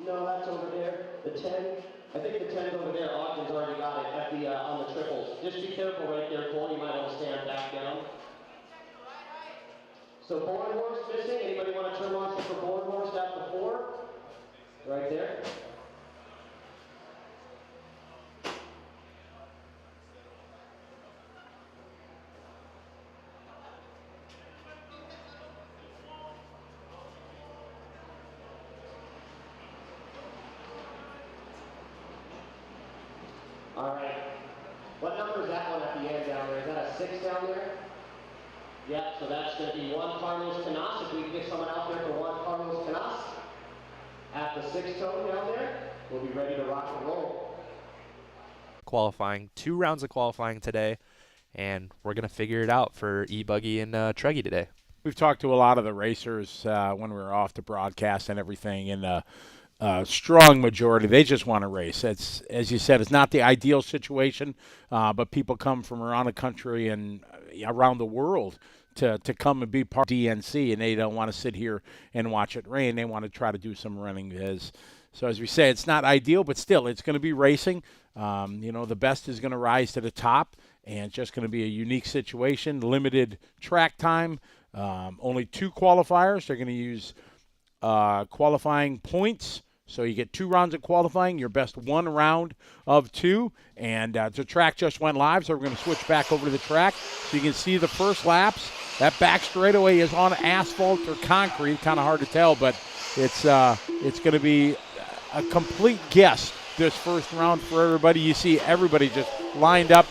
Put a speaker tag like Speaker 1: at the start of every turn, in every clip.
Speaker 1: No, that's over there. The 10, I think the 10's over there. Ogden's already got it at the on the triples. Just be careful right there, Cole. You might want to stand back down. So board horse missing. Anybody want to turn on for board horse at the 4? Right there. All right. What number is that one at the end down there? Is that a 6 down there? Yeah, so that's going to be 1 Carlos Canas. If we can get someone out there for 1 Carlos Canas at the 6 tone down there, we'll be ready to rock and roll.
Speaker 2: Qualifying, 2 rounds of qualifying today, and we're going to figure it out for e-buggy and Treggy today.
Speaker 3: We've talked to a lot of the racers when we were off the broadcast and everything, and strong majority, they just want to race. It's, as you said, it's not the ideal situation, but people come from around the country and around the world to come and be part of DNC, and they don't want to sit here and watch it rain. They want to try to do some running. So as we say, it's not ideal, but still, it's going to be racing. The best is going to rise to the top, and it's just going to be a unique situation, limited track time, only 2 qualifiers. They're going to use qualifying points. So you get 2 rounds of qualifying, your best 1 round of 2, and the track just went live, so we're going to switch back over to the track so you can see the first laps. That back straightaway is on asphalt or concrete, kind of hard to tell, but it's going to be a complete guess this first round for everybody. You see everybody just lined up.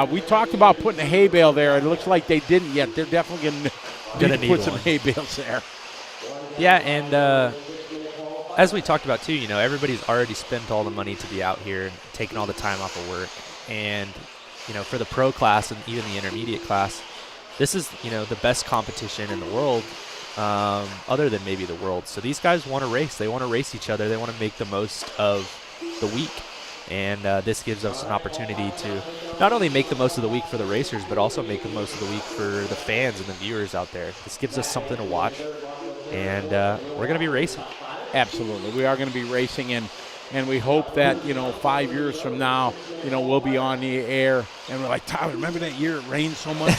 Speaker 3: We talked about putting a hay bale there, and it looks like they didn't yet. They're definitely going to put some hay bales there.
Speaker 2: Yeah, and as we talked about too, everybody's already spent all the money to be out here and taken all the time off of work. And, for the pro class and even the intermediate class, this is, the best competition in the world, other than maybe the world. So these guys want to race. They want to race each other. They want to make the most of the week. And this gives us an opportunity to not only make the most of the week for the racers, but also make the most of the week for the fans and the viewers out there. This gives us something to watch. And we're going to be racing.
Speaker 3: Absolutely. We are going to be racing, and we hope that, 5 years from now, we'll be on the air, and we're like, Tyler, remember that year it rained so much?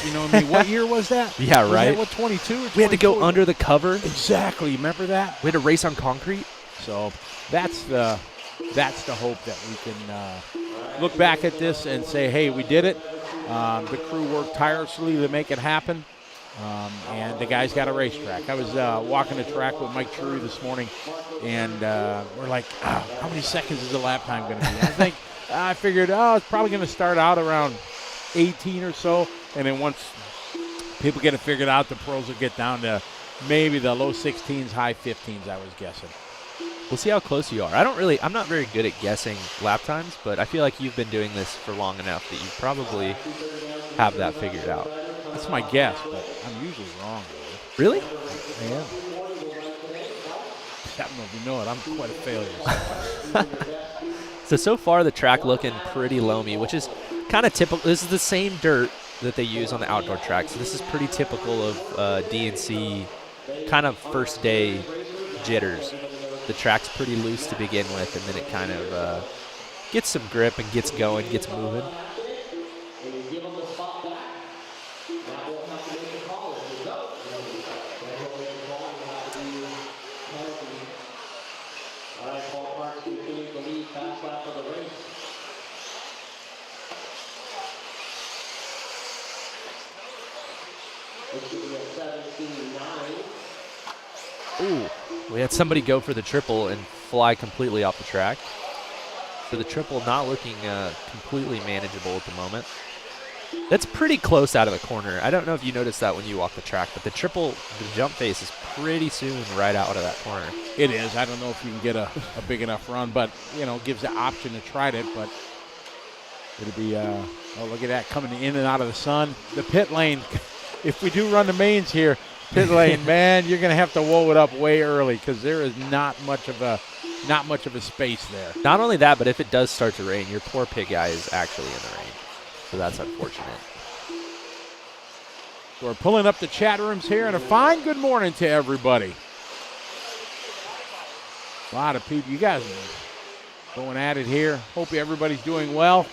Speaker 3: What year was that?
Speaker 2: Yeah,
Speaker 3: was
Speaker 2: right.
Speaker 3: That, what, 22 or 24?
Speaker 2: We had to go under the cover.
Speaker 3: Exactly. Remember that?
Speaker 2: We had to race on concrete.
Speaker 3: So that's the hope that we can look back at this and say, hey, we did it. The crew worked tirelessly to make it happen. And the guy's got a racetrack. I was walking the track with Mike Trury this morning, and we're like, how many seconds is the lap time going to be? I figured, it's probably going to start out around 18 or so, and then once people get it figured out, the pros will get down to maybe the low 16s, high 15s, I was guessing.
Speaker 2: We'll see how close you are. I'm not very good at guessing lap times, but I feel like you've been doing this for long enough that you probably have that figured out.
Speaker 3: That's my guess, but I'm usually wrong.
Speaker 2: Really?
Speaker 3: I am. I don't know if you know it. I'm quite a failure.
Speaker 2: So far the track looking pretty loamy, which is kind of typical. This is the same dirt that they use on the outdoor track, so this is pretty typical of DNC kind of first day jitters. The track's pretty loose to begin with, and then it kind of gets some grip and gets going, gets moving. Ooh, we had somebody go for the triple and fly completely off the track. So the triple not looking completely manageable at the moment. That's pretty close out of the corner. I don't know if you noticed that when you walk the track, but the triple, the jump face is pretty soon right out of that corner.
Speaker 3: It is. I don't know if you can get a big enough run, but, gives the option to try it, but it'll be, look at that, coming in and out of the sun. The pit lane, if we do run the mains here, pit lane, man, you're going to have to woe it up way early because there is not much of a space there.
Speaker 2: Not only that, but if it does start to rain, your poor pit guy is actually in the rain. So that's unfortunate.
Speaker 3: So we're pulling up the chat rooms here, and a fine good morning to everybody. A lot of people. You guys going at it here. Hope everybody's doing well.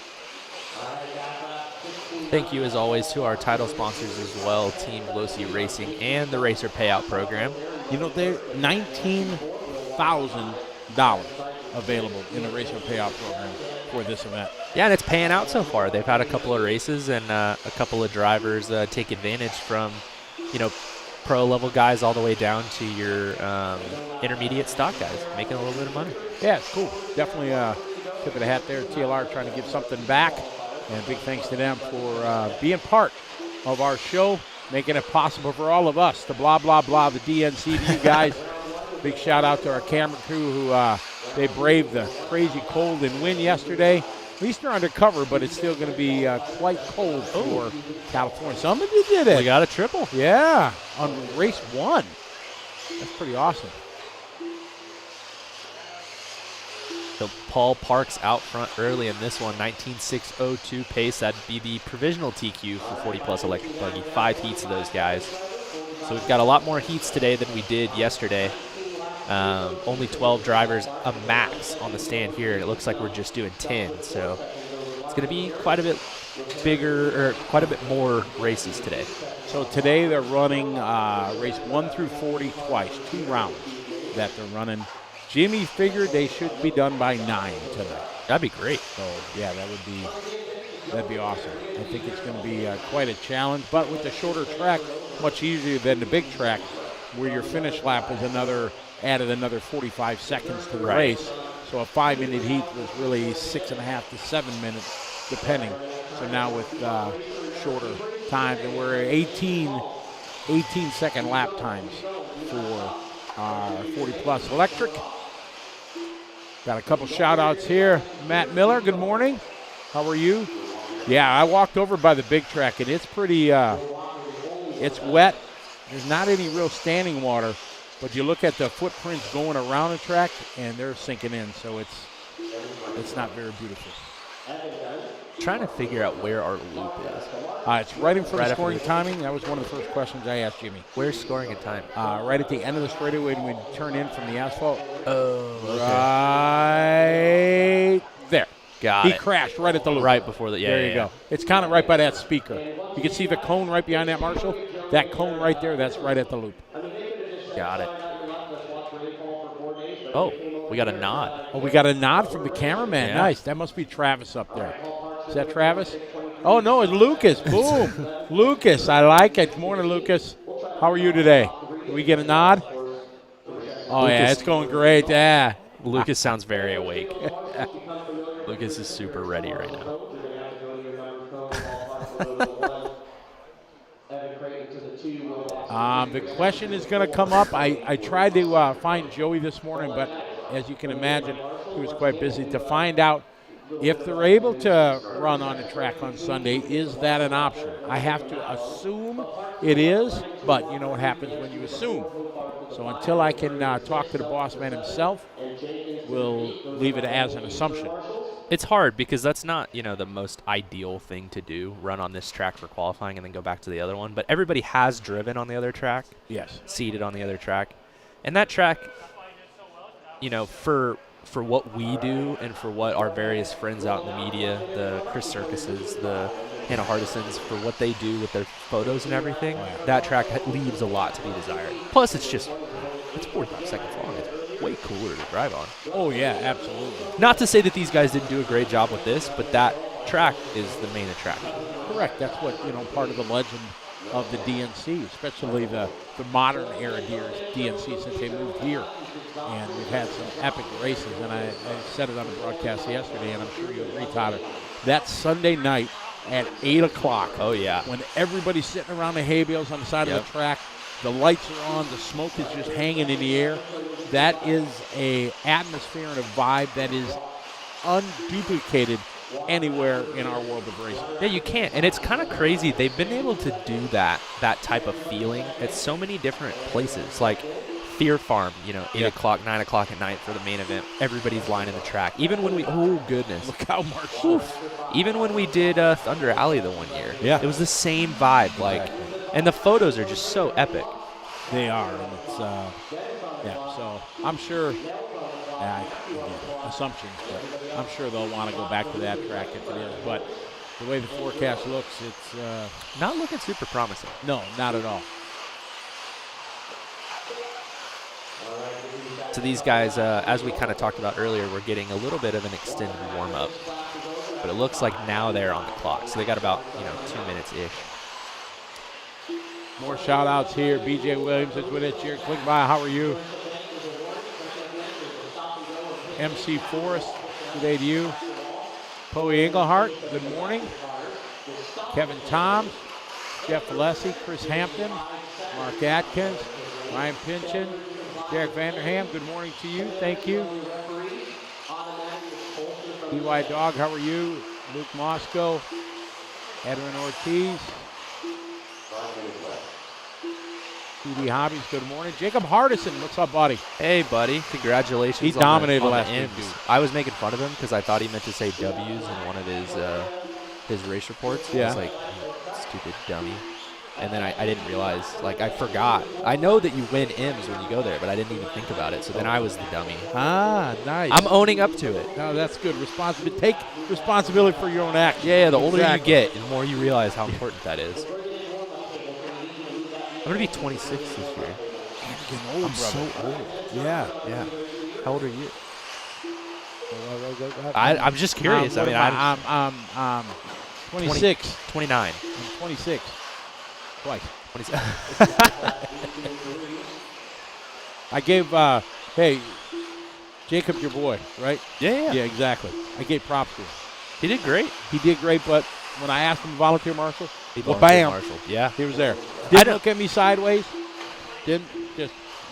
Speaker 2: Thank you, as always, to our title sponsors as well, Team Glossy Racing and the Racer Payout Program.
Speaker 3: You know, they're $19,000 available in the Racer Payout Program for this event.
Speaker 2: Yeah, and it's paying out so far. They've had a couple of races and a couple of drivers take advantage from, you know, pro-level guys all the way down to your intermediate stock guys, making a little bit of money.
Speaker 3: Yeah, it's cool. Definitely tip of the hat there. TLR trying to give something back. And big thanks to them for being part of our show, making it possible for all of us, the blah, blah, blah, the DNC, to you guys. Big shout out to our camera crew who they braved the crazy cold and wind yesterday. At least they're undercover, but it's still going to be quite cold for California. Somebody did it.
Speaker 2: We got a triple.
Speaker 3: Yeah, on race 1. That's pretty awesome.
Speaker 2: So Paul Parks out front early in this one, 19.602 pace. That'd be the provisional TQ for 40-plus electric buggy. 5 heats of those guys. So we've got a lot more heats today than we did yesterday. Only 12 drivers a max on the stand here, and it looks like we're just doing 10. So it's going to be quite a bit bigger, or quite a bit more races today.
Speaker 3: So today they're running race 1 through 40 twice, 2 rounds that they're running. Jimmy figured they should be done by 9 tonight.
Speaker 2: That'd be great.
Speaker 3: So yeah, that'd be awesome. I think it's going to be quite a challenge, but with the shorter track, much easier than the big track, where your finish lap was added another 45 seconds to the race. So a 5-minute heat was really 6.5 to 7 minutes, depending. So now with shorter times, and we're 18-second lap times for our 40-plus electric. Got a couple shout-outs here. Matt Miller, good morning. How are you? Yeah, I walked over by the big track, and it's pretty, it's wet. There's not any real standing water, but you look at the footprints going around the track, and they're sinking in, so it's not very beautiful.
Speaker 2: Trying to figure out where our loop is.
Speaker 3: It's right in front of scoring timing. That was one of the first questions I asked Jimmy.
Speaker 2: Where's scoring and time?
Speaker 3: Right at the end of the straightaway when we turn in from the asphalt.
Speaker 2: Oh, okay.
Speaker 3: Right there.
Speaker 2: Got it.
Speaker 3: He crashed right at the loop.
Speaker 2: Right before the,
Speaker 3: There you go. It's kind of right by that speaker. You can see the cone right behind that, Marshall. That cone right there, that's right at the loop.
Speaker 2: Got it. Oh, we got a nod.
Speaker 3: Oh, we got a nod from the cameraman.
Speaker 2: Yeah.
Speaker 3: Nice. That must be Travis up there. Is that Travis? Oh, no, it's Lucas. Boom. Lucas, I like it. Good morning, Lucas. How are you today? Did we get a nod? Oh,
Speaker 2: Lucas.
Speaker 3: Yeah, it's going great. Yeah.
Speaker 2: Lucas sounds very awake. Lucas is super ready right now.
Speaker 3: The question is going to come up. I tried to find Joey this morning, but as you can imagine, he was quite busy, to find out if they're able to run on the track on Sunday. Is that an option? I have to assume it is, but you know what happens when you assume. So until I can talk to the boss man himself, we'll leave it as an assumption.
Speaker 2: It's hard because that's not, you know, the most ideal thing to do, run on this track for qualifying and then go back to the other one. But everybody has driven on the other track.
Speaker 3: Yes.
Speaker 2: Seated on the other track. And that track, you know, for what we do and for what our various friends out in the media, the Chris Circuses, the Hannah Hardisons, for what they do with their photos and everything, that track leaves a lot to be desired. Plus, it's 45 seconds long. It's way cooler to drive on.
Speaker 3: Oh, yeah, absolutely.
Speaker 2: Not to say that these guys didn't do a great job with this, but that track is the main attraction.
Speaker 3: Correct. That's what, you know, part of the legend of the DNC, especially the modern era DNC since they moved here. And we've had some epic races, and I said it on the broadcast yesterday, and I'm sure you agree, Tyler. That Sunday night at 8 o'clock.
Speaker 2: Oh, yeah.
Speaker 3: When everybody's sitting around the hay bales on the side of the track, the lights are on, the smoke is just hanging in the air. That is a atmosphere and a vibe that is unduplicated anywhere in our world of racing.
Speaker 2: Yeah, you can't. And it's kind of crazy. They've been able to do that type of feeling at so many different places. Like Fear Farm, you know, 8 o'clock, 9 o'clock at night for the main event. Everybody's lining the track. Even when we, oh, goodness.
Speaker 3: Look how much.
Speaker 2: Even when we did Thunder Alley the one year.
Speaker 3: Yeah.
Speaker 2: It was the same vibe. Like, and the photos are just so epic.
Speaker 3: They are. And it's, so I'm sure Assumptions, but I'm sure they'll want to go back to that track if it is. But the way the forecast looks, it's
Speaker 2: not looking super promising.
Speaker 3: No, not at all.
Speaker 2: So these guys, as we kind of talked about earlier, we're getting a little bit of an extended warm-up. But it looks like now they're on the clock. So they got about, 2 minutes-ish.
Speaker 3: More shout-outs here. BJ Williams is with us here. Click by. How are you? MC Forrest, good day to you. Poe Englehart, good morning. Kevin Tom, Jeff Alessi, Chris Hampton, Mark Atkins, Ryan Pinchin, Derek Vanderham, good morning to you. Thank you. DY Dog, how are you? Luke Moscow, Edwin Ortiz. PD Hobbies, good morning. Jacob Hardison, what's up, buddy?
Speaker 2: Hey, buddy. Congratulations.
Speaker 3: He dominated last
Speaker 2: week. I was making fun of him because I thought he meant to say W's in one of his race reports.
Speaker 3: Yeah.
Speaker 2: I was like, stupid dummy. And then I didn't realize, I forgot. I know that you win M's when you go there, but I didn't even think about it. So then I was the dummy.
Speaker 3: Ah, nice.
Speaker 2: I'm owning up to it.
Speaker 3: No, that's good. Take responsibility for your own actions.
Speaker 2: Yeah, the older you get, the more you realize how important that is. I'm going to be 26 this year.
Speaker 3: You're getting old,
Speaker 2: I'm so old.
Speaker 3: Yeah.
Speaker 2: How old are you? I'm just curious.
Speaker 3: I'm 26.
Speaker 2: 29.
Speaker 3: I'm 26. Twice.
Speaker 2: 26.
Speaker 3: I gave, hey, Jacob, your boy, right?
Speaker 2: Yeah.
Speaker 3: Yeah, exactly. I gave props to him.
Speaker 2: He did great.
Speaker 3: He did great, but when I asked him to volunteer marshal,
Speaker 2: Bam. Marshall. Yeah.
Speaker 3: He was there. Didn't look at me sideways. He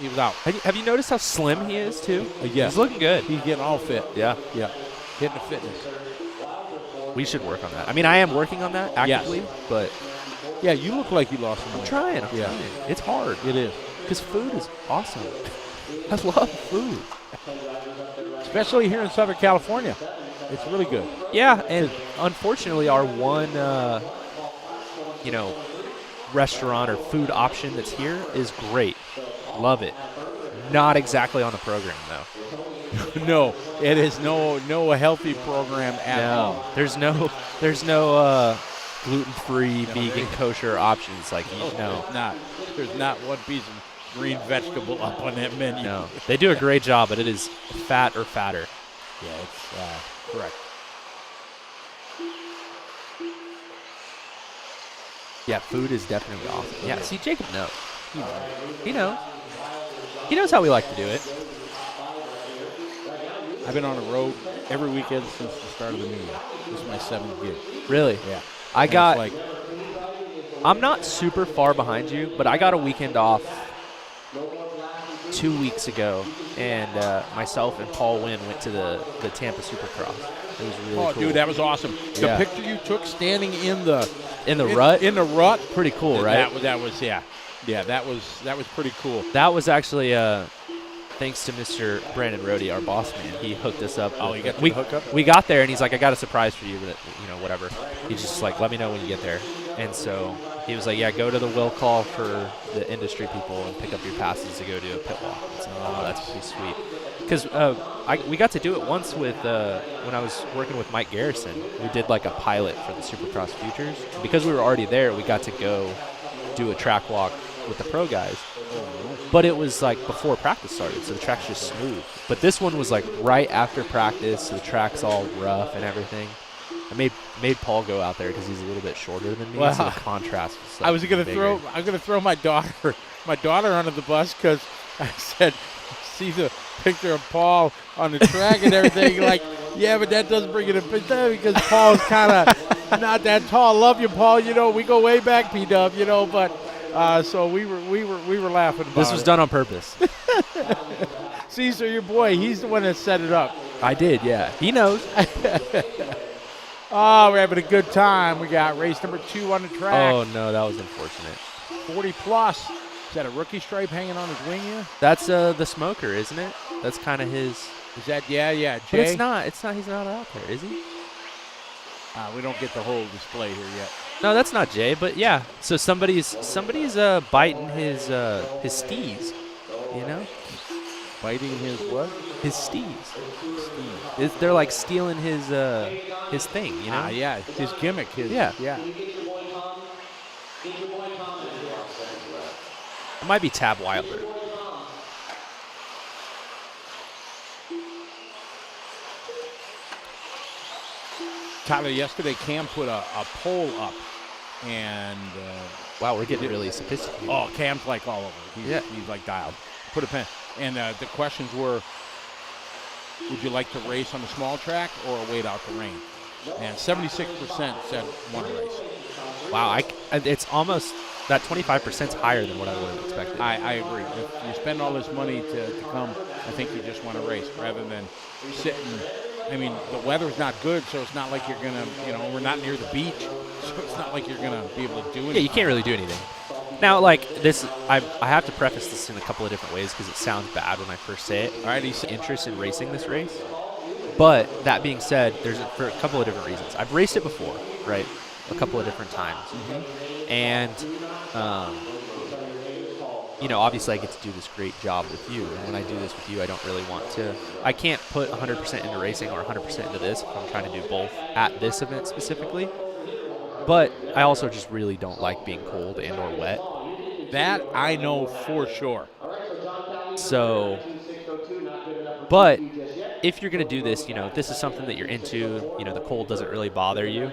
Speaker 3: was out.
Speaker 2: Have you noticed how slim he is, too?
Speaker 3: Yeah.
Speaker 2: He's looking good.
Speaker 3: He's getting all fit.
Speaker 2: Yeah.
Speaker 3: Hitting the fitness.
Speaker 2: We should work on that. I mean, I am working on that actively, but...
Speaker 3: Yeah, you look like you lost some weight.
Speaker 2: I'm trying. It's hard.
Speaker 3: It is.
Speaker 2: Because food is awesome. I love food.
Speaker 3: Especially here in Southern California. It's really good.
Speaker 2: Yeah, and unfortunately our one, restaurant or food option that's here is great. Love it. Not exactly on the program, though.
Speaker 3: No, it is no healthy program at all.
Speaker 2: There's no gluten-free, vegan, kosher options.
Speaker 3: There's not one piece of green vegetable up on that menu.
Speaker 2: No, they do a great job, but it is fat or fatter.
Speaker 3: Yeah, it's correct.
Speaker 2: Yeah, food is definitely awesome. Yeah, see, Jacob knows. He knows. He knows how we like to do it.
Speaker 3: I've been on the road every weekend since the start of the new year. This is my 7th gig.
Speaker 2: Really?
Speaker 3: Yeah.
Speaker 2: I'm not super far behind you, but I got a weekend off 2 weeks ago, and myself and Paul Wynn went to the Tampa Supercross. It was really cool.
Speaker 3: Dude, that was awesome. The picture you took standing in the
Speaker 2: rut?
Speaker 3: In the rut.
Speaker 2: Pretty cool, right?
Speaker 3: That was pretty cool.
Speaker 2: That was actually thanks to Mr. Brandon Rohde, our boss man. He hooked us up.
Speaker 3: Oh, you got the hookup?
Speaker 2: We got there, and he's like, I got a surprise for you, but, whatever. He's just like, let me know when you get there. And so he was like, yeah, go to the will call for the industry people and pick up your passes to go to a pit walk. So, that's pretty sweet. Because we got to do it once with when I was working with Mike Garrison. We did like a pilot for the Supercross Futures. Because we were already there, we got to go do a track walk with the pro guys. But it was like before practice started, so the track's just smooth. But this one was like right after practice, so the track's all rough and everything. I made Paul go out there because he's a little bit shorter than me, so the contrast was like
Speaker 3: I was gonna throw my daughter under the bus because I said, see the picture of Paul on the track and everything. Like, yeah, but that doesn't bring it up because Paul's kind of not that tall. Love you, Paul. We go way back, P-Dub. But so we were laughing about it.
Speaker 2: This was done on purpose.
Speaker 3: Caesar, your boy, he's the one that set it up.
Speaker 2: I did, yeah. He knows.
Speaker 3: Oh, we're having a good time. We got race number 2 on the track.
Speaker 2: Oh, no, that was unfortunate.
Speaker 3: 40 plus. Is that a rookie stripe hanging on his wing here?
Speaker 2: That's the smoker, isn't it? That's kind of his.
Speaker 3: Is that, yeah, Jay?
Speaker 2: But it's not, he's not out there, is he?
Speaker 3: We don't get the whole display here yet.
Speaker 2: No, that's not Jay, but yeah. So somebody's biting his steez,
Speaker 3: Biting his what?
Speaker 2: His steeds. They're like stealing his thing, you know?
Speaker 3: Yeah, his gimmick.
Speaker 2: Yeah. It might be Tab Wilder.
Speaker 3: Tyler, yesterday Cam put a poll up, and
Speaker 2: wow, we're getting really sophisticated.
Speaker 3: Oh, Cam's like all over. He's like dialed. Put a pen. And the questions were, would you like to race on the small track or wait out the rain? And 76% said want to race.
Speaker 2: Wow, it's almost, that 25% is higher than what I would have expected.
Speaker 3: I agree. If you spend all this money to come, I think you just want to race rather than sit and, I mean, the weather's not good, so it's not like you're going to, we're not near the beach, so it's not like you're going to be able to do anything.
Speaker 2: Yeah, you can't really do anything. Now, like this, I have to preface this in a couple of different ways because it sounds bad when I first say it.
Speaker 3: All right,
Speaker 2: he's interested in racing this race. But that being said, for a couple of different reasons. I've raced it before, right? A couple of different times. Mm-hmm. And, obviously I get to do this great job with you. And when I do this with you, I don't really want to. I can't put 100% into racing or 100% into this if I'm trying to do both at this event specifically. But I also just really don't like being cold and or wet.
Speaker 3: That I know for sure.
Speaker 2: So, but if you're going to do this, if this is something that you're into, the cold doesn't really bother you,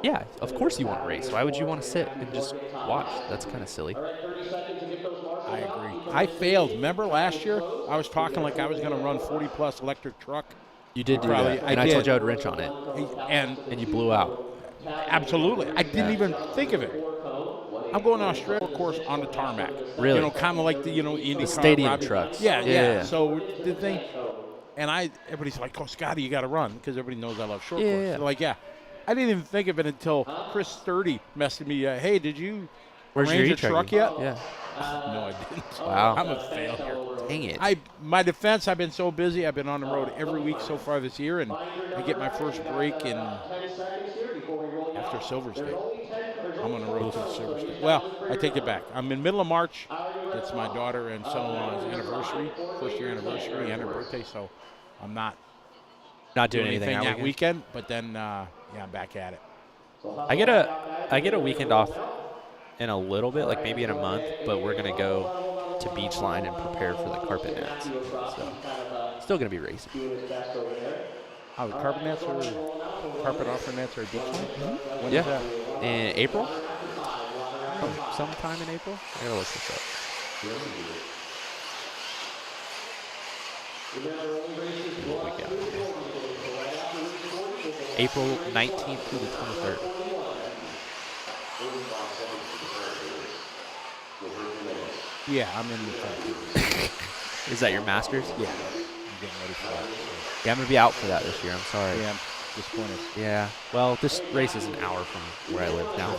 Speaker 2: yeah, of course you want to race. Why would you want to sit and just watch? That's kind of silly.
Speaker 3: I agree. I failed. Remember last year? I was talking like I was going to run 40-plus electric truck.
Speaker 2: You did do that, and I told you I would wrench on it. And you blew out.
Speaker 3: Absolutely. I didn't even think of it. I'm going to Australia course on the tarmac.
Speaker 2: Really?
Speaker 3: Kind of like the,
Speaker 2: the stadium trucks.
Speaker 3: Yeah. So the thing, and everybody's like, oh, Scotty, you got to run, because everybody knows I love short course. They're like, yeah. I didn't even think of it until Chris Sturdy messaged me, hey, did you arrange a truck yet?
Speaker 2: Yeah.
Speaker 3: No, I didn't.
Speaker 2: Wow.
Speaker 3: I'm a failure.
Speaker 2: Dang it.
Speaker 3: My defense, I've been so busy. I've been on the road every week so far this year, and I get my first break after Silver State. I'm on the road to Silver State. Well, I take it back. I'm in middle of March. It's my daughter and son-in-law's anniversary, first-year anniversary and her birthday, so I'm not
Speaker 2: doing anything
Speaker 3: that weekend. But then, I'm back at it.
Speaker 2: I get a weekend off in a little bit, like maybe in a month, but we're going to go to Beachline and prepare for the carpet nets. So, still going to be racing.
Speaker 3: Oh, the carpet nets or carpet offer nets or Beachline?
Speaker 2: Mm-hmm. When is that? In April? Sometime in April? I got to look this up. What we got? April 19th through the 23rd.
Speaker 3: Yeah, I'm in the
Speaker 2: Is that your Masters?
Speaker 3: Yeah. I'm getting ready for that.
Speaker 2: Yeah, I'm going to be out for that this year. I'm sorry.
Speaker 3: Yeah, I'm disappointed.
Speaker 2: Yeah. Well, this race is an hour from where I live now.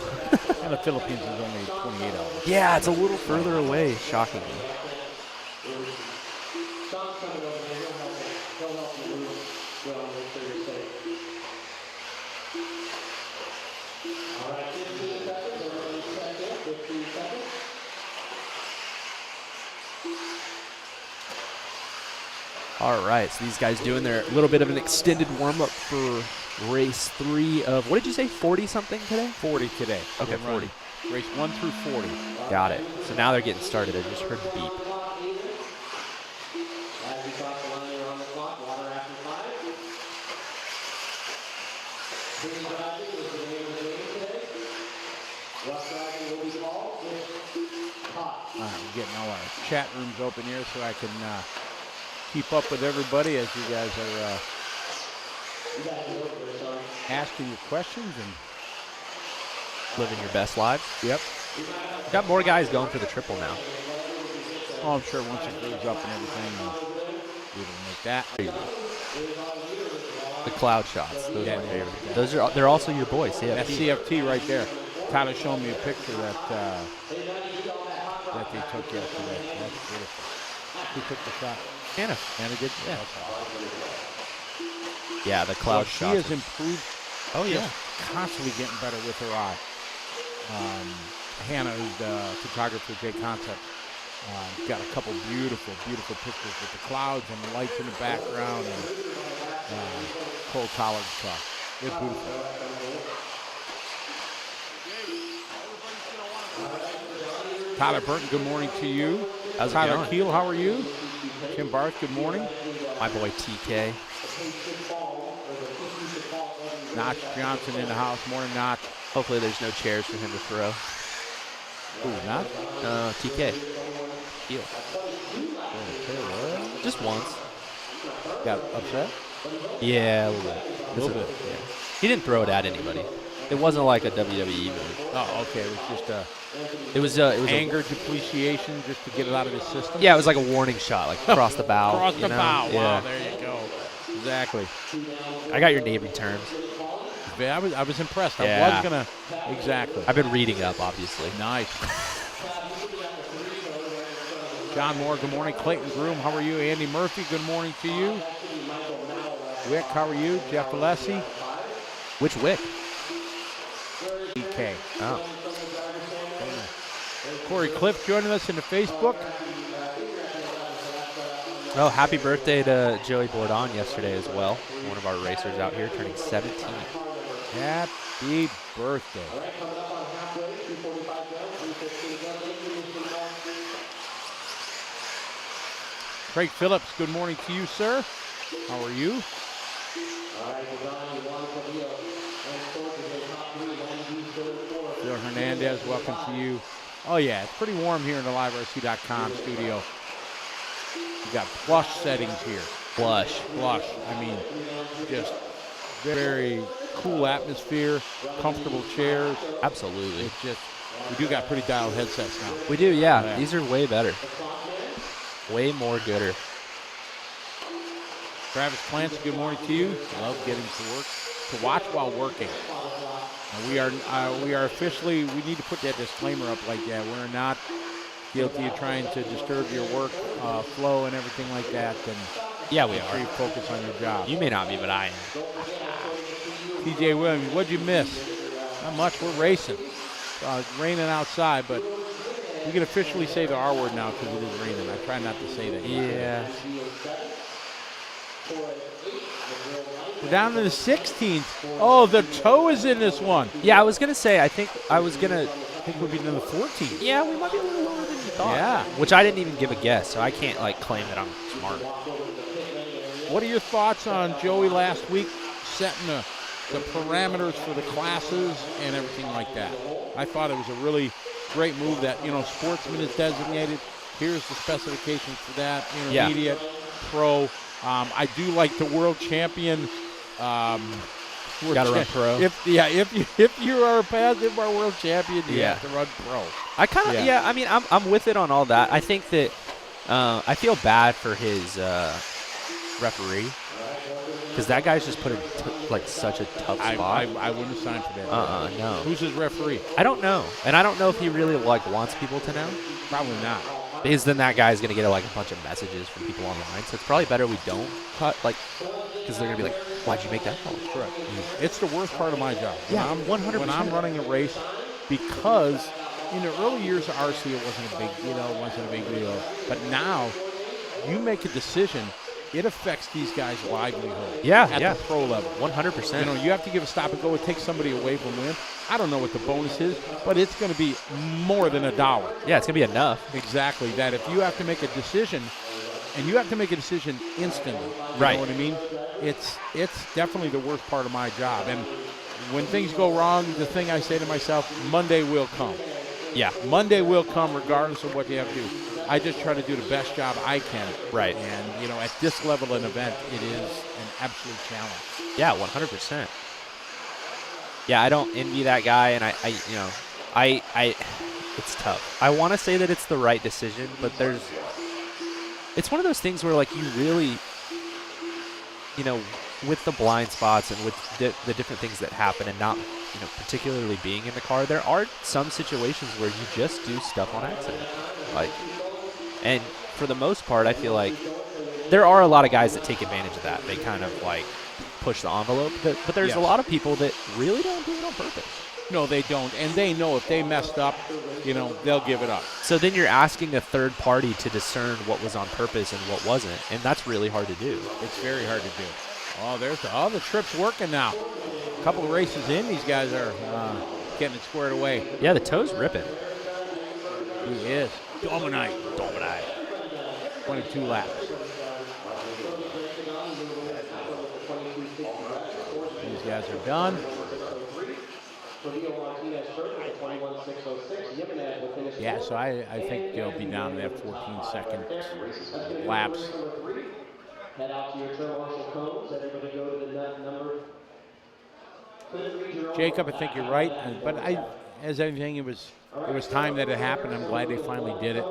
Speaker 3: And the Philippines is only 28 hours.
Speaker 2: Yeah, it's a little further away, shockingly. All right, so these guys doing their little bit of an extended warm-up for race 3 of, what did you say, 40-something today?
Speaker 3: 40 today.
Speaker 2: Okay, 40.
Speaker 3: Race 1 through 40.
Speaker 2: Got it. So now they're getting started. I just heard the beep.
Speaker 3: I'm getting all our chat rooms open here so I can keep up with everybody as you guys are asking your questions and
Speaker 2: living your best lives.
Speaker 3: Yep.
Speaker 2: Got more guys going for the triple now.
Speaker 3: Oh, I'm sure once it goes up and everything, we'll make that.
Speaker 2: The cloud shots. Those are my favorite. They're also your boys. CFT.
Speaker 3: That's CFT right there. Tyler showed me a picture that they took yesterday. That's beautiful. Who took the shot?
Speaker 2: Anna.
Speaker 3: Anna did?
Speaker 2: Yeah. Yeah, the cloud
Speaker 3: she
Speaker 2: shots.
Speaker 3: has improved.
Speaker 2: Oh, yeah.
Speaker 3: Constantly getting better with her eye. Hannah, who's the photographer, J Concept, Got a couple beautiful, beautiful pictures with the clouds and the lights in the background and Cole Collard's car. It's beautiful. Tyler Burton, good morning to you.
Speaker 2: How's it
Speaker 3: Tyler
Speaker 2: going?
Speaker 3: Keel, how are you? Tim Barth, good morning.
Speaker 2: My boy TK.
Speaker 3: Notch Johnson in the house. Morning, Notch.
Speaker 2: Hopefully there's no chairs for him to throw.
Speaker 3: Ooh, Notch?
Speaker 2: TK. Heel. Just once.
Speaker 3: Got upset?
Speaker 2: Yeah, a little bit.
Speaker 3: A little bit.
Speaker 2: Yeah. He didn't throw it at anybody. It wasn't like a WWE move.
Speaker 3: Oh, okay. It was just
Speaker 2: It was
Speaker 3: anger, depreciation, just to get it out of his system?
Speaker 2: Yeah, it was like a warning shot, like across the bow.
Speaker 3: Across the bow.
Speaker 2: Yeah.
Speaker 3: Wow, there you go. Exactly.
Speaker 2: I got your naming terms.
Speaker 3: I was impressed.
Speaker 2: Yeah.
Speaker 3: I was going to. Exactly.
Speaker 2: I've been reading up, obviously.
Speaker 3: Nice. John Moore, good morning. Clayton Groom, how are you? Andy Murphy, good morning to you. Wick, how are you? Jeff Alessi.
Speaker 2: Which Wick?
Speaker 3: DK.
Speaker 2: Oh.
Speaker 3: Corey Cliff joining us in the Facebook.
Speaker 2: Oh, happy birthday to Joey Bourdon yesterday as well. One of our racers out here turning 17.
Speaker 3: Happy birthday. Craig Phillips, good morning to you, sir. How are you? Bill Hernandez, welcome to you. Oh, yeah, it's pretty warm here in the LiveRC.com studio. You got plush settings here.
Speaker 2: Plush.
Speaker 3: Plush. I mean, just very cool atmosphere, comfortable chairs.
Speaker 2: Absolutely.
Speaker 3: It's just, we do got pretty dialed headsets now.
Speaker 2: We do, yeah. These are way better. Way more gooder.
Speaker 3: Travis Clancy, good morning to you. Love getting to work, to watch while working. We are officially, we need to put that disclaimer up like that. We're not guilty of trying to disturb your work flow and everything like that. And
Speaker 2: yeah, we
Speaker 3: are. You focus on your job.
Speaker 2: You may not be, but I am.
Speaker 3: TJ Williams, what'd you miss? Not much. We're racing. It's raining outside, but we can officially say the R word now because it is raining. I try not to say that.
Speaker 2: Yeah.
Speaker 3: We're down to the 16th. Oh, the toe is in this one.
Speaker 2: Yeah, I was going to say, I think
Speaker 3: we'll be in the 14th.
Speaker 2: Yeah, we might be a little lower than you thought.
Speaker 3: Yeah.
Speaker 2: Which I didn't even give a guess, so I can't, claim that I'm smart.
Speaker 3: What are your thoughts on Joey last week setting the parameters for the classes and everything like that? I thought it was a really great move that, Sportsman is designated. Here's the specifications for that. Intermediate, pro. I do like the world champion.
Speaker 2: Gotta run pro.
Speaker 3: If you are past our world champion, you have to run pro.
Speaker 2: I kind of I mean I'm with it on all that. I think that I feel bad for his referee because that guy's just put in such a tough spot.
Speaker 3: I wouldn't have signed for that.
Speaker 2: No.
Speaker 3: Who's his referee?
Speaker 2: I don't know, and I don't know if he really wants people to know.
Speaker 3: Probably not.
Speaker 2: Because then that guy's gonna get a bunch of messages from people online. So it's probably better we don't cut because they're gonna be like, why'd you make that call?
Speaker 3: Correct. It's the worst part of my job.
Speaker 2: Yeah, 100%.
Speaker 3: When I'm running a race, because in the early years of RC, it wasn't a big deal. But now, you make a decision, it affects these guys' livelihood. At the pro level.
Speaker 2: 100%.
Speaker 3: You have to give a stop and go. It takes somebody away from win. I don't know what the bonus is, but it's going to be more than $1.
Speaker 2: Yeah, it's going to be enough.
Speaker 3: Exactly. That if you have to make a decision, and you have to make a decision instantly. You know what I mean? It's definitely the worst part of my job. And when things go wrong, the thing I say to myself, Monday will come.
Speaker 2: Yeah.
Speaker 3: Monday will come regardless of what you have to do. I just try to do the best job I can.
Speaker 2: Right.
Speaker 3: And, at this level of an event, it is an absolute challenge.
Speaker 2: Yeah, 100%. Yeah, I don't envy that guy, and I it's tough. I want to say that it's the right decision, but it's one of those things where you really, with the blind spots and with the different things that happen and not, particularly being in the car, there are some situations where you just do stuff on accident. And for the most part, I feel like there are a lot of guys that take advantage of that. They kind of push the envelope, but there's a lot of people that really don't do it on purpose.
Speaker 3: No, they don't. And they know if they messed up, you know, they'll give it up.
Speaker 2: So then you're asking a third party to discern what was on purpose and what wasn't, and that's really hard to do.
Speaker 3: It's very hard to do. Oh, the trip's working now. A couple of races in, these guys are getting it squared away.
Speaker 2: Yeah, the toe's ripping.
Speaker 3: He is. Dominate. 22 laps. These guys are done. Yeah, so I think they'll be down there 14-second laps.
Speaker 1: Head out to your turn marshal cones. Everybody go to the number.
Speaker 3: Jacob, I think you're right, but as anything, it was time that it happened. I'm glad they finally did it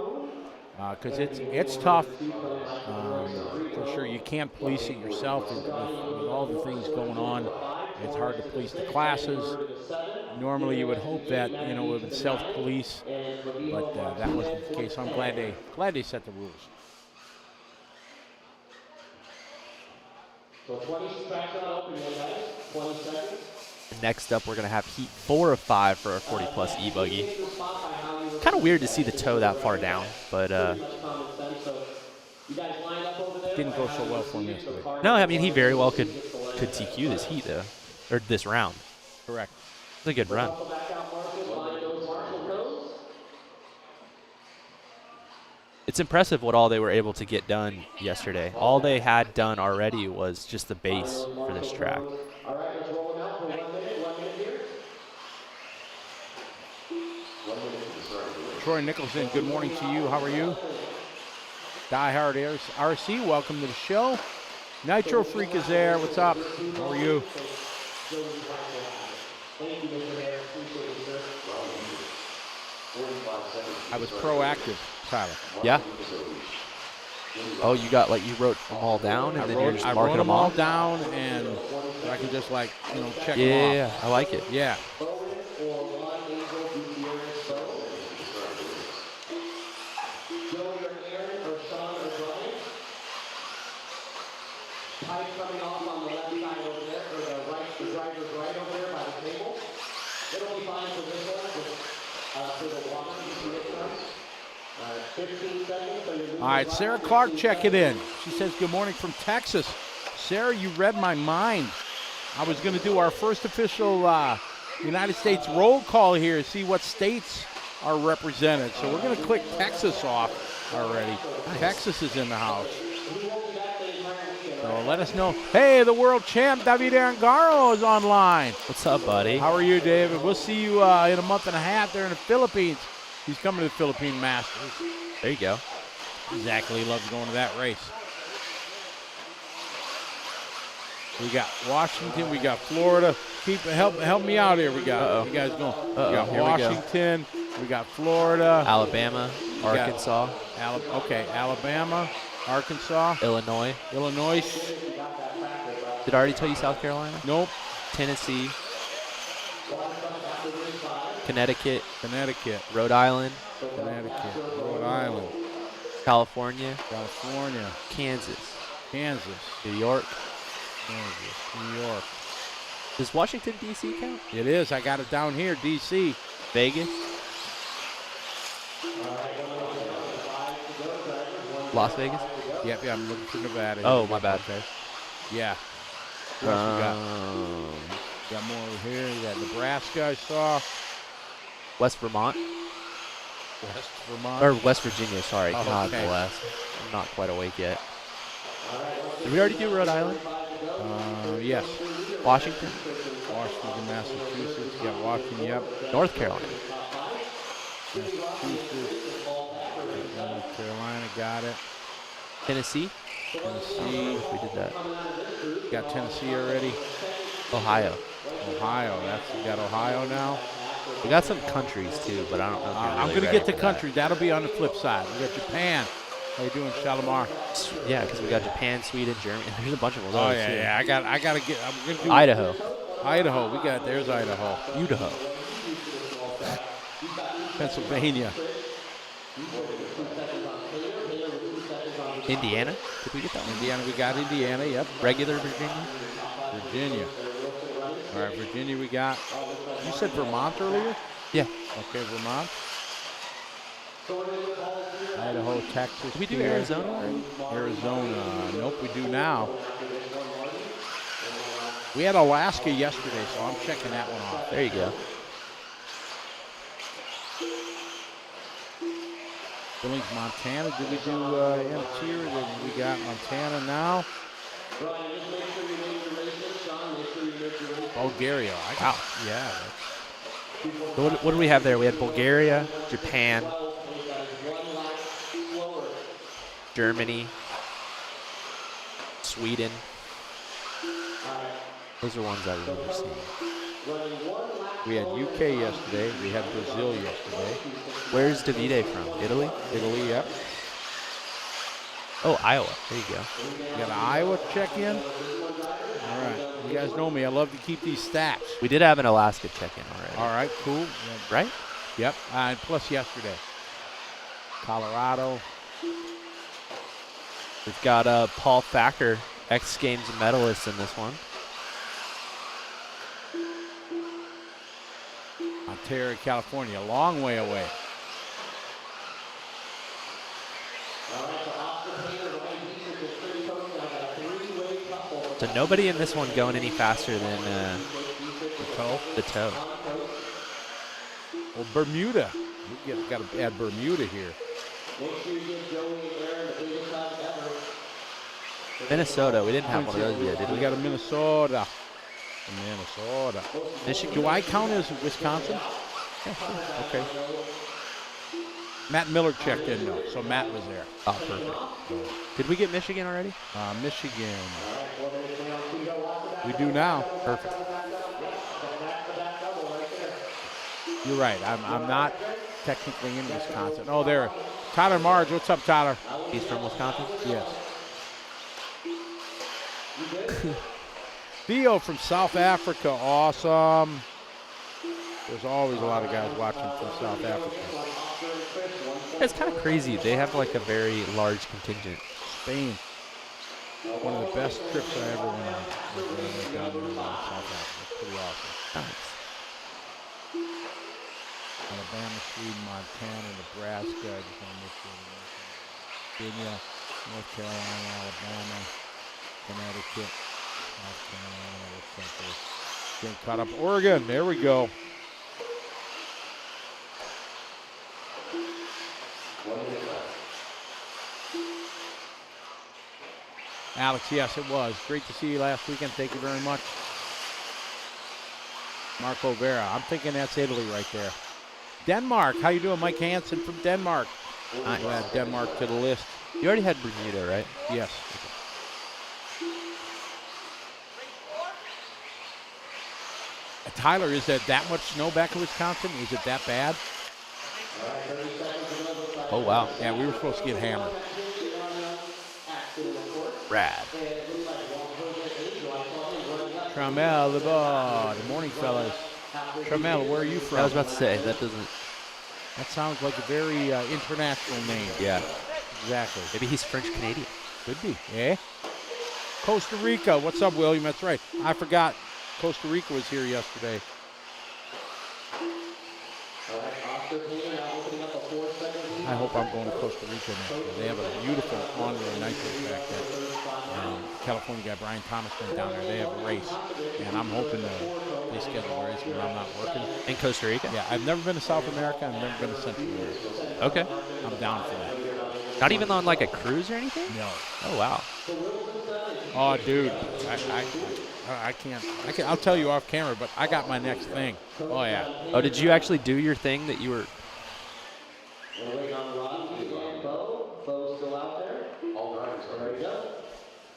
Speaker 3: because it's tough. For sure, you can't police it yourself with all the things going on. It's hard to police the classes. Normally, you would hope that it would self-police, but that wasn't the case. I'm glad they set the rules.
Speaker 1: So 20 tracks not open yet, guys. 20 seconds.
Speaker 2: Next up, we're going to have heat 4 of 5 for our 40-plus e-buggy. Kind of weird to see the toe that far down, but
Speaker 3: didn't go so well for him yesterday.
Speaker 2: No, I mean, he very well could TQ this heat, though, or this round.
Speaker 3: Correct.
Speaker 2: It's a good run. It's impressive what all they were able to get done yesterday. All they had done already was just the base for this track.
Speaker 1: All right, let's roll it out for 1 minute. 1 minute here. 1 minute.
Speaker 3: Troy Nicholson, good morning to you. How are you? Die Hard RC, welcome to the show. Nitro Freak is there. What's up? How are you? I was proactive, Tyler.
Speaker 2: Yeah. Oh, you got you wrote them all down and then you're just marking them
Speaker 3: all down and I can just check them off.
Speaker 2: Yeah, I like it.
Speaker 3: Yeah.
Speaker 1: Coming off on the left side over there, or the driver's right over there by the table. It'll be fine for this one, for the water. 15 seconds.
Speaker 3: All right, Sarah Clark checking in. She says, good morning from Texas. Sarah, you read my mind. I was going to do our first official United States roll call here to see what states are represented. So we're going to click Texas off already. Nice. Texas is in the house. So let us know. Hey, the world champ, David Arangaro, is online.
Speaker 2: What's up, buddy?
Speaker 3: How are you, David? We'll see you in a month and a half there in the Philippines. He's coming to the Philippine Masters.
Speaker 2: There you go.
Speaker 3: Exactly. He loves going to that race. We got Washington. We got Florida. Help me out here. We got you guys going. We got Washington. We got Florida.
Speaker 2: Alabama. Arkansas.
Speaker 3: Alabama. Arkansas.
Speaker 2: Illinois. Did I already tell you South Carolina?
Speaker 3: Nope.
Speaker 2: Tennessee. Connecticut.
Speaker 3: Rhode
Speaker 2: Rhode
Speaker 3: Island.
Speaker 2: California. Kansas. New York. Does Washington, D.C. count?
Speaker 3: It is. I got it down here. D.C.
Speaker 2: Vegas. Las Vegas?
Speaker 3: Yep, I'm looking for Nevada.
Speaker 2: Oh, my bad.
Speaker 3: Okay. Yeah. What else we got? Got more over here. We got Nebraska, I saw.
Speaker 2: West Vermont. Or West Virginia, sorry. God bless. I'm not quite awake yet. Did we already do Rhode Island?
Speaker 3: Yes.
Speaker 2: Washington,
Speaker 3: Massachusetts. Got Washington, yep.
Speaker 2: North Carolina.
Speaker 3: Massachusetts. North Carolina, got it.
Speaker 2: Tennessee.
Speaker 3: We
Speaker 2: did that.
Speaker 3: Got Tennessee already.
Speaker 2: Ohio.
Speaker 3: We got Ohio now.
Speaker 2: We got some countries too, but I don't know if
Speaker 3: I'm going to get the country. That'll be on the flip side. We got Japan. How you doing, Shalimar?
Speaker 2: Yeah, because we got Japan, Sweden, Germany. There's a bunch of those.
Speaker 3: Oh yeah. I got to get. I'm going to do
Speaker 2: Idaho.
Speaker 3: There's Idaho.
Speaker 2: Idaho.
Speaker 3: Pennsylvania.
Speaker 2: Indiana. Did we get that one?
Speaker 3: We got Indiana. Yep.
Speaker 2: Regular Virginia.
Speaker 3: All right, Virginia we got. You said Vermont earlier?
Speaker 2: Yeah.
Speaker 3: Okay, Vermont. Idaho, Texas.
Speaker 2: Did we do
Speaker 3: here.
Speaker 2: Arizona already?
Speaker 3: Arizona. Nope, we do now. We had Alaska yesterday, so I'm checking that one off.
Speaker 2: There you go.
Speaker 3: Billings, Montana. Did we do NT or did we got Montana now? Bulgaria.
Speaker 2: Wow.
Speaker 3: Yeah.
Speaker 2: So what do we have there? We had Bulgaria, Japan, Germany, Sweden. Those are ones I remember seeing.
Speaker 3: We had UK yesterday. We had Brazil yesterday.
Speaker 2: Where's Davide from? Italy?
Speaker 3: Italy, yep.
Speaker 2: Oh, Iowa. There you go.
Speaker 3: We got an Iowa check-in. All right. You guys know me. I love to keep these stats.
Speaker 2: We did have an Alaska check-in already.
Speaker 3: All right, cool. Yeah.
Speaker 2: Right?
Speaker 3: Yep. And plus yesterday. Colorado.
Speaker 2: We've got Paul Thacker, X Games medalist in this one.
Speaker 3: Ontario, California. A long way away.
Speaker 2: So nobody in this one going any faster than the toe.
Speaker 3: Well, Bermuda. We got to add Bermuda here.
Speaker 2: Minnesota. We didn't have one of those yet, did we?
Speaker 3: We got a Minnesota.
Speaker 2: Michigan.
Speaker 3: Do I count as Wisconsin?
Speaker 2: Yeah, sure.
Speaker 3: Okay. Matt Miller checked in, though, so Matt was there.
Speaker 2: Oh, perfect. Did we get Michigan already?
Speaker 3: Michigan. We do now.
Speaker 2: Perfect.
Speaker 3: You're right. I'm not technically in Wisconsin. Oh, there. Tyler Marge. What's up, Tyler?
Speaker 2: He's from Wisconsin?
Speaker 3: Yes. Theo from South Africa. Awesome. There's always a lot of guys watching from South Africa.
Speaker 2: It's kind of crazy. They have like a very large contingent.
Speaker 3: Spain. One of the best trips I ever went on was when I went down there to South Africa. It's pretty awesome.
Speaker 2: Nice.
Speaker 3: Alabama, Sweden, Montana, Nebraska. I just want to make sure. Virginia, North Carolina, Alabama, Connecticut, South Carolina, Wisconsin. Getting caught up. Oregon. There we go. Alex, yes, it was. Great to see you last weekend. Thank you very much. Marco Vera. I'm thinking that's Italy right there. Denmark. How you doing? Mike Hansen from Denmark.
Speaker 2: Nice.
Speaker 3: We'll add Denmark to the list.
Speaker 2: You already had Bermuda, right?
Speaker 3: Yes. Tyler, is that much snow back in Wisconsin? Is it that bad?
Speaker 2: Oh, wow.
Speaker 3: Yeah, we were supposed to get hammered.
Speaker 2: Rad.
Speaker 3: Trammell, good morning, fellas. Trammell, where are you from?
Speaker 2: I was about to say, that doesn't...
Speaker 3: That sounds like a very international name.
Speaker 2: Yeah.
Speaker 3: Exactly.
Speaker 2: Maybe he's French-Canadian.
Speaker 3: Could be, eh? Costa Rica. What's up, William? That's right. I forgot Costa Rica was here yesterday. I hope I'm going to Costa Rica next year. They have a beautiful on-road nitro track there. California guy Brian Thomas went down there. They have a race, and I'm hoping they schedule a race when I'm not working.
Speaker 2: In Costa Rica?
Speaker 3: Yeah, I've never been to South America. I've never been to Central America.
Speaker 2: Okay.
Speaker 3: I'm down for that.
Speaker 2: Not even on like a cruise or anything?
Speaker 3: No.
Speaker 2: Oh, wow.
Speaker 3: Oh, dude, I can't. I'll tell you off camera, but I got my next thing. Oh, yeah.
Speaker 2: Oh, did you actually do your thing that you were...
Speaker 1: Bo's still out there. All drivers are ready to go.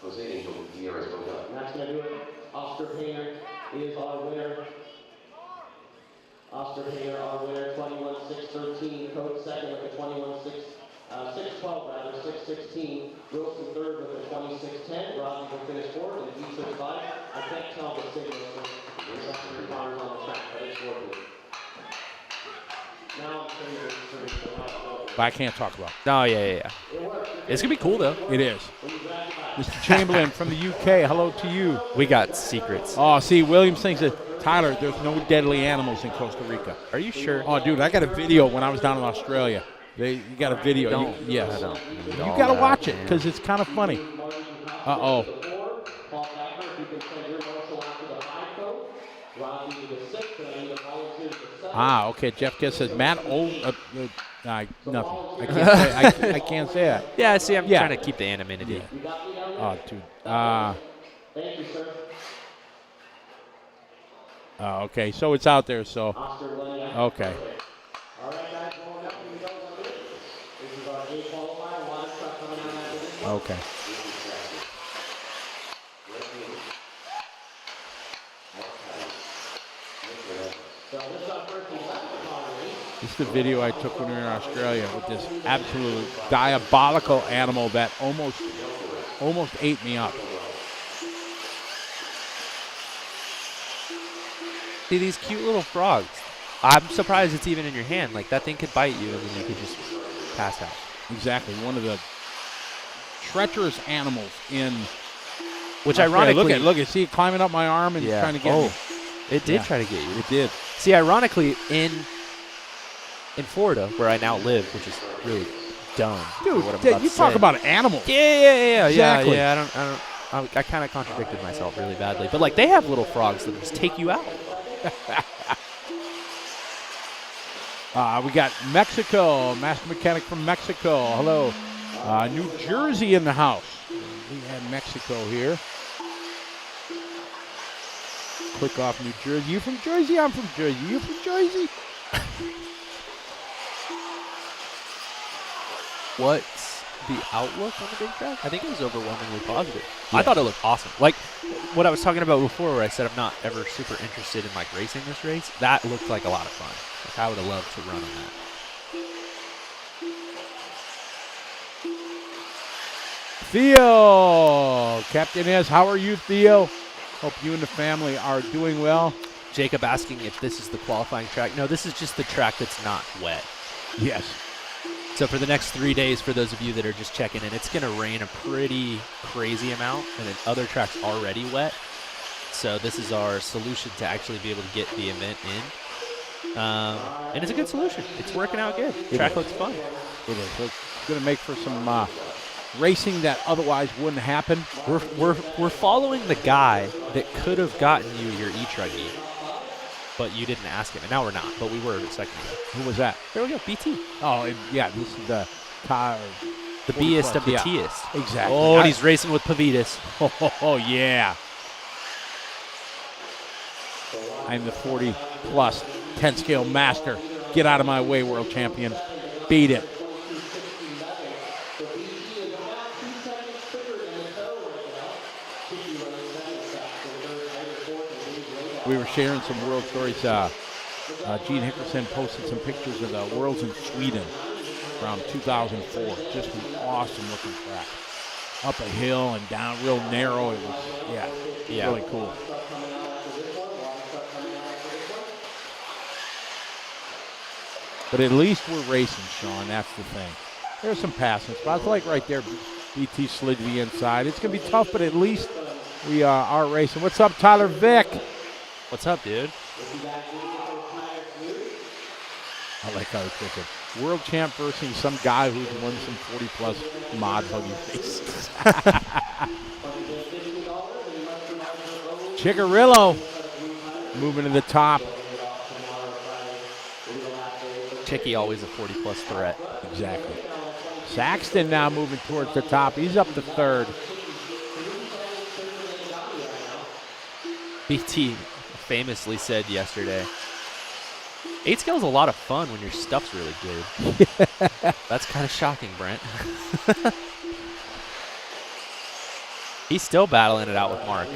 Speaker 1: Jose Angel, the air is going up. And that's going to do it. Oscar Painter is our winner. Oscar Painter, our winner, 21-6-13. Code second with a 6-12 rather, 6-16. Wilson third with a 26-10. Rodney will finish fourth, and Dietrich 5. I can't tell the signal, so there's up to 3 cars on the track, but it's working. Now I'm
Speaker 3: But I can't talk about it.
Speaker 2: Oh, yeah. It's going to be cool, though.
Speaker 3: It is. Mr. Chamberlain from the UK, hello to you.
Speaker 2: We got secrets.
Speaker 3: Oh, see, Williams thinks that Tyler, there's no deadly animals in Costa Rica.
Speaker 2: Are you sure?
Speaker 3: Oh, dude, I got a video when I was down in Australia. You got a video. Yes.
Speaker 2: I don't need
Speaker 3: You
Speaker 2: all
Speaker 3: got to
Speaker 2: that,
Speaker 3: watch it
Speaker 2: man.
Speaker 3: because it's kind of funny. Uh-oh. Ah, okay. Jeff Guest says, Matt, nothing. I can't say that.
Speaker 2: Yeah, see, I'm trying to keep the anonymity.
Speaker 3: Oh, dude.
Speaker 1: Thank you, sir.
Speaker 3: Okay, so it's out there, so. Okay.
Speaker 1: All right, guys, going up, we go. This is our A qualifier. Water truck coming out after this one.
Speaker 3: Okay.
Speaker 1: So this is our first and second car race.
Speaker 3: This is the video I took when we were in Australia with this absolute diabolical animal that almost ate me up.
Speaker 2: See these cute little frogs. I'm surprised it's even in your hand. Like, that thing could bite you and then you could just pass out.
Speaker 3: Exactly. One of the treacherous animals in
Speaker 2: Which
Speaker 3: Australia.
Speaker 2: ironically,
Speaker 3: Look at, see it climbing up my arm and trying to get me.
Speaker 2: It did try to get you.
Speaker 3: It did.
Speaker 2: See, ironically, in Florida, where I now live, which is really dumb.
Speaker 3: Dude,
Speaker 2: for what I'm about
Speaker 3: you
Speaker 2: to
Speaker 3: talk
Speaker 2: say.
Speaker 3: about animals.
Speaker 2: Yeah.
Speaker 3: Exactly.
Speaker 2: Yeah, I kind of contradicted myself really badly. But, like, they have little frogs that just take you out.
Speaker 3: We got Mexico, master mechanic from Mexico. Hello. New Jersey in the house. We had Mexico here. Click off New Jersey. You from Jersey? I'm from Jersey. You from Jersey?
Speaker 2: What's the outlook on the big track? I think it was overwhelmingly positive. Yeah. I thought it looked awesome. Like what I was talking about before where I said I'm not ever super interested in like racing this race, that looked like a lot of fun. Like I would have loved to run on that.
Speaker 3: Theo, Captain S, how are you, Theo? Hope you and the family are doing well.
Speaker 2: Jacob asking if this is the qualifying track. No, this is just the track that's not wet.
Speaker 3: Yes.
Speaker 2: So for the next 3 days, for those of you that are just checking in, it's going to rain a pretty crazy amount, and then other tracks already wet. So this is our solution to actually be able to get the event in. And it's a good solution. It's working out good. The track looks fun.
Speaker 3: It is. It's going to make for some racing that otherwise wouldn't happen.
Speaker 2: We're following the guy that could have gotten you your e-buggy, but you didn't ask him, and now we're not. But we were a second ago.
Speaker 3: Who was that?
Speaker 2: There we go, BT.
Speaker 3: Oh, yeah, this is the
Speaker 2: B'ist of the T'ist.
Speaker 3: Exactly.
Speaker 2: Oh, and he's racing with Pavitas.
Speaker 3: Oh, yeah. I'm the 40-plus 10-scale master. Get out of my way, world champion. Beat it. We were sharing some world stories. Gene Hickerson posted some pictures of the Worlds in Sweden from 2004. Just an awesome looking track. Up a hill and down, real narrow. It was, really cool. But at least we're racing, Sean. That's the thing. There's some passing spots. Like right there, BT slid to the inside. It's going to be tough, but at least we are racing. What's up, Tyler Vick?
Speaker 2: What's up, dude?
Speaker 3: I like how it's looking. World champ versus some guy who's won some 40-plus mod buggy races. Chicarillo moving to the top.
Speaker 2: Chicky always a 40-plus threat.
Speaker 3: Exactly. Saxton now moving towards the top. He's up to third.
Speaker 2: BT famously said yesterday, 8 scale is a lot of fun when your stuff's really good. That's kind of shocking, Brent. He's still battling it out with Mark.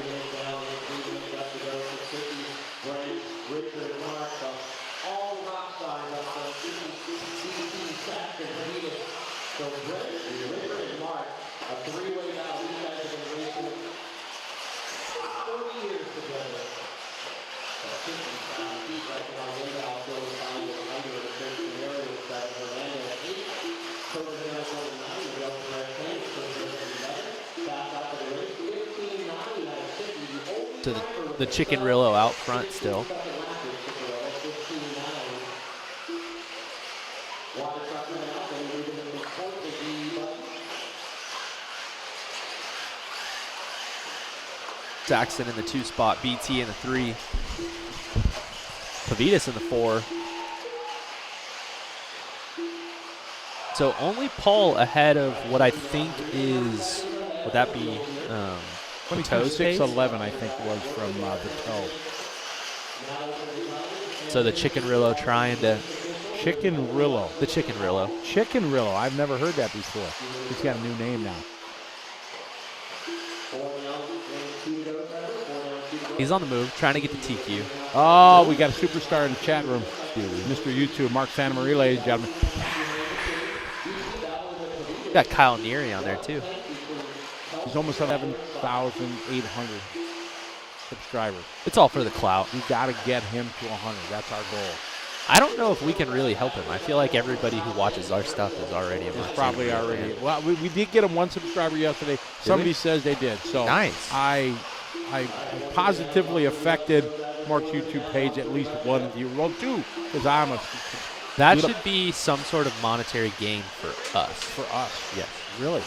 Speaker 2: The Chicken Rillo out front still. Saxon in the 2 spot, BT in the 3. Pavitas in the 4. So only Paul ahead of what I think is, would that be the toes pace?
Speaker 3: 26:11, I think, was from the toe.
Speaker 2: So the Chicken Rillo trying to.
Speaker 3: Chicken Rillo.
Speaker 2: The Chicken Rillo.
Speaker 3: Chicken Rillo. I've never heard that before. He's got a new name now.
Speaker 2: He's on the move, trying to get the TQ.
Speaker 3: Oh, we got a superstar in the chat room. Mr. YouTube, Mark Santa Maria, ladies and gentlemen.
Speaker 2: We got Kyle Neary on there, too.
Speaker 3: He's almost 11,800 subscribers.
Speaker 2: It's all for the clout.
Speaker 3: We got to get him to 100. That's our goal.
Speaker 2: I don't know if we can really help him. I feel like everybody who watches our stuff is already a
Speaker 3: It's probably already. Well, we did get him 1 subscriber yesterday. Somebody says they did. So
Speaker 2: nice.
Speaker 3: I positively affected Mark's YouTube page at least 1 of you. Well, 2, because I'm a.
Speaker 2: That should be some sort of monetary gain for us.
Speaker 3: For us.
Speaker 2: Yes.
Speaker 3: Really.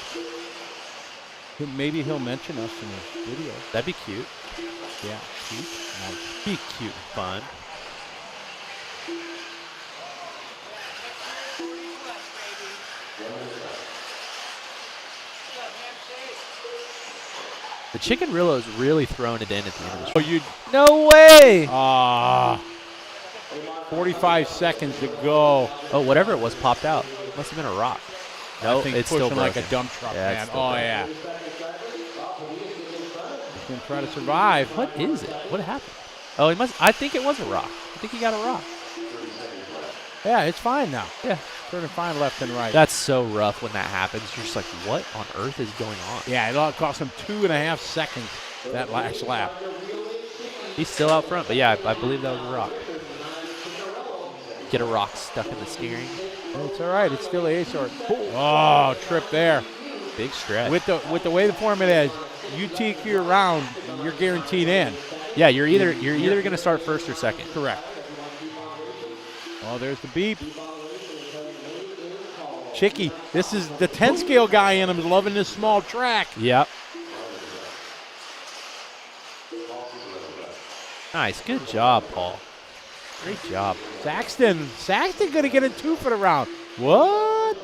Speaker 3: Maybe he'll mention us in his video.
Speaker 2: That'd be cute.
Speaker 3: Yeah, cute. Nice.
Speaker 2: Be cute and fun. The Chicken Rillo's really throwing it in at the end of the show. No way!
Speaker 3: 45 seconds to go.
Speaker 2: Oh, whatever it was popped out. Must have been a rock. No,
Speaker 3: I think
Speaker 2: it's
Speaker 3: pushing
Speaker 2: still
Speaker 3: like
Speaker 2: broken.
Speaker 3: a dump truck,
Speaker 2: Yeah,
Speaker 3: man.
Speaker 2: it's still
Speaker 3: Oh,
Speaker 2: broken.
Speaker 3: yeah. He's going to try to survive.
Speaker 2: What is it? What happened? Oh, he must. I think it was a rock. I think he got a rock.
Speaker 3: Yeah, it's fine now.
Speaker 2: Yeah.
Speaker 3: Turning fine left and right.
Speaker 2: That's so rough when that happens. You're just like, what on earth is going on?
Speaker 3: Yeah, it all cost him 2.5 seconds, that last lap.
Speaker 2: He's still out front, but yeah, I believe that was a rock. Get a rock stuck in the steering.
Speaker 3: It's all right. It's still a A-sort. Oh, trip there.
Speaker 2: Big stretch.
Speaker 3: With the way the format is, you TQ around, you're guaranteed in.
Speaker 2: Yeah, you're either going to start first or second.
Speaker 3: Correct. Oh, there's the beep. Chicky, this is the 10 scale guy in him is loving this small track.
Speaker 2: Yep. Nice. Good job, Paul. Great job.
Speaker 3: Saxton going to get a 2 for the round. What?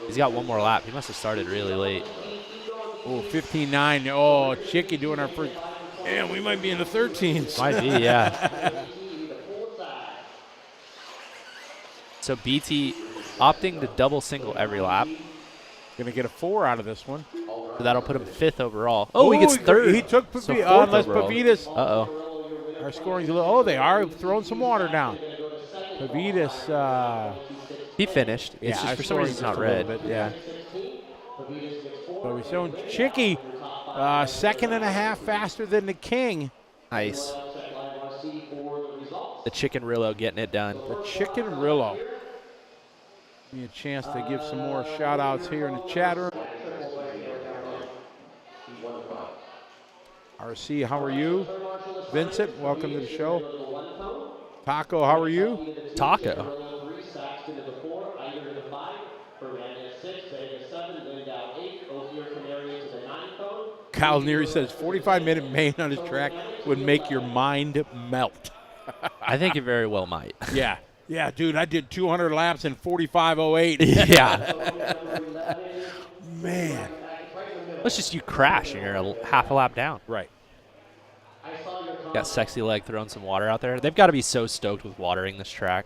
Speaker 2: He's got 1 more lap. He must have started really late.
Speaker 3: Oh, 15.9. Oh, Chicky doing our first. Man, we might be in the 13s.
Speaker 2: Might be, yeah. So BT opting to double single every lap.
Speaker 3: Going to get a 4 out of this one.
Speaker 2: So that'll put him 5th overall. Oh, he gets 3rd.
Speaker 3: He took
Speaker 2: So
Speaker 3: Pavitas.
Speaker 2: 4th
Speaker 3: Unless
Speaker 2: overall.
Speaker 3: Pavitas.
Speaker 2: Uh-oh.
Speaker 3: Our scoring's a little. Oh, they are throwing some water down. Pavitas.
Speaker 2: He finished. It's just for some reason it's not red.
Speaker 3: Bit, yeah. But we're showing Chicky 2.5 faster than the King.
Speaker 2: Nice. The Chicken Rillo getting it done.
Speaker 3: The Chicken Rillo. Give me a chance to give some more shout-outs here in the chat room. RC, how are you? Vincent, welcome to the show. Taco, how are you?
Speaker 2: Taco.
Speaker 3: Kyle Neary says 45-minute main on his track would make your mind melt.
Speaker 2: I think it very well might.
Speaker 3: Yeah. Yeah, dude, I did 200 laps in 45:08.
Speaker 2: Yeah.
Speaker 3: Man.
Speaker 2: Let's just you crash and you're half a lap down.
Speaker 3: Right.
Speaker 2: Got Sexy Leg throwing some water out there. They've got to be so stoked with watering this track.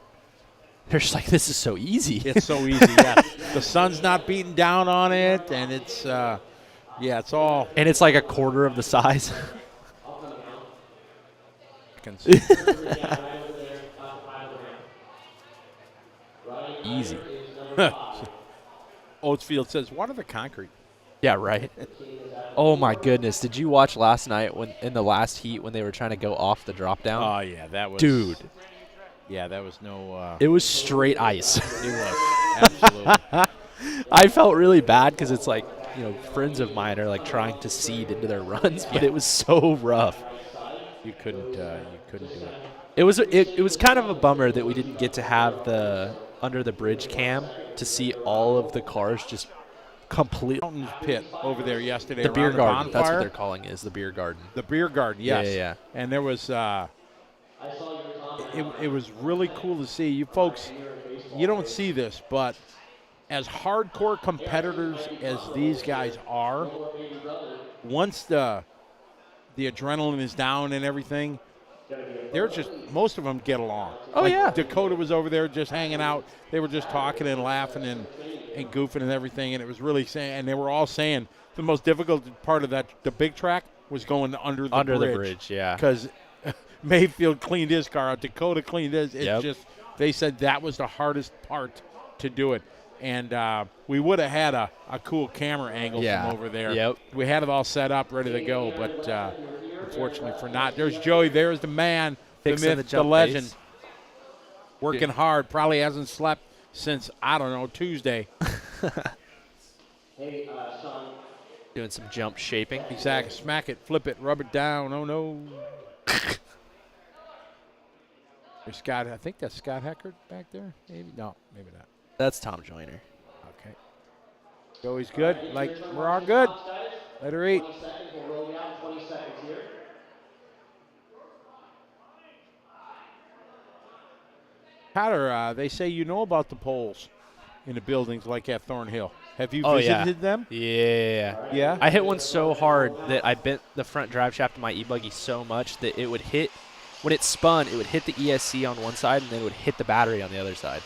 Speaker 2: They're just like, this is so easy.
Speaker 3: It's so easy, yeah. The sun's not beating down on it, and it's, yeah, it's all.
Speaker 2: And it's like a quarter of the size. Easy.
Speaker 3: Oatsfield says, what are the concrete?
Speaker 2: Yeah, right. Oh, my goodness. Did you watch last night when in the last heat when they were trying to go off the drop down?
Speaker 3: Oh, yeah, that was.
Speaker 2: Dude.
Speaker 3: Yeah, that was no.
Speaker 2: It was straight ice.
Speaker 3: It was. Absolutely.
Speaker 2: I felt really bad because it's like friends of mine are like trying to seed into their runs, but it was so rough.
Speaker 3: You couldn't do it.
Speaker 2: It was kind of a bummer that we didn't get to have the under the bridge cam to see all of the cars just complete.
Speaker 3: Fountain pit over there yesterday.
Speaker 2: The beer
Speaker 3: around
Speaker 2: garden.
Speaker 3: bonfire.
Speaker 2: That's what they're calling it, is the beer garden.
Speaker 3: The beer garden, yes.
Speaker 2: Yeah.
Speaker 3: And there was, it was really cool to see. You folks, you don't see this, but as hardcore competitors as these guys are, once the adrenaline is down and everything, they're just, most of them get along.
Speaker 2: Oh, yeah.
Speaker 3: Dakota was over there just hanging out. They were just talking and laughing and goofing and everything, and it was really saying, and they were all saying the most difficult part of the big track was going under the bridge.
Speaker 2: Yeah.
Speaker 3: Because Mayfield cleaned his car out, Dakota cleaned his. They said that was the hardest part to do it. And we would have had a cool camera angle from over there.
Speaker 2: Yep.
Speaker 3: We had it all set up, ready to go, but unfortunately for not. There's Joey. There's the man, the myth, the legend.
Speaker 2: Pace.
Speaker 3: Working hard. Probably hasn't slept since, I don't know, Tuesday.
Speaker 1: Hey, Sean.
Speaker 2: Doing some jump shaping.
Speaker 3: Exactly. Smack it, flip it, rub it down. Oh, no. There's Scott. I think that's Scott Heckert back there. Maybe. No, maybe not.
Speaker 2: That's Tom Joyner.
Speaker 3: Okay. Joey's good. Like, we're all good. Let her eat.
Speaker 1: 20 seconds. We'll roll you out 20 seconds here.
Speaker 3: Tyler, they say you know about the poles in the buildings like at Thornhill. Have you
Speaker 2: Oh,
Speaker 3: visited them?
Speaker 2: Yeah.
Speaker 3: Yeah?
Speaker 2: I hit one so hard that I bent the front drive shaft of my e-buggy so much that it would hit, when it spun, it would hit the ESC on one side and then it would hit the battery on the other side.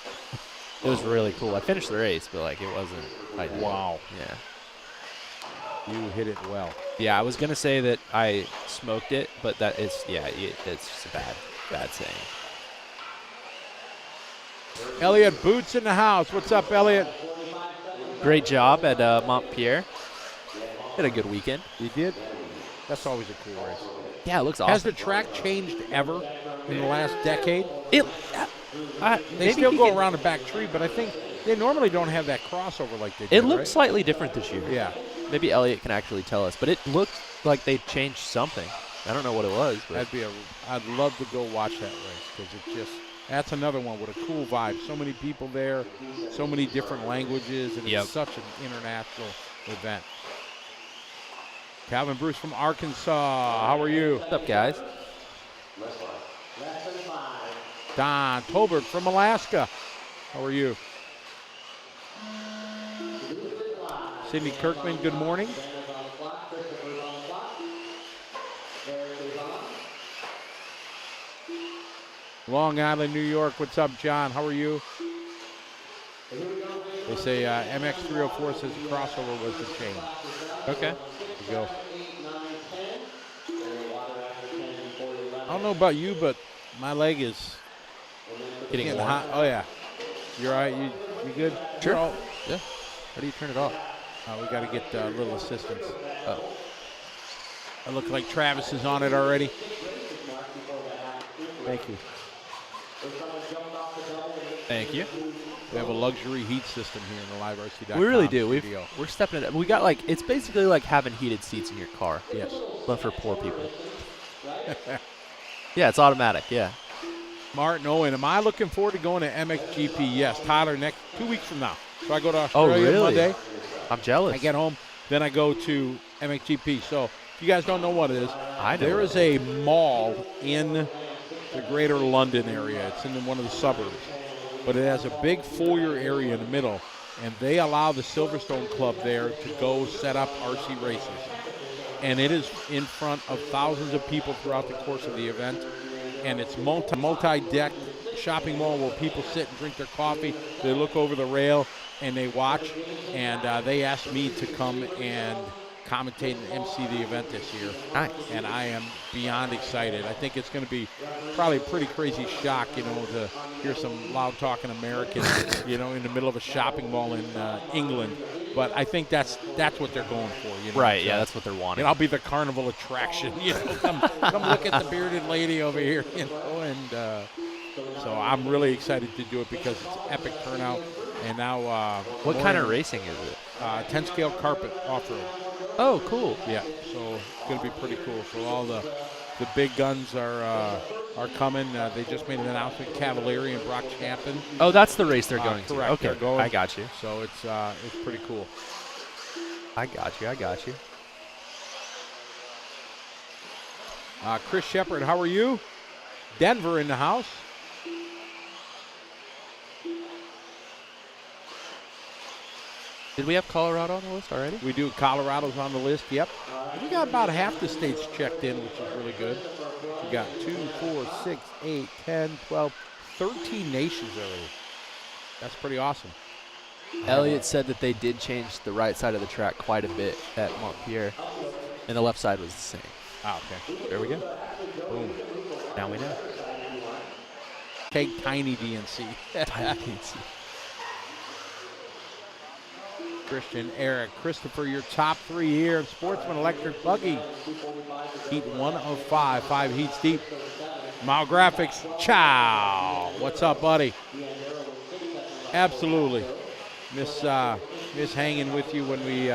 Speaker 2: It was really cool. I finished the race, but like it wasn't ideal.
Speaker 3: Wow.
Speaker 2: Yeah.
Speaker 3: You hit it well.
Speaker 2: Yeah, I was going to say that I smoked it, but that is, it's just a bad saying.
Speaker 3: Elliot Boots in the house. What's up, Elliot?
Speaker 2: Great job at Montpierre. Had a good weekend.
Speaker 3: You did? That's always a cool race.
Speaker 2: Yeah, it looks awesome.
Speaker 3: Has the track changed ever in the last decade?
Speaker 2: They
Speaker 3: still go around the back tree, but I think they normally don't have that crossover like they do.
Speaker 2: It looks slightly different this year.
Speaker 3: Yeah.
Speaker 2: Maybe Elliot can actually tell us, but it looked like they changed something. I don't know what it was. But
Speaker 3: I'd love to go watch that race because it just, that's another one with a cool vibe. So many people there, so many different languages, and it's such an international event. Calvin Bruce from Arkansas. How are you?
Speaker 2: What's up, guys?
Speaker 3: Don Tolbert from Alaska. How are you? Sidney Kirkman, good morning. Long Island, New York. What's up, John? How are you? They say MX304 says crossover was the change.
Speaker 2: Okay.
Speaker 3: There you go. I don't know about you, but my leg is
Speaker 2: Getting
Speaker 3: hot. Oh, yeah. You're all right? You good?
Speaker 2: Sure.
Speaker 3: All,
Speaker 2: Yeah. How do you turn it off?
Speaker 3: we got to get a little assistance.
Speaker 2: Oh.
Speaker 3: I look like Travis is on it already. Thank you.
Speaker 2: Thank you.
Speaker 3: We have a luxury heat system here in the LiveRC.com
Speaker 2: We really do.
Speaker 3: studio.
Speaker 2: We're stepping it up. We got it's basically like having heated seats in your car.
Speaker 3: Yes.
Speaker 2: But for poor people. Yeah, it's automatic. Yeah.
Speaker 3: Martin Owen, am I looking forward to going to MXGP? Yes. Tyler, next 2 weeks from now. So I go to Australia Monday.
Speaker 2: I'm jealous.
Speaker 3: I get home, then I go to MXGP. So if you guys don't know what it is,
Speaker 2: I know.
Speaker 3: there is a mall in the greater London area. It's in one of the suburbs. But it has a big foyer area in the middle, and they allow the Silverstone Club there to go set up RC races. And it is in front of thousands of people throughout the course of the event. And it's multi-deck shopping mall where people sit and drink their coffee. They look over the rail and they watch. And they asked me to come and commentate and MC the event this year.
Speaker 2: Nice.
Speaker 3: And I am beyond excited. I think it's going to be probably a pretty crazy shock, to hear some loud-talking Americans, in the middle of a shopping mall in England. But I think that's what they're going for.
Speaker 2: Right, yeah, that's what they're wanting.
Speaker 3: And I'll be the carnival attraction. Come look at the bearded lady over here. And so I'm really excited to do it because it's epic turnout. And now
Speaker 2: what kind of racing is it?
Speaker 3: 10 scale carpet off-road.
Speaker 2: Oh, cool.
Speaker 3: Yeah, so it's going to be pretty cool. So all the big guns are coming. They just made an announcement, Cavalieri and Brock Champion.
Speaker 2: Oh, that's the race they're going to.
Speaker 3: Correct.
Speaker 2: Okay,
Speaker 3: They're going.
Speaker 2: I got you.
Speaker 3: So it's pretty cool.
Speaker 2: I got you.
Speaker 3: Chris Shepard, how are you? Denver in the house.
Speaker 2: Did we have Colorado on the list already?
Speaker 3: We do. Colorado's on the list, yep. We got about half the states checked in, which is really good. We got 2, 4, 6, 8, 10, 12, 13 nations already. That's pretty awesome.
Speaker 2: Elliot said that they did change the right side of the track quite a bit at Montpellier, and the left side was the same.
Speaker 3: Ah, okay.
Speaker 2: There we go.
Speaker 3: Boom.
Speaker 2: Now we know.
Speaker 3: Take tiny DNC.
Speaker 2: Tiny DNC.
Speaker 3: Christian, Eric, Christopher, your top 3 here of Sportsman Electric Buggy. Heat 1 of 5, 5 heats deep. Mile Graphics, ciao. What's up, buddy? Absolutely. Miss hanging with you when we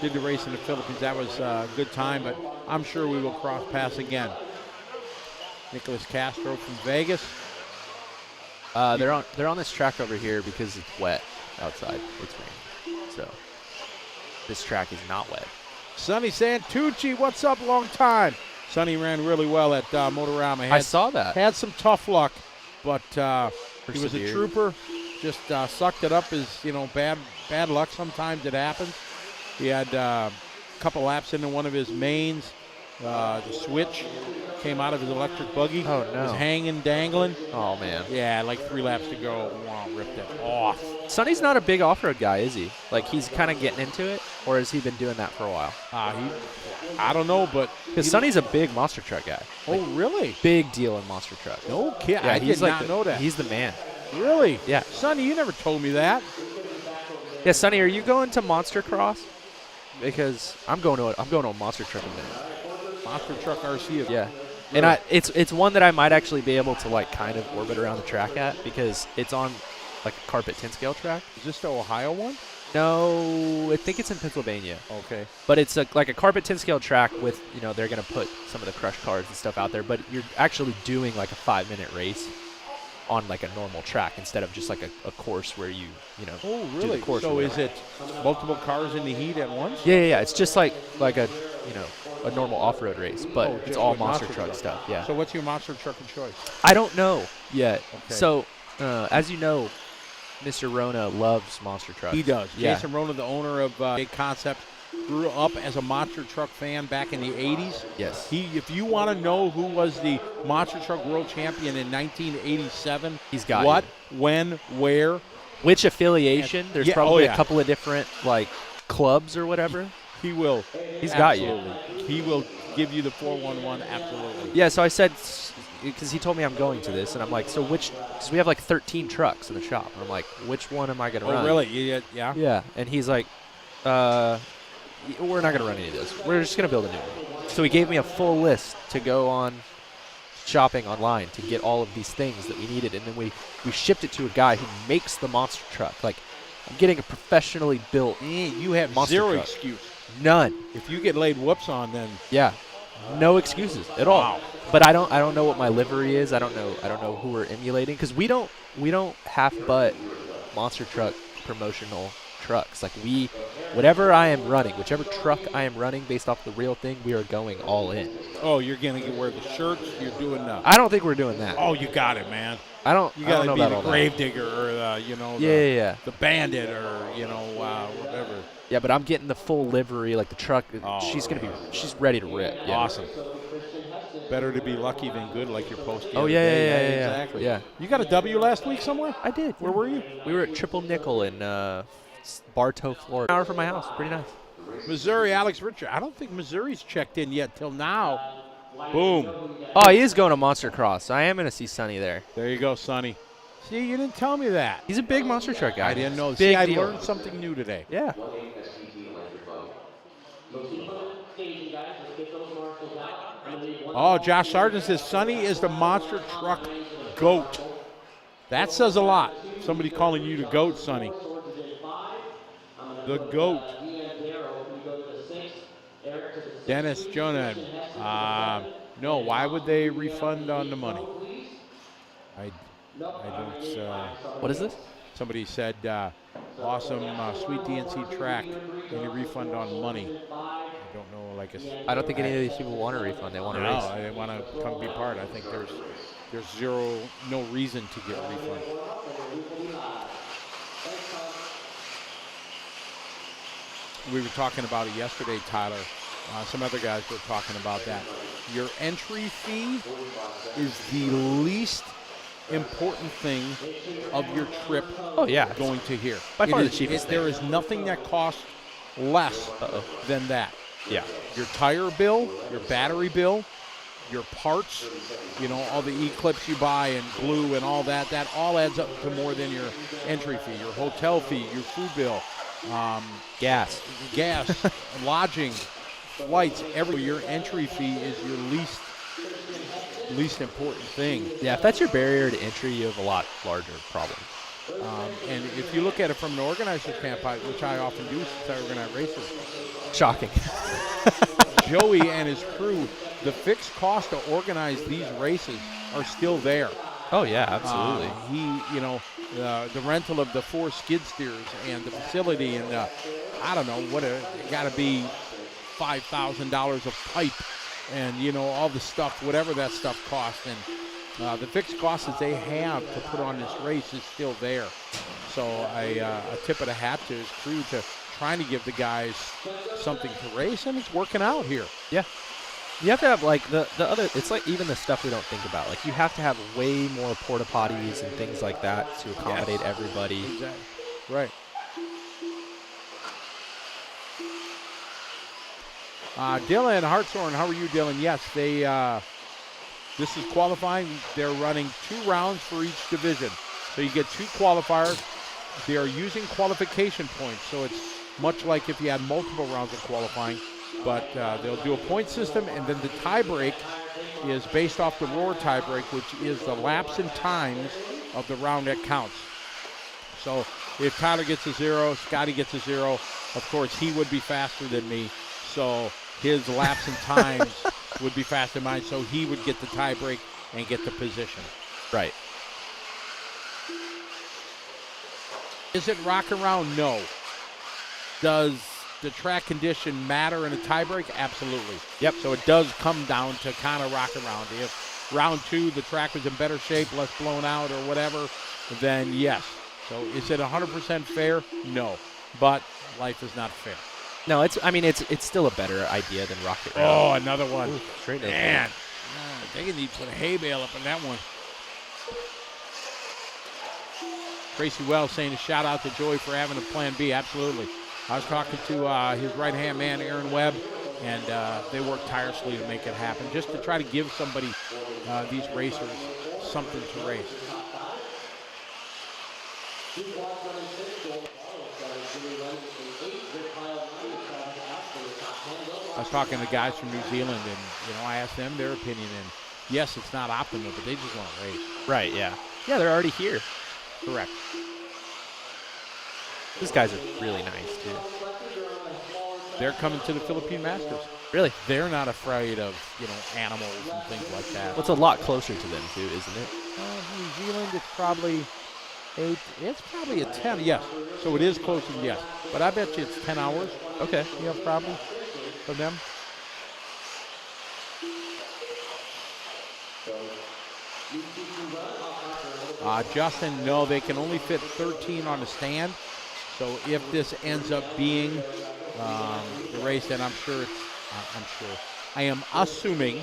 Speaker 3: did the race in the Philippines. That was a good time, but I'm sure we will cross paths again. Nicholas Castro from Vegas.
Speaker 2: They're on this track over here because it's wet outside. It's raining. So this track is not wet.
Speaker 3: Sonny Santucci, what's up? Long time. Sonny ran really well at Motorama.
Speaker 2: I saw that.
Speaker 3: Had some tough luck, but he was a
Speaker 2: Persevered.
Speaker 3: trooper. Just sucked it up as, bad luck. Sometimes it happens. He had a couple laps into one of his mains. The switch came out of his electric buggy.
Speaker 2: Oh, no.
Speaker 3: It was hanging, dangling.
Speaker 2: Oh, man.
Speaker 3: Yeah, like 3 laps to go. Wow, ripped it off.
Speaker 2: Sonny's not a big off-road guy, is he? Like, he's kind of getting into it, or has he been doing that for a while?
Speaker 3: I don't know, but
Speaker 2: Because Sonny's a big monster truck guy.
Speaker 3: oh, really?
Speaker 2: Big deal in monster truck.
Speaker 3: No kid.
Speaker 2: Yeah,
Speaker 3: I
Speaker 2: he's
Speaker 3: did
Speaker 2: like
Speaker 3: not know that.
Speaker 2: He's the man.
Speaker 3: Really?
Speaker 2: Yeah.
Speaker 3: Sonny, you never told me that.
Speaker 2: Yeah, Sonny, are you going to Monster Cross? Because I'm going to a monster truck event.
Speaker 3: Monster Truck RC.
Speaker 2: Yeah. And it's one that I might actually be able to like kind of orbit around the track at because it's on like a carpet 10 scale track.
Speaker 3: Is this the Ohio one?
Speaker 2: No, I think it's in Pennsylvania.
Speaker 3: Okay.
Speaker 2: But it's like a carpet 10 scale track with, they're going to put some of the crush cars and stuff out there, but you're actually doing like a 5-minute race on like a normal track instead of just like a course where you
Speaker 3: Oh,
Speaker 2: do
Speaker 3: really?
Speaker 2: the course.
Speaker 3: So is it multiple cars in the heat at once?
Speaker 2: Yeah. It's just like a normal off-road race, but it's
Speaker 3: just
Speaker 2: all
Speaker 3: with
Speaker 2: monster truck stuff. Yeah.
Speaker 3: So what's your monster truck of choice?
Speaker 2: I don't know yet.
Speaker 3: Okay.
Speaker 2: So, as you know, Mr. Rona loves monster trucks.
Speaker 3: He does.
Speaker 2: Yeah.
Speaker 3: Jason Rona, the owner of Big Concept, grew up as a monster truck fan back in the 80s.
Speaker 2: Yes.
Speaker 3: If you want to know who was the monster truck world champion in 1987,
Speaker 2: He's got
Speaker 3: what, when, where.
Speaker 2: Which affiliation? There's
Speaker 3: Yeah,
Speaker 2: probably
Speaker 3: yeah.
Speaker 2: a couple of different like clubs or whatever.
Speaker 3: He will.
Speaker 2: He's got you.
Speaker 3: Absolutely. He will give you the 411, absolutely.
Speaker 2: Yeah, so I said, because he told me I'm going to this, and I'm like, so because we have like 13 trucks in the shop. And I'm like, which one am I going to run?
Speaker 3: Oh, really? Yeah.
Speaker 2: Yeah, and he's like, we're not going to run any of this. We're just going to build a new one. So he gave me a full list to go on shopping online to get all of these things that we needed, and then we shipped it to a guy who makes the monster truck. Like, I'm getting a professionally built
Speaker 3: You have
Speaker 2: monster
Speaker 3: zero
Speaker 2: truck.
Speaker 3: excuse.
Speaker 2: None.
Speaker 3: If you get laid whoops on, then
Speaker 2: Yeah. No excuses at all.
Speaker 3: Wow.
Speaker 2: But I don't know what my livery is. I don't know who we're emulating because we don't half butt monster truck promotional trucks. Like whatever I am running, whichever truck I am running based off the real thing, we are going all in.
Speaker 3: oh, you're gonna wear the shirts. You're doing the.
Speaker 2: I don't think we're doing that.
Speaker 3: Oh, you got it, man.
Speaker 2: I don't.
Speaker 3: You
Speaker 2: I don't
Speaker 3: got
Speaker 2: know
Speaker 3: to be
Speaker 2: about
Speaker 3: the
Speaker 2: all that.
Speaker 3: gravedigger or
Speaker 2: Yeah.
Speaker 3: the bandit or whatever.
Speaker 2: Yeah, but I'm getting the full livery, like the truck.
Speaker 3: Oh,
Speaker 2: She's ready to rip. Yeah.
Speaker 3: Awesome. Better to be lucky than good, like your post.
Speaker 2: Oh yeah,
Speaker 3: exactly.
Speaker 2: Yeah.
Speaker 3: You got a W last week somewhere?
Speaker 2: I did.
Speaker 3: Where were you?
Speaker 2: We were at Triple Nickel in Bartow, Florida. An hour from my house. Pretty nice.
Speaker 3: Missouri, Alex Richard. I don't think Missouri's checked in yet till now. Boom.
Speaker 2: Oh, he is going to Monster Cross. I am going to see Sonny there.
Speaker 3: There you go, Sonny. See, you didn't tell me that.
Speaker 2: He's a big monster truck guy.
Speaker 3: I didn't know.
Speaker 2: Big
Speaker 3: See, I
Speaker 2: deal.
Speaker 3: learned something new today.
Speaker 2: Yeah.
Speaker 3: Oh, Josh Sargent says Sonny is the monster truck goat. That says a lot. Somebody calling you the goat, Sonny. the GOAT. Dennis Jonan. No, why would they refund on the money? I don't.
Speaker 2: What is this?
Speaker 3: Somebody said, awesome, sweet DNC track. Any refund on money? I don't know, like
Speaker 2: I don't think any of these people want a refund. They want to race.
Speaker 3: No, they want to come be part. I think there's no reason to get a refund. We were talking about it yesterday, Tyler. Some other guys were talking about that. Your entry fee is the least important thing of your trip.
Speaker 2: Oh yeah,
Speaker 3: going to here.
Speaker 2: By far the cheapest.
Speaker 3: There is nothing that costs less than that.
Speaker 2: Yeah.
Speaker 3: Your tire bill, your battery bill, your parts, all the e-clips you buy and glue and all that all adds up to more than your entry fee, your hotel fee, your food bill,
Speaker 2: gas,
Speaker 3: lodging, flights, your entry fee is your least important thing.
Speaker 2: Yeah, if that's your barrier to entry, you have a lot larger problem.
Speaker 3: And if you look at it from an organizer standpoint, which I often do since I organize races.
Speaker 2: Shocking.
Speaker 3: Joey and his crew, the fixed cost to organize these races are still there.
Speaker 2: Oh, yeah, absolutely.
Speaker 3: The rental of the 4 skid steers and the facility and I don't know, it got to be $5,000 of pipe and, all the stuff, whatever that stuff costs. And the fixed costs that they have to put on this race is still there. So a tip of the hat to his crew to trying to give the guys something to race, and it's working out here.
Speaker 2: Yeah. You have to have, like, the other, it's like even the stuff we don't think about. Like, you have to have way more porta potties and things like that to accommodate everybody.
Speaker 3: Exactly. Right. Dylan Hartshorn, how are you, Dylan? Yes, this is qualifying. They're running 2 rounds for each division. So you get 2 qualifiers. They are using qualification points, so it's much like if you had multiple rounds of qualifying. But they'll do a point system, and then the tiebreak is based off the roar tiebreak, which is the laps and times of the round that counts. So if Tyler gets a 0, Scotty gets a 0, of course he would be faster than me. So his laps and times would be faster than mine, so he would get the tiebreak and get the position.
Speaker 2: Right.
Speaker 3: Is it rock around? No. Does the track condition matter in a tiebreak? Absolutely.
Speaker 2: Yep.
Speaker 3: So it does come down to kind of rock around. If round 2 the track was in better shape, less blown out or whatever, then yes. So is it 100% fair? No. But life is not fair.
Speaker 2: No, it's still a better idea than Rocket Round.
Speaker 3: Oh, another one.
Speaker 2: Ooh, straight up.
Speaker 3: Man, they can need to put a hay bale up in that one. Tracy Wells saying a shout out to Joey for having a plan B. Absolutely. I was talking to his right-hand man, Aaron Webb, and they worked tirelessly to make it happen, just to try to give somebody, these racers, something to race. I was talking to guys from New Zealand, and I asked them their opinion, and yes, it's not optimal, but they just want to race.
Speaker 2: Right, yeah. Yeah, they're already here.
Speaker 3: Correct.
Speaker 2: These guys are really nice, too.
Speaker 3: They're coming to the Philippine Masters.
Speaker 2: Really?
Speaker 3: They're not afraid of, animals and things like that.
Speaker 2: Well, it's a lot closer to them, too, isn't it?
Speaker 3: New Zealand, it's probably 8. It's probably a 10, yes. So it is closer, yes. But I bet you it's 10 hours.
Speaker 2: Okay.
Speaker 3: Probably for them. Justin, no, they can only fit 13 on the stand. So if this ends up being the race, then I am assuming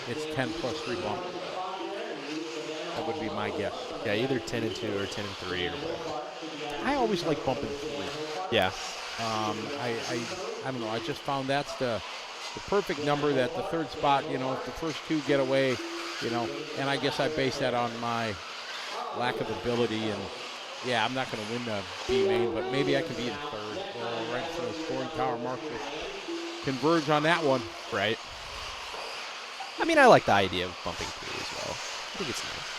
Speaker 3: it's 10 plus 3 bump. That would be my guess.
Speaker 2: Yeah, either 10 and 2 or 10 and 3 or whatever.
Speaker 3: I always like bumping 3.
Speaker 2: Yeah.
Speaker 3: I don't know. I just found that's the perfect number, that the third spot, if the first 2 get away, and I guess I base that on my lack of ability. And, yeah, I'm not going to win the B main, but maybe I can be in third or right for the scoring tower mark. Converge on that one.
Speaker 2: Right. I like the idea of bumping 3 as well. I think it's nice.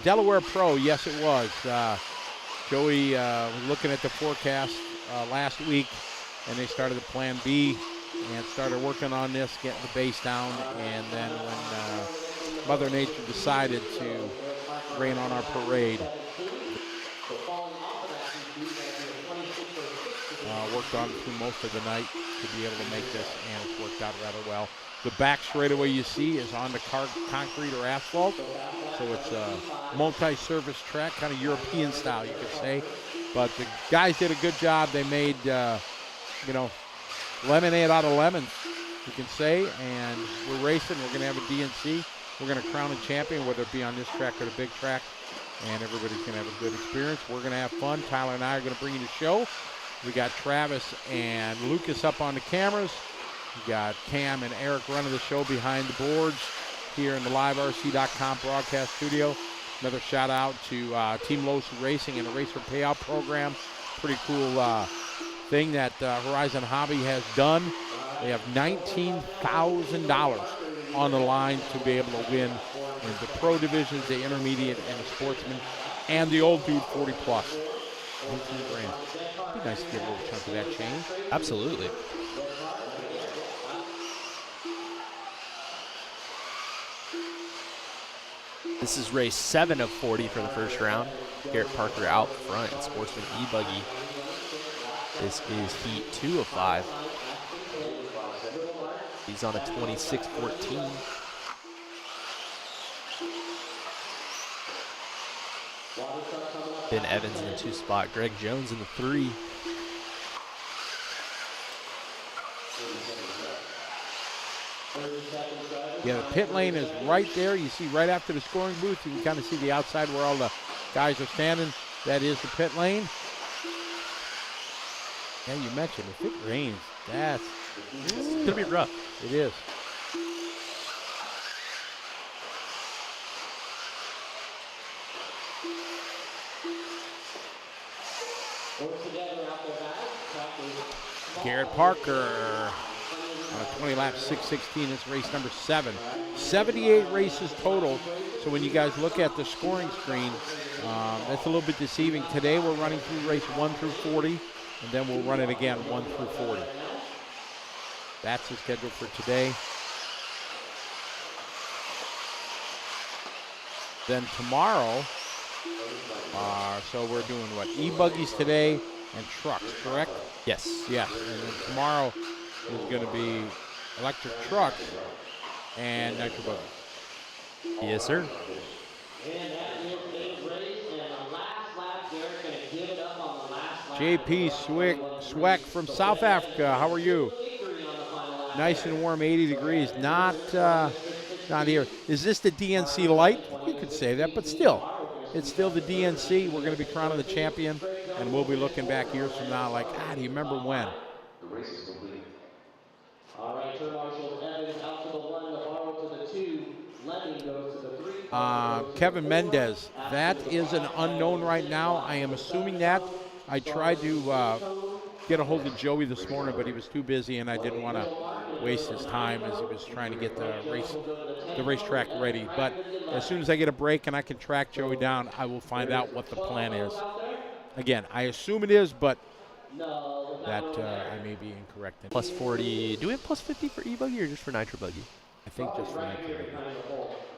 Speaker 3: Delaware Pro, yes it was. Joey was looking at the forecast last week, and they started the Plan B and started working on this, getting the base down, and then when Mother Nature decided to rain on our parade, worked on it through most of the night to be able to make this, and it's worked out rather well. The back straightaway you see is on the concrete or asphalt, so it's a multi-surface track, kind of European style, you could say. But the guys did a good job. They made, lemonade out of lemons, you can say, and we're racing. We're going to have a DNC. We're going to crown a champion, whether it be on this track or the big track, and everybody's going to have a good experience. We're going to have fun. Tyler and I are going to bring you the show. We got Travis and Lucas up on the cameras. We got Cam and Eric running the show behind the boards here in the liverc.com broadcast studio. Another shout out to Team Losu Racing and the Racer Payout Program. Pretty cool thing that Horizon Hobby has done. They have $19,000 on the line to be able to win in the pro divisions, the intermediate, and the sportsman, and the old dude 40 plus. 18 grand. It'd be nice to get a little chunk of that change.
Speaker 2: Absolutely. This is race 7 of 40 for the first round. Garrett Parker out front in Sportsman e-buggy. This is heat 2 of 5. He's on a 26-14. Ben Evans in the 2 spot. Greg Jones in the 3.
Speaker 3: Yeah, the pit lane is right there. You see right after the scoring booth, you can kind of see the outside where all the guys are standing. That is the pit lane. Yeah, you mentioned if it rains, it's
Speaker 2: going to be rough.
Speaker 3: It is. Garrett Parker on a 20-lap 6:16. It's race number 7. 78 races total. So when you guys look at the scoring screen, that's a little bit deceiving. Today we're running through race 1 through 40, and then we'll run it again 1 through 40. That's the schedule for today. Then tomorrow, so we're doing what? E-buggies today and trucks, correct?
Speaker 2: Yes.
Speaker 3: Yes. And then tomorrow is going to be electric trucks and Nitro buggy.
Speaker 2: Yes, sir.
Speaker 3: JP Sweck from South Africa. How are you? Nice and warm, 80 degrees. Not here. Is this the DNC light? You could say that, but still, it's still the DNC. We're going to be crowning the champion, and we'll be looking back years from now like, do you remember when?
Speaker 1: The race is complete. All right, turn marshal Evans out to the 1, Navarro to the 2, Lemmy goes to the 3.
Speaker 3: Kevin Mendez, that is an unknown right now. I am assuming that. I tried to get a hold of Joey this morning, but he was too busy, and I didn't want to waste his time as he was trying to get the racetrack ready. But as soon as I get a break and I can track Joey down, I will find out what the plan is. Again, I assume it is, but that I may be incorrect.
Speaker 2: Plus 40. Do we have plus 50 for e-buggy or just for Nitro buggy?
Speaker 3: I think just for Nitro buggy.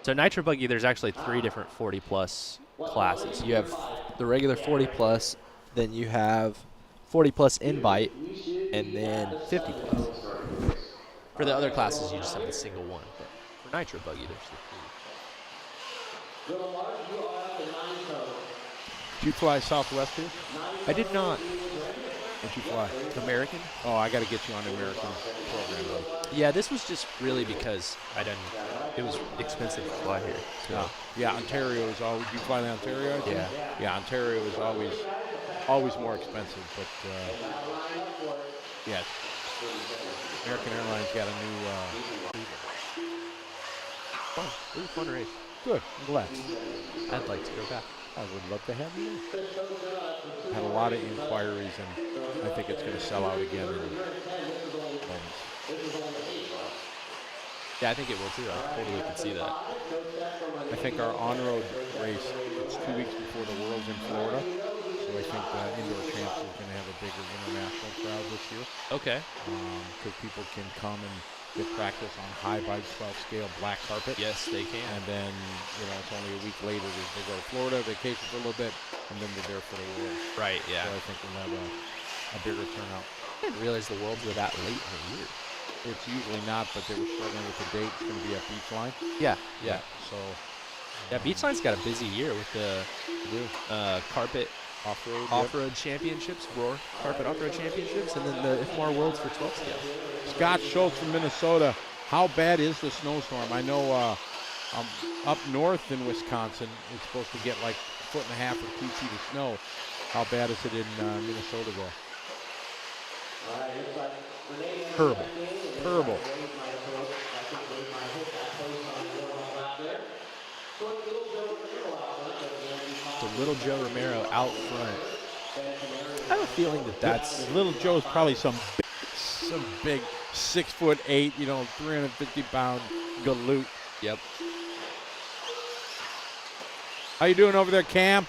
Speaker 2: So Nitro buggy, there's actually 3 different 40 plus classes. You have the regular 40 plus, then you have 40 plus invite, and then 50 plus. For the other classes, you just have the single one. But for Nitro buggy, there's the 3.
Speaker 3: Did you fly Southwest here?
Speaker 2: I did not.
Speaker 3: What'd you fly?
Speaker 2: American?
Speaker 3: Oh, I got to get you on the American program, though.
Speaker 2: Yeah, this was just really because it was expensive to fly here. So.
Speaker 3: Yeah, Ontario is always, you fly to Ontario? I think? Yeah, Ontario is always more expensive, but yeah, American Airlines got a new
Speaker 2: fun. It was a fun race.
Speaker 3: Good, I'm glad.
Speaker 2: I'd like to go back.
Speaker 3: I would love to have you. Had a lot of inquiries, and I think it's going to sell out again in moments.
Speaker 2: Yeah, I think it will too. I totally can see that.
Speaker 3: I think our on-road race, it's 2 weeks before the Worlds in Florida, so I think the indoor champs is going to have a bigger international crowd this year.
Speaker 2: Okay.
Speaker 3: Because people can come and get practice on high bike, 12-scale, black carpet.
Speaker 2: Yes, they can.
Speaker 3: And then, it's only a week later they go to Florida, vacation for a little bit, and then they're there for the Worlds.
Speaker 2: Right, yeah.
Speaker 3: So I think we'll have a bigger turnout.
Speaker 2: I didn't realize the Worlds were that late in the year.
Speaker 3: It's usually not, but they were struggling with the date. It's going to be at Beachline.
Speaker 2: Yeah.
Speaker 3: So.
Speaker 2: Yeah, Beachline's got a busy year with the carpet off-road championships, Roar carpet off-road championships, and then the IFMAR Worlds for 12 scale.
Speaker 3: Scott Schultz from Minnesota. How bad is the snowstorm? I know up north in Wisconsin, it's supposed to get like a foot and a half or 2 feet of snow. How bad is it in Minnesota though? Terrible.
Speaker 2: So Little Joe Romero out front. I have a feeling that's
Speaker 3: Little Joe's probably some big 6'8", 350-pound galoot.
Speaker 2: Yep.
Speaker 3: How you doing over there, Cam?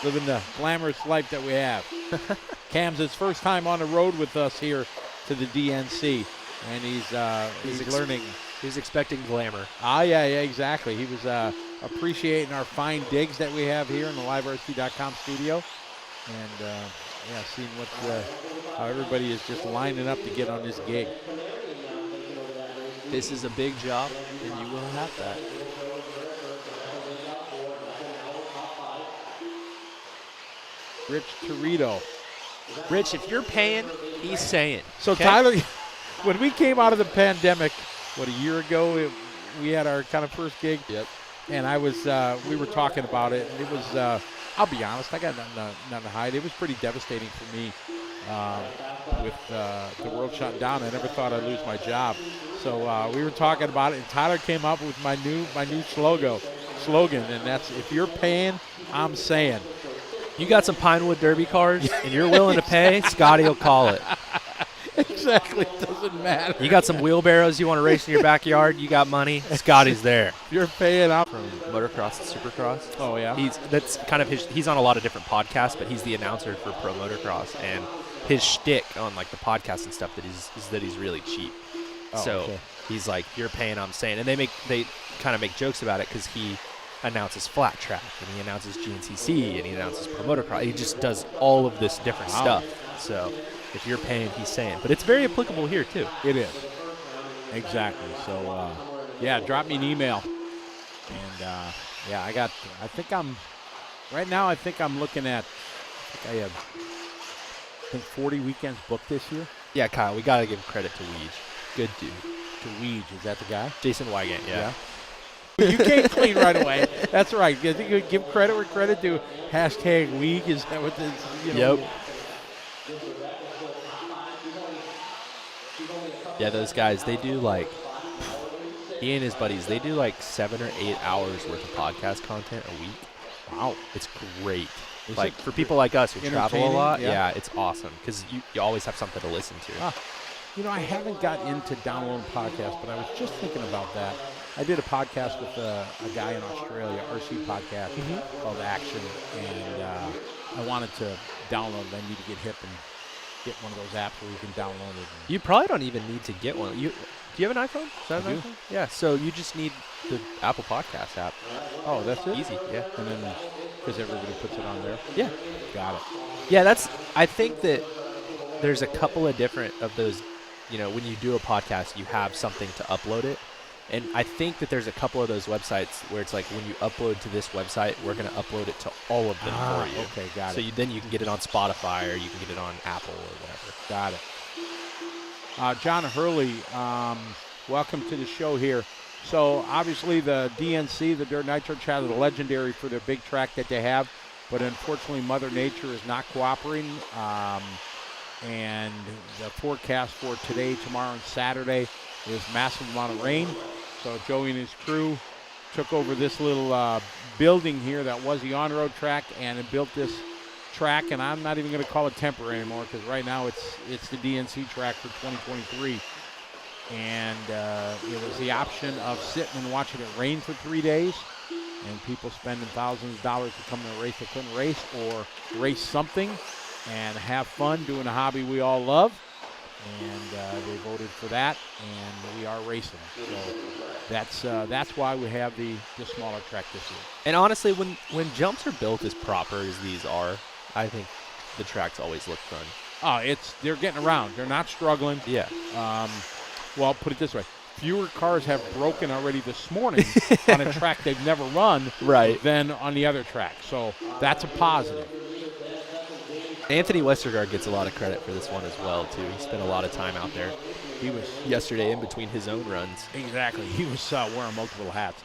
Speaker 3: Living the glamorous life that we have. Cam's his first time on the road with us here to the DNC, and he's learning.
Speaker 2: He's expecting glamour.
Speaker 3: Yeah, exactly. He was appreciating our fine digs that we have here in the LiveRC.com studio, and seeing how everybody is just lining up to get on this gig.
Speaker 2: This is a big job, and you will have that.
Speaker 3: Rich Torito.
Speaker 2: Rich, if you're paying, he's saying.
Speaker 3: So
Speaker 2: okay?
Speaker 3: Tyler, when we came out of the pandemic, a year ago, we had our kind of first gig.
Speaker 2: Yep.
Speaker 3: And we were talking about it, and it was, I'll be honest, I got nothing to hide. It was pretty devastating for me with the world shut down. I never thought I'd lose my job. So we were talking about it, and Tyler came up with my new slogan, and that's, if you're paying, I'm saying.
Speaker 2: You got some Pinewood Derby cars, and you're willing to pay, Scotty will call it.
Speaker 3: Exactly. It doesn't matter.
Speaker 2: You got some wheelbarrows you want to race in your backyard, you got money, Scotty's there.
Speaker 3: If you're paying up.
Speaker 2: From motocross to supercross.
Speaker 3: Oh, yeah?
Speaker 2: That's kind of he's on a lot of different podcasts, but he's the announcer for Pro Motocross, and his shtick on like the podcast and stuff is that he's really cheap. Okay. He's like, you're paying, I'm saying. And they kind of make jokes about it because he announces flat track, and he announces GNCC, and he announces Pro Motocross. He just does all of this different stuff. So if you're paying, he's saying. But it's very applicable here, too.
Speaker 3: It is. Exactly. So, drop me an email. And, right now I think I'm looking at, I have 40 weekends booked this year.
Speaker 2: Yeah, Kyle, we got to give credit to Weege. Good dude.
Speaker 3: To Weege, is that the guy?
Speaker 2: Jason Wygant, yeah.
Speaker 3: You came clean right away. That's right. I think you give credit where credit due. Hashtag week. Is that what this?
Speaker 2: Yep. Yeah, those guys, they do like, he and his buddies, they do like 7 or 8 hours worth of podcast content a week. Wow. It's great. Like for people like us who travel a lot, yeah it's awesome because you always have something to listen to.
Speaker 3: I haven't got into downloading podcasts, but I was just thinking about that. I did a podcast with a guy in Australia, RC podcast, called Action, and I wanted to download it. I need to get hip and get one of those apps where you can download it.
Speaker 2: You probably don't even need to get one. Do you have an iPhone? Is that an
Speaker 3: iPhone?
Speaker 2: Yeah, so you just need the Apple Podcast app.
Speaker 3: Oh, that's it?
Speaker 2: Easy, yeah.
Speaker 3: And then, because everybody puts it on there?
Speaker 2: Yeah.
Speaker 3: Got it.
Speaker 2: Yeah, I think that there's a couple of different of those, when you do a podcast, you have something to upload it. And I think that there's a couple of those websites where it's like, when you upload to this website, we're going to upload it to all of them for you.
Speaker 3: Okay, got it.
Speaker 2: So then you can get it on Spotify or you can get it on Apple or whatever.
Speaker 3: Got it. John Hurley, welcome to the show here. So obviously the DNC, the Dirt Nitro Track, is legendary for their big track that they have, but unfortunately Mother Nature is not cooperating. And the forecast for today, tomorrow, and Saturday is massive amount of rain. So Joey and his crew took over this little building here that was the on-road track and built this track, and I'm not even going to call it temporary anymore because right now it's the DNC track for 2023. and it was the option of sitting and watching it rain for 3 days, and people spending thousands of dollars to come to a race they couldn't race, or race something and have fun doing a hobby we all love. And they voted for that, and we are racing. So that's why we have the smaller track this year.
Speaker 2: And honestly, when jumps are built as proper as these are, I think the tracks always look fun.
Speaker 3: Oh, they're getting around. They're not struggling.
Speaker 2: Yeah.
Speaker 3: Well, put it this way. Fewer cars have broken already this morning on a track they've never run than on the other track. So that's a positive.
Speaker 2: Anthony Westergaard gets a lot of credit for this one as well, too. He spent a lot of time out there.
Speaker 3: He was
Speaker 2: yesterday in between his own runs.
Speaker 3: Exactly. He was wearing multiple hats.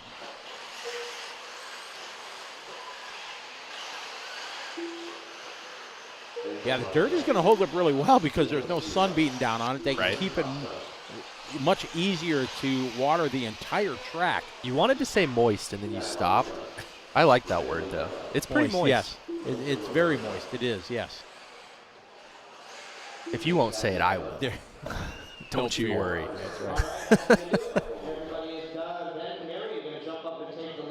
Speaker 3: Yeah, the dirt is going to hold up really well because there's no sun beating down on it. They can keep it much easier to water the entire track.
Speaker 2: You wanted to say moist, and then you stopped. I like that word, though. It's pretty moist.
Speaker 3: Yes, it's very moist. It is, yes.
Speaker 2: If you won't say it, I will. Don't you worry.
Speaker 3: That's right.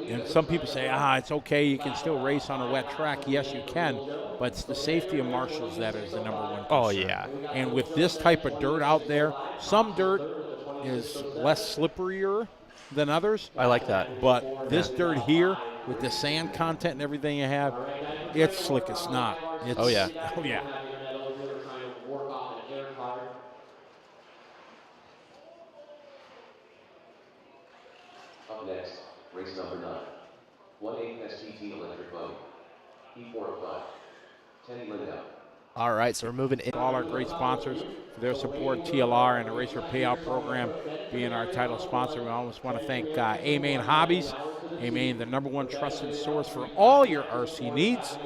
Speaker 3: And some people say, it's okay, you can still race on a wet track. Yes, you can, but it's the safety of marshals that is the number one concern.
Speaker 2: Oh, yeah.
Speaker 3: And with this type of dirt out there, some dirt is less slipperier than others.
Speaker 2: I like that.
Speaker 3: But this dirt here, with the sand content and everything you have, it's slick as snot.
Speaker 2: Oh, yeah.
Speaker 3: Oh, yeah.
Speaker 4: Up next, race number 9. 1/8 STT electric buggy. P4 of 5. 10 limit out.
Speaker 2: All right, so we're moving in.
Speaker 3: All our great sponsors for their support, TLR and the Racer Payout Program being our title sponsor. We always want to thank A-Main Hobbies. A-Main, the number one trusted source for all your RC needs.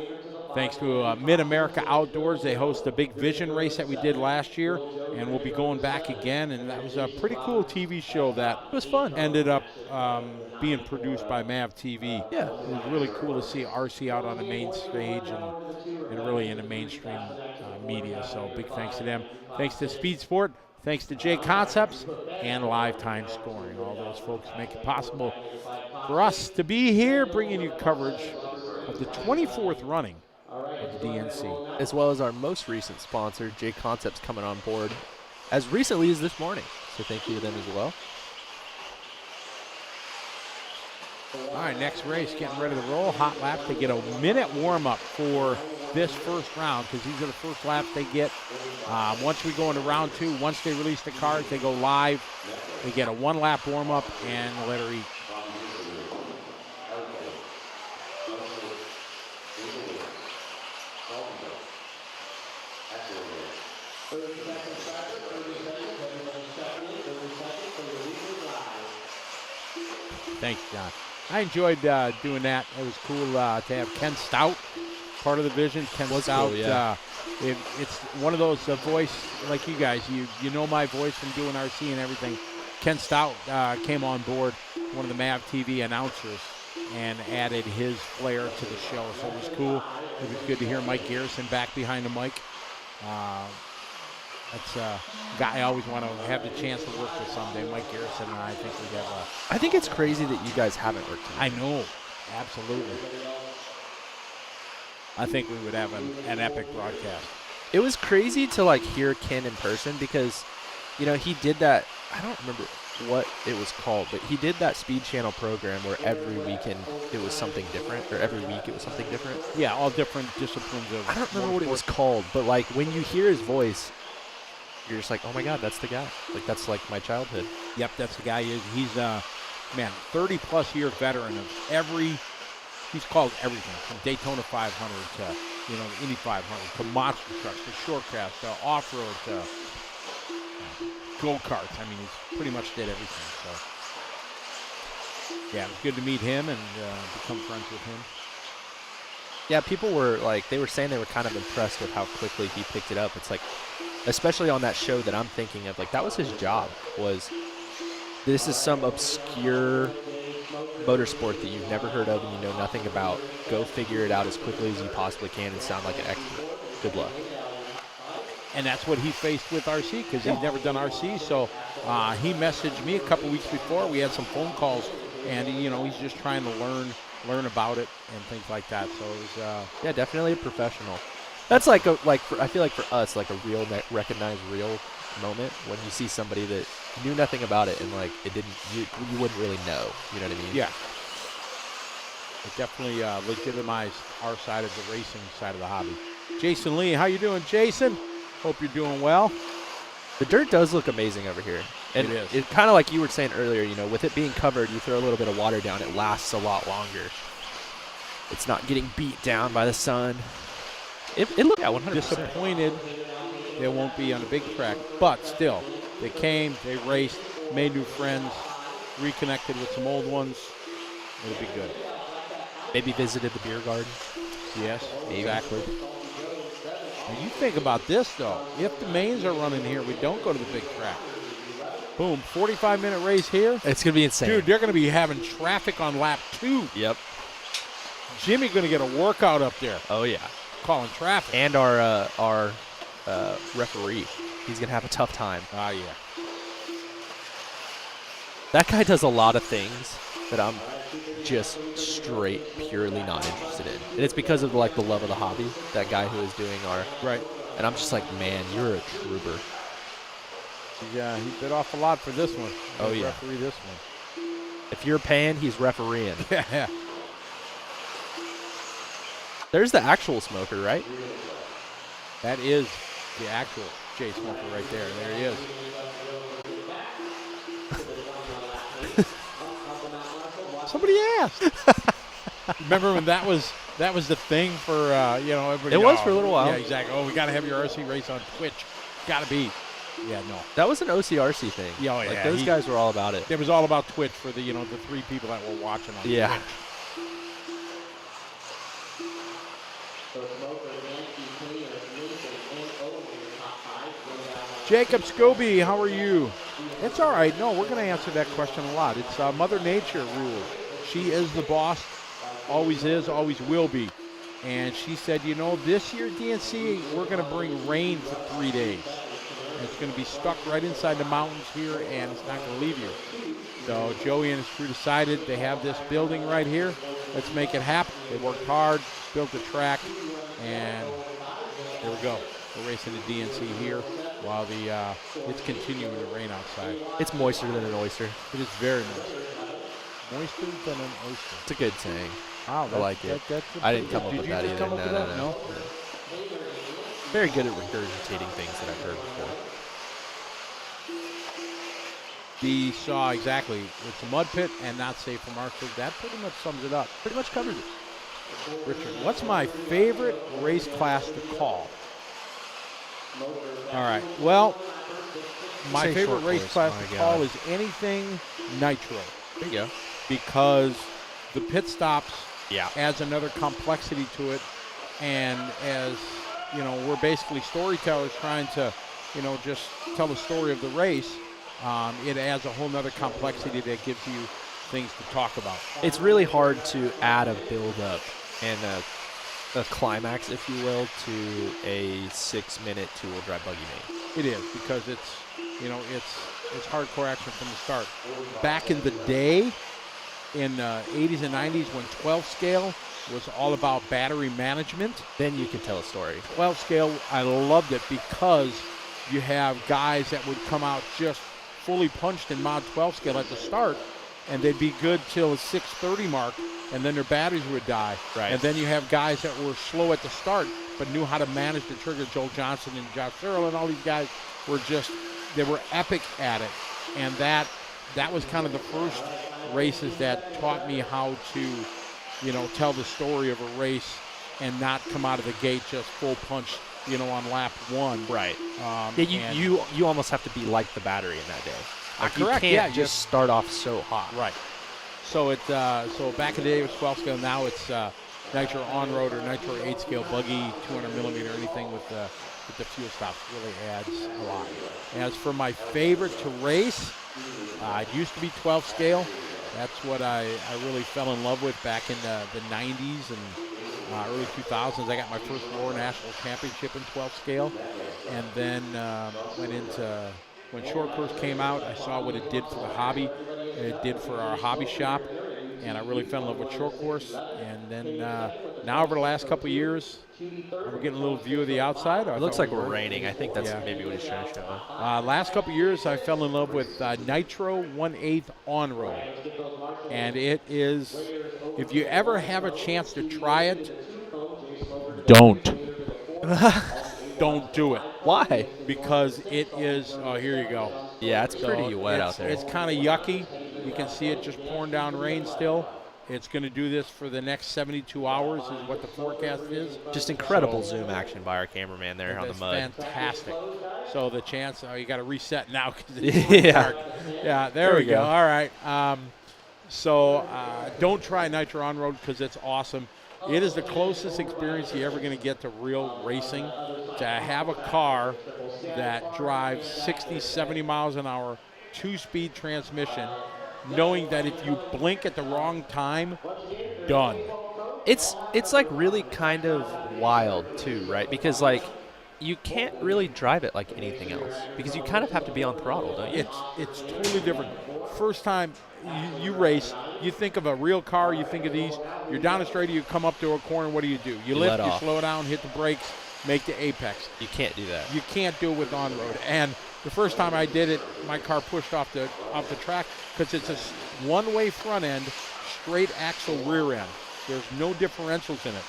Speaker 3: Thanks to Mid-America Outdoors. They host the big Vision race that we did last year, and we'll be going back again. And that was a pretty cool TV show that
Speaker 2: was fun.
Speaker 3: Ended up being produced by MAV TV.
Speaker 2: Yeah.
Speaker 3: It was really cool to see RC out on the main stage and really in the mainstream media. So big thanks to them. Thanks to Speed Sport. Thanks to J Concepts and Lifetime Scoring. All those folks make it possible for us to be here bringing you coverage of the 24th running of the DNC.
Speaker 2: As well as our most recent sponsor, J Concepts, coming on board as recently as this morning. So thank you to them as well.
Speaker 3: All right, next race, getting ready to roll. Hot lap. They get a minute warm-up for this first round because these are the first laps they get. Once we go into round 2, once they release the cars, they go live. They get a 1-lap warm-up and let her eat. Thanks, John. I enjoyed doing that. It was cool to have Ken Stout part of the vision. Ken Stout,
Speaker 2: cool, yeah.
Speaker 3: It's one of those voice like you guys. You know my voice from doing RC and everything. Ken Stout came on board, one of the MAV TV announcers, and added his flair to the show. So it was cool. It was good to hear Mike Garrison back behind the mic. That's a guy I always want to have the chance to work with someday. Mike Garrison and I think we have
Speaker 2: I think it's crazy that you guys haven't worked together.
Speaker 3: I know. Absolutely. I think we would have an epic broadcast.
Speaker 2: It was crazy to hear Ken in person because, he did that. I don't remember what it was called, but he did that Speed Channel program where every weekend it was something different, or every week it was something different.
Speaker 3: Yeah, all different disciplines of.
Speaker 2: I don't remember what it was called, but when you hear his voice, you're just like, oh my God, that's the guy. That's my childhood. Yep,
Speaker 3: that's the guy. He's 30-plus year veteran of he's called everything from Daytona 500 to, Indy 500 to monster trucks to short cast to off-road to go-karts. I mean, he's pretty much did everything. So, yeah, it was good to meet him and become friends with him.
Speaker 2: Yeah, people were they were saying they were kind of impressed with how quickly he picked it up. It's especially on that show that I'm thinking of, that was his job, this is some obscure motorsport that you've never heard of and you know nothing about. Go figure it out as quickly as you possibly can and sound like an expert. Good luck.
Speaker 3: And that's what he faced with RC because he's never done RC. So he messaged me a couple weeks before. We had some phone calls, and he's just trying to learn about it and things like that. So it was
Speaker 2: yeah, definitely a professional. That's I feel like for us, like a real recognized real moment when you see somebody that knew nothing about it and like it didn't, you wouldn't really know. You know what I mean?
Speaker 3: Yeah. It definitely legitimized our side of the racing side of the hobby. Jason Lee, how you doing, Jason? Hope you're doing well.
Speaker 2: The dirt does look amazing over here. And
Speaker 3: it is.
Speaker 2: It kind of like you were saying earlier, with it being covered, you throw a little bit of water down, it lasts a lot longer. It's not getting beat down by the sun. It looked at 100%.
Speaker 3: Disappointed they won't be on a big track, but still, they came, they raced, made new friends, reconnected with some old ones. It'll be good.
Speaker 2: Maybe visited the beer garden.
Speaker 3: Yes,
Speaker 2: maybe.
Speaker 3: Exactly. Now you think about this, though. If the mains are running here, we don't go to the big track. Boom, 45-minute race here.
Speaker 2: It's going to be insane.
Speaker 3: Dude, they're going to be having traffic on lap 2.
Speaker 2: Yep.
Speaker 3: Jimmy going to get a workout up there.
Speaker 2: Oh, yeah.
Speaker 3: Calling traffic.
Speaker 2: And our referee. He's going to have a tough time.
Speaker 3: Ah, yeah.
Speaker 2: That guy does a lot of things that I'm just straight, purely not interested in. And it's because of, the love of the hobby, that guy who is doing our...
Speaker 3: Right.
Speaker 2: And I'm just like, man, you're a trooper.
Speaker 3: Yeah, he bit off a lot for this one.
Speaker 2: Oh, yeah.
Speaker 3: Referee this one.
Speaker 2: If you're paying, he's refereeing.
Speaker 3: Yeah.
Speaker 2: There's the actual smoker, right?
Speaker 3: That is the actual Jay Smoker right there. There he is. Somebody asked. Remember when that was the thing for everybody?
Speaker 2: It was for a little while.
Speaker 3: Yeah, exactly. Oh, we got to have your RC race on Twitch. Got to be. Yeah, no.
Speaker 2: That was an OCRC thing.
Speaker 3: Yeah, oh, yeah.
Speaker 2: Those guys were all about it.
Speaker 3: It was all about Twitch for the 3 people that were watching on
Speaker 2: yeah.
Speaker 3: Twitch. Jacob Scobie, how are you? It's all right. No, we're going to answer that question a lot. It's Mother Nature rule. She is the boss, always is, always will be. And she said, this year DNC, we're going to bring rain for 3 days. And it's going to be stuck right inside the mountains here, and it's not going to leave you. So Joey and his crew decided they have this building right here. Let's make it happen. They worked hard, built the track, and there we go. We're racing the DNC here while it's continuing to rain outside.
Speaker 2: It's moister than an oyster.
Speaker 3: It is very moist. Moister than an oyster.
Speaker 2: It's a good saying.
Speaker 3: Wow,
Speaker 2: I like it. I didn't come up with that either.
Speaker 3: Come up with that? No.
Speaker 2: Very good at regurgitating things that I've heard before.
Speaker 3: The saw, exactly. It's a mud pit and not safe for marshal. That pretty much sums it up.
Speaker 2: Pretty much covers it.
Speaker 3: Richard, what's my favorite race class to call? All right. Well, my favorite race class to call is anything Nitro.
Speaker 2: There you go.
Speaker 3: Because the pit stops adds another complexity to it. And as, we're basically storytellers trying to, just tell the story of the race, it adds a whole nother complexity that gives you things to talk about.
Speaker 2: It's really hard to add a build-up and a climax, if you will, to a 6-minute two-wheel drive buggy main.
Speaker 3: It is, because it's hardcore action from the start. Back in the day, in 80s and 90s, when 12 scale was all about battery management,
Speaker 2: then you could tell a story.
Speaker 3: 12 scale, I loved it because you have guys that would come out just fully punched in mod 12 scale at the start, and they'd be good till the 6:30 mark, and then their batteries would die.
Speaker 2: Right.
Speaker 3: And then you have guys that were slow at the start but knew how to manage the trigger. Joel Johnson and Josh Searle and all these guys were they were epic at it. And that was kind of the first races that taught me how to, tell the story of a race and not come out of the gate just full punch, on lap 1.
Speaker 2: Right. You almost have to be like the battery in that day. Like
Speaker 3: correct.
Speaker 2: You can't just start off so hot.
Speaker 3: Right. So so back in the day it was 12 scale. Now it's Nitro on-road or Nitro 8-scale buggy, 200 millimeter, anything with the fuel stops really adds a lot. As for my favorite to race, it used to be 12 scale. That's what I really fell in love with back in the 90s and early 2000s. I got my first Roar National Championship in 12 scale. and then went into, when short course came out, I saw what it did for the hobby, it did for our hobby shop, and I really fell in love with short course. And then now over the last couple of years, we're getting a little view of the outside.
Speaker 2: It looks like we're raining. I think that's maybe what he's trying to show us.
Speaker 3: Last couple of years, I fell in love with Nitro 1/8 on-road. And it is, if you ever have a chance to try it, don't. Don't do it.
Speaker 2: Why?
Speaker 3: Because it is, oh, here you go.
Speaker 2: Yeah, it's pretty wet out there.
Speaker 3: It's kind of yucky. You can see it just pouring down rain still. It's going to do this for the next 72 hours is what the forecast is.
Speaker 2: Just incredible zoom action by our cameraman there on the mud.
Speaker 3: Fantastic. So the chance, you got to reset now because it's dark. Yeah, there we go. All right. So don't try Nitro on-road because it's awesome. It is the closest experience you're ever going to get to real racing. To have a car that drives 60, 70 miles an hour, 2-speed transmission, knowing that if you blink at the wrong time, done.
Speaker 2: It's like really kind of wild too, right? Because like you can't really drive it like anything else because you kind of have to be on throttle, don't you?
Speaker 3: It's totally different. First time you race, you think of a real car, you think of these. You're down the straight, you come up to a corner, what do? You lift, you slow down, hit the brakes, make the apex.
Speaker 2: You can't do that.
Speaker 3: You can't do it with on-road. And the first time I did it, my car pushed off the track because it's a one-way front end, straight axle rear end. There's no differentials in it.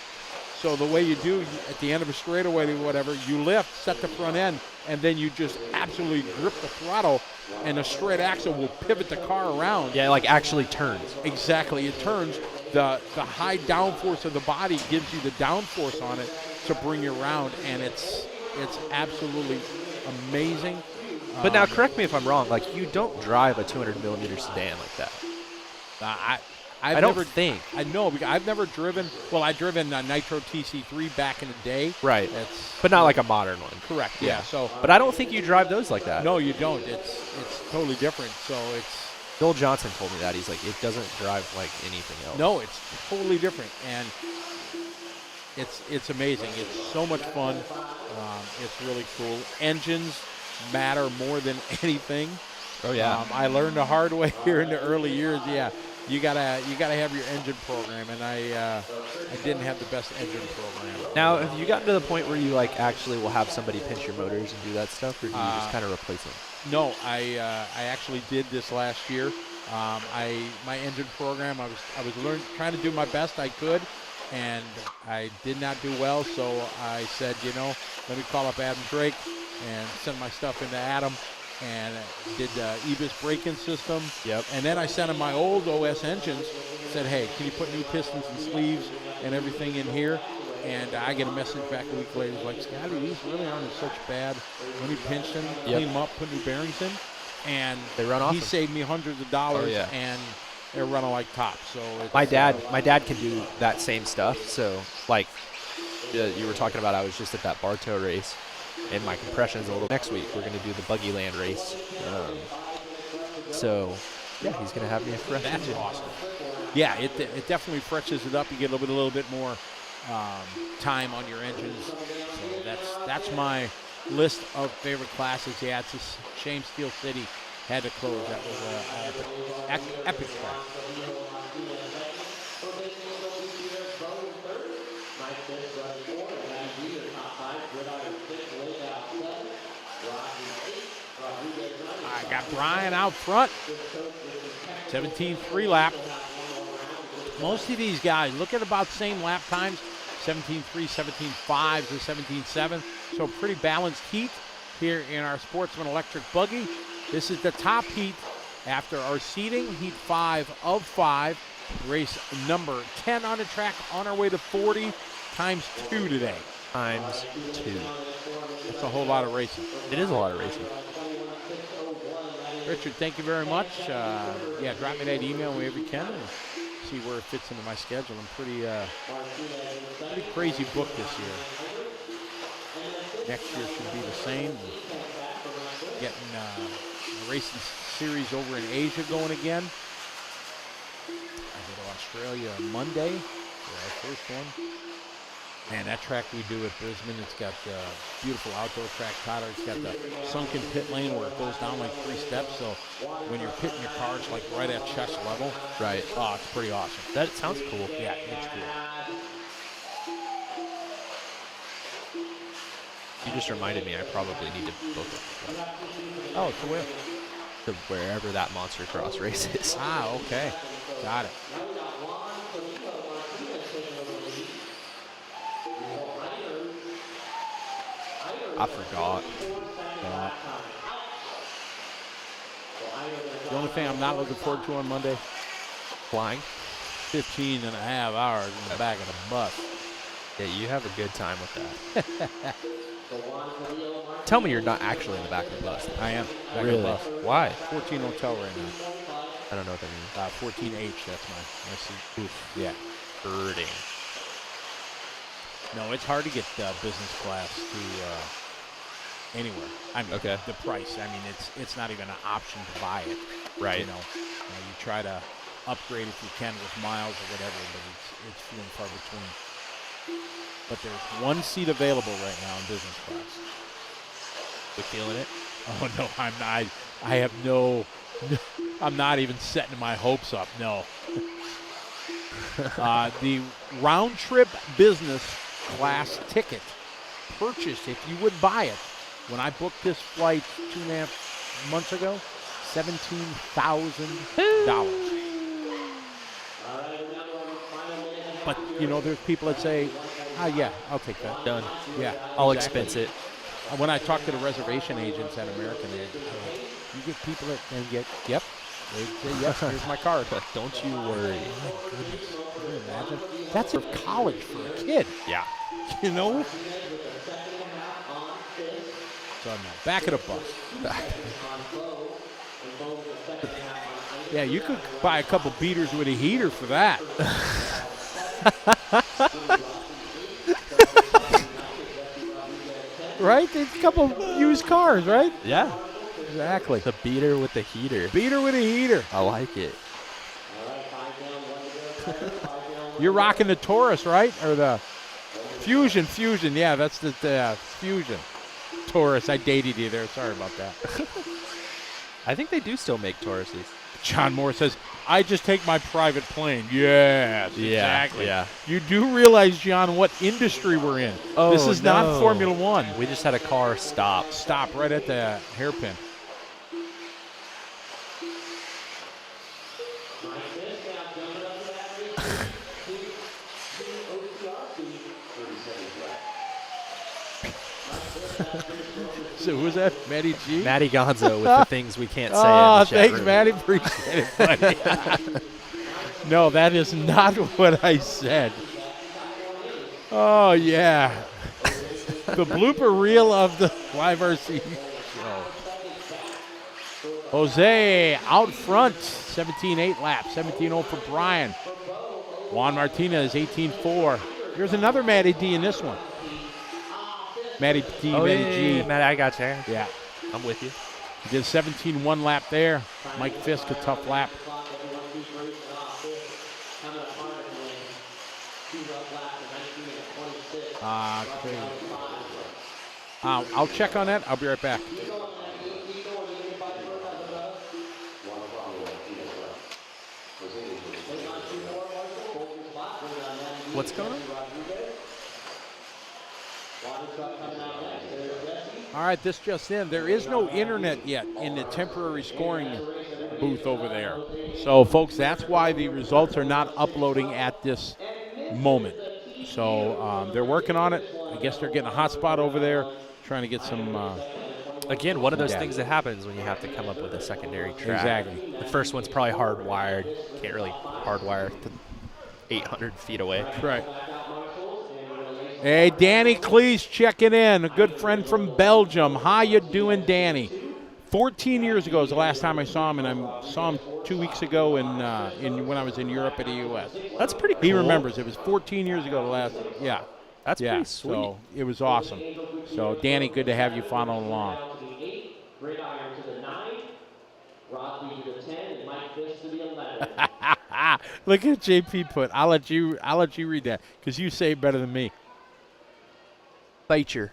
Speaker 3: So the way you do, at the end of a straightaway or whatever, you lift, set the front end, and then you just absolutely grip the throttle, and the straight axle will pivot the car around.
Speaker 2: Yeah, like actually turns.
Speaker 3: Exactly, it turns. The high downforce of the body gives you the downforce on it to bring you around, and it's absolutely amazing.
Speaker 2: But now, correct me if I'm wrong. Like, you don't drive a 200mm sedan like that. I don't think.
Speaker 3: I know, because I've never driven. Well, I've driven a Nitro TC3 back in the day.
Speaker 2: Right. But not like a modern one.
Speaker 3: Correct. Yeah. So.
Speaker 2: But I don't think you drive those like that.
Speaker 3: No, you don't. It's totally different. So it's.
Speaker 2: Bill Johnson told me that. He's like, it doesn't drive like anything else.
Speaker 3: No, it's totally different, and it's amazing. It's so much fun. It's really cool. Engines matter more than anything.
Speaker 2: Oh yeah.
Speaker 3: I learned the hard way here in the early years. Yeah, you gotta have your engine program, and I didn't have the best engine program.
Speaker 2: Now, have you gotten to the point where you like actually will have somebody pinch your motors and do that stuff, or do you just kind of replace them?
Speaker 3: No, I actually did this last year. My engine program, I was trying to do my best I could, and I did not do well. So I said, let me call up Adam Drake and send my stuff into Adam, and did the EBIS braking system.
Speaker 2: Yep.
Speaker 3: And then I sent him my old OS engines. Said, hey, can you put new pistons and sleeves and everything in here? And I get a message back a week later, like, Scotty, these really aren't in such bad. Let me pinch them, clean them up, put new bearings in. And
Speaker 2: they run awesome.
Speaker 3: He saved me hundreds of dollars, and they're running like tops. So it's,
Speaker 2: my dad can do that same stuff. So, like you were talking about, I was just at that Bartow race, and my compression is a little. Next week, we're going to do the Buggy Land race. So, yeah, he's going to have me a fresh.
Speaker 3: That's awesome. Yeah, it definitely freshes it up. You get a little bit more time on your engines. So that's my list of favorite classes. Yeah, it's a shame Steel City had to close. That was an epic class. I got Brian out front. 17.3 lap. Most of these guys look at about same lap times. 17.3, 17.5 to 17.7. So pretty balanced heat here in our Sportsman electric buggy. This is the top heat after our seating. Heat 5 of 5. Race number 10 on the track, on our way to 40 times 2 today.
Speaker 2: Times 2.
Speaker 3: That's a whole lot of racing.
Speaker 2: It is a lot of racing.
Speaker 3: Richard, thank you very much. Yeah, drop me that email whenever you can and see where it fits into my schedule. I'm pretty crazy booked this year. Next year should be the same. Getting the racing series over in Asia going again. I go to Australia on Monday for our first one. Man, that track we do at Brisbane, it's got beautiful outdoor track, Tyler. It's got the sunken pit lane where it goes down like 3 steps. So when you're pitting your car, it's like right at chest level.
Speaker 2: Right.
Speaker 3: Oh, it's pretty awesome.
Speaker 2: That sounds cool.
Speaker 3: Yeah, it's cool.
Speaker 2: You just reminded me I probably need to book it.
Speaker 3: Oh, it's a wheel.
Speaker 2: To wherever that Monster Cross race is.
Speaker 3: Ah, okay. Got it.
Speaker 2: I forgot.
Speaker 3: The only thing I'm not looking forward to on Monday,
Speaker 2: Flying?
Speaker 3: 15 and a half hours in the back of the bus.
Speaker 2: Yeah, you have a good time with that. Tell me you're not actually in the back of the bus.
Speaker 3: I am. Back of
Speaker 2: Really?
Speaker 3: the bus.
Speaker 2: Why?
Speaker 3: 14 hotel right now.
Speaker 2: I don't know what that means.
Speaker 3: 14H, that's my seat. Oof. Yeah.
Speaker 2: Birding.
Speaker 3: No, it's hard to get business class to anywhere. I mean,
Speaker 2: Okay.
Speaker 3: the price. I mean, it's not even an option to buy it.
Speaker 2: Right.
Speaker 3: You try to upgrade if you can with miles or whatever, but it's few and far between. But there's one seat available right now in business class.
Speaker 2: We feeling it?
Speaker 3: Oh no, I'm not. I have no. I'm not even setting my hopes up. No. The round trip business class ticket purchased, if you would buy it, when I booked this flight 2.5 months ago, $17,000. But there's people that say, yeah, I'll take that.
Speaker 2: Done.
Speaker 3: Yeah,
Speaker 2: I'll
Speaker 3: exactly.
Speaker 2: expense it.
Speaker 3: When I talk to the reservation agents at American, you get people that get, yep, they say, yes, here's my card.
Speaker 2: Don't you worry.
Speaker 3: My goodness, can you imagine? That's of college for a kid.
Speaker 2: Yeah.
Speaker 3: So I'm back of the bus. Yeah, you could buy a couple beaters with a heater for that. Right? It's a couple used cars, right?
Speaker 2: Yeah.
Speaker 3: Exactly.
Speaker 2: The beater with the heater.
Speaker 3: Beater with a heater.
Speaker 2: I like it.
Speaker 3: You're rocking the Taurus, right? Or the Fusion. Yeah, that's the Fusion. Taurus, I dated you there. Sorry about that.
Speaker 2: I think they do still make Tauruses.
Speaker 3: John Moore says, I just take my private plane. Yes, exactly.
Speaker 2: Yeah.
Speaker 3: You do realize, John, what industry we're in.
Speaker 2: Oh,
Speaker 3: this is not
Speaker 2: no.
Speaker 3: Formula One.
Speaker 2: We just had a car stop.
Speaker 3: Stop right at the hairpin. So who's that? Matty G?
Speaker 2: Matty Gonzo with the things we can't say in
Speaker 3: Oh,
Speaker 2: the chat
Speaker 3: thanks,
Speaker 2: room.
Speaker 3: Matty. Appreciate it, buddy. No, that is not what I said. Oh, yeah. The blooper reel of the Live RC show. Jose out front, 17.8 lap, 17.0 for Brian. Juan Martinez, 18.4. Here's another Matty D in this one. Matty D,
Speaker 2: Oh,
Speaker 3: Matty G.
Speaker 2: yeah, Matt, I got you.
Speaker 3: Yeah.
Speaker 2: I'm with you.
Speaker 3: He did 17.1 lap there. Mike Fisk, a tough lap. Crazy. I'll check on that. I'll be right back.
Speaker 2: What's going on?
Speaker 3: All right, this just in. There is no internet yet in the temporary scoring booth over there. So, folks, that's why the results are not uploading at this moment. So they're working on it. I guess they're getting a hotspot over there, trying to get some.
Speaker 2: Again, one of those things that happens when you have to come up with a secondary track.
Speaker 3: Exactly.
Speaker 2: The first one's probably hardwired. Can't really hardwire to 800 feet away.
Speaker 3: Right. Hey, Danny Cleese checking in, a good friend from Belgium. How you doing, Danny? 14 years ago was the last time I saw him, and I saw him 2 weeks ago when I was in Europe at the U.S.
Speaker 2: That's pretty cool.
Speaker 3: He remembers. It was 14 years ago the last, yeah.
Speaker 2: That's pretty sweet.
Speaker 3: So it was awesome. So, Danny, good to have you following along. Look at JP put. I'll let you read that because you say it better than me.
Speaker 2: feature.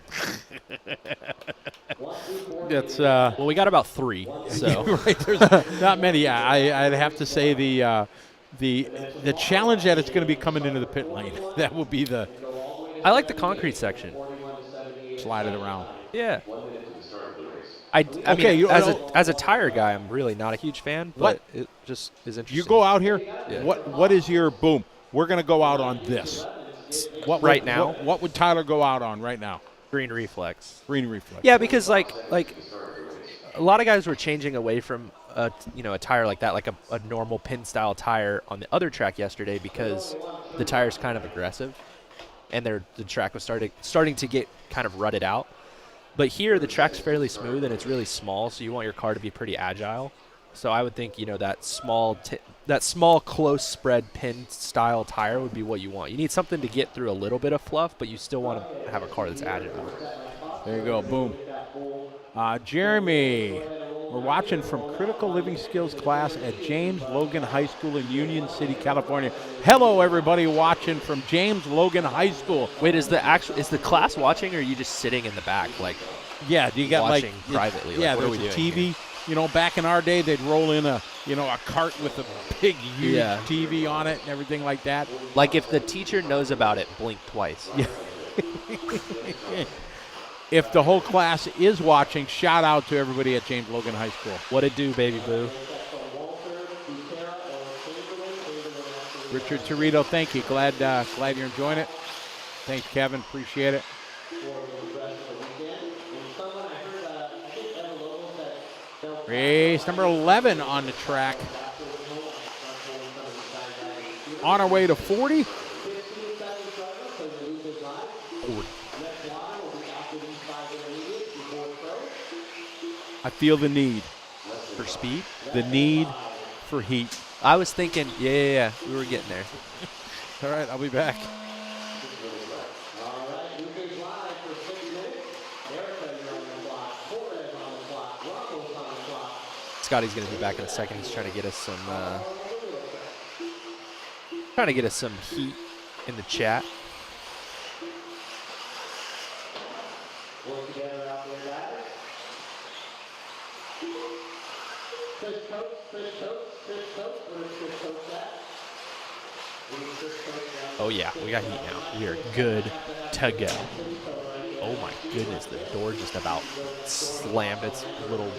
Speaker 3: It's
Speaker 2: Well, we got about 3, so.
Speaker 3: right. There's not many. Yeah, I'd have to say the challenge that it's going to be coming into the pit lane. That will be the
Speaker 2: I like the concrete section.
Speaker 3: slide it around.
Speaker 2: Yeah.
Speaker 4: 1 minute to the start of the race.
Speaker 2: I
Speaker 3: Okay,
Speaker 2: mean,
Speaker 3: you-
Speaker 2: as a tire guy, I'm really not a huge fan, but it just is interesting.
Speaker 3: You go out here.
Speaker 2: Yeah.
Speaker 3: What is your boom? We're going to go out on this. What
Speaker 2: Right
Speaker 3: would,
Speaker 2: now?
Speaker 3: What would Tyler go out on right now?
Speaker 2: green reflex.
Speaker 3: Green reflex.
Speaker 2: Yeah, because like a lot of guys were changing away from a tire like that, like a normal pin style tire on the other track yesterday, because the tire's kind of aggressive, and the track was starting to get kind of rutted out. But here the track's fairly smooth and it's really small, so you want your car to be pretty agile. So I would think that small close spread pin style tire would be what you want. You need something to get through a little bit of fluff, but you still want to have a car that's agile.
Speaker 3: There you go. Boom. Jeremy, we're watching from Critical Living Skills class at James Logan High School in Union City, California. Hello, everybody watching from James Logan High School.
Speaker 2: Wait, is the class watching, or are you just sitting in the back, like
Speaker 3: Yeah, do you got
Speaker 2: watching
Speaker 3: like
Speaker 2: privately?
Speaker 3: Yeah,
Speaker 2: like, what are we
Speaker 3: there's a
Speaker 2: doing
Speaker 3: TV.
Speaker 2: here?
Speaker 3: Back in our day, they'd roll in a cart with a big, huge
Speaker 2: Yeah.
Speaker 3: TV on it and everything like that.
Speaker 2: Like if the teacher knows about it, blink twice. Yeah.
Speaker 3: If the whole class is watching, shout out to everybody at James Logan High School.
Speaker 2: What it do, baby boo?
Speaker 3: Richard Torito, thank you. Glad you're enjoying it. Thanks, Kevin. Appreciate it. Race number 11 on the track. On our way to 40. I feel the need.
Speaker 2: For speed?
Speaker 3: The need for heat.
Speaker 2: I was thinking, yeah, we were getting there.
Speaker 3: All right, I'll be back.
Speaker 2: Scotty's going to be back in a second. He's trying to get us some heat in the chat. Oh yeah, we got heat now. We are good to go. Oh my goodness, the door just about slammed its little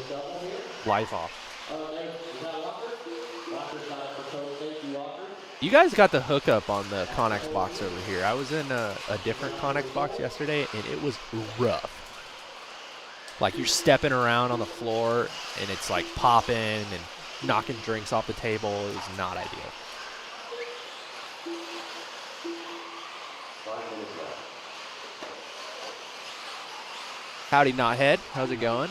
Speaker 2: life off. You guys got the hookup on the Connex box over here. I was in a different Connex box yesterday, and it was rough. Like, you're stepping around on the floor, and it's like popping and knocking drinks off the table. It was not ideal.
Speaker 4: 5 minutes left.
Speaker 2: Howdy, Knothead. How's it going?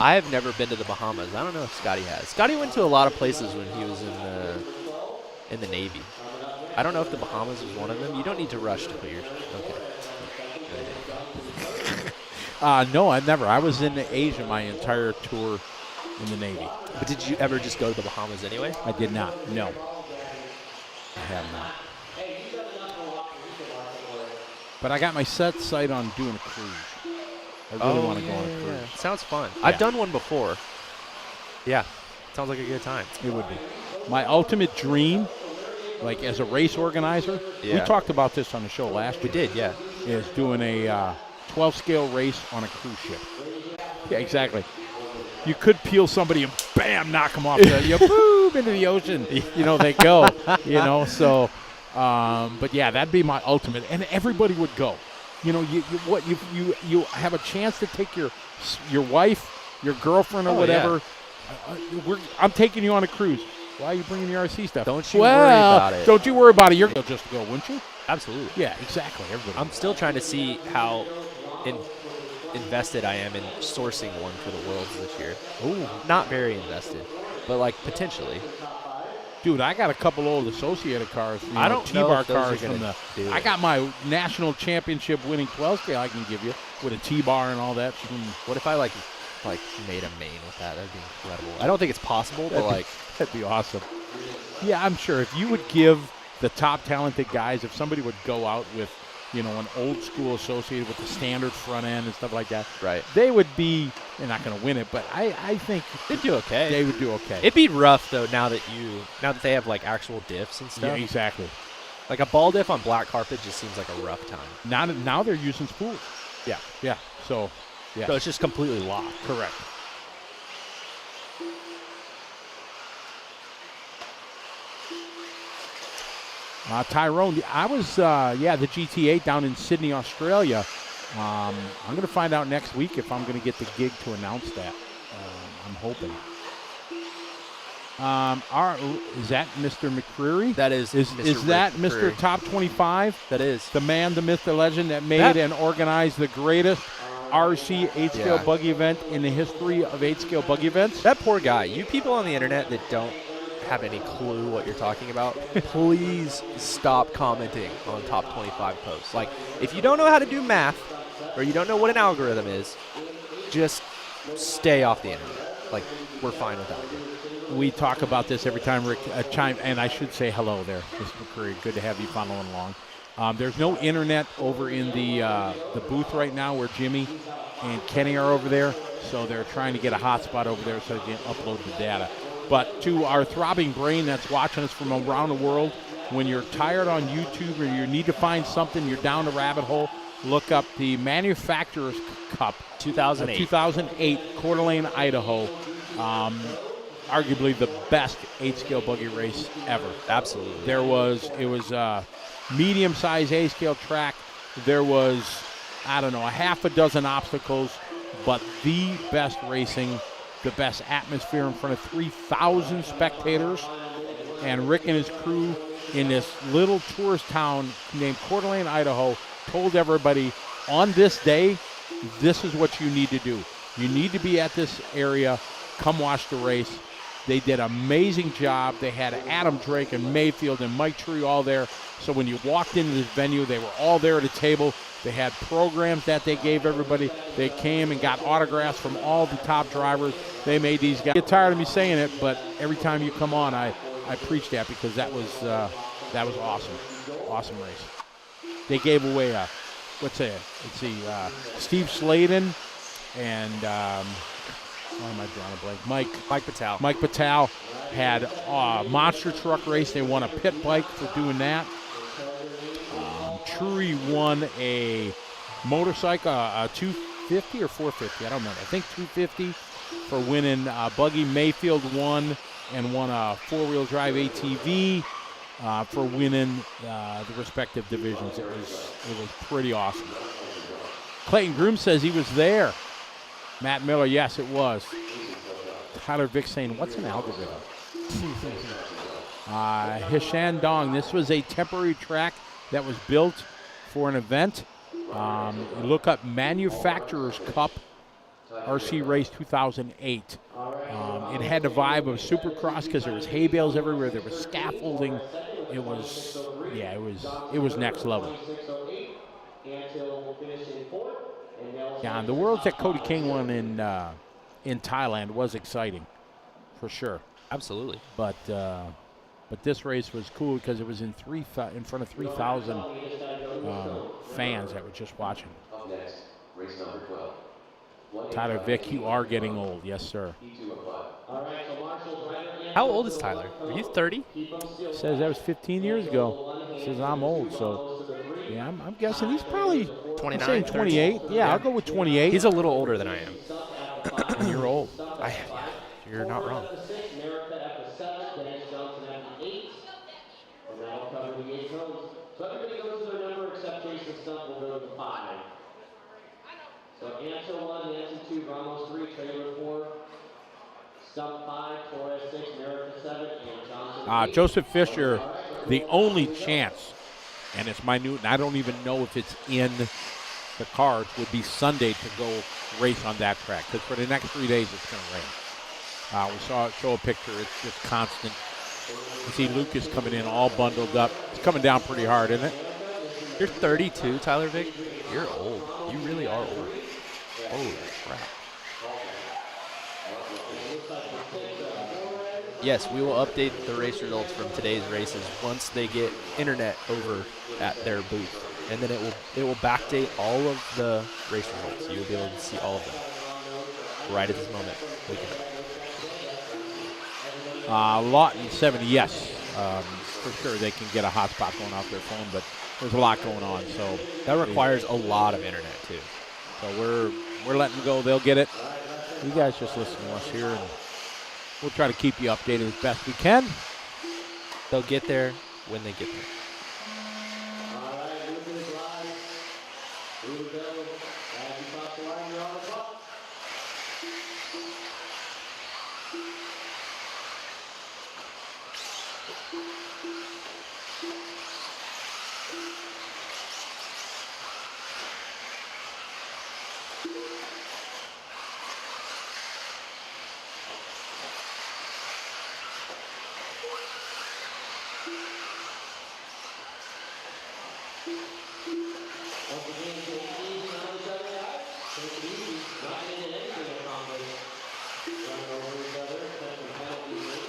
Speaker 2: I have never been to the Bahamas. I don't know if Scotty has. Scotty went to a lot of places when he was in the Navy. I don't know if the Bahamas was one of them. You don't need to rush to put yours. Okay.
Speaker 3: No, I've never. I was in Asia my entire tour in the Navy.
Speaker 2: But did you ever just go to the Bahamas anyway?
Speaker 3: I did not. No. I have not. But I got my sight on doing a cruise. I really want to go on a cruise.
Speaker 2: Sounds fun.
Speaker 3: Yeah.
Speaker 2: I've done one before. Yeah. Sounds like a good time.
Speaker 3: It would be. My ultimate dream, like as a race organizer, we
Speaker 2: Yeah.
Speaker 3: talked about this on the show last year.
Speaker 2: We did, yeah.
Speaker 3: Is doing a 12-scale race on a cruise ship. Yeah, exactly. You could peel somebody and bam, knock them off boom, into the ocean. They go. So, but yeah, that'd be my ultimate, and everybody would go. You have a chance to take your wife, your girlfriend, or whatever.
Speaker 2: Yeah.
Speaker 3: I'm taking you on a cruise. Why are you bringing your RC stuff?
Speaker 2: Don't you worry about it.
Speaker 3: Don't you worry about it. You're just to go, wouldn't you?
Speaker 2: Absolutely.
Speaker 3: Yeah, exactly. Everybody.
Speaker 2: I'm still trying to see how invested I am in sourcing one for the Worlds this year.
Speaker 3: Ooh.
Speaker 2: Not very invested, but like potentially.
Speaker 3: Dude, I got a couple old Associated cars.
Speaker 2: I don't know
Speaker 3: T-bar
Speaker 2: if those are
Speaker 3: cars
Speaker 2: gonna
Speaker 3: from
Speaker 2: do
Speaker 3: I
Speaker 2: it.
Speaker 3: got my national championship winning 12 scale I can give you with a T-bar and all that.
Speaker 2: What if I like made a main with that? That'd be incredible. I don't think it's possible, but like
Speaker 3: That'd be awesome. Yeah, I'm sure if you would give the top talented guys, if somebody would go out with you know, an old school associated with the standard front end and stuff like that.
Speaker 2: Right.
Speaker 3: They would be, they're not going to win it, but I think
Speaker 2: They'd do okay.
Speaker 3: they would do okay.
Speaker 2: It'd be rough though now that they have like actual diffs and
Speaker 3: Yeah,
Speaker 2: stuff.
Speaker 3: exactly.
Speaker 2: Like a ball diff on black carpet just seems like a rough time.
Speaker 3: Now they're using spools.
Speaker 2: Yeah.
Speaker 3: Yeah. So, yeah.
Speaker 2: So it's just completely locked.
Speaker 3: Correct. Tyrone, I was, the GT8 down in Sydney, Australia. I'm going to find out next week if I'm going to get the gig to announce that. I'm hoping. Is that Mr. McCreary?
Speaker 2: That is Mr.
Speaker 3: Is that
Speaker 2: McCreary.
Speaker 3: Mr. Top 25?
Speaker 2: That is.
Speaker 3: The man, the myth, the legend that made and organized the greatest RC 8-scale buggy event in the history of 8-scale buggy events?
Speaker 2: That poor guy. You people on the internet that don't have any clue what you're talking about, please stop commenting on top 25 posts. Like, if you don't know how to do math or you don't know what an algorithm is, just stay off the internet. Like, we're fine without you.
Speaker 3: We talk about this every time Rick chime, and I should say hello there, Mr. McCreary. Good to have you following along. There's no internet over in the booth right now where Jimmy and Kenny are over there, so they're trying to get a hotspot over there so they can upload the data. But to our throbbing brain that's watching us from around the world, when you're tired on YouTube or you need to find something, you're down the rabbit hole, look up the Manufacturers Cup 2008 Coeur d'Alene, Idaho. Arguably the best 8-scale buggy race ever.
Speaker 2: Absolutely.
Speaker 3: It was a medium-sized 8-scale track. There was, I don't know, a half a dozen obstacles, but the best racing, the best atmosphere in front of 3,000 spectators. And Rick and his crew in this little tourist town named Coeur d'Alene, Idaho, told everybody on this day, this is what you need to do. You need to be at this area. Come watch the race. They did an amazing job. They had Adam Drake and Mayfield and Mike Tree all there. So when you walked into this venue, they were all there at a table. They had programs that they gave everybody. They came and got autographs from all the top drivers. They made these guys. I get tired of me saying it, but every time you come on, I preach that because that was awesome. Awesome race. They gave away Steve Sladen and why am I drawing a blank?
Speaker 2: Mike Patel.
Speaker 3: Mike Patel had a monster truck race. They won a pit bike for doing that. Trury won a motorcycle, a 250 or 450, I don't remember. I think 250 for winning buggy. Mayfield won a four-wheel drive ATV for winning the respective divisions. It was pretty awesome. Clayton Groom says he was there. Matt Miller, yes, it was. Tyler Vick saying, what's an algorithm? Hishan this was a temporary track that was built for an event. Look up Manufacturers Cup RC Race 2008. It had the vibe of Supercross because there was hay bales everywhere. There was scaffolding. It was next level. Yeah, and the Worlds that Cody King won in Thailand was exciting, for sure.
Speaker 2: Absolutely.
Speaker 3: But this race was cool because it was in front of 3,000 fans that were just watching.
Speaker 4: Up next, race number 12.
Speaker 3: Tyler Vick, you are getting old, yes, sir.
Speaker 2: How old is Tyler? Are you 30?
Speaker 3: Says that was 15 years ago. Says I'm old, so yeah, I'm guessing he's probably
Speaker 2: 29,
Speaker 3: I'm saying 28. Yeah, I'll go with 28.
Speaker 2: He's a little older than I am.
Speaker 3: And you're old.
Speaker 2: You're not wrong.
Speaker 1: So everybody goes to their number except Jason Stunt will go to the 5. So Ansel 1, Nancy 2, Ramos 3, Trailer 4, Stump 5, Torres 6, America 7, and Johnson 8.
Speaker 3: Joseph Fisher, the only chance, and it's minute, and I don't even know if it's in the cards, would be Sunday to go race on that track. Because for the next 3 days, it's going to rain. We show a picture. It's just constant. You see Lucas coming in all bundled up. It's coming down pretty hard, isn't it?
Speaker 2: You're 32, Tyler Vick. You're old. You really are old. Holy crap. Yes, we will update the race results from today's races once they get internet over at their booth. and then it will backdate all of the race results. You will be able to see all of them right at this moment. We can.
Speaker 3: Lawton 70, yes. For sure they can get a hotspot going off their phone, but there's a lot going on. So
Speaker 2: that requires a lot of internet too.
Speaker 3: So we're letting them go. They'll get it. You guys just listen to us here, and we'll try to keep you updated as best we can.
Speaker 2: They'll get there when they get there.
Speaker 1: All right, move to the drive. Here we go. As you cross the line, you're on the clock. Once again, take it easy on each other, guys. Take it easy. Not getting anything accomplished. Running over each other, catching penalties.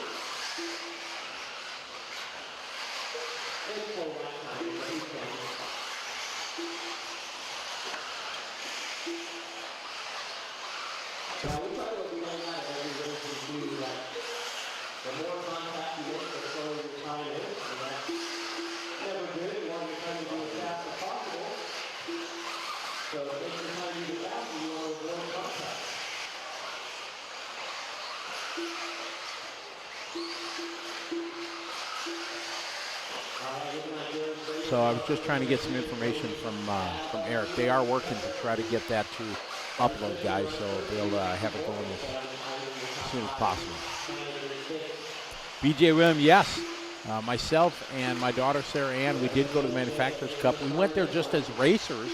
Speaker 1: It's full lap time, but you can. Now, we try to be like that every race we do that. The more contact you make, the slower your time is. And that's never good. You want your time to be as fast as possible. So take your time to get faster, you want to avoid contact.
Speaker 3: So I was just trying to get some information from Eric. They are working to try to get that to upload, guys, so they'll have it going as soon as possible. BJ William, yes. Myself and my daughter Sarah Ann, we did go to the Manufacturers Cup. We went there just as racers,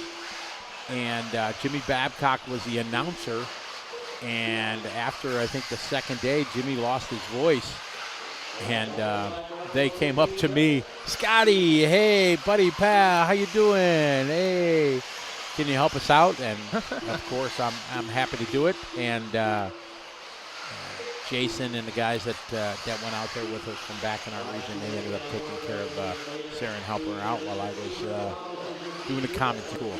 Speaker 3: and Jimmy Babcock was the announcer. And after, I think, the second day, Jimmy lost his voice. And they came up to me, Scotty, hey, buddy, pal, how you doing? Hey, can you help us out? And, of course, I'm happy to do it. And Jason and the guys that went out there with us from back in our region, they ended up taking care of Sarah and helping her out while I was doing the commentary.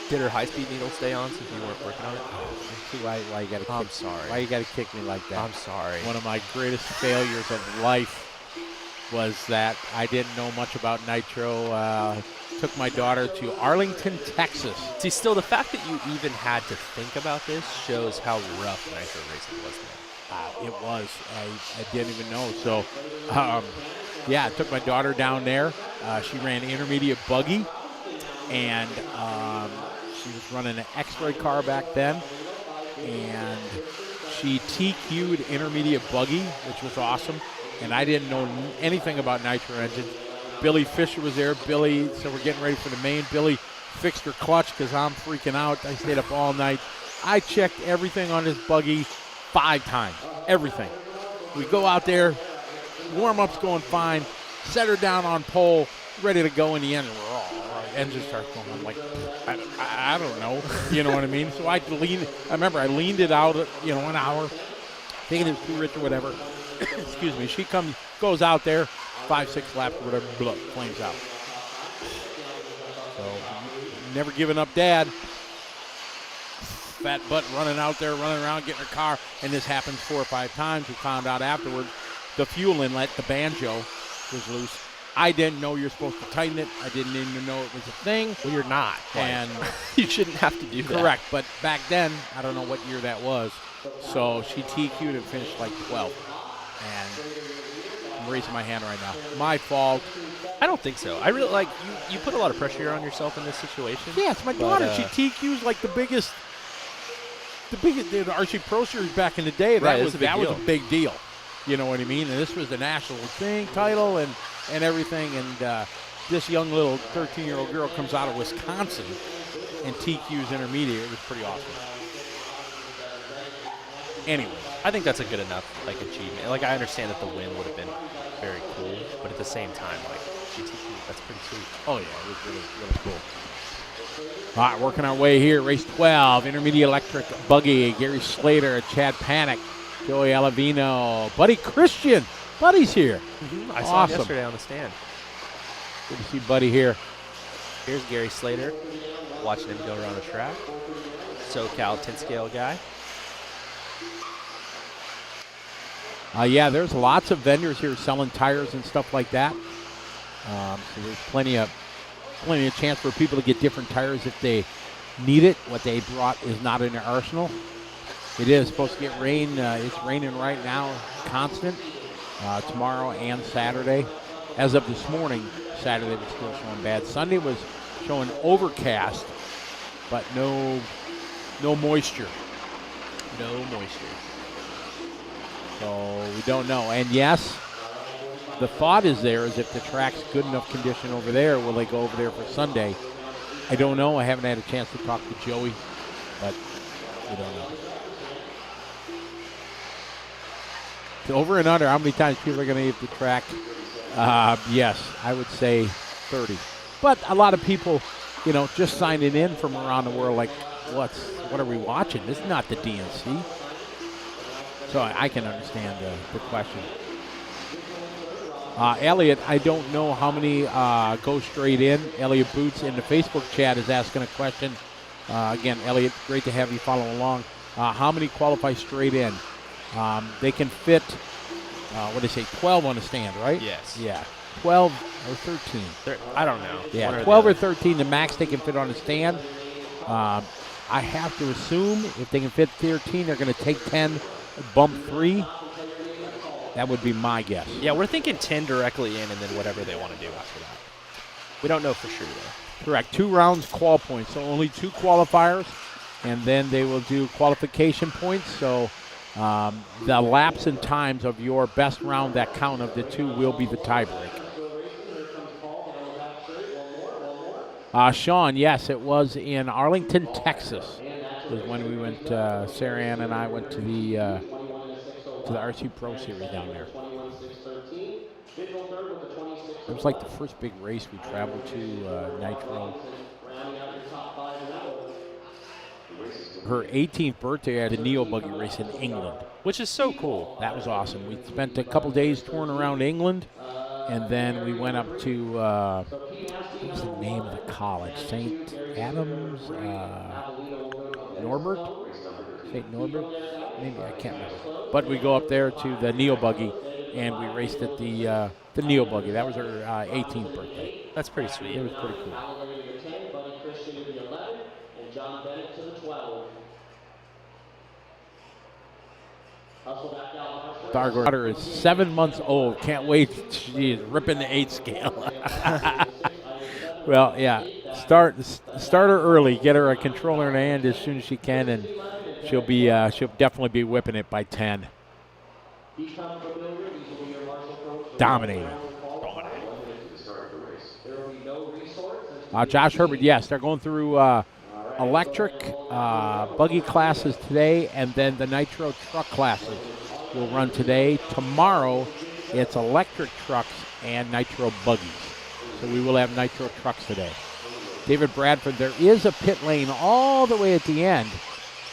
Speaker 2: Did her high-speed needle stay on since you weren't working on it?
Speaker 3: See why you gotta
Speaker 2: I'm sorry.
Speaker 3: Why you gotta kick me like that?
Speaker 2: I'm sorry.
Speaker 3: One of my greatest failures of life was that I didn't know much about Nitro. Took my daughter to Arlington, Texas.
Speaker 2: See, still, the fact that you even had to think about this shows how rough Nitro racing was then.
Speaker 3: It was. I didn't even know. So, yeah, I took my daughter down there. She ran intermediate buggy, and she was running an X-ray car back then, and she TQ'd intermediate buggy, which was awesome, and I didn't know anything about Nitro engines. Billy Fisher was there. Billy, so we're getting ready for the main. Billy fixed her clutch because I'm freaking out. I stayed up all night. I checked everything on this buggy 5 times, everything. We go out there, warm-up's going fine, set her down on pole, ready to go in the end. Engine starts going. I'm like, I don't know. You know what I mean? So I remember I leaned it out, an hour, thinking it was too rich or whatever. Excuse me. She goes out there, 5-6 laps or whatever, flames out. So never giving up, Dad. Fat butt running out there, running around, getting her car, and this happened 4 or 5 times. We found out afterwards the fuel inlet, the banjo, was loose. I didn't know you're supposed to tighten it. I didn't even know it was a thing.
Speaker 2: Well, you're not.
Speaker 3: And
Speaker 2: you shouldn't have to do that.
Speaker 3: Correct. But back then, I don't know what year that was. So she TQ'd and finished like 12th. And I'm raising my hand right now. My fault.
Speaker 2: I don't think so. I really you put a lot of pressure on yourself in this situation.
Speaker 3: Yeah, it's my daughter. She TQ's like the biggest the RC Pro Series back in the day. That was a big deal. You know what I mean? And this was the national title and everything, and this young little 13-year-old girl comes out of Wisconsin and TQ's intermediate. It was pretty awesome. Anyway,
Speaker 2: I think that's a good enough achievement. I understand that the win would have been very cool, but at the same time, she TQ'd, that's pretty sweet.
Speaker 3: Oh yeah, it was really, really cool. All right, working our way here, race 12, intermediate electric buggy. Gary Slater, Chad Panic, Joey Alavino, Buddy Christian. Buddy's here.
Speaker 2: I saw him yesterday on the stand.
Speaker 3: Good to see Buddy here.
Speaker 2: Here's Gary Slater, watching him go around the track. SoCal 10-scale guy.
Speaker 3: Yeah, there's lots of vendors here selling tires and stuff like that. So there's plenty of chance for people to get different tires if they need it. What they brought is not in their arsenal. It is supposed to get rain. It's raining right now, constant, tomorrow and Saturday. As of this morning, Saturday was still showing bad. Sunday was showing overcast, but no moisture.
Speaker 2: No moisture.
Speaker 3: So we don't know. And yes, the thought is there is if the track's good enough condition over there, will they go over there for Sunday? I don't know. I haven't had a chance to talk to Joey, but we don't know. So over and under, how many times people are going to hit the track? Yes, I would say 30. But a lot of people, just signing in from around the world like, what are we watching? This is not the DNC. So I can understand the question. Elliot, I don't know how many go straight in. Elliot Boots in the Facebook chat is asking a question. Again, Elliot, great to have you follow along. How many qualify straight in? They can fit, 12 on the stand, right?
Speaker 2: Yes.
Speaker 3: Yeah, 12 or 13.
Speaker 2: I don't know.
Speaker 3: Yeah, 12 or 13, the max they can fit on the stand. I have to assume if they can fit 13, they're going to take 10, bump 3. That would be my guess.
Speaker 2: Yeah, we're thinking 10 directly in and then whatever they want to do after that. We don't know for sure, though.
Speaker 3: Correct. 2 rounds qual points, so only 2 qualifiers, and then they will do qualification points. So the laps and times of your best round that count of the 2 will be the tiebreak. Sean, yes, it was in Arlington, Texas. It was when we went, Sarah Ann and I went to the RC Pro Series down there. It was like the first big race we traveled to, Nitro. Her 18th birthday at the e-buggy race in England.
Speaker 2: Which is so cool.
Speaker 3: That was awesome. We spent a couple days touring around England, and then we went up to, what was the name of the college? St. Adams? Norbert? St. Norbert? Maybe, I can't remember. But we go up there to the e-buggy, and we raced at the e-buggy. That was her 18th birthday.
Speaker 2: That's pretty sweet.
Speaker 3: It was pretty cool. Our daughter is 7 months old. Can't wait. She's ripping the 8 scale. Well, yeah. Start her early. Get her a controller in her hand as soon as she can, and she'll definitely be whipping it by 10. Dominating. Josh Herbert, yes, they're going through electric buggy classes today, and then the Nitro truck classes will run today. Tomorrow, it's electric trucks and Nitro buggies. So we will have Nitro trucks today. David Bradford, there is a pit lane all the way at the end.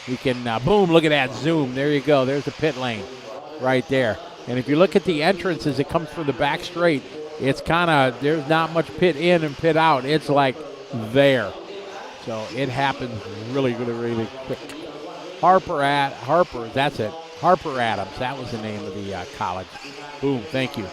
Speaker 3: We can, boom, look at that zoom. There you go. There's the pit lane right there. And if you look at the entrance as it comes from the back straight, it's kind of, there's not much pit in and pit out. It's like there. So it happens really, really, really quick. Harper, that's it. Harper Adams, that was the name of the college. Boom, thank you.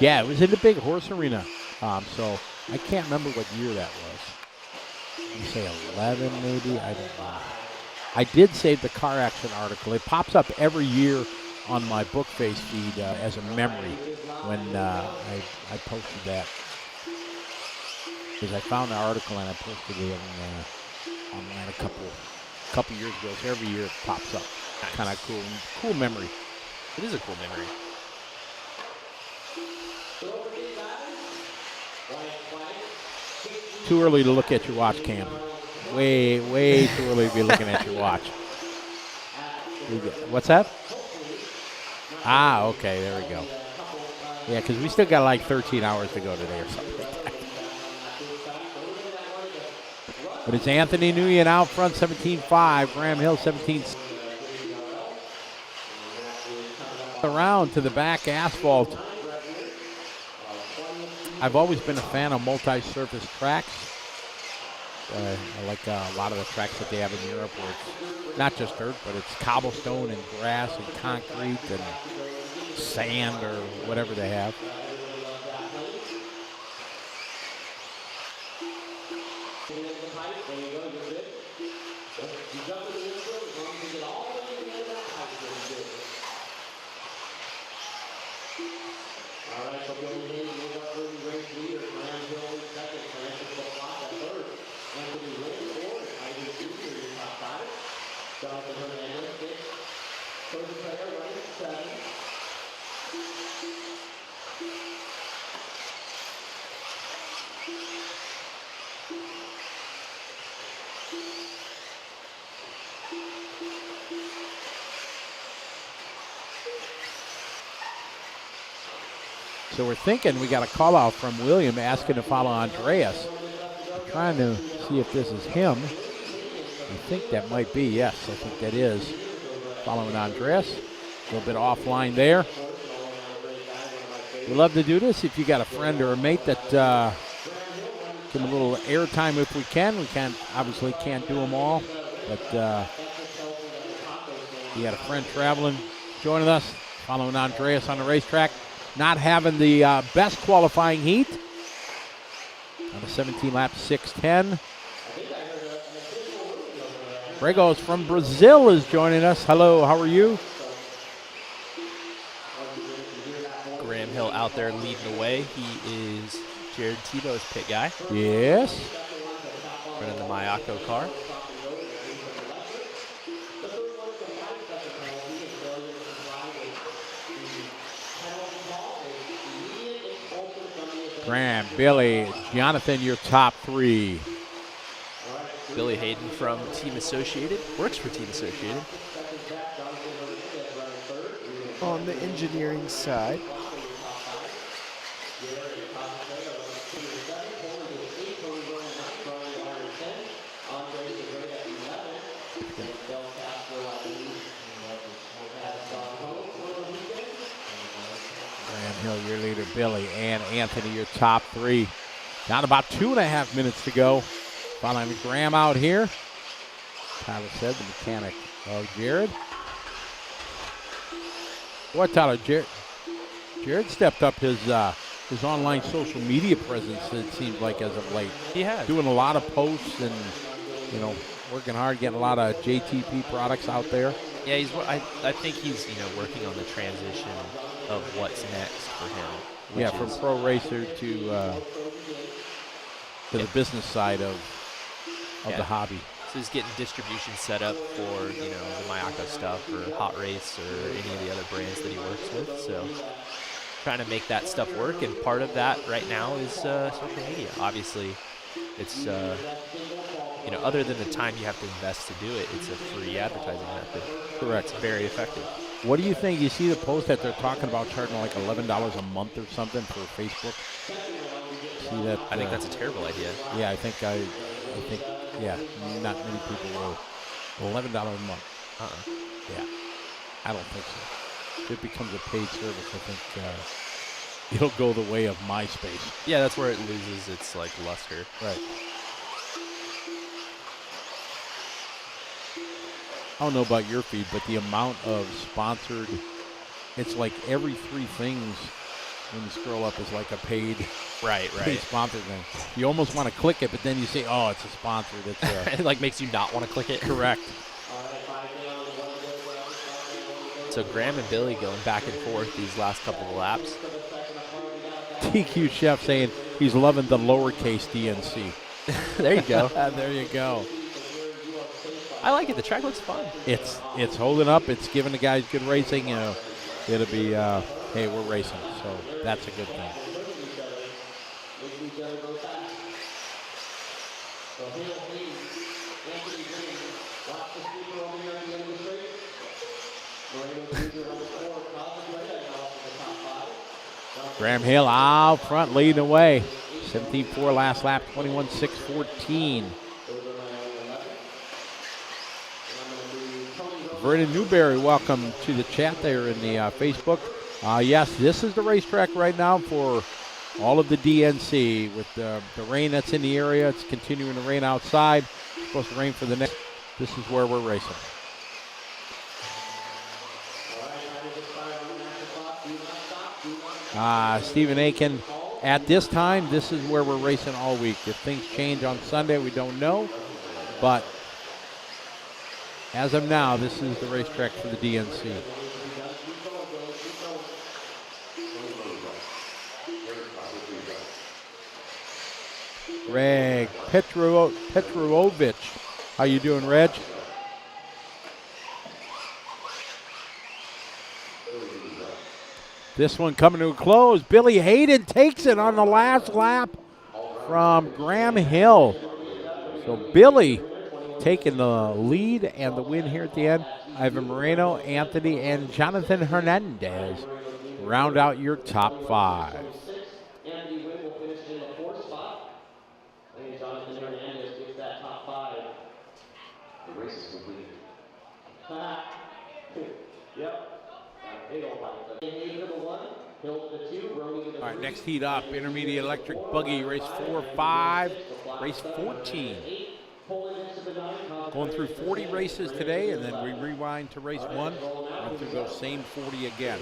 Speaker 3: Yeah, it was in the big horse arena. So I can't remember what year that was. You say 11 maybe? I don't know. I did save the car action article. It pops up every year on my Bookface feed as a memory when I posted that. Because I found the article and I posted it online a couple years ago. So every year it pops up.
Speaker 2: Nice.
Speaker 3: Kind of cool memory.
Speaker 2: It is a cool memory.
Speaker 3: Too early to look at your watch, Cam. Way too early to be looking at your watch. What's that? Okay, there we go. Yeah, because we still got like 13 hours to go today or something like But it's Anthony Nguyen out front, 17.5. Graham Hill, 17. Around to the back asphalt. I've always been a fan of multi-surface tracks. I like a lot of the tracks that they have in Europe where it's not just dirt, but it's cobblestone and grass and concrete and sand or whatever they have. So we're thinking we got a call out from William asking to follow Andreas. We're trying to see if this is him. I think that might be, yes, I think that is. Following Andreas. A little bit offline there. We love to do this. If you got a friend or a mate that give them a little airtime if we can. We obviously can't do them all, but you got a friend traveling, joining us, following Andreas on the racetrack. Not having the best qualifying heat. On the 17 lap, 6:10. Bregos from Brazil is joining us. Hello, how are you?
Speaker 2: Graham Hill out there leading the way. He is Jared Tebow's pit guy.
Speaker 3: Yes.
Speaker 2: Running the Mayako car.
Speaker 3: Graham, Billy, Jonathan, your top three.
Speaker 2: Billy Hayden from Team Associated, works for Team Associated.
Speaker 5: On the engineering side.
Speaker 3: Hill, your leader, Billy, and Anthony, your top three. Down about 2.5 minutes to go. Following Graham out here. Tyler said, the mechanic of Jared. What, Tyler? Jared stepped up his online social media presence, it seems like, as of late.
Speaker 2: He has.
Speaker 3: Doing a lot of posts and, working hard, getting a lot of JTP products out there.
Speaker 2: Yeah, I think he's, working on the transition of what's next for him.
Speaker 3: Yeah, from pro racer to the business side of the hobby.
Speaker 2: So he's getting distribution set up for, the Mayako stuff or Hot Race or any of the other brands that he works with. So trying to make that stuff work, and part of that right now is social media. Obviously, it's other than the time you have to invest to do it, it's a free advertising method.
Speaker 3: Correct.
Speaker 2: It's very effective.
Speaker 3: What do you think? You see the post that they're talking about charging like $11 a month or something for Facebook? See that?
Speaker 2: I think that's a terrible idea.
Speaker 3: Yeah, I think not many people will. $11 a month. Yeah, I don't think so. If it becomes a paid service, I think it'll go the way of MySpace.
Speaker 2: Yeah, that's where it loses its luster.
Speaker 3: Right. I don't know about your feed, but the amount of sponsored, it's like every three things when you scroll up is like a paid sponsored thing. You almost want to click it, but then you say, oh, it's a sponsored. It's
Speaker 2: it makes you not want to click it.
Speaker 3: Correct.
Speaker 2: So Graham and Billy going back and forth these last couple of laps.
Speaker 3: TQ Chef saying he's loving the lowercase DNC.
Speaker 2: There you go.
Speaker 3: There you go.
Speaker 2: I like it. The track looks fun.
Speaker 3: It's holding up. It's giving the guys good racing. It'll be, hey, we're racing. So that's a good thing. Graham Hill out front leading the way. 17.4 last lap, 21.6.14. Vernon Newberry, welcome to the chat there in the Facebook. Yes, this is the racetrack right now for all of the DNC. With the rain that's in the area, it's continuing to rain outside. It's supposed to rain for the next. This is where we're racing. Stephen Aiken, at this time, this is where we're racing all week. If things change on Sunday, we don't know. But as of now, this is the racetrack for the DNC. Reg Petrovich, how you doing, Reg? This one coming to a close. Billy Hayden takes it on the last lap from Graham Hill. So Billy taking the lead and the win here at the end. Ivan Moreno, Anthony, and Jonathan Hernandez round out your top 5.
Speaker 1: Anthony Wynn will finish in the 4th spot. And Jonathan Hernandez gets that top 5.
Speaker 4: The race is complete.
Speaker 1: Yep. They don't like that. Hayden to the 1, Hill to the 2, Brody to the 3.
Speaker 3: All right, next heat up, Intermediate Electric Buggy, race 4, 5, race 14. Going through 40 races today, and then we rewind to race 1, and through those same 40 again.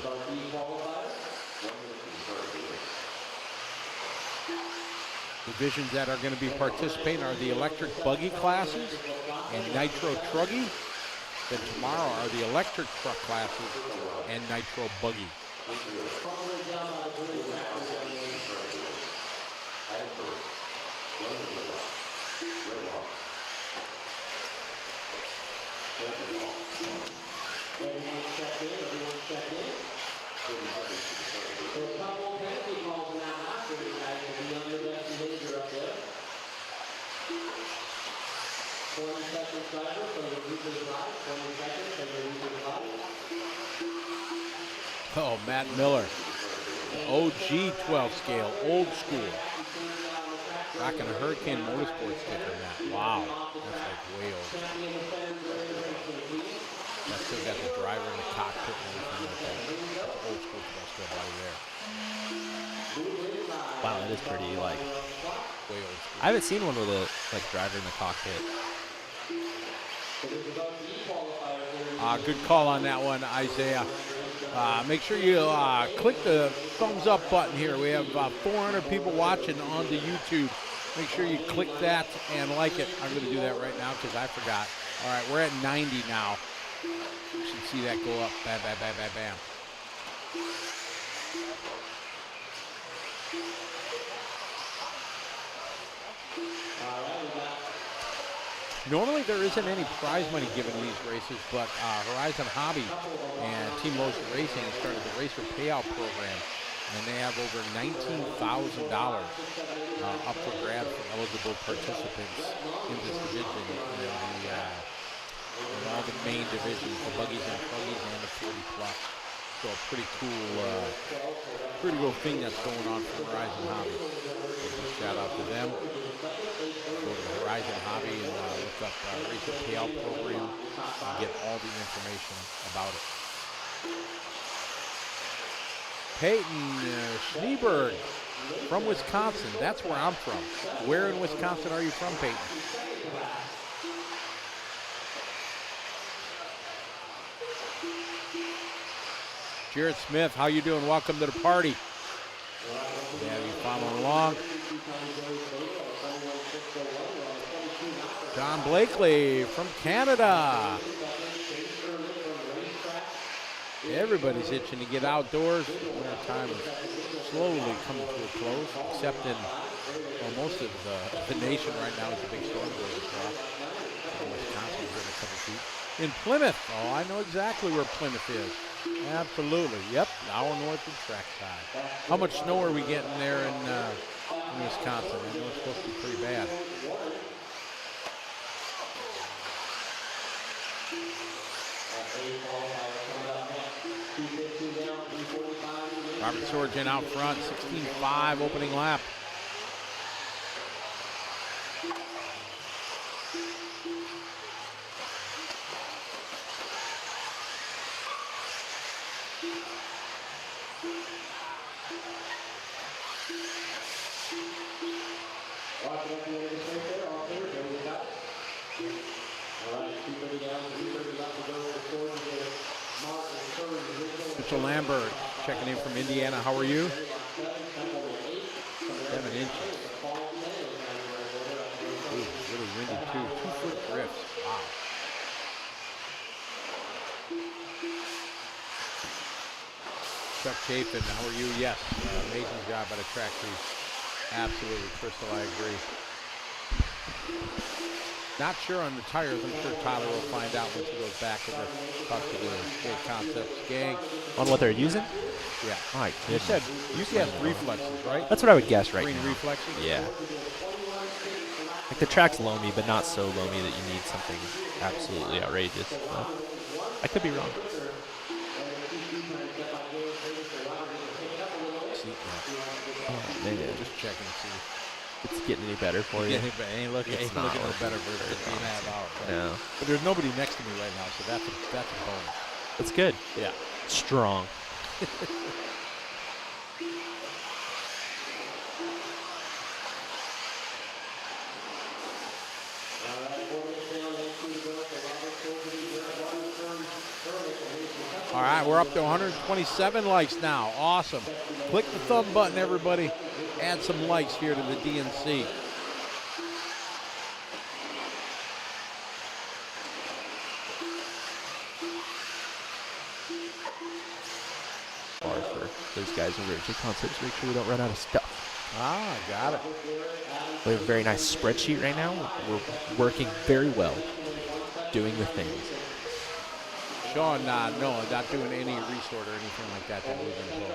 Speaker 3: Divisions that are going to be participating are the Electric Buggy classes and Nitro Truggy. Then tomorrow are the Electric Truck classes and Nitro Buggy. Oh, Matt Miller, OG 12 scale, old school. Rocking a Hurricane Motorsports sticker, Matt. Wow, that's like way old. That's still got the driver in the cockpit and everything like that. That's old school 12 scale right there.
Speaker 2: Wow, that is pretty, like,
Speaker 3: Way old school.
Speaker 2: I haven't seen one with a, like, driver in the cockpit.
Speaker 3: Good call on that one, Isaiah. Make sure you click the thumbs up button here. We have 400 people watching on the YouTube. Make sure you click that and like it. I'm going to do that right now because I forgot. All right, we're at 90 now. You should see that go up. Bam, bam, bam, bam, bam. Normally there isn't any prize money given in these races, but Horizon Hobby and Team Motion Racing started the Racer Payout Program, and they have over $19,000 up for grabs for eligible participants in this division, in all the main divisions, the buggies and truggies and the 40 plus. So a pretty cool thing that's going on for Horizon Hobby. So big shout out to them. Go to Horizon Hobby and look up Racer Payout Program and get all the information about it. Peyton Schneeberg from Wisconsin. That's where I'm from. Where in Wisconsin are you from, Peyton? Jared Smith, how you doing? Welcome to the party. Yeah, you following along. John Blakely from Canada. Everybody's itching to get outdoors. Winter time is slowly coming to a close, except in most of the nation right now is a big storm going across. Wisconsin's in a couple feet. In Plymouth, oh, I know exactly where Plymouth is. Absolutely, yep, hour north of trackside. How much snow are we getting there in Wisconsin? I know it's supposed to be pretty bad. Robert Sorgen out front, 16.5 opening lap. Mitchell Lambert checking in from Indiana. How are you? 7 inches. Ooh, really windy too. 2-foot drifts. Wow. Chuck Chapin, how are you? Yes, amazing job by the track crew. Absolutely, Crystal, I agree. Not sure on the tires. I'm sure Tyler will find out once he goes back to the talk to the Skate Concepts gang.
Speaker 2: On what they're using?
Speaker 3: Yeah.
Speaker 2: All right.
Speaker 3: You said UCS reflexes, right?
Speaker 2: That's what I would guess right
Speaker 3: Green
Speaker 2: now.
Speaker 3: reflexes?
Speaker 2: Yeah. Like the track's loamy, but not so loamy that you need something absolutely outrageous. But I could be wrong. Oh, man.
Speaker 3: Just checking to see.
Speaker 2: It's getting any better for you.
Speaker 3: Ain't looking no better for 15.5 hours. Right?
Speaker 2: No.
Speaker 3: But there's nobody next to me right now, so that's a bonus.
Speaker 2: That's good.
Speaker 3: Yeah.
Speaker 2: Strong.
Speaker 3: All right, we're up to 127 likes now. Awesome. Click the thumb button, everybody. Add some likes here to the DNC.
Speaker 2: Bar for those guys over at J Concepts. Make sure we don't run out of stuff.
Speaker 3: Ah, got it.
Speaker 2: We have a very nice spreadsheet right now. We're working very well, doing the things.
Speaker 3: Sean, no, not doing any resort or anything like that we've been told.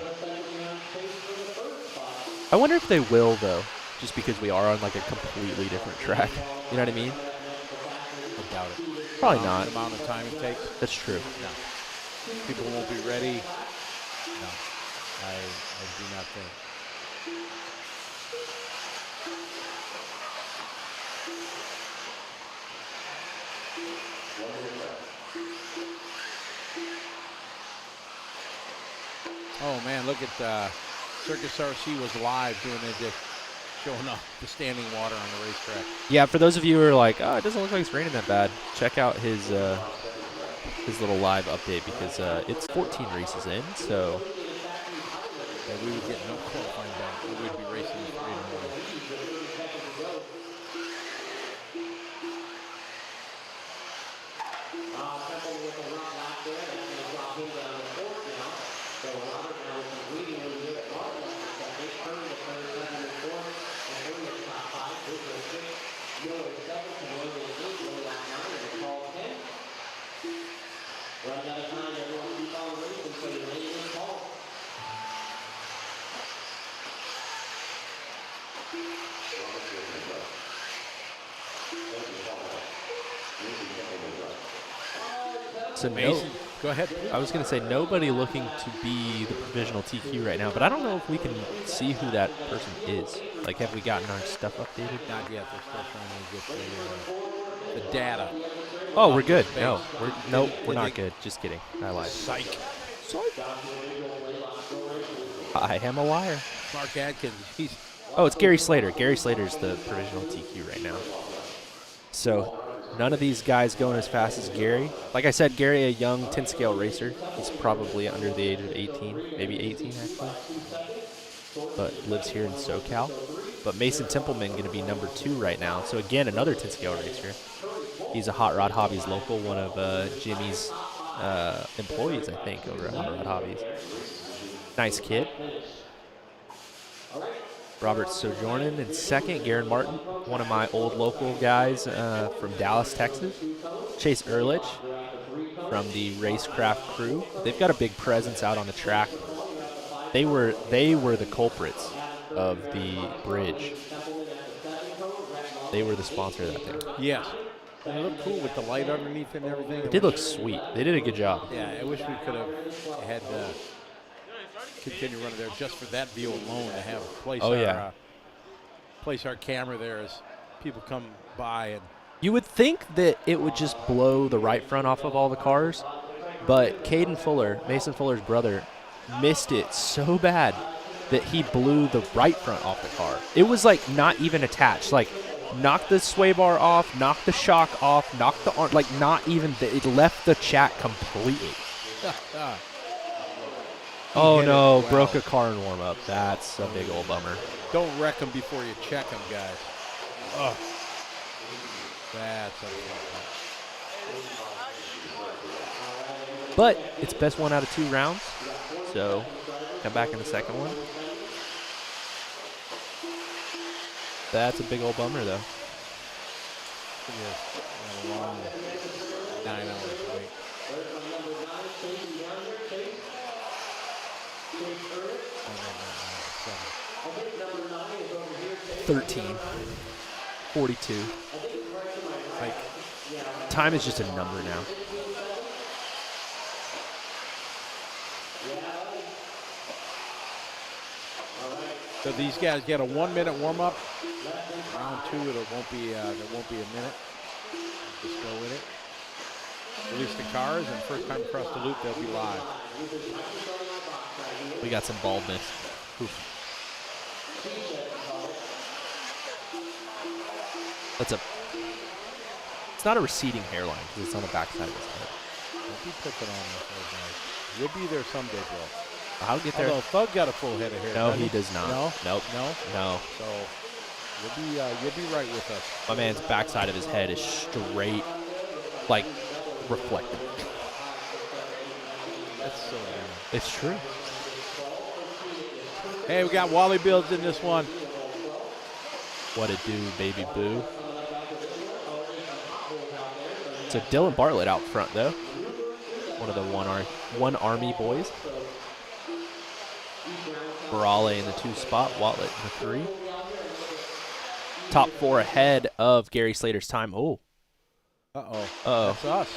Speaker 2: I wonder if they will, though, just because we are on like a completely different track. You know what I mean?
Speaker 3: I doubt it.
Speaker 2: Probably not.
Speaker 3: The amount of time it takes.
Speaker 2: That's true.
Speaker 3: No. People won't be ready. No, I do not think. Oh man, look at Circus RC was live doing it, showing off the standing water on the racetrack.
Speaker 2: Yeah, for those of you who are like, oh, it doesn't look like it's raining that bad, check out his little live update because it's 14 races in, so.
Speaker 3: Yeah, we would get no qualifying done. We would be racing at 3 in the morning.
Speaker 2: So
Speaker 3: Mason, go ahead.
Speaker 2: I was going to say nobody looking to be the provisional TQ right now, but I don't know if we can see who that person is. Like, have we gotten our stuff updated?
Speaker 3: Not yet. They're still trying to get the data.
Speaker 2: Oh, we're good. No, we're not good. Just kidding. I lied.
Speaker 3: Psych.
Speaker 2: I am a liar.
Speaker 3: Mark Adkins, he's...
Speaker 2: Oh, it's Gary Slater. Gary Slater's the provisional TQ right now. So none of these guys going as fast as Gary. Like I said, Gary, a young 10-scale racer. He's probably under the age of 18, maybe 18 actually, but lives here in SoCal. But Mason Templeman going to be number 2 right now. So again, another 10-scale racer. He's a Hot Rod Hobbies local, one of Jimmy's employees, I think, over at Hot Rod Hobbies. Nice kid. Robert Sojournin in second. Garen Martin, one of my old local guys from Dallas, Texas. Chase Ehrlich from the Racecraft crew. They've got a big presence out on the track. They were the culprits of the bridge. They were the sponsor of that thing.
Speaker 3: Yes. They look cool with the light underneath and everything.
Speaker 2: It did look sweet. They did a good job.
Speaker 3: Yeah, I wish we could have had continue running there just for that view alone to have place our camera there as people come by. And
Speaker 2: you would think that it would just blow the right front off of all the cars, but Caden Fuller, Mason Fuller's brother, missed it so bad that he blew the right front off the car. It was like not even attached. Like knocked the sway bar off, knocked the shock off, knocked the arm, like not even, it left the chat completely. Oh no,
Speaker 3: well.
Speaker 2: broke a car in warm up. That's a big old bummer.
Speaker 3: Don't wreck them before you check them, guys. Oh, that's unfortunate.
Speaker 2: But it's best 1 out of 2 rounds, so come back in the second one. That's a big old bummer, though.
Speaker 3: Yeah, a long 9 hours wait.
Speaker 2: 13, 42.
Speaker 3: Like,
Speaker 2: time is just a number now.
Speaker 3: so these guys get a 1 minute warm up. Round 2, there won't be a minute. Just go with it. Release the cars, and first time across the loop, they'll be live.
Speaker 2: We got some baldness. Oof. It's not a receding hairline because it's on the backside of his head.
Speaker 3: Don't be picking on this old guy. You'll be there someday, bro.
Speaker 2: I'll get there.
Speaker 3: Although Thug got a full head of hair.
Speaker 2: No,
Speaker 3: doesn't
Speaker 2: he does not.
Speaker 3: No?
Speaker 2: Nope.
Speaker 3: No?
Speaker 2: No.
Speaker 3: So you'll be right with us.
Speaker 2: My man's backside of his head is straight, like, reflective.
Speaker 3: That's so damn.
Speaker 2: It's true.
Speaker 3: Hey, we got Wally Builds in this one.
Speaker 2: What it do, baby boo. So Dylan Bartlett out front, though. One of the one Army boys. Barale in the 2 spot, Watlett in the 3. Top 4 ahead of Gary Slater's time. Oh.
Speaker 3: Uh-oh.
Speaker 2: Uh-oh.
Speaker 3: That's us.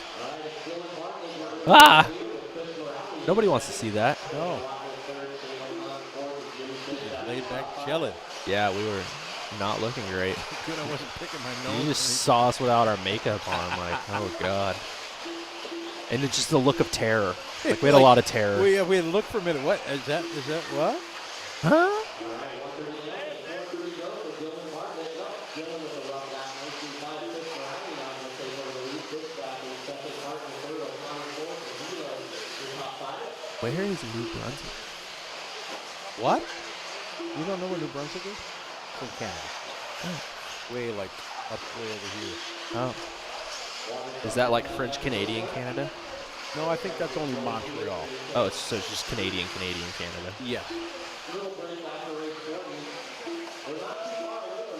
Speaker 2: Ah! Nobody wants to see that.
Speaker 3: No. Laid back chilling.
Speaker 2: Yeah, we were not looking great.
Speaker 3: Good, I wasn't picking my nose.
Speaker 2: You just saw us without our makeup on. Like, oh, God. And it's just the look of terror. Like, we had a lot of terror.
Speaker 3: We looked for a minute. What? Is that what?
Speaker 2: Huh? Where is New Brunswick?
Speaker 3: What? You don't know where New Brunswick is? It's in Canada.
Speaker 2: Oh.
Speaker 3: Way like up way over here.
Speaker 2: Oh. Is that like French Canadian Canada?
Speaker 3: No, I think that's only Montreal.
Speaker 2: Oh, so it's just Canadian Canada.
Speaker 3: Yes.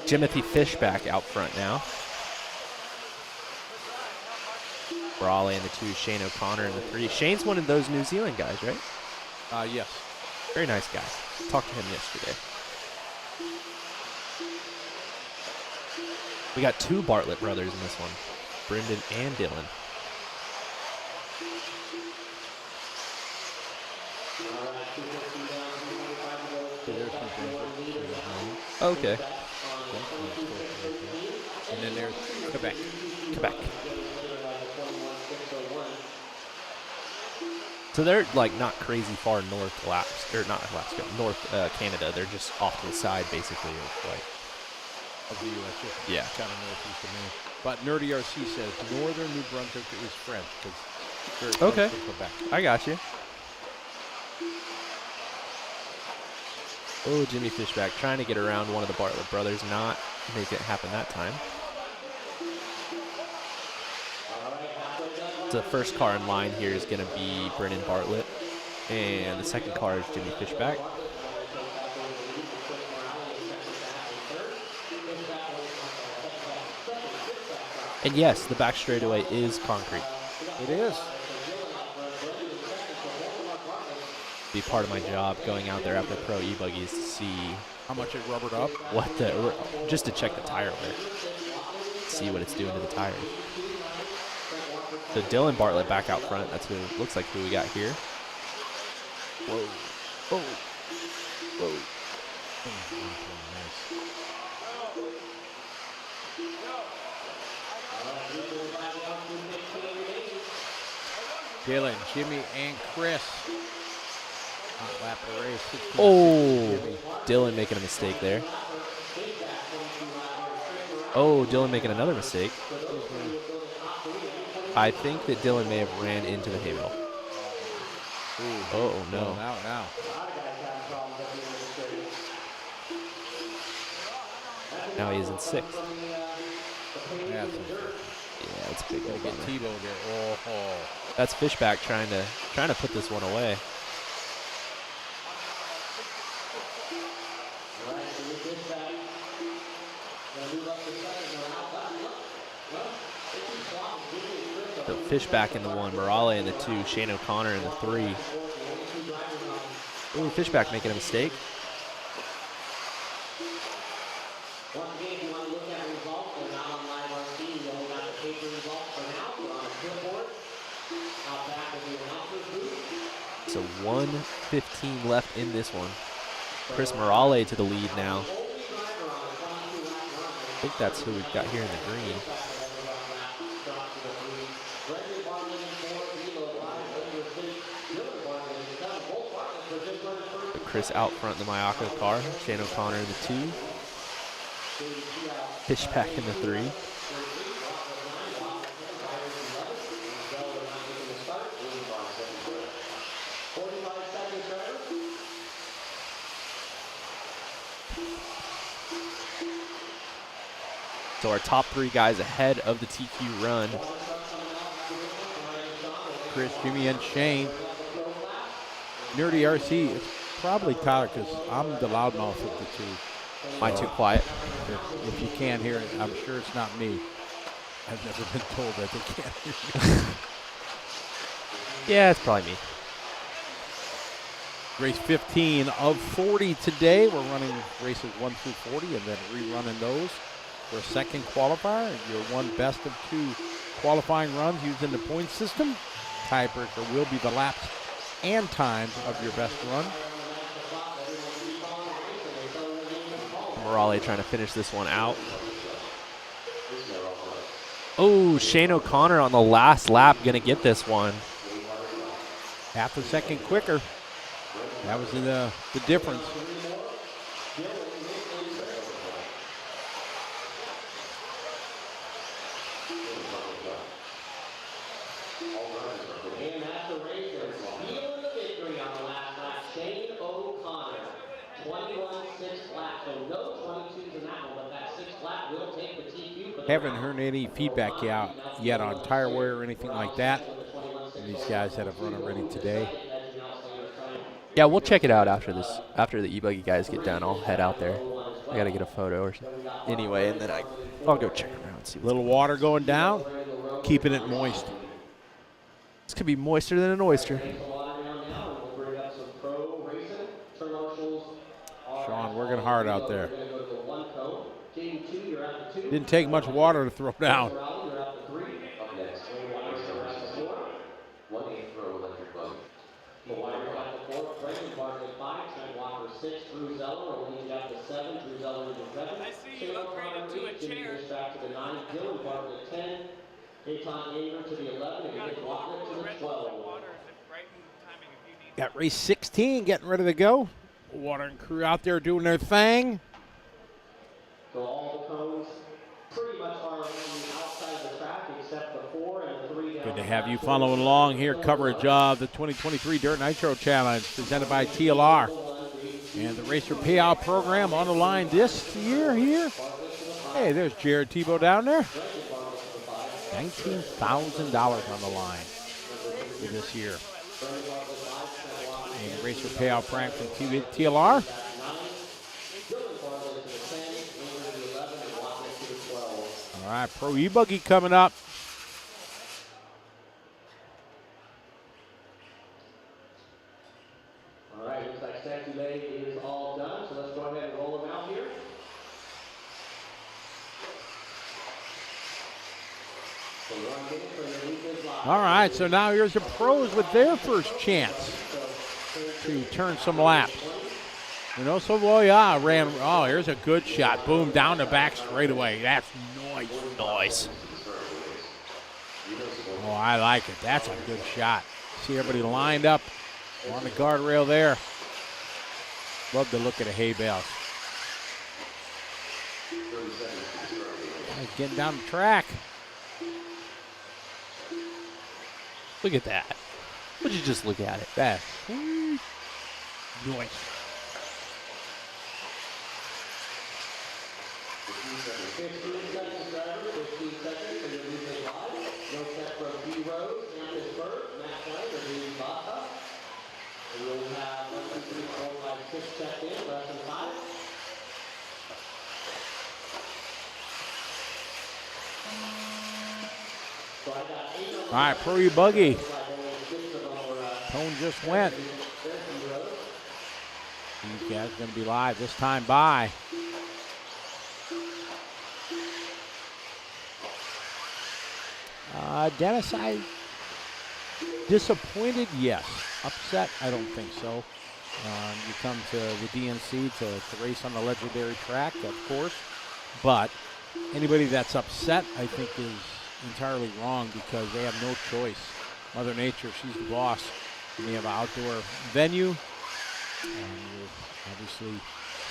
Speaker 2: Jimothy Fishback out front now. Brawley in the 2, Shane O'Connor in the 3. Shane's one of those New Zealand guys, right?
Speaker 3: Yes.
Speaker 2: Very nice guy. Talked to him yesterday. We got 2 Bartlett brothers in this one. Brendan and Dylan. Okay.
Speaker 3: And then there's Quebec.
Speaker 2: So they're like not crazy far north Alaska, or not Alaska, north Canada. They're just off to the side, basically,
Speaker 3: Of the U.S.
Speaker 2: Yeah.
Speaker 3: Kind of northeast of me. But Nerdy RC says northern New Brunswick is French because they're close to Quebec.
Speaker 2: I got you. Oh, Jimmy Fishback trying to get around one of the Bartlett brothers, not make it happen that time. The first car in line here is going to be Brennan Bartlett, and the second car is Jimmy Fishback. And yes, the back straightaway is concrete.
Speaker 3: It is.
Speaker 2: Be part of my job going out there after pro e-buggies to see
Speaker 3: how much it rubbered up.
Speaker 2: Just to check the tire wear, see what it's doing to the tires. So Dylan Bartlett back out front. That's who looks like who we got here. Whoa, whoa, whoa.
Speaker 3: Dylan, Jimmy, and Chris. Hot lap of the race.
Speaker 2: Oh, Dylan making a mistake there. Oh, Dylan making another mistake. I think that Dylan may have ran into the hay bale. Oh, no.
Speaker 3: Now.
Speaker 2: Now he is in sixth.
Speaker 3: Yeah,
Speaker 2: It's a big
Speaker 3: gonna get
Speaker 2: bummer.
Speaker 3: T-bowed there. Oh.
Speaker 2: That's Fishback trying to put this one away. So Fishback in the 1, Morale in the 2, Shane O'Connor in the 3. Ooh, Fishback making a mistake.
Speaker 1: Once again, if you want to look at results, they're not on live RC. We only got the paper results for now. We're on a clipboard. Out back of the announcer's booth.
Speaker 2: So 1:15 left in this one. Chris Morale to the lead now. I think that's who we've got here in the green. Chris out front in the Mayako car. Shane O'Connor in the 2. Fishback in the 3. So our top 3 guys ahead of the TQ run.
Speaker 3: Chris, Jimmy, and Shane. Nerdy RC, it's probably Tyler because I'm the loudmouth of the 2.
Speaker 2: Am I too quiet?
Speaker 3: If you can't hear it, I'm sure it's not me. I've never been told that they can't hear me.
Speaker 2: Yeah, it's probably me.
Speaker 3: Race 15 of 40 today. We're running races 1 through 40 and then rerunning those for a second qualifier. Your one best of 2 qualifying runs using the point system. Tiebreaker will be the laps and times of your best run.
Speaker 2: Morale trying to finish this one out. Oh, Shane O'Connor on the last lap going to get this one.
Speaker 3: Half a second quicker. That was the difference.
Speaker 1: And that's the racer. Sealing the victory on the last lap. Shane O'Connor. 21-6 lap. So no 22s in that one, but that 6th lap will take the TQ.
Speaker 3: Haven't heard any feedback yet on tire wear or anything like that. And these guys that have run already today.
Speaker 2: Yeah, we'll check it out after this. After the e-buggy guys get done, I'll head out there. I got to get a photo or something. Anyway, and then I'll go check around and see.
Speaker 3: Little water going down, keeping it moist.
Speaker 2: This could be moister than an oyster.
Speaker 3: Sean working hard out there. Didn't take much water to throw down.
Speaker 4: Up next, one 8-throw electric buggy.
Speaker 6: I see you upgraded to a chair.
Speaker 1: To the 9, Dylan Bartlett at 10, Dayton Ingram to the 11, and Nick Bartlett to the 12.
Speaker 3: Got race 16 getting ready to go. Water and crew out there doing their thing.
Speaker 1: So all the cones pretty much are on the outside of the track except the 4 and the 3 down.
Speaker 3: Good to have you following along here. Coverage of the 2023 Dirt Nitro Challenge presented by TLR. And the Racer Payout Program on the line this year here. Hey, there's Jared Tebow down there. $19,000 on the line for this year. And the Racer Payout Prank from TLR. All right, Pro e-buggy coming up.
Speaker 1: All right, looks like Sexy Bay is all done, so let's go ahead and roll them out here.
Speaker 3: All right, so now here's the pros with their first chance to turn some laps. You know, so Loya ran, oh, here's a good shot. Boom, down the back straightaway. That's nice.
Speaker 2: Nice.
Speaker 3: Oh, I like it. That's a good shot. See everybody lined up on the guardrail there. Love the look of the hay bales. Getting down the track.
Speaker 2: Look at that. Would you just look at it?
Speaker 3: That. Nice.
Speaker 1: 15 seconds, driver. 15 seconds, and you'll be live. No set from B Rose, Campus Bird, Matt White, or Lee Bata. And you'll have 1, 2, 3, 4, 5, 6 checked in, less than 5. So I got 8
Speaker 3: All right, Pro e-buggy. Tone just went. These guys are going to be live this time by. Dennis, I disappointed, yes. Upset, I don't think so. You come to the DNC to race on the legendary track, of course. But anybody that's upset, I think, is entirely wrong because they have no choice. Mother Nature, she's the boss. And you have an outdoor venue. And you're obviously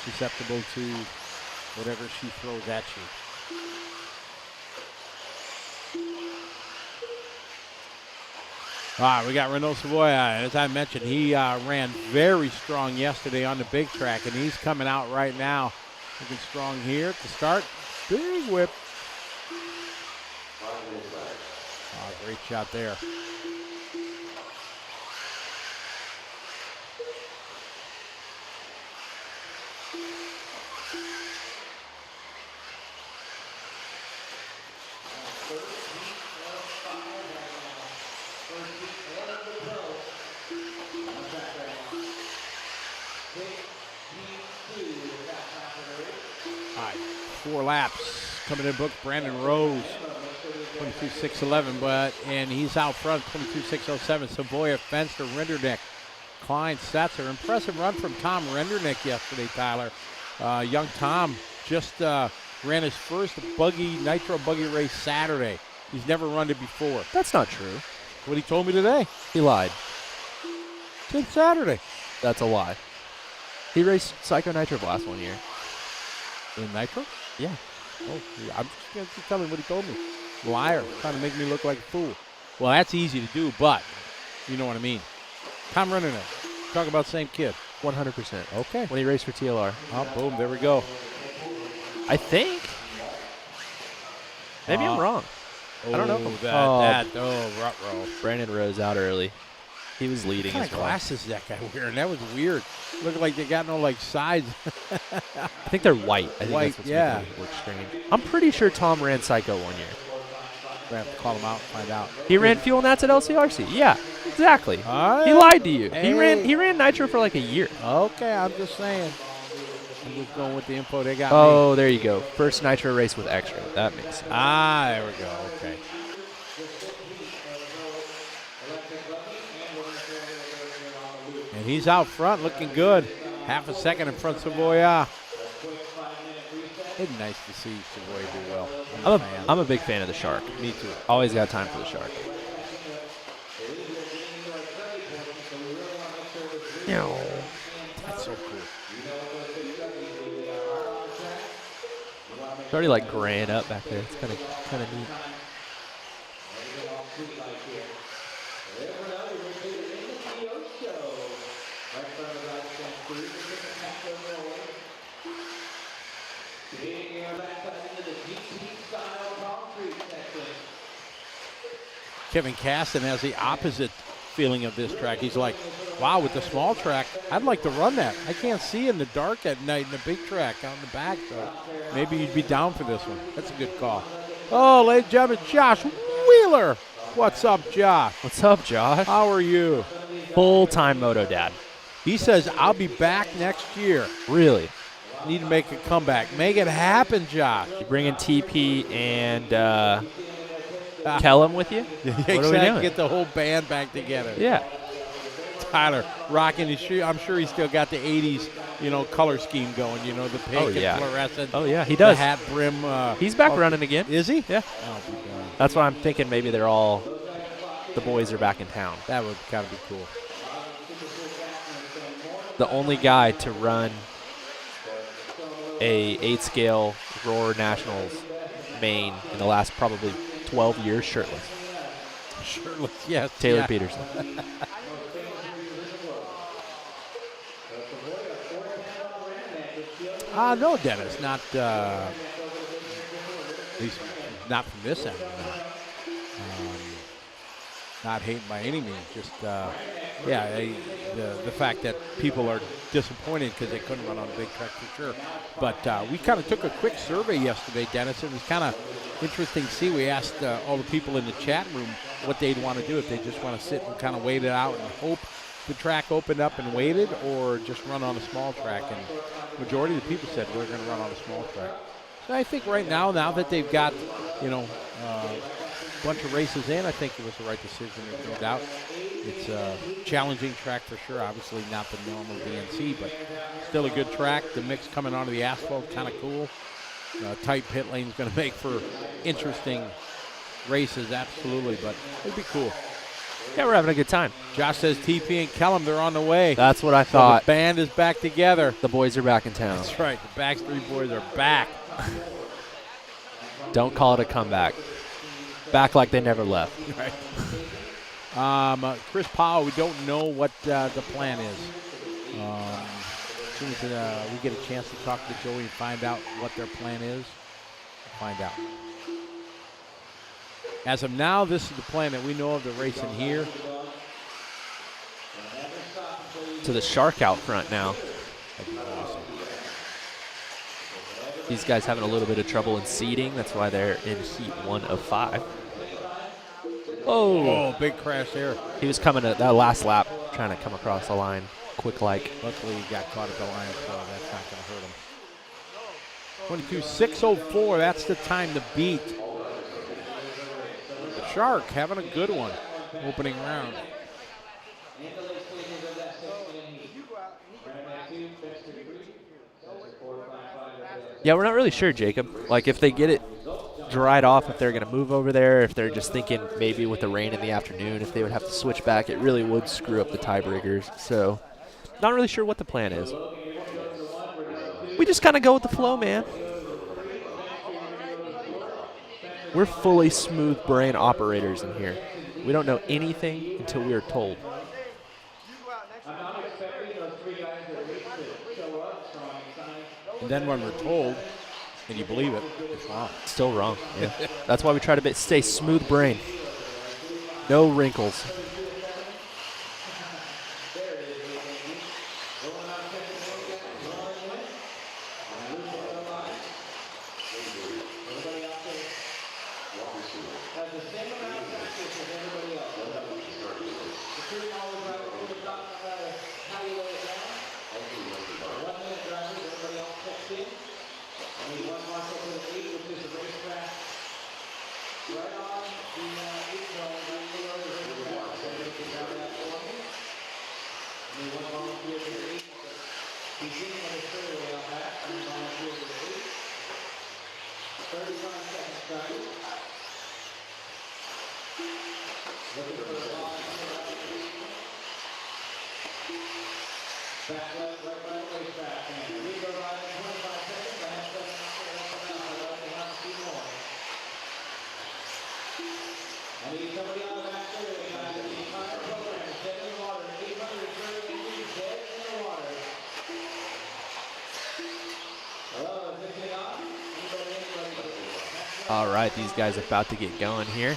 Speaker 3: susceptible to whatever she throws at you. All right, we got Renault Savoy. As I mentioned, he ran very strong yesterday on the big track, and he's coming out right now. Looking strong here at the start. Big whip. Oh, great shot there. All right, 4 laps coming in. Book Brandon Rose, 22.611, and he's out front, 22.607. Savoya, Fenster, Rendernick, Klein, Setzer. Impressive run from Tom Rendernick yesterday, Tyler. Young Tom just ran his first Nitro buggy race Saturday. He's never run it before.
Speaker 2: That's not true.
Speaker 3: That's what he told me today.
Speaker 2: He lied.
Speaker 3: Since Saturday.
Speaker 2: That's a lie. He raced Psycho Nitro Blast 1 year.
Speaker 3: In Nitro?
Speaker 2: Yeah.
Speaker 3: Oh, I'm just going to tell him what he told me. Liar, trying to make me look like a fool. Well, that's easy to do, but you know what I mean. Tom Rendernick. Talk about same kid.
Speaker 2: 100%.
Speaker 3: Okay.
Speaker 2: When he raced for TLR.
Speaker 3: Oh, boom, there we go.
Speaker 2: I think. Maybe I'm wrong. I don't know.
Speaker 3: Ruh-roh.
Speaker 2: Brandon Rose out early. He was leading
Speaker 3: What kind
Speaker 2: as
Speaker 3: of
Speaker 2: well.
Speaker 3: glasses is that guy wearing? That was weird. Looked like they got no, like, sides.
Speaker 2: I think they're white. I think
Speaker 3: White,
Speaker 2: that's what's
Speaker 3: yeah.
Speaker 2: making it look strange. I'm pretty sure Tom ran Psycho 1 year.
Speaker 3: We have to call him out and find out.
Speaker 2: He ran Fuel Nats at LCRC. Yeah, exactly.
Speaker 3: All
Speaker 2: He
Speaker 3: right.
Speaker 2: lied to you.
Speaker 3: Hey.
Speaker 2: He ran Nitro for like a year.
Speaker 3: Okay, I'm just saying. I'm just going with the info they got me.
Speaker 2: Oh, there you go. First Nitro race with extra. That makes sense.
Speaker 3: Ah, there we go. Okay. And he's out front looking good. Half a second in front of Savoya. It's nice to see Savoya do well.
Speaker 2: I'm a big fan of the Shark.
Speaker 3: Me too.
Speaker 2: Always got time for the Shark.
Speaker 3: That's so cool.
Speaker 2: It's already like graying up back there. It's kind of neat.
Speaker 3: Kevin Caston has the opposite feeling of this track. He's like, wow, with the small track, I'd like to run that. I can't see in the dark at night in the big track out in the back, so maybe you'd be down for this one. That's a good call. Oh, ladies and gentlemen, Josh Wheeler. What's up, Josh?
Speaker 2: What's up, Josh?
Speaker 3: How are you?
Speaker 2: Full-time Moto Dad.
Speaker 3: He says, I'll be back next year.
Speaker 2: Really?
Speaker 3: Need to make a comeback. Make it happen, Josh.
Speaker 2: You bringing TP and Kellum with you? What are we doing?
Speaker 3: Get the whole band back together.
Speaker 2: Yeah.
Speaker 3: Tyler rocking his shoe. I'm sure he's still got the 80s, color scheme going, the pink and fluorescent.
Speaker 2: Oh, yeah, he does.
Speaker 3: The hat brim.
Speaker 2: He's back running again.
Speaker 3: Is he?
Speaker 2: Yeah.
Speaker 3: Oh, be darned.
Speaker 2: That's why I'm thinking maybe the boys are back in town.
Speaker 3: That would kind of be cool.
Speaker 2: The only guy to run a 8-scale Roar Nationals Maine in the last probably 12 years shirtless.
Speaker 3: Shirtless, yes.
Speaker 2: Taylor
Speaker 3: yeah.
Speaker 2: Peterson.
Speaker 3: No, Dennis, not at least not from this end. Not hating by any means. Just the fact that people are disappointed because they couldn't run on a big truck for sure. But we kind of took a quick survey yesterday, Dennis. It was kind of interesting to see. We asked all the people in the chat room what they'd want to do, if they just want to sit and kind of wait it out and hope the track opened up and waited, or just run on a small track. And majority of the people said we're going to run on a small track. So I think right now that they've got, a bunch of races in, I think it was the right decision, there's no doubt. It's a challenging track for sure, obviously not the normal DNC, but still a good track. The mix coming onto the asphalt, kind of cool. Tight pit lane is going to make for interesting races, absolutely, but it'd be cool.
Speaker 2: Yeah, we're having a good time.
Speaker 3: Josh says TP and Kellum, they're on the way.
Speaker 2: That's what I
Speaker 3: So
Speaker 2: thought.
Speaker 3: the band is back together.
Speaker 2: The boys are back in town.
Speaker 3: That's right, the Backstreet Boys are back.
Speaker 2: Don't call it a comeback. Back like they never left.
Speaker 3: Right. Chris Powell, we don't know what the plan is. As soon as we get a chance to talk to Joey and find out what their plan is, we'll find out. As of now, this is the plan that we know of, the race in here.
Speaker 2: To the Shark out front now.
Speaker 3: That'd be awesome.
Speaker 2: These guys having a little bit of trouble in seating. That's why they're in heat 1 of 5.
Speaker 3: Oh, big crash there.
Speaker 2: He was coming at that last lap, trying to come across the line quick like.
Speaker 3: Luckily, he got caught at the line, so that's not going to hurt him. 22.604, that's the time to beat. The Shark having a good one, opening round.
Speaker 2: Yeah, we're not really sure, Jacob. Like, if they get it dried off, if they're going to move over there, if they're just thinking maybe with the rain in the afternoon, if they would have to switch back, it really would screw up the tiebreakers. So, not really sure what the plan is. We just kind of go with the flow, man. We're fully smooth brain operators in here. We don't know anything until we are told.
Speaker 3: And then when we're told, and you believe it, it's wrong.
Speaker 2: Still wrong. Yeah. That's why we try to stay smooth brain. No wrinkles. All right, these guys are about to get going here.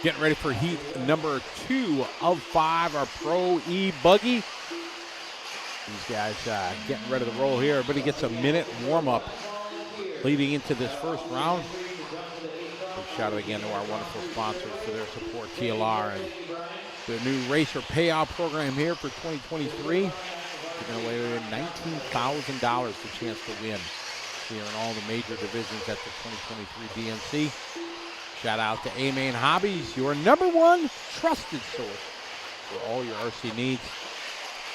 Speaker 3: Getting ready for heat number 2 of 5, our Pro E-buggy. These guys getting ready to roll here. Everybody gets a minute warm-up leading into this first round. Big shout out again to our wonderful sponsors for their support, TLR, and the new racer payout program here for 2023. Giving away $19,000 for chance to win here in all the major divisions at the 2023 DNC. Shout out to A-Main Hobbies, your #1 trusted source for all your RC needs.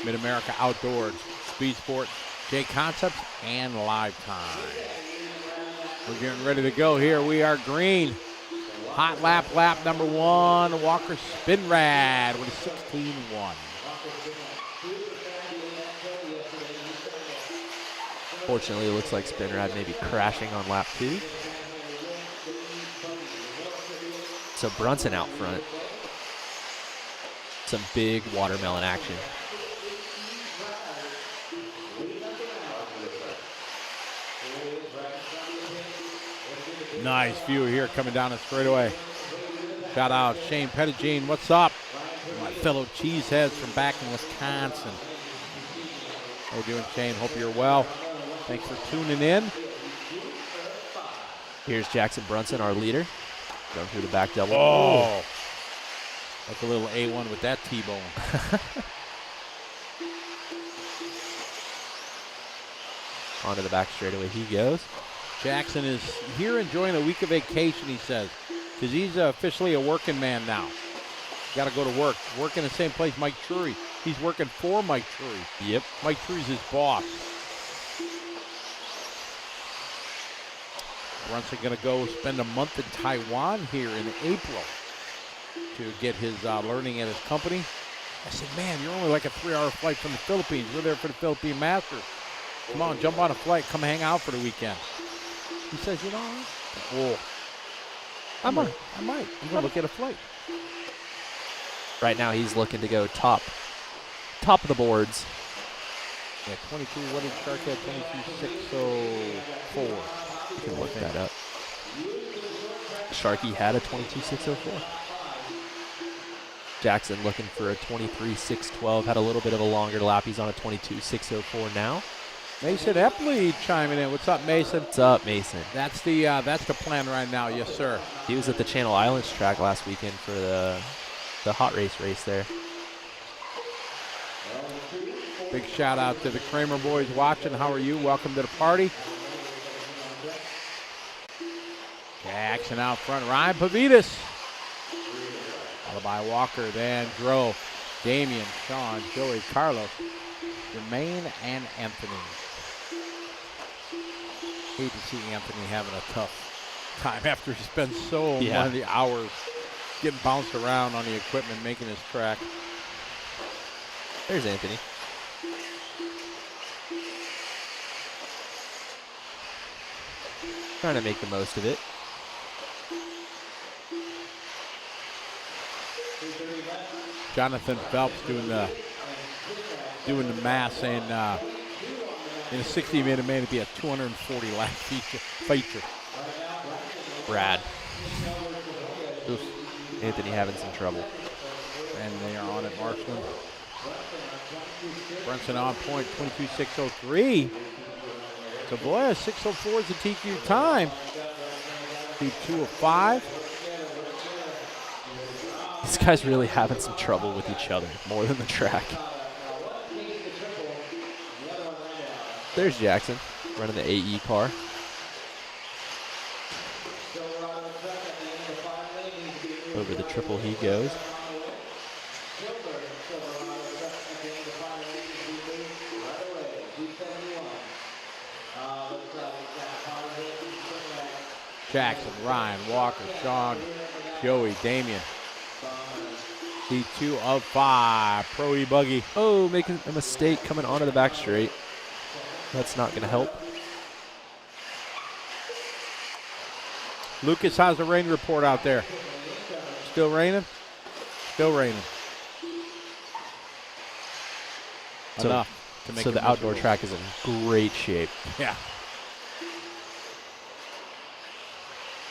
Speaker 3: Mid-America Outdoors, Speed Sport, J Concepts, and Lifetime. We're getting ready to go here. We are green. Hot lap number 1, Walker Spinrad with a 16-1.
Speaker 2: Fortunately, it looks like Spin Rad may be crashing on lap 2. So Brunson out front. Some big watermelon action.
Speaker 3: Nice view here coming down the straightaway. Shout out Shane Pettigene. What's up? My fellow cheeseheads from back in Wisconsin. How you doing, Shane? Hope you're well. Thanks for tuning in.
Speaker 2: Here's Jackson Brunson, our leader. Going through the back double.
Speaker 3: Oh. That's a little A1 with that T-bone.
Speaker 2: Onto the back straightaway he goes.
Speaker 3: Jackson is here enjoying a week of vacation, he says, because he's officially a working man now. Got to go to work. Work in the same place Mike Trury. He's working for Mike Trury.
Speaker 2: Yep.
Speaker 3: Mike Trury's his boss. Brunson going to go spend a month in Taiwan here in April to get his learning at his company. I said, man, you're only like a 3-hour flight from the Philippines. We're there for the Philippine Masters. Come on, jump on a flight. Come hang out for the weekend. He says, you know, oh, I might. I'm going to look at a flight.
Speaker 2: Right now he's looking to go top of the boards.
Speaker 3: Yeah, 22, what did Shark have? 22.604.
Speaker 2: You can look that up. Sharky had a 22.604. Jackson looking for a 23.612. Had a little bit of a longer lap. He's on a 22.604 now.
Speaker 3: Mason Epley chiming in. What's up, Mason?
Speaker 2: What's up, Mason?
Speaker 3: That's the plan right now. Yes, sir.
Speaker 2: He was at the Channel Islands track last weekend for the hot race there.
Speaker 3: Big shout out to the Kramer boys watching. How are you? Welcome to the party. Jackson out front. Ryan Pavitas. Alibi Walker, then Dro, Damian, Sean, Joey, Carlos, Jermaine, and Anthony. Hate to see Anthony having a tough time after he spends so many hours getting bounced around on the equipment, making his track.
Speaker 2: There's Anthony. Trying to make the most of it.
Speaker 3: Jonathan Phelps doing the math, saying in a 60-minute man, it'd be a 240 lap feature.
Speaker 2: Brad. Oof. Anthony having some trouble.
Speaker 3: And they are on at Marshland. Brunson on point, 22.603. So boy, 604 is the TQ time. 2:05.
Speaker 2: These guys really having some trouble with each other more than the track. There's Jackson running the AE car. Over the triple he goes.
Speaker 3: Jackson, Ryan, Walker, Sean, Joey, Damian. P2 of 5. Pro e-buggy.
Speaker 2: Oh, making a mistake coming onto the back straight. That's not going to help.
Speaker 3: Lucas, how's the rain report out there? Still raining? Still raining. Enough to make
Speaker 2: so
Speaker 3: it
Speaker 2: the outdoor
Speaker 3: miserable.
Speaker 2: track is in great shape.
Speaker 3: Yeah.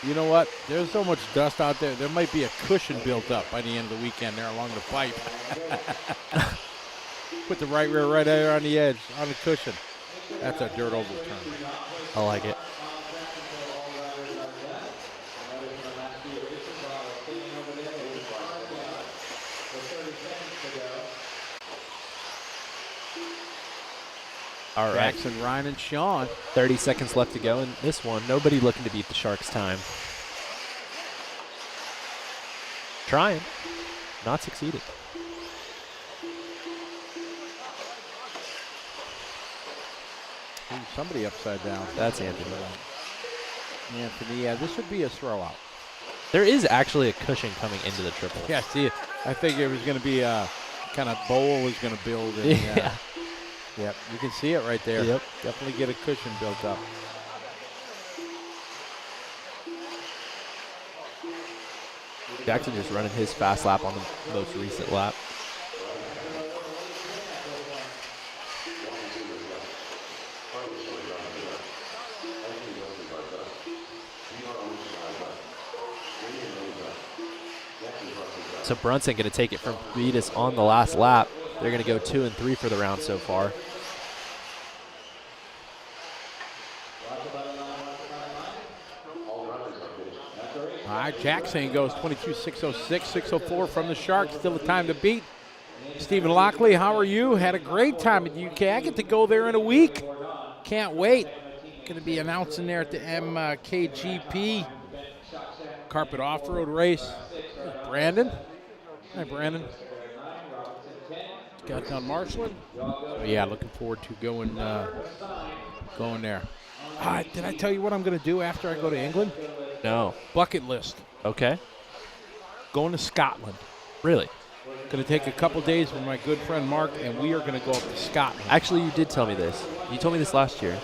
Speaker 3: You know what? There's so much dust out there. There might be a cushion built up by the end of the weekend there along the pipe. Put the right rear right there on the edge, on the cushion. That's a dirt overturn.
Speaker 2: I like it. All right.
Speaker 3: Jackson, Ryan, and Sean.
Speaker 2: 30 seconds left to go in this one. Nobody looking to beat the Sharks' time. Trying. Not succeeding.
Speaker 3: Ooh, somebody upside down.
Speaker 2: That's Anthony.
Speaker 3: Anthony, yeah, this would be a throw out.
Speaker 2: There is actually a cushion coming into the triple.
Speaker 3: Yeah, see, I figured it was going to be a kind of bowl was going to build. And,
Speaker 2: Yeah.
Speaker 3: Yep, you can see it right there.
Speaker 2: Yep.
Speaker 3: Definitely get a cushion built up.
Speaker 2: Jackson just running his fast lap on the most recent lap. So Brunson going to take it from Beatus on the last lap. They're going to go 2 and 3 for the round so far.
Speaker 3: All right, Jackson goes 22.606, 604 from the Sharks. Still the time to beat. Stephen Lockley, how are you? Had a great time at the UK. I get to go there in a week. Can't wait. Going to be announcing there at the MKGP Carpet Off-Road Race. There's Brandon. Hi, Brandon. Got down Marshland. So yeah, looking forward to going there. Did I tell you what I'm going to do after I go to England?
Speaker 2: No.
Speaker 3: Bucket list.
Speaker 2: Okay.
Speaker 3: Going to Scotland.
Speaker 2: Really?
Speaker 3: Going to take a couple days with my good friend Mark, and we are going to go up to Scotland.
Speaker 2: Actually, you did tell me this. You told me this last year.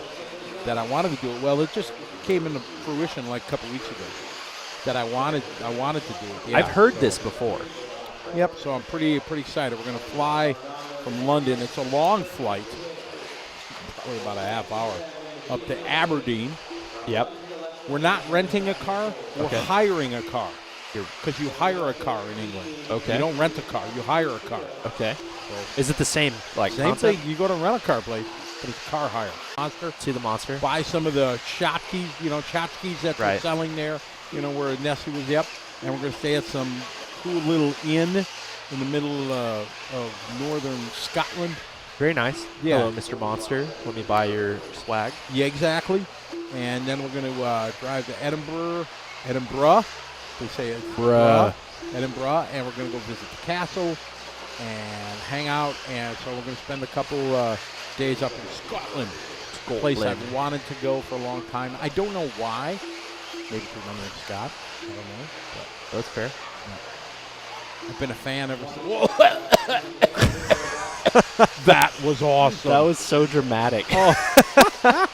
Speaker 3: That I wanted to do it. Well, it just came into fruition like a couple weeks ago. That I wanted to do it. Yeah,
Speaker 2: I've heard this before.
Speaker 3: Yep. So I'm pretty excited. We're going to fly from London. It's a long flight, probably about a half hour, up to Aberdeen.
Speaker 2: Yep.
Speaker 3: We're not renting a car. We're hiring a car. Because you hire a car in England.
Speaker 2: Okay.
Speaker 3: You don't rent a car. You hire a car.
Speaker 2: Okay.
Speaker 3: So
Speaker 2: Is it the same
Speaker 3: same
Speaker 2: concept?
Speaker 3: thing. You go to a rental-car place, but it's car hire. Monster.
Speaker 2: To the Monster?
Speaker 3: Buy some of the tchotchkes, tchotchkes that they're selling there, where Nessie was, and we're going to stay at some cool little inn in the middle of northern Scotland.
Speaker 2: Very nice.
Speaker 3: Yeah.
Speaker 2: Hello, Mr. Monster. Let me buy your swag.
Speaker 3: Yeah, exactly. And then we're going to drive to Edinburgh. They say it's Edinburgh, and we're going to go visit the castle and hang out. And so we're going to spend a couple days up in Scotland. A place I've wanted to go for a long time. I don't know why. Maybe because my name's Scott. I don't know. But
Speaker 2: that's fair.
Speaker 3: Yeah. I've been a fan ever since. That was awesome.
Speaker 2: That was so dramatic.
Speaker 3: That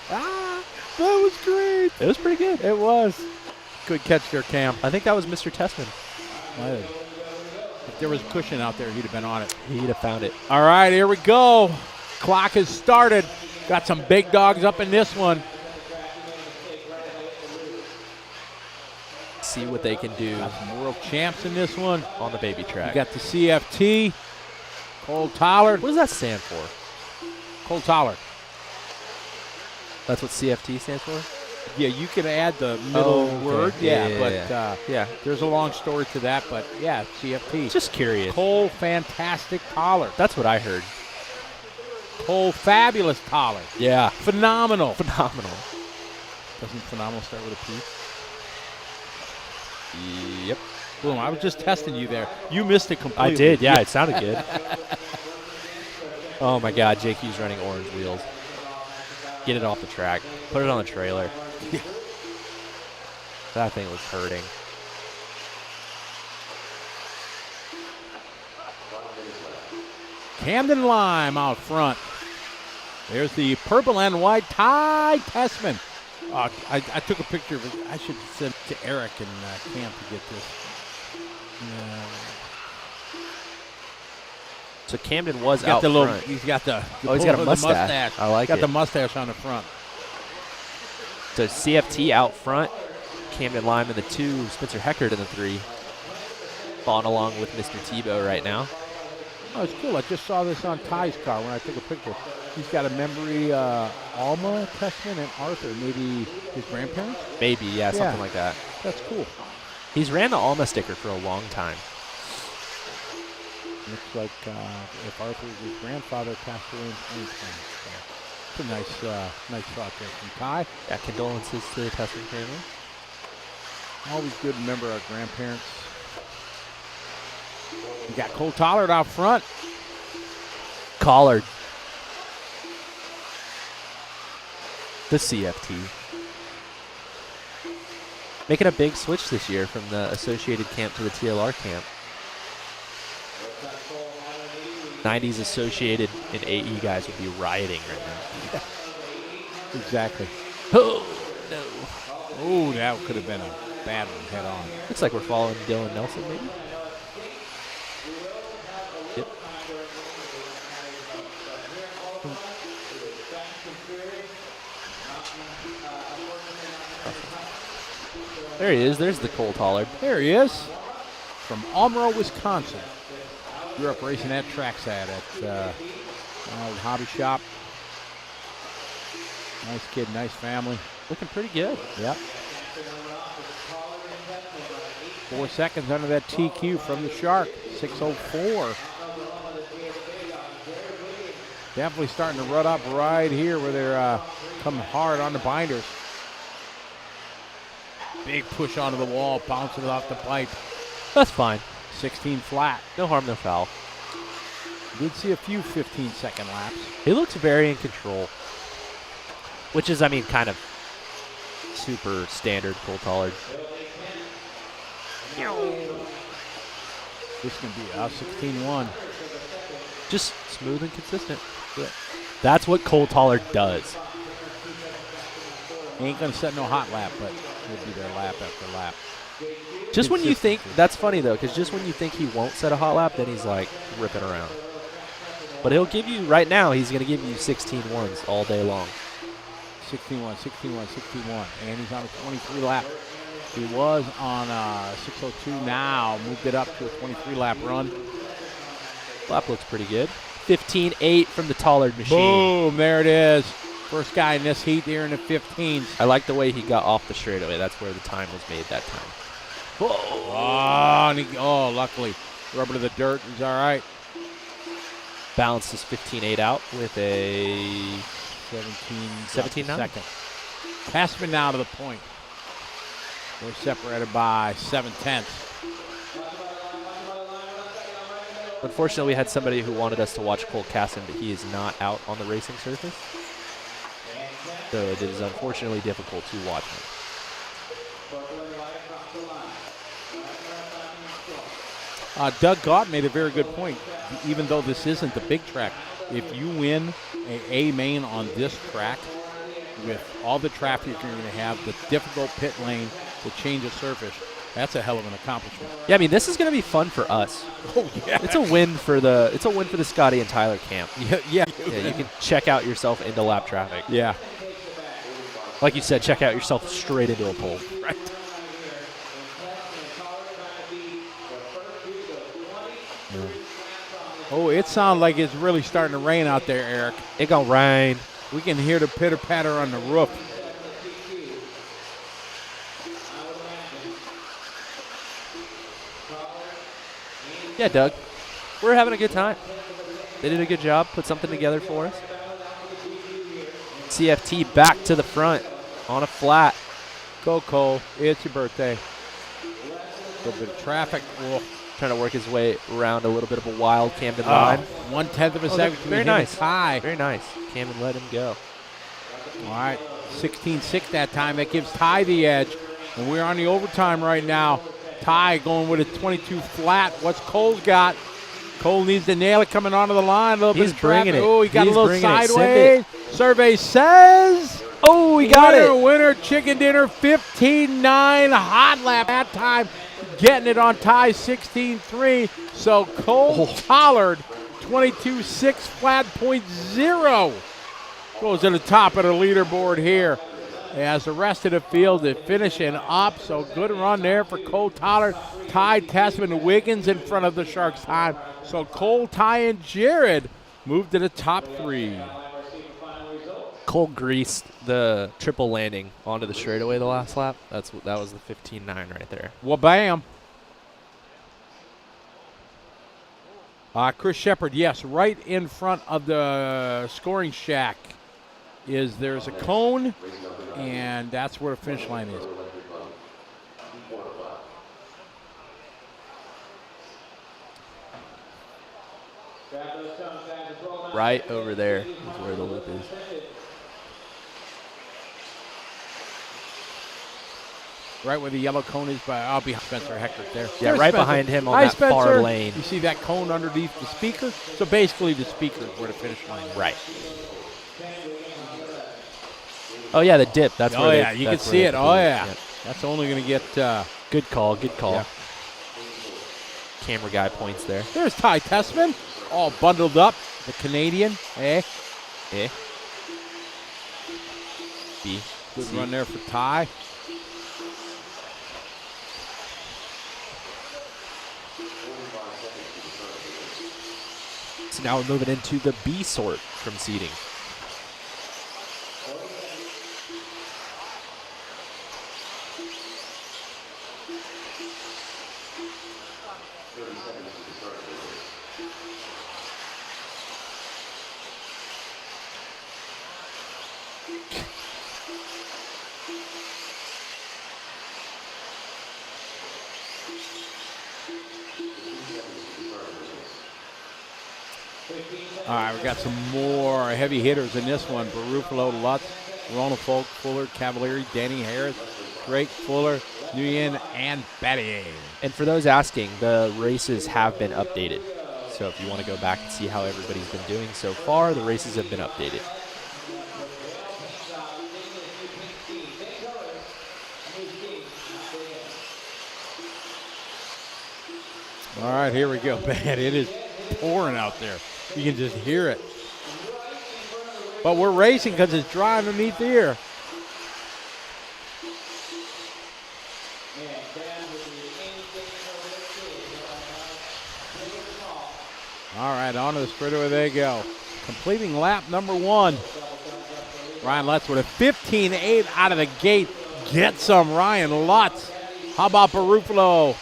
Speaker 3: was great.
Speaker 2: It was pretty good.
Speaker 3: It was. Good catch there, Cam.
Speaker 2: I think that was Mr. Tessman.
Speaker 3: If there was a cushion out there, he'd have been on it.
Speaker 2: He'd have found it.
Speaker 3: All right, here we go. Clock has started. Got some big dogs up in this one.
Speaker 2: See what they can do.
Speaker 3: Got some world champs in this one.
Speaker 2: On the baby track.
Speaker 3: You got the CFT. Cole Tollard.
Speaker 2: What does that stand for?
Speaker 3: Cole Tollard.
Speaker 2: That's what CFT stands for?
Speaker 3: Yeah, you can add the middle word.
Speaker 2: Yeah.
Speaker 3: There's a long story to that, but yeah, CFT.
Speaker 2: Just curious.
Speaker 3: Cole Fantastic Tollard.
Speaker 2: That's what I heard.
Speaker 3: Cole Fabulous Tollard.
Speaker 2: Yeah.
Speaker 3: Phenomenal.
Speaker 2: Phenomenal.
Speaker 3: Doesn't phenomenal start with a P?
Speaker 2: Yep.
Speaker 3: Boom, I was just testing you there. You missed it completely.
Speaker 2: I did, yeah. It sounded good. Oh, my God. JQ's running orange wheels. Get it off the track. Put it on the trailer. That thing was hurting.
Speaker 3: Camden Lime out front. There's the purple and white Ty Tessman. I took a picture of it. I should send it to Eric and Cam to get this.
Speaker 2: So Camden was out front.
Speaker 3: He's got the
Speaker 2: he's got a mustache. I like it.
Speaker 3: Got the mustache on the front.
Speaker 2: So CFT out front. Camden Lime in the 2. Spencer Heckard in the 3. Following along with Mr. Tebow right now.
Speaker 3: Oh, it's cool. I just saw this on Ty's car when I took a picture. He's got a memory Alma, Tessman, and Arthur. Maybe his grandparents?
Speaker 2: Maybe, yeah, something like that.
Speaker 3: That's cool.
Speaker 2: He's ran the Alma sticker for a long time.
Speaker 3: Looks like if Arthur's his grandfather passed away in 2020. So it's a nice thought there from Ty.
Speaker 2: Yeah, condolences to the Tessman family.
Speaker 3: Always good to remember our grandparents. We got Cole Tollard out front.
Speaker 2: Collard. The CFT. Making a big switch this year from the Associated camp to the TLR camp. 90s associated and AE guys would be rioting right now.
Speaker 3: Exactly.
Speaker 2: Oh, no.
Speaker 3: Oh, that could have been a bad one head on.
Speaker 2: Looks like we're following Dylan Nelson, maybe. Yep. There he is. There's the Cole Tollard.
Speaker 3: There he is. From Almero, Wisconsin. Grew up racing at trackside at old hobby shop. Nice kid, nice family.
Speaker 2: Looking pretty good.
Speaker 3: Yep. 4 seconds under that TQ from the Shark. 6:04. Definitely starting to rut up right here where they're coming hard on the binders. Big push onto the wall, bouncing it off the pipe.
Speaker 2: That's fine.
Speaker 3: 16 flat.
Speaker 2: No harm, no foul.
Speaker 3: Did see a few 15-second laps.
Speaker 2: He looks very in control, which is, I mean, kind of super standard Cole Tollard.
Speaker 3: This is going to be a 16-1.
Speaker 2: Just smooth and consistent. Yeah. That's what Cole Tollard does.
Speaker 3: He ain't going to set no hot lap, but he'll be there lap after lap.
Speaker 2: Just when you think, that's funny though, because just when you think he won't set a hot lap, then he's like ripping around. But he'll give you, right now, he's going to give you 16 ones all day long.
Speaker 3: 16-1, 16-1, 16-1. And he's on a 23 lap. He was on 6:02 now. Moved it up to a 23 lap run.
Speaker 2: Lap looks pretty good. 15.8 from the Tollard machine.
Speaker 3: Boom, there it is. First guy in this heat here in the 15s.
Speaker 2: I like the way he got off the straightaway. That's where the time was made that time.
Speaker 3: Oh, and luckily, rubber to the dirt. He's all right.
Speaker 2: Balanced his 15.8 out with a
Speaker 3: 17.9
Speaker 2: 17.9.
Speaker 3: second. Passman now to the point. They're separated by 7/10.
Speaker 2: Unfortunately, we had somebody who wanted us to watch Cole Casson, but he is not out on the racing surface. So it is unfortunately difficult to watch him.
Speaker 3: Doug Gott made a very good point. Even though this isn't the big track, if you win a main on this track, with all the traffic you're going to have, the difficult pit lane, the change of surface, that's a hell of an accomplishment.
Speaker 2: Yeah, I mean, this is going to be fun for us.
Speaker 3: Oh yeah,
Speaker 2: It's a win for the Scotty and Tyler camp.
Speaker 3: yeah.
Speaker 2: You can check out yourself into lap traffic.
Speaker 3: Yeah.
Speaker 2: Like you said, check out yourself straight into a pole.
Speaker 3: Right. Oh, it sounds like it's really starting to rain out there, Eric.
Speaker 2: It gonna rain.
Speaker 3: We can hear the pitter-patter on the roof.
Speaker 2: Yeah, Doug. We're having a good time. They did a good job, put something together for us. CFT back to the front on a flat.
Speaker 3: Go, Cole. It's your birthday. A little bit of traffic. Oh.
Speaker 2: Trying to work his way around a little bit of a wild Camden line.
Speaker 3: 1/10 of a second.
Speaker 2: Very nice.
Speaker 3: Tie.
Speaker 2: Very nice. Camden let him go.
Speaker 3: All right. 16-6 that time. That gives Ty the edge. And we're on the overtime right now. Ty going with a 22 flat. What's Cole's got? Cole needs to nail it coming onto the line. A little bit of traffic. Oh, he got a little sideways. Survey says.
Speaker 2: Oh, he got it.
Speaker 3: Winner, chicken dinner, 15-9. Hot lap that time. Getting it on Ty 16-3. So Cole Tollard, 22-6 flat .0. Goes to the top of the leaderboard here. As the rest of the field is finishing up. So good run there for Cole Tollard. Ty, Tasman, Wiggins in front of the Sharks time. So Cole, Ty, and Jared move to the top three.
Speaker 2: Cole greased the triple landing onto the straightaway the last lap. That was the 15-9 right there.
Speaker 3: Well, bam. Chris Shepard, yes, right in front of the scoring shack there's a cone, and that's where the finish line is.
Speaker 2: Right over there is where the loop is.
Speaker 3: right where the yellow cone is. I'll be Spencer Heckert there.
Speaker 2: Yeah,
Speaker 3: There's
Speaker 2: right
Speaker 3: Spencer.
Speaker 2: behind him on
Speaker 3: Hi,
Speaker 2: that far
Speaker 3: Spencer.
Speaker 2: lane.
Speaker 3: You see that cone underneath the speaker? So basically the speaker is where the finish line is.
Speaker 2: Right. Oh, yeah, the dip. That's where
Speaker 3: yeah, you can see it. Oh, yeah.
Speaker 2: Yep.
Speaker 3: That's only going to get
Speaker 2: Good call, good call.
Speaker 3: Yeah.
Speaker 2: Camera guy points there.
Speaker 3: There's Ty Tessman, all bundled up. The Canadian.
Speaker 2: Eh. B.
Speaker 3: Good
Speaker 2: C.
Speaker 3: run there for Ty.
Speaker 2: So now we're moving into the B sort from seating.
Speaker 3: All right, we got some more heavy hitters in this one. Barufalo, Lutz, Rona Folk, Fuller, Cavalieri, Danny Harris, Drake, Fuller, Nguyen, and Battier.
Speaker 2: And for those asking, the races have been updated. So if you want to go back and see how everybody's been doing so far, the races have been updated.
Speaker 3: All right, here we go, man. It is pouring out there. You can just hear it. But we're racing because it's dry underneath here. All right, on to the straightaway they go. Completing lap number 1. Ryan Lutz with a 15.8 out of the gate. Get some, Ryan Lutz. How about Barufalo?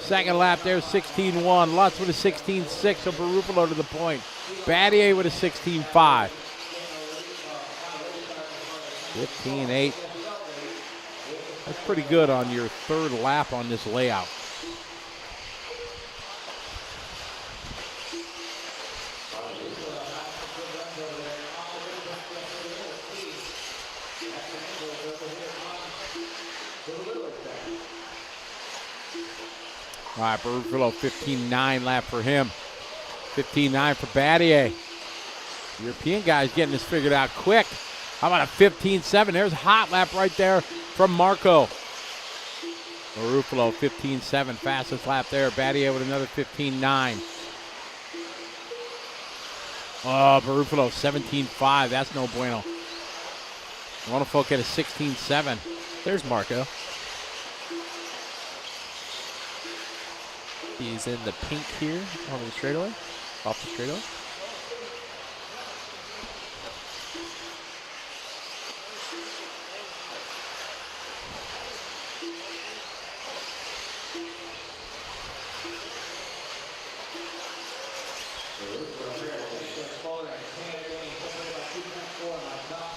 Speaker 3: Second lap there, 16.1. Lutz with a 16.6, so Barufalo to the point. Battier with a 16.5. 15.8. That's pretty good on your third lap on this layout. All right, Barufalo, 15.9 lap for him. 15.9 for Battier. European guy's getting this figured out quick. How about a 15.7? There's a hot lap right there from Marco. Barufalo, 15.7, fastest lap there. Battier with another 15.9. Oh, Barufalo, 17.5. That's no bueno. Ronafolk at a 16.7.
Speaker 2: There's Marco. He's in the pink here on the straightaway, off the straightaway.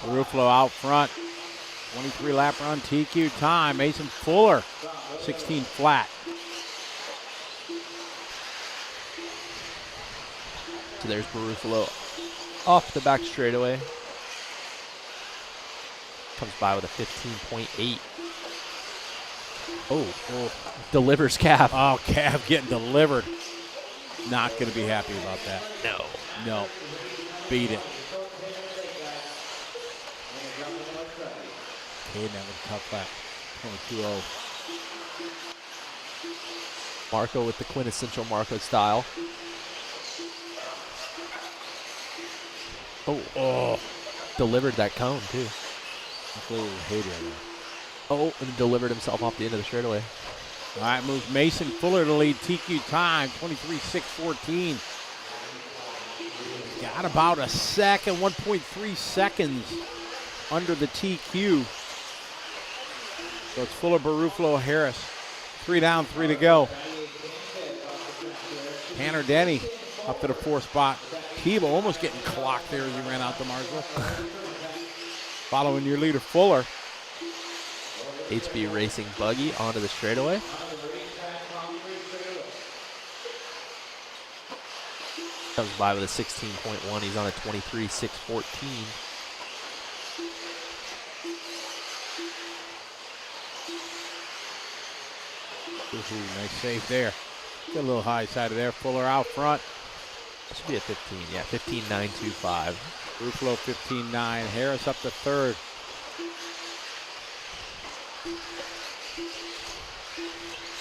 Speaker 3: Barufalo out front. 23 lap run, TQ time. Mason Fuller, 16 flat.
Speaker 2: So there's Barufalo off the back straightaway. Comes by with a 15.8. Oh, delivers Cav.
Speaker 3: Oh, Cav getting delivered. Not going to be happy about that. No. Beat it. Caden with a tough lap. 22.0.
Speaker 2: Marco with the quintessential Marco style. Oh, delivered that cone too. Oh, and delivered himself off the end of the straightaway.
Speaker 3: All right, moves Mason Fuller to lead. TQ time, 23.614. Got about a second, 1.3 seconds under the TQ. So it's Fuller, Barufalo, Harris. 3 down, 3 to go. Tanner Denny up to the 4th spot. Tebow almost getting clocked there as he ran out to Marshall. Following your leader, Fuller.
Speaker 2: HB Racing buggy onto the straightaway. Comes by with a 16.1. He's on a 23.614.
Speaker 3: Ooh, nice save there. Get a little high side of there. Fuller out front.
Speaker 2: That should be a 15. Yeah, 15.925.
Speaker 3: Ruffalo 15.9. Harris up to third.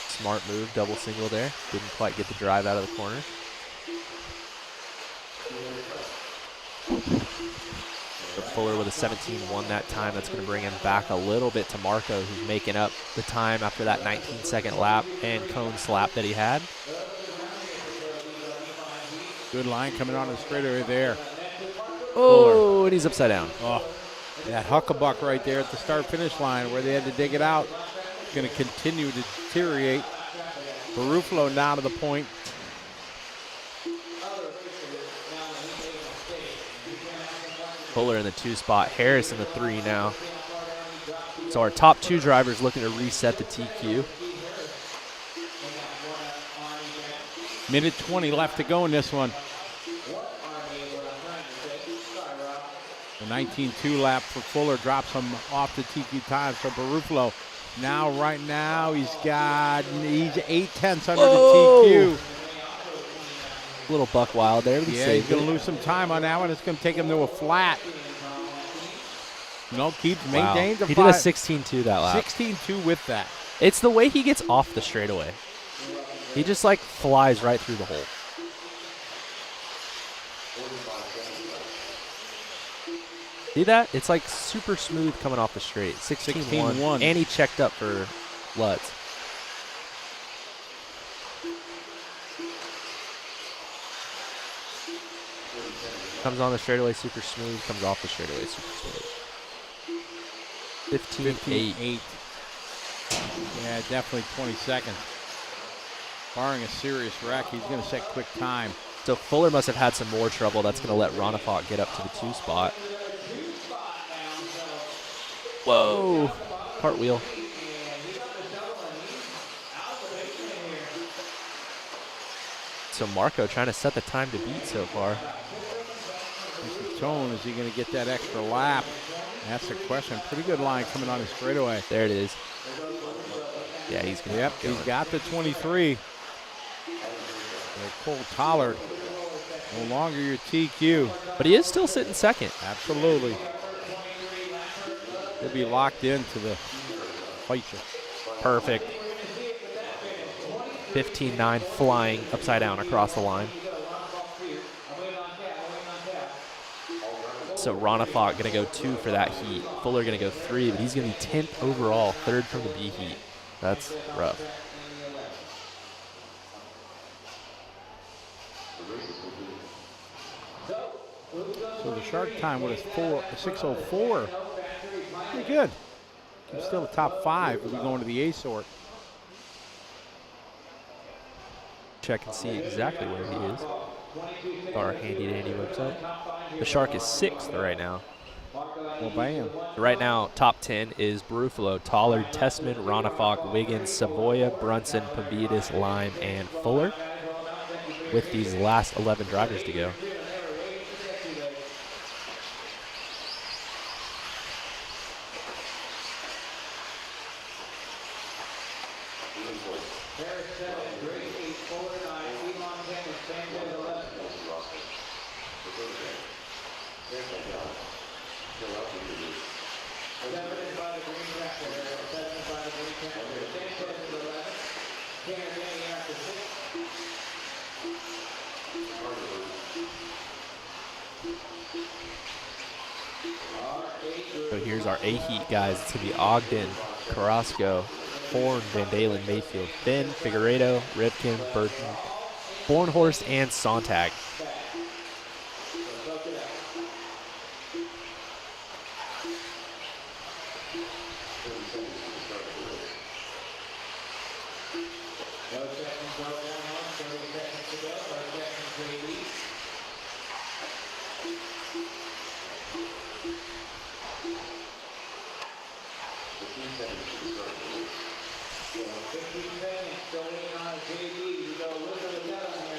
Speaker 2: Smart move, double single there. Didn't quite get the drive out of the corner. But Fuller with a 17.1 that time. That's going to bring him back a little bit to Marco, who's making up the time after that 19-second lap and cone slap that he had.
Speaker 3: Good line coming on the straightaway there.
Speaker 2: Oh, and he's upside down.
Speaker 3: Oh, that huckabuck right there at the start-finish line where they had to dig it out. It's going to continue to deteriorate. Ruffalo now to the point.
Speaker 2: Fuller in the 2 spot, Harris in the 3 now. So our top 2 drivers looking to reset the TQ.
Speaker 3: Minute 20 left to go in this one. The 19.2 lap for Fuller drops him off the TQ time. So Ruffalo now, right now, he's 8/10 under the TQ.
Speaker 2: Little buck wild there.
Speaker 3: Yeah, he's going to lose some time on that one. It's going to take him to a flat. No, maintains
Speaker 2: He did a 16.2 that lap.
Speaker 3: 16.2 with that.
Speaker 2: It's the way he gets off the straightaway. He just like flies right through the hole. See that? It's like super smooth coming off the straight. 16.1. And he checked up for Lutz. Comes on the straightaway super smooth, comes off the straightaway super smooth. 15.8.
Speaker 3: Yeah, definitely 20 seconds. Barring a serious wreck, he's going to set quick time.
Speaker 2: So Fuller must have had some more trouble. That's going to let Ronafot get up to the 2 spot. Whoa. Cartwheel. So Marco trying to set the time to beat so far.
Speaker 3: Tone, is he going to get that extra lap? That's the question. Pretty good line coming on his straightaway.
Speaker 2: There it is. Yeah, he's going to
Speaker 3: Yep, he's got the 23. Cole Tollard, no longer your TQ.
Speaker 2: But he is still sitting second.
Speaker 3: Absolutely. He'll be locked into the fight.
Speaker 2: Perfect. 15.9 flying upside down across the line. So Ronafot going to go 2 for that heat. Fuller going to go 3, but he's going to be 10th overall, 3rd from the B heat. That's rough.
Speaker 3: So the shark time with a 6:04. Pretty good. He's still the top 5 if we go into the A sort.
Speaker 2: Check and see exactly where he is. Our handy dandy website. The Shark is 6th right now.
Speaker 3: Well, bam.
Speaker 2: Right now, top 10 is Ruffalo, Tollard, Tessman, Ronafok, Wiggins, Savoya, Brunson, Pavidis, Lime, and Fuller, with these last 11 drivers to go. So here's our A-Heat guys. It's going to be Ogden, Carrasco, Horn, Van Dalen, Mayfield, Finn, Figueredo, Rivkin, Burton, Bornhorst, and Sontag.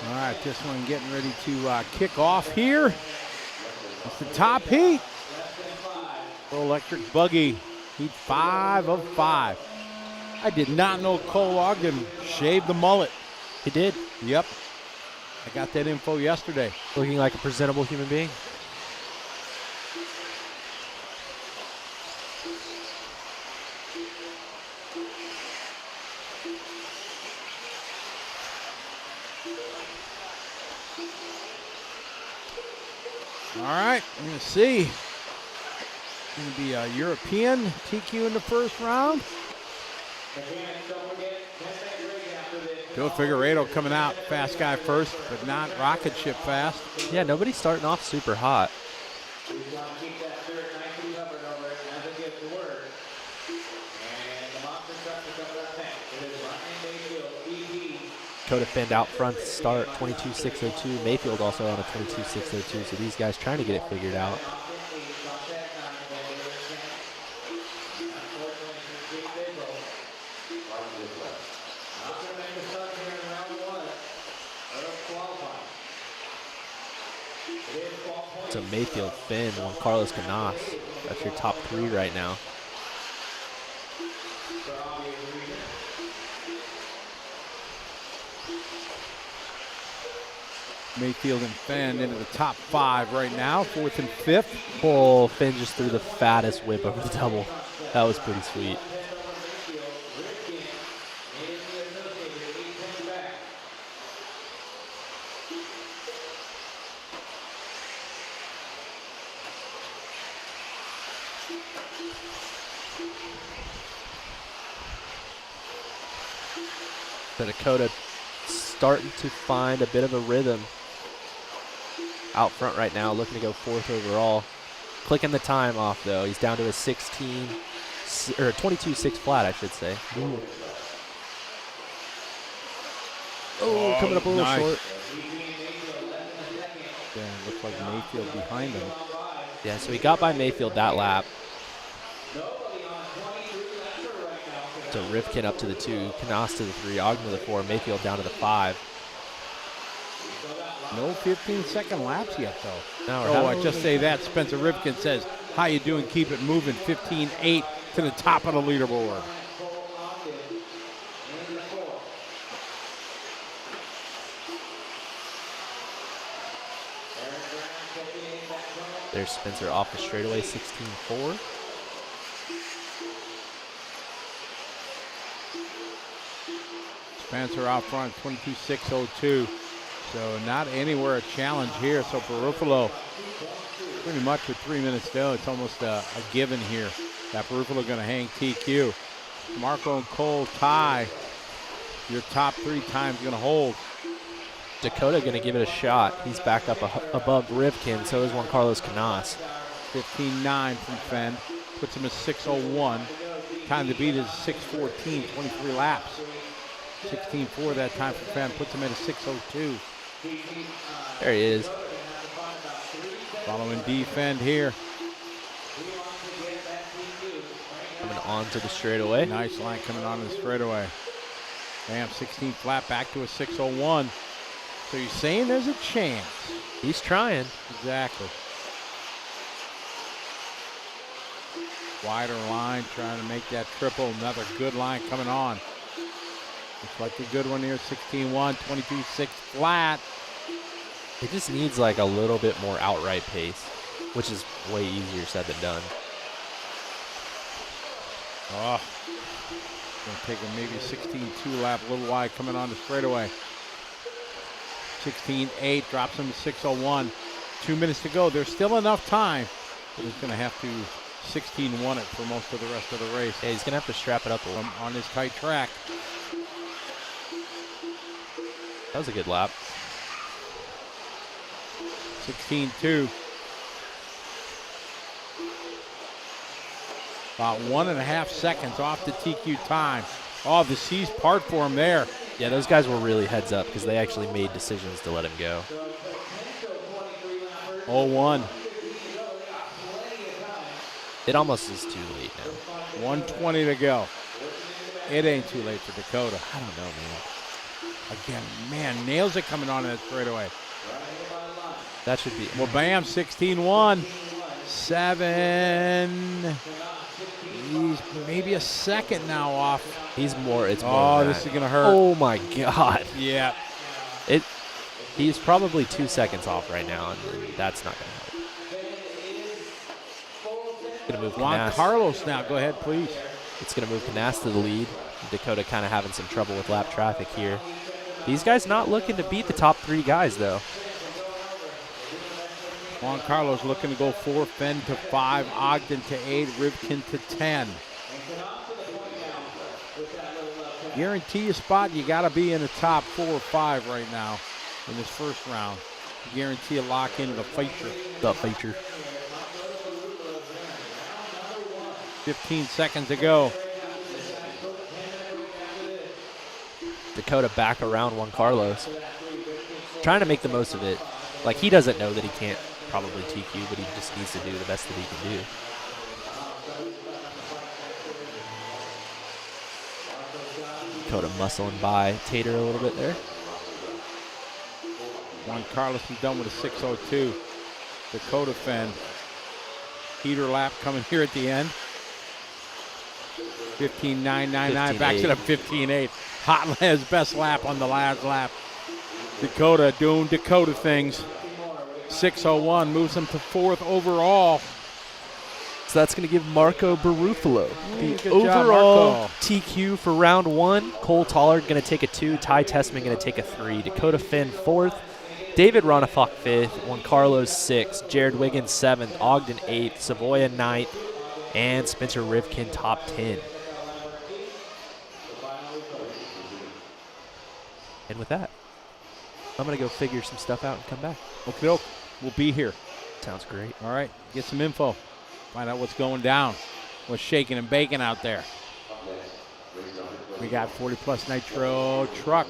Speaker 3: All right, this one getting ready to kick off here. It's the top heat. Electric buggy, heat 5 of 5. I did not know Cole Ogden shaved the mullet.
Speaker 2: He did.
Speaker 3: Yep. I got that info yesterday.
Speaker 2: Looking like a presentable human being.
Speaker 3: All right, I'm going to see. Going to be a European TQ in the first round. Joe Figueiredo coming out, fast guy first, but not rocket ship fast.
Speaker 2: Yeah, nobody's starting off super hot. Dakota Fend out front to start, 22.602. Mayfield also on a 22.602, so these guys trying to get it figured out. So Mayfield, Finn, Juan Carlos Canas. That's your top three right now.
Speaker 3: Mayfield and Fenn into the top 5 right now, 4th and 5th.
Speaker 2: Oh, Finn just threw the fattest whip over the double. That was pretty sweet. So Dakota starting to find a bit of a rhythm out front right now, looking to go 4th overall. Clicking the time off though. He's down to a 22.6 flat, I should say. Ooh. Oh, coming up a little short.
Speaker 3: Yeah, looks like Mayfield behind him.
Speaker 2: Yeah, so he got by Mayfield that lap. So Rifkin up to the 2, Canas to the 3, Ogden to the 4, Mayfield down to the 5.
Speaker 3: No 15-second laps yet, though.
Speaker 2: No,
Speaker 3: I just say that. Spencer Rifkin says, how you doing? Keep it moving. 15.8 to the top of the leaderboard.
Speaker 2: There's Spencer off the straightaway, 16.4.
Speaker 3: Spencer out front, 22.602. So not anywhere a challenge here. So for Ruffalo, pretty much with 3 minutes to go, it's almost a given here. That Ruffalo going to hang TQ. Marco and Cole tie. Your top 3 times going to hold.
Speaker 2: Dakota going to give it a shot. He's back up above Rifkin. So is Juan Carlos Canas.
Speaker 3: 15.9 from Fenn. Puts him at 6.01. Time to beat is 6.14, 23 laps. 16.4 that time for Fenn. Puts him at a 6.02.
Speaker 2: There he is.
Speaker 3: Following defend here.
Speaker 2: Coming on to the straightaway.
Speaker 3: Nice line coming on the straightaway. Bam, 16 flat back to a 6.01. So you're saying there's a chance.
Speaker 2: He's trying.
Speaker 3: Exactly. Wider line, trying to make that triple. Another good line coming on. Looks like a good one here, 16.1, 22.6 flat.
Speaker 2: It just needs like a little bit more outright pace, which is way easier said than done.
Speaker 3: Oh, gonna take a maybe 16.2 lap, a little wide coming on the straightaway. 16.8, drops him to 6.01. 2 minutes to go. There's still enough time, but he's gonna have to 16.1 it for most of the rest of the race.
Speaker 2: Yeah, he's gonna have to strap it up a little.
Speaker 3: On his tight track.
Speaker 2: That was a good lap.
Speaker 3: 16.2. About 1.5 seconds off the TQ time. Oh, the seas part for him there.
Speaker 2: Yeah, those guys were really heads up because they actually made decisions to let him go.
Speaker 3: 0-1.
Speaker 2: It almost is too late now.
Speaker 3: 1:20 to go. It ain't too late for Dakota.
Speaker 2: I don't know, man.
Speaker 3: Again, man, nails it coming on that straightaway.
Speaker 2: That should be.
Speaker 3: Well, bam, 16.1. 7. He's maybe a second now off.
Speaker 2: He's more. It's more.
Speaker 3: Oh,
Speaker 2: than
Speaker 3: this
Speaker 2: that.
Speaker 3: is gonna hurt.
Speaker 2: Oh my God.
Speaker 3: Yeah.
Speaker 2: He's probably 2 seconds off right now, and that's not gonna help. Gonna move
Speaker 3: Juan
Speaker 2: Canas.
Speaker 3: Carlos now. Go ahead, please.
Speaker 2: It's gonna move Canas to the lead. Dakota kind of having some trouble with lap traffic here. These guys not looking to beat the top 3 guys though.
Speaker 3: Juan Carlos looking to go 4, Fenn to 5, Ogden to 8, Rivkin to 10. Guarantee a spot, you got to be in the top 4 or 5 right now in this first round. Guarantee a lock into the feature. 15 seconds to go.
Speaker 2: Dakota back around Juan Carlos. Trying to make the most of it. Like, he doesn't know that he can't probably TQ, but he just needs to do the best that he can do. Dakota muscling by Tater a little bit there.
Speaker 3: Juan Carlos is done with a 6:02. Dakota Fenn. Heater lap coming here at the end. 15.999, backs it up 15.8. Hotland's best lap on the last lap. Dakota doing Dakota things. 6:01 moves him to 4th overall.
Speaker 2: So that's going to give Marco Barufalo the
Speaker 3: good job,
Speaker 2: overall
Speaker 3: Marco.
Speaker 2: TQ for round 1. Cole Tollard going to take a 2. Ty Tessman going to take a 3. Dakota Finn 4th. David Ronafok 5th. Juan Carlos 6th. Jared Wiggins 7th. Ogden 8th. Savoya 9th. And Spencer Rivkin top 10. And with that, I'm going to go figure some stuff out and come back.
Speaker 3: Okay, we'll be here.
Speaker 2: Sounds great.
Speaker 3: All right, get some info. Find out what's going down. What's shaking and baking out there. We got 40 Plus Nitro truck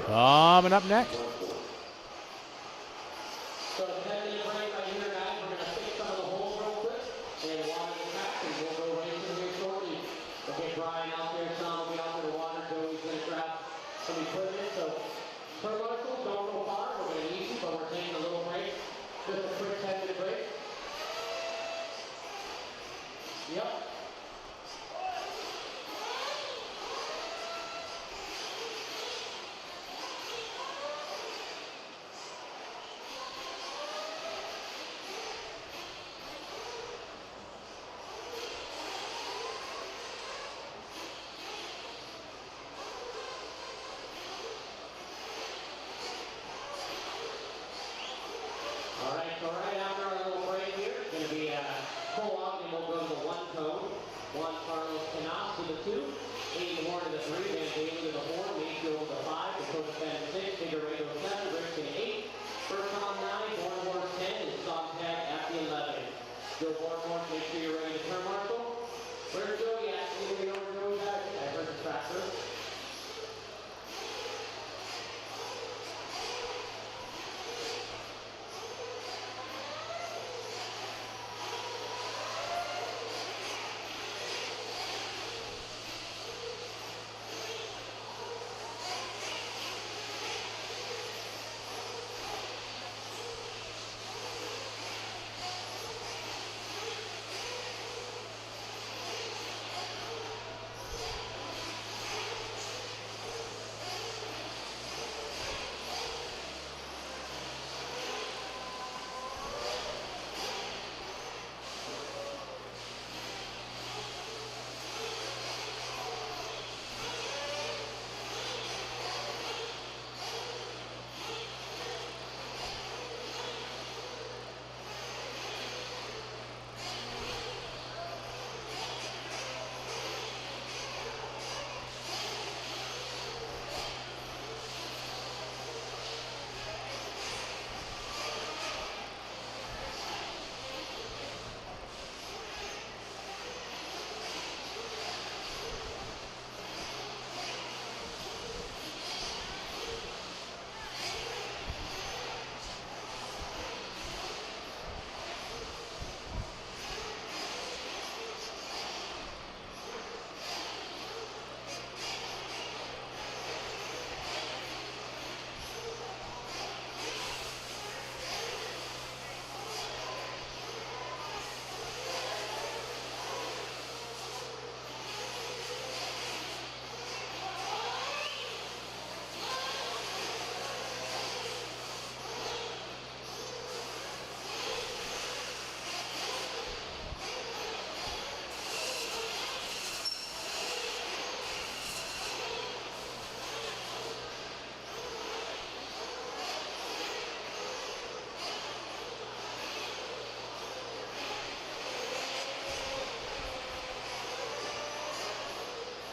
Speaker 3: coming up next.
Speaker 1: So 10-minute break right here, guys. We're going to fix some of the holes real quick and water the track, and we'll go right into here shortly. We'll get Brian out there, Sean will be out there to water. Joey's going to grab some equipment. So turn marshals, don't go far. We're going to need you, but we're taking a little break. Just a quick 10-minute break. Yep. All right, so right after our little break here, it's going to be Cole Ogden will go to the 1 code, Juan Carlos Canas to the 2, Aiden Moore to the 3, Van Daly to the 4, Mayfield to the 5, Dakota Fenn 6, Figueredo 7, Rickson 8, Burton 9, Bornhorn 10, and Sontag at the 11. Joe Bornhorn, make sure you're ready to turn marshal. Where's Joey at? Anybody know where Joey's at? I heard the tractor.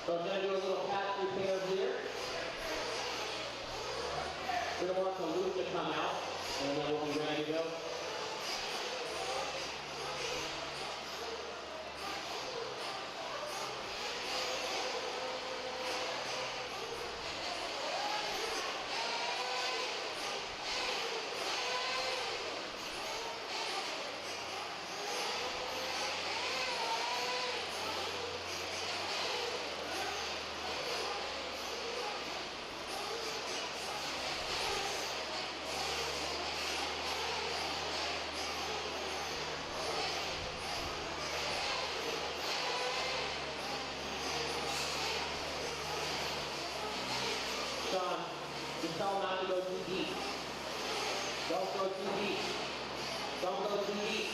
Speaker 1: So I'm going to do a little pass-through pair here. We're going to want the loop to come out, and then we'll be ready to go. Sean, just tell them not to go too deep. Don't go too deep. Don't go too deep.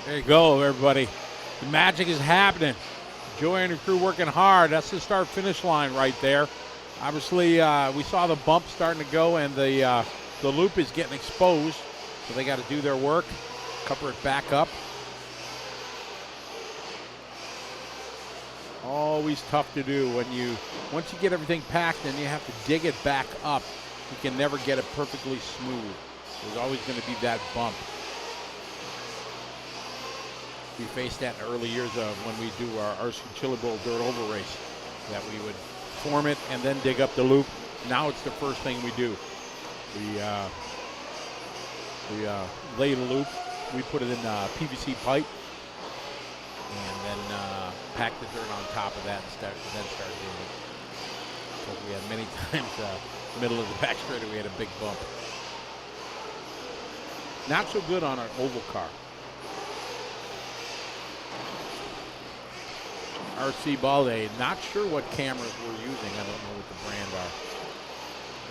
Speaker 3: There you go, everybody. The magic is happening. Joey and her crew working hard. That's the start-finish line right there. Obviously, we saw the bump starting to go, and the loop is getting exposed, so they got to do their work, cover it back up. Always tough to do when once you get everything packed, then you have to dig it back up. You can never get it perfectly smooth. There's always going to be that bump. We faced that in the early years of when we do our RC Chili Bowl dirt oval race, that we would form it and then dig up the loop. Now it's the first thing we do. We lay the loop, we put it in PVC pipe, and then pack the dirt on top of that and start doing it. Because we had many times middle of the back straighter we had a big bump. Not so good on our oval car. RC Balde, not sure what cameras we're using. I don't know what the brand are.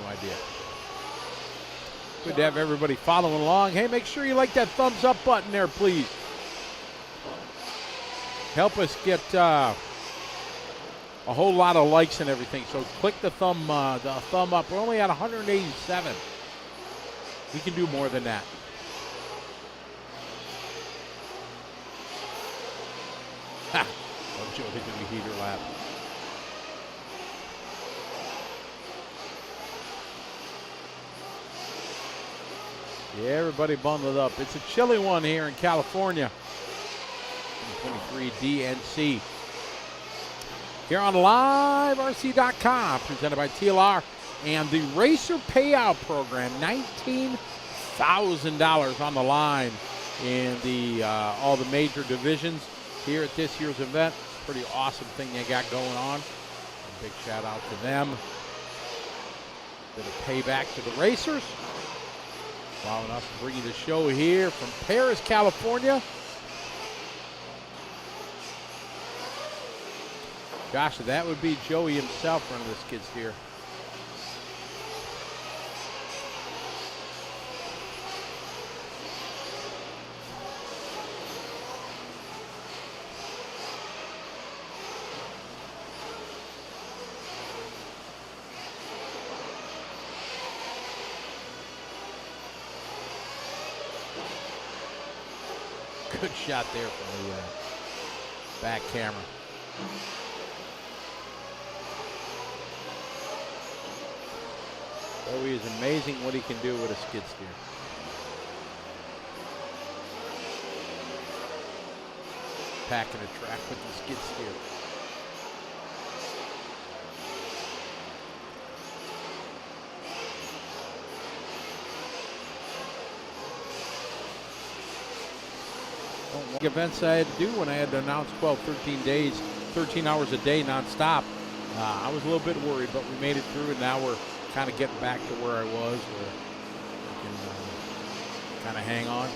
Speaker 3: No idea. Good to have everybody following along. Hey, make sure you like that thumbs up button there, please. Help us get a whole lot of likes and everything. So click the thumb up. We're only at 187. We can do more than that. Ha! Oh, Joe hit the heater lap. Yeah, everybody bundled up. It's a chilly one here in California. 23 DNC. Here on LiveRC.com, presented by TLR and the Racer Payout Program. $19,000 on the line in the all the major divisions here at this year's event. Pretty awesome thing they got going on. A big shout out to them. Bit of payback to the racers. Allowing us to bring you the show here from Paris, California. Gosh, that would be Joey himself running the skid steer. Good shot there from the back camera. Oh, he is amazing what he can do with a skid steer. Packing a track with the skid steer. Events I had to do when I had to announce 12, 13 days, 13 hours a day nonstop. I was a little bit worried, but we made it through, and now we're kind of getting back to where I was, where we can kind of hang on.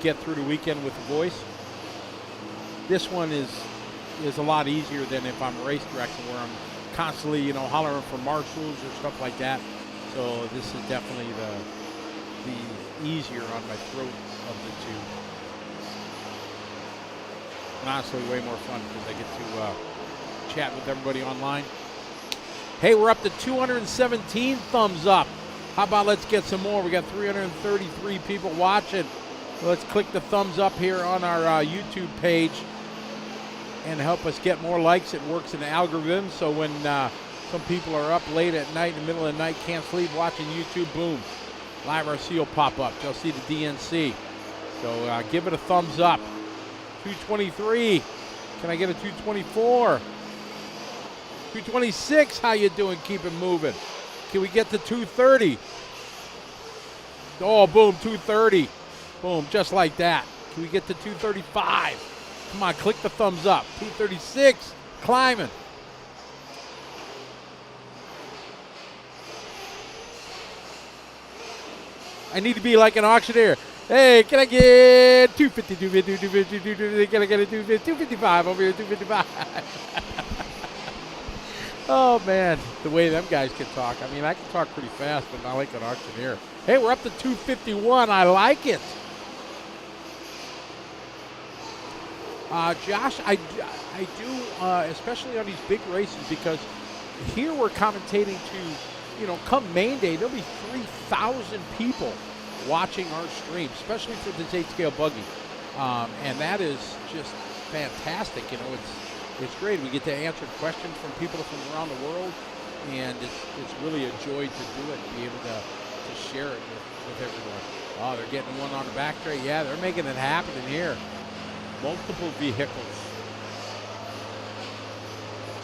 Speaker 3: get through the weekend with the voice. This one is a lot easier than if I'm race directing, where I'm constantly, you know, hollering for marshals or stuff like that. So this is definitely the easier on my throat of the two. And honestly, way more fun because I get to chat with everybody online. Hey, we're up to 217 thumbs up. How about let's get some more? We got 333 people watching. Let's click the thumbs up here on our YouTube page and help us get more likes. It works in the algorithm, so when some people are up late at night, in the middle of the night, can't sleep, watching YouTube, boom, Live RC will pop up. They'll see the DNC. So give it a thumbs up. 223. Can I get a 224? 226. How you doing? Keep it moving. Can we get to 230? Oh, boom, 230. Boom, just like that. Can we get to 235? Come on, click the thumbs up. 236, climbing. I need to be like an auctioneer. Hey, can I get 250, 250, 250, 250, can I get a 250, 255 over here, 255? Oh, man, the way them guys can talk. I mean, I can talk pretty fast, but not like an auctioneer. Hey, we're up to 251. I like it. Josh, I do, especially on these big races, because here we're commentating to, you know, come main day, there'll be 3,000 people watching our stream, especially for this 8-scale buggy. And that is just fantastic. You know, it's great. We get to answer questions from people from around the world, and it's really a joy to do it, be able to share it with everyone. Oh, they're getting one on the back straight. Yeah, they're making it happen in here. Multiple vehicles.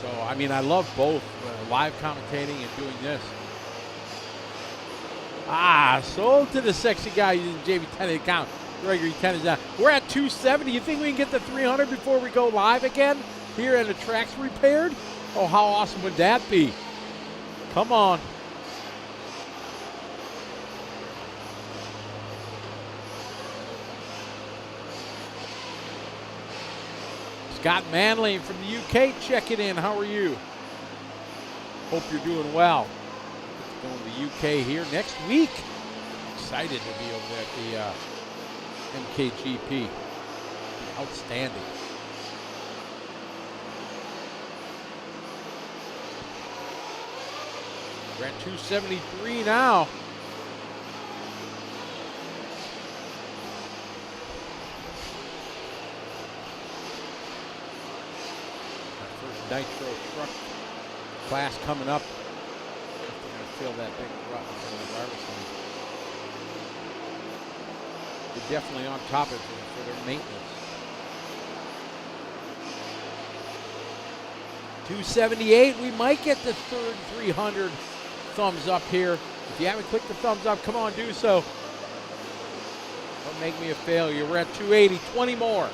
Speaker 3: So, I mean, I love both live commentating and doing this. Sold to the sexy guy using JV10 account. Gregory 10 is down. We're at 270. You think we can get to 300 before we go live again here and the track's repaired? Oh, how awesome would that be? Come on. Scott Manley from the UK checking in. How are you? Hope you're doing well. Going to the UK here next week. Excited to be over at the MKGP. Outstanding. We're at 273 now. Nitro truck class coming up. You're going to feel that big rut from the driver's side. They're definitely on top of it for their maintenance. 278, we might get the third 300 thumbs up here. If you haven't clicked the thumbs up, come on, do so. Don't make me a failure. We're at 280, 20 more.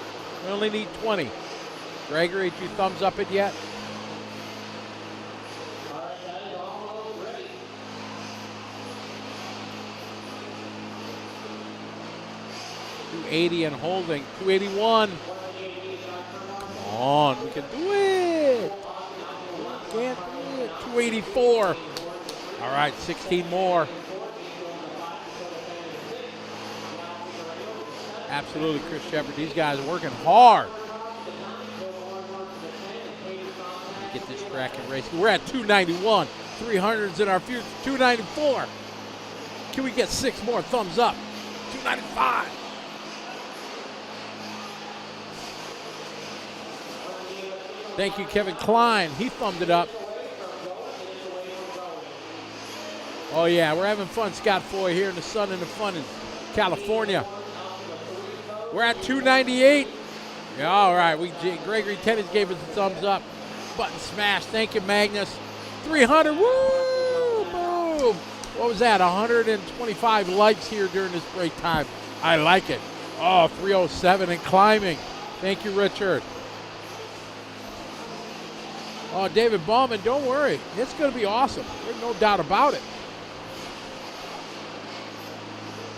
Speaker 3: We only need 20. Gregory, did you thumbs up it yet?
Speaker 1: All right, guys, almost ready.
Speaker 3: 280 and holding. 281. Come on, we can do it. Can't do it. 284. All right, 16 more. Absolutely, Chris Shepard. These guys are working hard. Get this track and race. We're at 291. 300's in our future. 294. Can we get 6 more thumbs up? 295. Thank you, Kevin Klein. He thumbed it up. Oh, yeah, we're having fun, Scott Foy, here in the sun and the fun in California. We're at 298. Yeah, all right. Gregory Tennis gave us a thumbs up. Button smash. Thank you, Magnus. 300. Woo! Boom. What was that? 125 likes here during this break time. I like it. Oh, 307 and climbing. Thank you, Richard. Oh, David Bauman, don't worry. It's going to be awesome. There's no doubt about it.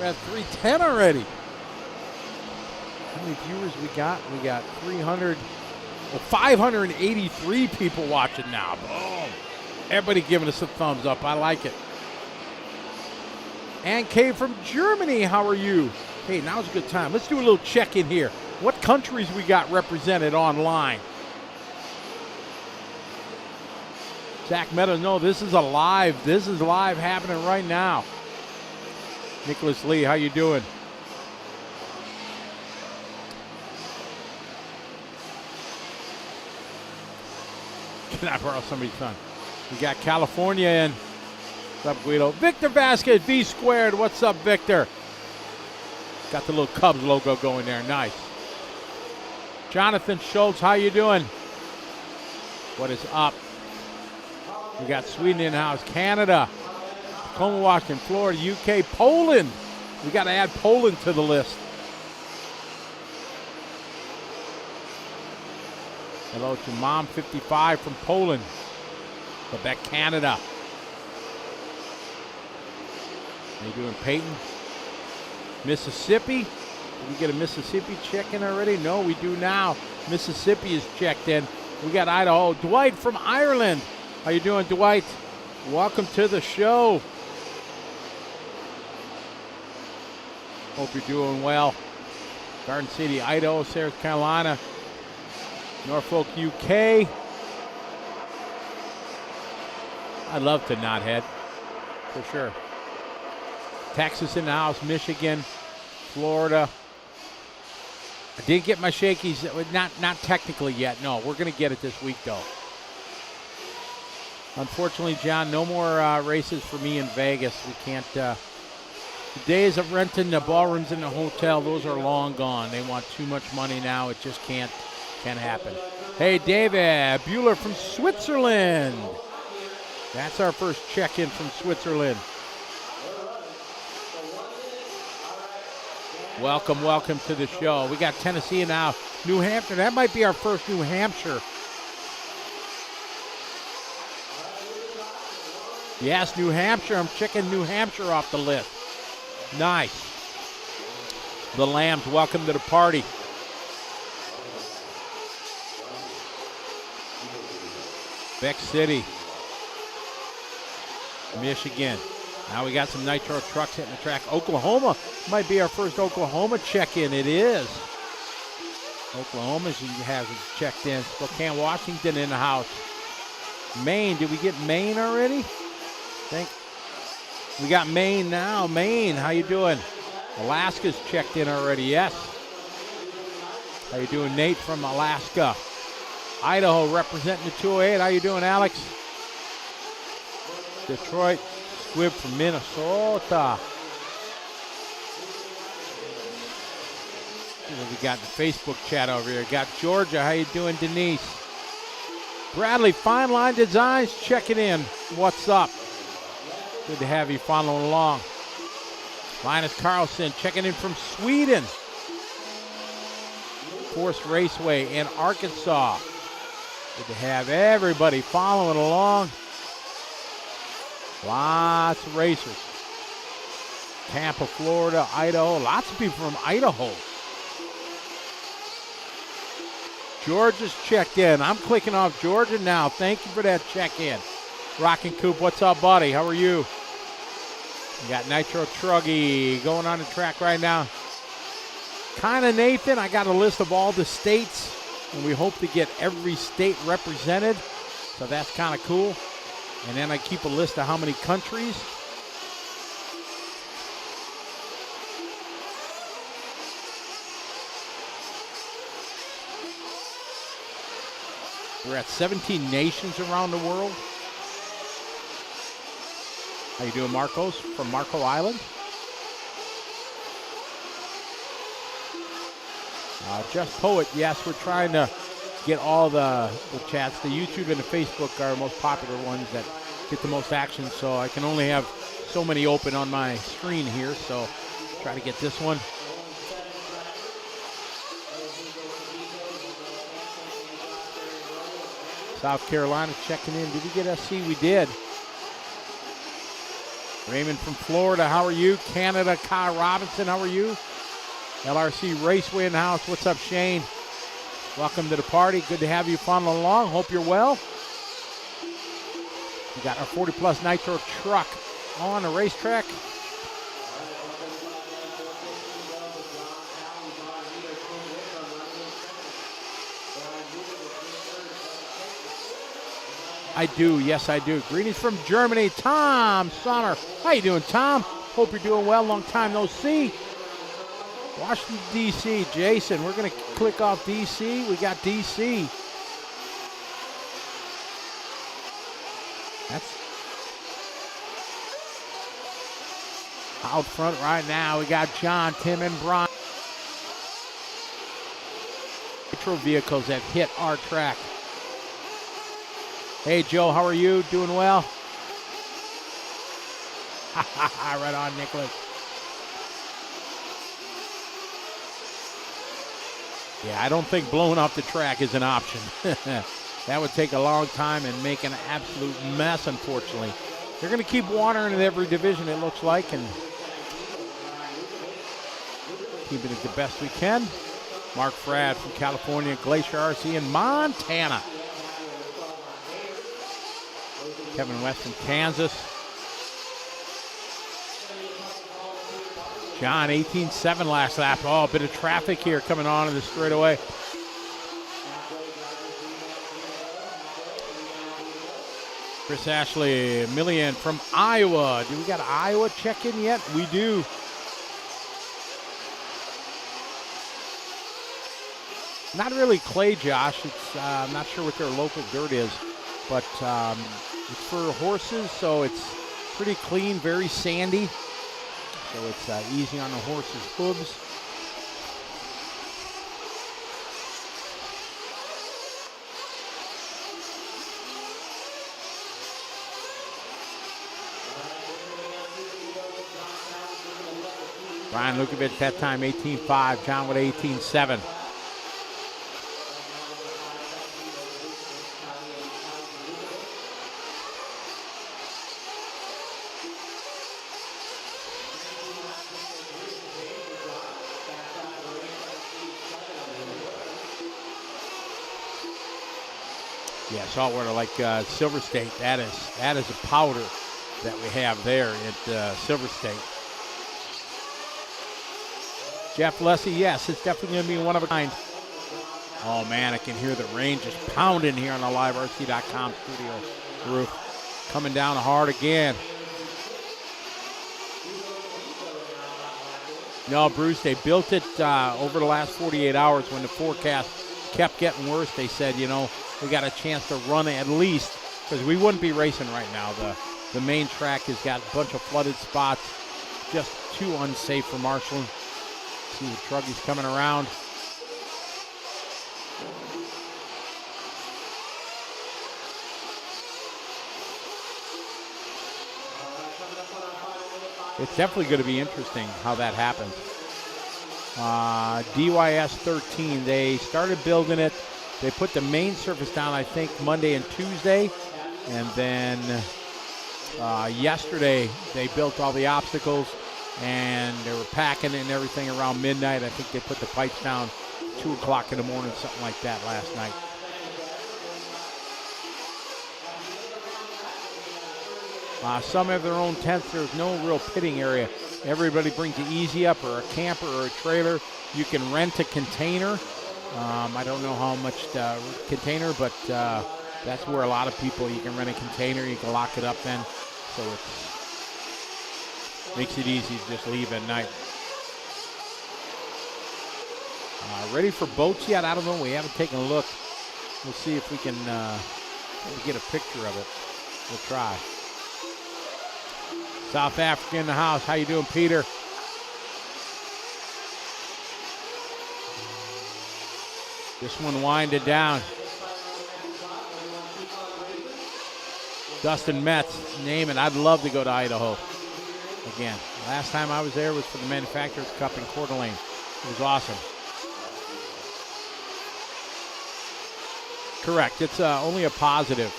Speaker 3: We're at 310 already. many viewers we got? We got 583 people watching now. Boom. Everybody giving us a thumbs up. I like it. Ann K from Germany, how are you? Hey, now's a good time. Let's do a little check-in here. What countries we got represented online? Zach Meadows, no, this is live happening right now. Nicholas Lee, how you doing? Can I borrow somebody's phone? We got California in. What's up, Guido? Victor Vasquez, V squared. What's up, Victor? Got the little Cubs logo going there. Nice. Jonathan Schultz, how you doing? What is up? We got Sweden in-house, Canada, Tacoma, Washington, Florida, UK, Poland. We got to add Poland to the list. Hello to Mom55 from Poland, Quebec, Canada. How you doing, Peyton? Mississippi. Did we get a Mississippi check-in already? No, we do now. Mississippi is checked in. We got Idaho. Dwight from Ireland. How you doing, Dwight? Welcome to the show. Hope you're doing well. Garden City, Idaho, South Carolina, Norfolk, UK. I'd love to not head, for sure. Texas in the house, Michigan, Florida. I did get my shakies, not technically yet. No, we're going to get it this week, though. Unfortunately, John, no more races for me in Vegas. We can't. The days of renting the ballrooms in the hotel, those are long gone. They want too much money now. It just can't happen. Hey, David Bueller from Switzerland. That's our first check-in from Switzerland. Welcome, welcome to the show. We got Tennessee now, New Hampshire. That might be our first New Hampshire. Yes, New Hampshire. I'm checking New Hampshire off the list. Nice. The Lambs, welcome to the party. Beck City, Michigan. Now we got some Nitro trucks hitting the track. Oklahoma might be our first Oklahoma check-in. It is. Oklahoma has checked in. Spokane, Washington in the house. Maine, did we get Maine already? We got Maine now. Maine, how you doing? Alaska's checked in already, yes. How you doing, Nate from Alaska? Idaho representing the 208. How you doing, Alex? Detroit, Squib from Minnesota. What we got in the Facebook chat over here? Got Georgia. How you doing, Denise? Bradley, Fine Line Designs checking in. What's up? Good to have you following along. Linus Carlson checking in from Sweden. Forest Raceway in Arkansas. Good to have everybody following along. Lots of racers. Tampa, Florida, Idaho. Lots of people from Idaho. Georgia's checked in. I'm clicking off Georgia now. Thank you for that check-in. Rockin' Coop, what's up, buddy? How are you? We got Nitro Truggy going on the track right now. Kinda Nathan, I got a list of all the states, and we hope to get every state represented. So that's kind of cool. And then I keep a list of how many countries. We're at 17 nations around the world. How you doing, Marcos from Marco Island? Just Poet, yes, we're trying to get all the chats. The YouTube and the Facebook are the most popular ones that get the most action, so I can only have so many open on my screen here, so try to get this one. South Carolina checking in. Did we get SC? We did. Raymond from Florida, how are you? Canada, Kyle Robinson, how are you? LRC Raceway in the house. What's up, Shane? Welcome to the party. Good to have you following along. Hope you're well. We got our 40-plus Nitro truck on the racetrack. I do, yes I do. Greetings from Germany, Tom Sonner. How you doing, Tom? Hope you're doing well. Long time no see. Washington, D.C. Jason, we're going to click off D.C. We got D.C. That's out front right now. We got John, Tim, and Brian. Nitro vehicles that hit our track. Hey, Joe, how are you? Doing well? Right on, Nicholas. Yeah, I don't think blowing off the track is an option. That would take a long time and make an absolute mess, unfortunately. They're going to keep watering in every division, it looks like, and keeping it the best we can. Mark Frad from California, Glacier RC in Montana. Kevin West from Kansas. John, 18.7 last lap. Oh, a bit of traffic here coming on in the straightaway. Chris Ashley, Millian from Iowa. Do we got Iowa check-in yet? We do. Not really clay, Josh. It's I'm not sure what their local dirt is, but it's for horses, so it's pretty clean, very sandy. So it's easy on the horse's hooves. Brian Lukovic, that time 18.5. John with 18.7. Yeah, saltwater like Silver State. That is a powder that we have there at Silver State. Jeff Lessie, yes, it's definitely going to be one of a kind. Oh man, I can hear the rain just pounding here on the liverc.com studio roof. Coming down hard again. No, Bruce, they built it over the last 48 hours when the forecast kept getting worse. They said, you know, we got a chance to run at least, because we wouldn't be racing right now. The main track has got a bunch of flooded spots, just too unsafe for marshaling. See the truggies coming around. It's definitely going to be interesting how that happens. DYS 13, they started building it. They put the main surface down, I think, Monday and Tuesday. And then yesterday, they built all the obstacles. And they were packing and everything around midnight. I think they put the pipes down 2 o'clock in the morning, something like that last night. Some have their own tents. There's no real pitting area. Everybody brings an easy up or a camper or a trailer. You can rent a container. I don't know how much container, but that's where a lot of people, you can rent a container. You can lock it up then. So it makes it easy to just leave at night. Ready for boats yet? I don't know. We haven't taken a look. We'll see if we can get a picture of it. We'll try. South Africa in the house. How you doing, Peter? This one winded down. Dustin Metz, name it. I'd love to go to Idaho. Again, last time I was there was for the Manufacturers Cup in Coeur d'Alene. It was awesome. Correct. It's only a positive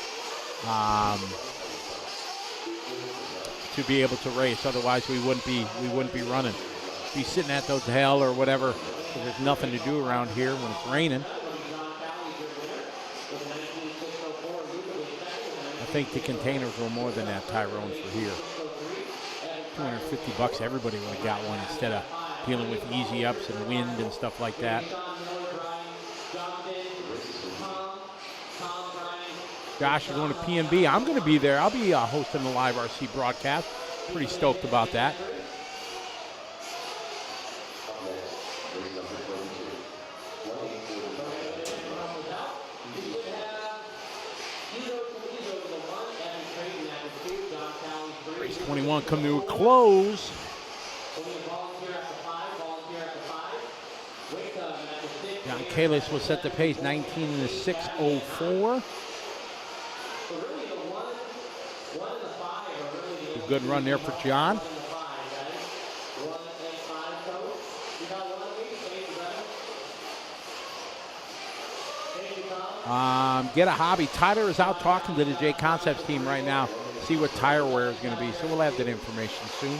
Speaker 3: to be able to race. Otherwise, we wouldn't be running. be sitting at the hotel or whatever, because there's nothing to do around here when it's raining. I think the containers were more than that, Tyrone, for here. $250, everybody would have got one instead of dealing with easy ups and wind and stuff like that. Josh, you're going to P&B. I'm going to be there. I'll be hosting the live RC broadcast. Pretty stoked about that. Race 21 come to a close. John Kalis will set the pace, 19 in the 6:04. A good run there for John. Get a hobby. Tyler is out talking to the J Concepts team right now. See what tire wear is going to be. So we'll have that information soon.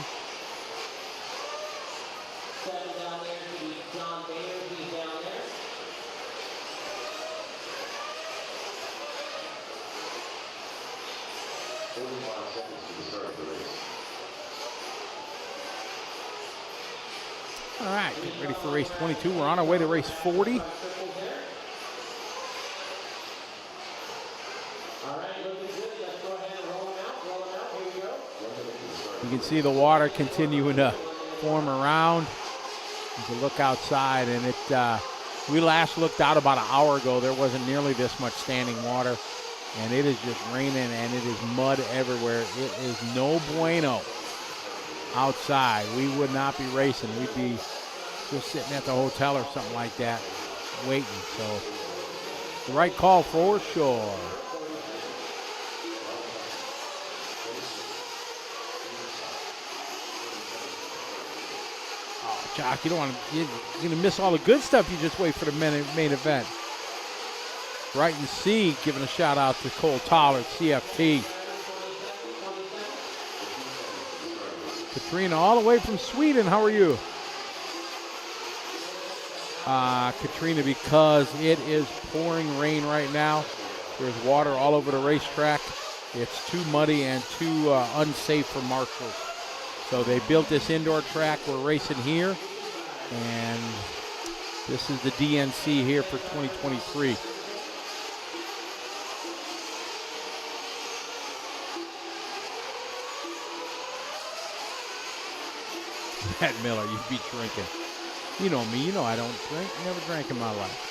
Speaker 3: All right, get ready for race 22. We're on our way to race 40. You can see the water continuing to form around. You can look outside, and we last looked out about an hour ago. There wasn't nearly this much standing water, and it is just raining, and it is mud everywhere. It is no bueno outside. We would not be racing. We'd be just sitting at the hotel or something like that, waiting. So the right call for sure. Jock, you don't want to. You're going to miss all the good stuff. You just wait for the main event. Brighton C giving a shout out to Cole Tollard, CFT. Katrina, all the way from Sweden. How are you? Katrina, because it is pouring rain right now. There's water all over the racetrack. It's too muddy and too unsafe for marshals. So they built this indoor track. We're racing here, and this is the DNC here for 2023. Matt Miller, you be drinking. You know me, you know I don't drink. Never drank in my life.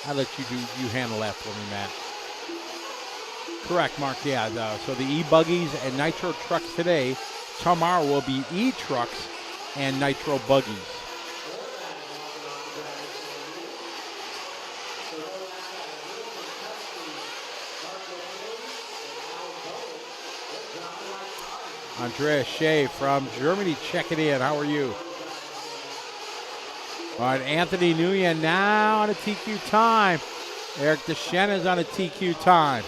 Speaker 3: I'll let you handle that for me, Matt. Correct, Mark. Yeah, so the e-buggies and Nitro trucks today. Tomorrow will be e-trucks and Nitro buggies. Andrea Shea from Germany checking in. How are you? All right, Anthony Nguyen now on a TQ time. Eric Deschena is on a TQ time.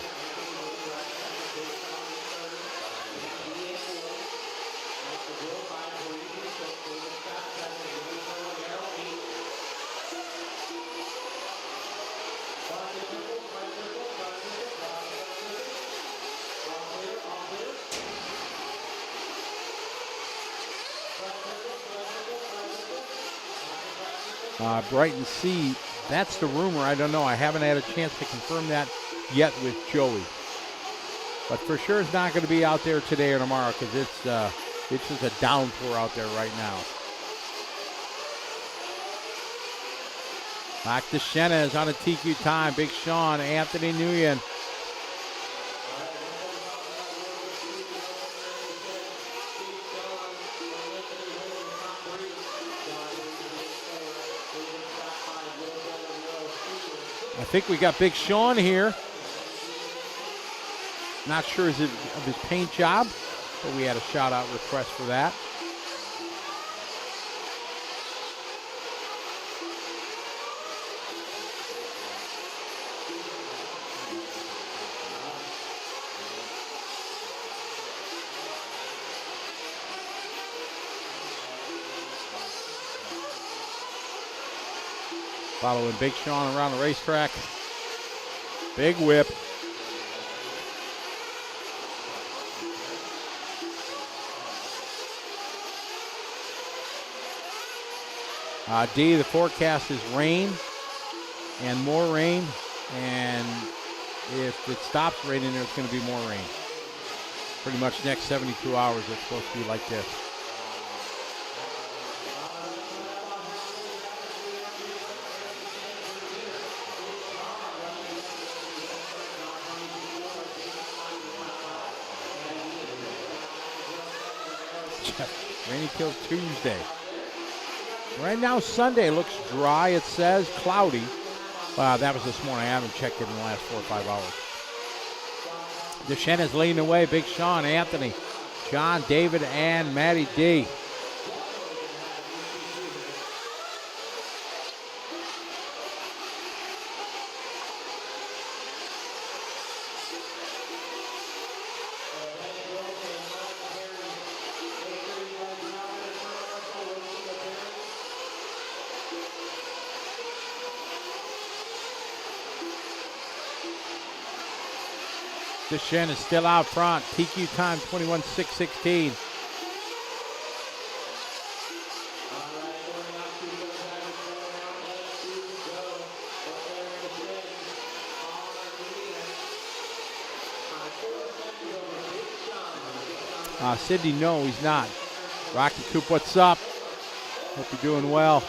Speaker 3: Brighton C, that's the rumor. I don't know. I haven't had a chance to confirm that yet with Joey. But for sure it's not going to be out there today or tomorrow because it's just a downpour out there right now. Mac DeShena is on a TQ time. Big Sean, Anthony Nguyen. I think we got Big Sean here. Not sure of his paint job, but we had a shout-out request for that. Following Big Sean around the racetrack. Big whip. D, the forecast is rain and more rain. And if it stops raining, there's going to be more rain. Pretty much next 72 hours, it's supposed to be like this. Rainy till Tuesday. Right now, Sunday looks dry, it says, cloudy. That was this morning. I haven't checked it in the last 4 or 5 hours. Deschennes is leading the way. Big Sean, Anthony, John, David, and Matty D. Deschennes is still out front. TQ time 21.616. Sydney, no, he's not. Rocky Coop, what's up? Hope you're doing well.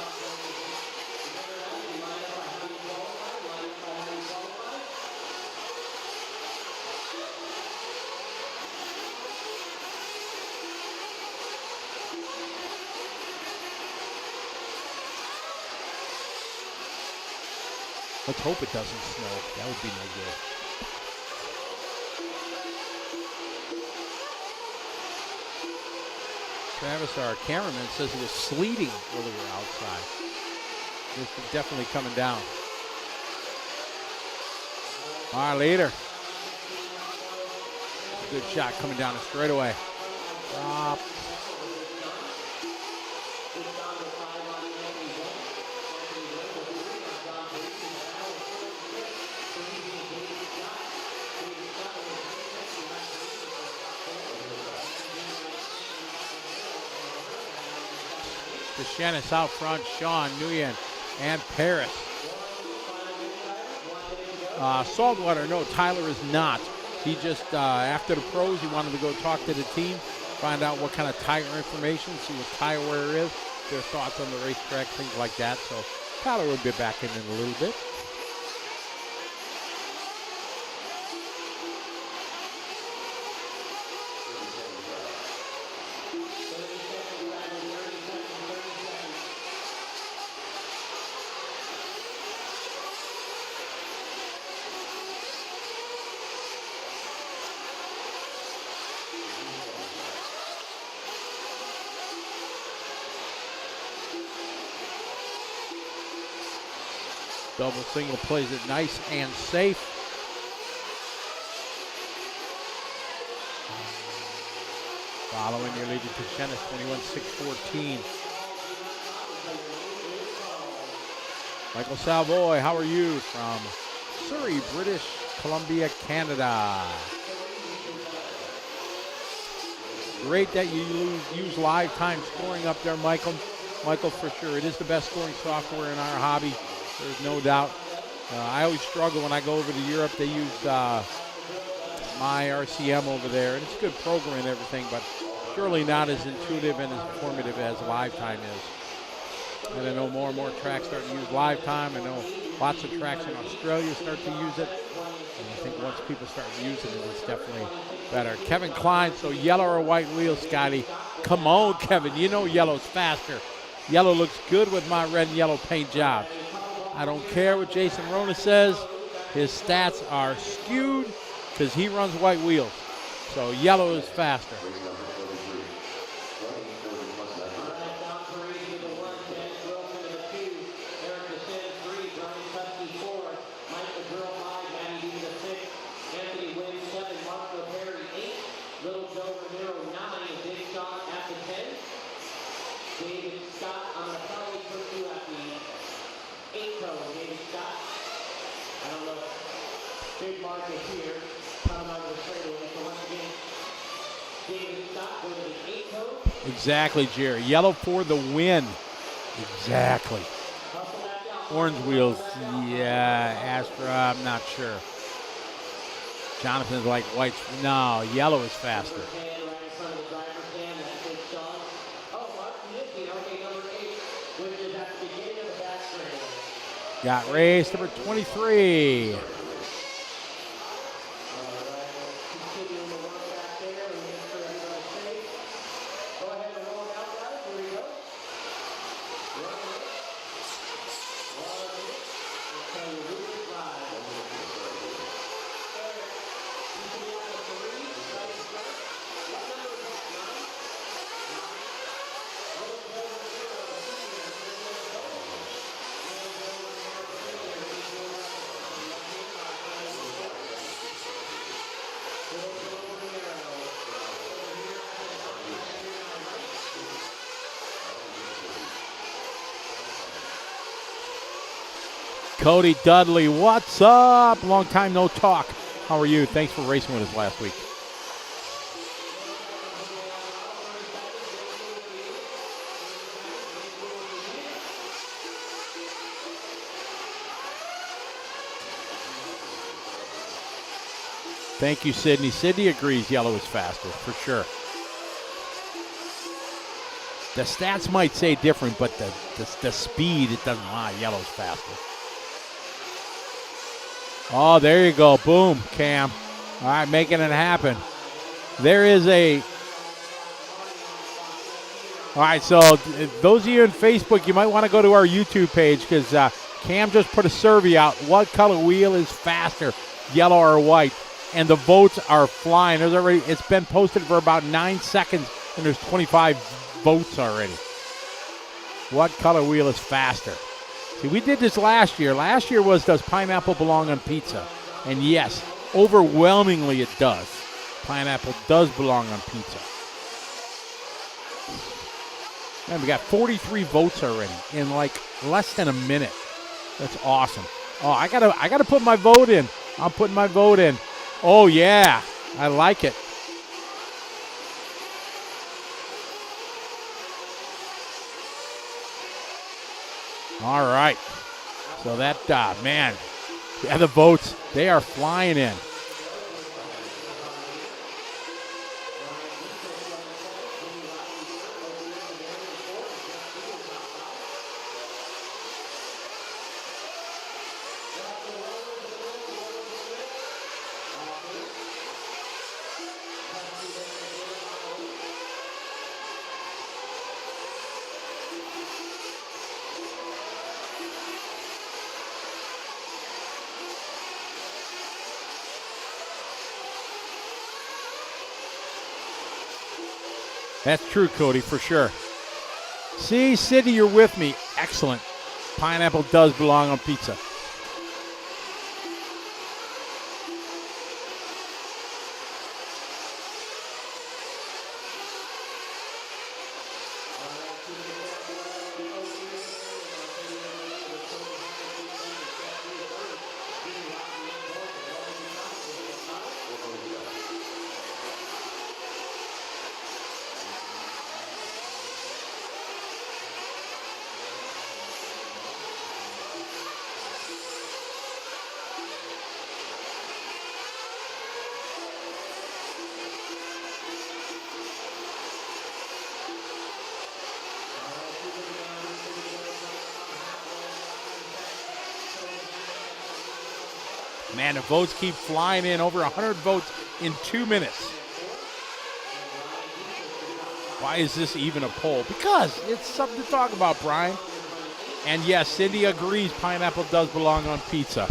Speaker 3: Let's hope it doesn't snow. That would be no good. Travis, our cameraman, says it was sleeting earlier outside. It's definitely coming down. All right, leader. Good shot coming down the straightaway. Stop. Deschennes out front, Sean, Nguyen, and Paris. Saltwater, no, Tyler is not. He just, after the pros, he wanted to go talk to the team, find out what kind of tire information, see what tire wear is, their thoughts on the racetrack, things like that. So Tyler will be back in a little bit. Double single plays it nice and safe. Following your lead to Deschennes, 21.614. Michael Savoy, how are you? From Surrey, British Columbia, Canada. Great that you use live time scoring up there, Michael. Michael, for sure, it is the best scoring software in our hobby. There's no doubt. I always struggle when I go over to Europe. They use my RCM over there, and it's a good program and everything, but surely not as intuitive and as informative as live time is. And I know more and more tracks start to use live time. I know lots of tracks in Australia start to use it. And I think once people start using it, it's definitely better. Kevin Klein, so yellow or white wheels, Scotty? Come on, Kevin. You know yellow's faster. Yellow looks good with my red and yellow paint job. I don't care what Jason Rona says. His stats are skewed because he runs white wheels. So yellow is faster.
Speaker 1: 8-toe, David Scott. I don't know. Big market here. Coming out of the straightaway. So once again, David Scott going to the 8-toe.
Speaker 3: Exactly, Jerry. Yellow for the win. Exactly.
Speaker 1: Hustle back down.
Speaker 3: Orange wheels, yeah. Astra, I'm not sure. Jonathan's like white. No, yellow is faster.
Speaker 1: Hand right in front of the driver's stand. That's Big Sean. Oh, Mark Nicky, okay, number 8, which is at the beginning of the back straightaway.
Speaker 3: Got race number 23.
Speaker 1: Continuing the work back there and make sure everybody's safe. Go ahead and roll it out, guys. Here we go. 1 minute. 1 minute. Okay, Lucas live. You should be on the 3, right in front. What number is that? 9? 9. Little bit over 0.
Speaker 3: Cody Dudley, what's up? Long time no talk. How are you? Thanks for racing with us last week. Thank you, Sydney. Sydney agrees yellow is faster, for sure. The stats might say different, but the speed, it doesn't lie. Yellow's faster. Oh, there you go. Boom, Cam. All right, making it happen. There is a... All right, so those of you in Facebook, you might want to go to our YouTube page because Cam just put a survey out. What color wheel is faster, yellow or white? And the votes are flying. There's already, it's been posted for about 9 seconds, and there's 25 votes already. What color wheel is faster? See, we did this last year. Last year was, does pineapple belong on pizza? And yes, overwhelmingly it does. Pineapple does belong on pizza. Man, we got 43 votes already in like less than a minute. That's awesome. Oh, I gotta put my vote in. I'm putting my vote in. Oh yeah, I like it. All right. So that, man, yeah, the votes, they are flying in. That's true, Cody, for sure. See, Sydney, you're with me. Excellent. Pineapple does belong on pizza. Man, the votes keep flying in. Over 100 votes in 2 minutes. Why is this even a poll? Because it's something to talk about, Brian. And yes, Cindy agrees pineapple does belong on pizza.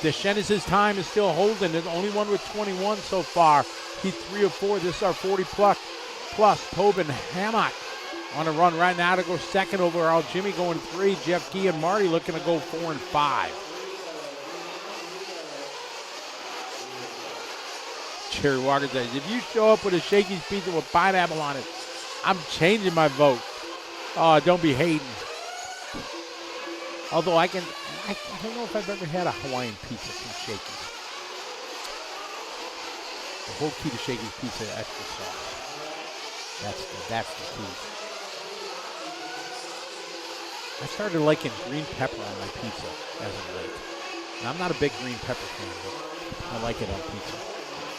Speaker 3: DeShennis' time is still holding. There's only one with 21 so far. He's 3 of 4. This is our 40 plus. Tobin Hammock on a run right now to go second overall. Jimmy going 3. Jeff Key and Marty looking to go 4 and 5. Jerry Walker says, if you show up with a Shakey's pizza with pineapple on it, I'm changing my vote. Oh, don't be hating. Although I don't know if I've ever had a Hawaiian pizza from Shakey's. The whole key to Shakey's pizza, extra sauce. That's the key. I started liking green pepper on my pizza as of late. And I'm not a big green pepper fan, but I like it on pizza.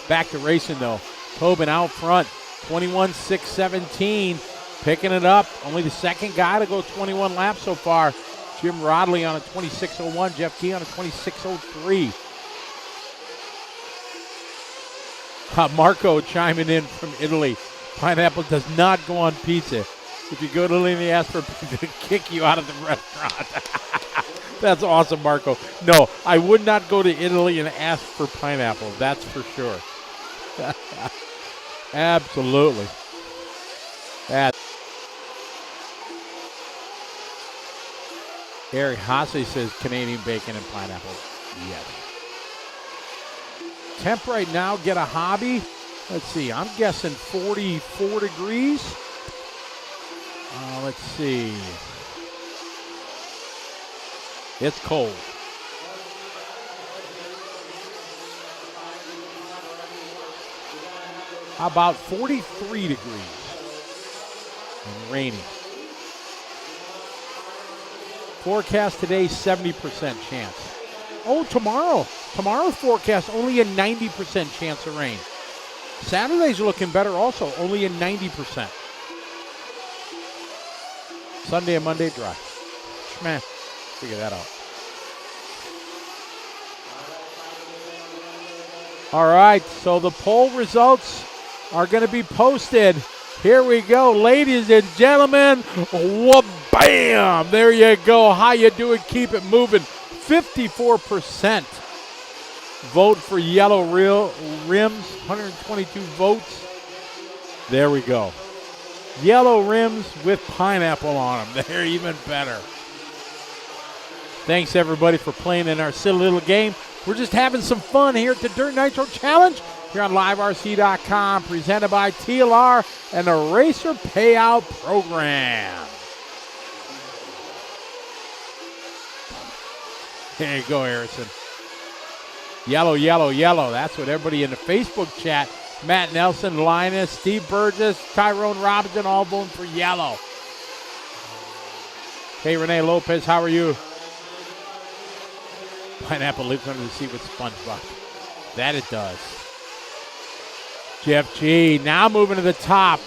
Speaker 3: Back to racing, though. Tobin out front, 21.617, picking it up. Only the second guy to go 21 laps so far. Jim Rodley on a 26.01, Jeff Key on a 26.03. Marco chiming in from Italy. Pineapple does not go on pizza. If you go to Italy and they ask for pizza, they kick you out of the restaurant. That's awesome, Marco. No, I would not go to Italy and ask for pineapple. That's for sure. Absolutely. Harry Hasse says Canadian bacon and pineapple. Yes. Temp right now, get a hobby. Let's see, I'm guessing 44 degrees. Let's see. It's cold. How about 43 degrees and rainy? Forecast today, 70% chance. Oh, tomorrow's forecast, only a 90% chance of rain. Saturday's looking better also, only a 90%. Sunday and Monday, dry. Schmeh. Figure that out. All right, so the poll results are going to be posted. Here we go, ladies and gentlemen. Wha-bam! There you go. How you doing? Keep it moving. 54% vote for yellow rims. 122 votes. There we go. Yellow rims with pineapple on them. They're even better. Thanks, everybody, for playing in our silly little game. We're just having some fun here at the Dirt Nitro Challenge here on liverc.com, presented by TLR and the Racer Payout Program. There you go, Harrison. Yellow, yellow, yellow. That's what everybody in the Facebook chat, Matt Nelson, Linus, Steve Burgess, Tyrone Robinson, all voting for yellow. Hey, Renee Lopez, how are you? Pineapple lives under the seat with SpongeBob. That it does. Jeff G. Now moving to the top.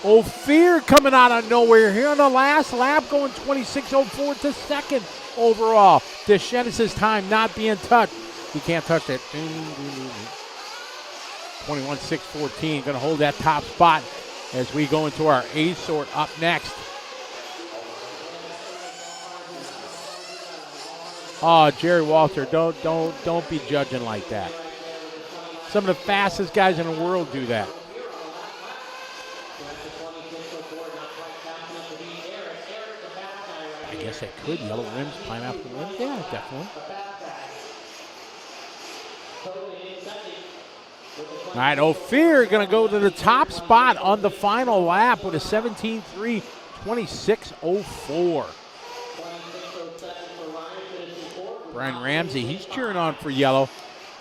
Speaker 3: Ophir coming out of nowhere here on the last lap, going 26.04 to second overall. DeShenis' time not being touched. He can't touch it. 21.614. Going to hold that top spot as we go into our A sort up next. Oh, Jerry Walter, don't be judging like that. Some of the fastest guys in the world do that. I guess I could. Yellow rims, pineapple rims. Yeah, definitely. All right, Ophir going to go to the top spot on the final lap with a 17.3, 26.04. Brian Ramsey, he's cheering on for yellow.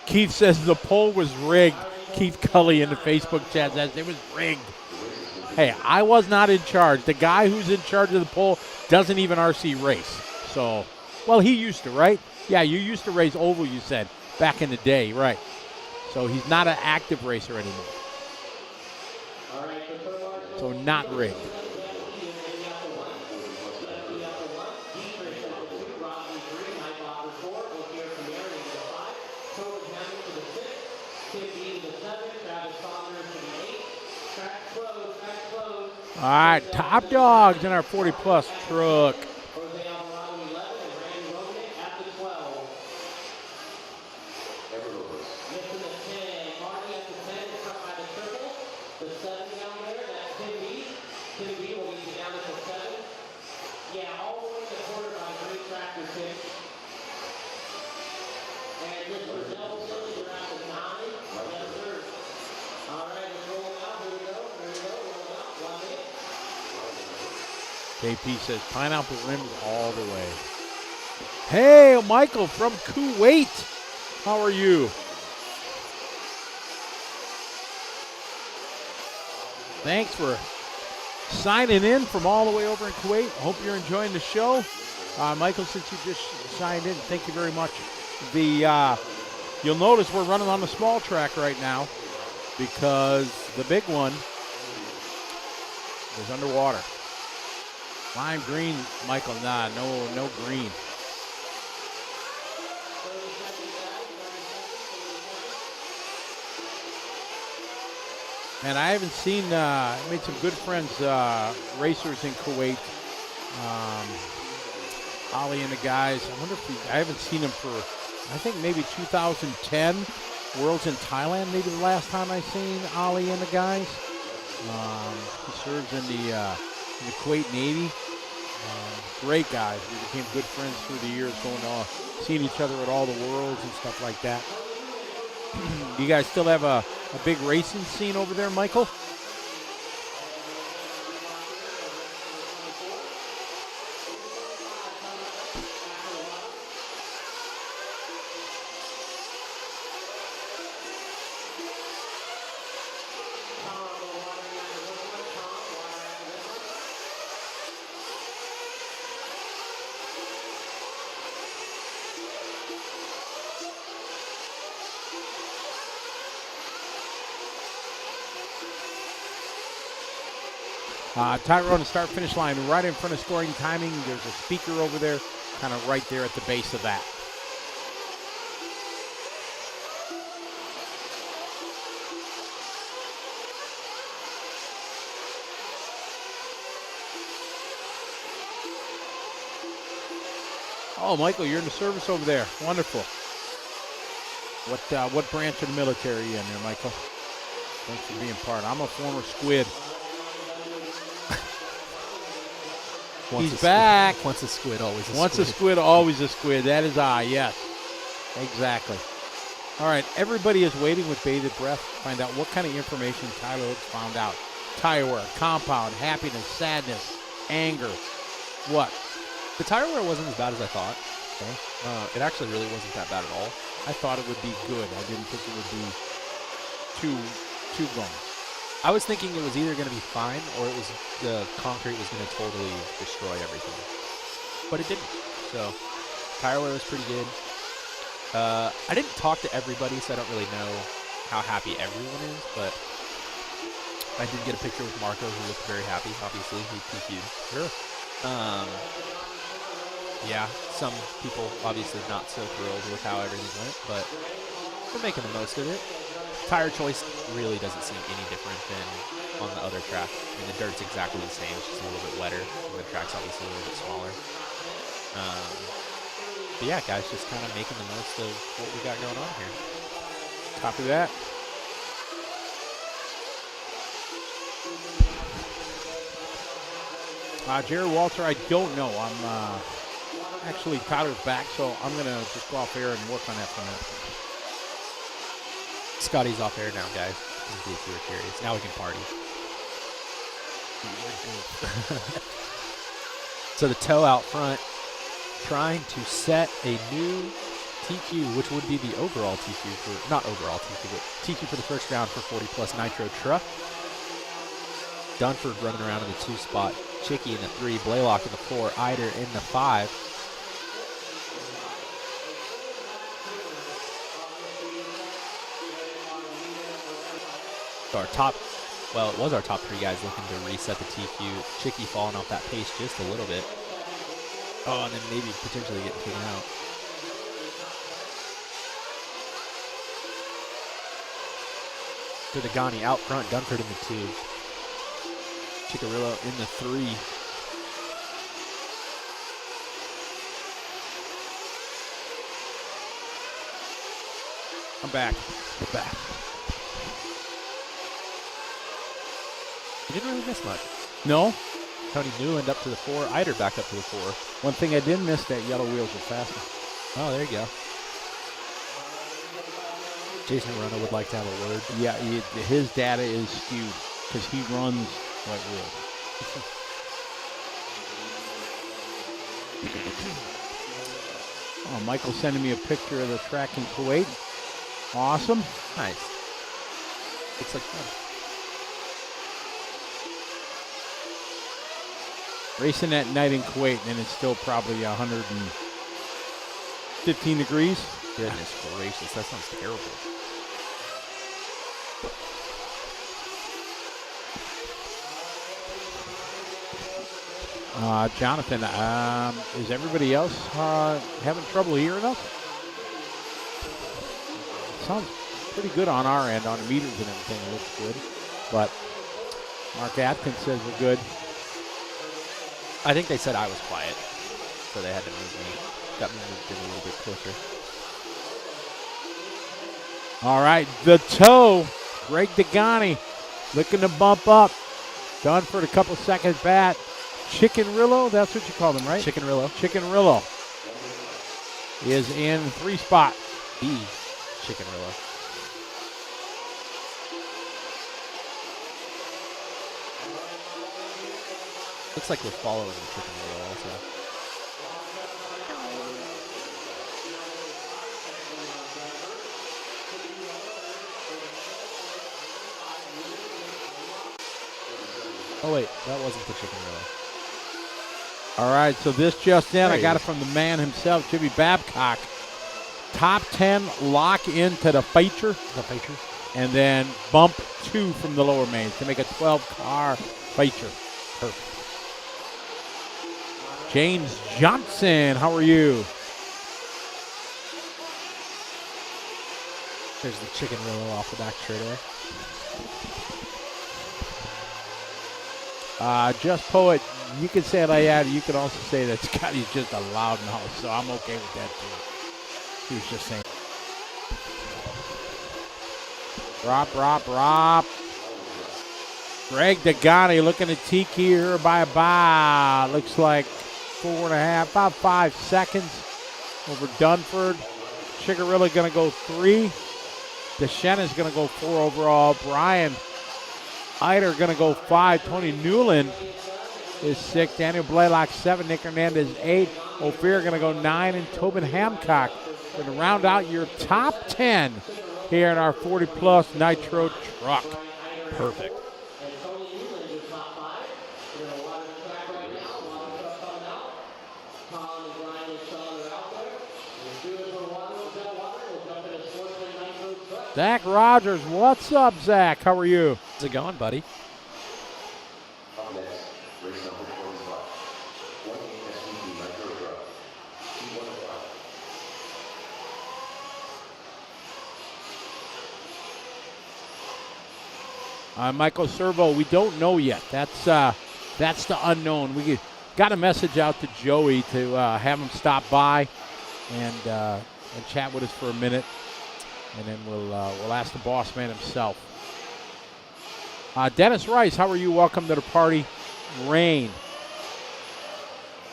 Speaker 3: Keith says the poll was rigged. Keith Cully in the Facebook chat says it was rigged. Hey, I was not in charge. The guy who's in charge of the poll doesn't even RC race. So, well, he used to, right? Yeah, you used to race oval, you said, back in the day, right. So he's not an active racer anymore. So not rigged. All right, top dogs in our 40-plus truck. JP says pineapple rims all the way. Hey, Michael from Kuwait. How are you? Thanks for signing in from all the way over in Kuwait. Hope you're enjoying the show. Michael, since you just signed in, thank you very much. You'll notice we're running on the small track right now because the big one is underwater. Lime green, Michael, nah, no green. And I haven't seen, I made some good friends, racers in Kuwait. Ali and the guys, I wonder if I haven't seen them for, I think maybe 2010. Worlds in Thailand, maybe the last time I seen Ali and the guys. He serves in the Kuwait Navy. Great guys. We became good friends through the years, going on, seeing each other at all the worlds and stuff like that. Do you guys still have a big racing scene over there, Michael? Tyrone, start-finish line right in front of scoring timing. There's a speaker over there, kind of right there at the base of that. Oh, Michael, you're in the service over there. Wonderful. What branch of the military are you in there, Michael? Thanks for being part. I'm a former squid. He's back.
Speaker 2: Once a squid, always a squid.
Speaker 3: Once a squid, always a squid. That is I, yes. Exactly. All right, everybody is waiting with bated breath to find out what kind of information Tyler has found out. Tire wear, compound, happiness, sadness, anger. What?
Speaker 2: The tire wear wasn't as bad as I thought. Okay. It actually really wasn't that bad at all.
Speaker 3: I thought it would be good. I didn't think it would be too going.
Speaker 2: I was thinking it was either going to be fine or it was the concrete was going to totally destroy everything. But it didn't. So, tire wear was pretty good. I didn't talk to everybody, so I don't really know how happy everyone is, but I did get a picture with Marco, who looked very happy, obviously. He PQ'd.
Speaker 3: Sure.
Speaker 2: Yeah, some people obviously not so thrilled with how everything went, but we're making the most of it. Tire choice really doesn't seem any different than on the other track. I mean, the dirt's exactly the same, it's just a little bit wetter. And the track's obviously a little bit smaller. But yeah, guys, just kind of making the most of what we got going on here.
Speaker 3: Copy that. Jared Walter, I don't know. I'm actually Tyler's back, so I'm going to just go off air and work on that for a minute.
Speaker 2: Scotty's off air now, guys, in case you were curious. Now we can party. So the toe out front, trying to set a new TQ, which would be the overall TQ for, not overall TQ, but TQ for the first round for 40+ Nitro truck. Dunford running around in the 2 spot. Chicky in the 3, Blaylock in the 4, Eider in the 5. So our top, well, it was our top 3 guys looking to reset the TQ. Chicky falling off that pace just a little bit. Oh, and then maybe potentially getting taken out. Dudagani out front, Dunford in the 2. Chicarillo in the 3.
Speaker 3: I'm back. I'm back.
Speaker 2: You didn't really miss much.
Speaker 3: No.
Speaker 2: Tony Newland up to the 4. Eider back up to the 4.
Speaker 3: One thing I did miss, that yellow wheels were faster.
Speaker 2: Oh, there you go. Jason Arona would like to have a word.
Speaker 3: Yeah, his data is skewed because he runs white wheels. Oh, Michael's sending me a picture of the track in Kuwait. Awesome.
Speaker 2: Nice. Looks like fun.
Speaker 3: Racing at night in Kuwait, and it's still probably 115 degrees.
Speaker 2: Goodness gracious, that sounds terrible.
Speaker 3: Jonathan, is everybody else having trouble hearing us? Sounds pretty good on our end, on the meters and everything. It looks good. But Mark Atkins says we're good.
Speaker 2: I think they said I was quiet, so they had to move me. Got me moved in a little bit closer.
Speaker 3: All right, the toe. Greg Degani looking to bump up. Done for a couple seconds back. Chickenrillo, that's what you call them, right?
Speaker 2: Chickenrillo.
Speaker 3: Chickenrillo is in 3 spot.
Speaker 2: B. Chickenrillo. Looks like we're following the Chickenrillo also. Oh wait, that wasn't the Chickenrillo.
Speaker 3: All right, so this just in,
Speaker 2: There
Speaker 3: I got
Speaker 2: he
Speaker 3: it from the man himself, Jimmy Babcock. Top 10 lock into the feature.
Speaker 2: The feature.
Speaker 3: And then bump 2 from the lower mains to make a 12-car feature. Perfect. James Johnson, how are you?
Speaker 2: There's the Chickenrillo off the back straightaway.
Speaker 3: Just Poet, you can say it like that. You can also say that Scotty's just a loud mouth, so I'm okay with that too. He was just saying. Drop. Greg Degani looking at Tiki here by about, looks like 4.5, about 5 seconds over Dunford. Chigarilla going to go 3. Deschenna is going to go 4 overall. Brian Eider going to go 5. Tony Newland is 6. Daniel Blaylock 7. Nick Hernandez 8. Ophir going to go 9. And Tobin Hancock going to round out your top 10 here in our 40-plus Nitro truck.
Speaker 2: Perfect.
Speaker 3: Zach Rogers, what's up, Zach? How are you?
Speaker 2: How's it going, buddy?
Speaker 4: Up next, race number 45. 28 SPG Nitro truck. E-105.
Speaker 3: Michael Servo, we don't know yet. That's the unknown. We got a message out to Joey to have him stop by and chat with us for a minute, and then we'll ask the boss man himself. Dennis Rice, how are you? Welcome to the party. Rain.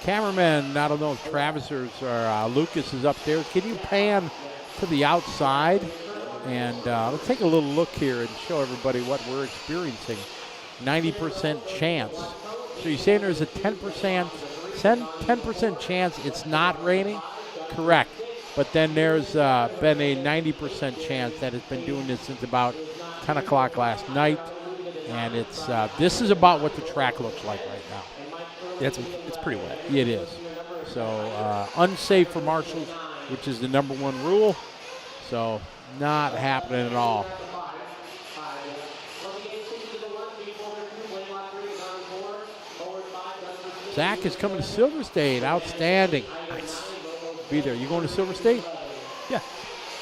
Speaker 3: Cameraman, I don't know if Travis or Lucas is upstairs. Can you pan to the outside? And let's take a little look here and show everybody what we're experiencing. 90% chance. So you're saying there's a 10% chance it's not raining? Correct. But then there's been a 90% chance that it's been doing this since about 10 o'clock last night. And it's this is about what the track looks like right now.
Speaker 2: Yeah, it's pretty wet.
Speaker 3: It is. So unsafe for marshals, which is the #1 rule. So not happening at all. Zach is coming to Silver State. Outstanding.
Speaker 2: Nice.
Speaker 3: Be there. You going to Silver State?
Speaker 2: Yeah.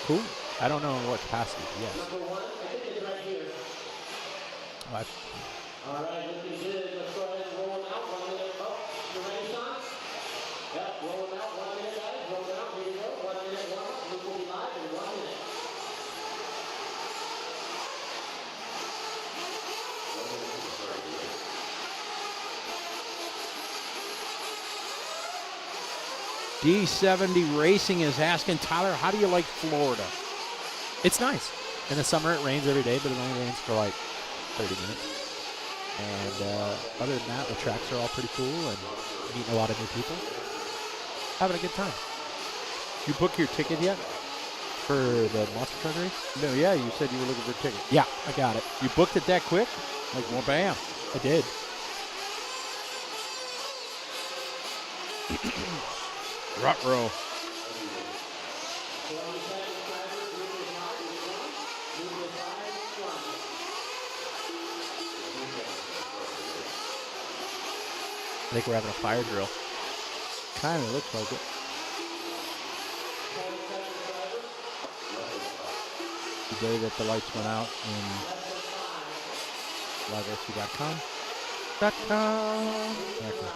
Speaker 3: Cool.
Speaker 2: I don't know in what capacity, but yes. What?
Speaker 1: All right, looking good. Let's go ahead and roll them out. 1 minute. Oh, you ready, Sean? Yep, roll them out. 1 minute, guys. Roll them out. Here we go. 1 minute warm up. Luke will be live in 1 minute.
Speaker 3: D70 Racing is asking, Tyler, how do you like Florida?
Speaker 2: It's nice. In the summer, it rains every day, but it only rains for like 30 minutes. And other than that, the tracks are all pretty cool and meeting a lot of new people. Having a good time.
Speaker 3: You book your ticket yet?
Speaker 2: For the monster truck race?
Speaker 3: No, yeah, you said you were looking for a ticket.
Speaker 2: Yeah, I got it.
Speaker 3: You booked it that quick? Like, well, bam.
Speaker 2: I did.
Speaker 3: Ruh-roh.
Speaker 2: I think we're having a fire drill.
Speaker 3: Kind of looks like it. The day that the lights went out in liverc.com. Exactly.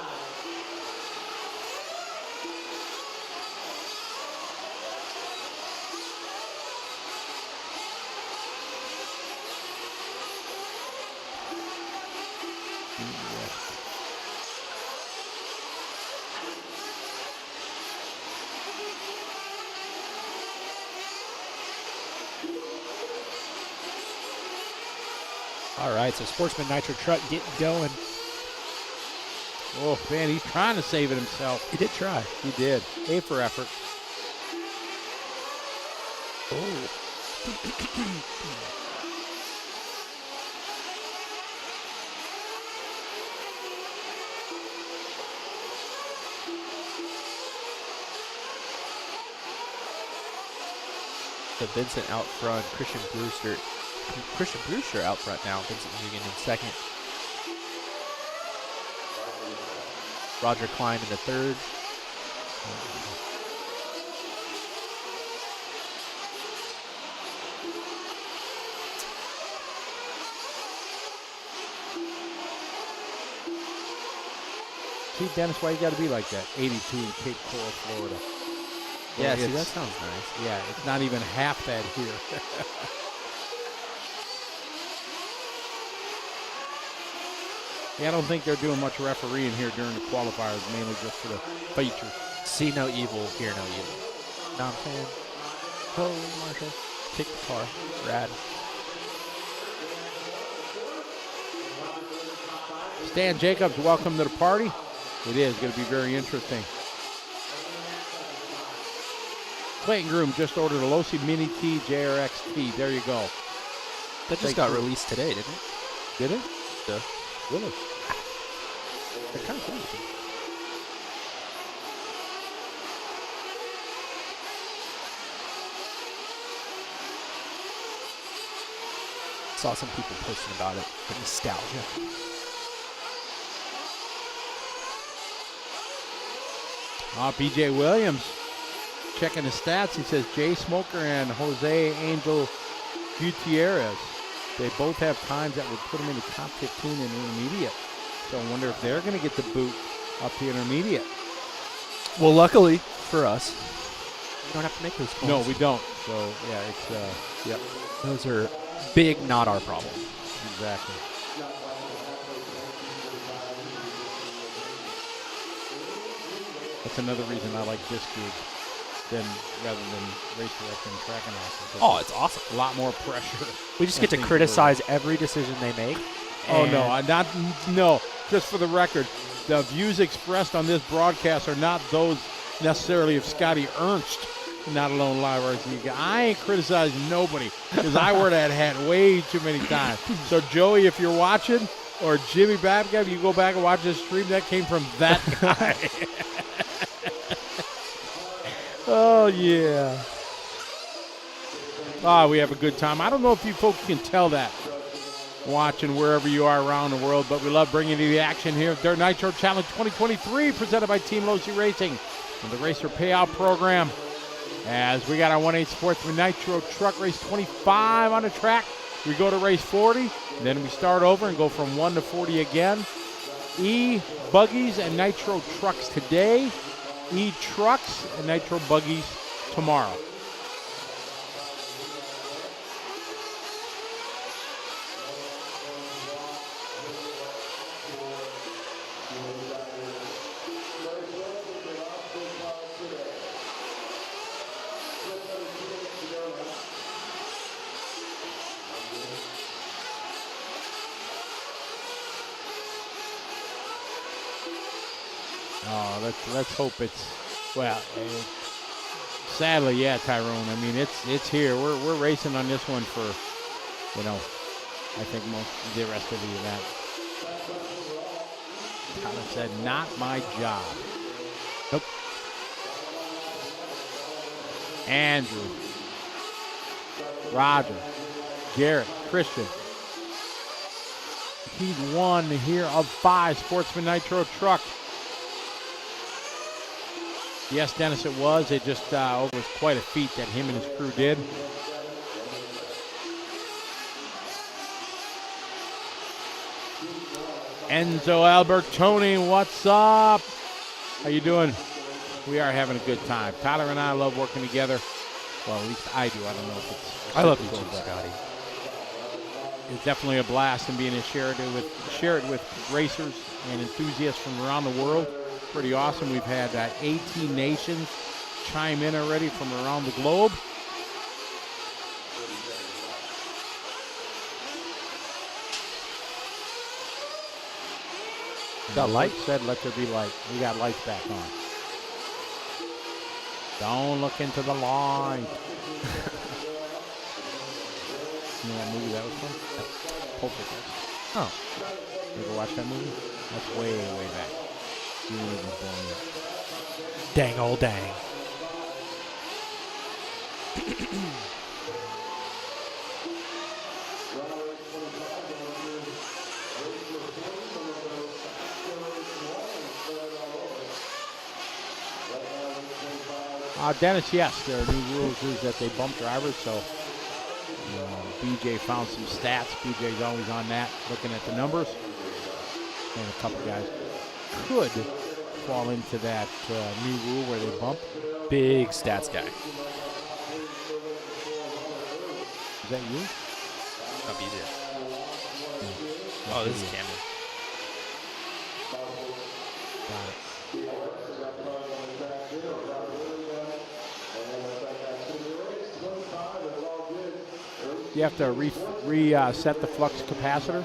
Speaker 2: All right, so Sportsman Nitro truck getting going.
Speaker 3: Oh, man, he's trying to save it himself.
Speaker 2: He did try.
Speaker 3: He did. A for effort.
Speaker 2: Oh. So Vincent out front, Christian Brewster out front now. Vincent Mugen in second. Roger Klein in the third.
Speaker 3: See, Dennis, why you got to be like that? 82 in Cape Coral, Florida.
Speaker 2: Yeah,
Speaker 3: Well,
Speaker 2: see, that sounds nice.
Speaker 3: Yeah, it's not even half that here. Yeah, I don't think they're doing much refereeing here during the qualifiers, mainly just for the features.
Speaker 2: See no evil, hear no evil. Know what I'm saying? Whoa, Marshall. Kick the car. Rad.
Speaker 3: Stan Jacobs, welcome to the party. It is going to be very interesting. Clayton Groom just ordered a Losi Mini T JRX-T. There you go.
Speaker 2: That just got released today, didn't it?
Speaker 3: Did it?
Speaker 2: Yeah.
Speaker 3: Really? They're kind of cool.
Speaker 2: Saw some people posting about it. The nostalgia.
Speaker 3: BJ Williams checking the stats. He says Jay Smoker and Jose Angel Gutierrez, they both have times that would put them in the top 15 in intermediate. So I wonder if they're going to get the boot up to intermediate.
Speaker 2: Well, luckily for us, we don't have to make those calls.
Speaker 3: No, we don't. So, yeah, it's, yep.
Speaker 2: Those are big, not our problem.
Speaker 3: Exactly. That's another reason I like this group rather than race director and track analysis.
Speaker 2: Oh, it's awesome.
Speaker 3: A lot more pressure.
Speaker 2: We just get to criticize every decision they make.
Speaker 3: Oh, no, just for the record, the views expressed on this broadcast are not those necessarily of Scotty Ernst, not alone live RC. I ain't criticizing nobody because I wear that hat way too many times. So, Joey, if you're watching, or Jimmy Babcock, you go back and watch this stream, that came from that guy. Oh, yeah. We have a good time. I don't know if you folks can tell that watching wherever you are around the world, but we love bringing you the action here. Dirt Nitro Challenge 2023 presented by Team Losi Racing and the Racer Payout Program. As we got our 1/8 Sportsman Nitro Truck Race 25 on the track, we go to race 40, then we start over and go from 1 to 40 again. E-buggies and Nitro trucks today. E-trucks and Nitro buggies tomorrow. Let's hope it's, well, Sadly, yeah, Tyrone. I mean, it's here. We're racing on this one for, I think most of the rest of the event. Tyler said, not my job.
Speaker 2: Nope.
Speaker 3: Andrew, Roger, Garrett, Christian. He's one here of 5. Sportsman Nitro truck. Yes, Dennis, it was. It just was quite a feat that him and his crew did. Enzo Albertoni, what's up? How you doing? We are having a good time. Tyler and I love working together. Well, at least I do. I don't know if it's...
Speaker 2: I love you too, Scotty.
Speaker 3: It's definitely a blast and being to share it with racers and enthusiasts from around the world. Pretty awesome. We've had 18 nations chime in already from around the globe.
Speaker 2: Got light?
Speaker 3: Said, let there be light. We got lights back on. Don't look into the light. You know what movie that was from? Poltergeist.
Speaker 2: Oh.
Speaker 3: You ever watch that movie? That's way, way back. You weren't even born yet.
Speaker 2: Dang old dang.
Speaker 3: Dennis, yes, there are new rules is that they bump drivers, so BJ found some stats. BJ's always on that, looking at the numbers. And a couple guys could fall into that new rule where they bump.
Speaker 2: Big stats guy.
Speaker 3: Is that you?
Speaker 2: Oh, BJ. Oh, this is Cameron.
Speaker 3: Got it. You have to reset the flux capacitor.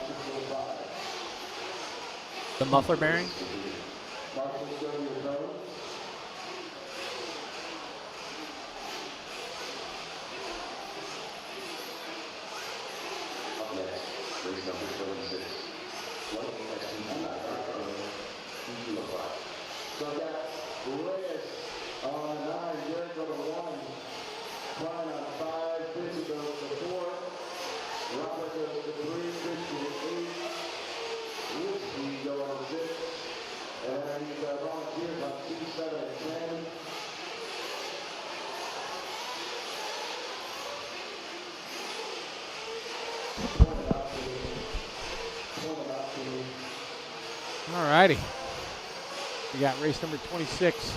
Speaker 2: The muffler bearing?
Speaker 4: Up next, race number 26. 1
Speaker 7: So I got Reyes on 9, Jericho to 1, Klein on 5, Fitzy goes to 4, Robert goes to 3, Christian 8, Whiskey going to 6, and then I need volunteers on 2, 7, and 10.
Speaker 3: All righty. We got race number 26.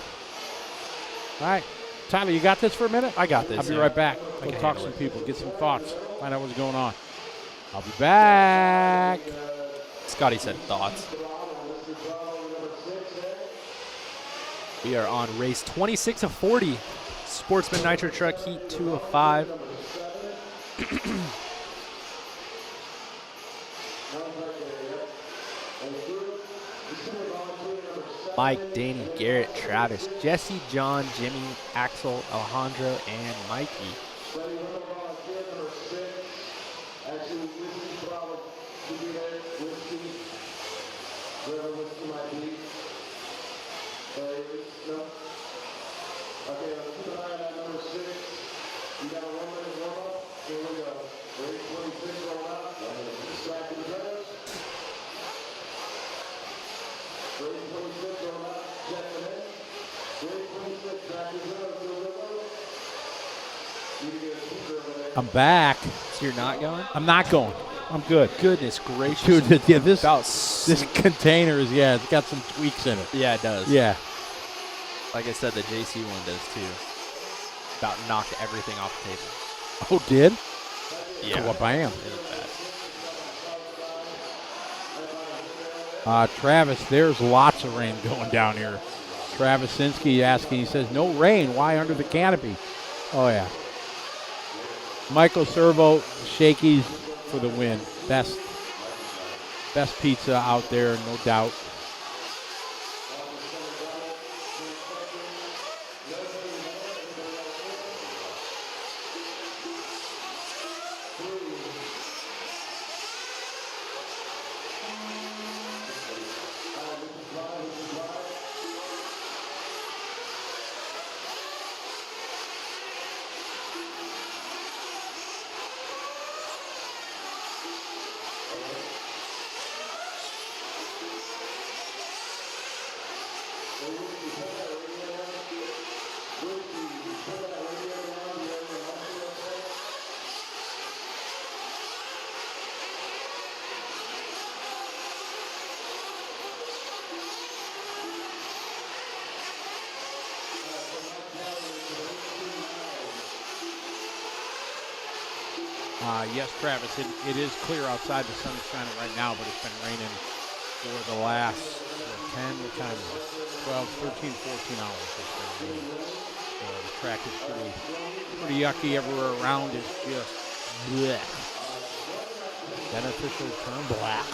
Speaker 3: All right. Tyler, you got this for a minute?
Speaker 2: I got this.
Speaker 3: I'll be
Speaker 2: yeah.
Speaker 3: right back. We'll
Speaker 2: can
Speaker 3: talk to
Speaker 2: handle
Speaker 3: some
Speaker 2: it.
Speaker 3: people, get some thoughts, find out what's going on. I'll be back.
Speaker 2: Scotty said thoughts. We are on race 26 of 40. Sportsman Nitro Truck Heat 2 of 5. Mike, Danny, Garrett, Travis, Jesse, John, Jimmy, Axel, Alejandro, and Mikey.
Speaker 7: Okay, keep an eye on that number 6. You got a 1 minute warm up. Here we go. Race 26 going up. Distracted drivers. Race 26 going up. Checking in. Race 26, distracted drivers. Go, go, go. You need to get a speaker over there.
Speaker 3: I'm back.
Speaker 2: So you're not going?
Speaker 3: I'm not going. I'm good.
Speaker 2: Goodness gracious.
Speaker 3: Dude, yeah, this
Speaker 2: This
Speaker 3: container is, it's got some tweaks in it.
Speaker 2: Yeah, it does.
Speaker 3: Yeah.
Speaker 2: Like I said, the JC one does too. About knocked everything off the table.
Speaker 3: Oh, did?
Speaker 2: Yeah.
Speaker 3: Well, bam.
Speaker 2: It was bad.
Speaker 3: Travis, there's lots of rain going down here. Travis Sinsky asking, he says, no rain. Why under the canopy? Oh, yeah. Michael Servo, Shakey's for the win. Best pizza out there, no doubt. Yes, Travis, it is clear outside. The sun is shining right now, but it's been raining for the last 10, what time is it? 12, 13, 14 hours. It's been raining. So the track is pretty yucky. Everywhere around is just bleh. Beneficial term, black.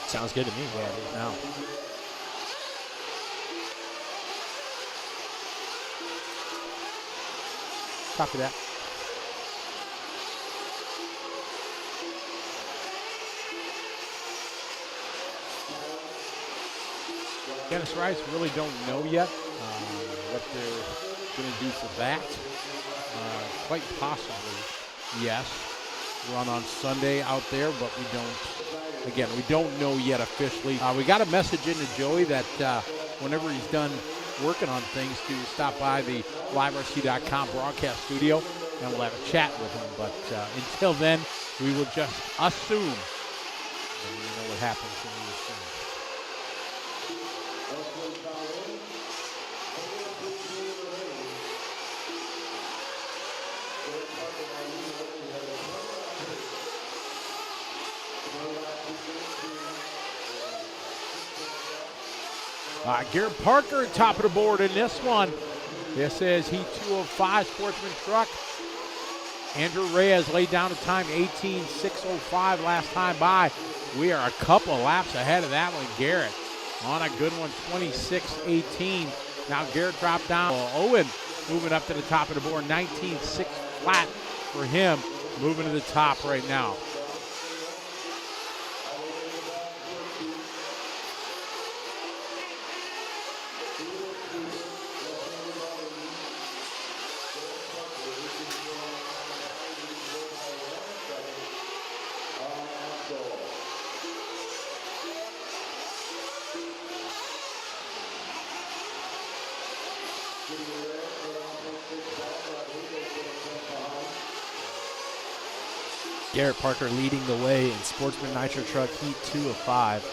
Speaker 2: Sounds good to me.
Speaker 3: Yeah, it is now. Copy that. Dennis Rice really don't know yet what they're going to do for that. Quite possibly, yes, run on Sunday out there, but we don't know yet officially. We got a message into Joey that whenever he's done working on things to stop by the liverc.com broadcast studio and we'll have a chat with him. But until then, we will just assume. And you know what happens when we assume. Garrett Parker top of the board in this one. This is Heat 205 Sportsman truck. Andrew Reyes laid down a time 18.605 last time by. We are a couple of laps ahead of that one. Garrett on a good one, 26.18. Now Garrett dropped down. Owen moving up to the top of the board, 19.6 flat for him, moving to the top right now.
Speaker 2: Garrett Parker leading the way in Sportsman Nitro Truck Heat 2 of 5.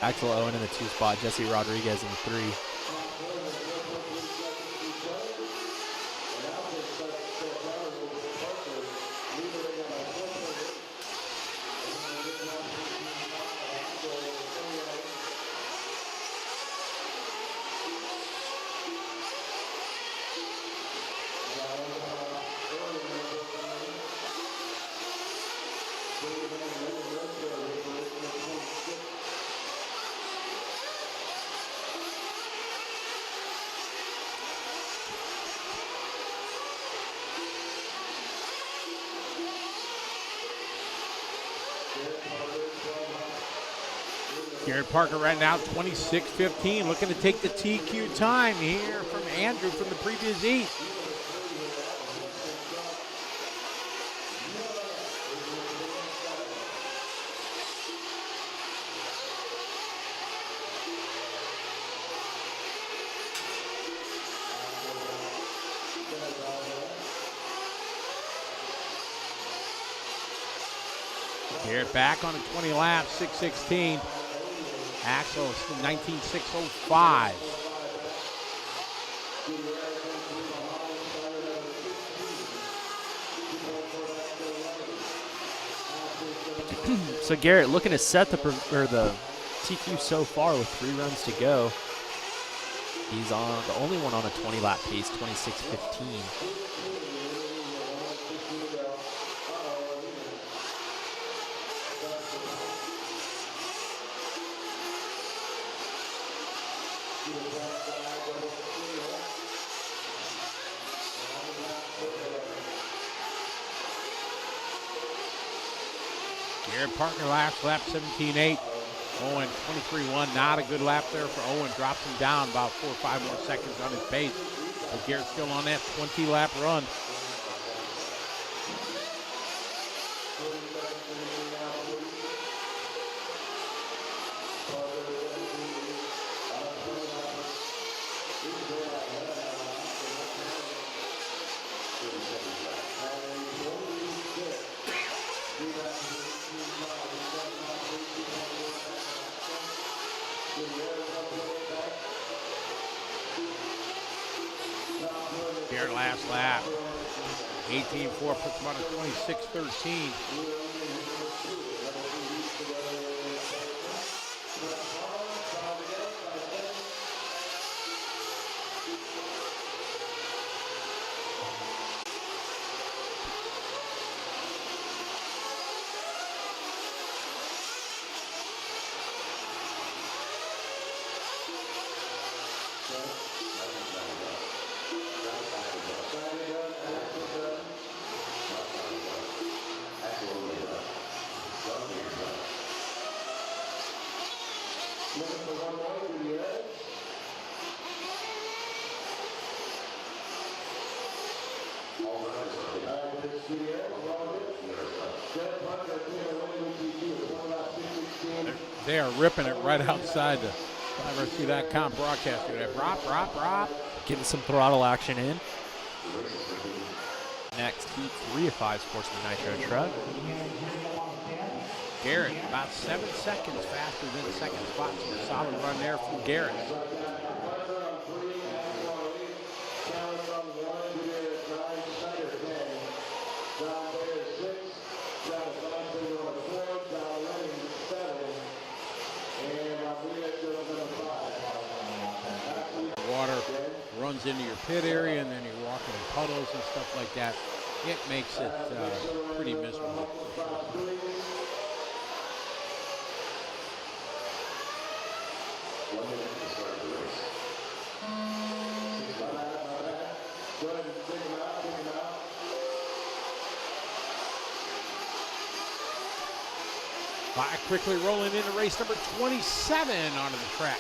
Speaker 2: Axel Owen in the 2 spot, Jesse Rodriguez in the 3.
Speaker 3: Garrett Parker right now, 26.15, looking to take the TQ time here from Andrew from the previous heat. Garrett back on a 20 lap, 6.16. Axel 19.605.
Speaker 2: So Garrett looking to set the TQ so far with 3 runs to go. He's on the only one on a 20 lap pace, 26.15.
Speaker 3: Garrett Parker lap 17.8. Owen 23.1. Not a good lap there for Owen. Drops him down about 4 or 5 more seconds on his pace. But Garrett's still on that 20 lap run. Garrett last lap. 18.4 puts him on a 26.13. They are ripping it right outside the LiveStream.com broadcast. Brop.
Speaker 2: Getting some throttle action in. Next, heat 3 of 5 Sportsman Nitro truck.
Speaker 3: Garrett, about 7 seconds faster than the second spot. So a solid run there from Garrett. Water runs into your pit area, and then you're walking in puddles and stuff like that. It makes it pretty miserable. Quickly rolling into race number 27 onto the track.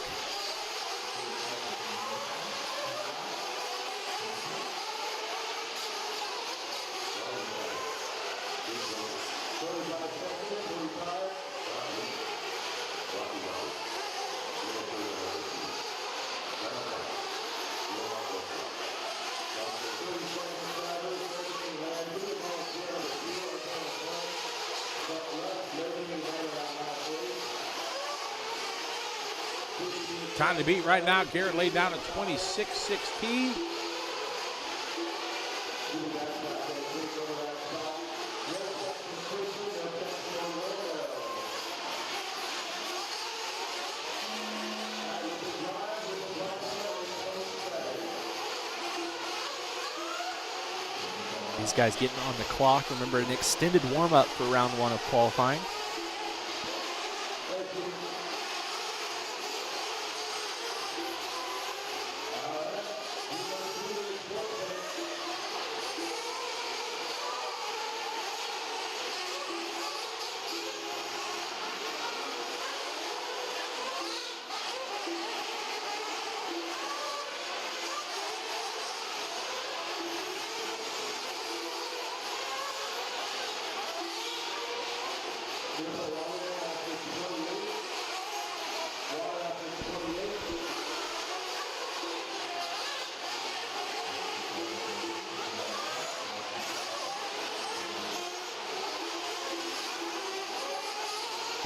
Speaker 3: Time to beat right now. Garrett laid down at 26.16.
Speaker 2: These guys getting on the clock. Remember, an extended warm-up for round 1 of qualifying.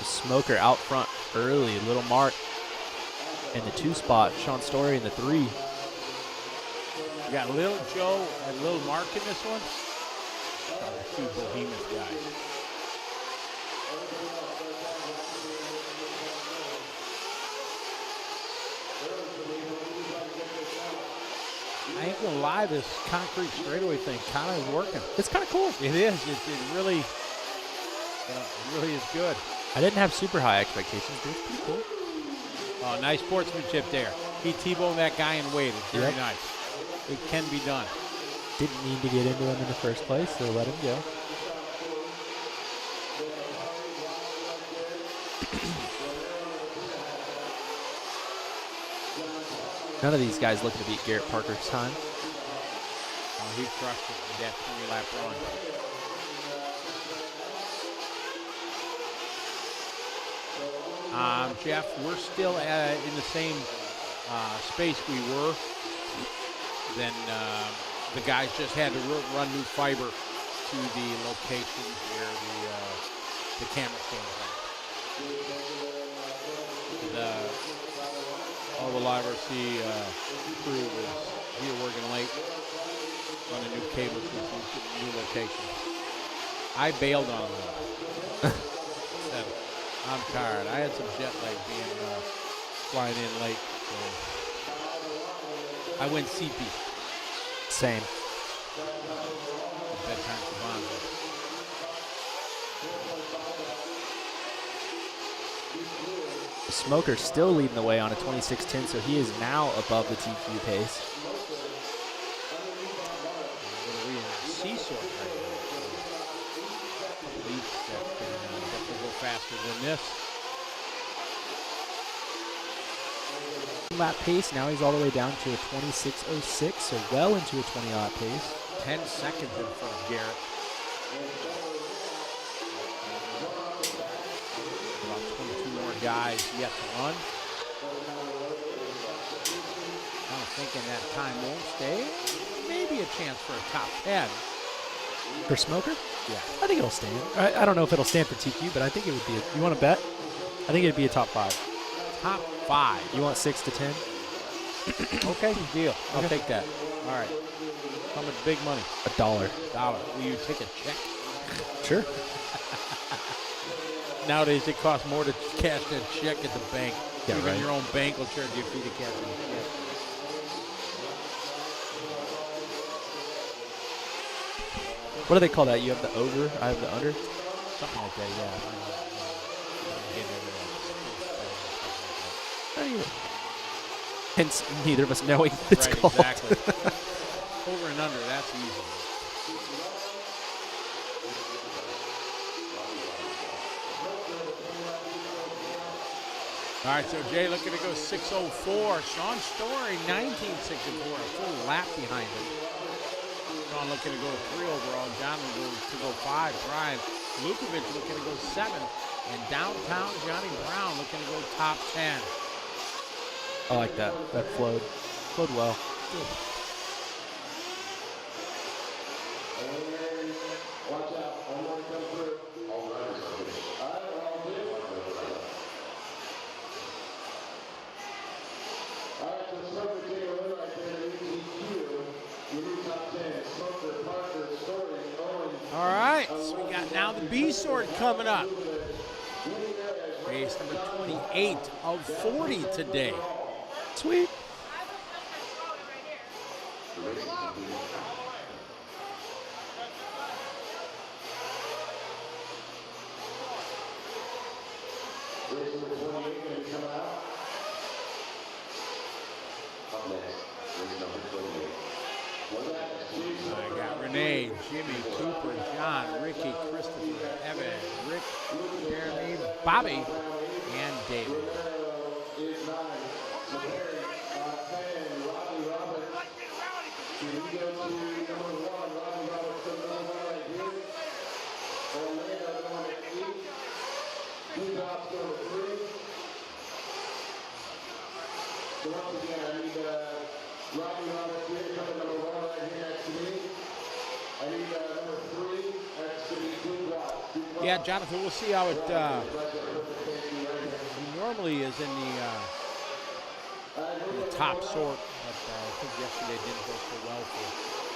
Speaker 2: Smoker out front early. Little Mark in the 2 spot. Sean Story in the 3.
Speaker 3: You got Lil Joe and Lil Mark in this one. The 2 behemoth guys. I ain't gonna lie, this concrete straightaway thing kind of is working.
Speaker 2: It's kind of cool.
Speaker 3: It is. It really, it really is good.
Speaker 2: I didn't have super high expectations, but it's pretty cool.
Speaker 3: Oh, nice sportsmanship there. He T-boned that guy and waited. Very
Speaker 2: Yep.
Speaker 3: nice. It can be done.
Speaker 2: Didn't need to get into him in the first place, so let him go. None of these guys looking to beat Garrett Parker's time.
Speaker 3: Oh, he crushed it with that 3-lap run. Jeff, we're still in the same space we were. Then the guys just had to run new fiber to the location where the camera stands at. All the LiveStream crew was here working late. on a new cable system, new location. I bailed on them. Said, I'm tired. I had some jet lag being flying in late. So I went CP.
Speaker 2: Same.
Speaker 3: Bedtime Bonzo.
Speaker 2: Smoker still leading the way on a 26-10, so he is now above the TQ pace.
Speaker 3: What are we in? Seesaw right now. Leaps that can definitely go faster than this.
Speaker 2: Lap pace, now he's all the way down to a 26.06, so well into a 20-lap pace.
Speaker 3: 10 seconds in front of Garrett. About 22 more guys yet to run. Kind of thinking that time won't stay. Maybe a chance for a top 10.
Speaker 2: For Smoker?
Speaker 3: Yeah.
Speaker 2: I think it'll stand. I don't know if it'll stand for TQ, but I think it would be. You want to bet? I think it'd be a top 5.
Speaker 3: Top 5.
Speaker 2: You want 6 to 10?
Speaker 3: Okay, deal. I'll take that. All right. How much big money?
Speaker 2: $1.
Speaker 3: Will you take a check?
Speaker 2: Sure.
Speaker 3: Nowadays, it costs more to cash that check at the bank.
Speaker 2: Yeah,
Speaker 3: Even
Speaker 2: right.
Speaker 3: your own bank will charge you a fee to cash a check.
Speaker 2: What do they call that? You have the over, I have the under?
Speaker 3: Something like that, yeah.
Speaker 2: Hence, neither of us knowing what it's
Speaker 3: Right,
Speaker 2: called.
Speaker 3: exactly. Over and under, that's easy. All right, so Jay looking to go 6:04. Sean Story, 19:64, a full lap behind him. Sean looking to go 3 overall. John will go to go 5. Brian Lukovic looking to go 7. And downtown Johnny Brown looking to go top 10.
Speaker 2: I like that. That flowed. Flowed well.
Speaker 7: Watch out. I'm going to come through.
Speaker 4: All drivers are finished.
Speaker 7: All right, so Smoker taking a win right there in ETQ. You need top 10. Smoker, Parker, Story, Owen.
Speaker 3: All right, so we got now the B sort coming up. Race number 28 of 40 today.
Speaker 2: Sweet.
Speaker 4: The race is completed.
Speaker 7: Race number 28 going to be coming out.
Speaker 4: Up next, race number 28.
Speaker 3: I got Renee, Jimmy, Cooper, John, Ricky, Christopher, Evan, Rick, Jeremy, Bobby, and David.
Speaker 7: Is 9. McCary, 10. Robbie Roberts. Here we go to number 1. Robbie Roberts to number 1 right here. Orlando going to 8. Dudop's going to 3. So once again, I need Robbie Roberts here to come to number 1 right here next to me. I need number 3. That's going to be Dudop.
Speaker 3: Yeah, Jonathan, we'll see how it normally is in the top sort, but I think yesterday didn't go so well for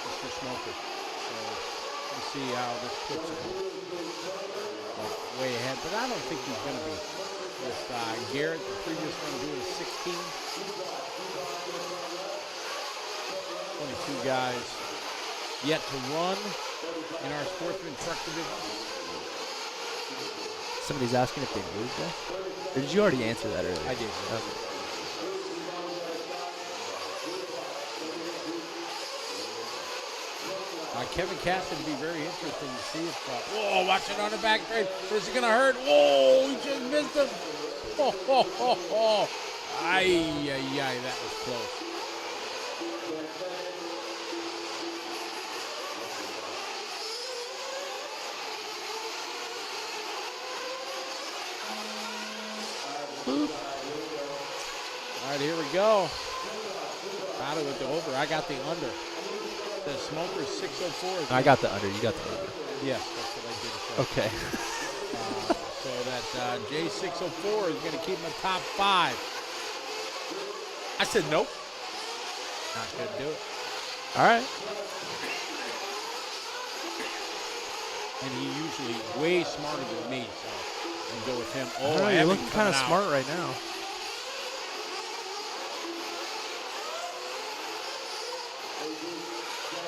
Speaker 3: Mr. Smoker. So we'll see how this puts him way ahead, but I don't think he's going to be. With Garrett, the previous one doing 16. 22 guys yet to run in our Sportsman truck division.
Speaker 2: Somebody's asking if they moved that? Or did you already answer that earlier?
Speaker 3: I did.
Speaker 2: Okay.
Speaker 3: Kevin Caston would be very interesting to see if, whoa, watch it on the back straight. Is it going to hurt? Whoa, he just missed him. Oh, oh, oh, oh. Ay, that was close. All right, here we go. Got it with the over. I got the under. The Smoker's 6:04.
Speaker 2: I got the under. You got the over.
Speaker 3: Yes, that's what I did.
Speaker 2: Okay.
Speaker 3: So that J604 is going to keep him in top 5. I said nope. Not going to do it.
Speaker 2: All right.
Speaker 3: and he's usually way smarter than me, so I'll go with him. Oh,
Speaker 2: you're
Speaker 3: Evan
Speaker 2: looking kind of
Speaker 3: coming out.
Speaker 2: smart right now.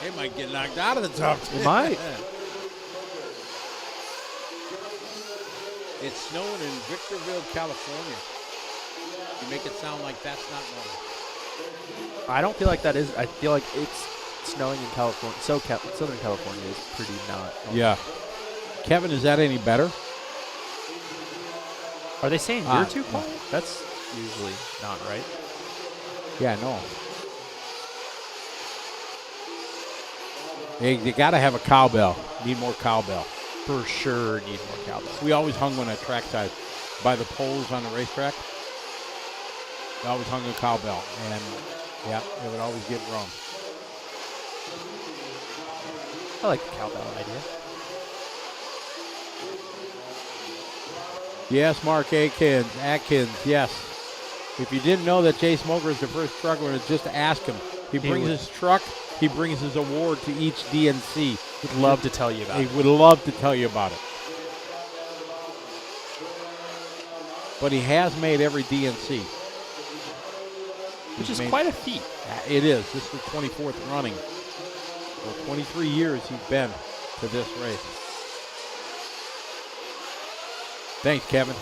Speaker 3: He might get knocked out of the top 10.
Speaker 2: He might.
Speaker 3: It's snowing in Victorville, California. You make it sound like that's not normal.
Speaker 2: I don't feel like that is. I feel like it's snowing in California. Southern California is pretty not.
Speaker 3: Yeah. Kevin, is that any better?
Speaker 2: Are they saying you're too quiet? That's usually not right.
Speaker 3: Yeah, no. Hey, you got to have a cowbell. Need more cowbell.
Speaker 2: For sure need more cowbell.
Speaker 3: We always hung one at trackside by the poles on the racetrack. We always hung a cowbell, and yeah, it would always get rung.
Speaker 2: I like the cowbell idea.
Speaker 3: Yes, Mark Atkins, yes. If you didn't know that Jay Smoker is the first truck owner, just ask him. He brings his truck, he brings his award to each DNC.
Speaker 2: Would love to tell you about it.
Speaker 3: He would love to tell you about it. But he has made every DNC.
Speaker 2: Which is quite a feat.
Speaker 3: It is. This is the 24th running. For 23 years he's been to this race. Thanks, Kevin.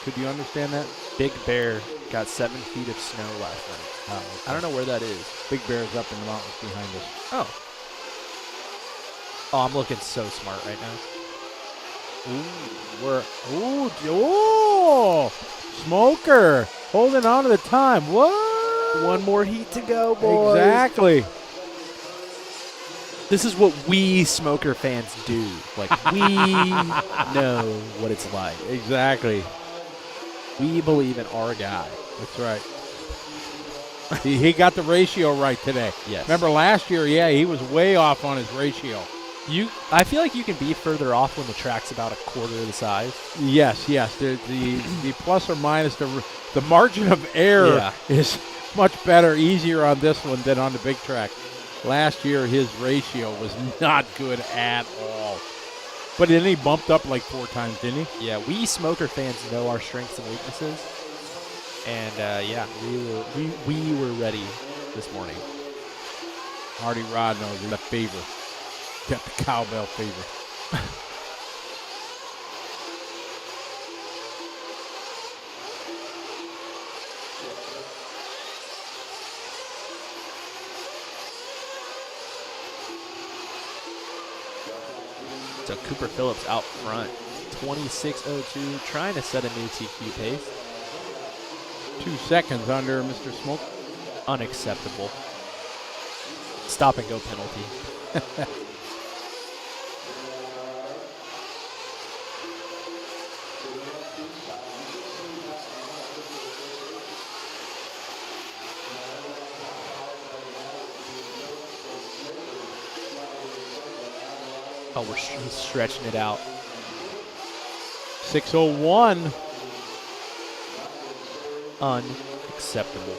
Speaker 3: Could you understand that?
Speaker 2: Big Bear got 7 feet of snow last night.
Speaker 3: Oh, okay.
Speaker 2: I don't know where that is.
Speaker 3: Big Bear's up in the mountains behind us.
Speaker 2: Oh. Oh, I'm looking so smart right now.
Speaker 3: Smoker holding on to the time. What?
Speaker 5: One more heat to go, boys.
Speaker 3: Exactly.
Speaker 2: This is what we Smoker fans do. Like, we know what it's like.
Speaker 3: Exactly.
Speaker 2: We believe in our guy.
Speaker 3: That's right. he got the ratio right today.
Speaker 2: Yes.
Speaker 3: Remember last year, yeah, he was way off on his ratio.
Speaker 2: I feel like you can be further off when the track's about a quarter of the size.
Speaker 3: Yes. The plus or minus, the margin of error is much better, easier on this one than on the big track. Last year, his ratio was not good at all. But then he bumped up like 4 times, didn't he?
Speaker 2: Yeah, we Smoker fans know our strengths and weaknesses. And, we were ready this morning.
Speaker 3: Hardy Rod knows the favor. Got the cowbell favor.
Speaker 2: So Cooper Phillips out front, 26.02, trying to set a new TQ pace.
Speaker 3: 2 seconds under Mr. Smoke.
Speaker 2: Unacceptable. Stop and go penalty. Oh, he's stretching it out.
Speaker 3: 6:01.
Speaker 2: Unacceptable.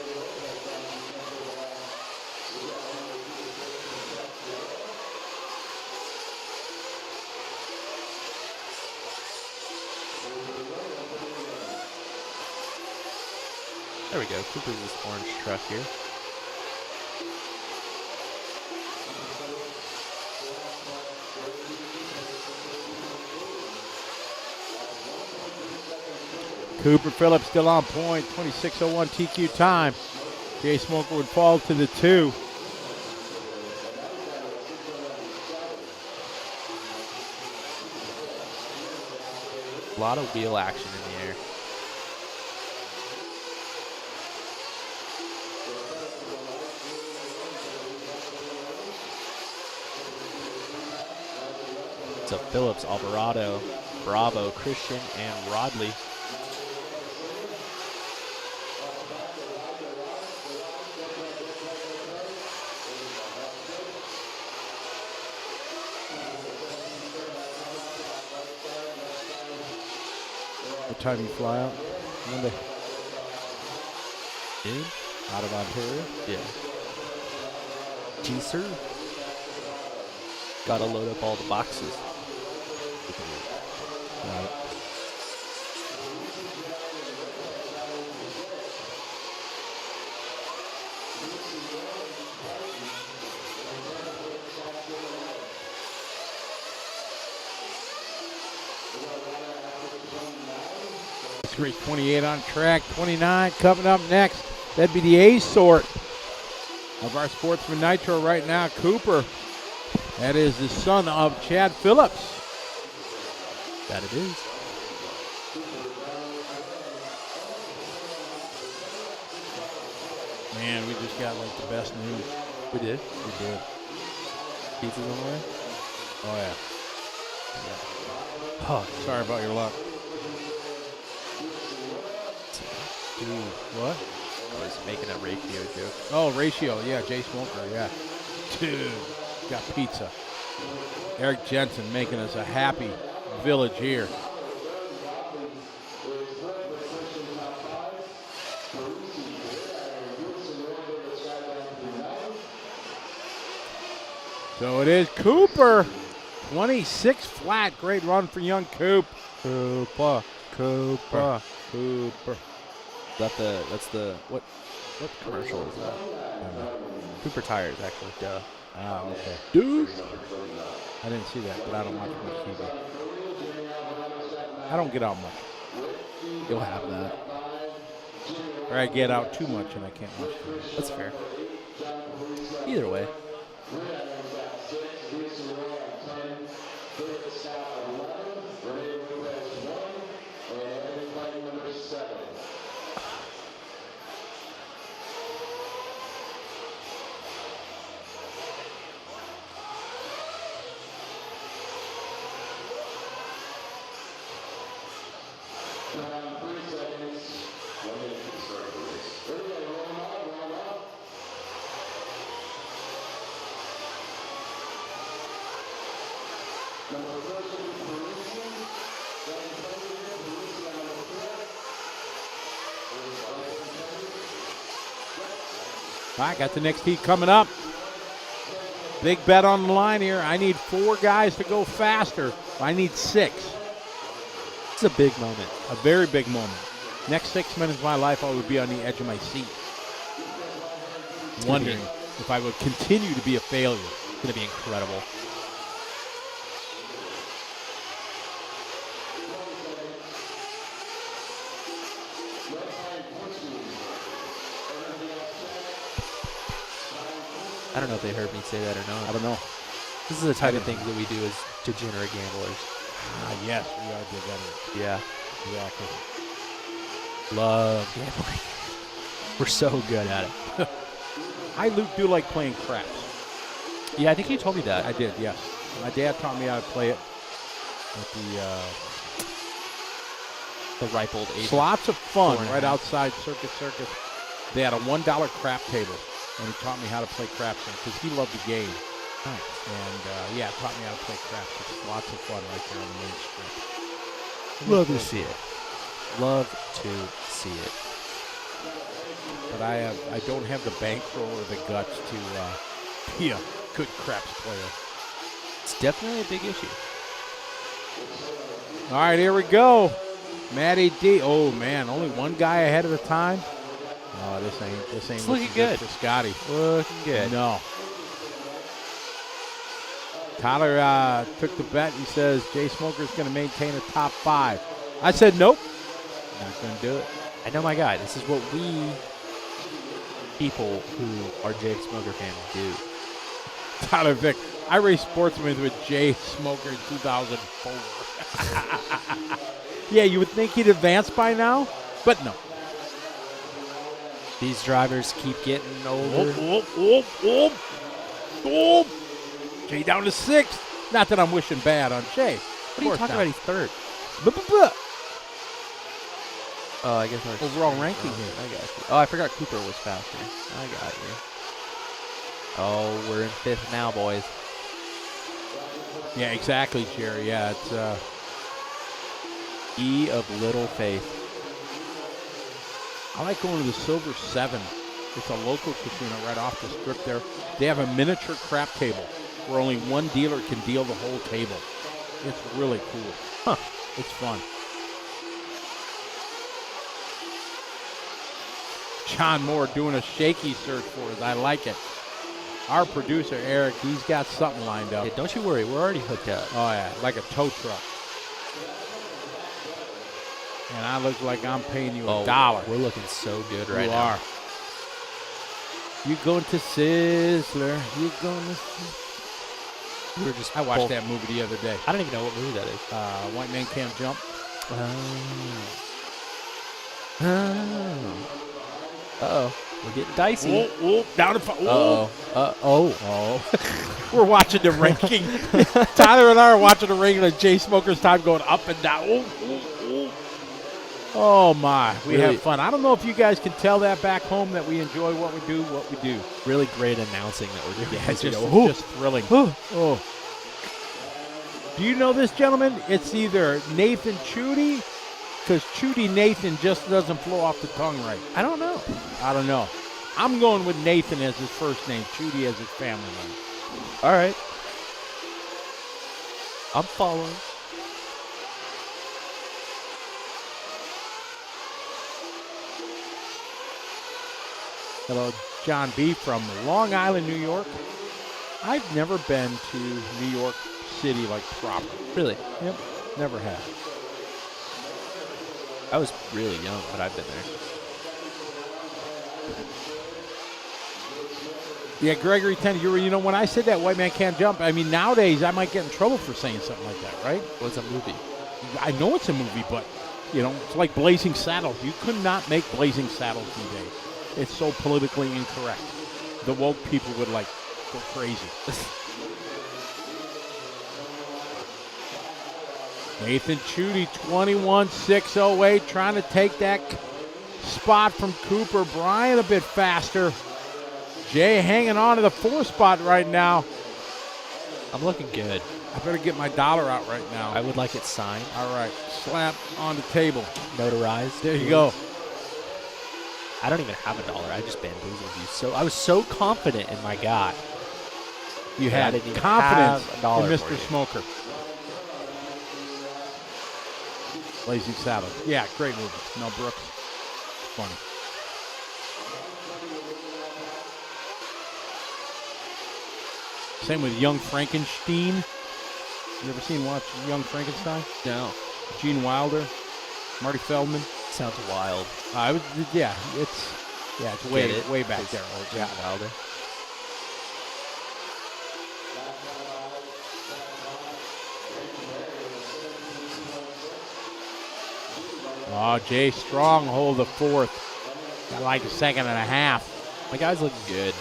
Speaker 2: There we go. Cooper's this orange truck here.
Speaker 3: Cooper Phillips still on point. 26:01 TQ time. Jay Smoker would fall to the 2.
Speaker 2: A lot of wheel action in the air. So Phillips, Alvarado, Bravo, Christian, and Rodley.
Speaker 3: What time you fly out? Monday.
Speaker 2: In?
Speaker 3: out of Ontario.
Speaker 2: Yeah. G-Sir. Gotta load up all the boxes.
Speaker 3: Got it. Race 28 on track, 29 coming up next. That'd be the A sort of our Sportsman Nitro right now, Cooper. That is the son of Chad Phillips.
Speaker 2: That it is.
Speaker 3: Man, we just got like the best news.
Speaker 2: We did.
Speaker 3: We did.
Speaker 2: Pizza's on the way?
Speaker 3: Oh yeah.
Speaker 2: Oh,
Speaker 3: Sorry about your luck.
Speaker 2: dude.
Speaker 3: What?
Speaker 2: I was making a ratio joke.
Speaker 3: Oh, ratio. Yeah, Jay Smoker. Yeah. Dude, got pizza. Eric Jensen making us a happy village here. So it is Cooper. 26 flat. Great run for young Coop. Cooper. Cooper. Cooper.
Speaker 2: That's the what commercial is that? Cooper Tires, actually. Duh.
Speaker 3: Ah, okay. Dude. I didn't see that, but I don't watch much TV. I don't get out much.
Speaker 2: You'll have that.
Speaker 3: Or I get out too much and I can't watch TV.
Speaker 2: That's fair. Either way.
Speaker 3: All right, got the next heat coming up. Big bet on the line here. I need 4 guys to go faster. I need 6.
Speaker 2: It's a big moment.
Speaker 3: A very big moment. Next 6 minutes of my life, I would be on the edge of my seat. Wondering if I would continue to be a failure.
Speaker 2: It's going to be incredible. I don't know if they heard me say that or not.
Speaker 3: I don't know.
Speaker 2: This is the type of things that we do as degenerate gamblers.
Speaker 3: Yes, we are together.
Speaker 2: Yeah.
Speaker 3: Exactly.
Speaker 2: Love gambling. We're so good at it.
Speaker 3: I do like playing craps.
Speaker 2: Yeah, I think you told me that.
Speaker 3: I did, yes. My dad taught me how to play it at
Speaker 2: The ripe old age.
Speaker 3: Lots of fun
Speaker 2: 4.5.
Speaker 3: right outside Circus. They had a $1 crap table, and he taught me how to play craps because he loved the game.
Speaker 2: Nice.
Speaker 3: And, taught me how to play craps. It's lots of fun right there on the main strip.
Speaker 2: Love to see it. Love to see it.
Speaker 3: But I don't have the bankroll or the guts to be a good craps player.
Speaker 2: It's definitely a big issue.
Speaker 3: All right, here we go. Matty D. Oh man, only one guy ahead of the time. Oh, this ain't
Speaker 2: It's looking good
Speaker 3: for Scotty.
Speaker 2: Looking good.
Speaker 3: No. Tyler took the bet. He says Jay Smoker's going to maintain a top 5. I said nope. Not going to do it.
Speaker 2: I know my guy. This is what we people who are Jay Smoker fans do.
Speaker 3: Tyler Vick. I raced Sportsman with Jay Smoker in 2004. Yeah, you would think he'd advance by now, but no.
Speaker 2: These drivers keep getting older.
Speaker 3: Jay down to 6th. Not that I'm wishing bad on Jay.
Speaker 2: What are you talking about? He's third. Oh, I guess our
Speaker 3: Overall ranking here.
Speaker 2: I got you. Oh, I forgot Cooper was faster. I got you. Oh, we're in 5th now, boys.
Speaker 3: Yeah, exactly, Jerry. Yeah, it's
Speaker 2: E of little faith.
Speaker 3: I like going to the Silver 7. It's a local casino right off the strip there. They have a miniature crap table where only one dealer can deal the whole table. It's really cool. Huh. It's fun. John Moore doing a shaky search for us. I like it. Our producer, Eric, he's got something lined up.
Speaker 2: Yeah, don't you worry. We're already hooked up.
Speaker 3: Oh, yeah, like a tow truck. And I look like I'm paying you $1.
Speaker 2: We're looking so good right
Speaker 3: You
Speaker 2: now.
Speaker 3: are. You going to Sizzler. You going to
Speaker 2: We're just
Speaker 3: I watched
Speaker 2: both-
Speaker 3: that movie the other day.
Speaker 2: I don't even know what movie that is.
Speaker 3: White Man Can't Jump.
Speaker 2: Uh-oh. We're getting dicey.
Speaker 3: Down to
Speaker 2: Oh.
Speaker 3: We're watching the ranking. Tyler and I are watching the ranking of Jay Smoker's time going up and down. Oh, my. We
Speaker 2: Really?
Speaker 3: have fun. I don't know if you guys can tell that back home that we enjoy what we do.
Speaker 2: Really great announcing that we're doing.
Speaker 3: Yeah, it's
Speaker 2: You
Speaker 3: just,
Speaker 2: know,
Speaker 3: just thrilling. Oh. Do you know this, gentlemen? It's either Nathan Chudy, because Chudy Nathan just doesn't flow off the tongue right.
Speaker 2: I don't know.
Speaker 3: I don't know. I'm going with Nathan as his first name, Chudy as his family name.
Speaker 2: All right. I'm following.
Speaker 3: Hello, John B. from Long Island, New York. I've never been to New York City like proper.
Speaker 2: Really?
Speaker 3: Yep, never have.
Speaker 2: I was really young, but I've been there.
Speaker 3: Yeah, Gregory 10, you know, when I said that White Man Can't Jump, I mean, nowadays I might get in trouble for saying something like that, right?
Speaker 2: What's a movie?
Speaker 3: I know it's a movie, but, you know, it's like Blazing Saddles. You could not make Blazing Saddles these days. It's so politically incorrect. The woke people would, like, go crazy. Nathan Chudy, 21.608, trying to take that spot from Cooper Bryant a bit faster. Jay hanging on to the 4th spot right now.
Speaker 2: I'm looking good.
Speaker 3: I better get my dollar out right now.
Speaker 2: I would like it signed.
Speaker 3: All right, slap on the table.
Speaker 2: Notarized.
Speaker 3: There you go.
Speaker 2: I don't even have $1. I just bamboozled you. So I was so confident in my guy.
Speaker 3: You
Speaker 2: Yeah, I
Speaker 3: had
Speaker 2: didn't even
Speaker 3: confidence
Speaker 2: have $1
Speaker 3: in
Speaker 2: for
Speaker 3: Mr.
Speaker 2: you.
Speaker 3: Smoker. Blazing Saddles. Yeah, great movie. Mel Brooks. Funny. Same with Young Frankenstein. You ever watch Young Frankenstein?
Speaker 2: No.
Speaker 3: Gene Wilder, Marty Feldman.
Speaker 2: Sounds wild.
Speaker 3: It's way back there.
Speaker 2: Yeah. Wilder.
Speaker 3: Oh, Jay Strong hold the 4th. Got like a second and a half.
Speaker 2: My guy's looking good.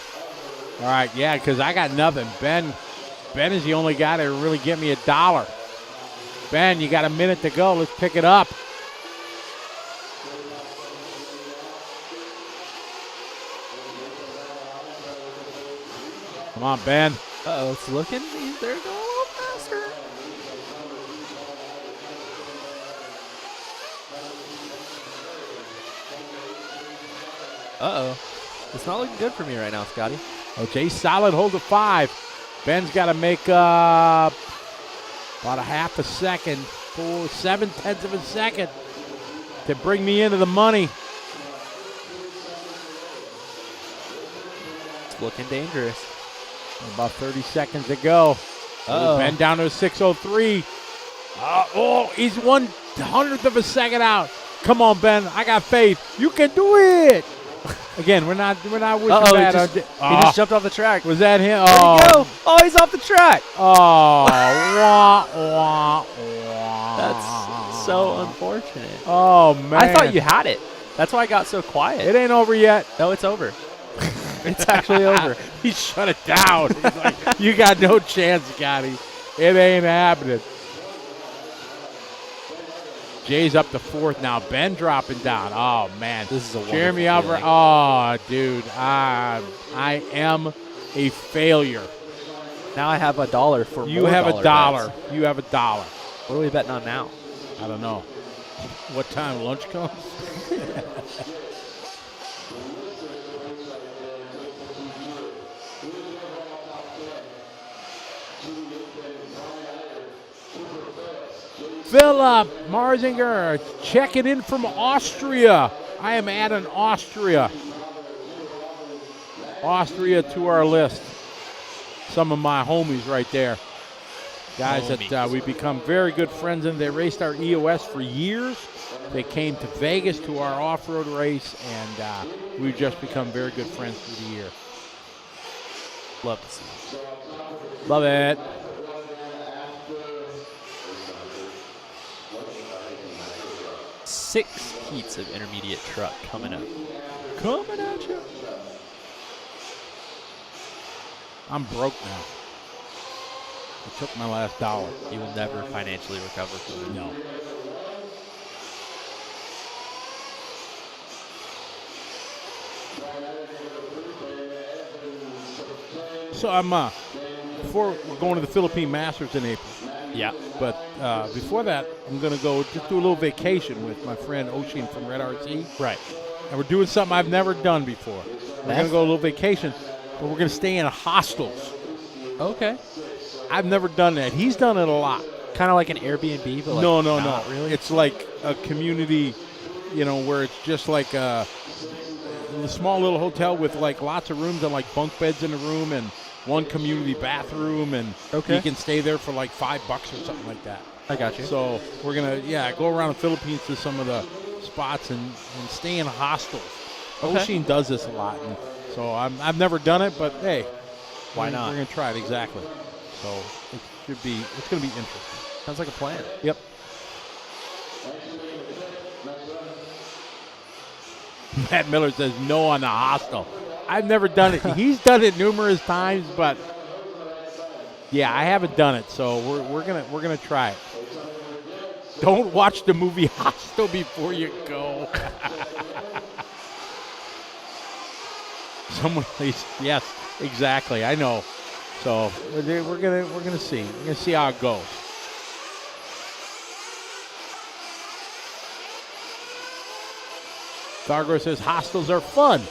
Speaker 3: All right, yeah, because I got nothing. Ben is the only guy to really get me $1. Ben, you got a minute to go. Let's pick it up. Come on, Ben.
Speaker 2: Uh-oh, it's looking. They're going a little faster. Uh-oh. It's not looking good for me right now, Scotty.
Speaker 3: Oh, Jay solid hold the 5. Ben's got to make about a half a second, 7/10 of a second to bring me into the money.
Speaker 2: It's looking dangerous.
Speaker 3: About 30 seconds to go.
Speaker 2: Uh-oh.
Speaker 3: Ben down to a 6:03. He's 1/100th of a second out. Come on, Ben. I got faith. You can do it. Again, we're not wishing bad on.
Speaker 2: He just jumped off the track.
Speaker 3: Was that him?
Speaker 2: Where'd he go? Oh, he's off the track.
Speaker 3: Oh, wah, wah, wah.
Speaker 2: That's so unfortunate.
Speaker 3: Oh, man.
Speaker 2: I thought you had it. That's why I got so quiet.
Speaker 3: It ain't over yet.
Speaker 2: No, it's over. It's actually over.
Speaker 3: He shut it down. He's like, you got no chance, Scotty. It ain't happening. Jay's up to 4th now. Ben dropping down. Oh, man.
Speaker 2: This is a wonderful
Speaker 3: Jeremy Alvarez.
Speaker 2: feeling.
Speaker 3: Oh, dude. I am a failure.
Speaker 2: Now I have $1 for
Speaker 3: You
Speaker 2: more
Speaker 3: have
Speaker 2: dollar
Speaker 3: $1.
Speaker 2: bets.
Speaker 3: You have $1.
Speaker 2: What are we betting on now?
Speaker 3: I don't know. What time lunch comes? Philip Marzinger checking in from Austria. I am adding Austria. Austria to our list. Some of my homies right there. Guys that we've become very good friends, and they raced our EOS for years. They came to Vegas to our off-road race, and we've just become very good friends through the year.
Speaker 2: Love to see it.
Speaker 3: Love it.
Speaker 2: Six heats of intermediate truck coming up. Coming at you.
Speaker 3: I'm broke now. I took my last dollar.
Speaker 2: You will never financially recover from it.
Speaker 3: No. So I'm before we're going to the Philippine Masters in April.
Speaker 2: Yeah.
Speaker 3: But before that, I'm going to go just do a little vacation with my friend Oshin from Red RC.
Speaker 2: Right.
Speaker 3: And we're doing something I've never done before. We're going to go a little vacation, but we're going to stay in hostels.
Speaker 2: Okay.
Speaker 3: I've never done that. He's done it a lot.
Speaker 2: Kind of like an Airbnb, but like
Speaker 3: No,
Speaker 2: not really.
Speaker 3: It's like a community, where it's just like a small little hotel with like lots of rooms and like bunk beds in a room and one community bathroom, and you can stay there for like $5 or something like that.
Speaker 2: I got you.
Speaker 3: So we're gonna go around the Philippines to some of the spots and stay in hostels.
Speaker 2: Okay.
Speaker 3: Oshin does this a lot, and so I've never done it, but hey,
Speaker 2: why not?
Speaker 3: We're gonna try it exactly. So it's gonna be interesting.
Speaker 2: Sounds like a plan.
Speaker 3: Yep. Matt Miller says no on the hostel. I've never done it. He's done it numerous times, but yeah, I haven't done it. So we're gonna try it. Don't watch the movie Hostel before you go. Someone please. Yes, exactly. I know. So we're gonna see. We're gonna see how it goes. Thargo says hostels are fun.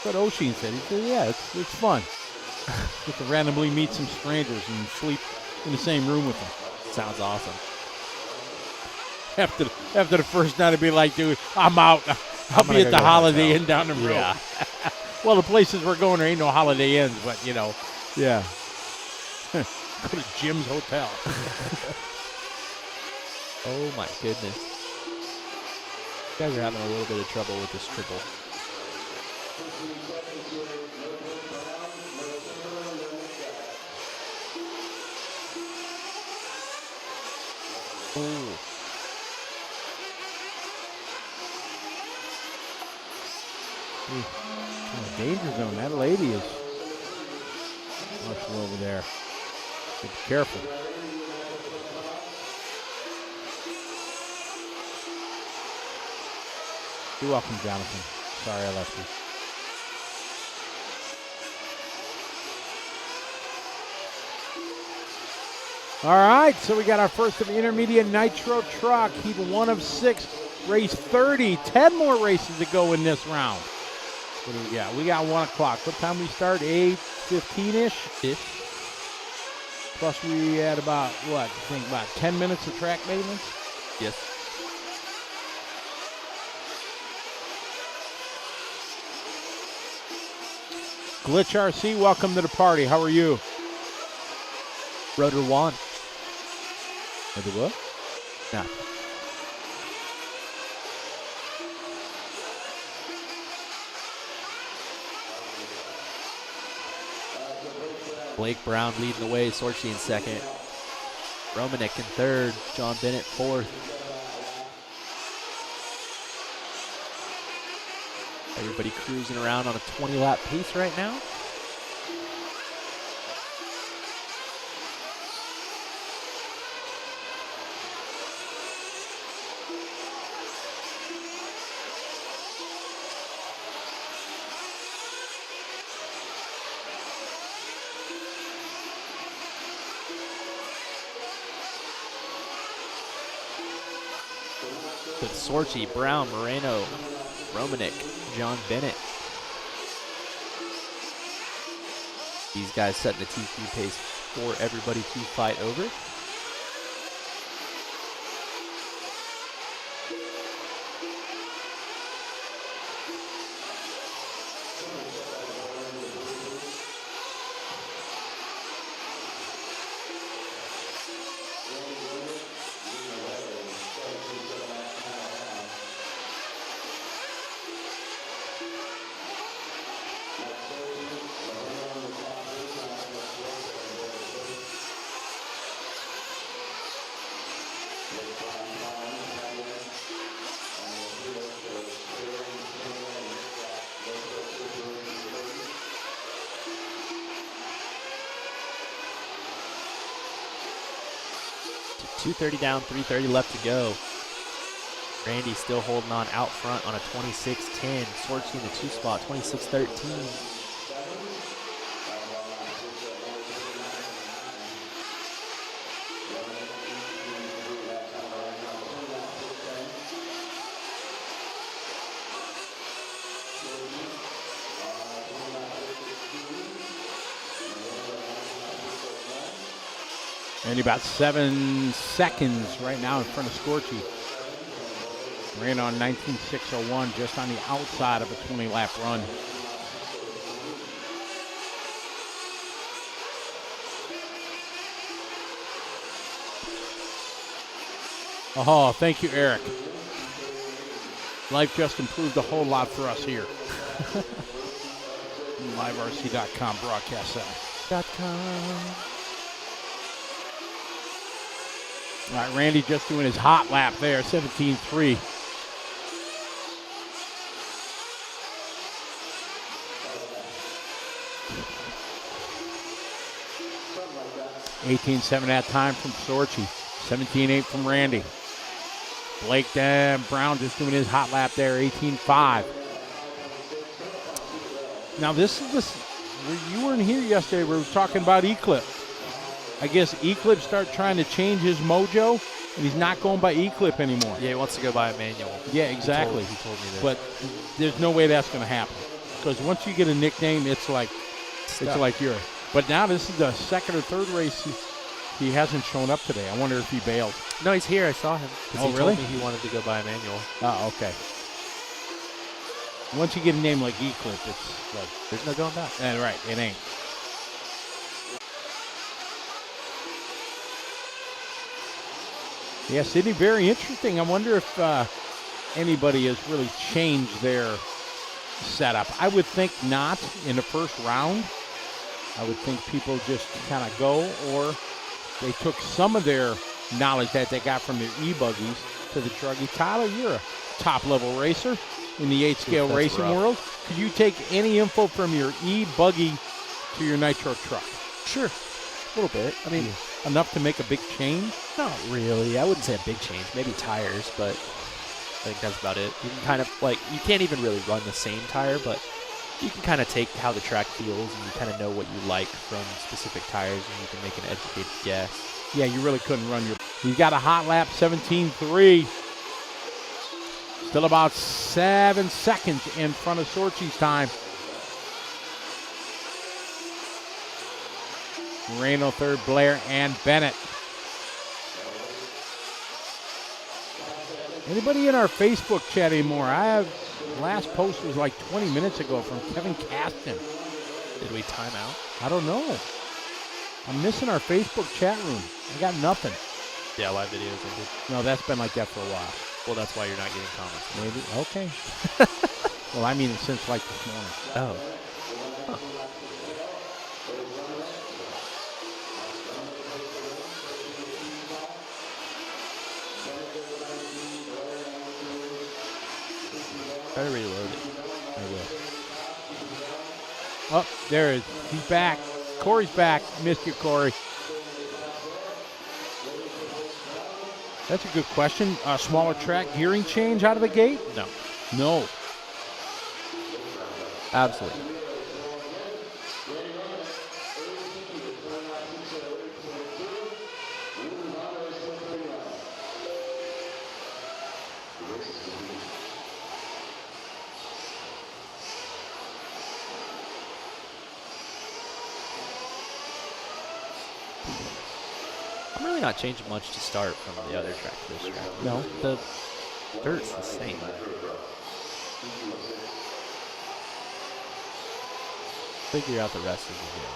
Speaker 3: That's what Oshin said. He said, yeah, it's fun. Get to randomly meet some strangers and sleep in the same room with them.
Speaker 2: Sounds awesome.
Speaker 3: After the first night, I'd be like, dude, I'm out. I'll be at the Holiday Inn down the road.
Speaker 2: Yeah.
Speaker 3: Well, the places we're going, there ain't no Holiday Inns, but, yeah. Go to Jim's Hotel.
Speaker 2: Oh, my goodness. You guys are having a little bit of trouble with this triple. Oh.
Speaker 3: Danger zone. That lady is watching over there. Be careful. You're welcome, Jonathan. Sorry I left you. All right, so we got our first of intermediate Nitro truck. Heat 1 of 6, race 30. 10 more races to go in this round. What do we got? We got 1 o'clock. What time we start? 8:15-ish? Plus we had about, what, I think about 10 minutes of track maintenance?
Speaker 2: Yes.
Speaker 3: Glitch RC, welcome to the party. How are you?
Speaker 2: Rotor 1.
Speaker 3: Rotor what?
Speaker 2: Nah. Blake Brown leading the way, Sorchi in second. Romanek in third, John Bennett fourth. Everybody cruising around on a 20-lap pace right now. With Sorchi, Brown, Moreno, Romanek, John Bennett. These guys setting the T3 pace for everybody to fight over. 2:30 down, 3:30 left to go. Randy still holding on out front on a 26-10. Sorchi in the 2 spot, 26-13.
Speaker 3: And about 7 seconds right now in front of Scorchy. Ran on 19.601, just on the outside of a 20-lap run. Oh, thank you, Eric. Life just improved a whole lot for us here. LiveRC.com broadcast center. All right, Randy just doing his hot lap there, 17.3. $18.7 that time from Sorchi. 17.8 from Randy. Blake Brown just doing his hot lap there, 18.5. Now this is this. You weren't here yesterday. We were talking about Eclipse. I guess Eclipse started trying to change his mojo, and he's not going by Eclipse anymore.
Speaker 2: Yeah, he wants to go by a manual.
Speaker 3: Yeah, exactly.
Speaker 2: He told me this.
Speaker 3: But there's no way that's going to happen, because once you get a nickname, it's like yours. But now this is the second or third race he hasn't shown up today. I wonder if he bailed.
Speaker 2: No, he's here. I saw him.
Speaker 3: Oh,
Speaker 2: he
Speaker 3: really?
Speaker 2: told me he wanted to go by a manual.
Speaker 3: Oh, okay. Once you get a name like Eclipse, it's like
Speaker 2: There's no going back.
Speaker 3: right. It ain't. Yeah, Sydney, very interesting. I wonder if anybody has really changed their setup. I would think not in the first round. I would think people just kind of go, or they took some of their knowledge that they got from their e-buggies to the truggy. Tyler, you're a top-level racer in the 8-scale racing world. Could you take any info from your e-buggy to your Nitro truck?
Speaker 2: Sure. A little bit. I mean,
Speaker 3: enough to make a big change?
Speaker 2: not really. I wouldn't say a big change. Maybe tires, but I think that's about it. You can kind of, you can't even really run the same tire, but you can kind of take how the track feels, and you kind of know what you like from specific tires, and you can make an educated guess.
Speaker 3: Yeah, you really couldn't run your... He's got a hot lap, 17.3. Still about 7 seconds in front of Sorchi's time. Moreno third, Blair and Bennett. Anybody in our Facebook chat anymore? Last post was like 20 minutes ago from Kevin Caston.
Speaker 2: Did we time out?
Speaker 3: I don't know. I'm missing our Facebook chat room. I got nothing.
Speaker 2: Yeah, live videos ended.
Speaker 3: No, that's been like that for a while.
Speaker 2: Well, that's why you're not getting comments.
Speaker 3: Maybe. Okay. Well, I mean, since like this morning.
Speaker 2: Oh. Better reload it.
Speaker 3: I will. Oh, there it is. He's back. Corey's back. Missed you, Corey. That's a good question. Smaller track, gearing change out of the gate?
Speaker 2: No.
Speaker 3: No.
Speaker 2: Absolutely. I'm really not changing much to start from the other track to this track.
Speaker 3: No.
Speaker 2: The dirt's the same. Figure out the rest of the hill.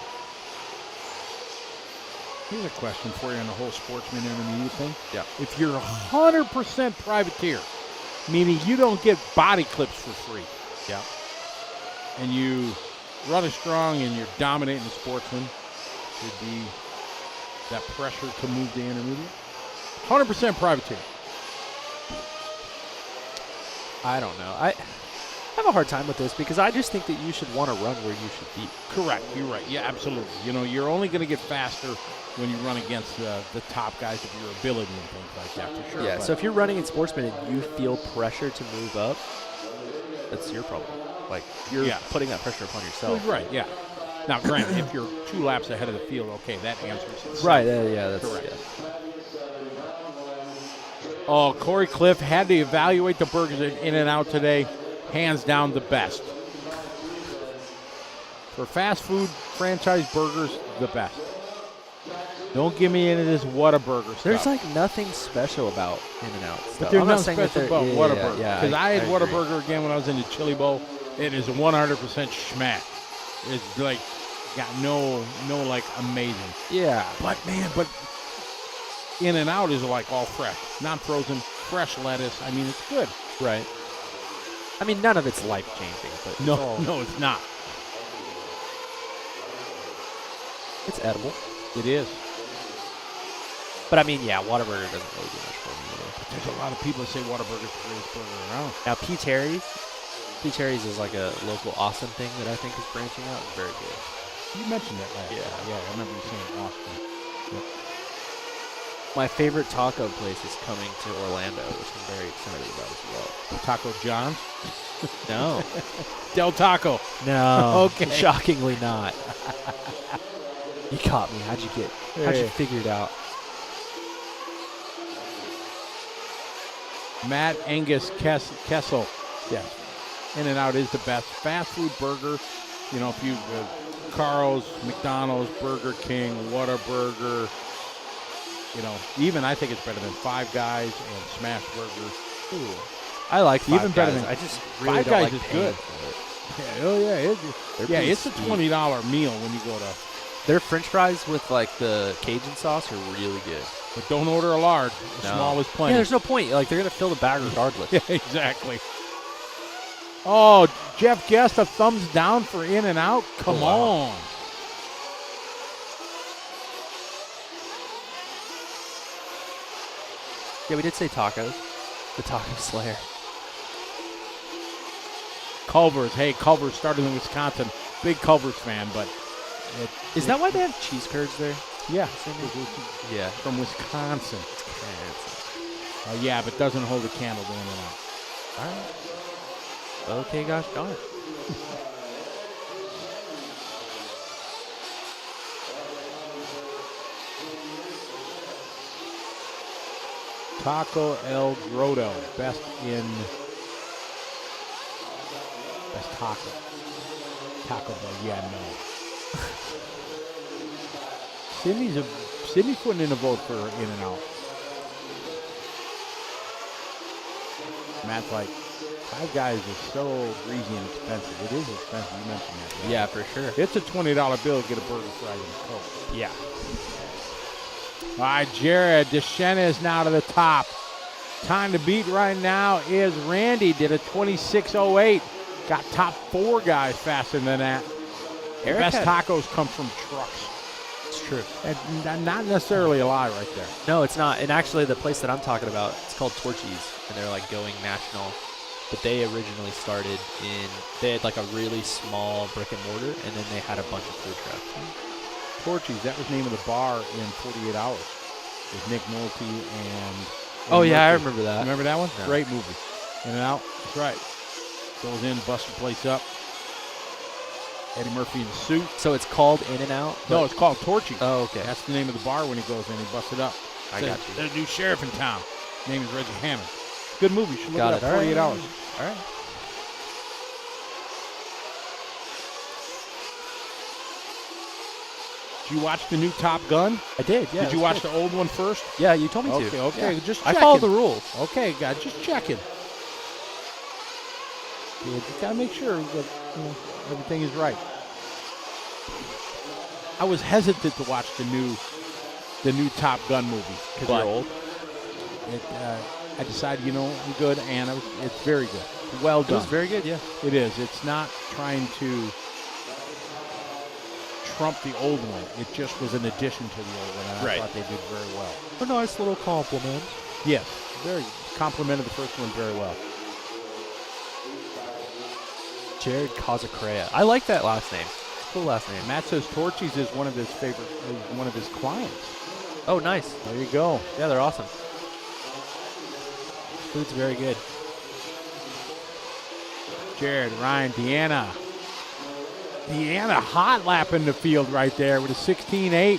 Speaker 3: Here's a question for you on the whole Sportsman intermediate thing.
Speaker 2: Yeah.
Speaker 3: If you're 100% privateer, meaning you don't get body clips for free,
Speaker 2: Yeah.
Speaker 3: and you run it strong and you're dominating the Sportsman, should be that pressure to move the intermediate? 100% privateer.
Speaker 2: I don't know. I have a hard time with this because I just think that you should want to run where you should be.
Speaker 3: Correct. You're right. Yeah, absolutely. You know, you're only going to get faster when you run against the top guys of your ability and things like that, for sure.
Speaker 2: Yeah,
Speaker 3: But
Speaker 2: so if you're running in Sportsman and you feel pressure to move up, that's your problem. Like, you're
Speaker 3: Yeah.
Speaker 2: putting that pressure upon yourself.
Speaker 3: Right, yeah. Now, granted, if you're 2 laps ahead of the field, okay, that answers itself.
Speaker 2: Right, yeah, that's
Speaker 3: Correct.
Speaker 2: yeah.
Speaker 3: Oh, Corey Cliff had to evaluate the burgers at In-N-Out today. Hands down the best. For fast food franchise burgers, the best. Don't give me any of this Whataburger stuff.
Speaker 2: There's like nothing special about In-N-Out stuff.
Speaker 3: But there's
Speaker 2: I'm not
Speaker 3: nothing
Speaker 2: saying that
Speaker 3: special about
Speaker 2: yeah,
Speaker 3: Whataburger.
Speaker 2: Yeah,
Speaker 3: Because I had
Speaker 2: agree.
Speaker 3: Whataburger again when I was in the Chili Bowl. It is 100% schmack. It's like got no like amazing.
Speaker 2: Yeah.
Speaker 3: But man, In-N-Out is like all fresh, not frozen, fresh lettuce. I mean, it's good.
Speaker 2: Right. I mean, none of it's life-changing, but
Speaker 3: No, it's not.
Speaker 2: it's edible.
Speaker 3: It is.
Speaker 2: But I mean, yeah, Whataburger doesn't really do much for me either.
Speaker 3: There's a lot of people that say Whataburger's the greatest burger around.
Speaker 2: Now, P. Terry's is like a local Austin thing that I think is branching out. It's very good.
Speaker 3: You mentioned that last
Speaker 2: Yeah.
Speaker 3: time. Yeah, I remember you saying Austin. Yep.
Speaker 2: My favorite taco place is coming to Orlando, which I'm very excited about as well.
Speaker 3: Taco John's?
Speaker 2: No.
Speaker 3: Del Taco.
Speaker 2: No.
Speaker 3: Okay.
Speaker 2: Shockingly not. You caught me. How'd you figure it out?
Speaker 3: Matt Angus Kessel. Yes. In-N-Out is the best fast food burger. You know, if you Carl's, McDonald's, Burger King, Whataburger. You know, even I think it's better than Five Guys and Smash Burger.
Speaker 2: Ooh. I like Five
Speaker 3: Even better
Speaker 2: Guys.
Speaker 3: than-
Speaker 2: I just really
Speaker 3: Five
Speaker 2: don't
Speaker 3: Guys
Speaker 2: like
Speaker 3: is
Speaker 2: paying
Speaker 3: good.
Speaker 2: for it.
Speaker 3: Yeah, oh yeah,
Speaker 2: They're
Speaker 3: it's a
Speaker 2: pretty
Speaker 3: $20 meal when you go to.
Speaker 2: Their French fries with like the Cajun sauce are really good.
Speaker 3: But don't order a large. A
Speaker 2: No.
Speaker 3: small is plenty.
Speaker 2: Yeah, there's no point. Like, they're gonna fill the bag regardless.
Speaker 3: Yeah, exactly. Oh, Jeff Guest, a thumbs down for In-N-Out? Come on.
Speaker 2: Yeah, we did say tacos. The Taco Slayer.
Speaker 3: Culver's. Hey, Culver's started in Wisconsin. Big Culver's fan, but
Speaker 2: Is that why they have cheese curds there?
Speaker 3: yeah,
Speaker 2: Yeah.
Speaker 3: from Wisconsin. Yeah, but doesn't hold a candle to In-N-Out.
Speaker 2: All right. Okay, gosh darn it.
Speaker 3: Taco El Grotto, best taco. Taco Bell, yeah, no. Sydney's putting in a vote for In-N-Out. Matt's like, Five Guys is so greasy and expensive. It is expensive. You mentioned that. Right?
Speaker 2: Yeah, for sure.
Speaker 3: It's a $20 bill to get a burger, fries, and a Coke.
Speaker 2: Yeah.
Speaker 3: All right, Jared Deschena is now to the top. Time to beat right now is Randy. Did a 26:08. Got top 4 guys faster than that. The
Speaker 2: Eric
Speaker 3: best
Speaker 2: had-
Speaker 3: tacos come from trucks.
Speaker 2: It's true.
Speaker 3: And not necessarily a lie right there.
Speaker 2: No, it's not. And actually, the place that I'm talking about, it's called Torchy's, and they're like going national. But they originally started they had like a really small brick and mortar, and then they had a bunch of food trucks.
Speaker 3: Torchy's, that was the name of the bar in 48 Hours. With Nick Nolte and
Speaker 2: Oh, yeah, I
Speaker 3: Murphy.
Speaker 2: remember that.
Speaker 3: Remember that one?
Speaker 2: No.
Speaker 3: Great movie. In-N-Out, that's right. Goes in, busts the place up. Eddie Murphy in the suit.
Speaker 2: So it's called In-N-Out?
Speaker 3: No, it's called Torchy's.
Speaker 2: Oh, okay.
Speaker 3: That's the name of the bar when he goes in. He busts it up.
Speaker 2: I
Speaker 3: Says,
Speaker 2: got you.
Speaker 3: There's a new sheriff in town. His name is Reggie Hammond. Good movie. You should look
Speaker 2: Got
Speaker 3: it
Speaker 2: it.
Speaker 3: up.
Speaker 2: All
Speaker 3: 48
Speaker 2: right.
Speaker 3: Hours.
Speaker 2: All right.
Speaker 3: Did you watch the new Top Gun?
Speaker 2: I did, yeah.
Speaker 3: Did you watch the old one first?
Speaker 2: Yeah, you told me
Speaker 3: Okay,
Speaker 2: to.
Speaker 3: okay.
Speaker 2: Yeah.
Speaker 3: Just
Speaker 2: I
Speaker 3: checking.
Speaker 2: follow the rules.
Speaker 3: Okay, God, just checking. Yeah, just gotta make sure that everything is right. I was hesitant to watch the new Top Gun movie
Speaker 2: Because you're old?
Speaker 3: I decided, I'm good, and it's very good. Well
Speaker 2: It
Speaker 3: done.
Speaker 2: was very good, yeah.
Speaker 3: It is. It's not trying to trump the old one. It just was an addition to the old one, and
Speaker 2: Right.
Speaker 3: I thought they did very well.
Speaker 2: A nice little compliment.
Speaker 3: Yes, very complimented the first one very well.
Speaker 2: Jared Cazacrea. I like that last name. Cool last name.
Speaker 3: Matt says Torchies is one of his one of his clients.
Speaker 2: Oh, nice.
Speaker 3: There you go.
Speaker 2: Yeah, they're awesome. Food's very good.
Speaker 3: Jared, Ryan, Deanna. Deanna hot lapping the field right there with a 16.8.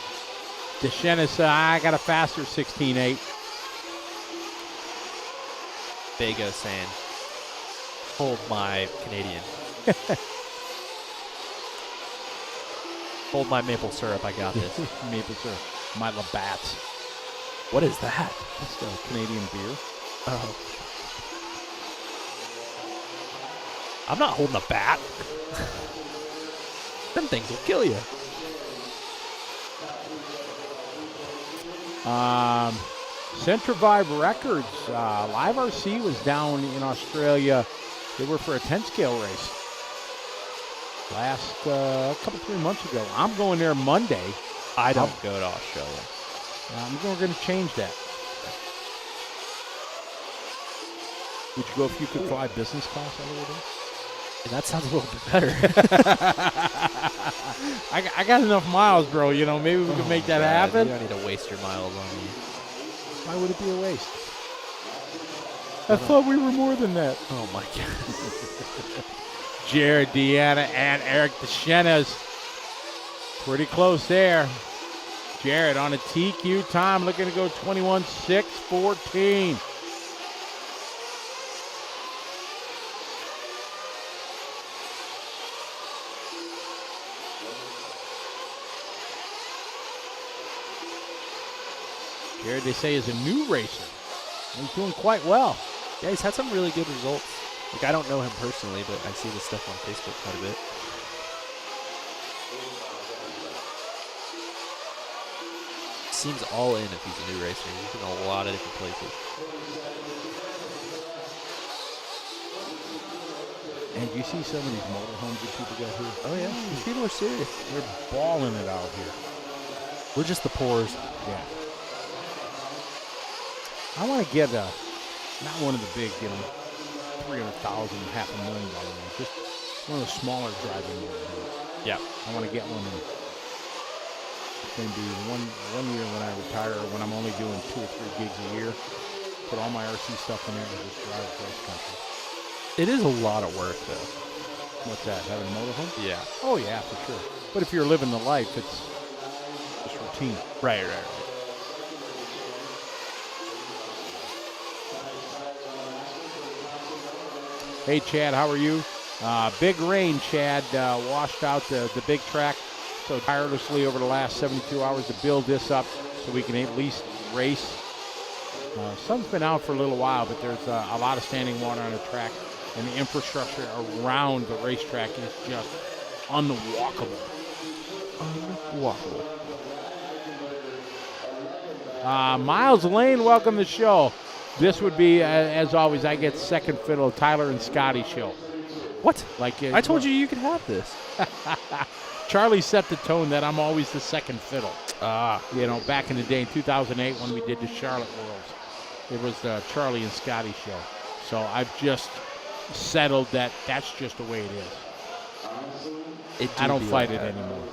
Speaker 3: DeShenis, I got a faster 16.8.
Speaker 2: Vega saying, hold my Canadian. Hold my maple syrup, I got this.
Speaker 3: Maple syrup. My Labatt's.
Speaker 2: What is that?
Speaker 3: That's a Canadian beer.
Speaker 2: Oh. I'm not holding a bat. Them things will kill you.
Speaker 3: Centrivive Records. Live RC was down in Australia. They were for a 10-scale race. Last couple, 3 months ago. I'm going there Monday.
Speaker 2: I don't go to Australia.
Speaker 3: We're going to change that. Would you go if you could fly business class all over there?
Speaker 2: And that sounds a little bit better.
Speaker 3: I got enough miles, bro. You know, maybe we can make that happen.
Speaker 2: You don't need to waste your miles on me.
Speaker 3: Why would it be a waste? I thought we were more than that.
Speaker 2: Oh, my God.
Speaker 3: Jared, Deanna, and Eric DeShenis. Pretty close there. Jared on a TQ time, looking to go 21.614. Jared, they say, is a new racer. He's doing quite well.
Speaker 2: Yeah, he's had some really good results. Like, I don't know him personally, but I see this stuff on Facebook quite a bit. Seems all in if he's a new racer. He's been a lot of different places.
Speaker 3: And you see some of these motorhomes that people got here?
Speaker 2: Oh, yeah. These people are serious.
Speaker 3: They're balling it out here.
Speaker 2: We're just the poors.
Speaker 3: Yeah. I want to get not one of the big, you know, $300,000, $500,000 ones, just one of the smaller driving motorhomes.
Speaker 2: Yeah.
Speaker 3: I want to get one. It's going to be one year when I retire, when I'm only doing 2 or 3 gigs a year. Put all my RC stuff in there and just drive across country.
Speaker 2: It is a lot of work, though.
Speaker 3: What's that? Having a motorhome?
Speaker 2: Yeah.
Speaker 3: Oh yeah, for sure. But if you're living the life, it's just routine.
Speaker 2: Right.
Speaker 3: Hey, Chad, how are you? Big rain, Chad, washed out the big track so tirelessly over the last 72 hours to build this up so we can at least race. Sun's been out for a little while, but there's a lot of standing water on the track, and the infrastructure around the racetrack is just unwalkable. Miles Lane, welcome to the show. This would be, as always, I get second fiddle, Tyler and Scotty show.
Speaker 2: What?
Speaker 3: Like
Speaker 2: I told you could have this.
Speaker 3: Charlie set the tone that I'm always the second fiddle.
Speaker 2: Ah.
Speaker 3: You know, back in the day, in 2008, when we did the Charlotte Worlds, it was the Charlie and Scotty show. So I've just settled that that's just the way it is. I don't fight it anymore.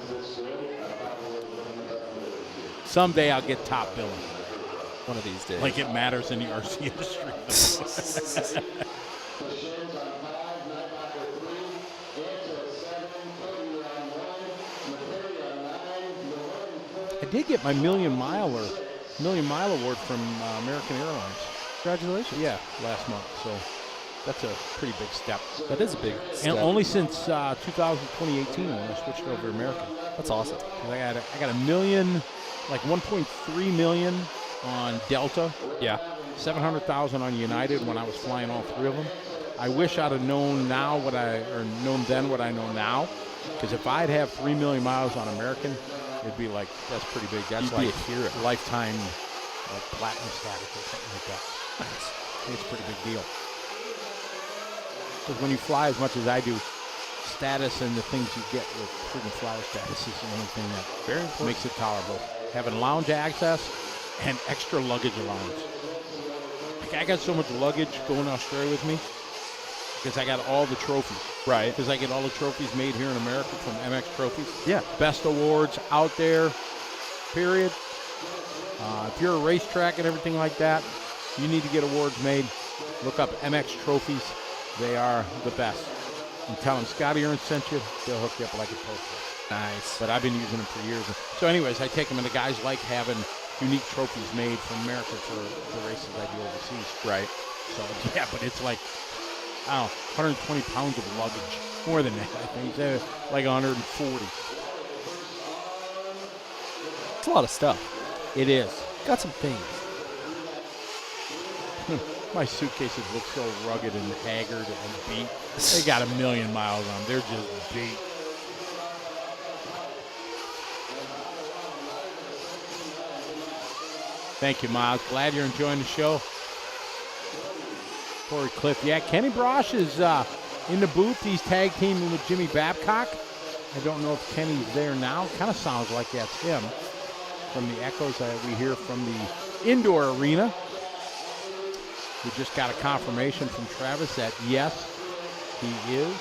Speaker 3: Someday I'll get top billing.
Speaker 2: One of these days.
Speaker 3: Like it matters in the RC industry. I did get my million mile award from American Airlines.
Speaker 2: Congratulations.
Speaker 3: Yeah, last month. So that's a pretty big step.
Speaker 2: That is a big step.
Speaker 3: And only since 2018 when I switched over to American.
Speaker 2: That's awesome.
Speaker 3: I got a million, like 1.3 million on Delta.
Speaker 2: Yeah.
Speaker 3: 700,000 on United when I was flying all 3 of them. I wish I'd have known known then what I know now. Because if I'd have 3 million miles on American, it'd be like, that's pretty big. That's
Speaker 2: You'd
Speaker 3: like
Speaker 2: be a hero.
Speaker 3: lifetime like platinum status or something like that.
Speaker 2: Nice.
Speaker 3: It's a pretty big deal. Because when you fly as much as I do, status and the things you get with frequent flyer status is the only thing that
Speaker 2: Very important.
Speaker 3: makes it tolerable. Having lounge access and extra luggage allowance. Like I got so much luggage going to Australia with me because I got all the trophies.
Speaker 2: Right.
Speaker 3: Because I get all the trophies made here in America from MX Trophies.
Speaker 2: Yeah.
Speaker 3: Best awards out there, period. If you're a racetrack and everything like that, you need to get awards made. Look up MX Trophies. They are the best. And tell them Scotty Ernst sent you. They'll hook you up like a poster.
Speaker 2: Nice.
Speaker 3: But I've been using them for years. So anyways, I take them, and the guys like having unique trophies made from America for the races I do overseas.
Speaker 2: Right.
Speaker 3: So, yeah, but it's like, I don't know, 120 pounds of luggage. More than that, I think. Like 140.
Speaker 2: It's a lot of stuff.
Speaker 3: It is.
Speaker 2: Got some things.
Speaker 3: My suitcases look so rugged and haggard and beat. They got 1 million miles on them. They're just beat. Thank you, Miles. Glad you're enjoying the show. Corey Cliff. Yeah, Kenny Brosh is in the booth. He's tag teaming with Jimmy Babcock. I don't know if Kenny's there now. Kind of sounds like that's him from the echoes that we hear from the indoor arena. We just got a confirmation from Travis that yes, he is.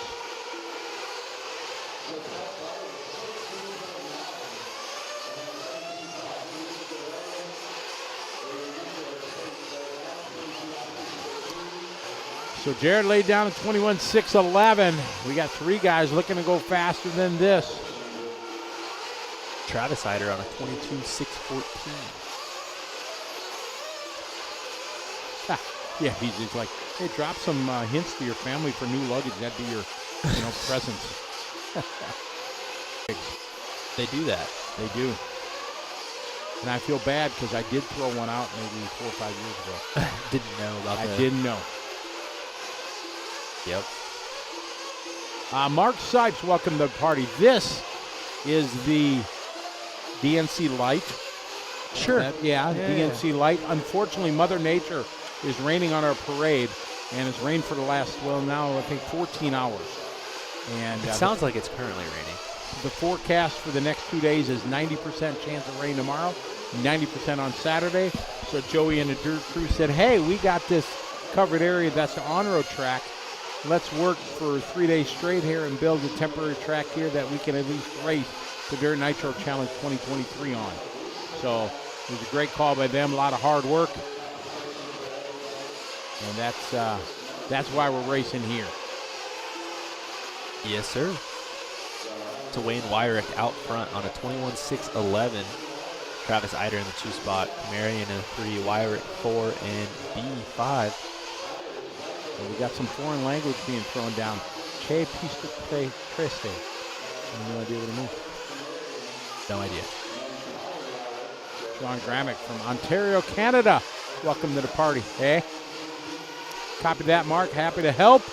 Speaker 3: So Jared laid down a 21.611. We got 3 guys looking to go faster than this.
Speaker 2: Travis Hyder on a 22.614.
Speaker 3: Yeah, he's like, hey, drop some hints to your family for new luggage. That'd be your, presents.
Speaker 2: They do that.
Speaker 3: They do. And I feel bad because I did throw one out maybe 4 or 5 years ago.
Speaker 2: Didn't know about that.
Speaker 3: I didn't know.
Speaker 2: Yep.
Speaker 3: Mark Sipes, welcome to the party. This is the DNC Light.
Speaker 2: Sure.
Speaker 3: DNC Light. Unfortunately, Mother Nature is raining on our parade, and it's rained for the last, now I think 14 hours. And
Speaker 2: It sounds like it's currently raining.
Speaker 3: the forecast for the next 2 days is 90% chance of rain tomorrow, 90% on Saturday. So Joey and the Dirt Crew said, hey, we got this covered area that's the on-road track. Let's work for 3 days straight here and build a temporary track here that we can at least race the Dirt Nitro Challenge 2023 on. So it was a great call by them, a lot of hard work. And that's why we're racing here.
Speaker 2: Yes, sir. To Wayne Wyrick out front on a 21.611. Travis Eider in the 2 spot. Marion in a 3. Wyrick 4 and B5.
Speaker 3: And we got some foreign language being thrown down. Che Pista Treste. I have no idea what it means.
Speaker 2: No idea.
Speaker 3: Sean Gramick from Ontario, Canada. Welcome to the party. Hey. Copy that, Mark. Happy to help.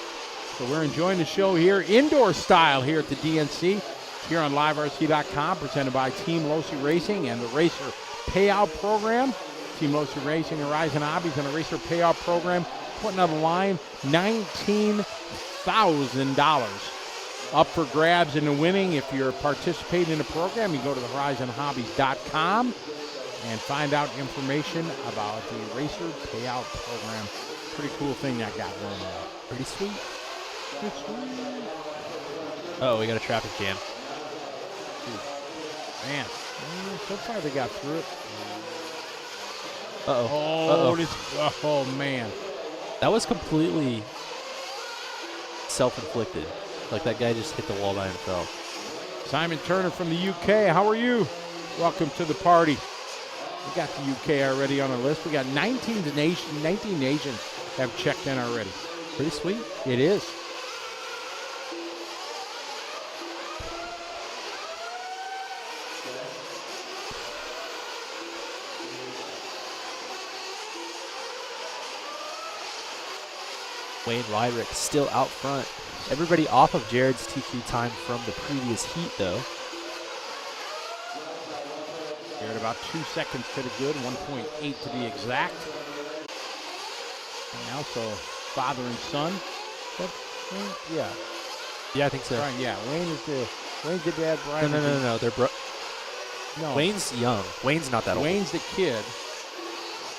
Speaker 3: So we're enjoying the show here, indoor style here at the DNC, here on liverc.com, presented by Team Losi Racing and the Racer Payout Program. Team Losi Racing, Horizon Hobbies, and the Racer Payout Program putting on the line $19,000 up for grabs in the winning. If you're participating in the program, you go to the horizonhobbies.com and find out information about the Racer Payout Program. Pretty cool thing that got going on.
Speaker 2: Pretty sweet.
Speaker 3: Pretty sweet.
Speaker 2: Oh, we got a traffic jam.
Speaker 3: Man, so far they got through it.
Speaker 2: Uh-oh.
Speaker 3: Oh, man.
Speaker 2: That was completely self-inflicted. Like that guy just hit the wall by himself.
Speaker 3: Simon Turner from the UK, how are you? Welcome to the party. We got the UK already on our list. We got 19 nations have checked in already.
Speaker 2: Pretty sweet.
Speaker 3: It is.
Speaker 2: Wayne Wyrick still out front. Everybody off of Jared's TQ time from the previous heat, though.
Speaker 3: Jared about 2 seconds to the good, 1.8 to be exact. And also father and son. Yeah.
Speaker 2: Yeah, I think so.
Speaker 3: Brian, yeah, Wayne's the dad. Brian.
Speaker 2: No. They're
Speaker 3: No.
Speaker 2: Wayne's young. Wayne's not that old.
Speaker 3: Wayne's the kid.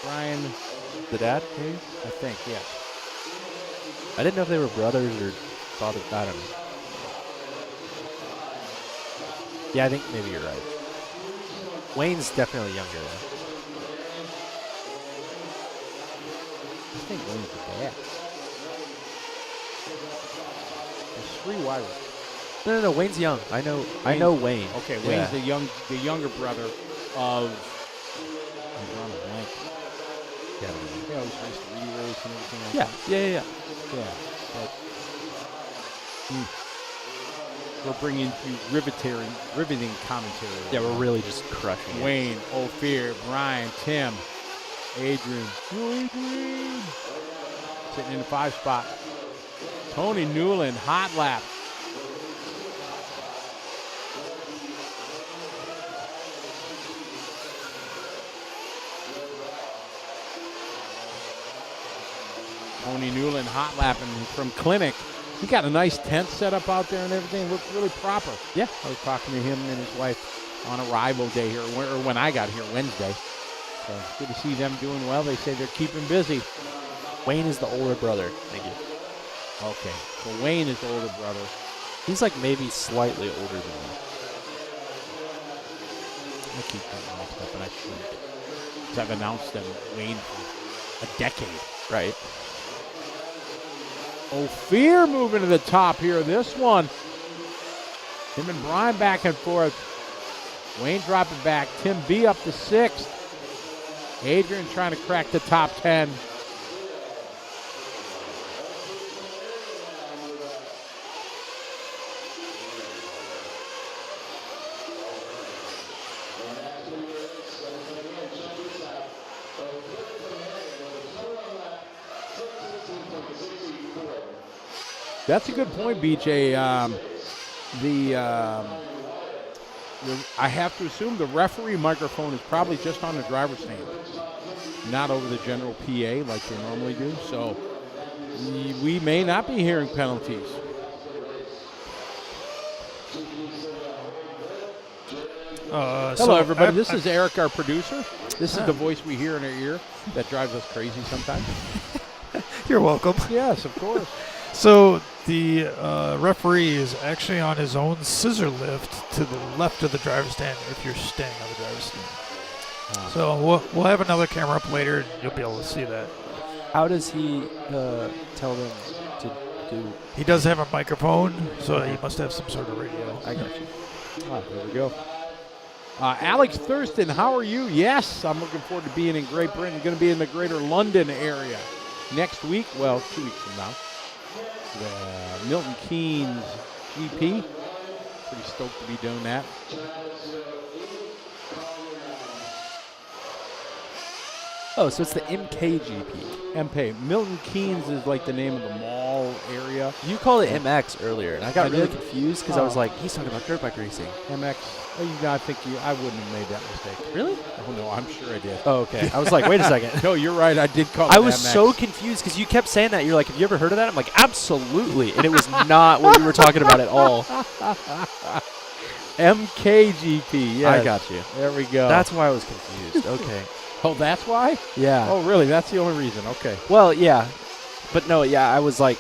Speaker 3: Brian,
Speaker 2: The dad?
Speaker 3: I think, yeah.
Speaker 2: I didn't know if they were brothers or father. I don't know. Yeah, I think maybe you're right. Wayne's definitely younger though.
Speaker 3: I think Wayne's the dad. There's 3 wide.
Speaker 2: No. Wayne's young. I know Wayne.
Speaker 3: Okay,
Speaker 2: Yeah.
Speaker 3: Wayne's the younger brother of. I'm drawing a blank.
Speaker 2: Yeah.
Speaker 3: He always raced the race and everything like
Speaker 2: Yeah.
Speaker 3: that.
Speaker 2: Yeah.
Speaker 3: Yeah. But we're bringing you riveting commentary.
Speaker 2: Yeah, we're really just crushing it.
Speaker 3: Wayne, Ophir, Brian, Tim, Adrian. Sitting in the 5 spot. Tony Newland, hot lap. Tony Newland hot lapping from Clinic. He got a nice tent set up out there and everything. Looks really proper.
Speaker 2: Yeah.
Speaker 3: I was talking to him and his wife on arrival day here, or when I got here Wednesday. So it's good to see them doing well. They say they're keeping busy.
Speaker 2: Wayne is the older brother. Thank you.
Speaker 3: Okay, so Wayne is the older brother.
Speaker 2: He's like maybe slightly older than me.
Speaker 3: I keep getting mixed up, and I shouldn't. Because I've announced them Wayne for a decade.
Speaker 2: Right.
Speaker 3: Ophir moving to the top here. This one. Him and Brian back and forth. Wayne dropping back. Tim B up to 6th. Adrian trying to crack the top 10. That's a good point, BJ. I have to assume the referee microphone is probably just on the driver's stand, not over the general PA like they normally do. So we may not be hearing penalties. Hello, everybody. This is Eric, our producer. This is the voice we hear in our ear that drives us crazy sometimes.
Speaker 5: You're welcome.
Speaker 3: Yes, of course.
Speaker 5: So the referee is actually on his own scissor lift to the left of the driver's stand if you're staying on the driver's stand. So we'll have another camera up later and you'll be able to see that.
Speaker 2: How does he tell them to do?
Speaker 5: He does have a microphone, so he must have some sort of radio.
Speaker 2: I got you.
Speaker 3: There we go. Alex Thurston, how are you? Yes, I'm looking forward to being in Great Britain. Going to be in the greater London area next week. Well, 2 weeks from now. The Milton Keynes GP. Pretty stoked to be doing that.
Speaker 2: Oh, so it's the MKGP.
Speaker 3: MP. Milton Keynes is like the name of the mall area.
Speaker 2: You called it MX earlier, and I got
Speaker 3: I
Speaker 2: really
Speaker 3: did?
Speaker 2: confused because I was like, he's talking about dirt bike racing.
Speaker 3: MX. Oh, I think I wouldn't have made that mistake.
Speaker 2: Really?
Speaker 3: Oh, no, I'm sure I did.
Speaker 2: Oh, okay. I was like, wait a second.
Speaker 3: No, you're right. I did call it
Speaker 2: I was
Speaker 3: MX.
Speaker 2: so confused because you kept saying that. You're like, have you ever heard of that? I'm like, absolutely. And it was not what we were talking about at all.
Speaker 3: MKGP. Yes.
Speaker 2: I got you.
Speaker 3: There we go.
Speaker 2: That's why I was confused. Okay.
Speaker 3: Oh, that's why?
Speaker 2: Yeah.
Speaker 3: Oh, really? That's the only reason. Okay.
Speaker 2: Well, yeah. But no, yeah, I was like,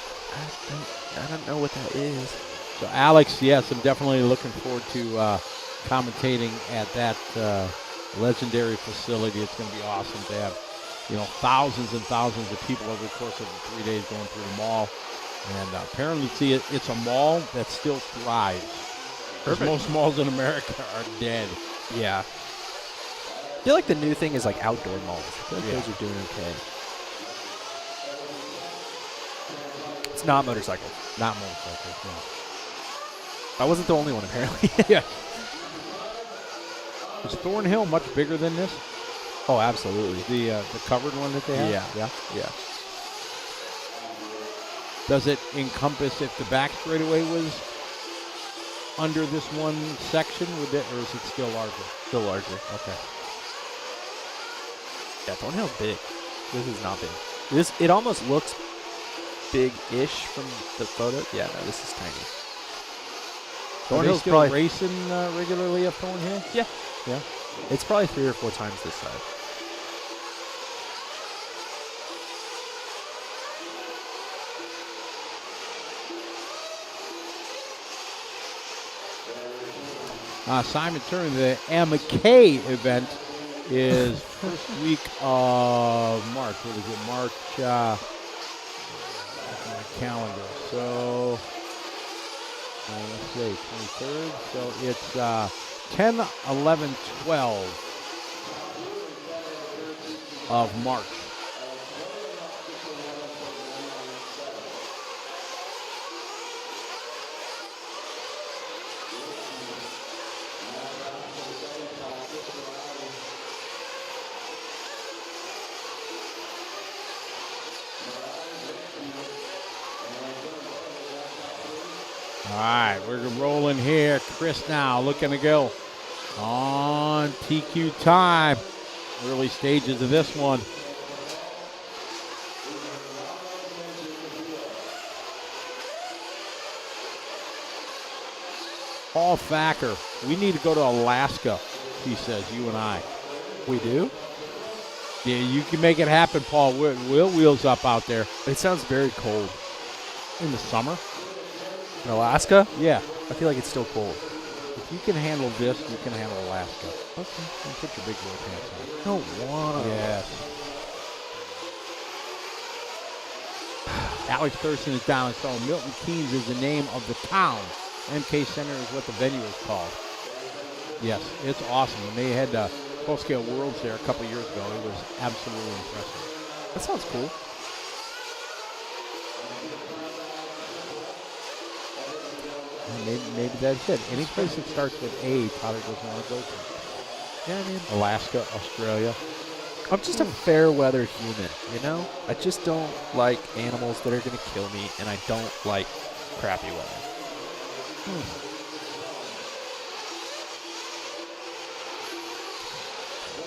Speaker 2: I don't know what that is.
Speaker 3: So, Alex, yes, I'm definitely looking forward to commentating at that legendary facility. It's going to be awesome to have, thousands and thousands of people over the course of the 3 days going through the mall. And apparently, it's a mall that still thrives. Because most malls in America are dead.
Speaker 2: Yeah. I feel like the new thing is like outdoor malls. I feel like those are doing okay. It's not motorcycles.
Speaker 3: Not motorcycles, no.
Speaker 2: I wasn't the only one, apparently.
Speaker 3: Yeah. Is Thornhill much bigger than this?
Speaker 2: Oh, absolutely.
Speaker 3: The covered one that they have?
Speaker 2: Yeah.
Speaker 3: Does it encompass if the back straightaway was under this one section, or is it still larger?
Speaker 2: Still larger.
Speaker 3: Okay.
Speaker 2: Yeah, Thornhill's big. This is not big. It almost looks big-ish from the photo. Yeah, no, this is tiny.
Speaker 3: Thornhill's still
Speaker 2: probably
Speaker 3: racing regularly at Thornhill?
Speaker 2: Yeah.
Speaker 3: Yeah.
Speaker 2: It's probably 3 or 4 times this side.
Speaker 3: Simon Turner, the MK event is first week of March. What is it? March, my calendar. So, let's see, 23rd. So it's 10, 11, 12 of March. All right, we're rolling here. Chris now looking to go on TQ time. Early stages of this one. Paul Thacker, we need to go to Alaska, he says, you and I.
Speaker 2: We do?
Speaker 3: Yeah, you can make it happen, Paul. We'll wheels up out there.
Speaker 2: It sounds very cold.
Speaker 3: In the summer?
Speaker 2: In Alaska?
Speaker 3: Yeah.
Speaker 2: I feel like it's still cold.
Speaker 3: If you can handle this, you can handle Alaska. Okay. And put your big boy pants on.
Speaker 2: Don't want to.
Speaker 3: Yes. Alex Thurston is down, so Milton Keynes is the name of the town. MK Center is what the venue is called. Yes, it's awesome. When they had full-scale Worlds there a couple years ago, it was absolutely impressive.
Speaker 2: That sounds cool.
Speaker 3: Maybe that's it. Any place that starts with A, Tyler doesn't want to go to.
Speaker 2: Yeah, I mean,
Speaker 3: Alaska, Australia.
Speaker 2: I'm just a fair weather human, you know? I just don't like animals that are going to kill me, and I don't like crappy weather.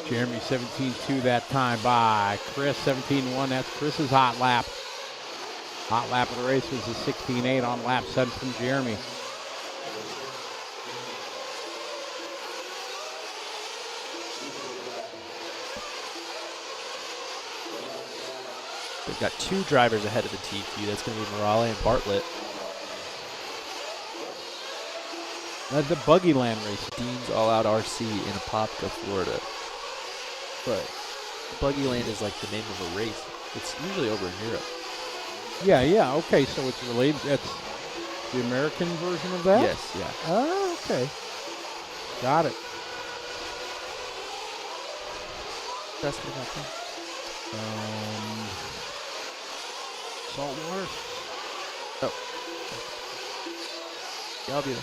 Speaker 3: Jeremy 17-2 that time by Chris 17-1. That's Chris's hot lap. Hot lap of the race was a 16-8 on lap 7 from Jeremy.
Speaker 2: They've got two drivers ahead of the TQ. That's going to be Morale and Bartlett.
Speaker 3: That's the Buggy Land race.
Speaker 2: Dean's All Out RC in Apopka, Florida. But Buggy Land is like the name of a race. It's usually over in Europe.
Speaker 3: Yeah, okay, so it's related. That's the American version of that?
Speaker 2: Yes, yeah.
Speaker 3: Oh, okay. Got it.
Speaker 2: That's what happened.
Speaker 3: Salt water?
Speaker 2: Oh. Yeah, I'll be there.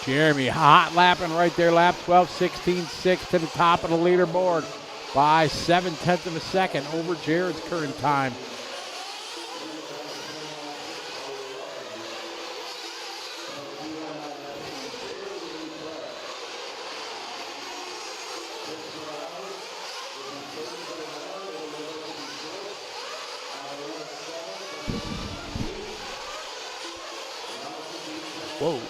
Speaker 3: Jeremy hot lapping right there, lap 12, 16-6 to the top of the leaderboard by 0.7 of a second over Jared's current time. Whoa.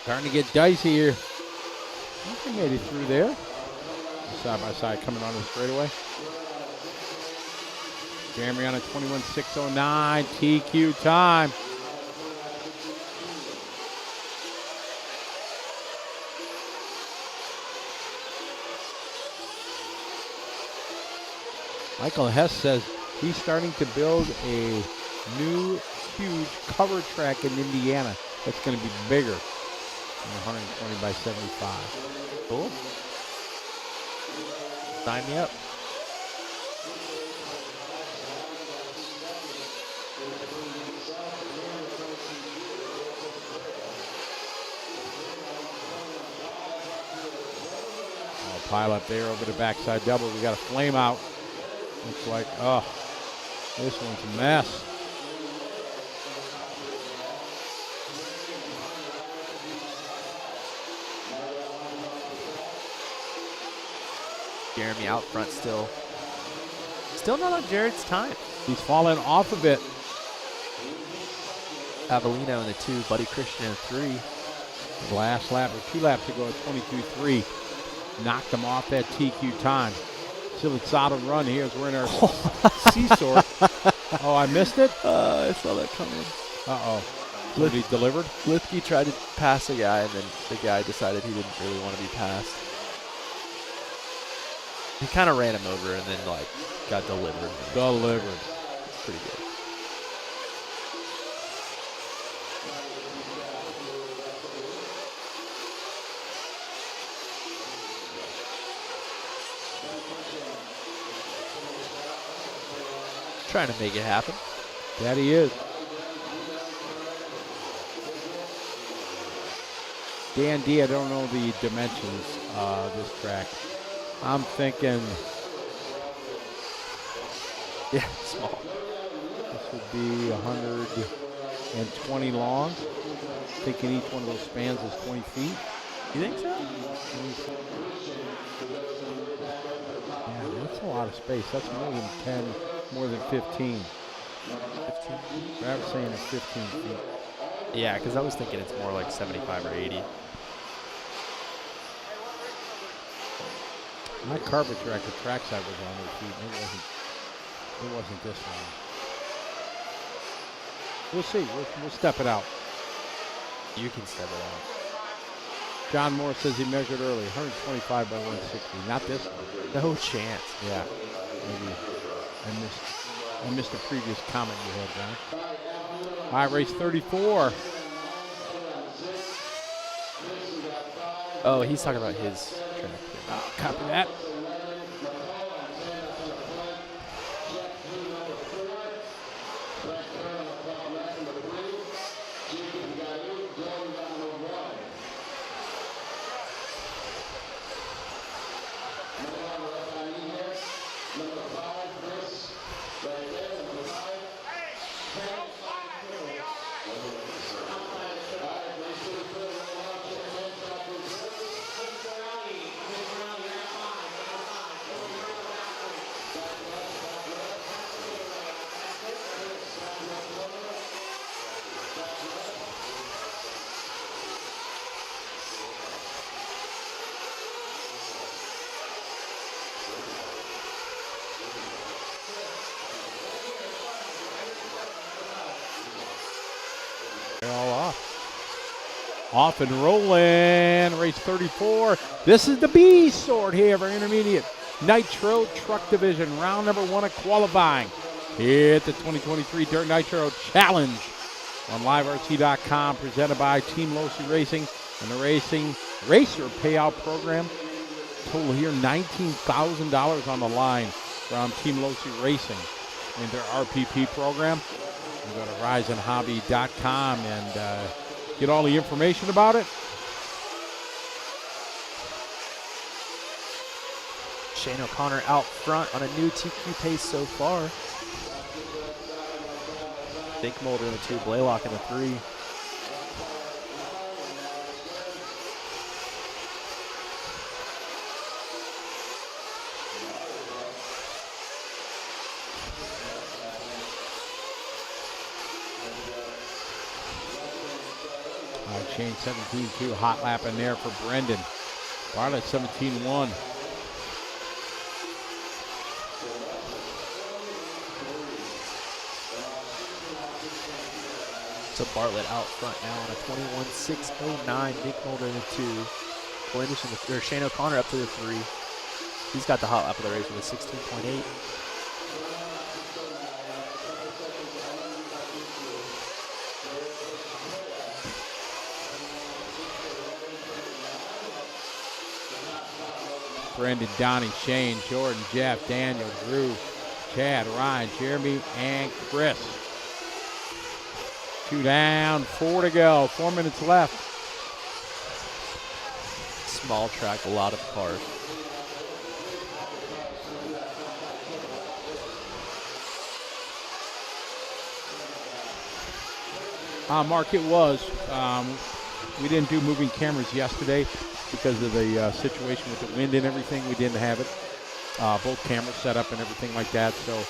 Speaker 3: Starting to get dicey here. I think he made it through there. Side by side coming on the straightaway. Jeremy on a 21.609 TQ time. Michael Hess says he's starting to build a new huge cover track in Indiana that's going to be bigger. 120 by 75.
Speaker 2: Cool. Sign me up.
Speaker 3: Pile up there over the backside double. We got a flame out. Looks like, oh, this one's a mess.
Speaker 2: Jeremy out front still. Still not on Jared's time.
Speaker 3: He's fallen off a bit.
Speaker 2: Avellino in the 2, Buddy Christian in 3.
Speaker 3: His last lap, or 2 laps ago at 22.3. Knocked him off that TQ time. Silizado run here as we're in our seesaw. Oh, I missed it?
Speaker 2: I saw that coming.
Speaker 3: Uh-oh. Somebody delivered?
Speaker 2: Lithke tried to pass a guy, and then the guy decided he didn't really want to be passed. He kind of ran him over and then, like, got delivered.
Speaker 3: Delivered.
Speaker 2: Pretty good. Trying to make it happen.
Speaker 3: That he is. Dan D, I don't know the dimensions of this track. I'm thinking,
Speaker 2: Yeah, small.
Speaker 3: this would be 120 long. Thinking each one of those spans is 20 feet.
Speaker 2: You think so?
Speaker 3: Yeah, that's a lot of space. That's more than 10, more than 15.
Speaker 2: 15?
Speaker 3: I was saying it's 15 feet.
Speaker 2: Yeah, because I was thinking it's more like 75 or 80.
Speaker 3: My carpet track, the trackside was 100 feet. And it wasn't this long. We'll see. We'll step it out.
Speaker 2: You can step it out.
Speaker 3: John Moore says he measured early, 125 by 160. Not this one.
Speaker 2: No chance.
Speaker 3: Yeah. Maybe I missed a previous comment you had, John. All right, race 34.
Speaker 2: Oh, he's talking about his track.
Speaker 3: Copy that. They're all off. Off and rolling. Race 34. This is the B sort here of our intermediate Nitro Truck Division. Round number 1 of qualifying here at the 2023 Dirt Nitro Challenge on liverc.com, presented by Team Losi Racing and the Racer Payout Program. Total here $19,000 on the line from Team Losi Racing in their RPP program. You go to risenhobby.com and get all the information about it.
Speaker 2: Shane O'Connor out front on a new TQ pace so far. Think Mulder in the 2, Blaylock in the 3.
Speaker 3: Chain 17-2, hot lap in there for Brendan. Bartlett 17-1.
Speaker 2: So Bartlett out front now on a 21.609. Nick Mulder in the 2. Blandish in the, or Shane O'Connor up to the 3. He's got the hot lap of the race with a 16.8.
Speaker 3: Brendan, Donnie, Shane, Jordan, Jeff, Daniel, Drew, Chad, Ryan, Jeremy, and Chris. 2 down, 4 to go. 4 minutes left.
Speaker 2: Small track, a lot of cars.
Speaker 3: Mark, it was. We didn't do moving cameras yesterday because of the situation with the wind and everything. We didn't have it. Both cameras set up and everything like that. So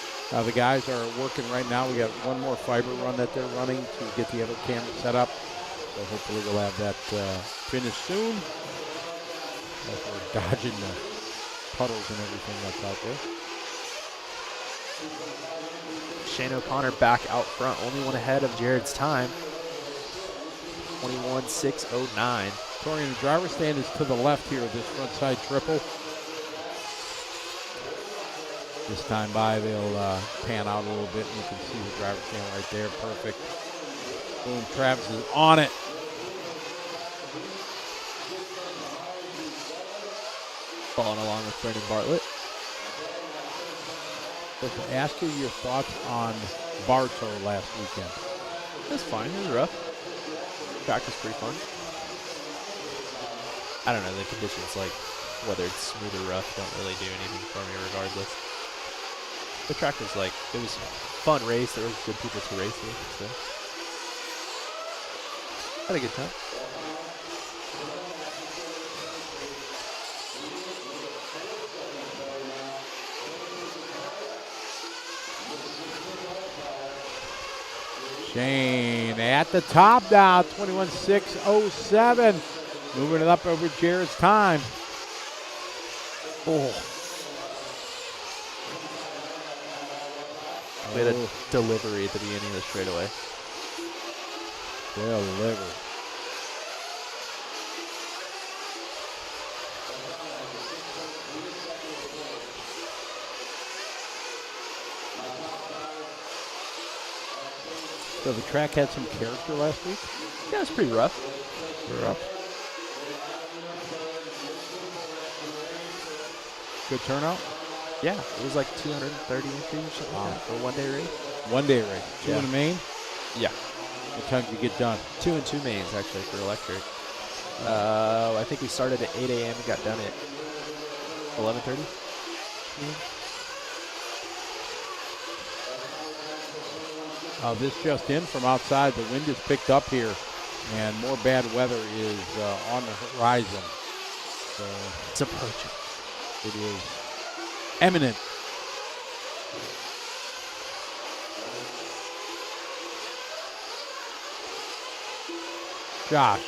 Speaker 3: the guys are working right now. We got one more fiber run that they're running to get the other camera set up. So hopefully we'll have that finished soon. As we're dodging the puddles and everything that's out there.
Speaker 2: Shane O'Connor back out front, only one ahead of Jared's time. 21.609.
Speaker 3: Torian, the driver's stand is to the left here of this front side triple. This time by, they'll pan out a little bit, and you can see the driver's stand right there. Perfect. Boom, Travis is on it.
Speaker 2: Following along with Brendan Bartlett.
Speaker 3: But to ask you your thoughts on Bartow last weekend.
Speaker 2: It was fine. It was rough. Track was pretty fun. I don't know, the conditions, like whether it's smooth or rough, don't really do anything for me regardless. The track was like, it was a fun race. There was good people to race with, so had a good time.
Speaker 3: Shane at the top now, 21.607. Moving it up over Jared's time.
Speaker 2: Oh. We had a delivery at the beginning of the straightaway.
Speaker 3: Deliver. So the track had some character last week?
Speaker 2: Yeah, it was pretty rough.
Speaker 3: Good turnout?
Speaker 2: Yeah, it was like 230 entries or something like that for a one-day race.
Speaker 3: One day race. Two in the main?
Speaker 2: Yeah.
Speaker 3: What time did you get done?
Speaker 2: 2 and 2 mains, actually, for electric. I think we started at 8 a.m. and got done at 11:30.
Speaker 3: This just in from outside. The wind is picked up here, and more bad weather is on the horizon. So
Speaker 2: It's approaching.
Speaker 3: it is imminent. Josh,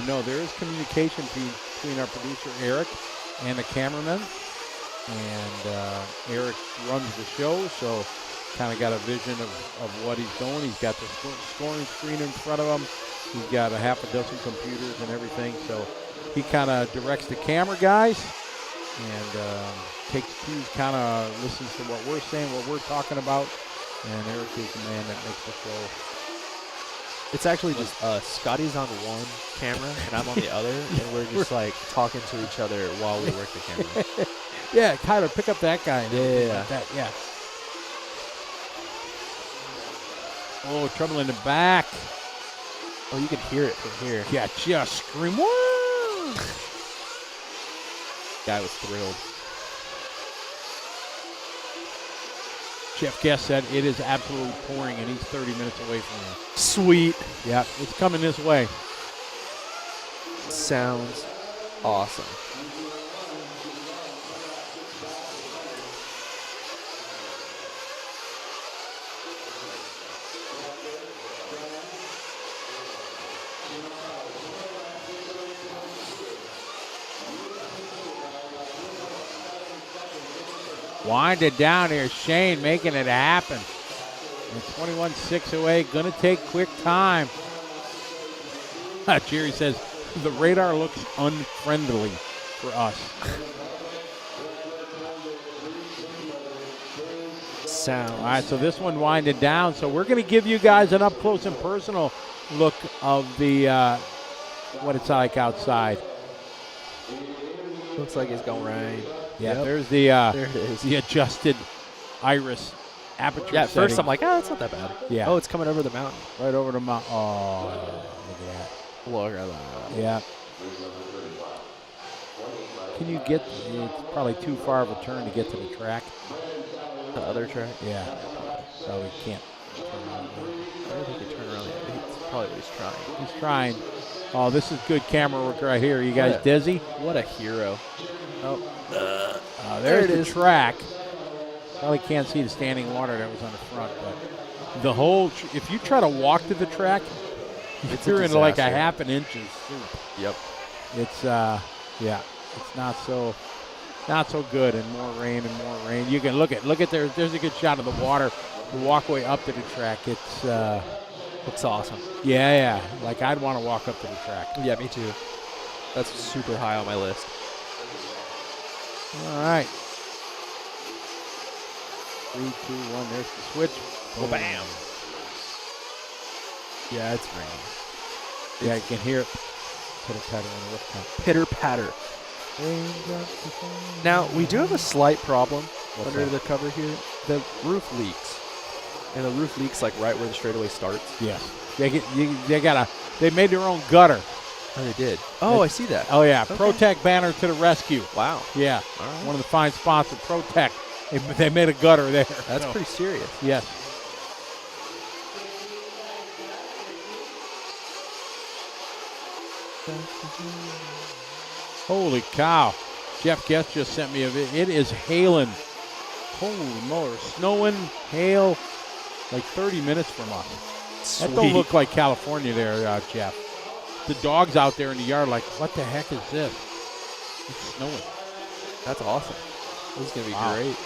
Speaker 3: no, there is communication between our producer Eric and the cameraman, and Eric runs the show, so kind of got a vision of what he's doing. He's got the scoring screen in front of him. He's got a half a dozen computers and everything, so he kind of directs the camera guys and takes cues, kind of listens to what we're saying, what we're talking about, and Eric is the man that makes the show.
Speaker 2: It's actually just Scotty's on one camera and I'm on the other, and we're just like talking to each other while we work the camera.
Speaker 3: Yeah, Tyler, pick up that guy.
Speaker 2: Yeah.
Speaker 3: Like that. Yeah. Oh, trouble in the back.
Speaker 2: Oh, you can hear it from here.
Speaker 3: Yeah, just scream. Woo!
Speaker 2: Guy was thrilled.
Speaker 3: Jeff Guest said it is absolutely pouring, and he's 30 minutes away from you.
Speaker 2: Sweet.
Speaker 3: Yeah, it's coming this way.
Speaker 2: Sounds awesome.
Speaker 3: Wind it down here. Shane making it happen. And 21.6 away. Going to take quick time. Jerry says, the radar looks unfriendly for us.
Speaker 2: Sounds.
Speaker 3: All right, so this one winded down. So we're going to give you guys an up-close and personal look of the what it's like outside.
Speaker 2: Looks like it's going to rain.
Speaker 3: Yeah,
Speaker 2: Yep.
Speaker 3: there's the
Speaker 2: There it is.
Speaker 3: the adjusted iris aperture
Speaker 2: Yeah, at first
Speaker 3: setting.
Speaker 2: I'm like, oh, it's not that bad.
Speaker 3: Yeah.
Speaker 2: Oh, it's coming over the mountain.
Speaker 3: Right over the mountain. Oh, look at that.
Speaker 2: Look at that.
Speaker 3: Yeah. Can you get, it's probably too far of a turn to get to the track.
Speaker 2: The other track.
Speaker 3: Yeah. Probably can't turn around.
Speaker 2: I don't think you turn around. It's probably what he's trying.
Speaker 3: He's trying. Oh, this is good camera work right here. You guys dizzy?
Speaker 2: What a hero. Oh.
Speaker 3: There's
Speaker 2: it
Speaker 3: the
Speaker 2: is.
Speaker 3: track. Probably can't see the standing water that was on the front, but the whole, if you try to walk to the track, you're in like a
Speaker 2: disaster.
Speaker 3: half an inch of soup.
Speaker 2: Yep.
Speaker 3: It's yeah, it's not so good, and more rain and more rain. You can look at there's a good shot of the water, the walkway up to the track. It's
Speaker 2: Looks awesome.
Speaker 3: Yeah. Like I'd want to walk up to the track.
Speaker 2: Yeah, me too. That's super high on my list.
Speaker 3: All right. 3, 2, 1. There's the switch.
Speaker 2: Oh, bam. Yeah, it's raining.
Speaker 3: Yeah, you can hear it. Pitter-patter on the rooftop.
Speaker 2: Pitter-patter. Now, we do have a slight problem under the cover here. The roof leaks. And the roof leaks like right where the straightaway starts.
Speaker 3: Yeah. They made their own gutter.
Speaker 2: Oh, they did. Oh, I see that.
Speaker 3: Oh, yeah.
Speaker 2: Okay.
Speaker 3: ProTech banner to the rescue.
Speaker 2: Wow.
Speaker 3: Yeah.
Speaker 2: All right.
Speaker 3: One of the fine spots of ProTech. They made a gutter there.
Speaker 2: That's
Speaker 3: So,
Speaker 2: pretty serious.
Speaker 3: yes. Holy cow. Jeff Guest just sent me a video. It is hailing. Holy motor. Snowing, hail, like 30 minutes from us.
Speaker 2: Sweet.
Speaker 3: That don't look like California there, Jeff. The dog's out there in the yard like, what the heck is this? It's snowing.
Speaker 2: That's awesome. This is going to be
Speaker 3: Wow.
Speaker 2: great.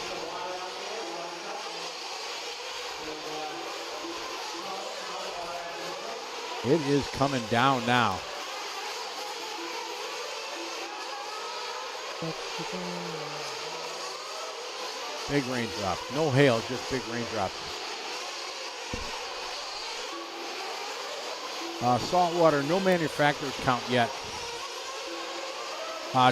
Speaker 3: It is coming down now. Big raindrops. No hail, just big raindrops. Saltwater, no manufacturer's count yet.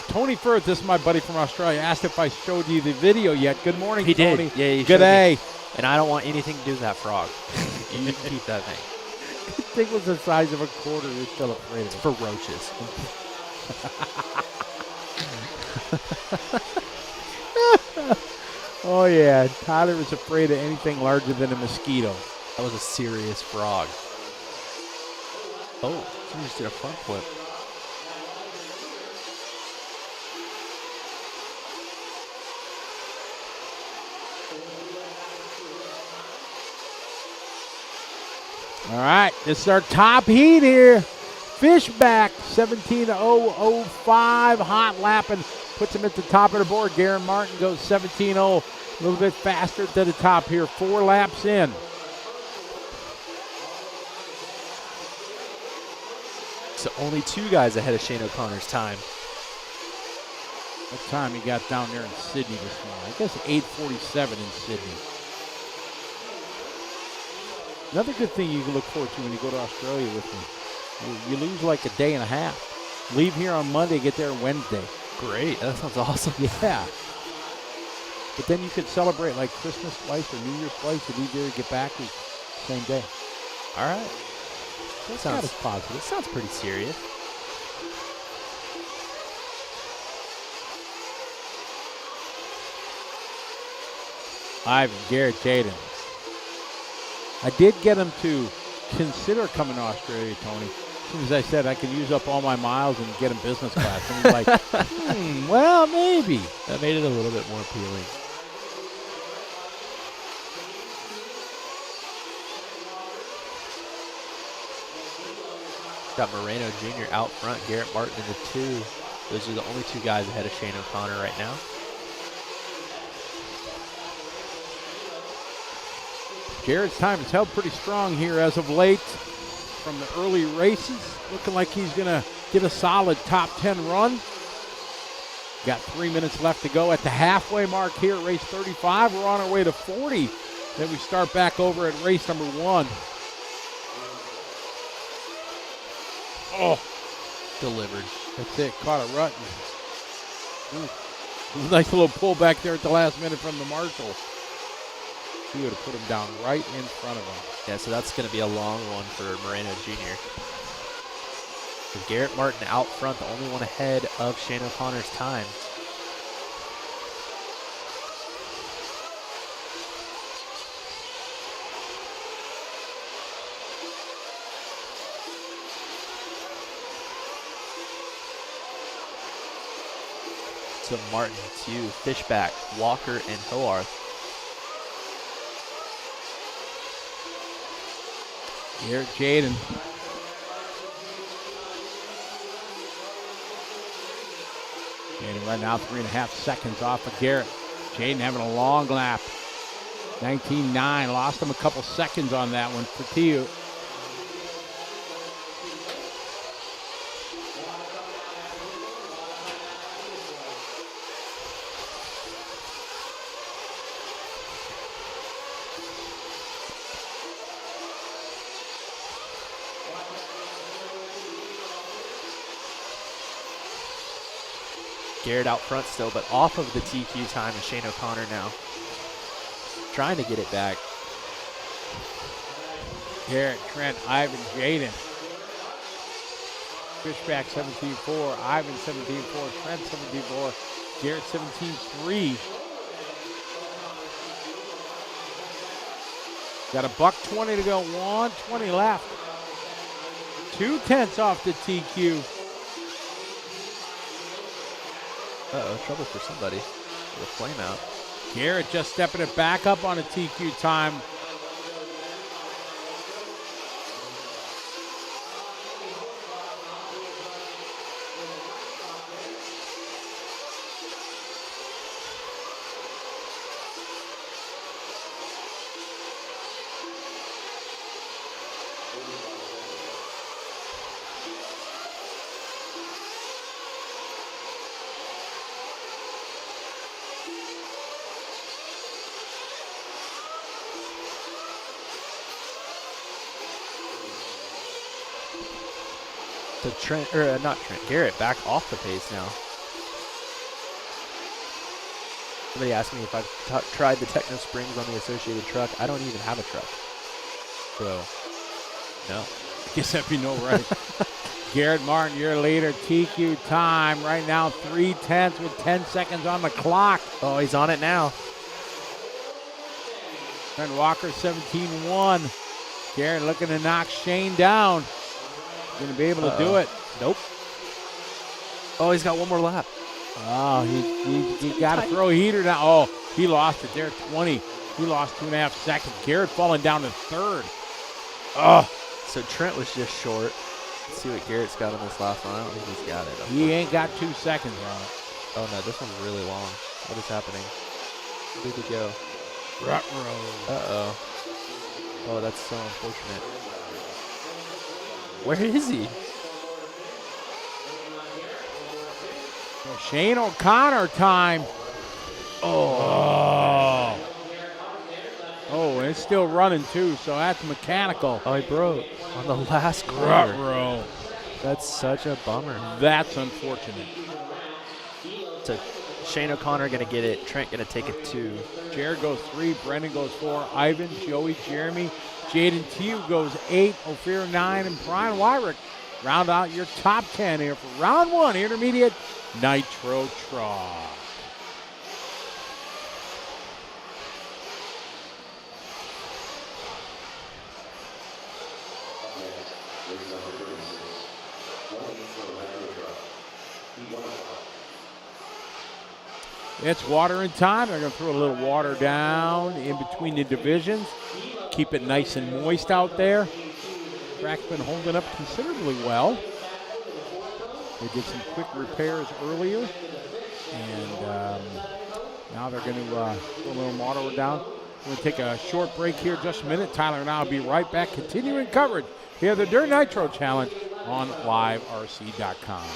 Speaker 3: Tony Firth, this is my buddy from Australia, asked if I showed you the video yet. Good morning,
Speaker 2: He
Speaker 3: Tony.
Speaker 2: did. Yeah, he
Speaker 3: Good
Speaker 2: showed me.
Speaker 3: day.
Speaker 2: And I don't want anything to do with that frog. You can keep that thing.
Speaker 3: The thing was the size of a quarter. You're still afraid of it.
Speaker 2: Ferocious.
Speaker 3: Oh, yeah. Tyler was afraid of anything larger than a mosquito.
Speaker 2: That was a serious frog. Oh, he just did a front flip.
Speaker 3: All right, this is our top heat here. Fishback, 17:005, hot lapping, puts him at the top of the board. Garen Martin goes 17:0, a little bit faster to the top here, 4 laps in.
Speaker 2: So only 2 guys ahead of Shane O'Connor's time.
Speaker 3: What time he got down there in Sydney this morning? I guess 8:47 in Sydney. Another good thing you can look forward to when you go to Australia with me. You lose like a day and a half. Leave here on Monday, get there Wednesday.
Speaker 2: Great. That sounds awesome.
Speaker 3: Yeah. But then you could celebrate like Christmas twice or New Year's twice and leave there and get back the same day.
Speaker 2: All right.
Speaker 3: That
Speaker 2: Sounds
Speaker 3: positive.
Speaker 2: That sounds pretty serious.
Speaker 3: Ivan, Garrett, Jaden. I did get him to consider coming to Australia, Tony. As soon as I said I could use up all my miles and get him business class. And he's like, well, maybe.
Speaker 2: That made it a little bit more appealing. Got Moreno Jr. out front, Garrett Martin in the 2. Those are the only 2 guys ahead of Shane O'Connor right now.
Speaker 3: Garrett's time has held pretty strong here as of late from the early races. Looking like he's going to get a solid top 10 run. Got 3 minutes left to go at the halfway mark here at race 35. We're on our way to 40. Then we start back over at race number 1. Oh,
Speaker 2: Delivered.
Speaker 3: that's it. Caught a rut. Ooh. Nice little pull back there at the last minute from the marshal. He would have put him down right in front of him.
Speaker 2: Yeah, so that's going to be a long one for Moreno Jr. With Garrett Martin out front, the only one ahead of Shane O'Connor's time. So Martin to Fishback, Walker, and Hoarth.
Speaker 3: Garrett Jaden. Jaden right now 3.5 seconds off of Garrett. Jaden having a long lap. 19.9. Lost him a couple seconds on that one.
Speaker 2: Garrett out front still, but off of the TQ time is Shane O'Connor now. Trying to get it back.
Speaker 3: Garrett, Trent, Ivan, Jaden. Fishback 17-4, Ivan 17-4, Trent 17-4, Garrett 17-3. Got a $1:20 to go, 1:20 left. 2/10 off the TQ.
Speaker 2: Uh-oh, trouble for somebody with a flame out.
Speaker 3: Garrett just stepping it back up on a TQ time.
Speaker 2: So Trent, or not Trent, Garrett back off the pace now. Somebody asked me if I've tried the Techno Springs on the associated truck. I don't even have a truck. So, no.
Speaker 3: Guess that'd be no right. Garrett Martin, your leader. TQ time right now, 3/10 with 10 seconds on the clock.
Speaker 2: Oh, he's on it now.
Speaker 3: Trent Walker, 17-1. Garrett looking to knock Shane down. Going to be able to do it.
Speaker 2: Nope. Oh, he's got one more lap.
Speaker 3: Oh, he got to throw a heater down. Oh, he lost it there, 20. He lost 2.5 seconds. Garrett falling down to third. Oh.
Speaker 2: So Trent was just short. Let's see what Garrett's got on this last one. I don't think he's got it.
Speaker 3: He ain't got 2 seconds on it.
Speaker 2: Oh, no, this one's really long. What is happening? Where did he go?
Speaker 3: Rut-row.
Speaker 2: Uh-oh. Oh, that's so unfortunate. Where is he?
Speaker 3: Shane O'Connor time. Oh. Oh, and it's still running too, so that's mechanical.
Speaker 2: Oh, he broke on the last corner.
Speaker 3: Rut-row.
Speaker 2: That's such a bummer.
Speaker 3: That's unfortunate.
Speaker 2: So Shane O'Connor going to get it. Trent going to take it 2.
Speaker 3: Jared goes 3. Brendan goes 4. Ivan, Joey, Jeremy, Jaden Tew goes 8. Ophir 9. And Brian Wyrick round out your top 10 here for round 1 intermediate Nitro Truck. It's watering time. They're going to throw a little water down in between the divisions. Keep it nice and moist out there. Track's been holding up considerably well. They did some quick repairs earlier. And now they're going to throw a little water down. We're going to take a short break here just a minute. Tyler and I will be right back. Continuing coverage here at the Dirt Nitro Challenge on liverc.com.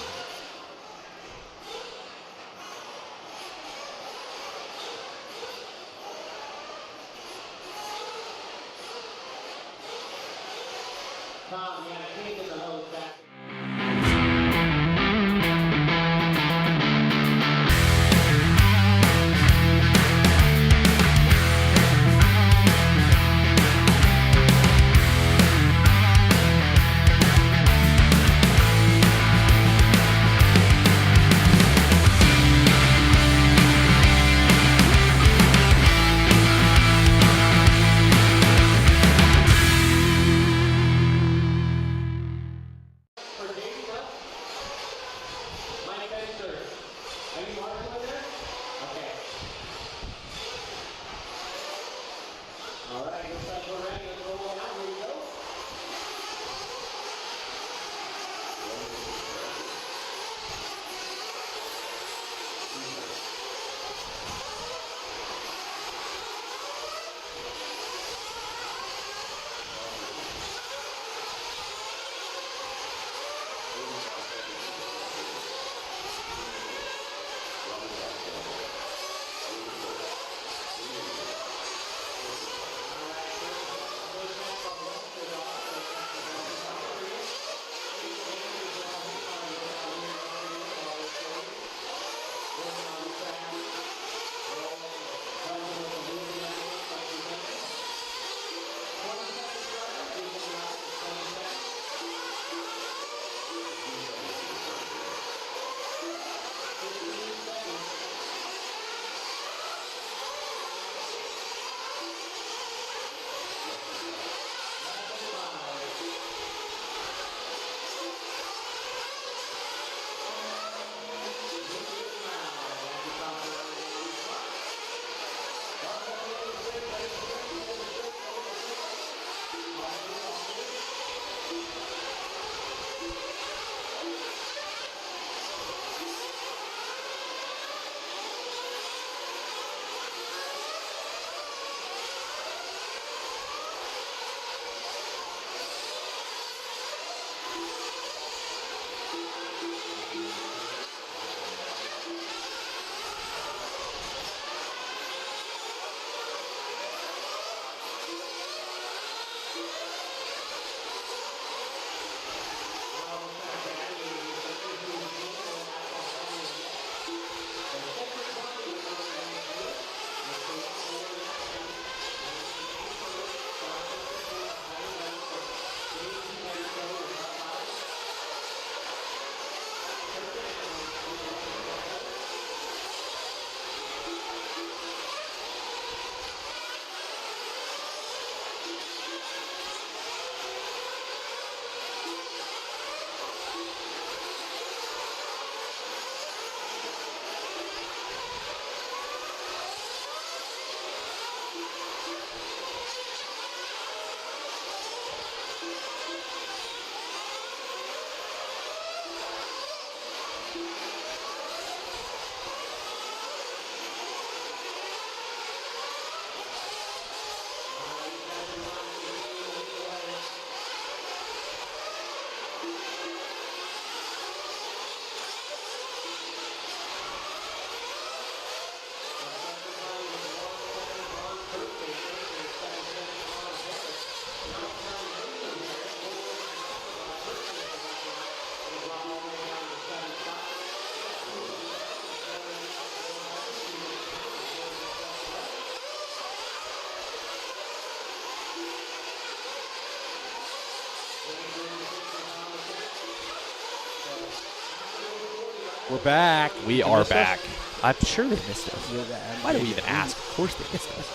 Speaker 3: We're back.
Speaker 2: We
Speaker 3: Did you
Speaker 2: are
Speaker 3: miss us?
Speaker 2: back. I'm sure they missed us.
Speaker 3: Yeah,
Speaker 2: Why do we even ask? Of course they missed us.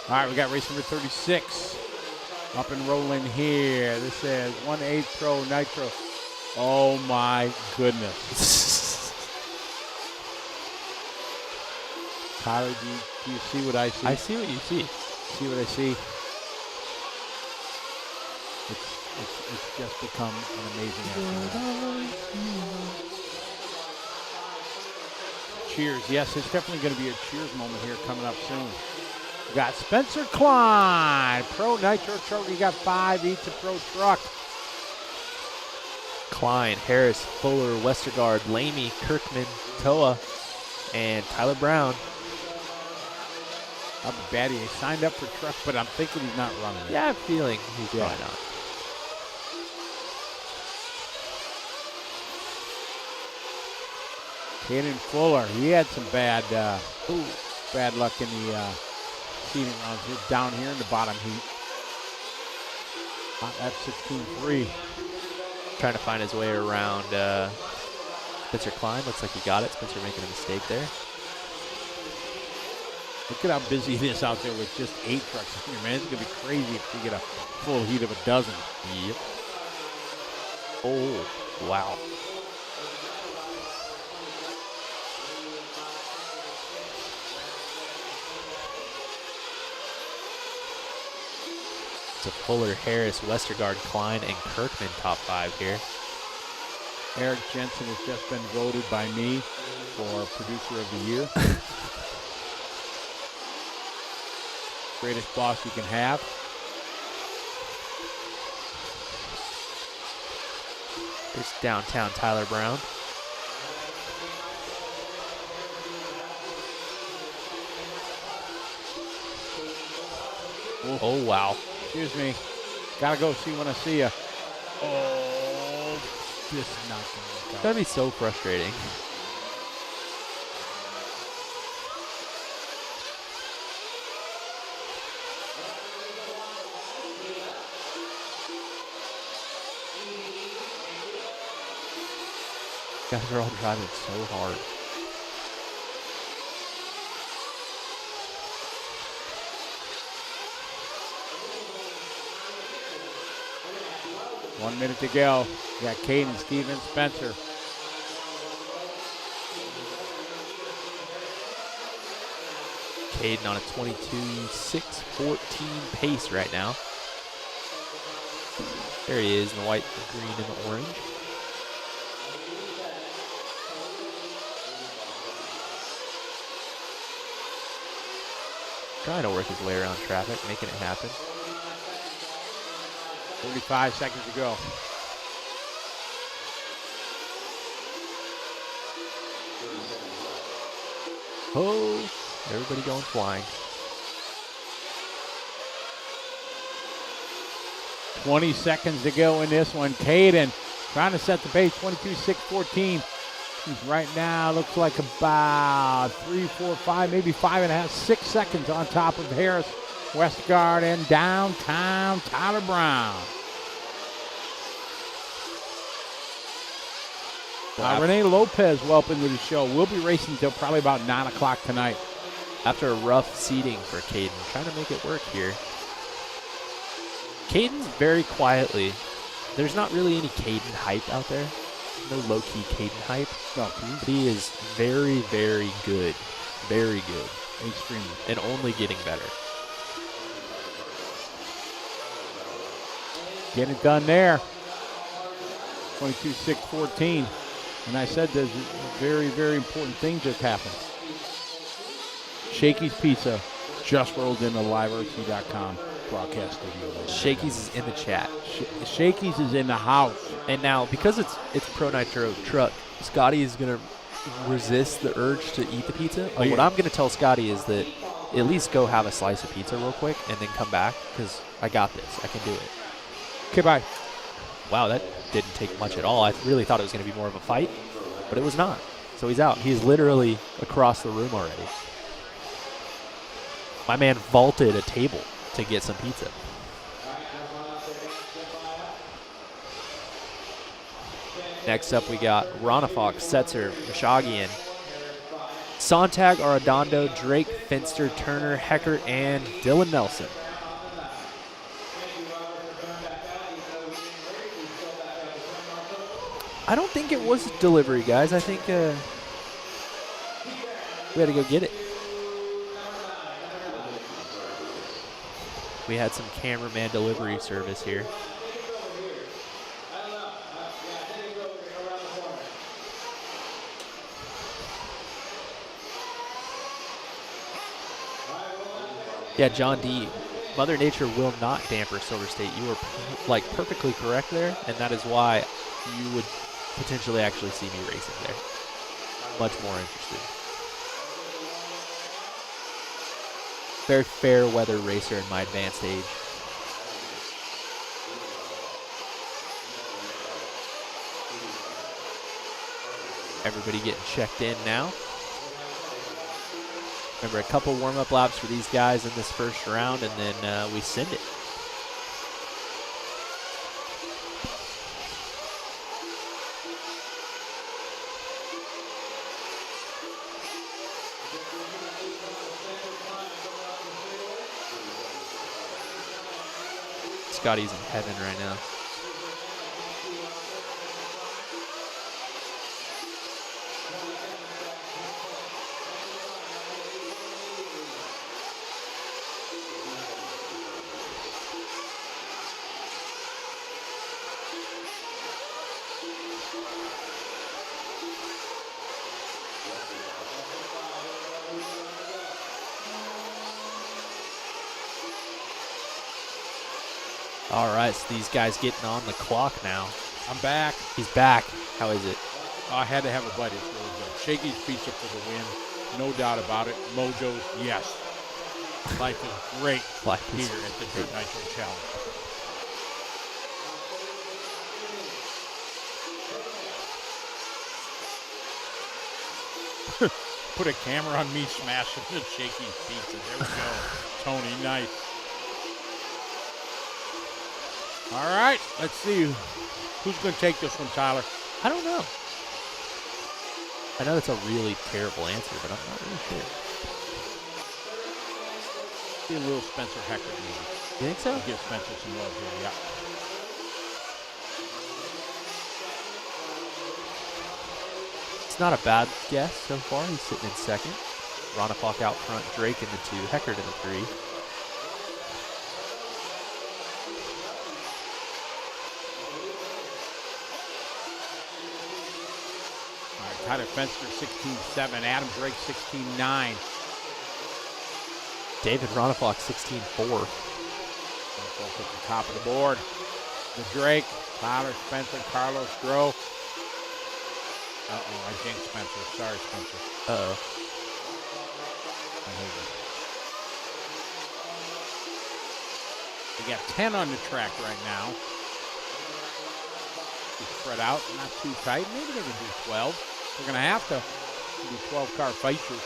Speaker 3: All right, we got race number 36 up and rolling here. This says 1/8 Pro Nitro. Oh my goodness. Tyler, do you see what I see?
Speaker 2: I see what you see.
Speaker 3: See what I see? It's just become an amazing afternoon. Cheers. Yes, it's definitely going to be a cheers moment here coming up soon. We got Spencer Klein, Pro Nitro Truck. We got 5 each a Pro Truck.
Speaker 2: Klein, Harris, Fuller, Westergaard, Lamy, Kirkman, Toa, and Tyler Brown.
Speaker 3: I'll be bad. He signed up for truck, but I'm thinking he's not running it.
Speaker 2: Yeah, I have a feeling he's
Speaker 3: Yeah.
Speaker 2: probably not.
Speaker 3: Caden Fuller, he had some bad luck in the seeding rounds here, down here in the bottom heat. That's 16-3.
Speaker 2: Trying to find his way around Spencer Klein. Looks like he got it. Spencer making a mistake there.
Speaker 3: Look at how busy it is out there with just 8 trucks here, man. It's going to be crazy if we get a full heat of a dozen.
Speaker 2: Yep. Oh, wow. It's a Fuller, Harris, Westergaard, Klein, and Kirkman top 5 here.
Speaker 3: Eric Jensen has just been voted by me for Producer of the Year. Greatest boss you can have.
Speaker 2: There's downtown Tyler Brown. Oh, wow.
Speaker 3: Excuse me. Gotta go see when I see you. Oh, this is not going to work out.
Speaker 2: That'd be so frustrating. Guys are all driving so hard.
Speaker 3: One minute to go. We got Caden, Steven, Spencer.
Speaker 2: Caden on a 22.614 pace right now. There he is in the white, the green, and the orange. Trying to work his way around traffic, making it happen.
Speaker 3: 45 seconds to go.
Speaker 2: Oh, everybody going flying.
Speaker 3: 20 seconds to go in this one. Caden trying to set the pace, 22.614. He's right now, looks like about 3, 4, 5, maybe 5.5, 6 seconds on top of Harris, Westgard, and downtown Tyler Brown. Renee Lopez, welcome to the show. We'll be racing until probably about 9 o'clock tonight.
Speaker 2: After a rough seating for Caden, trying to make it work here. Caden's very quietly. There's not really any Caden hype out there. No low-key Caden hype.
Speaker 3: No,
Speaker 2: He is very, very good. Very good.
Speaker 3: extremely.
Speaker 2: And only getting better.
Speaker 3: Getting it done there. 22.614. And I said there's a very, very important thing just happened. Shakey's Pizza just rolled into liverc.com broadcast studio.
Speaker 2: Shakey's is in the chat.
Speaker 3: Shakey's is in the house.
Speaker 2: And now, because it's Pro Nitro Truck, Scotty is going to resist the urge to eat the pizza. But what I'm going to tell Scotty is that at least go have a slice of pizza real quick and then come back, because I got this. I can do it.
Speaker 3: Okay, bye.
Speaker 2: Wow, that didn't take much at all. I really thought it was going to be more of a fight, but it was not. So he's out. He's literally across the room already. My man vaulted a table to get some pizza. Next up, we got Ronafok, Setzer, Mishagian, Sontag, Arredondo, Drake, Finster, Turner, Heckert, and Dylan Nelson. I don't think it was delivery, guys. I think we had to go get it. We had some cameraman delivery service here. Yeah, John D. Mother Nature will not damper Silver State. You were like perfectly correct there, and that is why you would potentially actually see me racing there. Much more interested. Very fair weather racer in my advanced age. Everybody getting checked in now. Remember, a couple warm-up laps for these guys in this first round, and then we send it. Scotty's in heaven right now. All right, so these guys getting on the clock now.
Speaker 3: I'm back.
Speaker 2: He's back. How is it?
Speaker 3: I had to have a buddy. It's really good. Shaggy's pizza for the win. No doubt about it. Mojo's, yes. Life is great
Speaker 2: Life is
Speaker 3: here at the Dirt Nitro Challenge. Put a camera on me smashing the Shaggy's pizza. There we go. Tony, nice. All right, let's see who's going to take this one, Tyler.
Speaker 2: I don't know. I know that's a really terrible answer, but I'm not really sure.
Speaker 3: Be a little Spencer Heckert maybe.
Speaker 2: You think so?
Speaker 3: Give Spencer some love here, yeah.
Speaker 2: It's not a bad guess so far. He's sitting in second. Ronafok out front, Drake in the 2, Heckert in the 3.
Speaker 3: Tyler Fenster, 16-7. Adam Drake, 16-9.
Speaker 2: David Ronafok, 16-4.
Speaker 3: Both at the top of the board. The Drake, Tyler, Spencer, Carlos, Groh. Uh-oh, I jinxed Spencer. Sorry, Spencer.
Speaker 2: Uh-oh.
Speaker 3: We got 10 on the track right now. Spread out, not too tight. Maybe they can do 12. We're going to have to do 12-car fighters.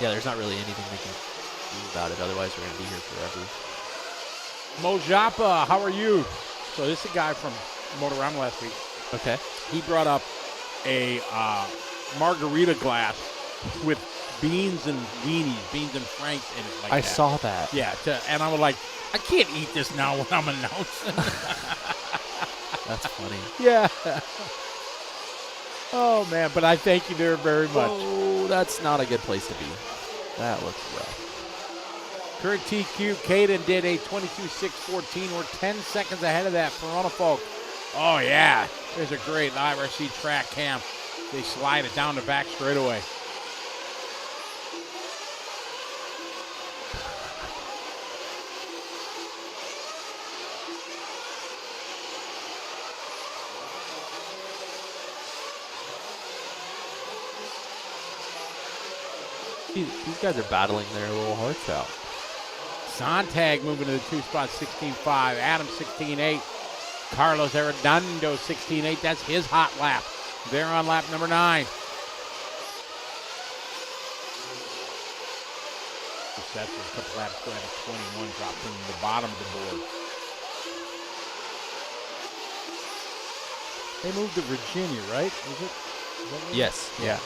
Speaker 2: Yeah, there's not really anything we can do about it. Otherwise, we're going to be here forever.
Speaker 3: Mo Japa, how are you? So this is a guy from Motorama last week.
Speaker 2: Okay.
Speaker 3: He brought up a margarita glass with beans and weenies, beans and franks in it. Like
Speaker 2: I
Speaker 3: that.
Speaker 2: saw that.
Speaker 3: Yeah, and I was like, I can't eat this now when I'm announcing.
Speaker 2: That's funny.
Speaker 3: Yeah. Oh, man, but I thank you there very much.
Speaker 2: Oh, that's not a good place to be. That looks rough.
Speaker 3: Current TQ, Caden did a 22.614. We're 10 seconds ahead of that for Ronafok. Oh, yeah. There's a great IRC track cam. They slide it down the back straightaway.
Speaker 2: These guys are battling their little hearts out.
Speaker 3: Sontag moving to the 2 spot, 16.5. Adam, 16.8. Carlos Arredondo, 16.8. That's his hot lap. They're on lap number 9. That's a couple laps going at 21, dropped into the bottom of the board. They moved to Virginia, right? Is it? Is that right?
Speaker 2: Yes. Yeah.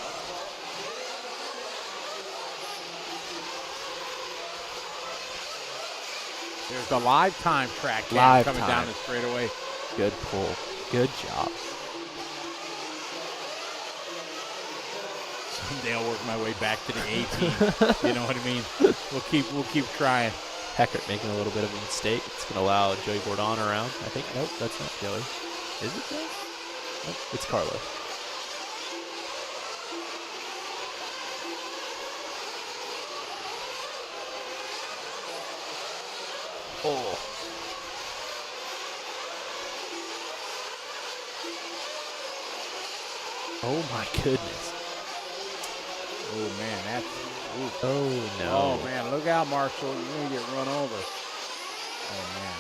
Speaker 3: There's the live time track cam
Speaker 2: Live
Speaker 3: coming
Speaker 2: time.
Speaker 3: down the straightaway.
Speaker 2: Good pull. Good job.
Speaker 3: Someday I'll work my way back to the 18. You know what I mean? We'll keep trying.
Speaker 2: Heckert making a little bit of a mistake. It's going to allow Joey Bourdon around. I think. Nope, that's not Joey. Is it Joey? Nope, it's Carlos. Oh. Oh my goodness.
Speaker 3: Oh man, that's. Ooh.
Speaker 2: Oh no.
Speaker 3: Oh man, look out, Marshall. You're gonna get run over. Oh man.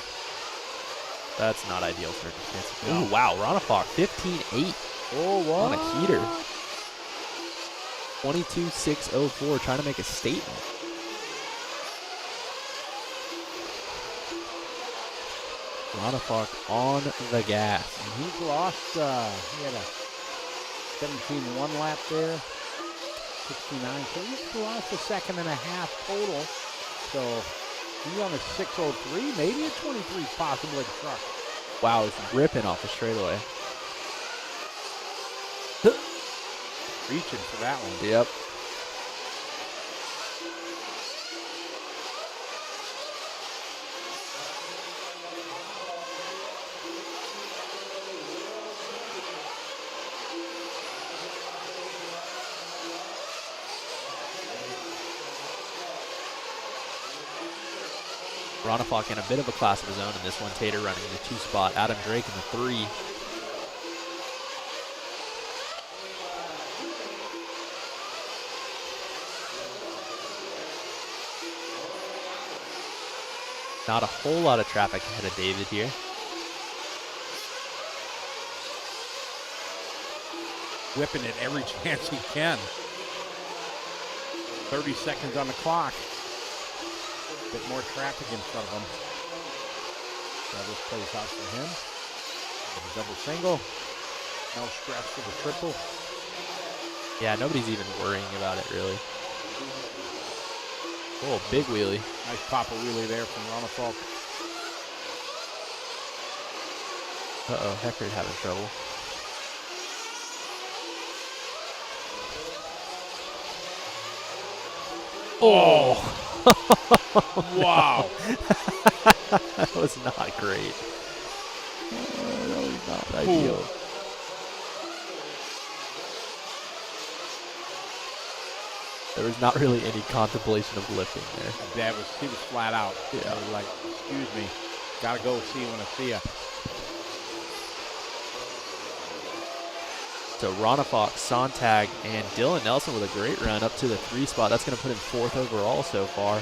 Speaker 2: That's not ideal circumstances.
Speaker 3: No.
Speaker 2: Oh wow, Ronafok 15-8
Speaker 3: Oh what?
Speaker 2: on a heater. 22.604, trying to make a statement. Ronafok on the gas.
Speaker 3: And he's lost. He had a 17-1 lap there. 69. So he's lost a second and a half total. So he's on a 603, maybe a 23 possibly truck.
Speaker 2: Wow, he's ripping off the straightaway.
Speaker 3: Reaching for that one.
Speaker 2: Yep. Ronafok in a bit of a class of his own in this one. Tater running in the 2 spot. Adam Drake in the 3. Not a whole lot of traffic ahead of David here.
Speaker 3: Whipping it every chance he can. 30 seconds on the clock. Bit more traffic in front of him. So this plays out for him. A double single. No stress for the triple.
Speaker 2: Yeah, nobody's even worrying about it, really. Oh, big wheelie.
Speaker 3: Nice pop a wheelie there from Ronafok.
Speaker 2: Uh-oh, Heckard having trouble. Oh!
Speaker 3: Wow.
Speaker 2: That was not great. That was not ideal. There was not really any contemplation of lifting there.
Speaker 3: He was flat out.
Speaker 2: Yeah.
Speaker 3: Like, excuse me, gotta go see you when I see ya.
Speaker 2: So Ronafok, Sontag, and Dylan Nelson with a great run up to the 3 spot. That's going to put him 4th overall so far.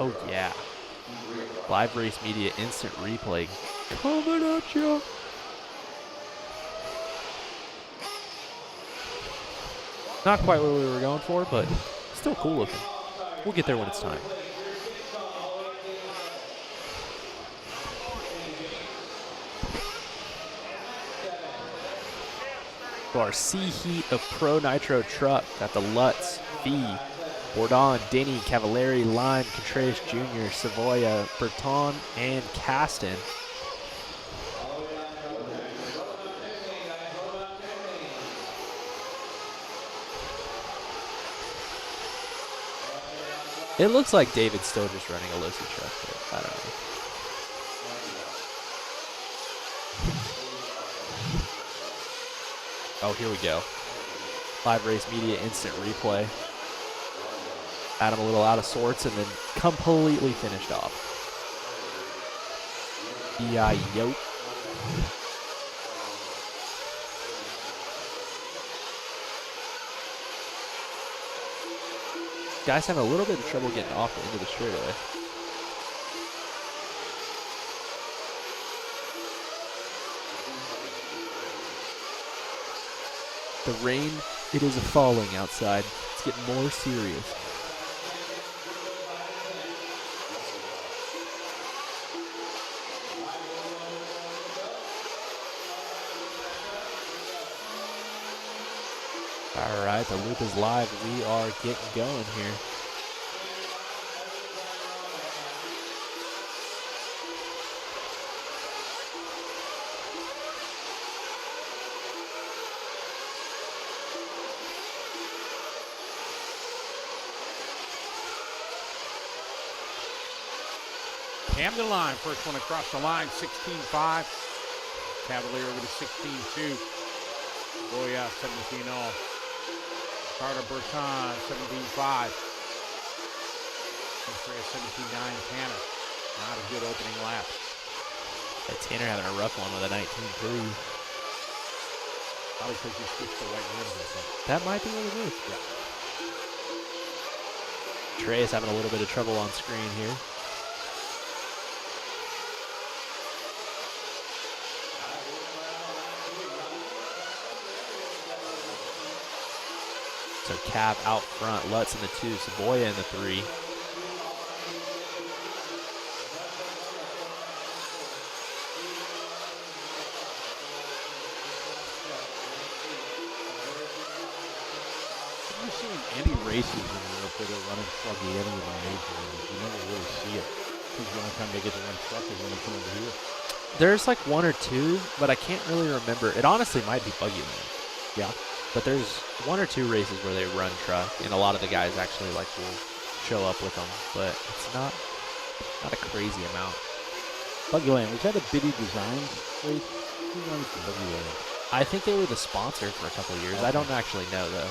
Speaker 2: Oh yeah. Live Race Media instant replay coming at you. Not quite what we were going for, but still cool looking. We'll get there when it's time. So our C heat of Pro Nitro truck got the Lutz, Fee, Bourdon, Denny, Cavallari, Lime, Contreras Jr., Savoya, Berton, and Caston. It looks like David's still just running a Losi truck, but I don't know. Oh, here we go. Live Race Media instant replay. Had him a little out of sorts and then completely finished off. E-I-yo. Guys having a little bit of trouble getting off the end of the straightaway. The rain, it is falling outside. It's getting more serious. All right, the loop is live. We are getting going here.
Speaker 3: Camden line, first one across the line, 16.5. Cavalier over to 16.2. Boya, 17 all. Carter Berton, 17.5. Australia, 17.9. Tanner. Not a good opening lap.
Speaker 2: Yeah, Tanner having a rough one with a 19.3.
Speaker 3: Probably because you switched the white rims, I think.
Speaker 2: That might be what it is.
Speaker 3: Yeah.
Speaker 2: Trey is having a little bit of trouble on screen here. So Cav out front, Lutz in the 2, Saboya in the 3.
Speaker 3: Have you seen any races in Europe where they're running sluggy any of the major ones? You never really see it. Because the only time they get to run truck is when they come over here.
Speaker 2: There's like 1 or 2, but I can't really remember. It honestly might be Buggy Land.
Speaker 3: Yeah.
Speaker 2: But there's 1 or 2 races where they run truck, and a lot of the guys actually like will show up with them, but it's not a crazy amount.
Speaker 3: Buggy Land, was that a Biddy Designs race? Who runs the Buggy Land?
Speaker 2: I think they were the sponsor for a couple of years.
Speaker 3: Okay.
Speaker 2: I don't actually know though.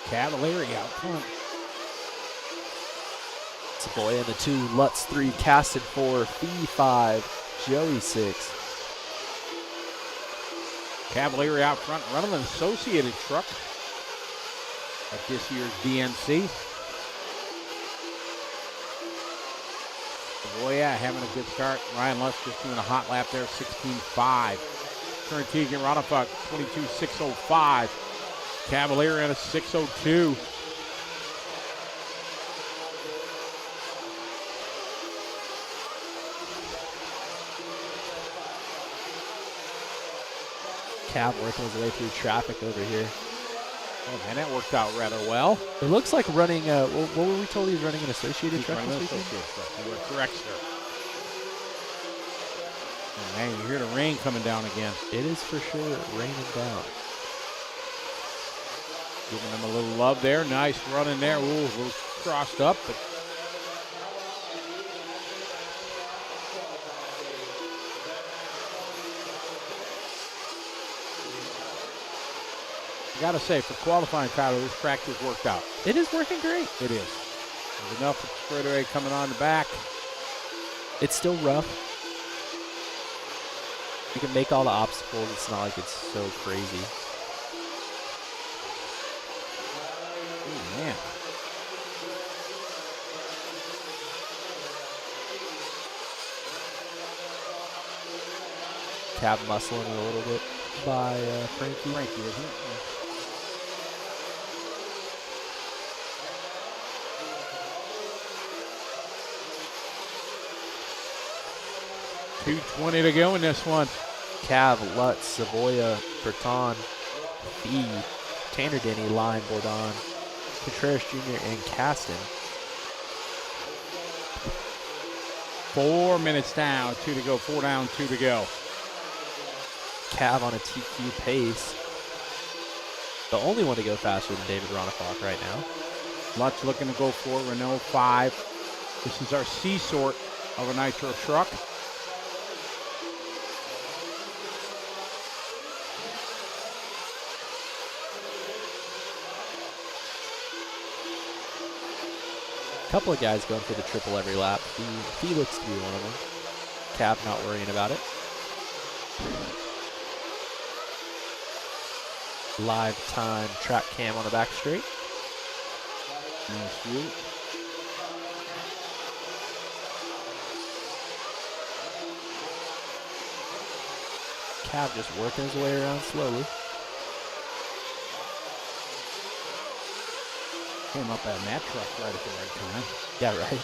Speaker 3: Cavalieri out front.
Speaker 2: Saboya in the 2, Lutz 3, Caston 4, Fee 5, Joey 6.
Speaker 3: Cavalieri out front, running an associated truck at this year's DNC. Boya having a good start. Ryan Lutz just doing a hot lap there, 16.5. Current Tegan Ronafuk, 22.605. Cavalieri at a 6.02.
Speaker 2: Cav working his way through traffic over here.
Speaker 3: Oh man, that worked out rather well.
Speaker 2: It looks like running, what were we told? He's running an associated
Speaker 3: He's
Speaker 2: truck
Speaker 3: running
Speaker 2: this
Speaker 3: an
Speaker 2: weekend?
Speaker 3: associated truck. You were correct, sir. Oh, man, you hear the rain coming down again.
Speaker 2: It is for sure raining down.
Speaker 3: Giving them a little love there. Nice running there. Ooh, a little crossed up, but I gotta say, for qualifying, Tyler, this practice worked out.
Speaker 2: It is working great.
Speaker 3: It is. There's enough with the straightaway coming on the back.
Speaker 2: It's still rough. You can make all the obstacles. It's not like it's so crazy.
Speaker 3: Oh, man.
Speaker 2: Cab muscling a little bit by Frankie.
Speaker 3: Frankie, isn't it? Yeah. .220 to go in this one.
Speaker 2: Cav, Lutz, Savoya, Berton, Fee, Tanner Denny, Line, Bourdon, Contreras Jr., and Caston.
Speaker 3: 4 minutes down, 2 to go. 4 down, 2 to go.
Speaker 2: Cav on a TQ pace. The only one to go faster than David Ronafalk right now.
Speaker 3: Lutz looking to go for Renault 5. This is our C sort of a Nitro truck.
Speaker 2: couple of guys going for the triple every lap. He looks to be one of them. Cap not worrying about it. Live time track cam on the back straight.
Speaker 3: Nice view.
Speaker 2: Cav just working his way around slowly.
Speaker 3: Came up in that truck right at the right time.
Speaker 2: Yeah, right.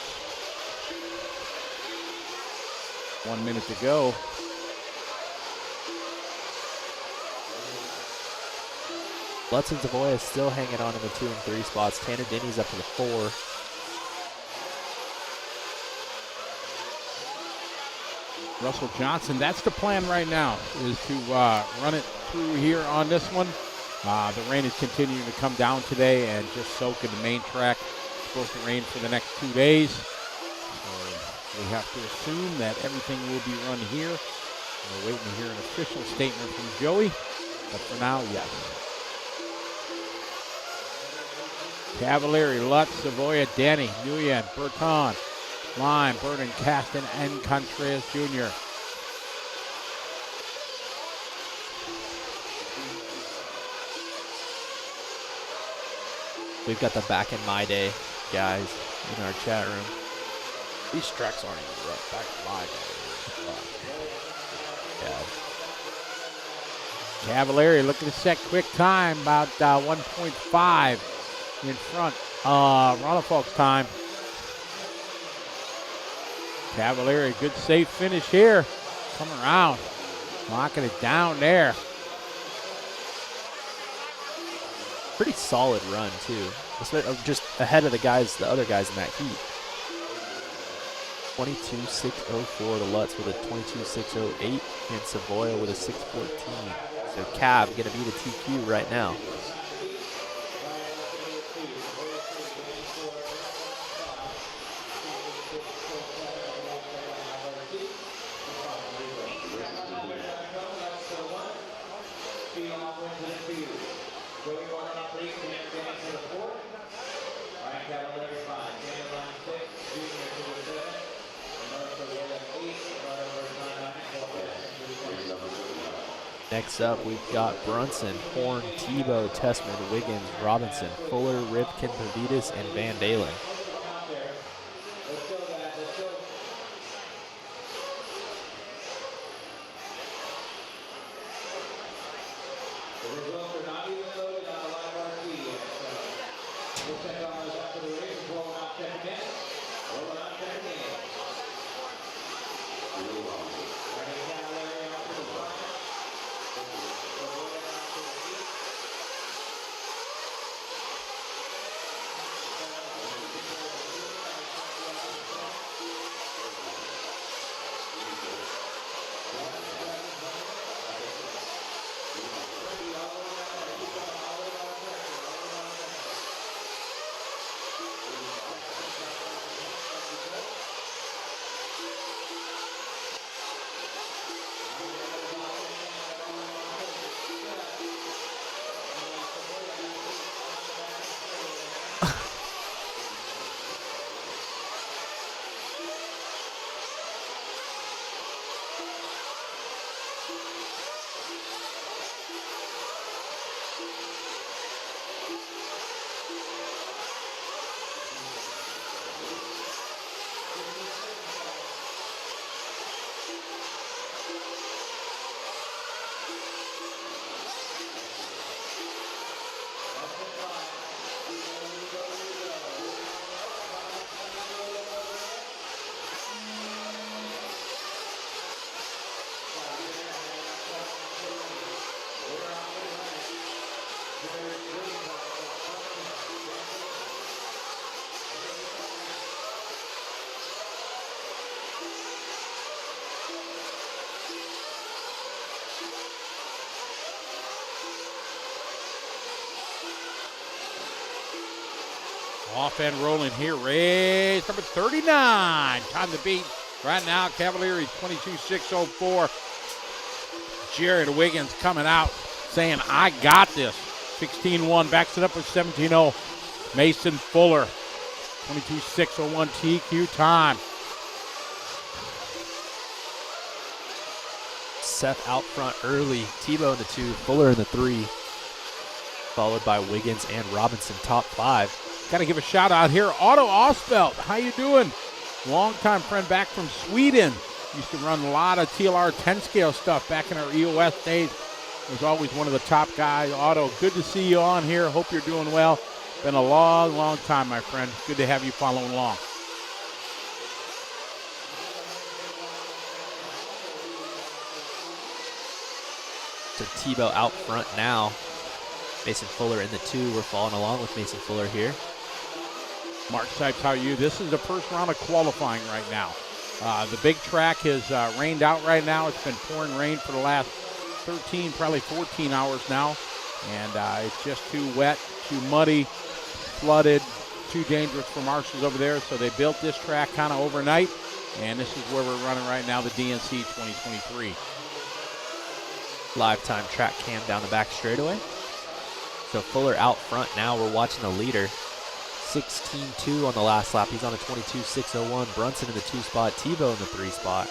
Speaker 3: 1 minute to go.
Speaker 2: Lutz and Savoy is still hanging on in the 2 and 3 spots. Tanner Denny's up to the 4.
Speaker 3: Russell Johnson, that's the plan right now, is to run it through here on this one. The rain is continuing to come down today and just soak in the main track. It's supposed to rain for the next 2 days. So we have to assume that everything will be run here. We're waiting to hear an official statement from Joey, but for now, yes. Cavalieri, Lutz, Savoya, Denny, Nguyen, Berton, Lime, Burton, Caston, and Contreras Jr.
Speaker 2: We've got the back in my day guys in our chat room.
Speaker 3: These tracks aren't even rough. Back in my day.
Speaker 2: Yeah.
Speaker 3: Cavalieri looking to set quick time, about 1.5 in front. Ronafalk's time. Cavalieri, good safe finish here. Come around, locking it down there.
Speaker 2: Pretty solid run too. Just ahead of the other guys in that heat. 22.604 to Lutz with a 22.608 and Savoya with a 6.14. So Cav gonna be the TQ right now. Next up, we've got Brunson, Horn, Tebow, Tessman, Wiggins, Robinson, Fuller, Ripken, Pavitas, and Van Dalen.
Speaker 3: Off and rolling here, race number 39. Time to beat right now. Cavalieri 22.604. Jared Wiggins coming out saying, I got this. 16.1 backs it up with 17.0. Mason Fuller 22.601 TQ time.
Speaker 2: Seth out front early. Tebow in the 2, Fuller in the 3, followed by Wiggins and Robinson, top 5.
Speaker 3: Got to give a shout out here. Otto Osfeld, how you doing? Longtime friend back from Sweden. Used to run a lot of TLR 10 scale stuff back in our EOS days. Was always one of the top guys. Otto, good to see you on here. Hope you're doing well. Been a long, long time, my friend. Good to have you following along.
Speaker 2: So Tebow out front now. Mason Fuller in the 2. We're following along with Mason Fuller here.
Speaker 3: Mark Sipes, how are you? This is the first round of qualifying right now. The big track has rained out right now. It's been pouring rain for the last 13, probably 14 hours now. And it's just too wet, too muddy, flooded, too dangerous for marshals over there. So they built this track kind of overnight. And this is where we're running right now, the DNC 2023.
Speaker 2: Live time track cam down the back straightaway. So Fuller out front now. We're watching the leader. 16.2 on the last lap. He's on a 22.601. Brunson in the 2 spot. Tebow in the 3 spot.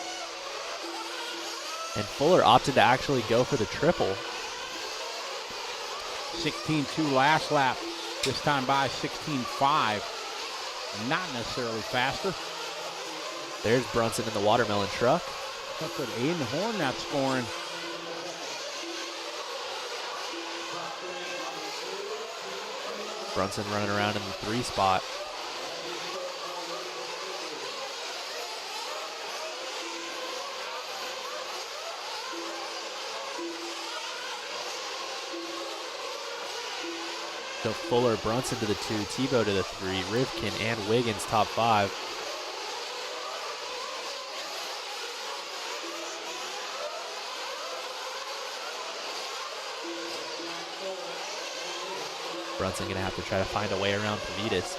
Speaker 2: And Fuller opted to actually go for the triple.
Speaker 3: 16.2 last lap. This time by 16.5. Not necessarily faster.
Speaker 2: There's Brunson in the watermelon truck.
Speaker 3: Look at Aiden Horn not scoring.
Speaker 2: Brunson running around in the 3 spot. So Fuller, Brunson to the 2, Tebow to the 3, Rivkin and Wiggins top 5. Brunson going to have to try to find a way around Pavitas.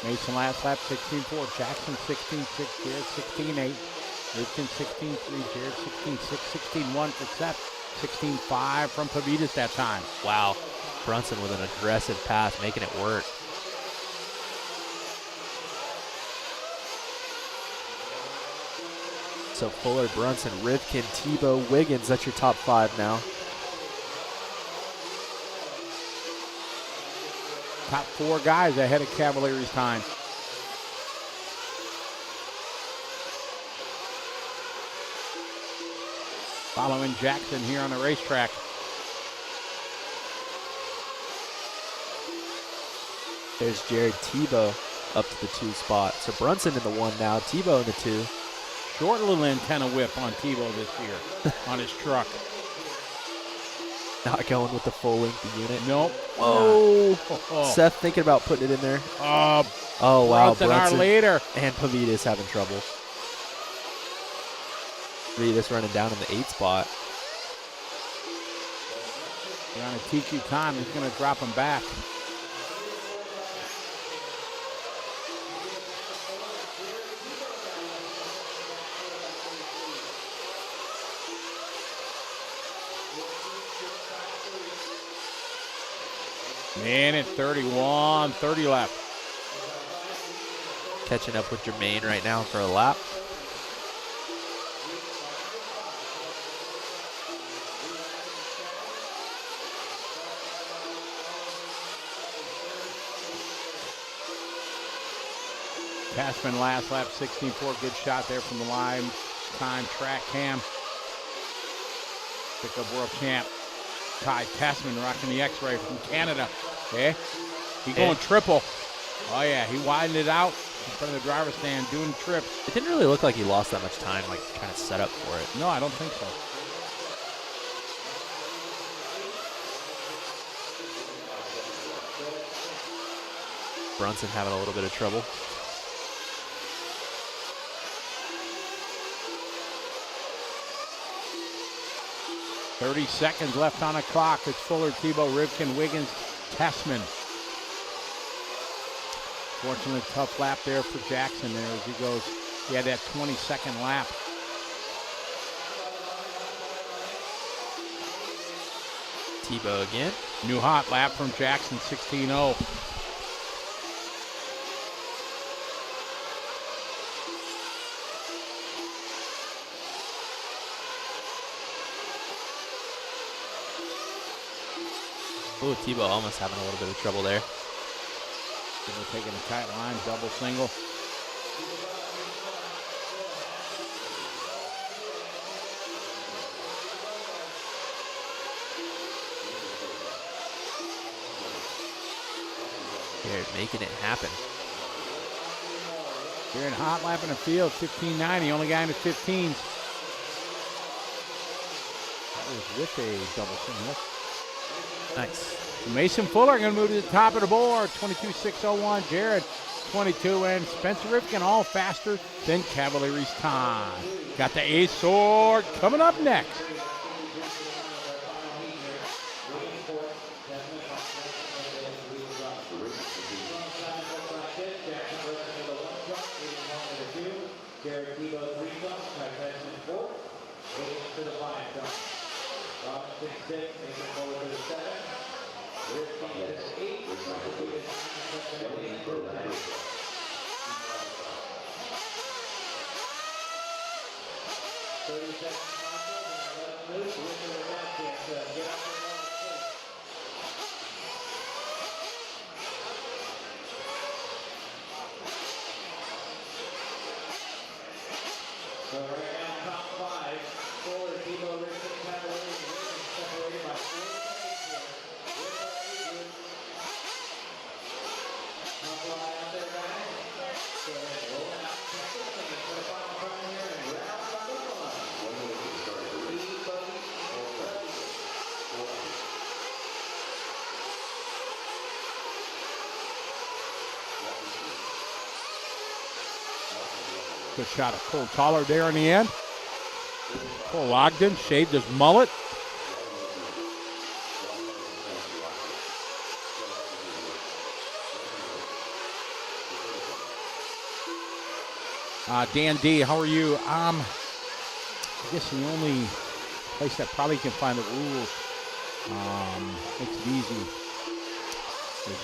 Speaker 3: Mason last lap 16.4, Jackson 16.6, Jared 16.8, Rivkin 16.3, Jared 16.6, 16.1 for Seth, 16.5 from Pavitas that time.
Speaker 2: Wow, Brunson with an aggressive pass, making it work. So Fuller, Brunson, Rivkin, Tebow, Wiggins, that's your top 5 now.
Speaker 3: Top 4 guys ahead of Cavalier's time. Following Jackson here on the racetrack.
Speaker 2: There's Jared Tebow up to the 2 spot. So Brunson in the 1 now, Tebow in the 2.
Speaker 3: Short little antenna whip on Tebow this year on his truck.
Speaker 2: Not going with the full length unit.
Speaker 3: Nope.
Speaker 2: Whoa.
Speaker 3: Oh.
Speaker 2: Seth thinking about putting it in there.
Speaker 3: Oh,
Speaker 2: wow.
Speaker 3: Brunson
Speaker 2: Brunson
Speaker 3: our leader.
Speaker 2: and Pavitas having trouble. Pavitas running down in the 8 spot.
Speaker 3: You're on a TQ time. He's going to drop him back. Minute 31, 30 left.
Speaker 2: Catching up with Jermaine right now for a lap.
Speaker 3: Passman last lap, 16.4. Good shot there from the live time track cam. Pick up world champ. Ty Passman rocking the X-ray from Canada. Okay. He going triple. Oh, yeah. He widened it out in front of the driver's stand doing trips.
Speaker 2: It didn't really look like he lost that much time, like trying to set up for it.
Speaker 3: No, I don't think so.
Speaker 2: Brunson having a little bit of trouble.
Speaker 3: .30 seconds left on the clock. It's Fuller, Tebow, Rivkin, Wiggins, Tessman. Fortunately, tough lap there for Jackson there as he goes. He had that 22nd lap.
Speaker 2: Tebow again.
Speaker 3: New hot lap from Jackson, 16-0.
Speaker 2: Ooh, Tebow almost having a little bit of trouble there.
Speaker 3: Tebow taking a tight line, double single.
Speaker 2: They're making it happen.
Speaker 3: Here in hot lap in the field, 15.90, only guy in his 15s. That was with a double single.
Speaker 2: Nice.
Speaker 3: Mason Fuller going to move to the top of the board, 22.601. Jared, 22, and Spencer Rifkin all faster than Cavalier's time. Got the ace sword coming up next.
Speaker 7: So right now, top 5, Fuller, Tebow, Richard, Cavalier, separated by 4 seconds here. With our agent. Top line out there, guys. So let's roll it out. Check this thing for the final time here and round number 1. E-buggy or Refueling.
Speaker 3: Good shot of Cole Toller there in the end. Cole Ogden shaved his mullet. Dan D, how are you? I guess the only place that probably can find the rules, makes it easy, is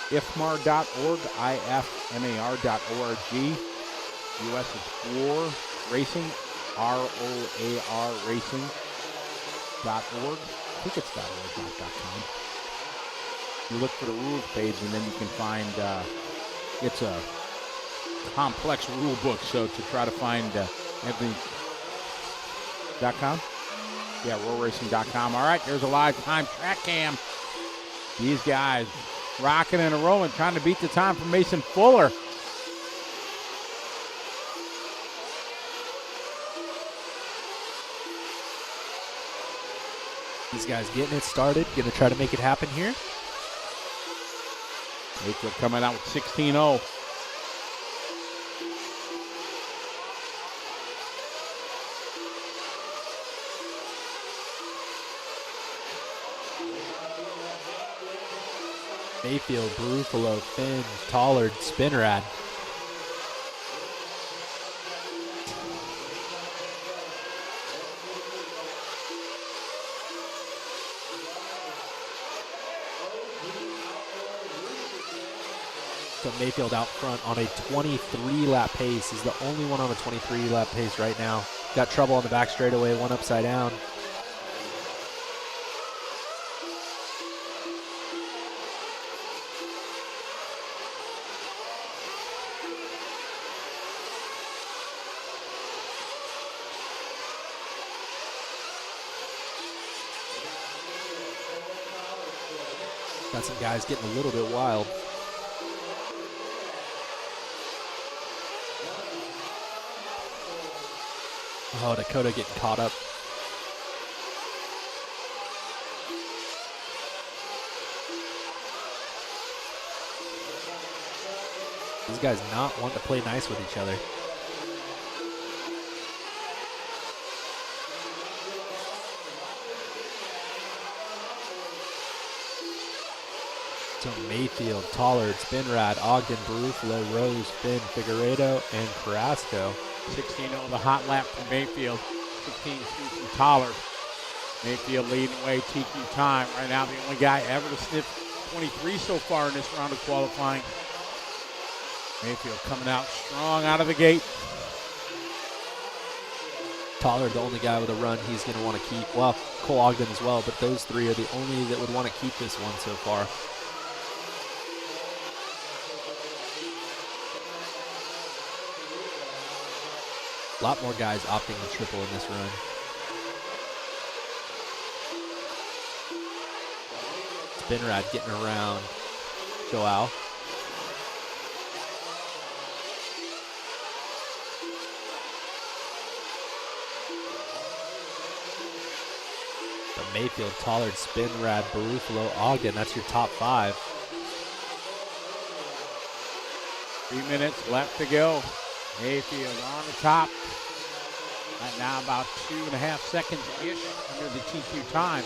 Speaker 3: ifmar.org, ifmar.org. US is for racing, ROAR racing.org. I think it's .org, not .com. You look for the rules page and then you can find, it's a complex rule book, so to try to find everything, .com? Yeah, roarracing.com. All right, there's a live time track cam. These guys rocking and rolling, trying to beat the time from Mason Fuller.
Speaker 2: These guys getting it started, going to try to make it happen here.
Speaker 3: Nitro coming out with 16-0.
Speaker 2: Mayfield, Barufalo, Finn, Tollard, Spinrad. So Mayfield out front on a 23-lap pace. He's the only one on a 23-lap pace right now. Got trouble on the back straightaway, one upside down. Got some guys getting a little bit wild. Oh, Dakota getting caught up. These guys not wanting to play nice with each other. So Mayfield, Tollard, Spinrad, Ogden, Barufalo, Rose, Finn, Figueredo, and Carrasco.
Speaker 3: 16-0, the hot lap from Mayfield. 16-2 from Tollard. Mayfield leading the way, TQ time. Right now, the only guy ever to sniff 23 so far in this round of qualifying. Mayfield coming out strong out of the gate.
Speaker 2: Tollard, the only guy with a run he's going to want to keep. Well, Cole Ogden as well, but those three are the only that would want to keep this one so far. A lot more guys opting the triple in this run. Spinrad getting around Joao. But Mayfield, Tollard, Spinrad, Barufalo, Ogden, that's your top 5.
Speaker 3: 3 minutes left to go. Mayfield on the top. Right now about 2.5 seconds-ish under the TQ time.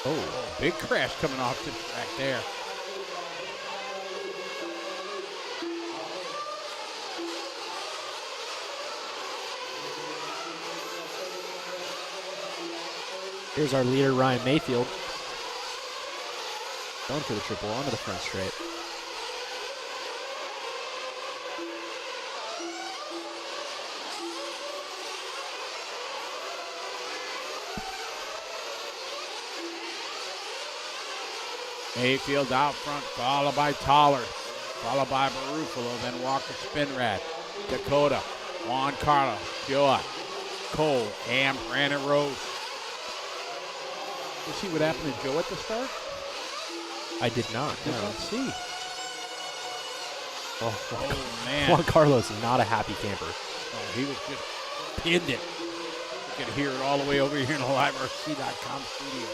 Speaker 3: Oh, big crash coming off the track there.
Speaker 2: Here's our leader, Ryan Mayfield. Going for the triple onto the front straight.
Speaker 3: Mayfield out front, followed by Tollard, followed by Barufalo, then Walker Spinrad, Dakota, Juan Carlos, Joa, Cole, and Brandon Rose. You see what happened to Joe at the start?
Speaker 2: I did not. No.
Speaker 3: Let's see.
Speaker 2: Oh,
Speaker 3: man.
Speaker 2: Juan Carlos is not a happy camper.
Speaker 3: Oh, he was just pinned it. You can hear it all the way over here in the LiveRC.com studio.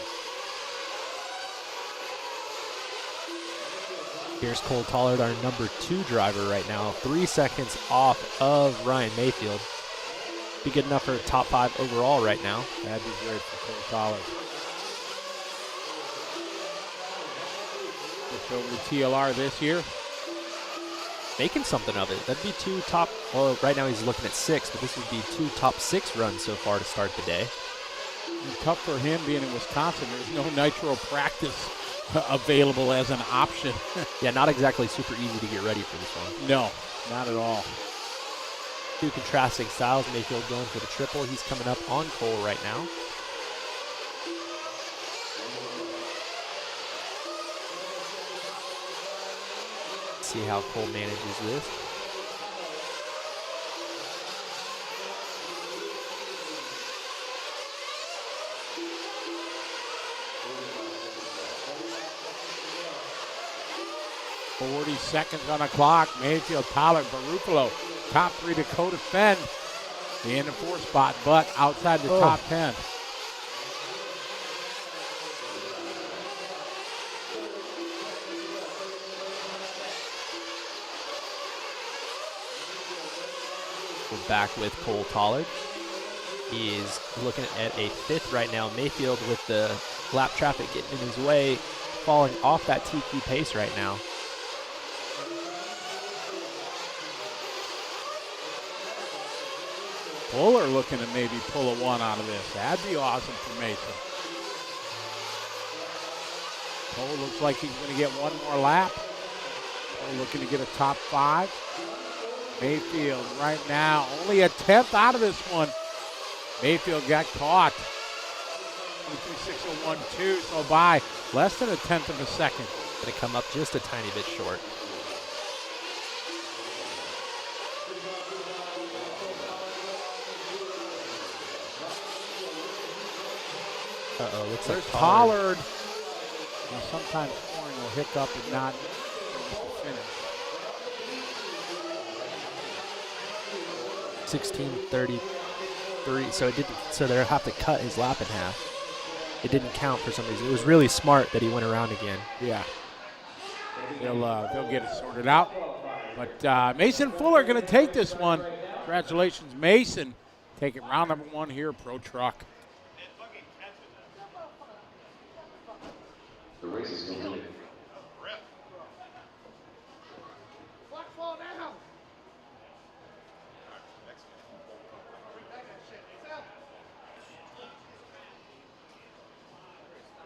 Speaker 2: Here's Cole Tollard, our number 2 driver right now. 3 seconds off of Ryan Mayfield. Be good enough for a top 5 overall right now.
Speaker 3: That'd be great for Cole Tollard. Just over to TLR this year.
Speaker 2: Making something of it. That'd be 2 top, well, right now he's looking at 6, but this would be 2 top 6 runs so far to start the day.
Speaker 3: It's tough for him being in Wisconsin. There's no Nitro practice available as an option.
Speaker 2: Yeah, not exactly super easy to get ready for this one.
Speaker 3: No, not at all.
Speaker 2: 2 contrasting styles. Mayfield going for the triple. He's coming up on Cole right now. Let's see how Cole manages this.
Speaker 3: .40 seconds on the clock. Mayfield, Tollard, Barufalo, top 3 to co-defend in the 4th spot, but outside the top 10.
Speaker 2: We're back with Cole Tollard. He is looking at a 5th right now. Mayfield with the lap traffic getting in his way, falling off that TQ pace right now.
Speaker 3: Fuller looking to maybe pull a 1 out of this. That'd be awesome for Mason. Cole looks like he's going to get 1 more lap. Cole looking to get a top 5. Mayfield right now only a 10th out of this one. Mayfield got caught. 23.601.2, so by less than a 10th of a second.
Speaker 2: Going to come up just a tiny bit short. Uh-oh, looks like
Speaker 3: There's Tollard. Now, sometimes scoring will hiccup and not finish.
Speaker 2: 16:33. So it didn't. So they'll have to cut his lap in half. It didn't count for some reason. It was really smart that he went around again.
Speaker 3: Yeah. They'll get it sorted out. But Mason Fuller going to take this one. Congratulations, Mason. Take it round number 1 here, Pro Truck.
Speaker 4: The race is completed.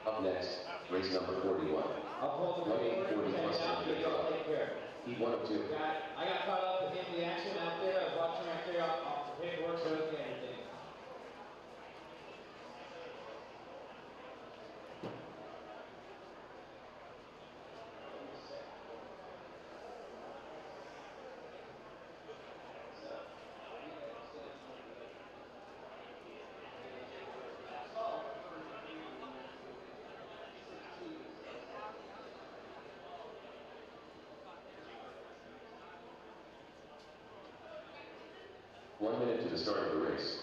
Speaker 4: Up next, race number 41.
Speaker 1: I'll hold the
Speaker 4: 1:40 plus P1 of 2.
Speaker 1: I got caught up in the action out there. I was watching out there off the paperwork, so everything.
Speaker 4: One minute to the start of the race.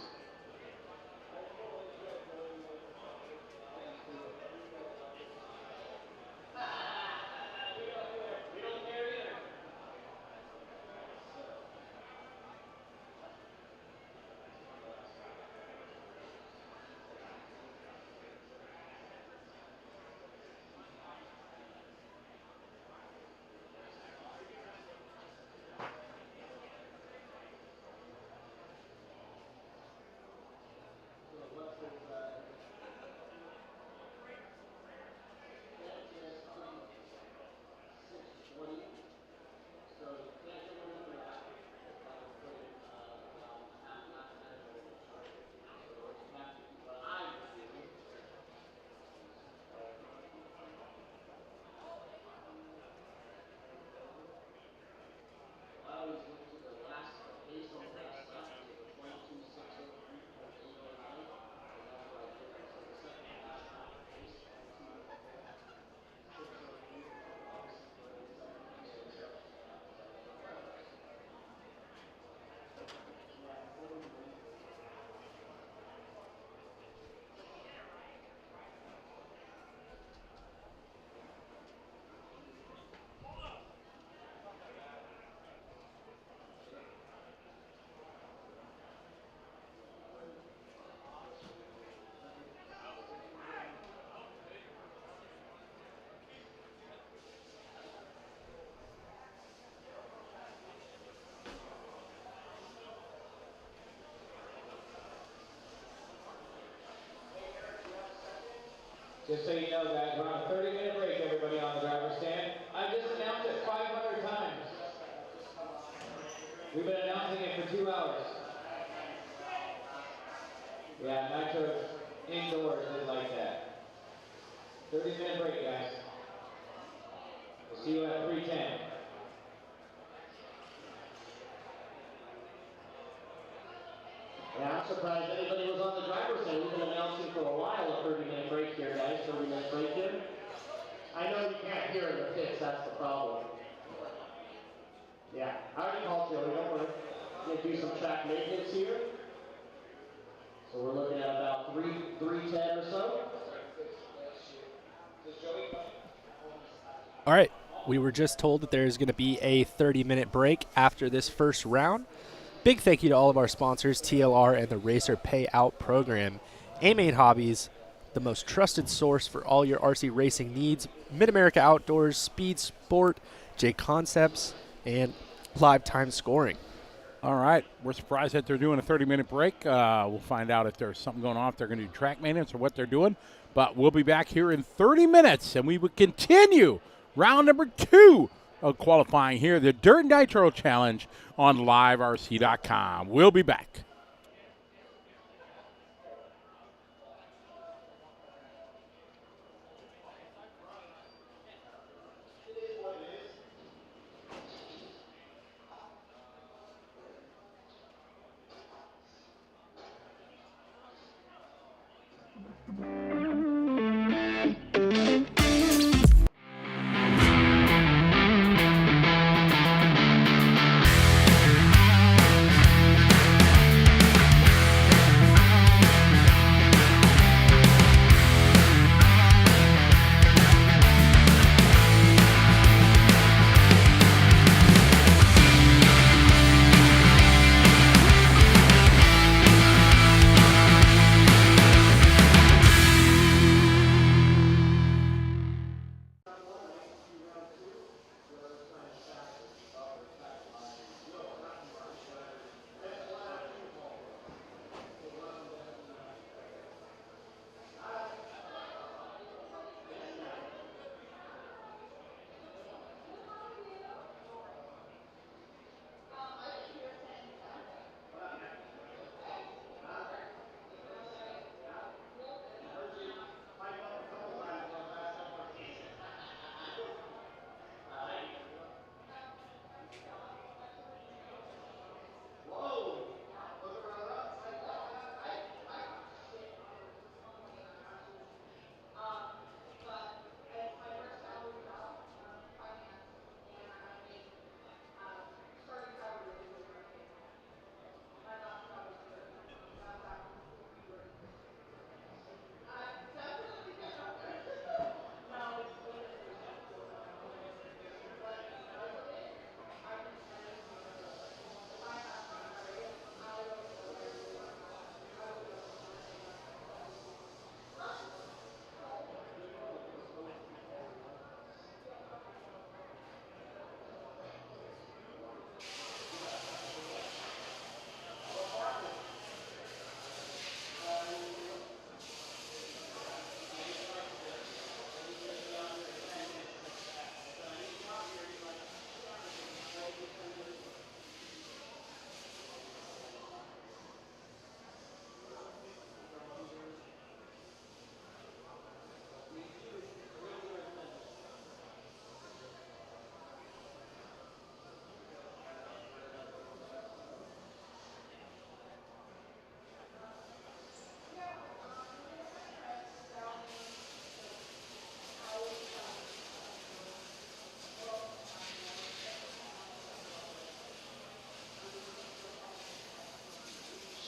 Speaker 1: Just so you know, guys, we're on a 30-minute break, everybody on the driver's stand. I've just announced it 500 times. We've been announcing it for 2 hours. Yeah, Nitro indoors is like that. 30-minute break, guys. We'll see you at 3:10. Yeah, I'm surprised anybody was on the driver's side. We've been announcing for a while a 30-minute break here, guys. 30-minute break here. I know you can't hear in the pits, that's the problem. Yeah, I already called Joey, don't worry. I'm gonna do some track maintenance here. So we're looking at about 3:10 or so.
Speaker 2: All right, we were just told that there's going to be a 30-minute break after this first round. Big thank you to all of our sponsors, TLR and the Racer Payout Program. A-Main Hobbies, the most trusted source for all your RC racing needs. Mid-America Outdoors, Speed Sport, J Concepts, and Live Time Scoring.
Speaker 3: All right. We're surprised that they're doing a 30-minute break. We'll find out if there's something going on, if they're going to do track maintenance or what they're doing. But we'll be back here in 30 minutes, and we will continue round number 2 of qualifying here, the Dirt Nitro Challenge on liverc.com. We'll be back.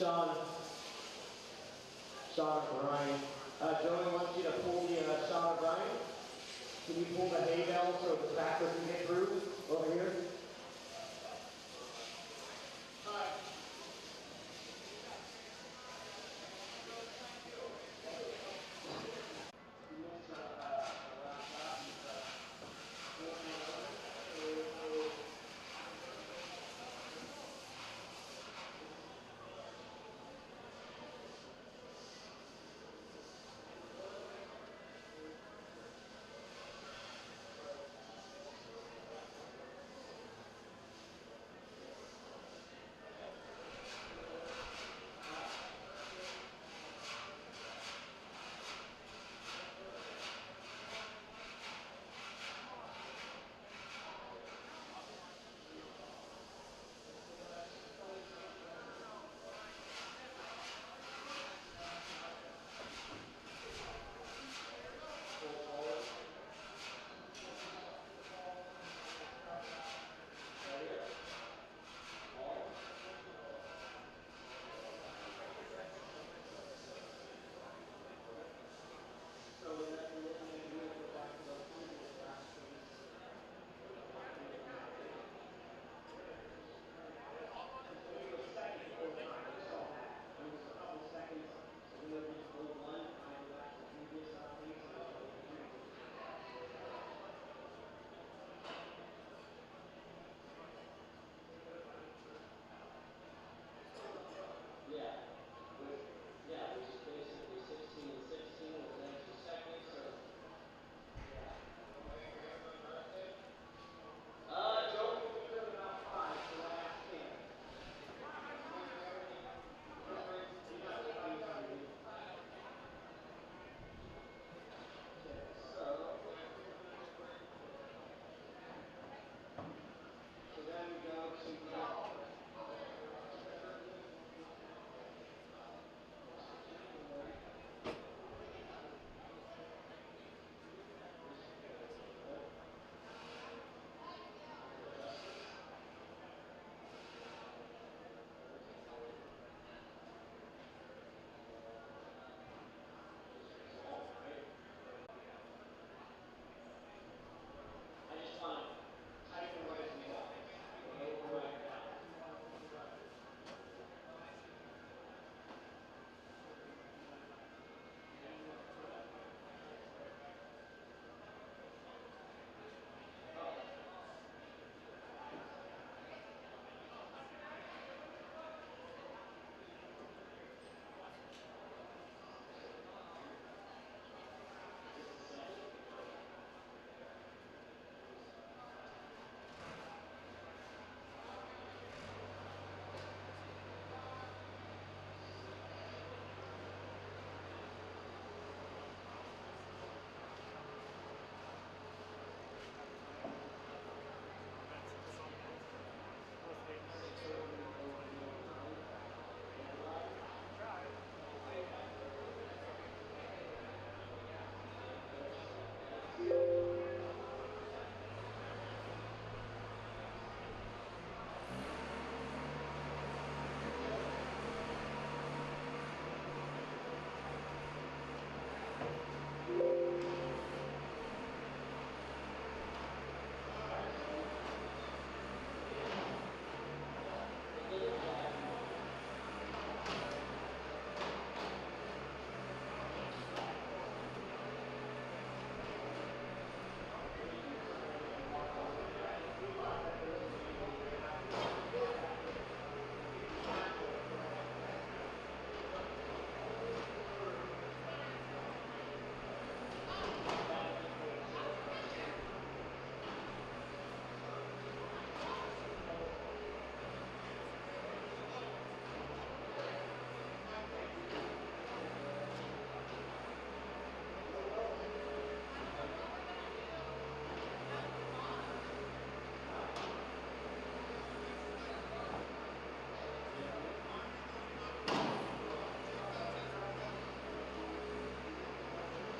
Speaker 1: Sean O'Brien. Joey wants you to pull the Sean O'Brien. Can you pull the hay bell so the tractor can get through over here?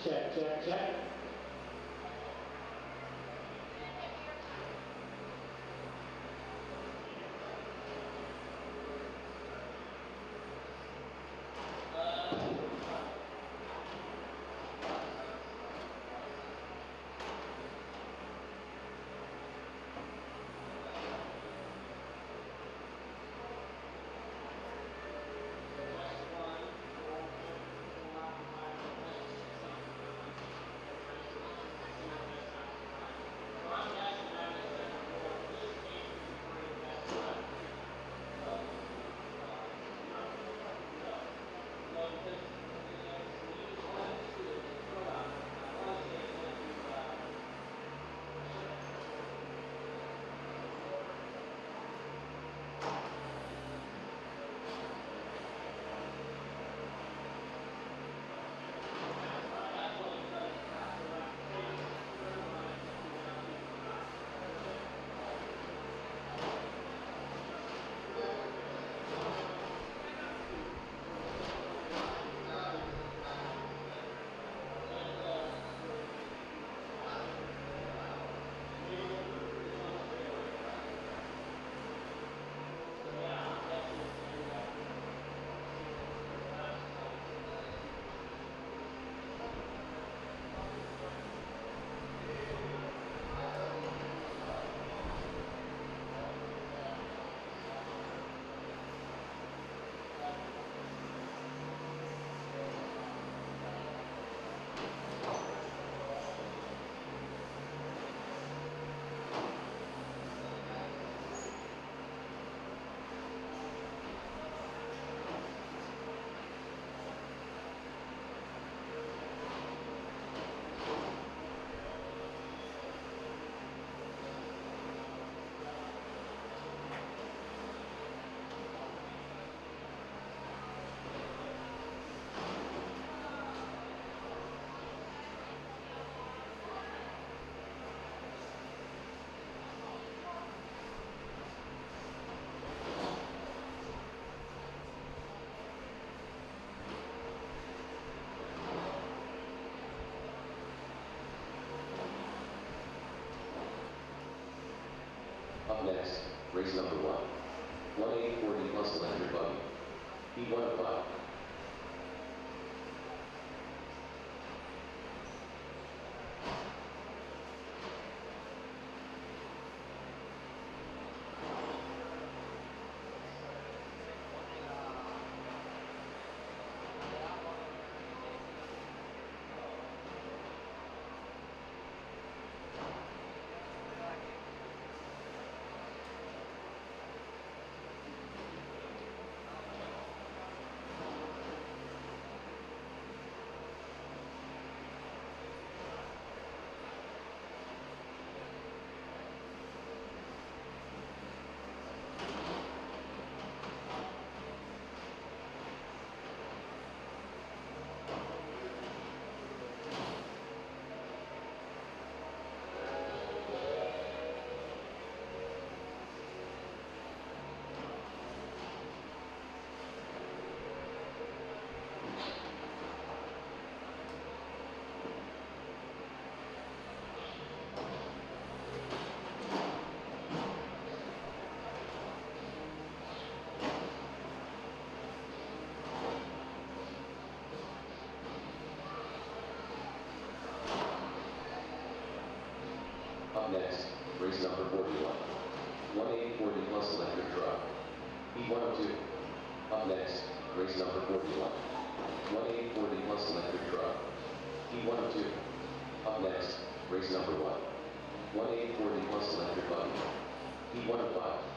Speaker 7: Check, check, check.
Speaker 4: Up next, race number 1. 1840 plus electric buggy. P1 of 5. Up next, race number 41. 1840 plus electric truck. P102. Up next, race number 41. 1840 plus electric truck. P102. Up next, race number 1. 1840 plus electric buggy. P105.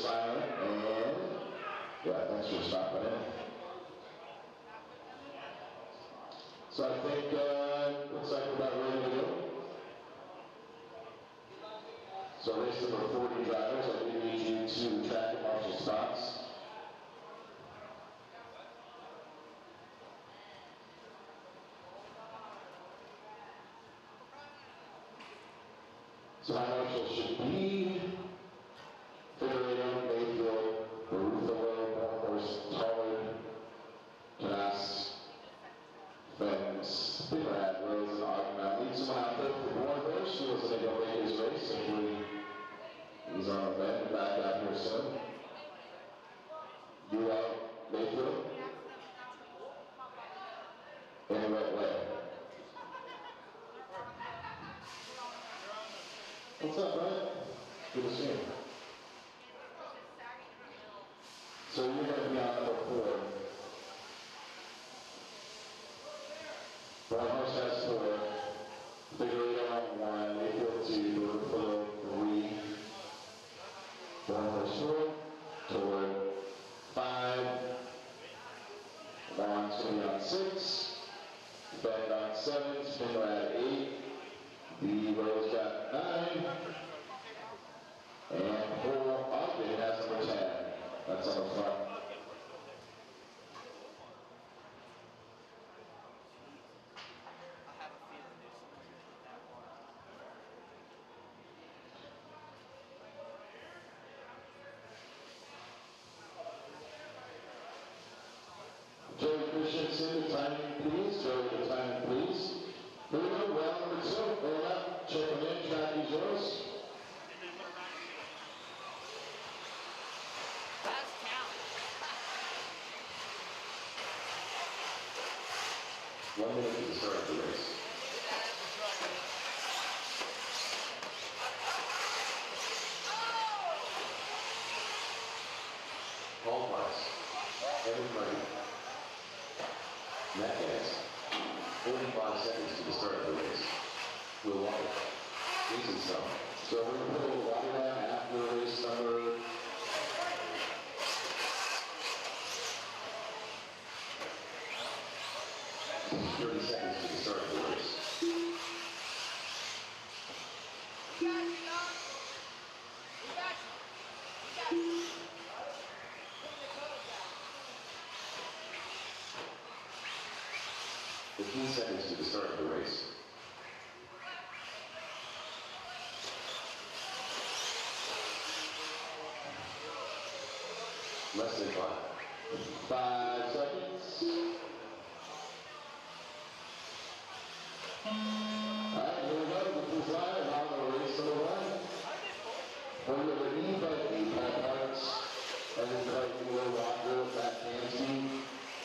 Speaker 7: silent, and yeah, thanks for stopping in. So I think, looks like we're about ready to go. So race number 40 drivers, I do need you to track and marshal spots. So my marshal should be Federator, Mayfield, Refueling, Horse, Tollard, Cass, Fens, Spinrad, Rose, and Ogden. I need someone out there for one of those. She wasn't able to make his race, so he's on the bend back out here soon. You out, Mayfield? In the right way. What's up, bud? Good to see you. So you're going to be on number 4. One horse has 4. Figure 8 on 1. Mayfield 2. Refueling 3. One horse 4. Toward 5. Lon's going to be on 6. Bend on 7. Spinner at 8. The Rose got 9. And poor Ogden has number 10. That's on the front. Joey Christensen, the timing please. Joey, the timing please. Here we go, round number 2. Roll up, check them in, track is yours.
Speaker 6: That's talent.
Speaker 4: 1 minute to start the race. Qualifiers. Everybody. Mechanism. 45 seconds to the start of the race. We'll walk it. Easy stuff.
Speaker 7: So we're going to put a water down after race number
Speaker 4: 30 seconds to the start of the race.
Speaker 6: We got you, Doc. We got you. We got you. Put the code down.
Speaker 4: 15 seconds to the start of the race. Less than 5.
Speaker 7: 5 seconds. Alright, here we go. This is live on the race number 1. For your e-buggy, Paul Parks, Evan Clayton, Walker, Matt Nancy,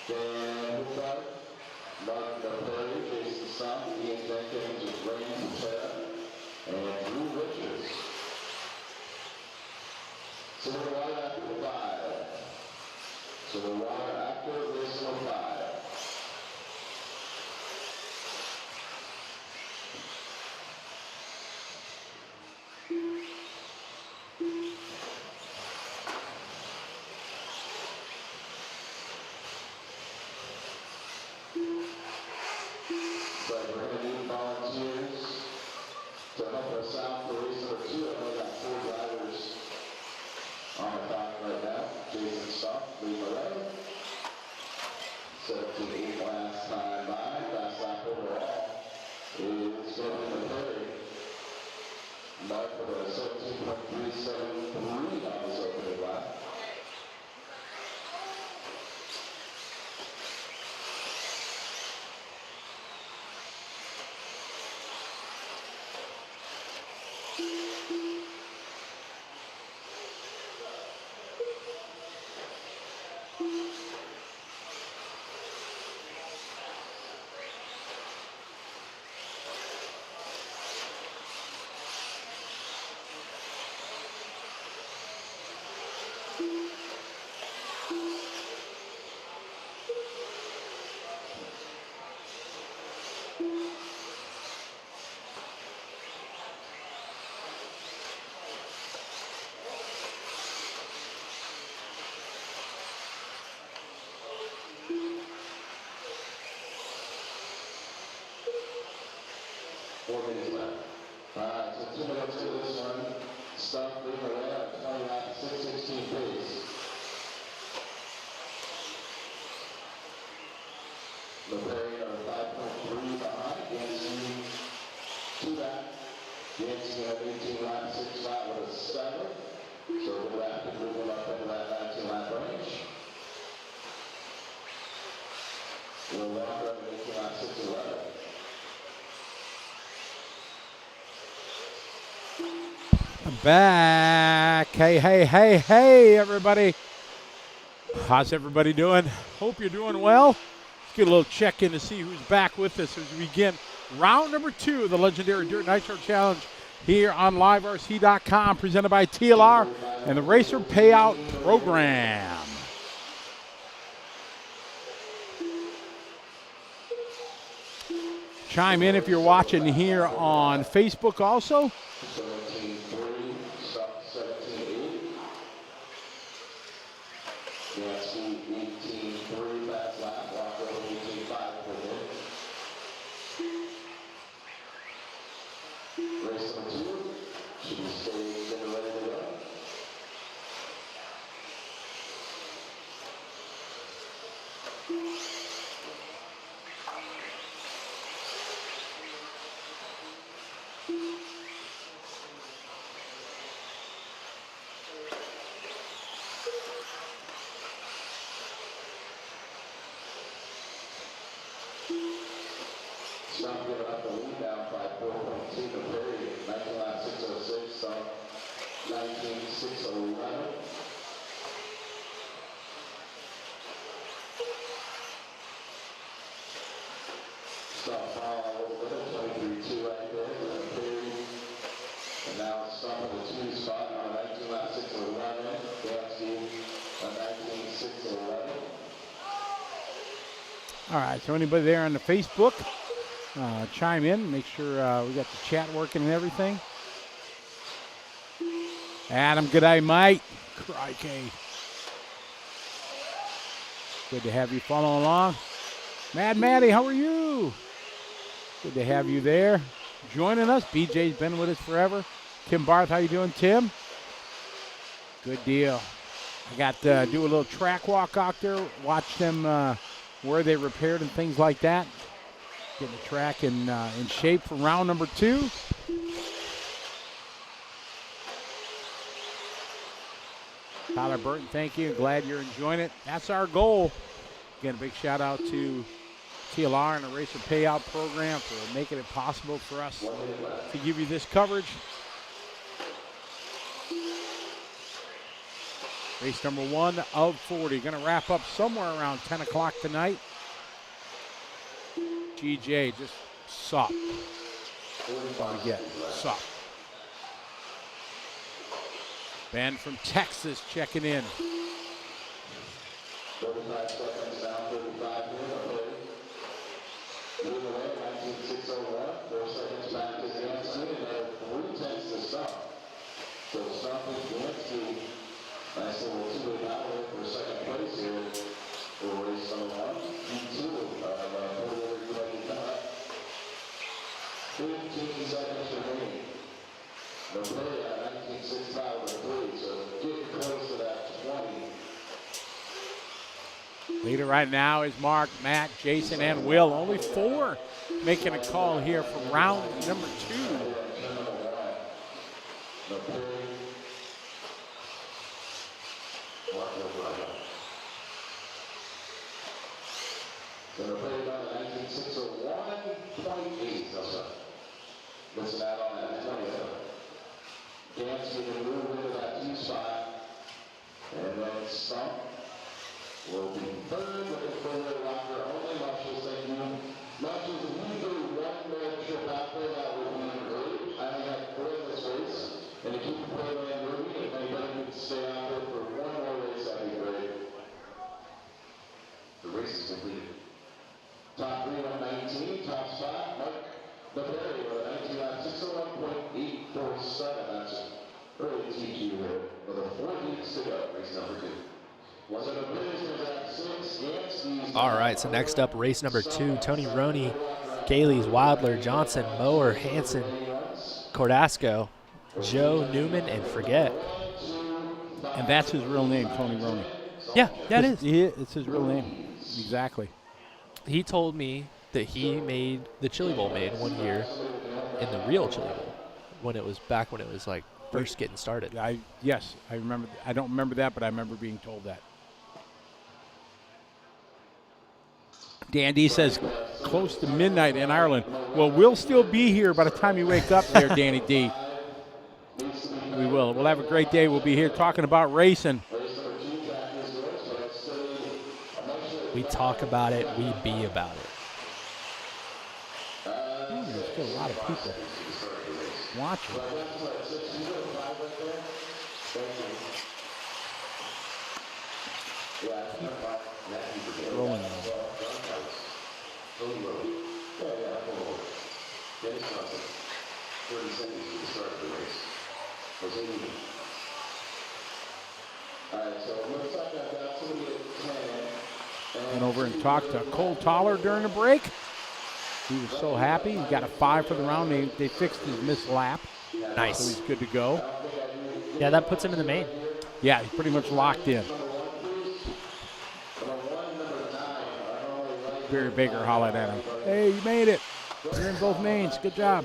Speaker 7: Dan Hookard, Mark Perry, Jason Stump, Ian Jenkins, Rain Patel, and Drew Richards. So we're right after 5. So we're right after race number 5. But we're going to need volunteers to help us out for race number 2. I know we got 4 drivers on the clock right now. Jason Stump, lead the way. 17.8 last time by. Fast lap overall is Stephen McCurry. Mark with a 17.373 on his opening lap.
Speaker 4: 4 minutes left.
Speaker 7: Alright, so 2 minutes into this one. Stuff leaving away at 29.616 pace. LePerry are 5.3 behind. DNC 2 back. DNC at 18 lap, 6 lap with a 7. So we'll have to move them up into that 19 lap range. We'll walk up at 18 lap, 6:11.
Speaker 3: Back. Hey, everybody. How's everybody doing? Hope you're doing well. Let's get a little check in to see who's back with us as we begin round number 2 of the legendary Dirt Nitro Challenge here on liverc.com, presented by TLR and the Racer Payout Program. Chime in if you're watching here on Facebook also.
Speaker 7: 17.3, stop 17.8. DNC 18.3, fast lap, walk over 18.5 for him. Race number 2, should be staged and ready to go. Stop giving up the lead down by 4.2 to Perry, 19 lap 6:06, stop 19.611. Stop foul a little bit, 23.2 right there, Perry. And now stop at the 2 spot on 19 lap 6:11, DNC on 19.611.
Speaker 3: All right, so anybody there on the Facebook, chime in, make sure we got the chat working and everything. Adam, good day, mate. Crikey. Good to have you following along. Mad Maddie, how are you? Good to have you there. Joining us, BJ's been with us forever. Tim Barth, how you doing, Tim? Good deal. I got to do a little track walk out there, watch them where they repaired and things like that. Getting the track in shape for round number 2. Tyler Burton, thank you. Glad you're enjoying it. That's our goal. Again, a big shout out to TLR and the Racer Payout Program for making it possible for us to give you this coverage. Race number 1 of 40. Going to wrap up somewhere around 10 o'clock tonight. GJ just sucked. Again, sucked. Ben from Texas checking in.
Speaker 7: 35 seconds down, 35 here. Moving away, 19.601. 4 seconds back to DNC, and another 3/10 to stop. So stopping DNC. Nice little 2-way battle for second place here for race number 1. P2 of 15 seconds remaining. The play at 19.65 with 3, so getting close to that 20.
Speaker 3: Leader right now is Mark, Matt, Jason, and Will. Only 4 making a call here for round number 2.
Speaker 7: So the play down at 19.601.8. Listen out on that 27. Dancy can move into that 2 spot. And then Stump will be 3rd, looking for the locker. Only Marshall's thank you. Marshall's, if you do 1-man trip out there, that would be great. I only have 4 in this race. And to keep the playland moving, if anybody could stay out there for 1 more race, that'd be great.
Speaker 4: The race is completed.
Speaker 7: Top 3 on 19, top spot, Mike LePerry with a 19 lap 601.847. That's early TQ here with a 4 heats to go.
Speaker 4: Race number 2.
Speaker 7: Was it a business at 6? Yes,
Speaker 2: All right, so next up, race number 2, Tony Roney Gailey's, Wilder, Johnson, Mower, Hanson, Cordasco, Joe, Newman, and Forget.
Speaker 3: And that's his real name, Tony Roney.
Speaker 2: Yeah, that is.
Speaker 3: It's his real name. Exactly.
Speaker 2: He told me that he made the Chili Bowl made 1 year in the real Chili Bowl when it was like first getting started.
Speaker 3: Yes, I remember. I don't remember that, but I remember being told that. Dan D says close to midnight in Ireland. Well, we'll still be here by the time you wake up there, Danny D. We will. We'll have a great day. We'll be here talking about racing.
Speaker 2: We talk about it, we be about it.
Speaker 3: There's still a lot of people watching. Rolling. Went over and talked to Cole Toller during the break. He was so happy. He got a 5 for the round. They fixed his missed lap.
Speaker 2: Nice.
Speaker 3: So he's good to go.
Speaker 2: Yeah, that puts him in the main.
Speaker 3: Yeah, he's pretty much locked in. Barry Baker hollered at him. Hey, you made it. You're in both mains. Good job.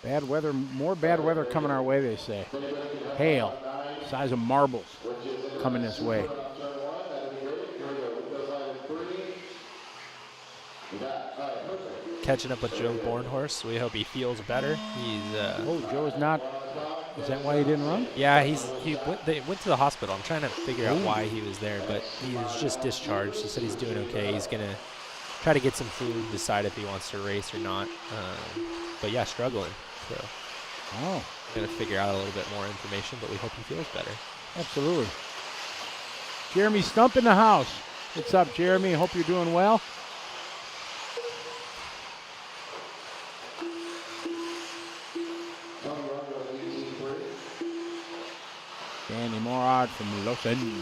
Speaker 3: Bad weather, more bad weather coming our way, they say. Hail, size of marbles, coming this way.
Speaker 2: Catching up with Joe Bornhorst. We hope he feels better. He's
Speaker 3: Oh, Joe's not. Is that why he didn't run?
Speaker 2: yeah, they went to the hospital. I'm trying to figure out why he was there, but he was just discharged. He said he's doing okay. He's gonna try to get some food, decide if he wants to race or not. But yeah, struggling. So gonna figure out a little bit more information, but we hope he feels better.
Speaker 3: Absolutely. Jeremy Stump in the house. What's up, Jeremy? Hope you're doing well. Danny Morad from Los Angeles.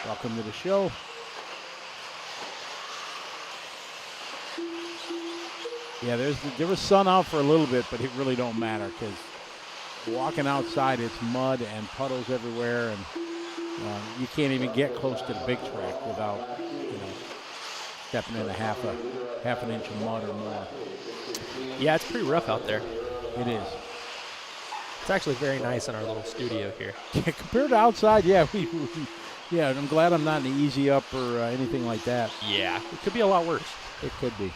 Speaker 3: Welcome to the show. Yeah, there was sun out for a little bit, but it really don't matter because walking outside, it's mud and puddles everywhere, and you can't even get close to the big track without, stepping in half an inch of mud or more.
Speaker 2: Yeah, it's pretty rough out there.
Speaker 3: It is.
Speaker 2: It's actually very nice in our little studio here.
Speaker 3: Yeah, compared to outside, yeah, yeah. I'm glad I'm not in the easy up or anything like that.
Speaker 2: Yeah, it could be a lot worse.
Speaker 3: It could be.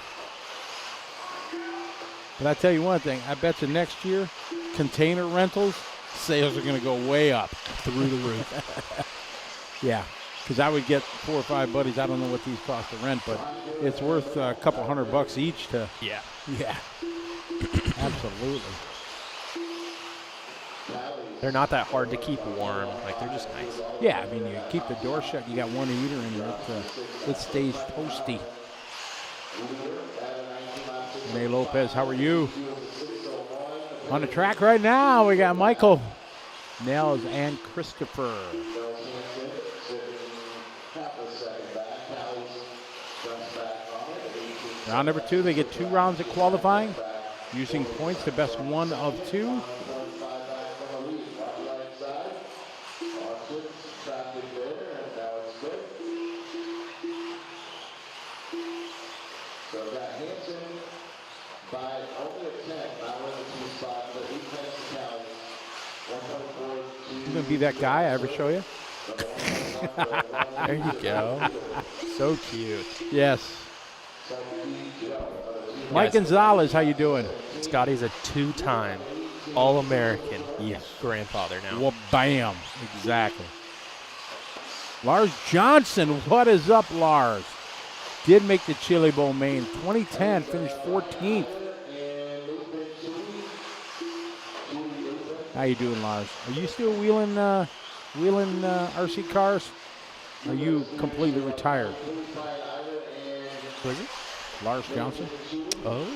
Speaker 3: But I tell you one thing, I bet you next year, container rentals, sales are going to go way up.
Speaker 2: Through the roof.
Speaker 3: Yeah, because I would get 4 or 5 buddies. I don't know what these cost to rent, but it's worth a couple $100 each to.
Speaker 2: Yeah.
Speaker 3: Yeah. Absolutely.
Speaker 2: They're not that hard to keep warm. Like, they're just nice.
Speaker 3: Yeah, I mean, you keep the door shut. You got one heater in there. It stays toasty. May Lopez, how are you? On the track right now, we got Michael, Nels, and Christopher. Round number 2, they get 2 rounds of qualifying. Using points, the best 1 of 2. You gonna be that guy I ever show you?
Speaker 2: There you go. So cute.
Speaker 3: Yes. Mike Gonzalez, how you doing?
Speaker 2: Scotty's a 2-time All-American grandfather now.
Speaker 3: Well, bam. Exactly. Lars Johnson, what is up, Lars? Did make the Chili Bowl main. 2010, finished 14th. How you doing, Lars? Are you still wheeling RC cars? Are you completely retired?
Speaker 2: Who is it?
Speaker 3: Lars Johnson.
Speaker 2: Oh.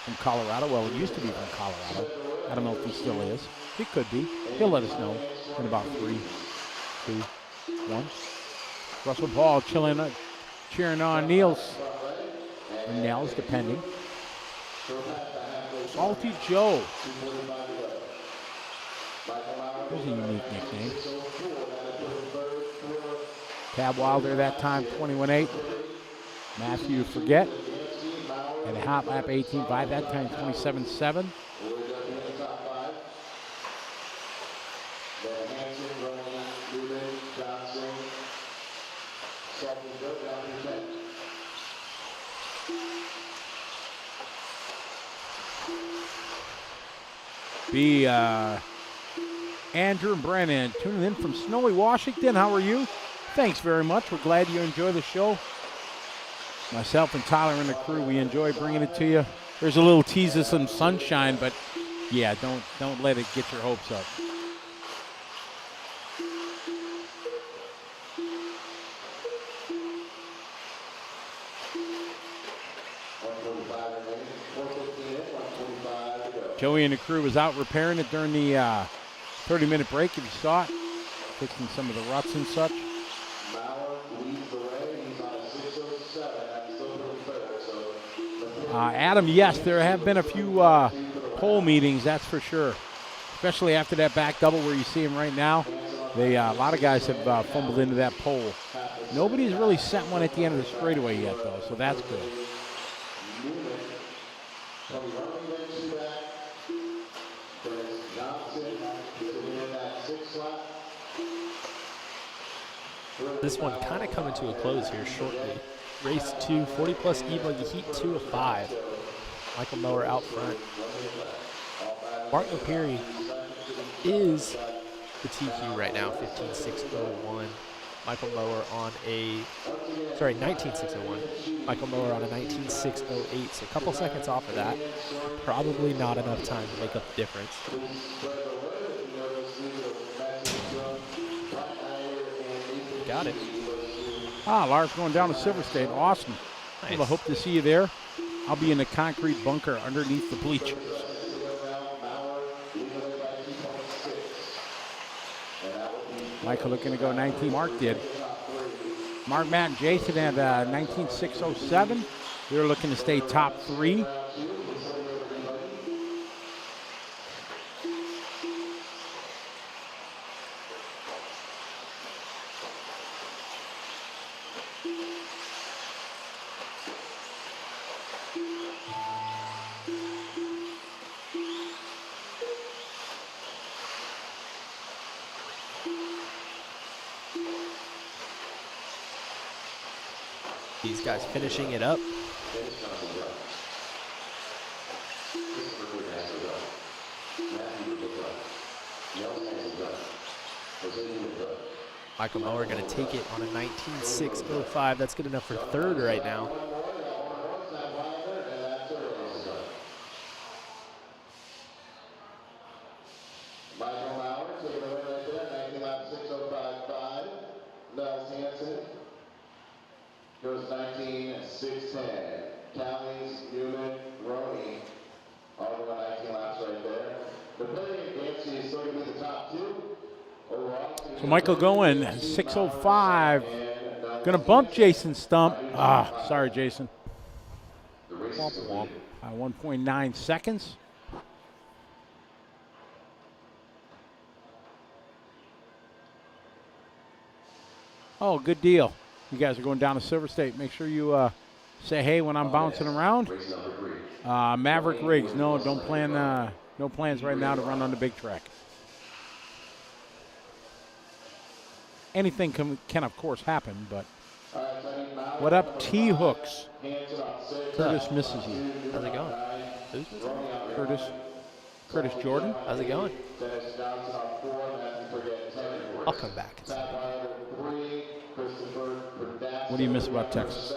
Speaker 3: From Colorado. Well, it used to be from Colorado. I don't know if he still is. He could be. He'll let us know in about 3, 2, 1. Russell Paul cheering on Niels. Or Nels, depending. Salty Joe. There's a unique nickname. Tab Wilder that time, 21.8. Matthew Forget. And a hot lap 18.5, that time 27.7. Be Andrew and Brennan tuning in from snowy Washington. How are you? Thanks very much. We're glad you enjoy the show. Myself and Tyler and the crew, we enjoy bringing it to you. There's a little tease of some sunshine, but yeah, don't let it get your hopes up. Joey and the crew was out repairing it during the 30-minute break, if you saw it, fixing some of the ruts and such. Adam, yes, there have been a few pole meetings, that's for sure, especially after that back double where you see him right now. A lot of guys have fumbled into that pole. Nobody's really sent one at the end of the straightaway yet, though, so that's good.
Speaker 2: This one kind of coming to a close here shortly. Race 2, 40-plus e-buggy heat 2 of 5. Michael Mower out front. Mark O'Perry is the TQ right now, 15.601. Michael Mower on a, 19.601. Michael Mower on a 19.608, so a couple seconds off of that. Probably not enough time to make up the difference. Got it.
Speaker 3: Lars going down to Silver State. Awesome.
Speaker 2: Nice.
Speaker 3: Well, I hope to see you there. I'll be in the concrete bunker underneath the bleachers. Michael looking to go 19. Mark did. Mark, Matt, and Jason had 19.607. They're looking to stay top 3.
Speaker 2: These guys finishing it up. Michael Mower going to take it on a 19.605. That's good enough for third right now.
Speaker 7: Goes 19.610. Callie's, Newman, Roney, all the 19 laps right there. The Refueling DNC is still going to be the top 2. Overall,
Speaker 3: so Michael going 6:05. Going to bump Jason Stump. Sorry, Jason. 1.9 seconds. Oh, good deal. You guys are going down to Silver State. Make sure you say hey when I'm bouncing around. Maverick Riggs. No, don't plan. No plans right now to run on the big track. Anything can of course happen, but what up, T-Hooks? Curtis misses you.
Speaker 2: How's it going? Who's missing?
Speaker 3: Curtis Jordan.
Speaker 2: How's it going? I'll come back.
Speaker 3: What do you miss about Texas?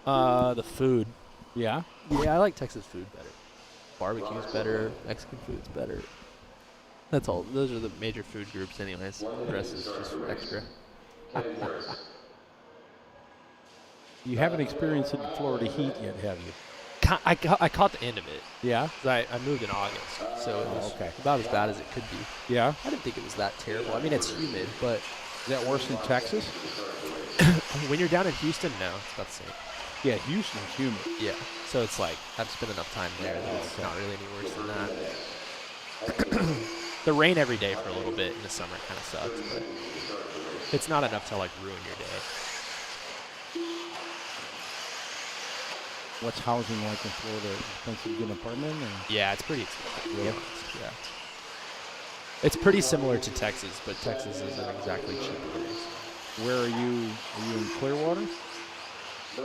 Speaker 2: The food.
Speaker 3: Yeah?
Speaker 2: Yeah, I like Texas food better. Barbecue's better. Mexican food's better. That's all. Those are the major food groups anyways. The rest is just extra.
Speaker 3: You haven't experienced the Florida heat yet, have you?
Speaker 2: I caught the end of it.
Speaker 3: Yeah.
Speaker 2: 'Cause I moved in August, so it was
Speaker 3: Okay.
Speaker 2: about as bad as it could be.
Speaker 3: Yeah.
Speaker 2: I didn't think it was that terrible. I mean, it's humid, but
Speaker 3: Is that worse than Texas?
Speaker 2: when you're down in Houston, no, it's about the same.
Speaker 3: Yeah, Houston's humid.
Speaker 2: Yeah, so it's like I've spent enough time there that it's not really any worse than that. The rain every day for a little bit in the summer kind of sucks, but it's not enough to like ruin your day.
Speaker 3: What's housing like in Florida? Expensive to get an apartment? Or?
Speaker 2: Yeah, it's pretty expensive, to be honest. Yeah. It's pretty similar to Texas, but Texas isn't exactly cheap either.
Speaker 3: Where are you? Are you in Clearwater?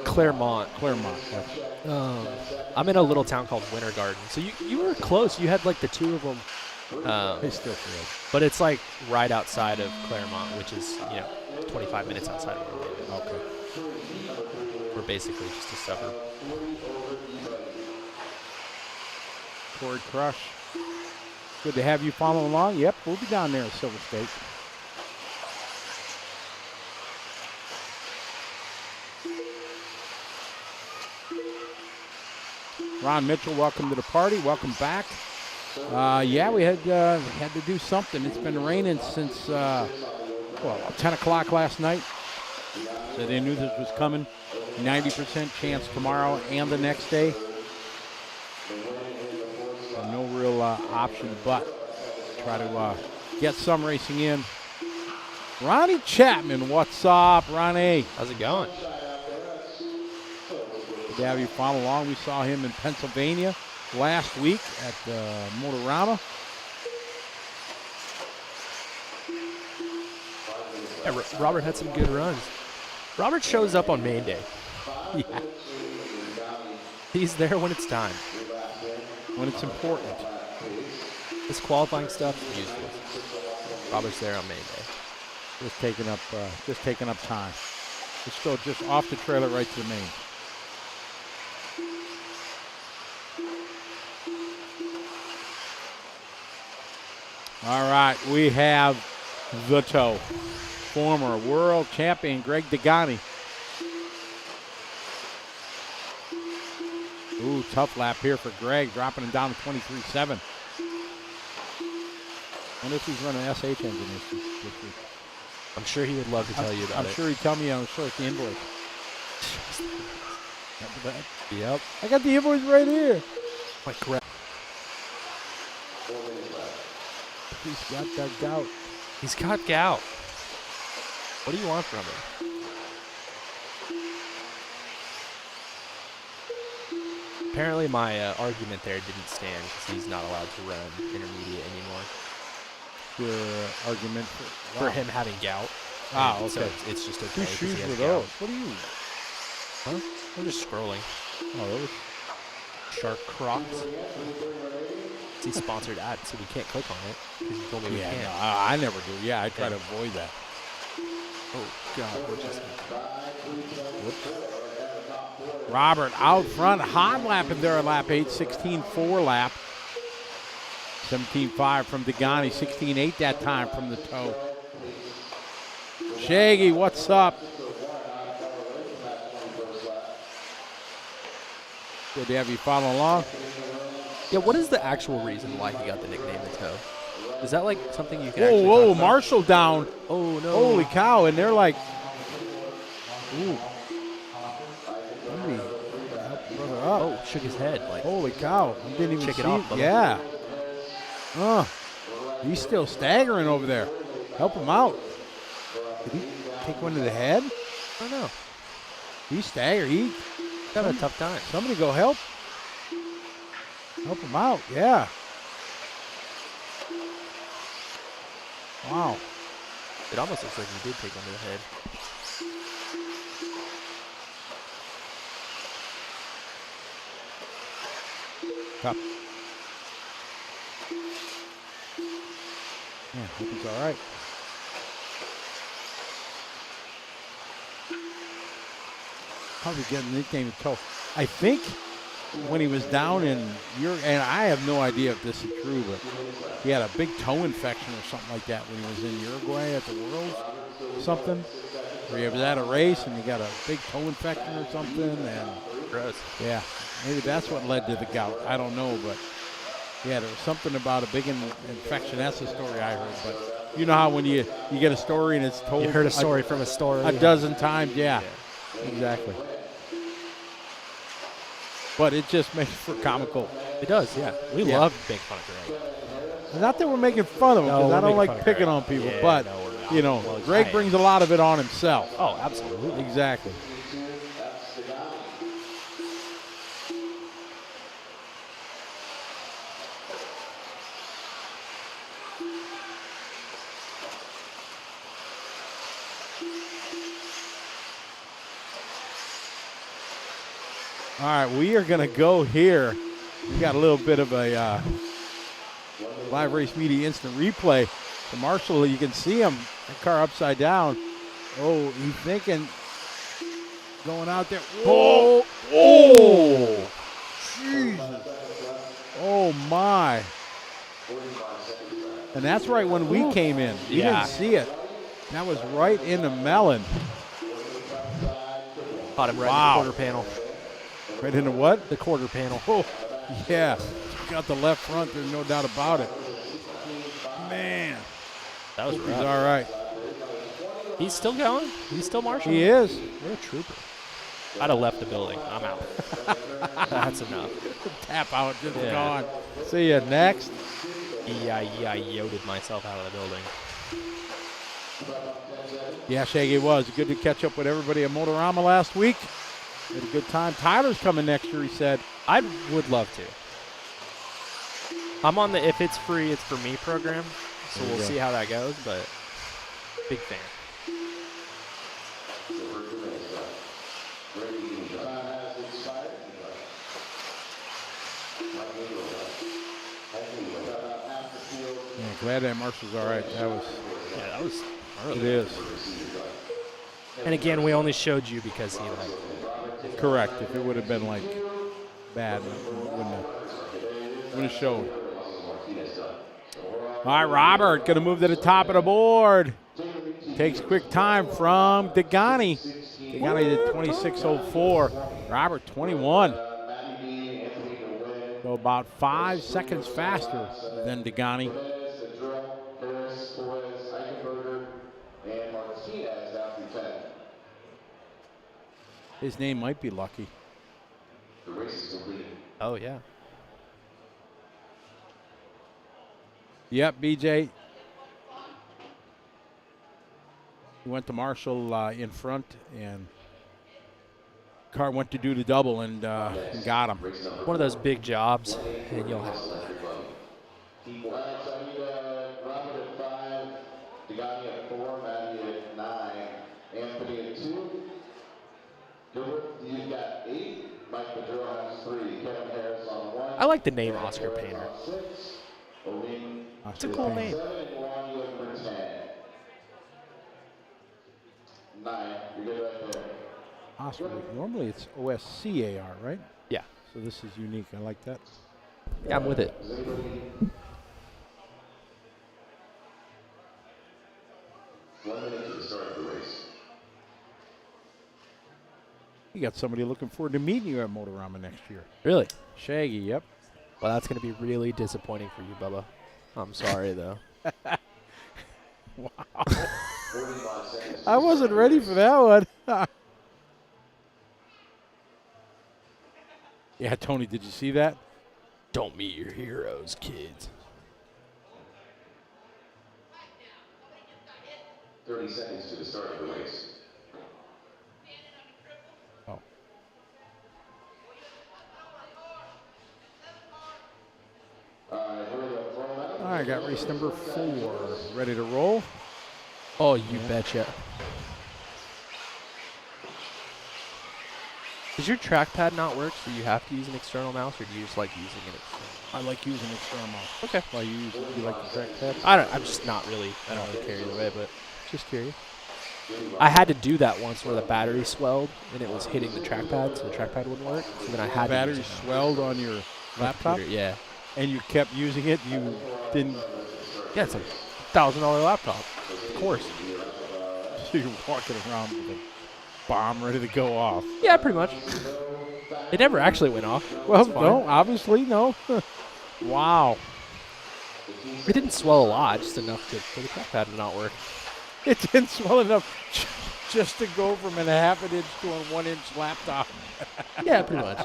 Speaker 2: Claremont.
Speaker 3: Claremont.
Speaker 2: I'm in a little town called Winter Garden. So you were close. You had like the two of them.
Speaker 3: It's still good.
Speaker 2: But it's like right outside of Claremont, which is, 25 minutes outside of where we live.
Speaker 3: Okay.
Speaker 2: We're basically just a suburb.
Speaker 3: Ford Crush. Good to have you follow along. Yep, we'll be down there at Silver State. Ron Mitchell, welcome to the party. Welcome back. Yeah, we had to do something. It's been raining since 10 o'clock last night. So they knew this was coming. 90% chance tomorrow and the next day. So no real option but try to get some racing in. Ronnie Chapman, what's up, Ronnie?
Speaker 2: How's it going?
Speaker 3: Good to have you follow along. We saw him in Pennsylvania last week at Motorama.
Speaker 2: Yeah, Robert had some good runs. Robert shows up on main day.
Speaker 3: Yeah.
Speaker 2: He's there when it's time.
Speaker 3: When it's important.
Speaker 2: This qualifying stuff is useless. Robert's there on main day.
Speaker 3: Just taking up time. Let's go just off the trailer right to the main. All right, we have the tow. Former world champion Greg Degani. Ooh, tough lap here for Greg, dropping him down to 23.7. Wonder if he's running an SH engine this week.
Speaker 2: I'm sure he would love to tell you about
Speaker 3: I'm
Speaker 2: it.
Speaker 3: sure he'd tell me. I'm sure it's the invoice.
Speaker 2: Yep.
Speaker 3: I got the invoice right here.
Speaker 2: Like crap.
Speaker 3: He's got that gout.
Speaker 2: He's got gout. What do you want from him? Apparently my argument there didn't stand because he's not allowed to run intermediate anymore.
Speaker 3: Your argument
Speaker 2: For him having gout.
Speaker 3: Ah,
Speaker 2: And
Speaker 3: okay.
Speaker 2: So it's just okay.
Speaker 3: Whose
Speaker 2: 'cause
Speaker 3: shoes
Speaker 2: he
Speaker 3: were
Speaker 2: has
Speaker 3: those?
Speaker 2: gout.
Speaker 3: What are you?
Speaker 2: Huh? I'm just scrolling.
Speaker 3: Oh, those.
Speaker 2: Shark Crocs. It's a sponsored ad, so we can't click on it because you told me we
Speaker 3: Yeah,
Speaker 2: can't.
Speaker 3: no, I never do. Yeah, I try to avoid that.
Speaker 2: Oh, God. What just
Speaker 3: Robert out front, hot lapping there at lap 8, 16.4 lap. 17.5 from Degani, 16.8 that time from the tow. Shaggy, what's up? Good to have you follow along.
Speaker 2: Yeah, what is the actual reason why he got the nickname the Toe? Is that like something you can
Speaker 3: Whoa,
Speaker 2: actually
Speaker 3: whoa,
Speaker 2: talk about?
Speaker 3: Marshall down.
Speaker 2: Oh, no.
Speaker 3: Holy cow, and they're like, ooh. Somebody help brother up.
Speaker 2: Oh, shook his head. Like,
Speaker 3: Holy cow, he didn't even
Speaker 2: Shake
Speaker 3: see
Speaker 2: it off, brother.
Speaker 3: Yeah. He's still staggering over there. Help him out. Did he take one to the head?
Speaker 2: I don't know.
Speaker 3: He's staggered. He
Speaker 2: Having a tough time.
Speaker 3: Somebody go help. Help him out, yeah. Wow.
Speaker 2: It almost looks like he did take one to the head.
Speaker 3: Cup. Yeah, hope he's all right. Probably getting the nickname toe. I think when he was down in Uruguay, and I have no idea if this is true, but he had a big toe infection or something like that when he was in Uruguay at the Worlds, something. Or he was at a race and he got a big toe infection or something, and
Speaker 2: Gross.
Speaker 3: Yeah, maybe that's what led to the gout. I don't know, but yeah, there was something about a big infection. That's the story I heard. But you know how when you get a story and it's told
Speaker 2: You heard a story from a story.
Speaker 3: a dozen times, yeah, exactly. But it just makes for comical.
Speaker 2: It does, yeah. We
Speaker 3: Yeah.
Speaker 2: love to make fun of Greg.
Speaker 3: Not that we're making fun of him,
Speaker 2: No,
Speaker 3: because
Speaker 2: we're
Speaker 3: I don't
Speaker 2: making fun
Speaker 3: like
Speaker 2: of
Speaker 3: picking
Speaker 2: Greg.
Speaker 3: on people.
Speaker 2: Yeah,
Speaker 3: but
Speaker 2: no, we're not.
Speaker 3: you know,
Speaker 2: Well,
Speaker 3: Greg
Speaker 2: I am.
Speaker 3: brings a lot of it on himself.
Speaker 2: Oh, absolutely.
Speaker 3: Exactly. All right, we are going to go here. We got a little bit of a live race media instant replay. The Marshall, you can see him, that car upside down. Oh, he's thinking, going out there. Whoa! Oh! Jesus. Oh, my. And that's right when we came in. We
Speaker 2: Yeah.
Speaker 3: didn't see it. That was right in the melon.
Speaker 2: Caught him right
Speaker 3: Wow.
Speaker 2: in the quarter panel.
Speaker 3: Right into what?
Speaker 2: The quarter panel.
Speaker 3: Oh, yeah. Got the left front. There's no doubt about it. Man.
Speaker 2: That was
Speaker 3: He's
Speaker 2: rough.
Speaker 3: all right.
Speaker 2: He's still going. He's still marshalling.
Speaker 3: He is.
Speaker 2: What a trooper. I'd have left the building. I'm out. That's enough.
Speaker 3: Tap out. Just
Speaker 2: Yeah.
Speaker 3: gone. See ya next.
Speaker 2: I yoded myself out of the building.
Speaker 3: Yeah, Shaggy, it was good to catch up with everybody at Motorama last week. Had a good time. Tyler's coming next year, he said.
Speaker 2: I would love to. I'm on the if it's free, it's for me program. So
Speaker 3: There you
Speaker 2: we'll
Speaker 3: go.
Speaker 2: see how that goes, but big fan.
Speaker 3: Yeah, glad that Marshall's all right. That was,
Speaker 2: Yeah, that was
Speaker 3: it is.
Speaker 2: And again, we only showed you because he like
Speaker 3: Correct. If it would have been like bad, it wouldn't have showed. All right, Robert, going to move to the top of the board. Takes quick time from Degani. Degani did 26:04. Robert, 21. So about 5 seconds faster than Degani. His name might be Lucky.
Speaker 4: The race is completed.
Speaker 2: oh yeah.
Speaker 3: Yep, BJ. He went to Marshall in front, and car went to do the double and got him.
Speaker 4: Race number
Speaker 2: One of those big jobs, and you'll have
Speaker 4: electric buggy.
Speaker 7: All right, so I need Robert at 5, Degani at 4, Matty at 9, Anthony at 2. Gilbert, you've got 8. Mike Maduro has 3. Kevin Harris on 1.
Speaker 2: I like the name Oscar Painter.
Speaker 7: 6. Odin,
Speaker 2: It's a cool name.
Speaker 7: 7, and 1, you have for 10. 9, you're good right there.
Speaker 3: Oscar. Normally it's OSCAR, right?
Speaker 2: Yeah.
Speaker 3: So this is unique. I like that.
Speaker 2: Yeah, I'm with it.
Speaker 7: Is anybody
Speaker 4: 1 minute to the start of the race.
Speaker 3: You got somebody looking forward to meeting you at Motorama next year.
Speaker 2: Really?
Speaker 3: Shaggy, yep.
Speaker 2: Well, that's going to be really disappointing for you, Bubba. I'm sorry, though.
Speaker 4: 45 seconds.
Speaker 3: I wasn't ready for that one. Yeah, Tony, did you see that?
Speaker 2: Don't meet your heroes, kids.
Speaker 4: 30 seconds to the start of the race.
Speaker 3: Oh. All right, got race number 4 ready to roll.
Speaker 2: Oh, you betcha. Does your trackpad not work, so you have to use an external mouse, or do you just like using an external?
Speaker 3: I like using external mouse.
Speaker 2: Okay.
Speaker 3: Why you like the trackpad?
Speaker 2: I'm just not really, I don't really care either way, but just curious. I had to do that once where the battery swelled and it was hitting the trackpad, so the trackpad wouldn't work. So then I had
Speaker 3: Battery
Speaker 2: to use it.
Speaker 3: swelled on your laptop,
Speaker 2: Computer, yeah.
Speaker 3: and you kept using it. You didn't.
Speaker 2: Yeah, it's a $1,000 laptop. Of course.
Speaker 3: You're walking around with a bomb ready to go off.
Speaker 2: Yeah, pretty much. It never actually went off.
Speaker 3: Well,
Speaker 2: That's fine.
Speaker 3: no, obviously, no. Wow.
Speaker 2: It didn't swell a lot, just enough for the trackpad to not work.
Speaker 3: It didn't swell enough just to go from a half an inch to a 1 inch laptop.
Speaker 2: Yeah, pretty much.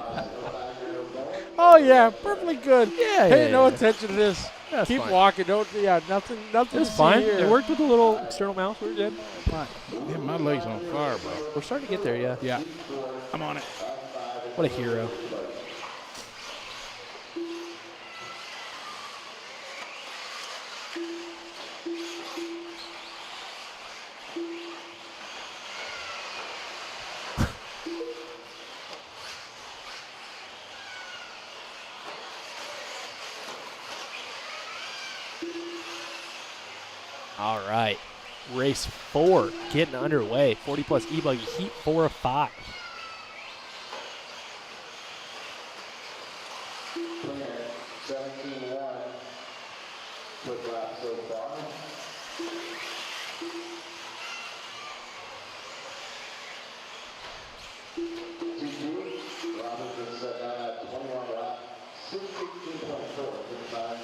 Speaker 3: Oh, yeah, perfectly good.
Speaker 2: Yeah,
Speaker 3: Pay
Speaker 2: yeah,
Speaker 3: no
Speaker 2: yeah.
Speaker 3: attention to this.
Speaker 2: That's
Speaker 3: Keep
Speaker 2: fine.
Speaker 3: walking. Don't, nothing
Speaker 2: It was
Speaker 3: to see
Speaker 2: fine.
Speaker 3: here.
Speaker 2: It worked with a little external mouse. We were good.
Speaker 3: My leg's on fire, bro.
Speaker 2: We're starting to get there, yeah.
Speaker 3: Yeah, I'm on it.
Speaker 2: What a hero. All right. Race 4 getting underway. 40 plus e-buggy heat 4 of 5.
Speaker 7: Clear, 17-1. Quick lap so far. GG, Robinson set down at 21 lap, 16.4 good time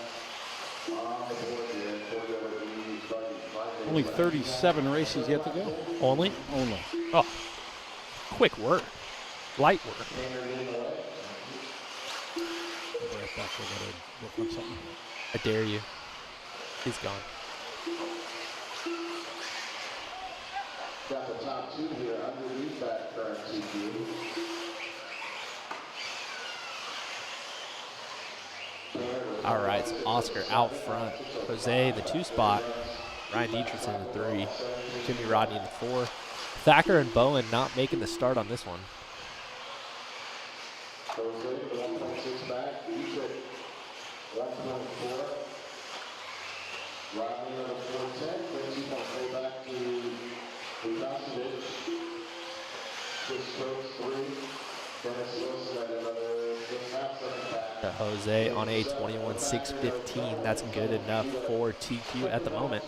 Speaker 7: on the board here for the e-buggy.
Speaker 3: Only 37 races yet to go.
Speaker 2: Only?
Speaker 3: Only.
Speaker 2: Oh, quick work. Light work.
Speaker 3: Right back, I gotta work on something.
Speaker 2: I dare you. He's gone.
Speaker 7: Got the top two here underneath that current TQ.
Speaker 2: All right, so Oscar out front. Jose, the 2 spot. Ryan Dietrich's in the 3. Jimmy Rodney in the 4. Thacker and Bowen not making the start on this one.
Speaker 7: Jose, the 1.6 back. Dietrich, 1.4. Rodney on the 410. Then 2.4 back to Lukasovic. 6 strokes, 3. Dennis Wilson at another 6.5 back.
Speaker 2: To Jose on a 21.615. That's good enough for TQ at the moment.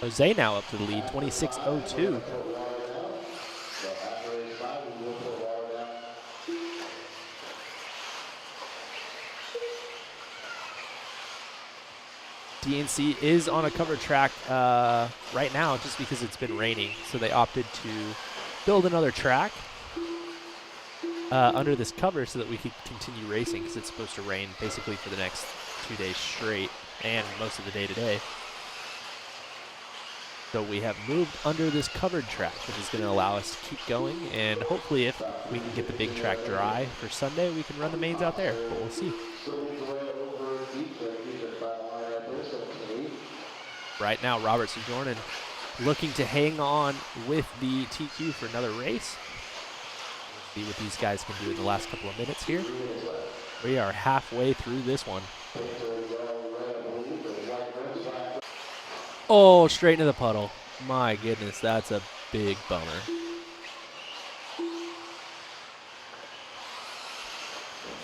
Speaker 2: Jose now up to the lead, 26.02. DNC is on a covered track right now just because it's been raining. So they opted to build another track under this cover so that we could continue racing because it's supposed to rain basically for the next 2 days straight and most of the day today. So we have moved under this covered track, which is going to allow us to keep going. And hopefully if we can get the big track dry for Sunday, we can run the mains out there. But we'll see. Right now, Robert Sojourner looking to hang on with the TQ for another race. See what these guys can do in the last couple of minutes here. We are halfway through this one. Oh, straight into the puddle. My goodness, that's a big bummer.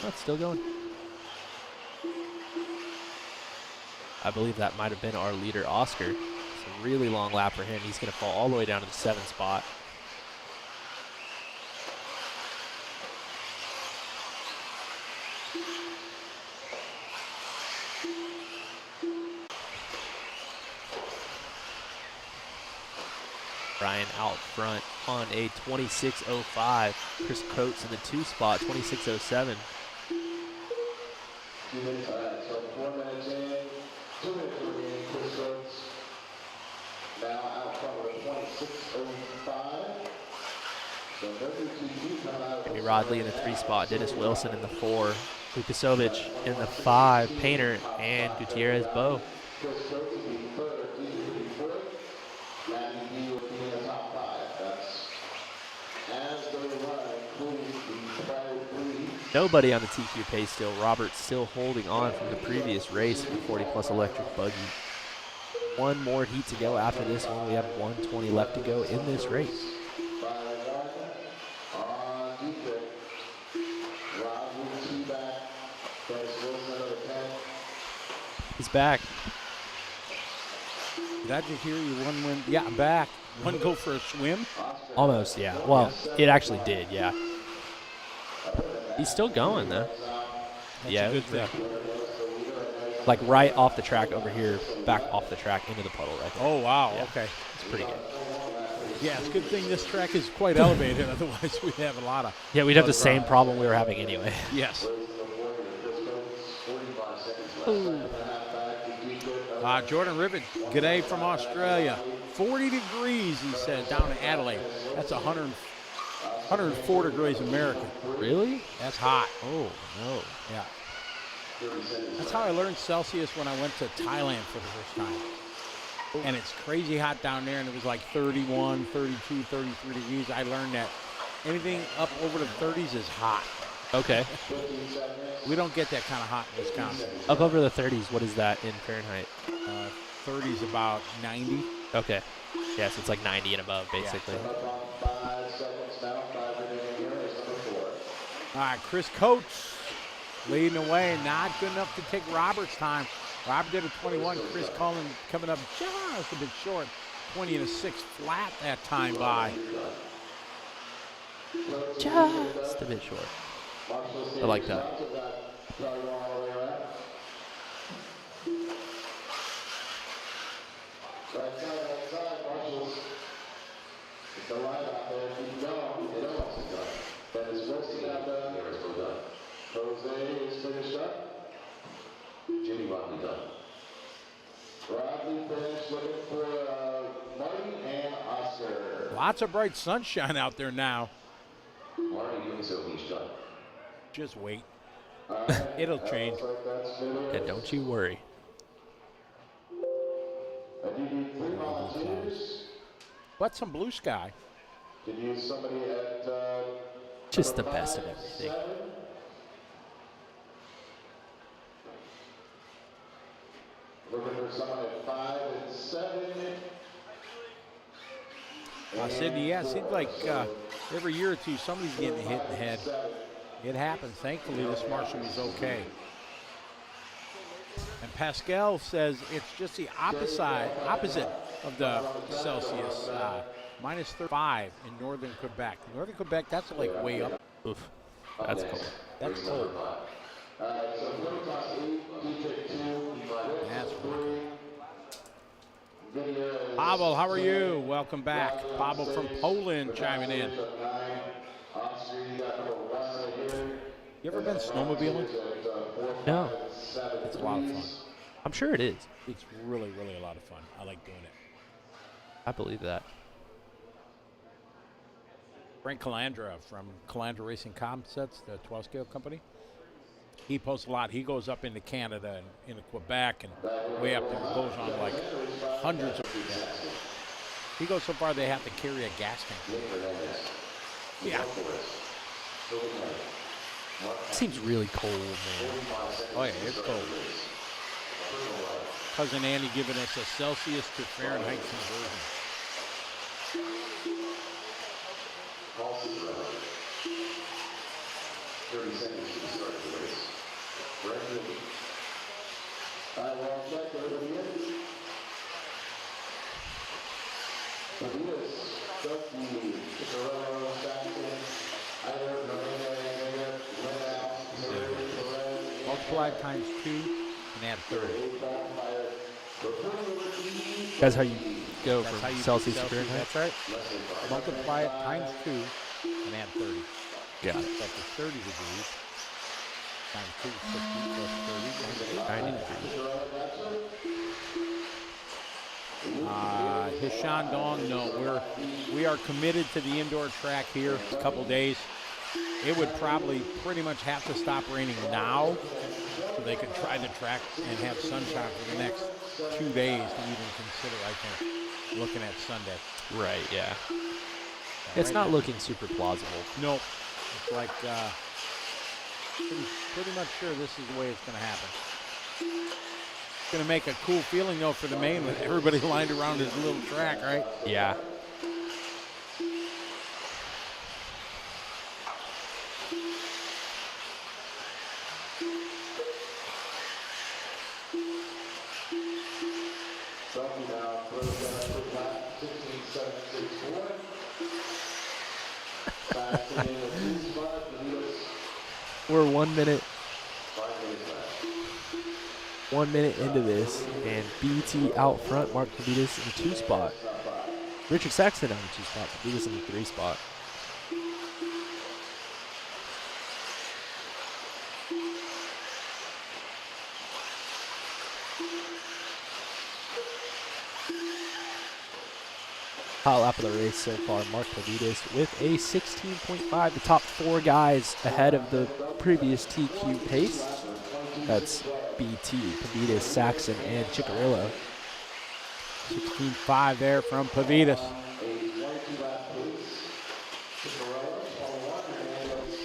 Speaker 2: That's still going. I believe that might have been our leader, Oscar. It's a really long lap for him. He's going to fall all the way down to the 7th spot. Ryan out front on a 26.05. Chris Coates in the 2 spot, 26.07.
Speaker 7: 2 minutes, all right, so 4 minutes in, 2 minutes remaining, Chris Coates. Now out front with a 26.05. So no new TQ coming out.
Speaker 2: Jimmy Rodley in the 3 spot, Dennis Wilson in the 4, Lukasovic in the 5, Painter, and Gutierrez Bow.
Speaker 7: Chris Coates will be third, Dietrich will be fourth. Matthew B will be in the top 5. That's as they run, including the prior 3.
Speaker 2: Nobody on the TQ pace still. Robert still holding on from the previous race for 40 plus electric buggy. One more heat to go after this one. We have 120 left to go in this race. He's back.
Speaker 3: Did I just hear you? One win. Yeah, I'm back. One go for a swim.
Speaker 2: Almost, yeah. Well, it actually did, yeah. He's still going, though.
Speaker 3: That's
Speaker 2: Yeah,
Speaker 3: a good
Speaker 2: it was
Speaker 3: thing.
Speaker 2: like right off the track over here, back off the track into the puddle right there.
Speaker 3: Oh, wow.
Speaker 2: Yeah.
Speaker 3: Okay.
Speaker 2: It's pretty good.
Speaker 3: Yeah, it's a good thing this track is quite elevated. Otherwise, we'd have a lot of.
Speaker 2: Yeah, we'd have the same problem we were having anyway.
Speaker 3: Yes. Jordan Ribbon, g'day from Australia. 40 degrees, he said, down in Adelaide. That's 104 degrees American.
Speaker 2: Really?
Speaker 3: That's hot.
Speaker 2: Oh, no.
Speaker 3: Yeah. That's how I learned Celsius when I went to Thailand for the first time. And it's crazy hot down there, and it was like 31, 32, 33 degrees. I learned that anything up over the 30s is hot.
Speaker 2: Okay.
Speaker 3: We don't get that kind of hot in Wisconsin.
Speaker 2: Up over the 30s, what is that in Fahrenheit?
Speaker 3: 30's about 90.
Speaker 2: Okay. Yeah, so it's like 90 and above, basically.
Speaker 3: All right, Chris Coates leading away. Not good enough to take Robert's time. Robert did a 21. Chris Cullen coming up just a bit short. 20 and a 6 flat that time by.
Speaker 2: Just a bit short. I like that.
Speaker 7: Jose is finished up.
Speaker 4: Jimmy Rodney done.
Speaker 7: Rodney finished looking for Marty and Oscar.
Speaker 3: Lots of bright sunshine out there now.
Speaker 4: Marty doing so he's done.
Speaker 3: Just wait. It'll change.
Speaker 2: Yeah, don't you worry.
Speaker 7: And you need 3 volunteers.
Speaker 3: But some blue sky.
Speaker 7: Can use somebody at
Speaker 2: Just the best of everything.
Speaker 7: 7. Looking for someone at 5 and 7.
Speaker 3: Sydney, yeah, it seems like every year or two somebody's getting hit in the head. It happens. Thankfully, this marshal was okay. And Pascal says it's just the opposite of the Celsius. Minus 35 in northern Quebec. Northern Quebec, that's like way up.
Speaker 2: Oof. That's cool.
Speaker 3: That's cold.
Speaker 7: So Blue Toss 8, DJ 2,
Speaker 3: That's
Speaker 7: Red 3. Video is
Speaker 3: Pavel, how are you? Welcome back. Pavel from Poland chiming in.
Speaker 7: 9. Oscar, you got number 1 here.
Speaker 3: You ever been snowmobiling?
Speaker 2: No.
Speaker 3: It's a lot of fun.
Speaker 2: I'm sure it is.
Speaker 3: It's really, really a lot of fun. I like doing it.
Speaker 2: I believe that.
Speaker 3: Frank Calandra from Calandra Racing Concepts, the 12-scale company. He posts a lot. He goes up into Canada and into Quebec and way up there. Goes on like hundreds of weekends. He goes so far they have to carry a gas tank. Yeah.
Speaker 2: Seems really cold, man.
Speaker 3: Oh yeah, it's cold. Cousin Andy giving us a Celsius to Fahrenheit conversion.
Speaker 4: False is around. 30 seconds to start the race. Refueling.
Speaker 7: I will check everybody in. Tobias, Duffy, Guerrero, Saxon, Ida, Marina, Renal,
Speaker 3: Multiply times 2 and add 30.
Speaker 2: That's how you go
Speaker 3: That's how
Speaker 2: from
Speaker 3: you
Speaker 2: Celsius
Speaker 3: do
Speaker 2: to Fahrenheit.
Speaker 3: That's right. Multiply it times 2 and add 30.
Speaker 2: Got it.
Speaker 3: So for 30 degrees times 2 is 60 plus 30.
Speaker 2: 90 degrees.
Speaker 3: Hishan Dong, no, we are committed to the indoor track here. A couple days. It would probably pretty much have to stop raining now so they could try the track and have sunshine for the next 2 days to even consider, I think, looking at Sunday.
Speaker 2: Right, yeah. It's not looking super plausible.
Speaker 3: Nope. It's like pretty much sure this is the way it's going to happen. It's going to make a cool feeling, though, for the main with everybody lined around this little track, right?
Speaker 2: Yeah.
Speaker 7: Duffy now throws down a quick lap, 16.764. Back in the 2 spot,
Speaker 2: We're 1 minute
Speaker 7: 5 minutes left.
Speaker 2: 1 minute into this, and BT out front. Mark Pavitas in the 2 spot. Richard Saxton on the 2 spot. Pavitas in the 3 spot. Hot lap of the race so far. Mark Pavitas with a 16.5. The top 4 guys ahead of the previous TQ pace. That's BT, Pavitas, Saxon, and Chickarillo.
Speaker 3: 16.5 there from Pavitas.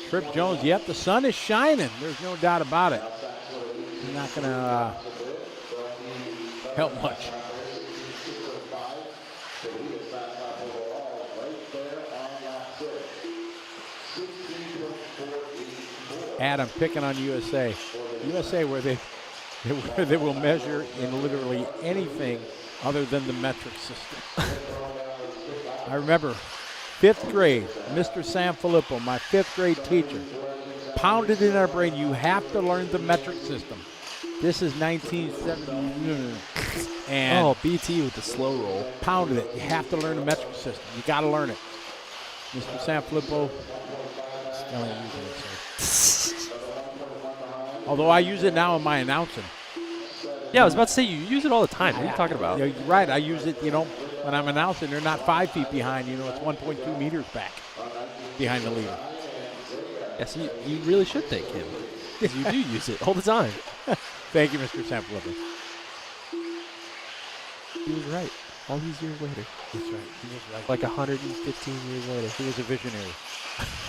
Speaker 3: Trip Jones, yep, the sun is shining. There's no doubt about it. He's not going to help much. Adam picking on USA. USA where they will measure in literally anything other than the metric system. I remember 5th grade, Mr. Sanfilippo, my 5th grade teacher, pounded in our brain, you have to learn the metric system. This is 1970. And
Speaker 2: Oh, BT with the slow roll.
Speaker 3: pounded it. You have to learn the metric system. You got to learn it. Mr. Sanfilippo, still ain't using it, sir. Although I use it now in my announcing.
Speaker 2: Yeah, I was about to say, you use it all the time. What are you talking about?
Speaker 3: Yeah, you're right. I use it, when I'm announcing. They're not 5 feet behind. It's 1.2 meters back behind the leader.
Speaker 2: Yes, you really should thank him. 'Cause you do use it all the time.
Speaker 3: Thank you, Mr. Sanfilippo.
Speaker 2: He was right. All these years later.
Speaker 3: That's right. He was right.
Speaker 2: Like 115 years later.
Speaker 3: He was a visionary.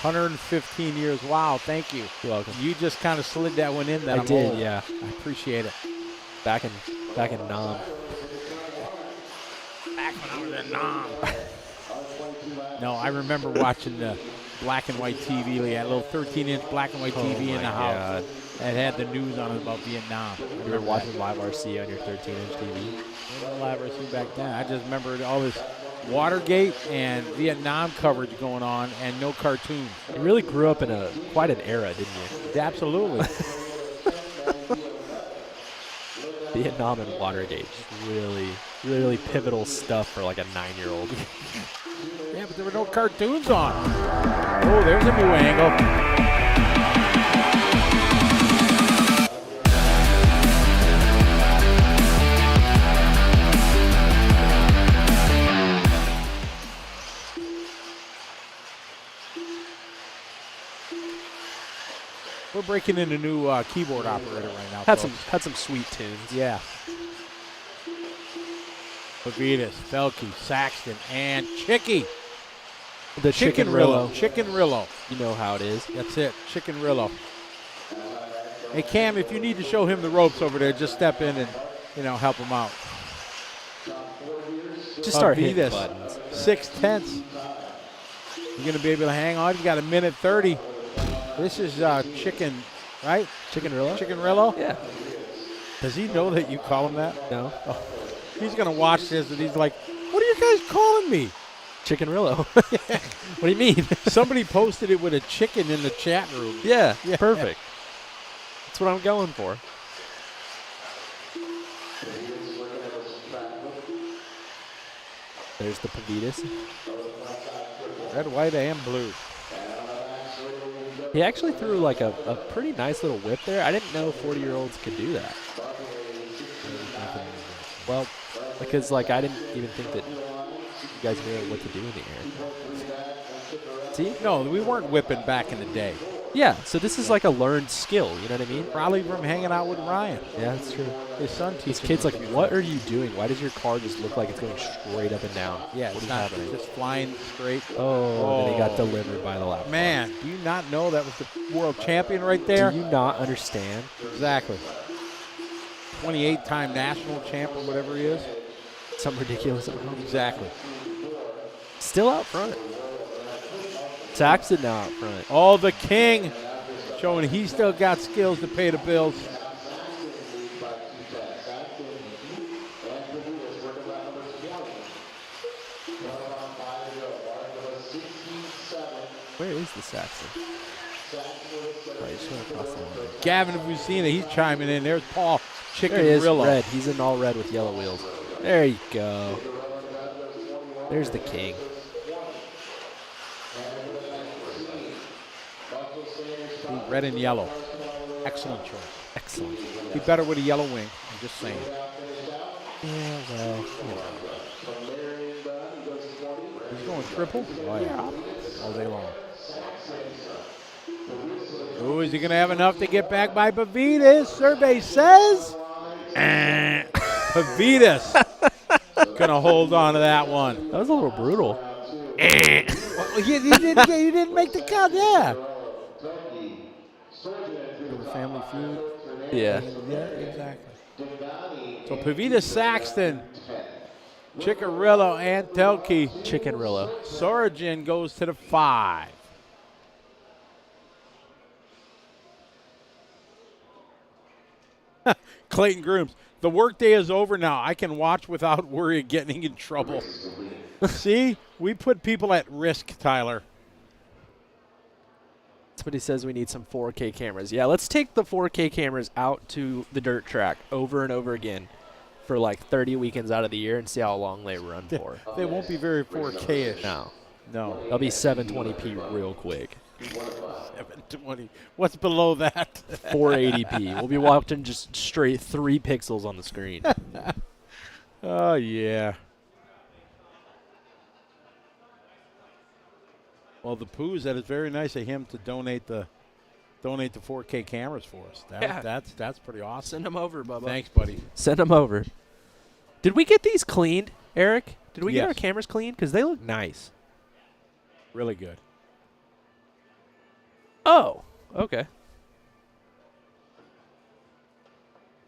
Speaker 3: 115 years. Wow, thank you.
Speaker 2: You're welcome.
Speaker 3: You just kind of slid that one in that
Speaker 2: I
Speaker 3: I'm
Speaker 2: did,
Speaker 3: old.
Speaker 2: yeah.
Speaker 3: I appreciate it.
Speaker 2: Back in Nam.
Speaker 3: Back when I was in Nam. No, I remember watching the black and white TV. They had a little 13-inch black and white TV in the house. That had the news on it about Vietnam.
Speaker 2: I remember watching Live RC on your 13-inch TV.
Speaker 3: Live RC back then. I just remember all this Watergate and Vietnam coverage going on and no cartoons.
Speaker 2: You really grew up in quite an era, didn't you?
Speaker 3: Absolutely.
Speaker 2: Vietnam and Watergate. Really, really pivotal stuff for like a 9-year-old.
Speaker 3: Yeah, but there were no cartoons on. Oh, there's a new angle. We're breaking in a new keyboard operator right now.
Speaker 2: Had
Speaker 3: folks.
Speaker 2: some sweet tunes.
Speaker 3: Yeah. Pavitas, Felke, Saxton, and Chicky.
Speaker 2: The Chickenrillo.
Speaker 3: Chickenrillo.
Speaker 2: You know how it is.
Speaker 3: That's it. Chickenrillo. Hey, Cam, if you need to show him the ropes over there, just step in and, help him out.
Speaker 2: Just start hitting
Speaker 3: Pavitas,
Speaker 2: buttons.
Speaker 3: 6/10. You're going to be able to hang on. You got 1:30. This is Chicken, right?
Speaker 2: Chickenrillo?
Speaker 3: Chickenrillo?
Speaker 2: Yeah.
Speaker 3: Does he know that you call him that?
Speaker 2: No.
Speaker 3: Oh, he's going to watch this and he's like, what are you guys calling me?
Speaker 2: Chickenrillo. What do you mean?
Speaker 3: Somebody posted it with a chicken in the chat room.
Speaker 2: Yeah, perfect. That's what I'm going for. There's the Pavitas.
Speaker 3: Red, white, and blue.
Speaker 2: He actually threw like a pretty nice little whip there. I didn't know 40-year-olds could do that. Well, because I didn't even think that you guys knew what to do in the air. See?
Speaker 3: No, we weren't whipping back in the day.
Speaker 2: Yeah, so this is like a learned skill, you know what I mean?
Speaker 3: Probably from hanging out with Ryan.
Speaker 2: Yeah, that's true.
Speaker 3: His son
Speaker 2: This
Speaker 3: teaches
Speaker 2: kid's like,
Speaker 3: him.
Speaker 2: what are you doing? Why does your car just look like it's going straight up and down?
Speaker 3: Yeah,
Speaker 2: what
Speaker 3: it's
Speaker 2: is
Speaker 3: not
Speaker 2: happening?
Speaker 3: just flying straight.
Speaker 2: Oh, and then he got delivered by the lap.
Speaker 3: Man, do you not know that was the world champion right there?
Speaker 2: Do you not understand?
Speaker 3: Exactly. 28-time national champ or whatever he is.
Speaker 2: Something ridiculous amount.
Speaker 3: Exactly.
Speaker 2: Still out front. Saxton now out front.
Speaker 3: Oh, the king, showing he still got skills to pay the bills.
Speaker 2: Where is the Saxon? Probably just went across the line.
Speaker 3: Gavin, if we've seen it, he's chiming in. There's Paul
Speaker 2: There he is,
Speaker 3: Chickenrillo.
Speaker 2: red. He's in all red with yellow wheels. There you go. There's the king.
Speaker 3: Red and yellow. Excellent choice.
Speaker 2: Excellent.
Speaker 3: Be better with a yellow wing. I'm just saying.
Speaker 2: Yeah, well,
Speaker 3: He's going triple? Oh, yeah. All day long. Oh, is he going to have enough to get back by Pavitas? Survey says. Pavitas going to hold on to that one.
Speaker 2: that was a little brutal.
Speaker 3: Well, you didn't make the cut, yeah. Family Feud.
Speaker 2: Yeah.
Speaker 3: Yeah, exactly. So Pavitas, Saxton, Chickenrillo, and Telke.
Speaker 2: Chickenrillo.
Speaker 3: Sorogin goes to the 5. Clayton Grooms. The workday is over now. I can watch without worry of getting in trouble. See? We put people at risk, Tyler.
Speaker 2: That's what he says. We need some 4K cameras. Yeah, let's take the 4K cameras out to the dirt track over and over again for like 30 weekends out of the year and see how long they run for.
Speaker 3: They won't be very 4K-ish.
Speaker 2: No.
Speaker 3: No.
Speaker 2: They'll be 720p real quick.
Speaker 3: 720. What's below that?
Speaker 2: 480p. We'll be watching just straight 3 pixels on the screen.
Speaker 3: Oh, yeah. Well, the Poos, that is very nice of him to donate the 4K cameras for us. That's pretty awesome.
Speaker 2: Send them over, Bubba.
Speaker 3: Thanks, buddy.
Speaker 2: Send them over. Did we get these cleaned, Eric? Did we get
Speaker 3: Yes.
Speaker 2: our cameras cleaned? Because they look nice.
Speaker 3: Really good.
Speaker 2: Oh, okay.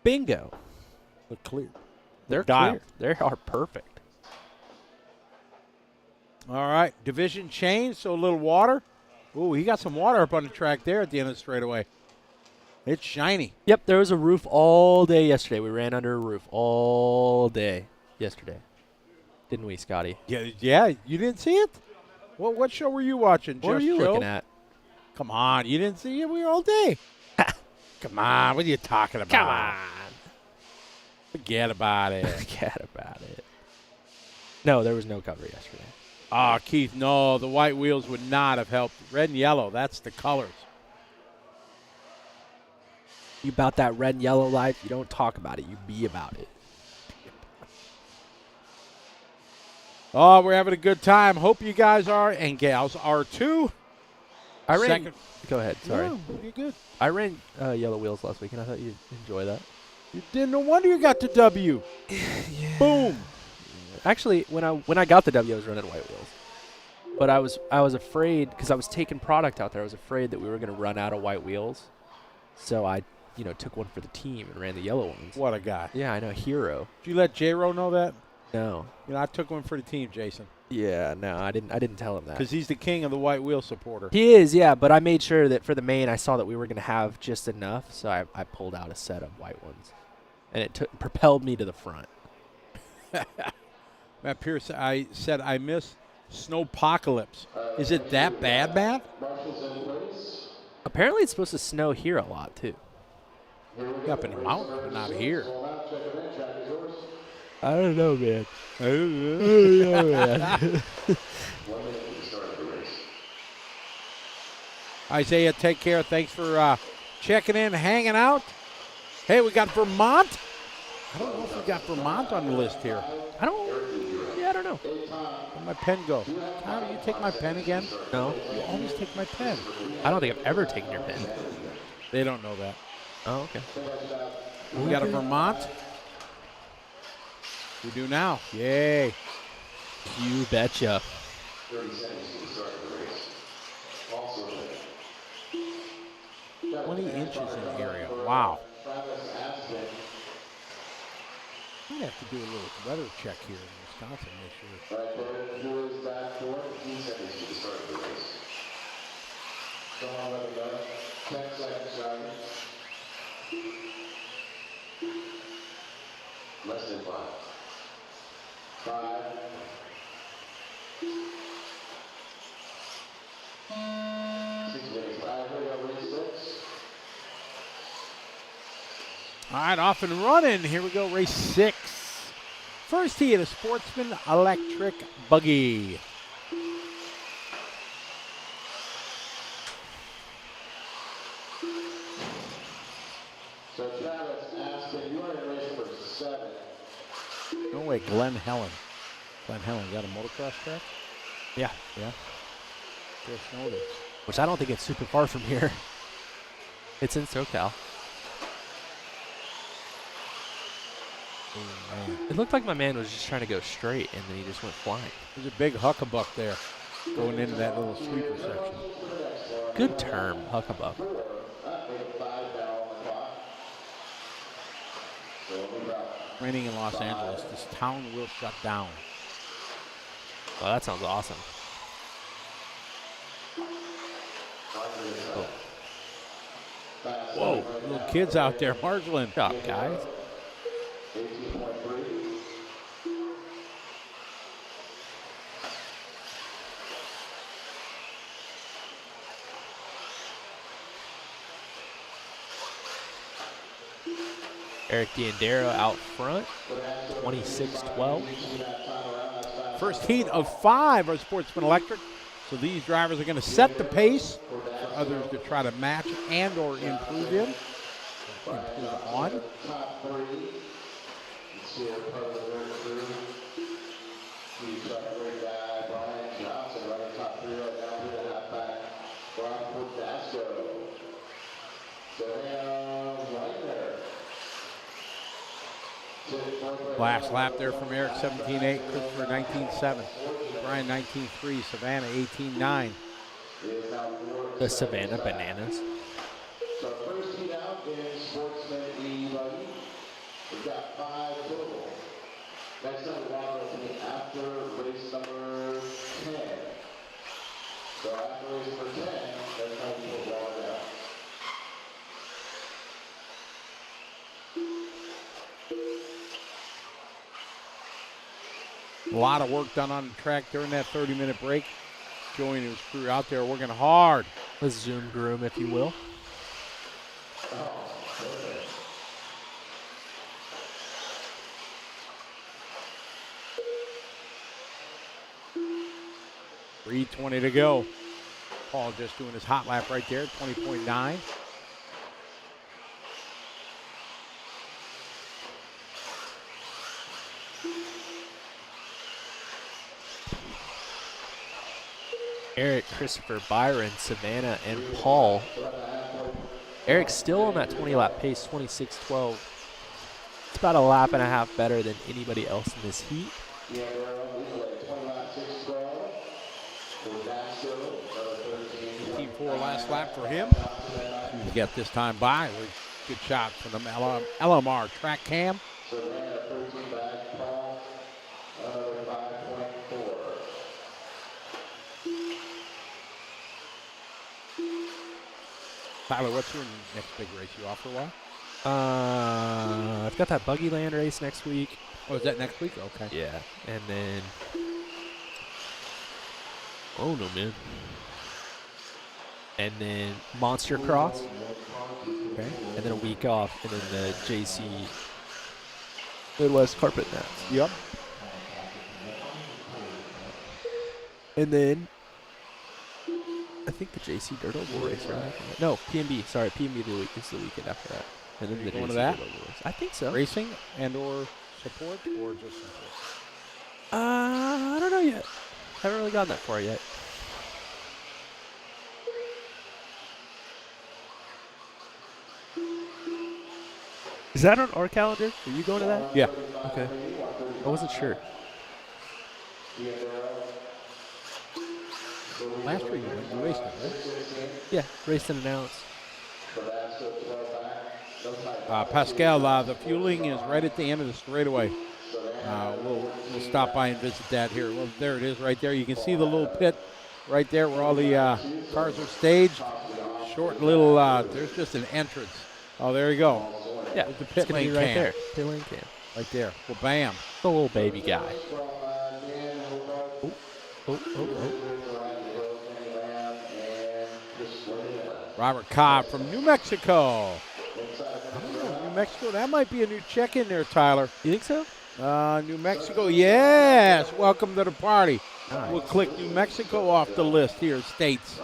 Speaker 2: Bingo.
Speaker 3: Look clear.
Speaker 2: They're
Speaker 3: dialed.
Speaker 2: clear. They are perfect.
Speaker 3: All right, division change, so a little water. Ooh, he got some water up on the track there at the end of the straightaway. It's shiny.
Speaker 2: Yep, there was a roof all day yesterday. We ran under a roof all day yesterday. Didn't we, Scotty?
Speaker 3: Yeah, you didn't see it? What show were you watching,
Speaker 2: What were
Speaker 3: Just
Speaker 2: you
Speaker 3: Joe?
Speaker 2: looking at?
Speaker 3: Come on, you didn't see it? We were all day. Come on, what are you talking about?
Speaker 2: Come on.
Speaker 3: Forget about it.
Speaker 2: Forget about it. No, there was no cover yesterday.
Speaker 3: Ah, Keith, no, the white wheels would not have helped. Red and yellow, that's the colors.
Speaker 2: You about that red and yellow life, you don't talk about it. You be about it.
Speaker 3: Oh, we're having a good time. Hope you guys are, and gals are too.
Speaker 2: I ran.
Speaker 3: Second.
Speaker 2: Go ahead. Sorry.
Speaker 3: No, you're good.
Speaker 2: I ran yellow wheels last week, and I thought you'd enjoy that.
Speaker 3: You didn't. No wonder you got the W.
Speaker 2: Yeah.
Speaker 3: Boom.
Speaker 2: Actually, when I got the W, I was running white wheels. But I was afraid because I was taking product out there. I was afraid that we were going to run out of white wheels. So I, took one for the team and ran the yellow ones.
Speaker 3: What a guy.
Speaker 2: Yeah, I know, hero.
Speaker 3: Did you let J-Ro know that?
Speaker 2: No.
Speaker 3: I took one for the team, Jason.
Speaker 2: Yeah, no, I didn't tell him that.
Speaker 3: Because he's the king of the white wheel supporter.
Speaker 2: He is, yeah, but I made sure that for the main, I saw that we were going to have just enough, so I pulled out a set of white ones. And it propelled me to the front.
Speaker 3: Matt Pierce, I said I miss Snowpocalypse. Is it that bad, Matt?
Speaker 2: Apparently it's supposed to snow here a lot, too.
Speaker 3: Up in the mountains, but not here.
Speaker 2: I don't know, man. I don't know, man.
Speaker 4: 1 minute to the start of the race.
Speaker 3: Isaiah, take care. Thanks for checking in, hanging out. Hey, we got Vermont. I don't know if we got Vermont on the list here.
Speaker 2: I don't know.
Speaker 3: Where'd my pen go? How do you take my pen again?
Speaker 2: No,
Speaker 3: You always take my pen.
Speaker 2: I don't think I've ever taken your pen.
Speaker 3: They don't know that.
Speaker 2: Oh, okay.
Speaker 3: We got a Vermont. We do now. Yay.
Speaker 2: You betcha.
Speaker 4: 30 seconds to the start of the race. Also,
Speaker 3: 20 inches in the area. Wow. I have to do a little weather check here in Wisconsin. Make sure.
Speaker 4: right there, who is back for 15 seconds to the start of the race. Come on, let it go. 10 seconds, Simon. Less than 5. 5.
Speaker 3: All right, off and running. Here we go, race 6. First heat of Sportsman electric buggy.
Speaker 7: So Travis Aspen, you are in race number 7.
Speaker 3: No way, Glen Helen. Glen Helen, got a motocross track?
Speaker 2: Yeah.
Speaker 3: Yeah. Just noticed.
Speaker 2: Which I don't think it's super far from here. It's in SoCal.
Speaker 3: Oh, man.
Speaker 2: It looked like my man was just trying to go straight, and then he just went flying.
Speaker 3: There's a big huckabuck there going into that little sweeper section.
Speaker 2: Good term, huckabuck.
Speaker 3: Raining in Los Angeles. This town will shut down.
Speaker 2: Oh, that sounds awesome.
Speaker 3: Whoa, little kids out there marginally.
Speaker 2: Good job, guys.
Speaker 7: 18.3.
Speaker 2: Eric D'Andero out front, 26-12.
Speaker 3: First heat of 5 of Sportsman Electric. So these drivers are going to set the pace for others to try to match and or improve in. Improve on.
Speaker 7: Top 3. Let's see a part of the third crew. He's got a great guy, Brian Johnson, running top 3 right now. Here to halfback, Rob Podasco. So, right there.
Speaker 3: Last lap there from Eric, 17.8. Christopher, 19.7. Brian, 19.3. Savannah, 18.9.
Speaker 2: The Savannah Bananas.
Speaker 7: So first heat out is Sportsman e-buggy. We've got 5 total. Next time we want to be after race number 10. So after race number 10, that's how we put water down.
Speaker 3: A lot of work done on the track during that 30-minute break. Joey and his crew out there working hard.
Speaker 2: The Zoom groom, if you will.
Speaker 7: Oh, perfect.
Speaker 3: .320 to go. Paul just doing his hot lap right there, 20.9.
Speaker 2: Eric, Christopher, Byron, Savannah, and Paul. Eric's still on that 20-lap pace, 26-12. It's about a lap and a half better than anybody else in this heat.
Speaker 7: Yeah, we're 20 lap 6-12. Podasco, 13.
Speaker 3: 18.4 last lap for him. To get this time by. Good shot from the LMR track cam.
Speaker 7: Savannah, 13 back. Paul, another 5.4.
Speaker 3: Tyler, what's your next big race? You off for a while?
Speaker 2: I've got that Buggy Land race next week.
Speaker 3: Oh, is that next week? Okay.
Speaker 2: Yeah, and then oh no, man. And then Monster Cross.
Speaker 3: Okay.
Speaker 2: And then a week off, and then the JC Midwest Carpet Nats.
Speaker 3: Yep.
Speaker 2: And then I think the JC Dirt Oval race, right? No, PNB. Sorry, PNB is the weekend after that. And then the
Speaker 3: Going
Speaker 2: JC
Speaker 3: to that?
Speaker 2: Dirt Oval race. I think so.
Speaker 3: Racing and or support or just support?
Speaker 2: I don't know yet. Haven't really gotten that far yet. Is that on our calendar? Are you going to that?
Speaker 3: Yeah.
Speaker 2: Okay. I wasn't sure.
Speaker 3: Last year you raced it, right?
Speaker 2: Yeah, raced and announced.
Speaker 3: Pascal, the fueling is right at the end of the straightaway. We'll stop by and visit that here. Well, there it is right there. You can see the little pit right there where all the cars are staged. Short little, there's just an entrance. Oh, there you go.
Speaker 2: Yeah,
Speaker 3: There's the
Speaker 2: it's
Speaker 3: pit
Speaker 2: gonna be
Speaker 3: lane
Speaker 2: right
Speaker 3: cam.
Speaker 2: there. Pit lane cam.
Speaker 3: Right there. Well, bam.
Speaker 2: The little baby guy. Oh.
Speaker 3: Robert Cobb from New Mexico. I don't know, New Mexico. That might be a new check-in there, Tyler.
Speaker 2: You think so?
Speaker 3: New Mexico, yes. Welcome to the party.
Speaker 2: Nice.
Speaker 3: We'll click New Mexico off the list here, states.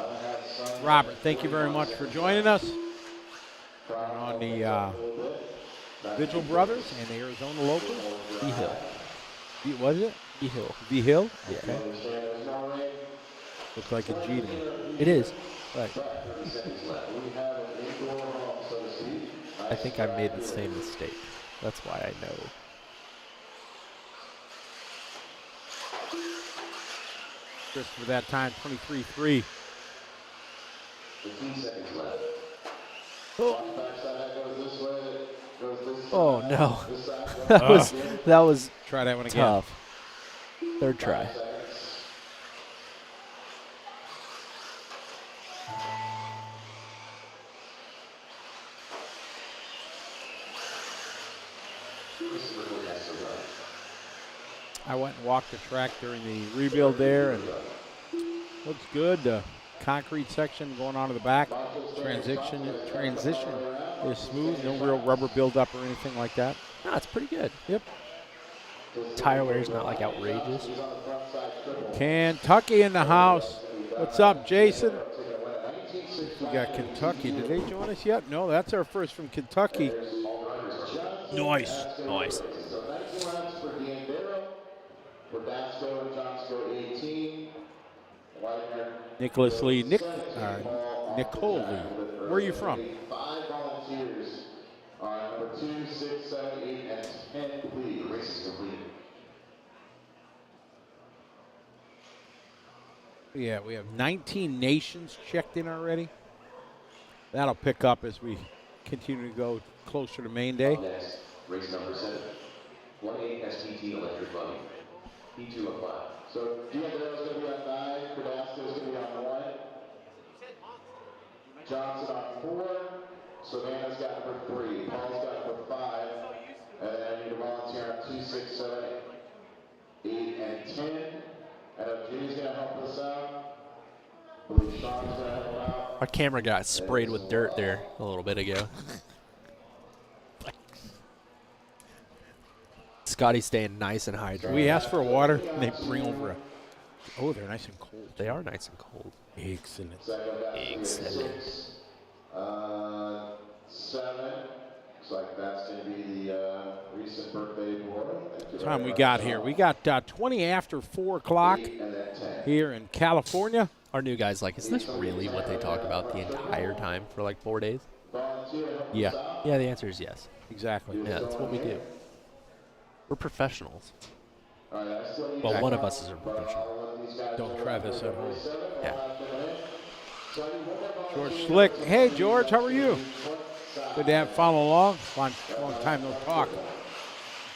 Speaker 3: Robert, thank you very much for joining us. We're on the Vigil Brothers and the Arizona locals.
Speaker 2: E-Hill.
Speaker 3: What is it?
Speaker 2: E-Hill.
Speaker 3: V-Hill?
Speaker 2: Yeah.
Speaker 3: Okay. Looks like a G to me.
Speaker 2: It is.
Speaker 3: Right.
Speaker 2: I think I made the same mistake. That's why I know.
Speaker 3: Just for that time, 23-3.
Speaker 4: 15 seconds left.
Speaker 2: Oh no. that was
Speaker 3: Try that one again.
Speaker 2: tough. Third try.
Speaker 3: I went and walked the track during the rebuild there, and looks good. The concrete section going on to the back. Transition is smooth. No real rubber buildup or anything like that.
Speaker 2: No, it's pretty good.
Speaker 3: Yep.
Speaker 2: Tire wear is not like outrageous.
Speaker 3: Kentucky in the house. What's up, Jason? We got Kentucky. Did they join us yet? No, that's our first from Kentucky. Nice.
Speaker 2: Nice.
Speaker 3: Nicholas Lee. Nicole Lee. Where are you from?
Speaker 7: 5 volunteers are number 2, 6, 7, 8, and 10, please.
Speaker 4: The race is complete.
Speaker 3: Yeah, we have 19 nations checked in already. That'll pick up as we continue to go closer to main day.
Speaker 4: Up next, race number 7. 1A SPT electric buggy. P2 of 5.
Speaker 7: So D'Angelo's going to be on 9, Pedasco's going to be on 1, Johnson on 4, Savannah's got number 3, Paul's got number 5, and then I need a volunteer on 2, 6, 7, 8, and 10. And if Jimmy's going to help us out, I believe Sean's going to help out.
Speaker 2: Our camera got sprayed with dirt there a little bit ago. Scotty's staying nice and hydrated.
Speaker 3: We ask for water, and they bring over a. Oh, they're nice and cold.
Speaker 2: They are nice and cold.
Speaker 3: Excellent.
Speaker 2: Excellent.
Speaker 7: 7. Looks like that's going to be the recent birthday boy.
Speaker 3: What time we got here? We got 20 after 4 o'clock here in California.
Speaker 2: Our new guy's like, is this really what they talk about the entire time for like 4 days?
Speaker 3: Yeah,
Speaker 2: Yeah, the answer is yes.
Speaker 3: exactly.
Speaker 2: Yeah, that's what we do. We're professionals. Well,
Speaker 7: Well,
Speaker 2: one of us is a professional.
Speaker 3: Don't try this at home.
Speaker 2: Yeah.
Speaker 3: George Slick. Hey, George, how are you? Good to have follow along. Long time no talk.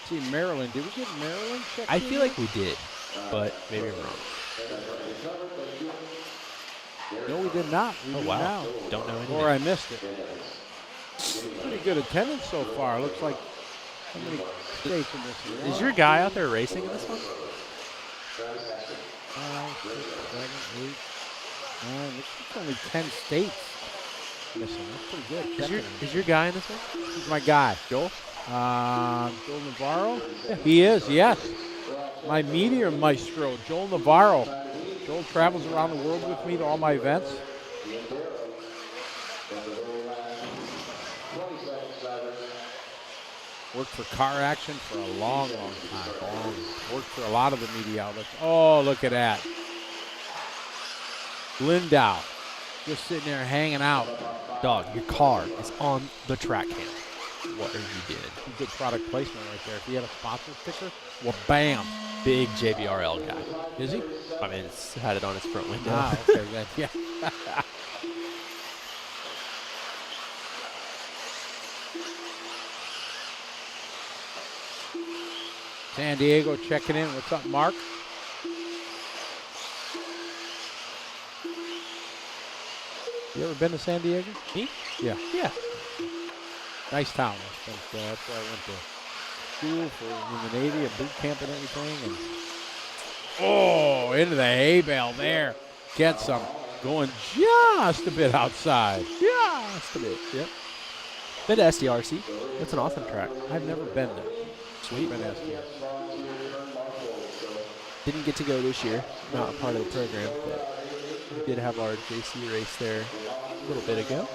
Speaker 3: See, Maryland. Did we get Maryland checked
Speaker 2: I
Speaker 3: in
Speaker 2: feel
Speaker 3: yet?
Speaker 2: like we did, but maybe I'm wrong.
Speaker 3: No, we did not. We
Speaker 2: Oh,
Speaker 3: do
Speaker 2: wow.
Speaker 3: now.
Speaker 2: Don't know anything.
Speaker 3: Or I missed it. Pretty good attendance so far. Looks like how many states in this?
Speaker 2: Is your guy out there racing in this one?
Speaker 3: 5, 6, 7, 8, 9. Looks like only 10 states. Listen, that's pretty good.
Speaker 2: Is your guy in this one?
Speaker 3: Who's my guy? Joel? Joel Navarro? Yeah, he is, yes. My meteor maestro, Joel Navarro. Joel travels around the world with me to all my events. Worked for Car Action for a long, long time. Worked for a lot of the media outlets. Oh, look at that. Lindau, just sitting there hanging out.
Speaker 2: Dog, your car is on the track cam. What are you doing?
Speaker 3: Good product placement right there. If he had a sponsor sticker, well, bam.
Speaker 2: Big JBRL guy.
Speaker 3: Is he?
Speaker 2: I mean, it's had it on his front window.
Speaker 3: Ah, okay, then, yeah. San Diego checking in. What's up, Mark? You ever been to San Diego?
Speaker 2: Me?
Speaker 3: Yeah.
Speaker 2: Yeah.
Speaker 3: Nice town. That's where I went to school in the Navy, a boot camp and everything. And oh, into the hay bale there. Get some. Going just a bit outside. Just a bit. Yep.
Speaker 2: Been to SDRC. That's an awesome track.
Speaker 3: I've never been there.
Speaker 2: Sweet.
Speaker 3: Been STR.
Speaker 2: Didn't get to go this year. Not a part of the program, but we did have our JC race there a little bit ago.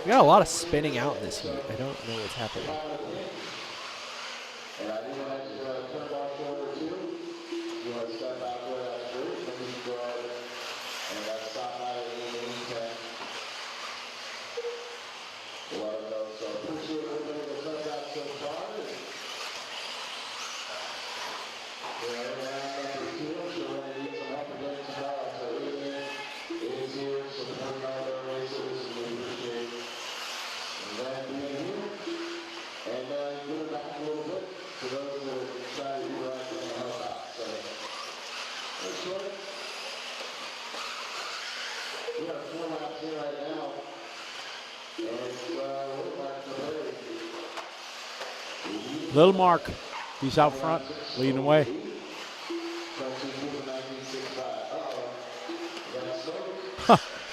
Speaker 2: We got a lot of spinning out in this heat. I don't know what's happening.
Speaker 7: And I think I just turn off shoulder 2. You want to step out where that's free, then you can go ahead and stop out of the 10. Let them know. So appreciate everybody that's done that so far. We're in round number 2, so we're going to need some help again tomorrow. So it is here, supporting all their racers, and we appreciate that being here. And give it back a little bit to those that are excited to go out there and help out. So, that's short. We got 4 laps here right now. And it's we're back to the
Speaker 3: Little Mark, he's out front, leading the way.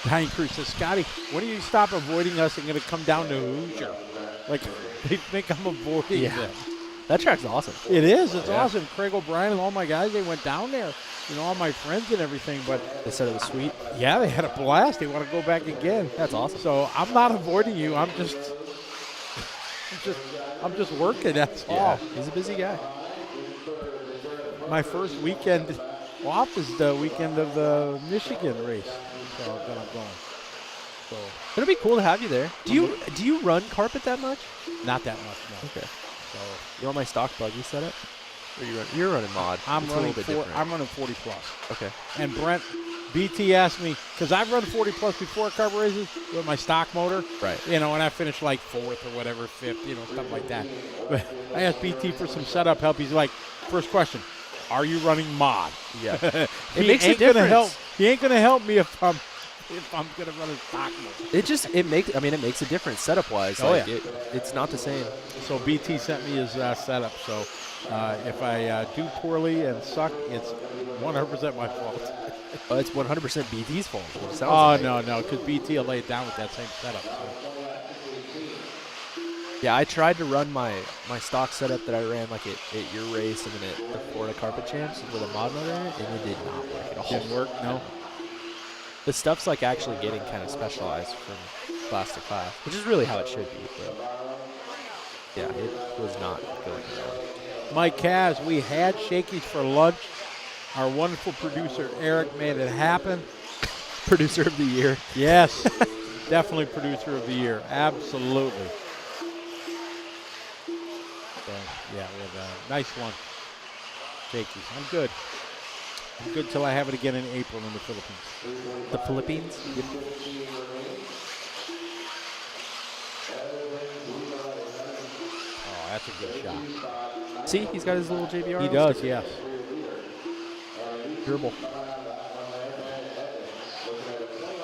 Speaker 3: Diane Cruz says, Scotty, when do you stop avoiding us and going to come down to Hoosier? Like, they think I'm avoiding them.
Speaker 2: That track's awesome.
Speaker 3: It is. It's awesome. Craig O'Brien and all my guys, they went down there. You know, all my friends and everything. But
Speaker 2: They said it was sweet.
Speaker 3: yeah, they had a blast. They want to go back again.
Speaker 2: That's awesome.
Speaker 3: So I'm not avoiding you. I'm just working. That's all.
Speaker 2: He's a busy guy.
Speaker 3: My first weekend off is the weekend of the Michigan race. So then I'm going. So
Speaker 2: It'll be cool to have you there. Do you run carpet that much?
Speaker 3: not that much, no.
Speaker 2: Okay.
Speaker 3: So
Speaker 2: You want my stock buggy setup? Or you're running mod.
Speaker 3: I'm
Speaker 2: It's
Speaker 3: running
Speaker 2: a little bit different.
Speaker 3: I'm running 40 plus.
Speaker 2: Okay.
Speaker 3: And Brent, BT asked me, because I've run 40 plus before carpet races with my stock motor.
Speaker 2: Right.
Speaker 3: You know, and I finished like 4th or whatever, 5th, you know, stuff like that. But I asked BT for some setup help. He's like, first question, are you running mod?
Speaker 2: Yeah.
Speaker 3: He
Speaker 2: makes a
Speaker 3: ain't gonna
Speaker 2: difference.
Speaker 3: He ain't gonna help me if I'm gonna run a stock motor.
Speaker 2: It makes a difference setup wise.
Speaker 3: Oh,
Speaker 2: like
Speaker 3: yeah.
Speaker 2: It's not the same.
Speaker 3: So BT sent me his setup. So if I do poorly and suck, it's 100% my fault.
Speaker 2: It's 100% BT's fault. It sounds
Speaker 3: Oh,
Speaker 2: like.
Speaker 3: no, because BT will lay it down with that same setup. So.
Speaker 2: Yeah, I tried to run my stock setup that I ran like at your race and then at the Florida Carpet Champs with a mod motor in it, and it did not work at all.
Speaker 3: Didn't work, no?
Speaker 2: The stuff's like actually getting kind of specialized from class to class, which is really how it should be. But yeah, it was not going around.
Speaker 3: Mike Kaz, we had Shakey's for lunch. Our wonderful producer, Eric, made it happen.
Speaker 2: Producer of the year.
Speaker 3: Yes, definitely producer of the year. Absolutely. So, yeah, we had a nice one. Shakey's. I'm good. I'm good till I have it again in April in the Philippines.
Speaker 2: The Philippines?
Speaker 3: Oh, that's a good shot.
Speaker 2: See, he's got his little JBR.
Speaker 3: He does, yes.
Speaker 2: Dribble.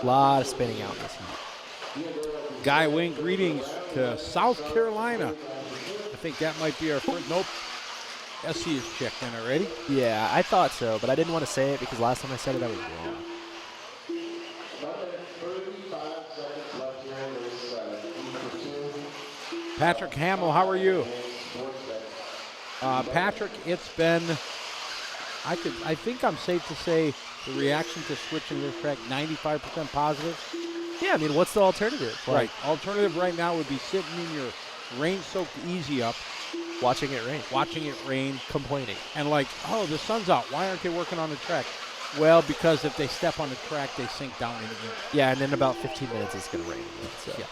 Speaker 2: A lot of spinning out in this heat.
Speaker 3: Guy Wing, greetings to South Carolina. I think that might be our first. Nope. SC is checked in already.
Speaker 2: Yeah, I thought so, but I didn't want to say it because last time I said it, I was wrong.
Speaker 3: Patrick Hamill, how are you? Patrick, it's been, I think I'm safe to say the reaction to switching this track, 95% positive.
Speaker 2: Yeah, I mean, what's the alternative?
Speaker 3: Right. Alternative right now would be sitting in your rain-soaked easy up,
Speaker 2: Watching it rain,
Speaker 3: complaining, and like, oh, the sun's out. Why aren't they working on the track? Well, because if they step on the track, they sink down in the ink.
Speaker 2: Yeah, and in about 15 minutes, it's going to rain again. So.
Speaker 3: Yeah.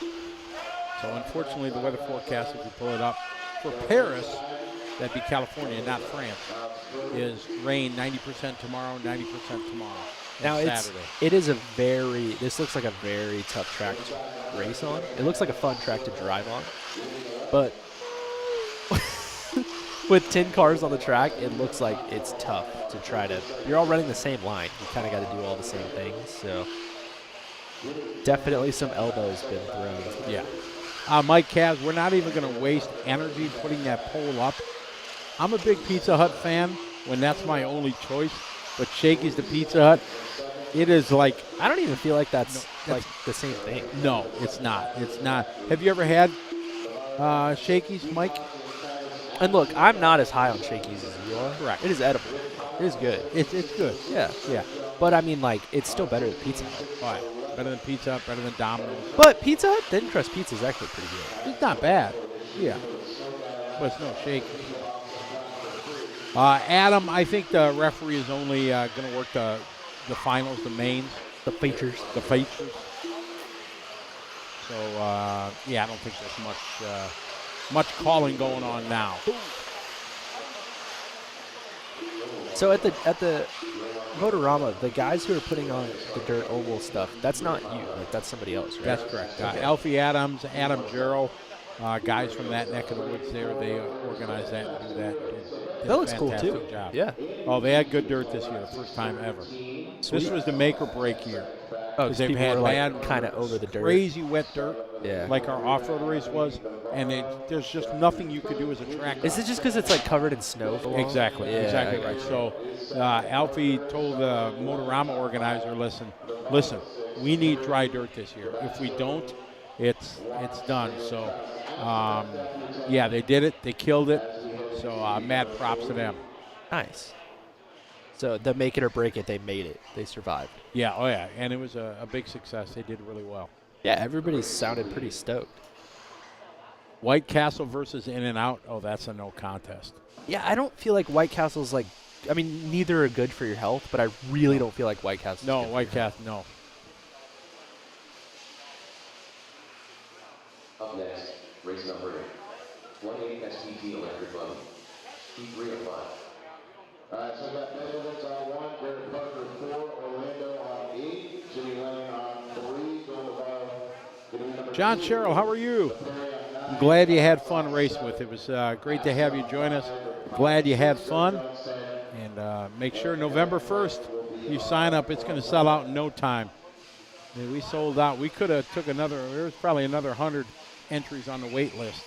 Speaker 3: So unfortunately, the weather forecast, if you pull it up, for Paris, that'd be California, not France, is rain 90% tomorrow, 90% tomorrow.
Speaker 2: Now
Speaker 3: Saturday.
Speaker 2: This looks like a very tough track to race on. It looks like a fun track to drive on, but with 10 cars on the track, it looks like it's tough to try to. You're all running the same line. You kind of got to do all the same things. So definitely some elbows been thrown.
Speaker 3: Yeah. Mike Cavs, we're not even going to waste energy putting that pole up. I'm a big Pizza Hut fan when that's my only choice, but Shakey's the Pizza Hut. It is like,
Speaker 2: I don't even feel like that's like the same thing.
Speaker 3: No, it's not. It's not. Have you ever had shakies, Mike?
Speaker 2: And look, I'm not as high on shakies as you are.
Speaker 3: Correct.
Speaker 2: It is edible. It is good.
Speaker 3: It's good.
Speaker 2: Yeah.
Speaker 3: Yeah.
Speaker 2: But I mean, like, it's still better than Pizza Hut.
Speaker 3: All right. Better than Pizza Hut, better than Domino's.
Speaker 2: But Pizza Hut thin crust pizza is actually pretty good.
Speaker 3: It's not bad. Yeah. But it's no shake. Adam, I think the referee is only going to work the finals, the mains.
Speaker 2: The features.
Speaker 3: The features. So, yeah, I don't think there's much calling going on now.
Speaker 2: So at the Motorama, the guys who are putting on the dirt oval stuff, that's not you. Like, that's somebody else, right?
Speaker 3: That's correct.
Speaker 2: Okay.
Speaker 3: Alfie Adams, Adam Jarrell, guys from that neck of the woods there, they organize that and do that.
Speaker 2: That looks cool, too.
Speaker 3: Fantastic job.
Speaker 2: Yeah.
Speaker 3: Oh, they had good dirt this year, first time ever. This was the make or break year.
Speaker 2: Oh,
Speaker 3: Because they've
Speaker 2: people
Speaker 3: had
Speaker 2: were, like,
Speaker 3: bad,
Speaker 2: kind of over the dirt.
Speaker 3: crazy wet dirt,
Speaker 2: Yeah.
Speaker 3: like our off-road race was, and there's just nothing you could do as a track.
Speaker 2: Is it just because it's, like, covered in snow? for long?
Speaker 3: Exactly,
Speaker 2: Yeah,
Speaker 3: exactly
Speaker 2: I
Speaker 3: right.
Speaker 2: got
Speaker 3: So Alfie told the Motorama organizer, listen, we need dry dirt this year. If we don't, it's done. So, yeah, they did it. They killed it. So mad props to them.
Speaker 2: Nice. So the make it or break it, they made it. They survived.
Speaker 3: Yeah, oh yeah, and it was a big success. They did really well.
Speaker 2: Yeah, everybody sounded pretty stoked.
Speaker 3: White Castle versus In and Out. Oh, that's a no contest.
Speaker 2: Yeah, I don't feel like White Castle's like, I mean, neither are good for your health, but I really don't feel like White Castle's
Speaker 3: No,
Speaker 2: good for
Speaker 3: White
Speaker 2: your health.
Speaker 3: Castle, no.
Speaker 4: Up next, race number 8. 1-8 SPT electric buggy. P3 of 5.
Speaker 7: All right, so we got Netherlands on 1, Derek Parker 4, Orlando on 8, Jimmy Lennon on 3, going above.
Speaker 3: John Sherrill, how are you? I'm glad you had fun racing with it. It was great to have you join us. Glad you had fun. And make sure November 1st you sign up. It's going to sell out in no time. I mean, we sold out. We could have took there was probably another 100 entries on the wait list.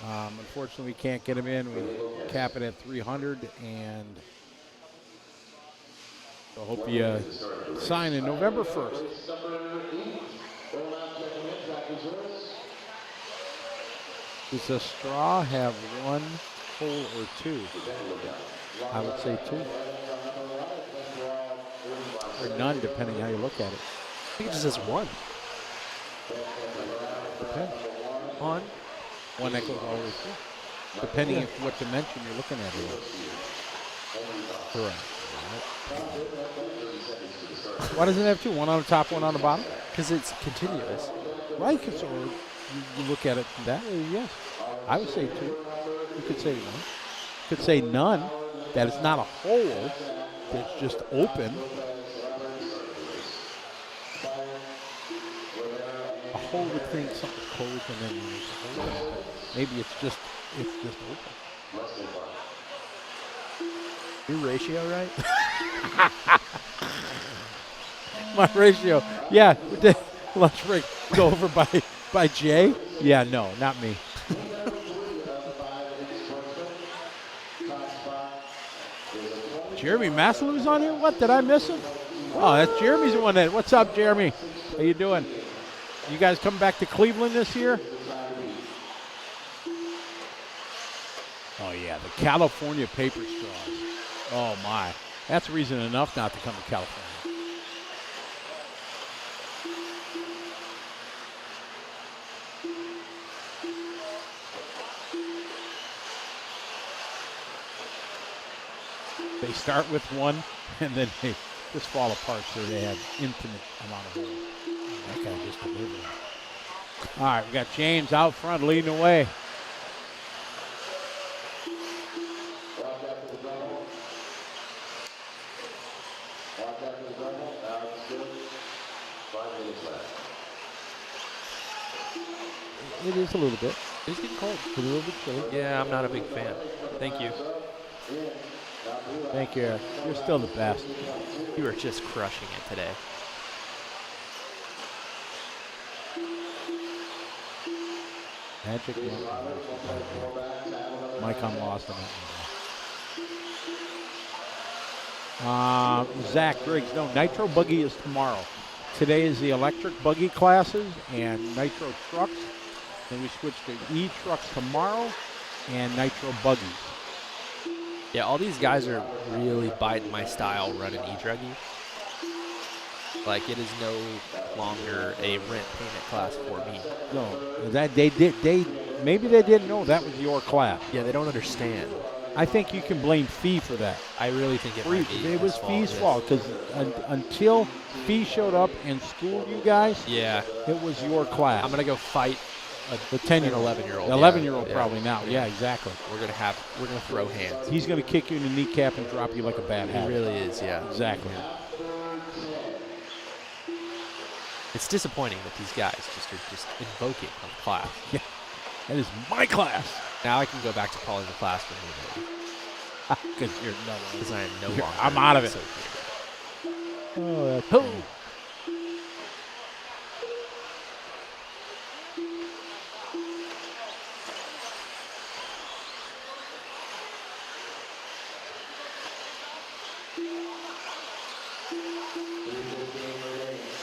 Speaker 3: Unfortunately, we can't get them in. We cap it at 300. And so hope you sign in November 1st. Does a straw have one hole or two? I would say two. Or none, depending how you look at it.
Speaker 2: I think it just says one.
Speaker 3: Depends.
Speaker 2: On.
Speaker 3: One that goes all the way through. Depending on what dimension you're looking at here. Correct. Why doesn't it have two? One on the top, one on the bottom?
Speaker 2: Because it's continuous.
Speaker 3: Right, so you look at it that way, yes. I would say two. You could say one. You could say none. That it's not a hole. That's just open. A hole would think something's closed and then it's open. Maybe it's just open.
Speaker 2: Your ratio, right?
Speaker 3: My ratio. Yeah. Lunch break. Go over by Jay. Yeah, no, not me. Jeremy Massalou's on here? What? Did I miss him? Oh, that's Jeremy's the one that. What's up, Jeremy? How you doing? You guys coming back to Cleveland this year? Oh, yeah, the California paper straws. Oh, my. That's reason enough not to come to California. They start with one, and then they just fall apart, so they have infinite amount of holes. That guy just delivered. All right, we got James out front leading the way. It is a little bit.
Speaker 2: It's getting cold.
Speaker 3: It's a little bit chilly.
Speaker 2: Yeah, I'm not a big fan. Thank you.
Speaker 3: Thank you, Eric. You're still the best.
Speaker 2: You are just crushing it today.
Speaker 3: Magic. Mike, I'm lost in it. Zach Griggs. No, Nitro Buggy is tomorrow. today is the electric buggy classes and Nitro trucks. Then we switch to e-trucks tomorrow and Nitro buggies.
Speaker 2: Yeah, all these guys are really biting my style running e-druggy. Like, it is no longer a rent payment class for me.
Speaker 3: No, that maybe they didn't know that was your class.
Speaker 2: Yeah, they don't understand.
Speaker 3: I think you can blame Fee for that.
Speaker 2: I really think it might be
Speaker 3: It was
Speaker 2: his
Speaker 3: Fee's
Speaker 2: fault,
Speaker 3: fault because until Fee showed up and schooled you guys,
Speaker 2: yeah.
Speaker 3: it was your class.
Speaker 2: I'm going to go fight
Speaker 3: the 10-year-old,
Speaker 2: 11-year-old.
Speaker 3: 11-year-old probably now. Yeah, exactly.
Speaker 2: We're gonna throw hands.
Speaker 3: He's gonna kick you in the kneecap and drop you like a bad
Speaker 2: He
Speaker 3: habit.
Speaker 2: really is, yeah.
Speaker 3: Exactly.
Speaker 2: It's disappointing that these guys are just invoking on the class.
Speaker 3: Yeah, that is my class.
Speaker 2: Now I can go back to calling the class for me
Speaker 3: Because you're
Speaker 2: because I am no longer.
Speaker 3: I'm out of it.
Speaker 2: associated.
Speaker 3: Oh, that's cool.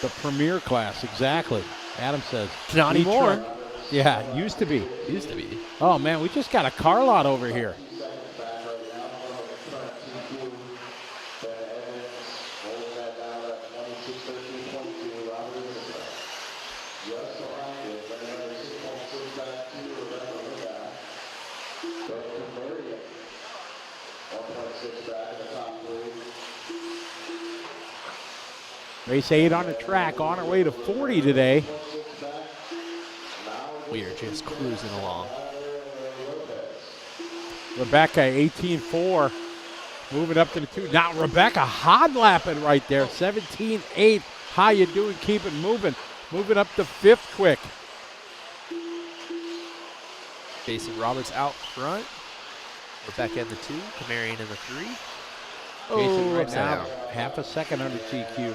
Speaker 3: The premier class, exactly. Adam says.
Speaker 2: Not anymore.
Speaker 3: Yeah, used to be.
Speaker 2: Used to be.
Speaker 3: Oh, man, we just got a car lot over here. Race 8 on the track, on our way to 40 today.
Speaker 2: We are just cruising along.
Speaker 3: Rebecca, 18.4, moving up to the 2. Now Rebecca hot lapping right there, 17.8. How you doing? Keep it moving. Moving up to 5th quick.
Speaker 2: Jason Roberts out front. Rebecca in the 2. Camarian in the 3.
Speaker 3: Jason right
Speaker 2: upside
Speaker 3: now,
Speaker 2: down.
Speaker 3: half a second under TQ.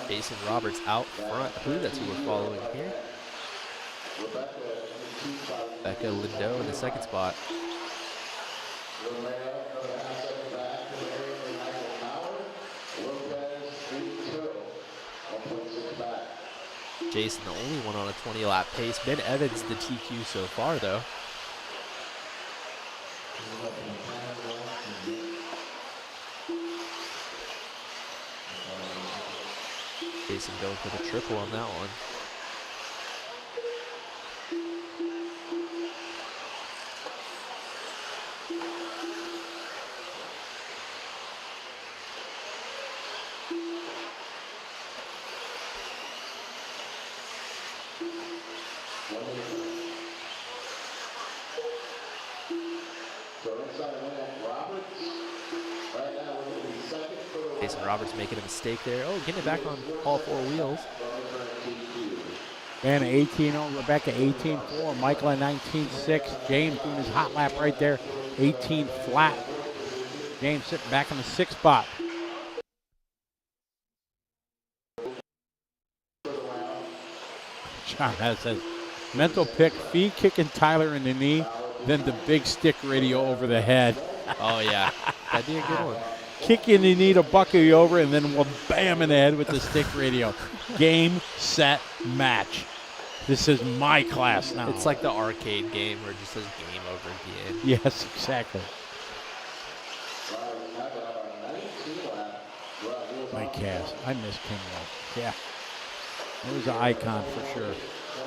Speaker 2: Jason Roberts out front. I believe that's who we're following here. Becca Lindo in the 2nd spot. Jason, the only one on a 20-lap pace. Ben Evans, the TQ so far, though. Jason going for the triple on that one. Jason Roberts making a mistake there. Oh, getting it back on all 4 wheels.
Speaker 3: Van 18-0, Rebecca 18-4, Michael at 19-6. James doing his hot lap right there, 18 flat. James sitting back in the 6th spot. John says, mental pick, Fee kicking Tyler in the knee, then the big stick radio over the head.
Speaker 2: Oh, yeah. That'd be a good one.
Speaker 3: Kick you in the knee to buckle you over, and then we'll bam in the head with the stick radio. Game, set, match. This is my class now.
Speaker 2: It's like the arcade game where it just says game over at the end.
Speaker 3: Yes, exactly. Mike Cass. I miss Kimwell. Yeah. He was an icon for sure.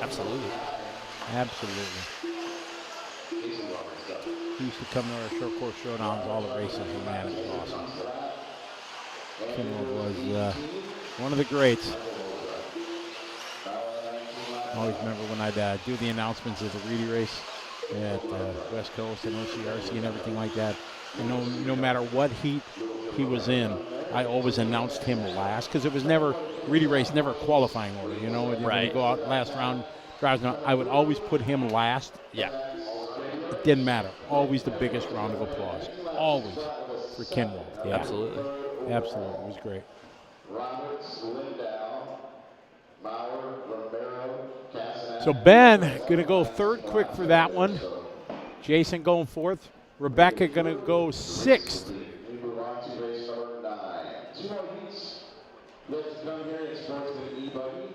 Speaker 2: Absolutely.
Speaker 3: Absolutely. He used to come to our short course showdowns, all the races, and man, it was awesome. Kimwell was one of the greats. I always remember when I'd do the announcements of the Reedy race at West Coast and OCRC and everything like that. And no matter what heat he was in, I always announced him last because it was never, Reedy race, never qualifying order. You know, when you go out last round, drives me, I would always put him last.
Speaker 2: Yeah.
Speaker 3: It didn't matter. Always the biggest round of applause. Always for Kinwald. Yeah.
Speaker 2: Absolutely.
Speaker 3: Absolutely. It was great.
Speaker 7: Roberts, Lindau, Maurer, Romero, Cassanac.
Speaker 3: So Ben going to go third quick for that one. Jason going fourth. Rebecca going to go sixth.
Speaker 7: We move on to race number 9. 2 more heats. Let's come here in Sportsman e-buggy.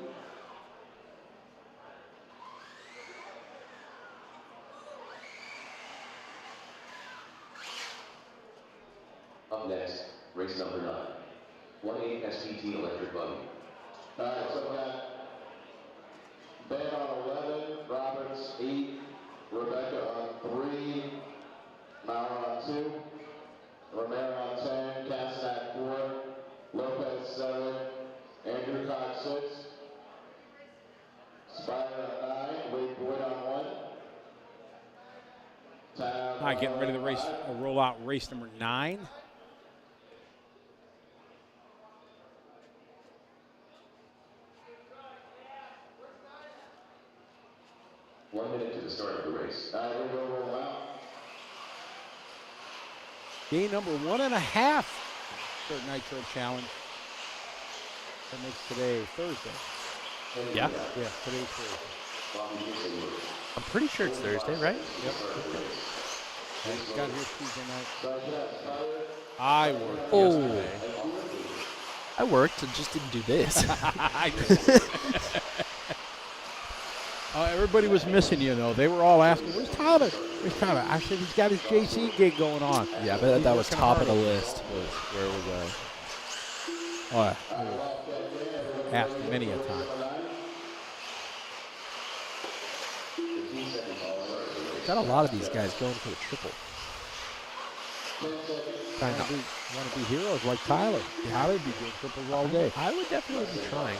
Speaker 4: Up next, race number 9. 1/8 SPT electric buggy.
Speaker 7: All right, so we got Ben on 11, Roberts 8, Rebecca on 3, Maurer on 2, Romero on 10, Cassanac 4, Lopez 7, Andrew Cox 6, Spire on 9, Wade Boyd on 1.
Speaker 3: All right, getting ready to race, roll out race number 9.
Speaker 4: One minute to the start of the race.
Speaker 7: All right, we're going to roll out.
Speaker 3: Game number 1.5 for Nitro Challenge. That makes today Thursday.
Speaker 2: Yeah.
Speaker 3: Yeah, today's Thursday.
Speaker 2: I'm pretty sure it's Thursday, right?
Speaker 3: Yep. I got here Tuesday night. I worked yesterday.
Speaker 2: I worked and just didn't do this.
Speaker 3: Everybody was missing you, though. They were all asking, where's Tyler? Where's Tyler? I said, he's got his JC gig going on.
Speaker 2: Yeah, but that was top of the list. Was where it was
Speaker 3: Oh, yeah. Asked many a time.
Speaker 2: Got a lot of these guys going for the triple.
Speaker 3: Trying to want to be heroes like Tyler. Tyler'd be doing triples all day.
Speaker 2: I would definitely be trying.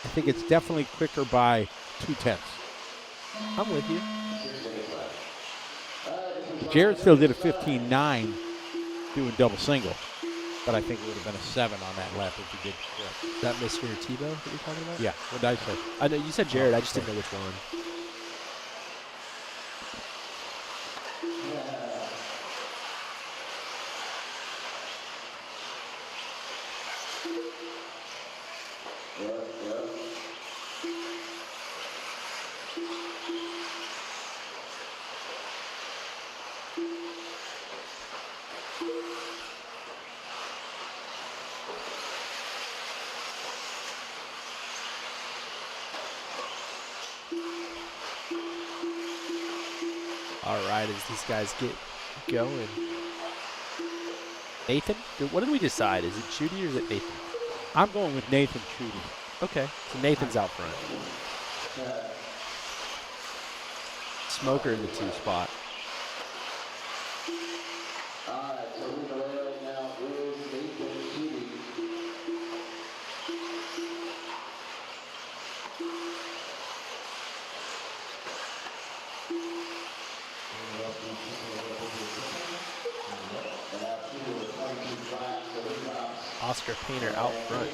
Speaker 3: I think it's definitely quicker by 0.2.
Speaker 2: I'm with you.
Speaker 3: Jared still did a 15.9 doing double single, but I think it would have been a 7 on that lap if he did correct.
Speaker 2: That Mr. Tebow that you're talking about?
Speaker 3: Yeah, what did I say?
Speaker 2: I know you said Jared. I just didn't know which one. All right, as these guys get going. Nathan, what did we decide? Is it Chudy or is it Nathan?
Speaker 3: I'm going with Nathan Chudy.
Speaker 2: Okay, so Nathan's out front. Smoker in the 2 spot.
Speaker 7: All right, so we're going to right now is Nathan Sheedy.
Speaker 2: Oscar Painter out front.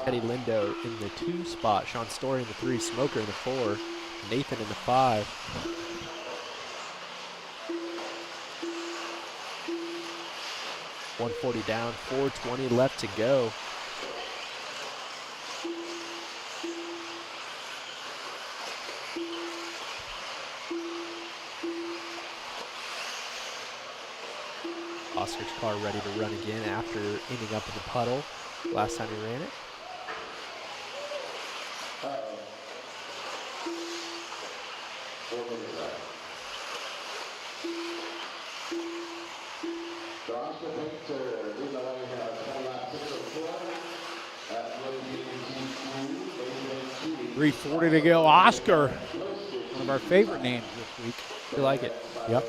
Speaker 2: Eddie Lindo in the 2 spot. Sean Story in the 3. Smoker in the 4. Nathan in the 5. .140 down, 420 left to go. Oscar's car ready to run again after ending up in the puddle last time he ran it.
Speaker 3: .340 to go. Oscar, one of our favorite names this week.
Speaker 2: You like it?
Speaker 3: Yep.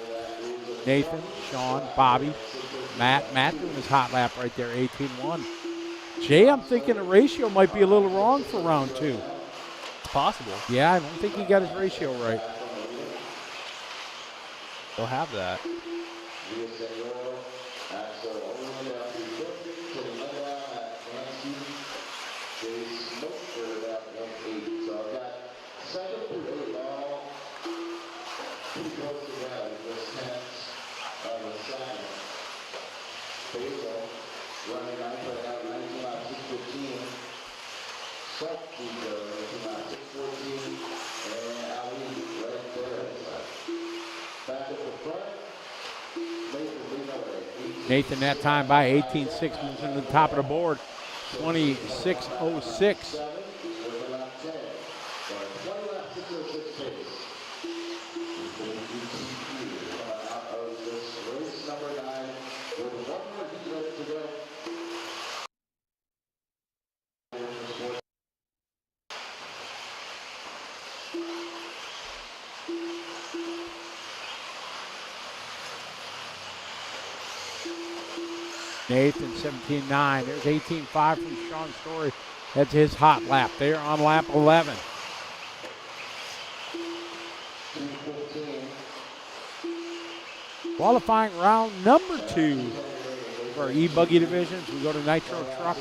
Speaker 3: Nathan, Sean, Bobby, Matt. Matt doing his hot lap right there, 18-1. Jay, I'm thinking the ratio might be a little wrong for round 2.
Speaker 2: It's possible.
Speaker 3: Yeah, I don't think he got his ratio right.
Speaker 2: They'll have that.
Speaker 7: Running 9 playing out 19 lap 6:15. Seth Nico, 19 lap 6:14. And Ali right there. Back at the front.
Speaker 3: Nathan that time by 18.6 moves into the top of the board. 26.06. Nathan 17.9. There's 18.5 from Sean Story. That's his hot lap. They're on lap 11. Qualifying round number 2 for our e-buggy divisions. We go to Nitro trucks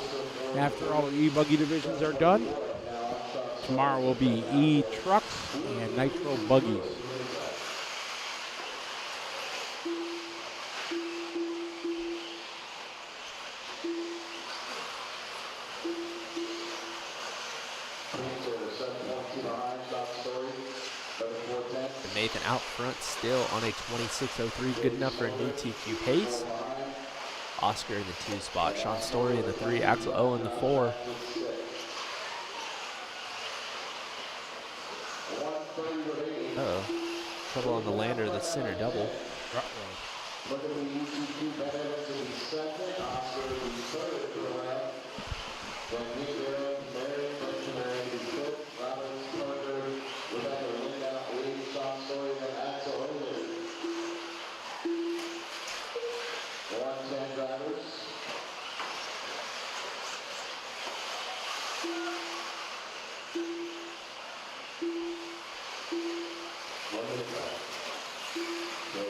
Speaker 3: after all the e-buggy divisions are done. Tomorrow will be e-trucks and Nitro buggies.
Speaker 2: Nathan out front still on a 26.03, good enough for a new TQ pace. Oscar in the 2 spot, Sean Story in the 3, Axel O in the 4. Uh-oh, trouble on the lander, the center double.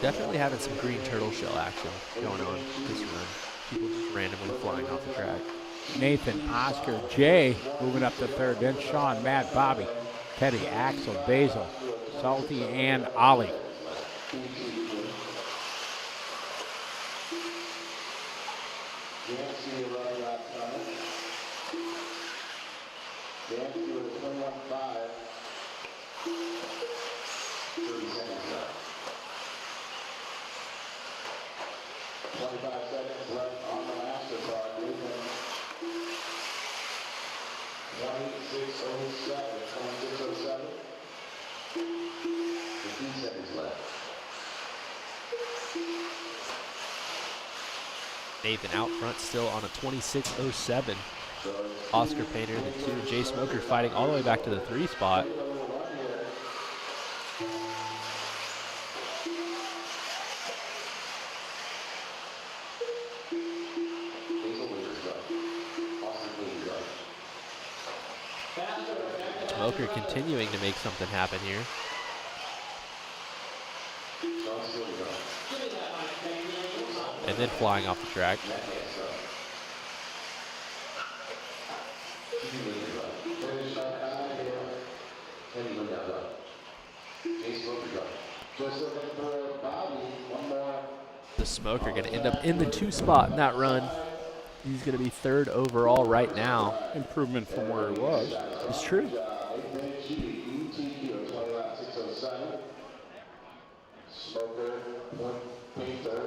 Speaker 2: Definitely having some green turtle shell action going on this run. People just randomly flying off the track.
Speaker 3: Nathan, Oscar, Jay moving up to 3rd. Then Sean, Matt, Bobby, Teddy, Axel, Basil, Salty, and Ollie.
Speaker 2: Nathan out front still on a 26.07. Oscar Painter in the 2. Jay Smoker fighting all the way back to the 3 spot. Smoker continuing to make something happen here. And then flying off the track. The Smoker going to end up in the 2 spot in that run. He's going to be 3rd overall right now.
Speaker 3: Improvement from where he was.
Speaker 2: It's true.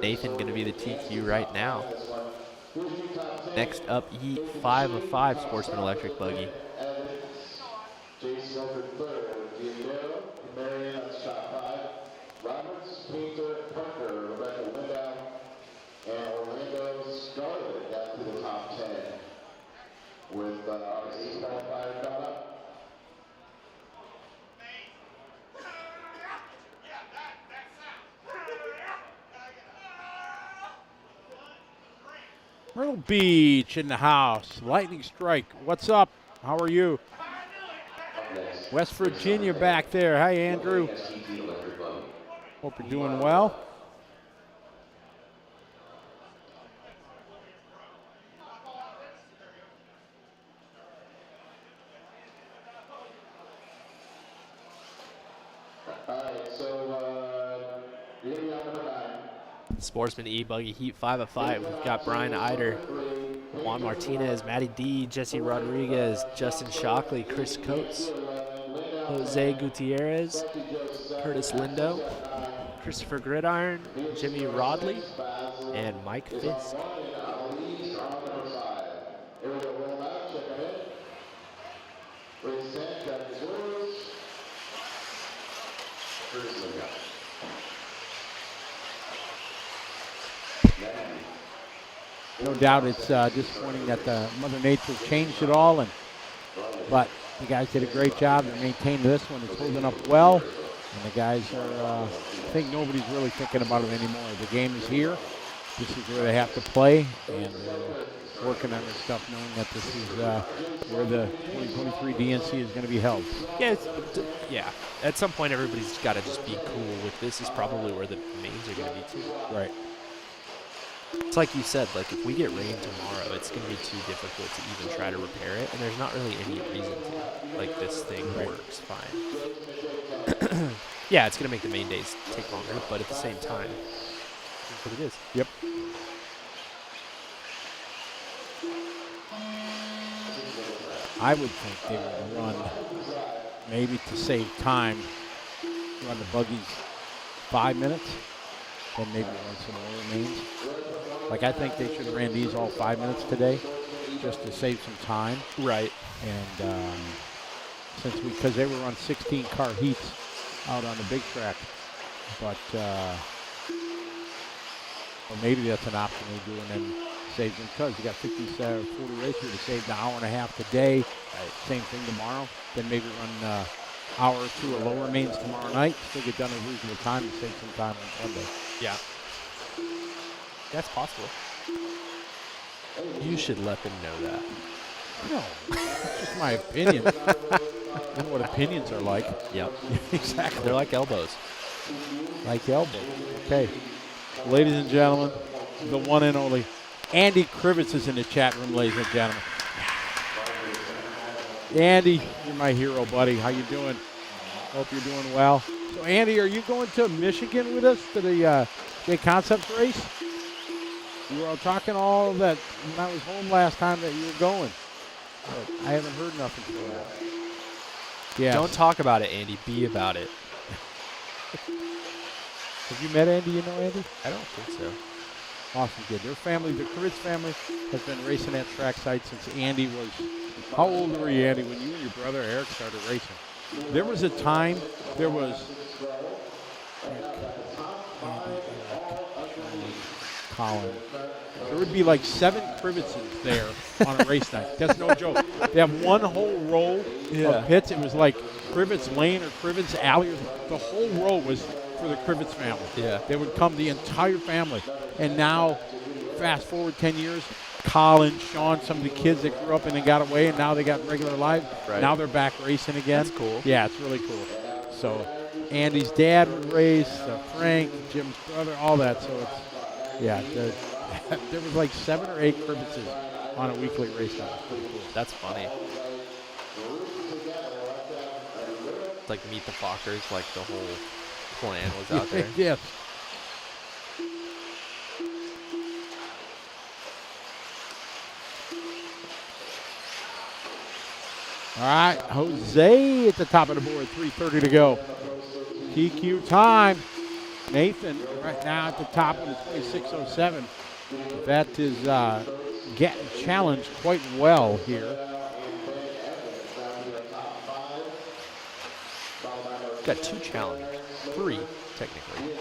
Speaker 2: Nathan going to be the TQ right now. Next up, Heat 5 of 5 Sportsman Electric Buggy.
Speaker 7: Roberts, Painter, Parker, Rebecca Window, and Orlando Scarlett got to the top 10 with our 8 qualifier coming up.
Speaker 3: Myrtle Beach in the house. Lightning Strike, what's up? How are you? West Virginia back there. Hi, Andrew. Hope you're doing well.
Speaker 2: Sportsman e-buggy Heat 5 of 5. We've got Brian Eider Juan Martinez, Matty D, Jesse Rodriguez, Justin Shockley, Chris Coates, Jose Gutierrez, Curtis Lindo, Christopher Gridiron, Jimmy Rodley, and Mike Fisk.
Speaker 3: No doubt it's disappointing that Mother Nature changed it all, but the guys did a great job. They're maintaining this one. It's holding up well, and the guys are, I think nobody's really thinking about it anymore. The game is here. This is where they have to play, and they're working on their stuff knowing that this is where the 2023 DNC is going to be held.
Speaker 2: Yeah, at some point everybody's got to just be cool with this is probably where the mains are going to be too.
Speaker 3: Right.
Speaker 2: It's like you said, like if we get rain tomorrow, it's going to be too difficult to even try to repair it, and there's not really any reason to. Like this thing works fine. Yeah, it's going to make the main days take longer, but at the same time, that's what it is.
Speaker 3: Yep. I would think they would run, maybe to save time, run the buggies 5 minutes, then maybe run some lower mains. Like I think they should have ran these all 5 minutes today, just to save some time.
Speaker 2: Right.
Speaker 3: And because they were on 16 car heats out on the big track, but or maybe that's an option they do and then save them because you got 40 racers to save an hour and a half today. Same thing tomorrow. Then maybe run hour or two of lower mains tomorrow night. Still get done in reasonable time to save some time on Sunday.
Speaker 2: Yeah. That's possible. You should let them know that.
Speaker 3: No, that's just my opinion. You know what opinions are like.
Speaker 2: Yep.
Speaker 3: Exactly.
Speaker 2: They're like elbows.
Speaker 3: Like elbows. Okay. Ladies and gentlemen, the one and only Andy Krivitz is in the chat room, ladies and gentlemen. Andy, you're my hero, buddy. How you doing? Hope you're doing well. So, Andy, are you going to Michigan with us to the J Concepts race? You were all talking all that when I was home last time that you were going. But I haven't heard nothing from you. Yeah.
Speaker 2: Don't talk about it, Andy. Be about it.
Speaker 3: Have you met Andy? You know Andy?
Speaker 2: I don't think so.
Speaker 3: Awesome, good. Their family, the Krivitz family, has been racing at track site since Andy was. How old were you, Andy, when you and your brother Eric started racing? There was a time. There was. Colin. There would be like 7 Krivitzes there on a race night. That's no joke. They have one whole row of pits. It was like Krivitz Lane or Krivitz Alley. The whole row was for the Krivitz family.
Speaker 2: Yeah.
Speaker 3: They would come, the entire family. And now, fast forward 10 years, Colin, Sean, some of the kids that grew up and then got away, and now they got regular lives.
Speaker 2: Right.
Speaker 3: Now they're back racing again.
Speaker 2: That's cool.
Speaker 3: Yeah, it's really cool. So Andy's dad would race, Frank, Jim's brother, all that. So it's, yeah, there was like 7 or 8 Krivitzes on a weekly race night. It's pretty cool.
Speaker 2: That's funny. It's like Meet the Fockers, like the whole clan was out there.
Speaker 3: Yes. All right, Jose at the top of the board, 3:30 to go. TQ time. Nathan right now at the top of the 26:07. That is getting challenged quite well here.
Speaker 2: Got 2 challengers. 3, technically.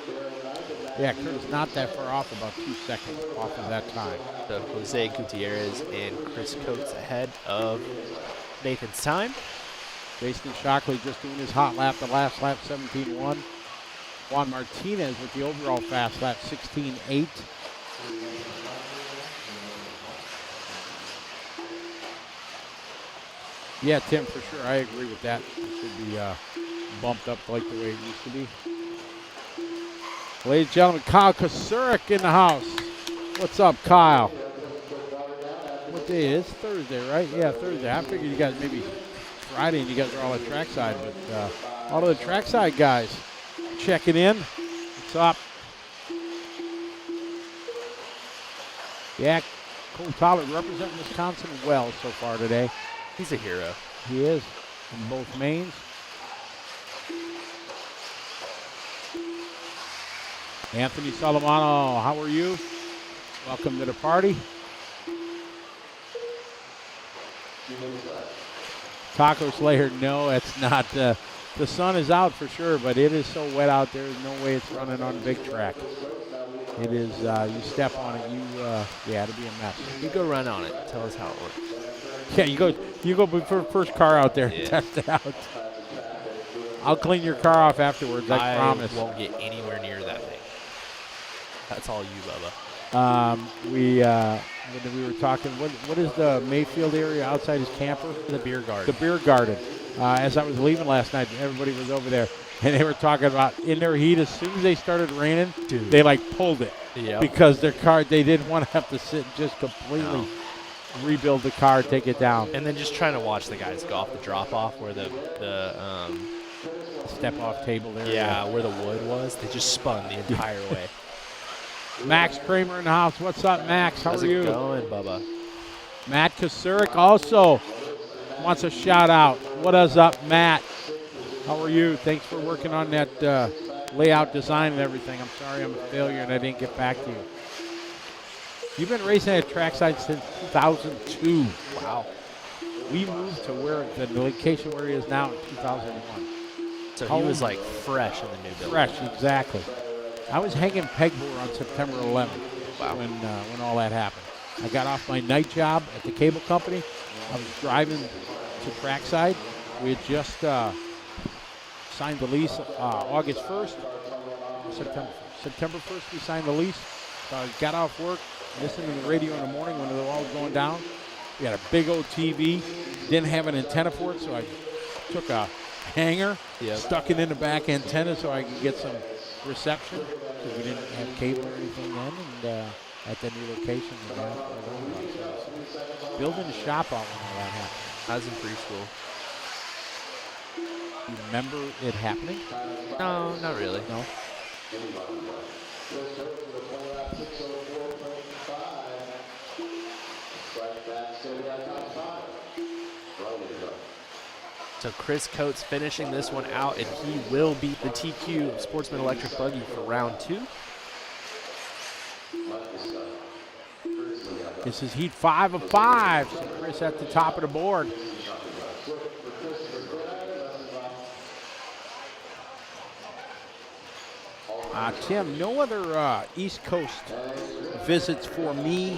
Speaker 3: Yeah, Kurt's not that far off, about 2 seconds off of that time.
Speaker 2: So Jose Gutierrez and Chris Coates ahead of Nathan's time.
Speaker 3: Jason Shockley just doing his hot lap, the last lap, 17.1. Juan Martinez with the overall fast lap, 16.8. Yeah, Tim, for sure. I agree with that. It should be bumped up like the way it used to be. Ladies and gentlemen, Kyle Kasurik in the house. What's up, Kyle? What day is it? Thursday, right? Yeah, Thursday. I figured you guys maybe Friday and you guys are all at trackside, but all of the trackside guys checking in. What's up? Yeah, Cole Tyler representing Wisconsin well so far today.
Speaker 2: He's a hero.
Speaker 3: He is in both mains. Anthony Salamano, how are you? Welcome to the party. Taco Slayer, no, it's not. The sun is out for sure, but it is so wet out there. There's no way it's running on a big track. It is, you step on it, yeah, it'll be a mess.
Speaker 2: You go run on it. Tell us how it works.
Speaker 3: Yeah, you go before first car out there and test it out. I'll clean your car off afterwards, I promise.
Speaker 2: I won't get anywhere near that thing. That's all you, Bubba.
Speaker 3: We were talking, what is the Mayfield area outside his camper?
Speaker 2: The beer garden.
Speaker 3: The beer garden. As I was leaving last night, everybody was over there, and they were talking about in their heat, as soon as they started raining,
Speaker 2: Dude.
Speaker 3: they like pulled it.
Speaker 2: Yep.
Speaker 3: Because their car, they didn't want to have to sit and just completely rebuild the car, take it down.
Speaker 2: And then just trying to watch the guys go off the drop-off where the
Speaker 3: step-off table there.
Speaker 2: yeah, where the wood was. They just spun the entire way.
Speaker 3: Max Kramer in the house. What's up, Max? How
Speaker 2: How's
Speaker 3: are you?
Speaker 2: it going, Bubba?
Speaker 3: Matt Kasurik also wants a shout-out. What is up, Matt? How are you? Thanks for working on that layout design and everything. I'm sorry I'm a failure and I didn't get back to you. You've been racing at trackside since 2002. Wow. We moved to where the location where he is now in 2001.
Speaker 2: So he was like fresh in the new building.
Speaker 3: Fresh, exactly. I was hanging Pegboard on September 11th when all that happened. I got off my night job at the cable company. I was driving to trackside. We had just signed the lease August 1st, September 1st we signed the lease. So I got off work, listening to the radio in the morning when it was all going down. We had a big old TV, didn't have an antenna for it, so I took a hanger, stuck it in the back antenna so I could get some reception, because we didn't have cable or anything then, and at the new location. Building a shop out when all that happened.
Speaker 2: I was in preschool.
Speaker 3: You remember it happening?
Speaker 2: No, not really.
Speaker 3: No?
Speaker 2: So Chris Coates finishing this one out, and he will beat the TQ Sportsman Electric Buggy for round 2.
Speaker 3: This is heat 5 of 5. So Chris at the top of the board. Tim, no other East Coast visits for me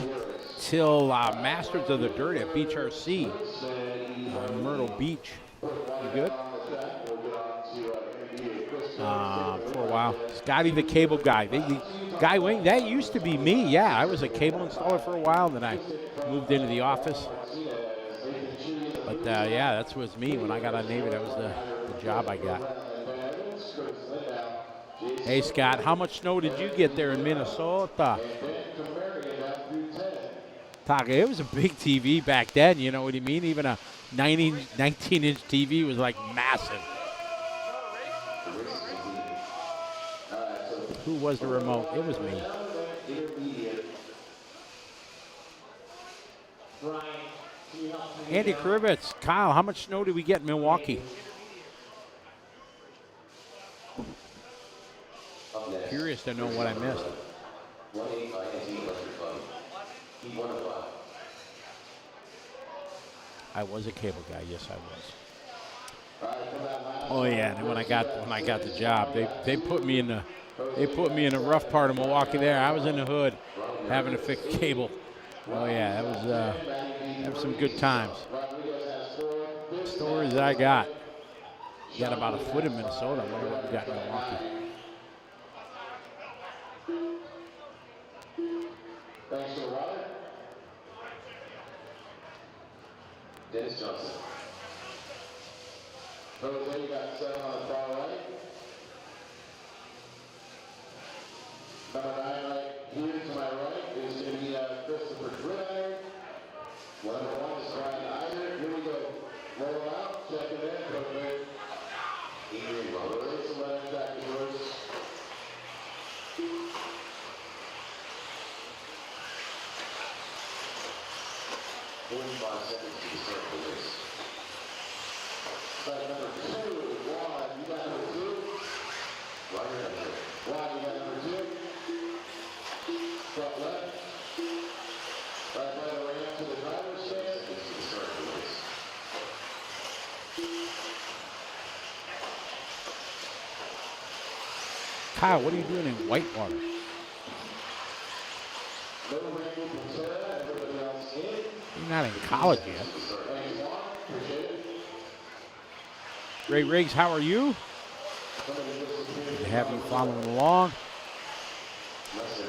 Speaker 3: till Masters of the Dirt at Beach RC, Myrtle Beach. You good? For a while. Scotty the cable guy. Guy Wing, that used to be me. Yeah, I was a cable installer for a while, then I moved into the office. But yeah, that was me. When I got on Navy, that was the job I got. Hey, Scott, how much snow did you get there in Minnesota? Taka, it was a big TV back then, you know what I mean? Even a 19-inch TV was like massive. Who was the remote? It was me. Andy Krivitz, Kyle, how much snow did we get in Milwaukee? Curious to know what I missed. I was a cable guy, yes I was. Oh yeah, and then when I got the job, they put me in the rough part of Milwaukee there. I was in the hood having to fix cable. Oh yeah, that was some good times. Stories that I got. Got about a foot in Minnesota. I wonder what we got in Milwaukee.
Speaker 7: Thanks to Robert.
Speaker 4: Dennis Johnson.
Speaker 7: Jose, you got 7 on the far right. Number 9 right here to my right is going to be Christopher Gridiron. Number 1 is Ryan Eider. Here we go. Roll out, check it in, Coach.
Speaker 4: Adrian Roberts.
Speaker 7: Race and left track is yours.
Speaker 4: 45 seconds to the start of the race.
Speaker 7: Like number 2, Juan, you got number 2?
Speaker 4: Rider number
Speaker 7: Juan, you got number 2? Front left. Right by the ramp to the driver's stand.
Speaker 4: seconds to the start of the race.
Speaker 3: Kyle, what are you doing in Whitewater?
Speaker 7: No Randy Pantera, everybody else in.
Speaker 3: You're not in college yet.
Speaker 7: Thanks, Juan. Appreciate it.
Speaker 3: Ray Riggs, how are you? Good to have you following along.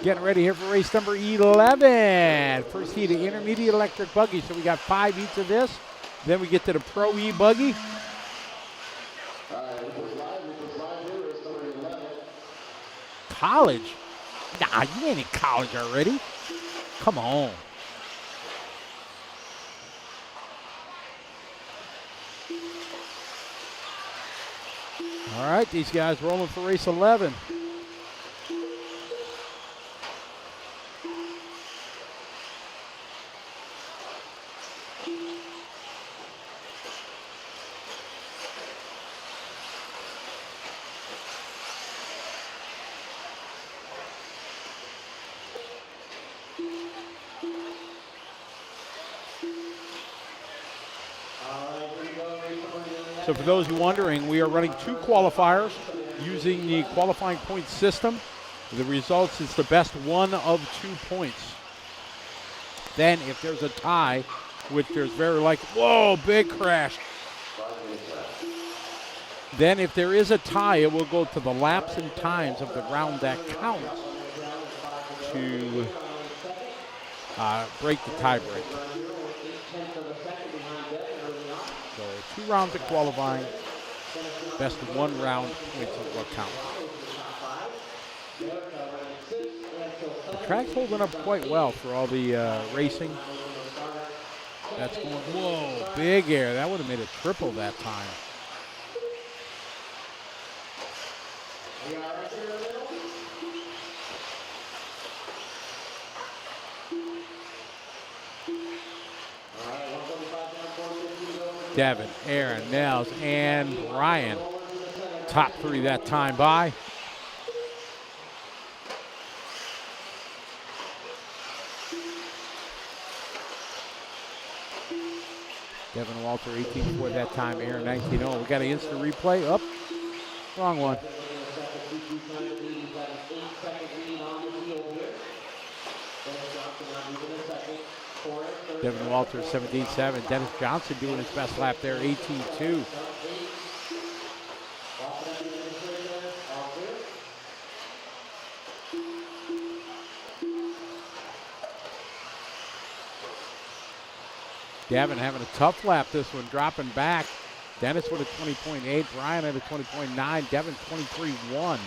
Speaker 3: Getting ready here for race number 11. First heat of intermediate electric buggy. So we got 5 each of this. Then we get to the pro e-buggy.
Speaker 7: All right, we was live here. It's number 11.
Speaker 3: College? Nah, you ain't in college already. Come on. All right, these guys rolling for race 11. So for those who are wondering, we are running 2 qualifiers using the qualifying point system. The results is the best one of 2 points. Then if there's a tie, which there's very likely, whoa, big crash. Then if there is a tie, it will go to the laps and times of the round that counts to break the tiebreak. So 2 rounds of qualifying, best of 1 round points is what counts. The track's holding up quite well for all the racing. That's going, whoa, big air. That would have made a triple that time. Devin, Aaron, Nels, and Ryan. Top 3 that time by. Devin Walter, 18-4 that time. Aaron, 19-0. We got an instant replay. Up. Wrong one. Devin Walter, 17-7. Dennis Johnson doing his best lap there, 18-2. Devin having a tough lap this one, dropping back. Dennis with a 20.8, Brian at a 20.9, Devin 23.1.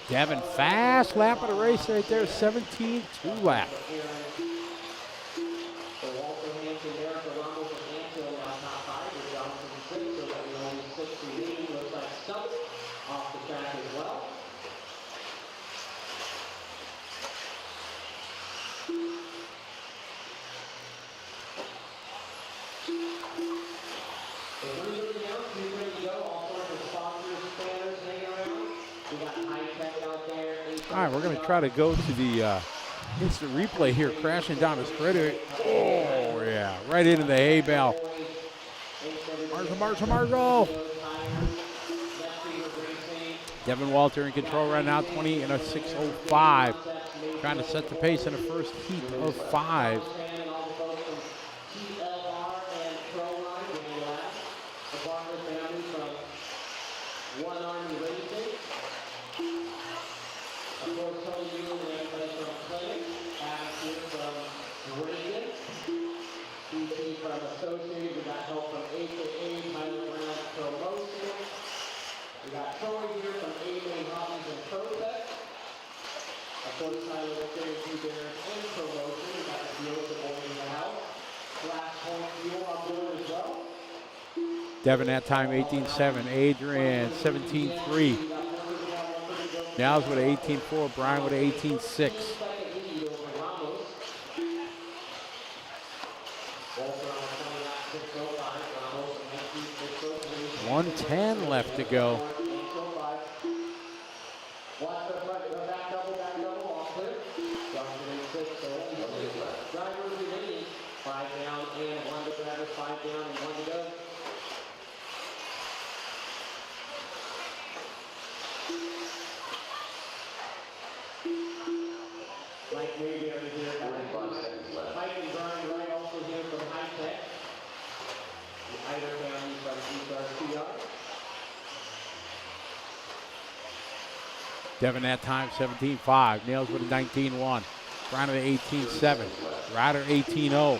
Speaker 3: Devin, fast lap of the race right there, 17-2 lap. All right, we're going to try to go to the instant replay here, crashing down the straightaway. Oh, yeah, right into the hay bale. Marshall. Devin Walter in control right now, 20 and a 6:05. Trying to set the pace in the first heat of 5.
Speaker 1: Of course, Tony Newman and everybody from Clinic, Adam here from Reagan, DT from Associated, we got help from AKA, Tyler Brown Promotion, we got Troy here from AMA Hobbies and Protec. Of course, Tyler was getting through there in promotion. We got the deals that boys in the house. Last point fuel on board as well.
Speaker 3: Devin that time 18-7. Adrian 17-3. Nels with an 18-4. Brian with an 18-6. 1:10 left to go.
Speaker 1: Watch the front, go back double, all clear. Johnson in 6, so drivers remaining. 5 down and 1 to drivers, 5 down and 1 to go. Mike Mayberry here.
Speaker 4: 45 seconds left.
Speaker 1: Mike and Brian Wright also here from High Tech. The Eider family from ESRCR.
Speaker 3: Devin that time 17-5. Nails with a 19-1. Brian with an 18-7. Ryder 18-0.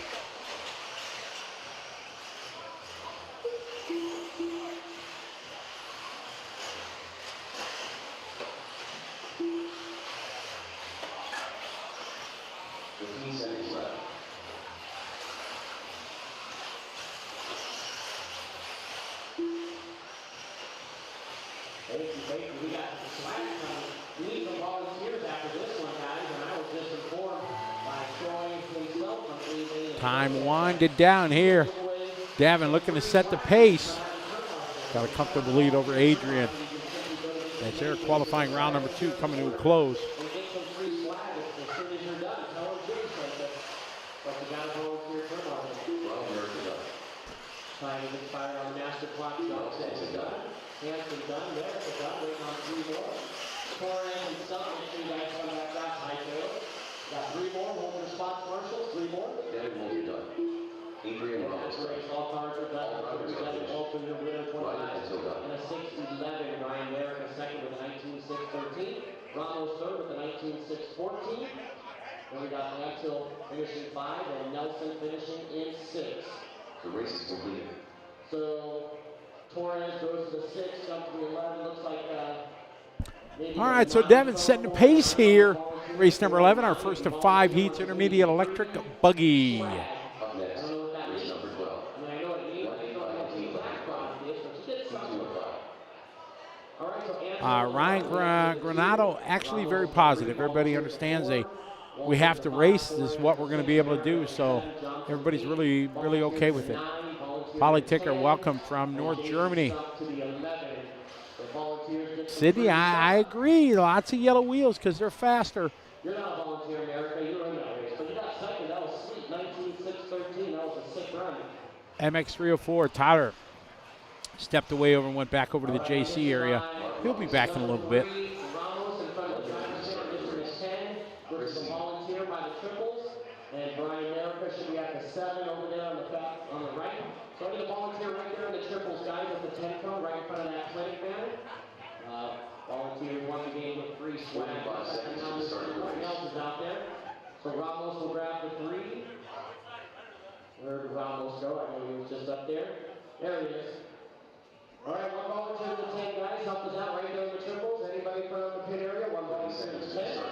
Speaker 1: We got the swag coming. We need some volunteers after this one, guys, and I was just informed by Troy himself from AMA.
Speaker 3: Time winded down here. Davin looking to set the pace. Got a comfortable lead over Adrian. That's their qualifying round number 2 coming to a close.
Speaker 1: And get some free swag as soon as you're done. Tell them Jimmy said that. But the guy volunteer for time is expired on the master clock. Johnson's done. Hanson done. Merrick done. Waiting on 3 more. Torres and Sutton. Make sure you guys come back out. High tail. Got 3 more. Hold your spots, Marshall. 3 more.
Speaker 4: Devin will be done. Adrian Ramos.
Speaker 1: Race. All cars are done. Open your winner 29. And a 6-11. Ryan Merrick a second with a 19-6-13. Ramos third with a 19-6-14. Then we got Antil finishing 5 and Nelson finishing in 6.
Speaker 4: The race is completed.
Speaker 1: So Torres goes to the 6, jump to the 11. Looks like
Speaker 3: All right, so Devin's setting the pace here. Race number 11, our first of 5 heats, intermediate electric buggy.
Speaker 4: Up next, race number 12.
Speaker 1: I mean, I know what it means. I don't know what the exact product is, but she did something. All right, so
Speaker 3: Ryan Granado actually very positive. Everybody understands we have to race. This is what we're going to be able to do. So everybody's really, really okay with it. Polly Ticker, welcome from North Germany. Sydney, I agree. Lots of yellow wheels because they're faster.
Speaker 1: You're not a volunteer, America. You're in that race. But you got second. That was sweet. 19-6-13. That was a sick run.
Speaker 3: MX304, Tyler stepped away over and went back over to the JC area. He'll be back in a little bit.
Speaker 1: Ramos in front of the driver's seat, instrument 10, versus a volunteer by the triples. And Brian America should be at the 7 over there on the back, on the right. So I need a volunteer right there in the triples, guys, at the 10 cone, right in front of that clinic banner. Volunteer won the game with 3 swag. And now everyone else is out there. So Ramos will grab the 3. Where did Ramos go? I know he was just up there. There he is. All right, one volunteer to the 10, guys. Help us out right there in the triples. Anybody from the pit area? One volunteer to the 10.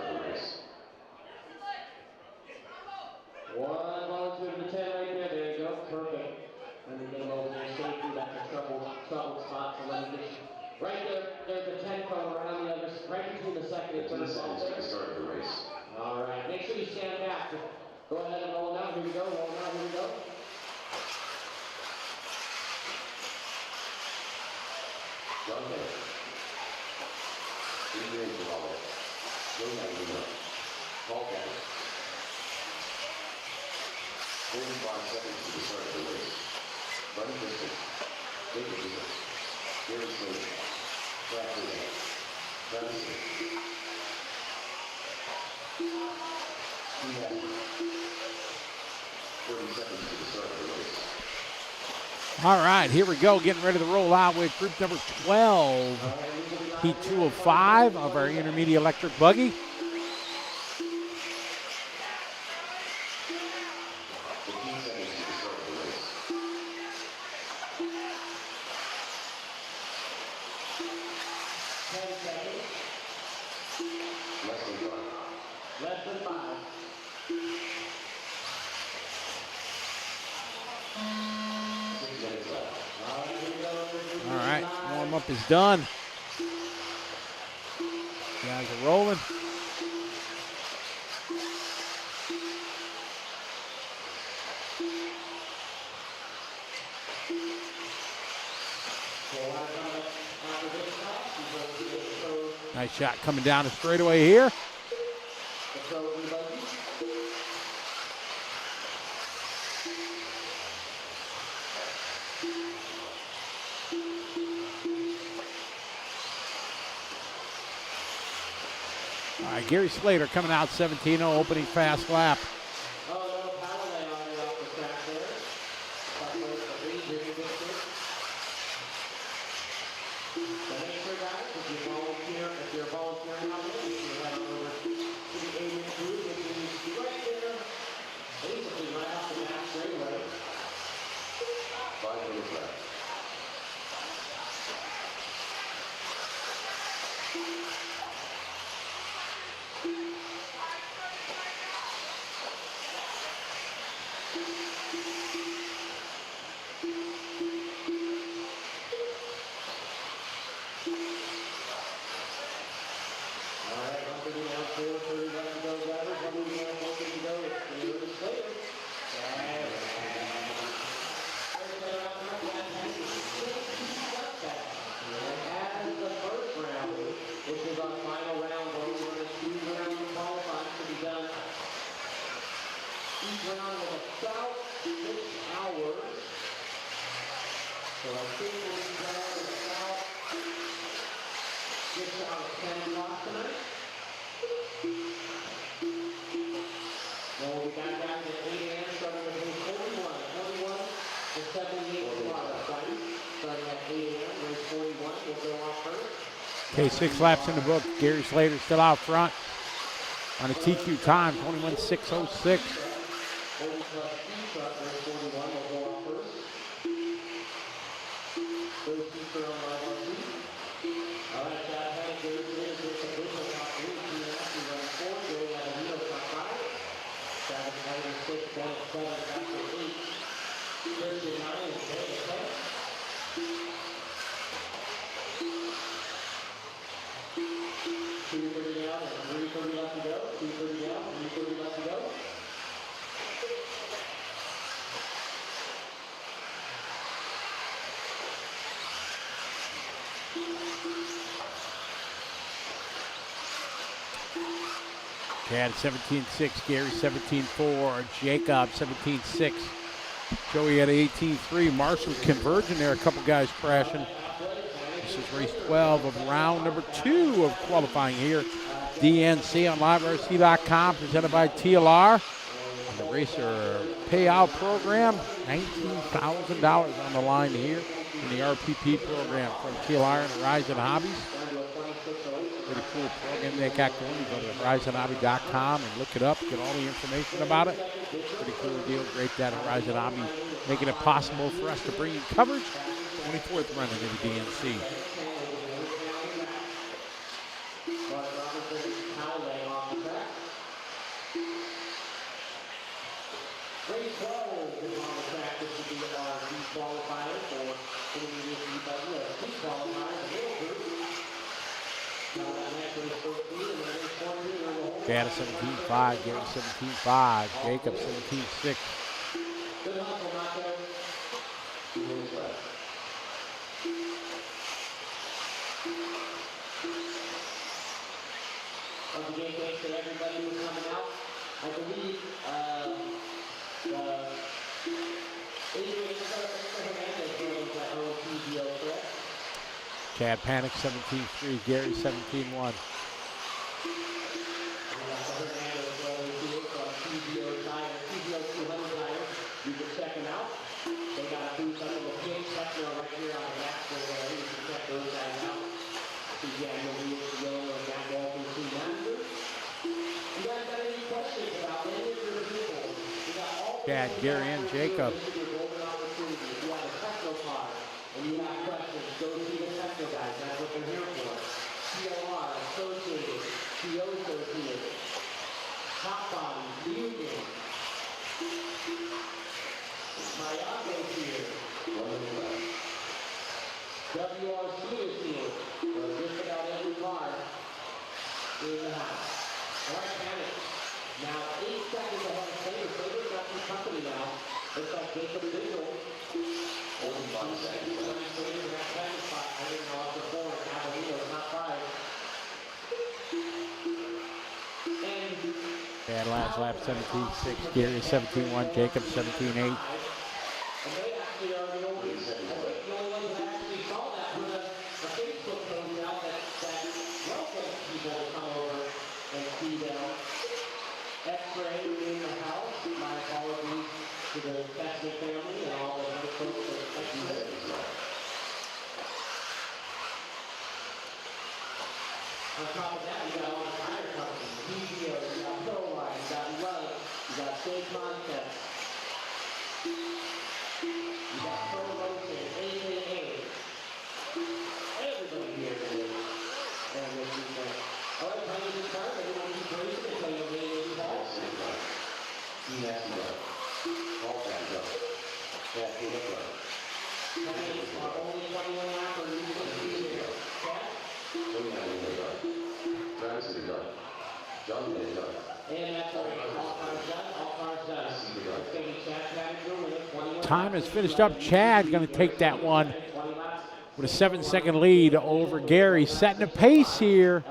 Speaker 1: One volunteer to the 10 right there. There you go. Perfect. Let me get him over there safely. That's a trouble spot. So let me get you. Right there, there's the 10 cone around the other, right between the second and third ball there.
Speaker 4: Start the race.
Speaker 1: All right, make sure you stand back. Go ahead and roll out. Here we go. Roll out. Here we go.
Speaker 4: John Henry. Adrian Geraldo. Joe Magdaleno. Paul Gabbard. 45 seconds to the start of the race. Buddy Christian. David Weaver. Gary Slater. Brad Lee. Travis Lee. Steve Ashley. 30 seconds to the start of the race.
Speaker 3: All right, here we go. Getting ready to roll out with group number 12.
Speaker 1: All right,
Speaker 3: Heat 2 of 5 of our intermediate electric buggy.
Speaker 1: Less than 5.
Speaker 3: All right, warm-up is done. Guys are rolling. Nice shot coming down the straightaway here. All right, Gary Slater coming out 17-0, opening fast lap. Okay, 6 laps in the book. Gary Slater still out front on a TQ time, 21.606. Chad 17.6, Gary 17.4, Jacob 17.6. Joey at 18.3. Marshall converging there, a couple guys crashing. This is race 12 of round number 2 of qualifying here. DNC on liverc.com, presented by TLR. And the racer payout program, $19,000 on the line here in the RPP program from TLR and Horizon Hobbies. Pretty cool program they got going. You go to horizonhobby.com and look it up, get all the information about it. Pretty cool deal. Great that Horizon Hobby making it possible for us to bring you coverage. 24th running in the DNC.
Speaker 1: Race 12 is on the track. This will be our qualifier for intermediate e-buggy. Qualifiers.
Speaker 3: Chad 17.5, Gary 17.5, Jacob 17.6.
Speaker 1: Good hustle, Marco. Once again, thanks to everybody who's coming out. I believe
Speaker 3: Chad Panic 17.3, Gary 17.1.
Speaker 1: You can check them out. They got a booth under the pink section right here on the back, so you can check those guys out. So, yeah,
Speaker 3: Chad, Gary, and Jacob.
Speaker 1: This is your golden opportunity. If you have a techno car and you have questions, go see the techno guys. That's what they're here for. TLR, Associated, TO Associated, Hot Bodies, New Game. Mayago's here. WRC is here. So just about every car in the house. All right, Panic. Now, 8 seconds ahead of Saber. Saber's got some company now. Looks like Jacob Digital. Only 5 seconds. Saber's in that second spot. I didn't know after 4. Avellino's not 5. And
Speaker 3: Bad lap 17.6. Gary 17.1. Jacob 17.8.
Speaker 1: and they actually are the only ones that actually saw that with a Facebook post out that welcomes people to come over and see them. X-Ray in the house. My apologies to the Chestnut family and all the other folks at X-Ray. On top of that, you got all the tire companies, PGO, you got ProLine, you got Love, you got State Concepts, you got ProMotion, AKA. Everybody here is. And this is all right, time to start. Everyone keep racing until you get in the ball.
Speaker 4: All back up. Back in the front.
Speaker 1: Only 21 laps are usually here.
Speaker 4: Travis is done. John is done.
Speaker 1: And that's all right. All cars done. All cars done. It's going to be Chad Patterson with it. 21
Speaker 3: Time is finished up. Chad going to take that one with a 7-second lead over Gary. Setting a pace here.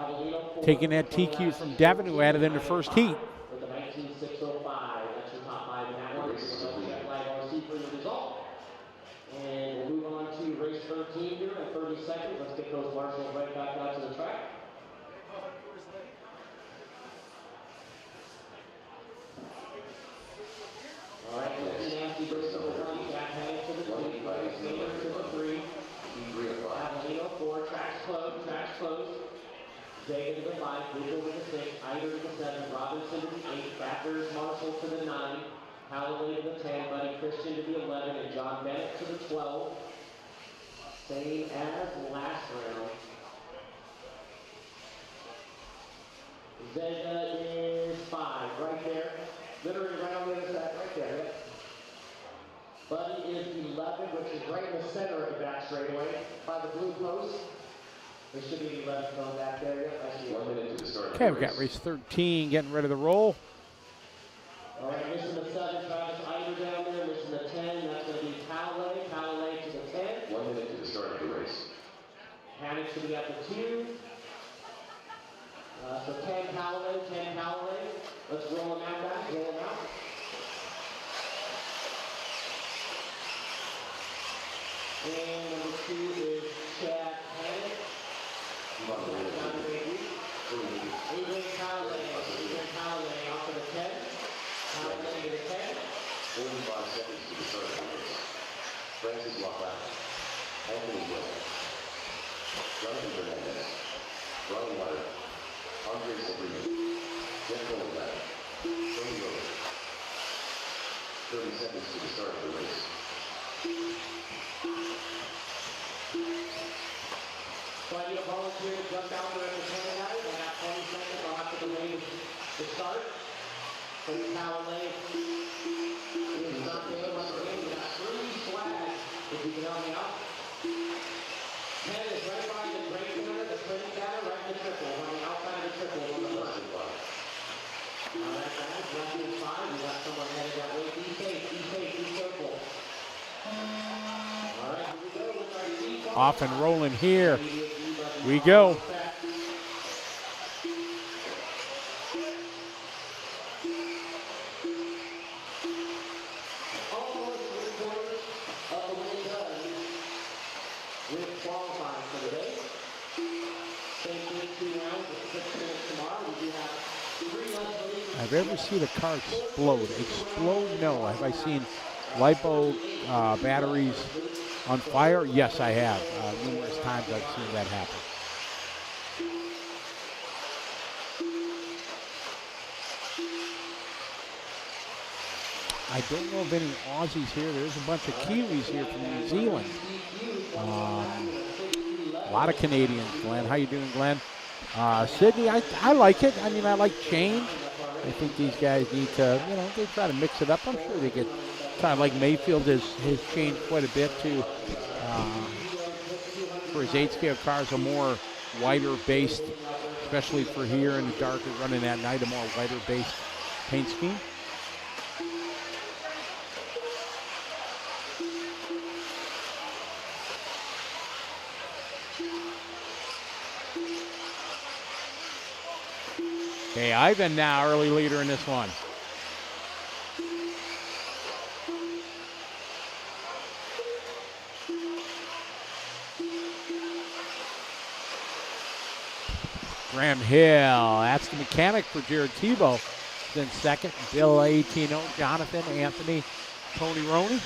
Speaker 3: Taking that TQ from Devin, who added in the first heat.
Speaker 1: With the 19.605. That's your top 5 in that one. Check Live RC for your result. And we'll move on to race 13 here in 30 seconds. Let's get those marshals right back out to the track. All right, let's see Nancy race number 1. Jack Hank to the 2. Saber to the 3. Avellino 4. Tracks closed. Tracks closed. Vega to the 5. Google to the 6. Eider to the 7. Robinson to the 8. Backers Marshall to the 9. Halloway to the 10. Buddy Christian to the 11. And John Bennett to the 12. Same as last round. Vega is 5 right there. Literally right on the other side, right there. Yep. Buddy is 11, which is right in the center of the back straightaway by the blue post. There should be 11 going back there. Yep, I see
Speaker 4: 1 minute to the start.
Speaker 3: Okay, we got race 13 getting ready to roll.
Speaker 1: All right, missing the 7, Travis Eider down there. Missing the 10, that's going to be Callaway. Callaway to the 10.
Speaker 4: 1 minute to the start of the race.
Speaker 1: Hannick's to be at the 2. So 10 Callaway, 10 Callaway. Let's roll them out back, roll them out. And number 2 is Chad Hannick. Adrian Callaway off of the 10. Callaway to the 10.
Speaker 4: 45 seconds to the start of the race. Francis Lockout. Anthony Will. Jonathan Hernandez. Ronnie Meyer. Andre Sabrina. Jeff Colbert. Tony Rowe. 30 seconds to the start of the race.
Speaker 1: So I need a volunteer to jump out there at the 10 guys. I got 20 seconds. I'll have to delay the start. So Callaway is not there once again. We got 3 flags if you can help me out. 10 is right by the great winner, the training data, right in the triple, on the outside of the triple on the left. All right, guys, left is 5. We got someone headed that way. Be safe, be careful. All right, here we go with our lead.
Speaker 3: Off and rolling here. We go.
Speaker 1: Almost 3/4 of the way done with qualifying for the day. Same thing, 2 rounds with 6 minutes tomorrow. We do have 3 less races.
Speaker 3: Have you ever seen a car explode? Explode? No. Have I seen LiPo batteries on fire? Yes, I have. Numerous times I've seen that happen. I don't know of any Aussies here. There's a bunch of Kiwis here from New Zealand. A lot of Canadians. Glenn, how you doing, Glenn? Sydney, I like it. I mean, I like change. I think these guys need to, they try to mix it up. I'm sure they get, kind of like Mayfield has changed quite a bit too. For his 8-scale cars, a more whiter based, especially for here in the darker running at night, a more whiter based paint scheme. Okay, Ivan now, early leader in this one. Graham Hill, that's the mechanic for Jared Tebow. Then second, Bill 18-0, Jonathan, Anthony, Tony Roney.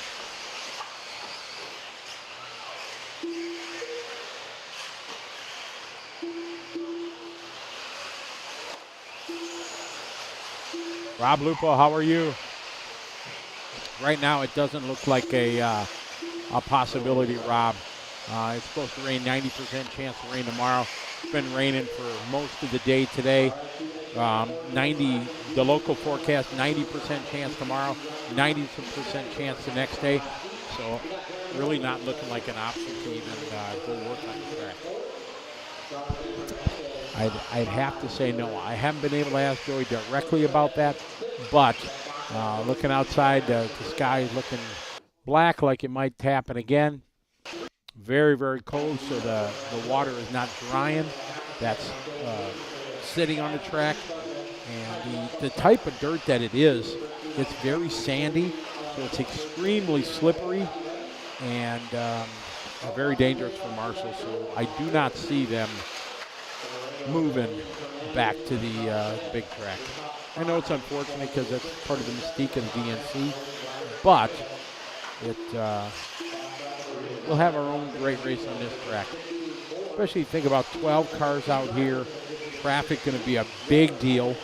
Speaker 3: Rob Lupo, how are you? Right now, it doesn't look like a possibility, Rob. It's supposed to rain, 90% chance of rain tomorrow. It's been raining for most of the day today. The local forecast, 90% chance tomorrow, 90% chance the next day. So really not looking like an option to even go work on the track. I'd have to say no. I haven't been able to ask Joey directly about that, but looking outside, the sky is looking black, like it might happen again. Very, very cold, so the water is not drying. That's sitting on the track. And the type of dirt that it is, it's very sandy, so it's extremely slippery and very dangerous for Marshall. So I do not see them moving back to the big track. I know it's unfortunate because that's part of the mystique of the DNC, but we'll have our own great race on this track. Especially if you think about 12 cars out here, traffic going to be a big deal.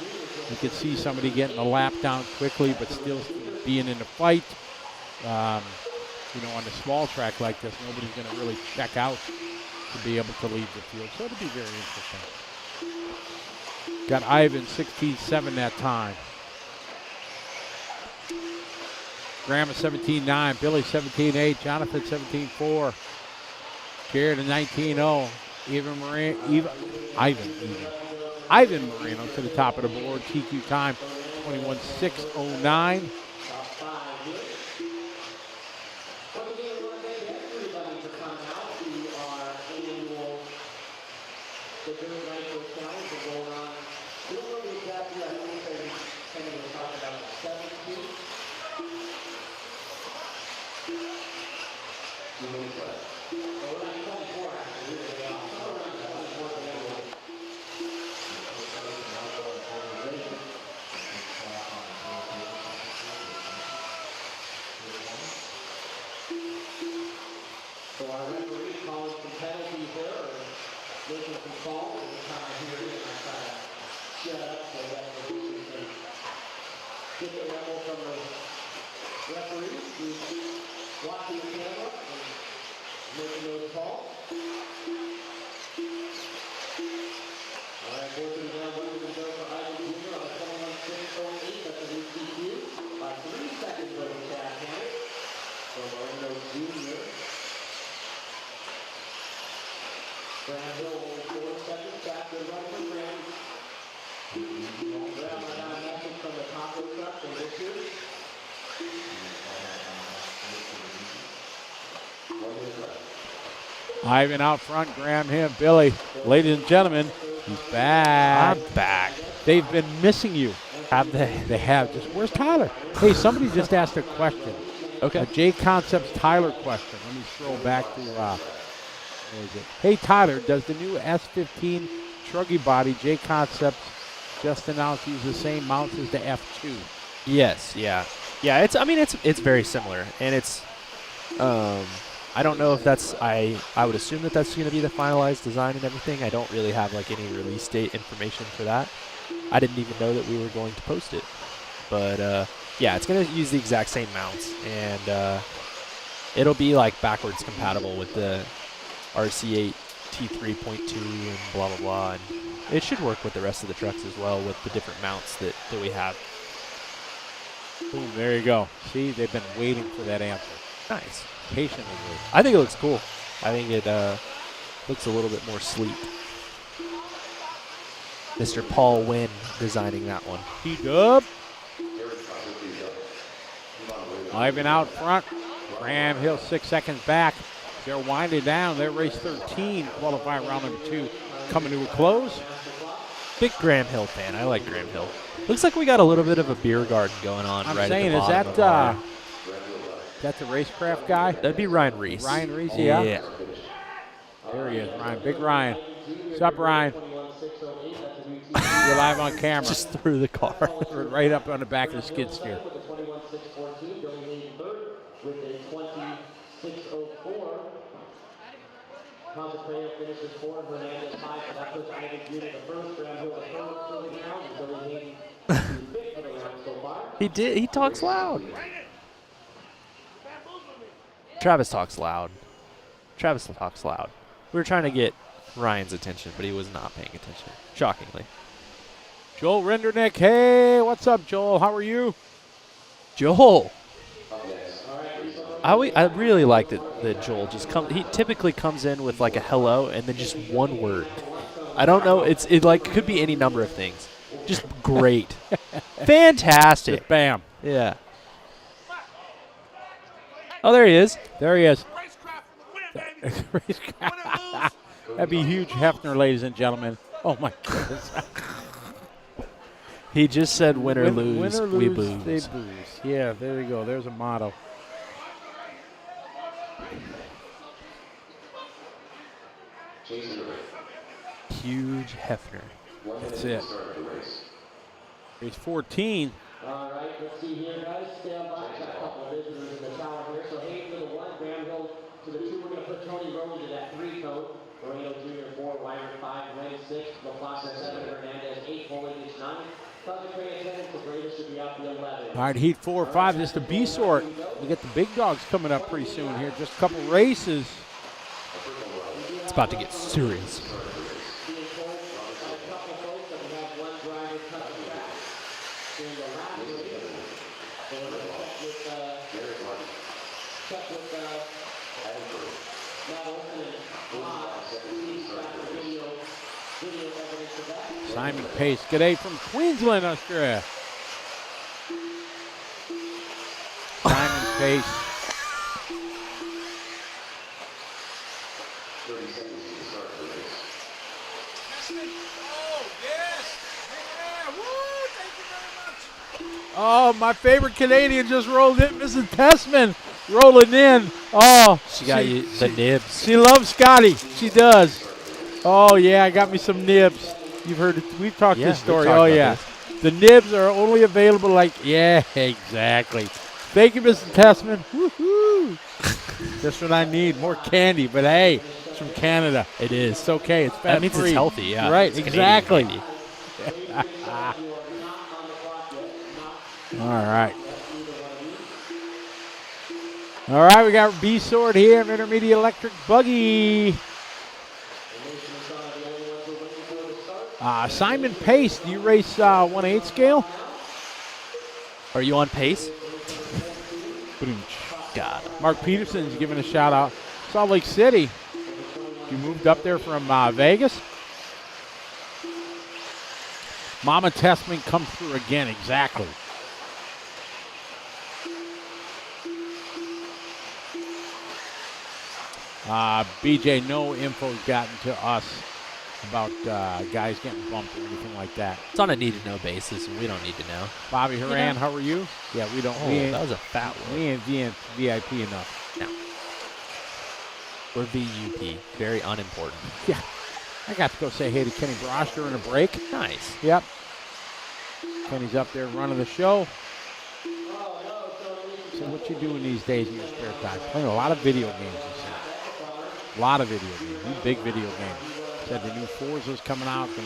Speaker 3: You could see somebody getting a lap down quickly, but still being in a fight. On a small track like this, nobody's going to really check out to be able to leave the field. So it'll be very interesting. Got Ivan 16.7 that time. Graham at 17.9, Billy 17.8, Jonathan 17.4, Jared at 19.0, Ivan Moreno to the top of the board. TQ time 21.609. Ivan out front, Graham him, Billy. Ladies and gentlemen, he's back.
Speaker 2: I'm back.
Speaker 3: They've been missing you.
Speaker 2: Have they?
Speaker 3: They have. Just where's Tyler? Hey, somebody just asked a question.
Speaker 2: Okay.
Speaker 3: A J Concepts Tyler question. Let me scroll back to where is it? Hey Tyler, does the new S15 truggy body J Concepts just announced use the same mounts as the F2?
Speaker 2: Yes. Yeah. Yeah. It's very similar, and it's I don't know if that's I would assume that that's going to be the finalized design and everything. I don't really have like any release date information for that. I didn't even know that we were going to post it. But Yeah, it's going to use the exact same mounts, and it'll be like backwards compatible with the RC8 T3.2 and blah, blah, blah. And it should work with the rest of the trucks as well with the different mounts that we have.
Speaker 3: Boom, there you go. See, they've been waiting for that answer.
Speaker 2: Nice.
Speaker 3: Patiently waiting.
Speaker 2: I think it looks cool. I think it looks a little bit more sleek. Mr. Paul Wynn designing that one.
Speaker 3: T-Dub. Ivan out front. Graham Hill 6 seconds back. They're winding down. They're race 13, qualifying round number 2, coming to a close.
Speaker 2: Big Graham Hill fan. I like Graham Hill. Looks like we got a little bit of a beer garden going on
Speaker 3: I'm
Speaker 2: right
Speaker 3: saying,
Speaker 2: at the
Speaker 3: is
Speaker 2: bottom of the bar.
Speaker 3: that the racecraft guy?
Speaker 2: That'd be Ryan Reese.
Speaker 3: Ryan Reese, yeah.
Speaker 2: Yeah.
Speaker 3: There he is, Ryan. Big Ryan. What's up, Ryan? You're live on camera.
Speaker 2: Just through the car.
Speaker 3: Right up on the back of the skid steer.
Speaker 1: With a 26.04. Concentrator finishes 4, Hernandez 5, so that puts Ivan Jr. the first round, Hill the third for the round, and so he's aiming to fifth for the round so far.
Speaker 2: He talks loud. Travis talks loud. We were trying to get Ryan's attention, but he was not paying attention, shockingly.
Speaker 3: Joel Rendernick. Hey, what's up, Joel? How are you?
Speaker 2: Joel. I really like that Joel just he typically comes in with like a hello and then just one word. I don't know. It like could be any number of things. Just great. Fantastic.
Speaker 3: Just bam.
Speaker 2: Yeah. Oh, there he is.
Speaker 3: There he is. That'd be huge Hefner, ladies and gentlemen. Oh, my goodness.
Speaker 2: He just said win or lose, we booze.
Speaker 3: They booze. Yeah, there you go. There's a motto.
Speaker 2: Huge Hefner.
Speaker 3: That's it. Race 14.
Speaker 1: All right, let's see here, guys. Stand by. Got a couple of visitors in the tower here. So Hayes to the 1, Graham Hill to the 2. We're going to put Tony Rose in that 3 code. Moreno Jr. 4, Wyman 5, Wayne 6, LaPlace 7, Hernandez 8, Foliage 9. Concentrated 10, the greatest should be out the 11.
Speaker 3: All right, heat 4 or 5. This is the B sort. We get the big dogs coming up pretty soon here. Just a couple races.
Speaker 2: It's about to get serious.
Speaker 3: Simon Pace. G'day from Queensland, Australia. Simon Pace.
Speaker 4: 30 seconds to start the race.
Speaker 6: Oh, yes. Yeah. Woo. Thank you very much.
Speaker 3: Oh, my favorite Canadian just rolled in. Mrs. Tessman rolling in. Oh,
Speaker 2: She got you the nibs.
Speaker 3: she loves Scotty. She does. Oh, yeah, I got me some nibs. You've heard it. We've talked
Speaker 2: Yeah,
Speaker 3: this
Speaker 2: we've
Speaker 3: story.
Speaker 2: talked
Speaker 3: Oh,
Speaker 2: about
Speaker 3: yeah.
Speaker 2: this.
Speaker 3: The nibs are only available yeah, exactly. Thank you, Mrs. Tessman. Woohoo. Just what I need. More candy. But, hey, it's from Canada.
Speaker 2: It is.
Speaker 3: It's okay. It's fat
Speaker 2: That means
Speaker 3: free.
Speaker 2: it's healthy, yeah.
Speaker 3: Right,
Speaker 2: It's Canadian
Speaker 3: exactly.
Speaker 2: candy.
Speaker 3: All right. All right, we got B sword here, intermediate electric buggy. Simon Pace, do you race 1/8 scale?
Speaker 2: Are you on pace?
Speaker 3: God. Mark Peterson's giving a shout out. Salt Lake City. You moved up there from Vegas? Mama Tessman comes through again, exactly. BJ, no info's gotten to us about guys getting bumped or anything like that.
Speaker 2: It's on a need-to-know basis, and we don't need to know.
Speaker 3: Bobby Horan, how are you? Yeah, we don't.
Speaker 2: Oh,
Speaker 3: we ain't,
Speaker 2: that was a fat one.
Speaker 3: we ain't VIP enough.
Speaker 2: No. We're VUP. Very unimportant.
Speaker 3: Yeah. I got to go say hey to Kenny Brosh during a break.
Speaker 2: Nice.
Speaker 3: Yep. Kenny's up there running the show. So what you doing these days in your spare time? Playing a lot of video games, he said. A lot of video games. New big video games. Said the new Forza's coming out. Going to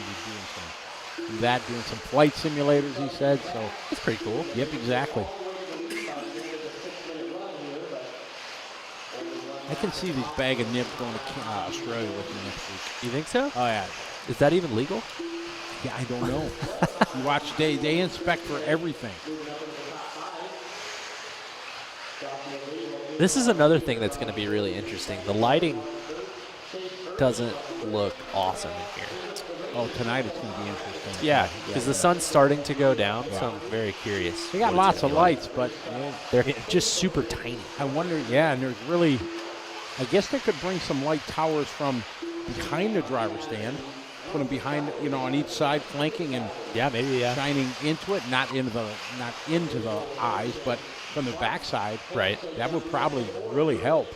Speaker 3: be doing some flight simulators, he said. So
Speaker 2: That's pretty cool.
Speaker 3: yep, exactly. I can see these bag of nibs going to Australia with me next week.
Speaker 2: You think so?
Speaker 3: Oh, yeah.
Speaker 2: Is that even legal?
Speaker 3: Yeah, I don't know. You watch, they inspect for everything.
Speaker 2: This is another thing that's going to be really interesting. The lighting doesn't look awesome in here.
Speaker 3: Oh, tonight it's going to be interesting.
Speaker 2: Yeah, because the sun's starting to go down,
Speaker 3: Yeah.
Speaker 2: so I'm very curious.
Speaker 3: They got
Speaker 2: what it's
Speaker 3: lots
Speaker 2: gonna
Speaker 3: of
Speaker 2: be like.
Speaker 3: lights, but
Speaker 2: They're just super tiny.
Speaker 3: I wonder, yeah, and there's really, I guess they could bring some light towers from behind the driver's stand, put them behind, on each side, flanking and
Speaker 2: Yeah, maybe, yeah.
Speaker 3: shining into it, not into the eyes, but from the backside.
Speaker 2: Right.
Speaker 3: That would probably really help.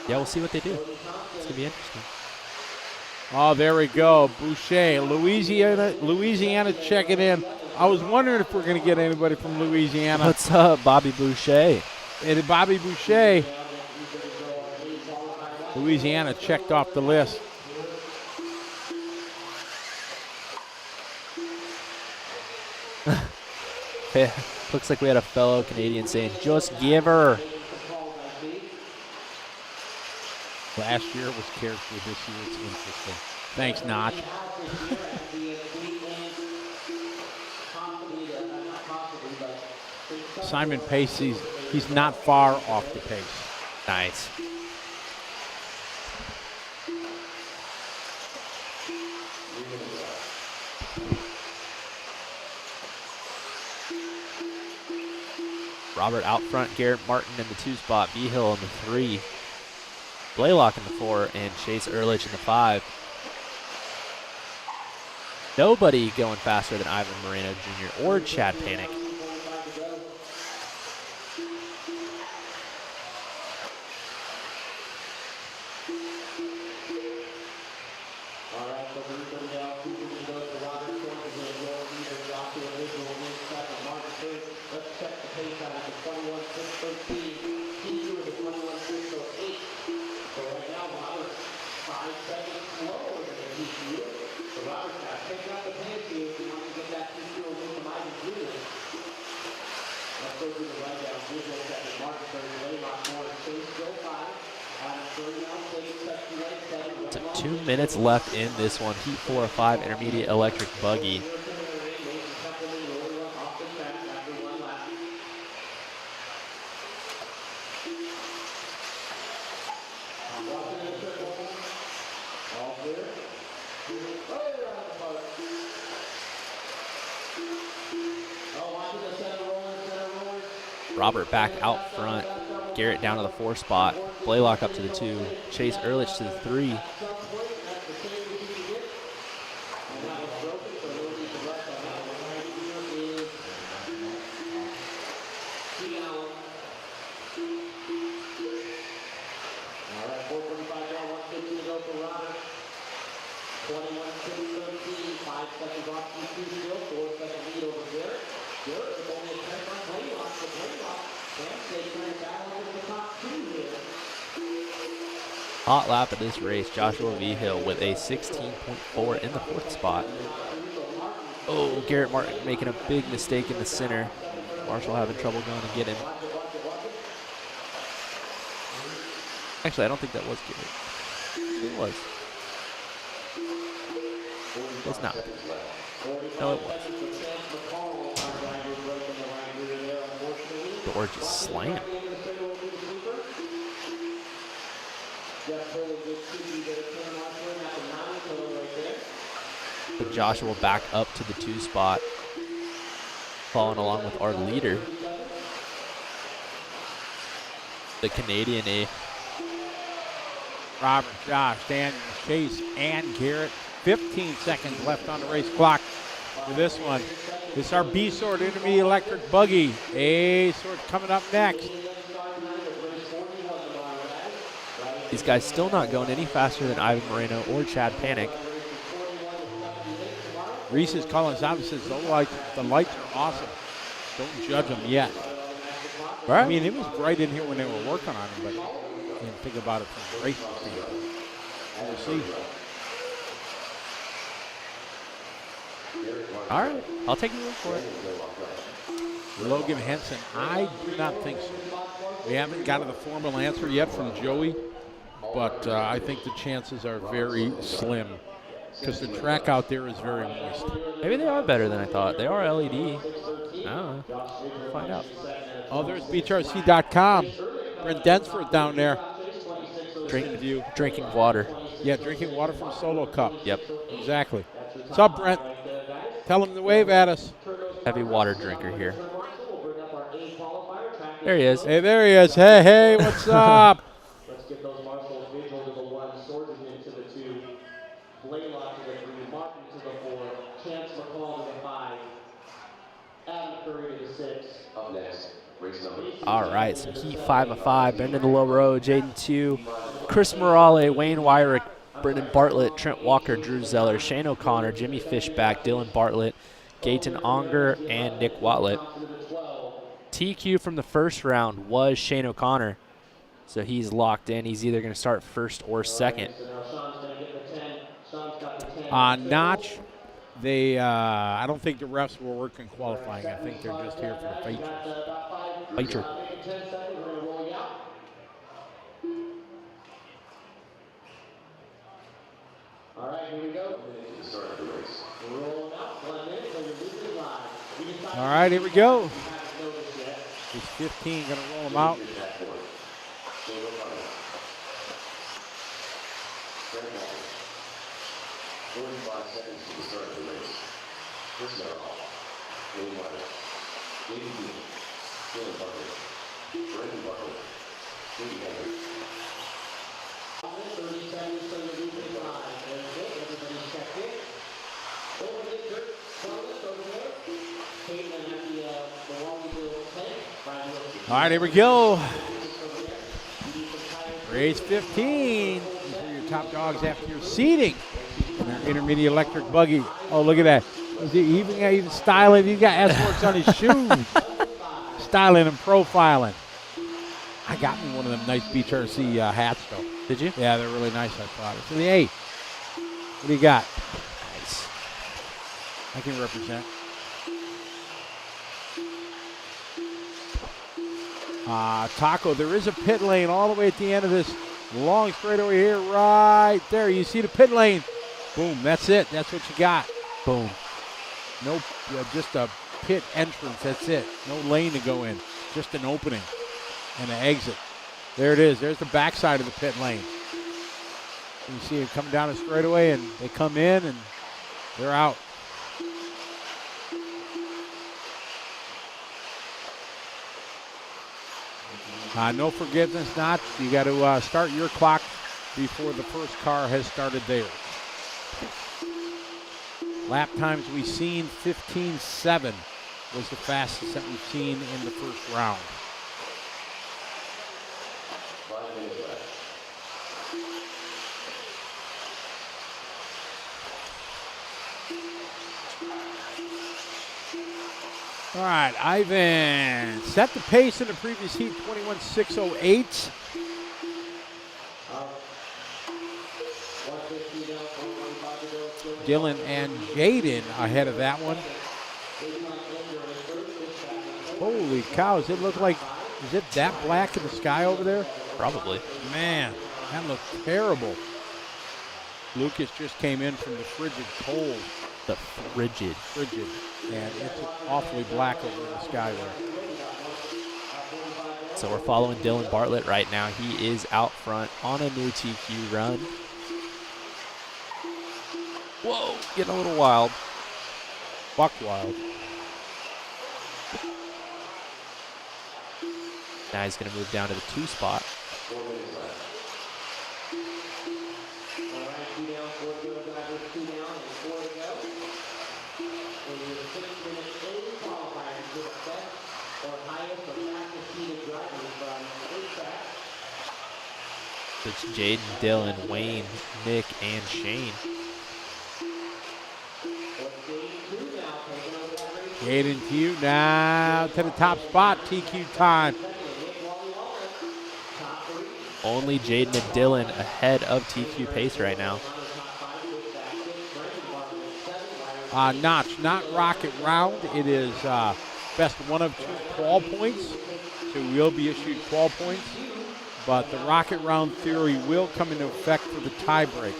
Speaker 2: Yeah, we'll see what they do. It's going to be interesting.
Speaker 3: Oh, there we go. Boucher, Louisiana checking in. I was wondering if we're going to get anybody from Louisiana.
Speaker 2: What's up, Bobby Boucher?
Speaker 3: And Bobby Boucher, Louisiana checked off the list.
Speaker 2: Yeah, looks like we had a fellow Canadian saying, just give her.
Speaker 3: Last year was character, this year it's interesting. Thanks, Notch. Simon Pace, he's not far off the pace.
Speaker 2: Nice. Robert out front, Garrett Martin in the 2 spot, B-Hill in the 3, Blaylock in the 4, and Chase Ehrlich in the 5. Nobody going faster than Ivan Moreno Jr. or Chad Panic. So 2 minutes left in this one. Heat 4 of 5 intermediate electric buggy. Robert back out front. Garrett down to the 4 spot. Blaylock up to the 2. Chase Ehrlich to the 3. Hot lap of this race, Joshua V-Hill with a 16.4 in the 4th spot. Oh, Garrett Martin making a big mistake in the center. Marshall having trouble going to get him. Actually, I don't think that was Garrett. It was. It's not. No, it was. Door just slammed. But Joshua back up to the 2 spot, following along with our leader, the Canadian A.
Speaker 3: Robert, Josh, Daniel, Chase, and Garrett. 15 seconds left on the race clock for this one. This is our B-Sword intermediate electric buggy. A-Sword coming up next.
Speaker 2: These guys still not going any faster than Ivan Moreno or Chad Panic.
Speaker 3: Reese is calling us out and says, the lights are awesome. Don't judge them yet.
Speaker 2: Right.
Speaker 3: I mean, it was bright in here when they were working on them, but you didn't think about it from the racing standpoint. We'll see.
Speaker 2: All right, I'll take your word for it.
Speaker 3: Logan Henson, I do not think so. We haven't got the formal answer yet from Joey but I think the chances are very slim because the track out there is very moist.
Speaker 2: Maybe they are better than I thought. They are LED. I don't know. We'll find out.
Speaker 3: Oh, there's BeachRC.com. Brent Densford down there.
Speaker 2: Drinking water.
Speaker 3: Yeah, drinking water from Solo Cup.
Speaker 2: Yep.
Speaker 3: Exactly. What's up, Brent? Tell him to wave at us.
Speaker 2: Heavy water drinker here. There he is.
Speaker 3: Hey, there he is. Hey, what's up?
Speaker 1: Let's get those marshals visual to the 1, Swordsman to the 2, Blaylock to the 3, Martin to the 4, Chance McCall to the 5, Adam Curry to the 6.
Speaker 4: Up next, race number.
Speaker 2: All right, so Heat 5 of 5. Brendan the Low Road, Jaden 2, Chris Morale, Wayne Wyrick, Brendan Bartlett, Trent Walker, Drew Zeller, Shane O'Connor, Jimmy Fishback, Dylan Bartlett, Gayton Onger, and Nick Watlett. TQ from the first round was Shane O'Connor, so he's locked in. He's either going to start first or second.
Speaker 3: Notch, I don't think the refs were working qualifying. I think they're just here for the features.
Speaker 2: Feature.
Speaker 1: All right, here we go.
Speaker 4: To start the race.
Speaker 1: Roll out 1 minute, so you're losing live.
Speaker 3: All right, here we go. He's 15, going to roll him out.
Speaker 4: Shane O'Connor. Trent Walker. 45 seconds to the start of the race. Chris Merrill. Wayne Wyrick. J.D. Dean. Dylan Bartlett. Brendan Bartlett. Katie Hendricks.
Speaker 1: 30 seconds, so you're losing live. There's it. Everybody's checked in. Over the dirt. Over there. Caitlin at the Walmsley tank.
Speaker 3: All right, here we go. Race 15. These are your top dogs after your seating. Intermediate electric buggy. Oh, look at that. He even styling. He's got S-Works on his shoes. Styling and profiling. I got me one of them nice Beach RC hats, though.
Speaker 2: Did you?
Speaker 3: Yeah, they're really nice, I thought. It's in the 8. What do you got?
Speaker 2: Nice.
Speaker 3: I can represent. Taco, there is a pit lane all the way at the end of this long straightaway here, right there. You see the pit lane. Boom, that's it. That's what you got.
Speaker 2: Boom.
Speaker 3: Nope, just a pit entrance. That's it. No lane to go in. Just an opening and an exit. There it is. There's the backside of the pit lane. You see it coming down the straightaway, and they come in, and they're out. No forgiveness, Notch. You got to start your clock before the first car has started theirs. Lap times we've seen 15.7 was the fastest that we've seen in the first round.
Speaker 4: 5 minutes left.
Speaker 3: All right, Ivan set the pace in the previous heat, 21.608. Dylan and Jaden ahead of that one. Holy cow, does it look like, is it that black in the sky over there?
Speaker 2: Probably.
Speaker 3: Man, that looks terrible. Lucas just came in from the frigid cold.
Speaker 2: The frigid.
Speaker 3: And it's awfully black over the sky there.
Speaker 2: So we're following Dylan Bartlett right now. He is out front on a new TQ run. Whoa, getting a little wild.
Speaker 3: Buck wild.
Speaker 2: Now he's going to move down to the 2 spot.
Speaker 4: 4 minutes left.
Speaker 1: All right, 2 down, 4 to go, drivers, 2 down, and 4 to go. And your 6-minute A qualifiers with the best or highest or fastest seated drivers from 8 tracks.
Speaker 2: So it's Jaden, Dylan, Wayne, Nick, and Shane.
Speaker 3: Jaden to you now to the top spot. TQ time.
Speaker 2: Only Jaden and Dylan ahead of TQ pace right now.
Speaker 3: Notch, not rocket round. It is best one of 2 qual points. So we'll be issued qual points. but the rocket round theory will come into effect for the tie break,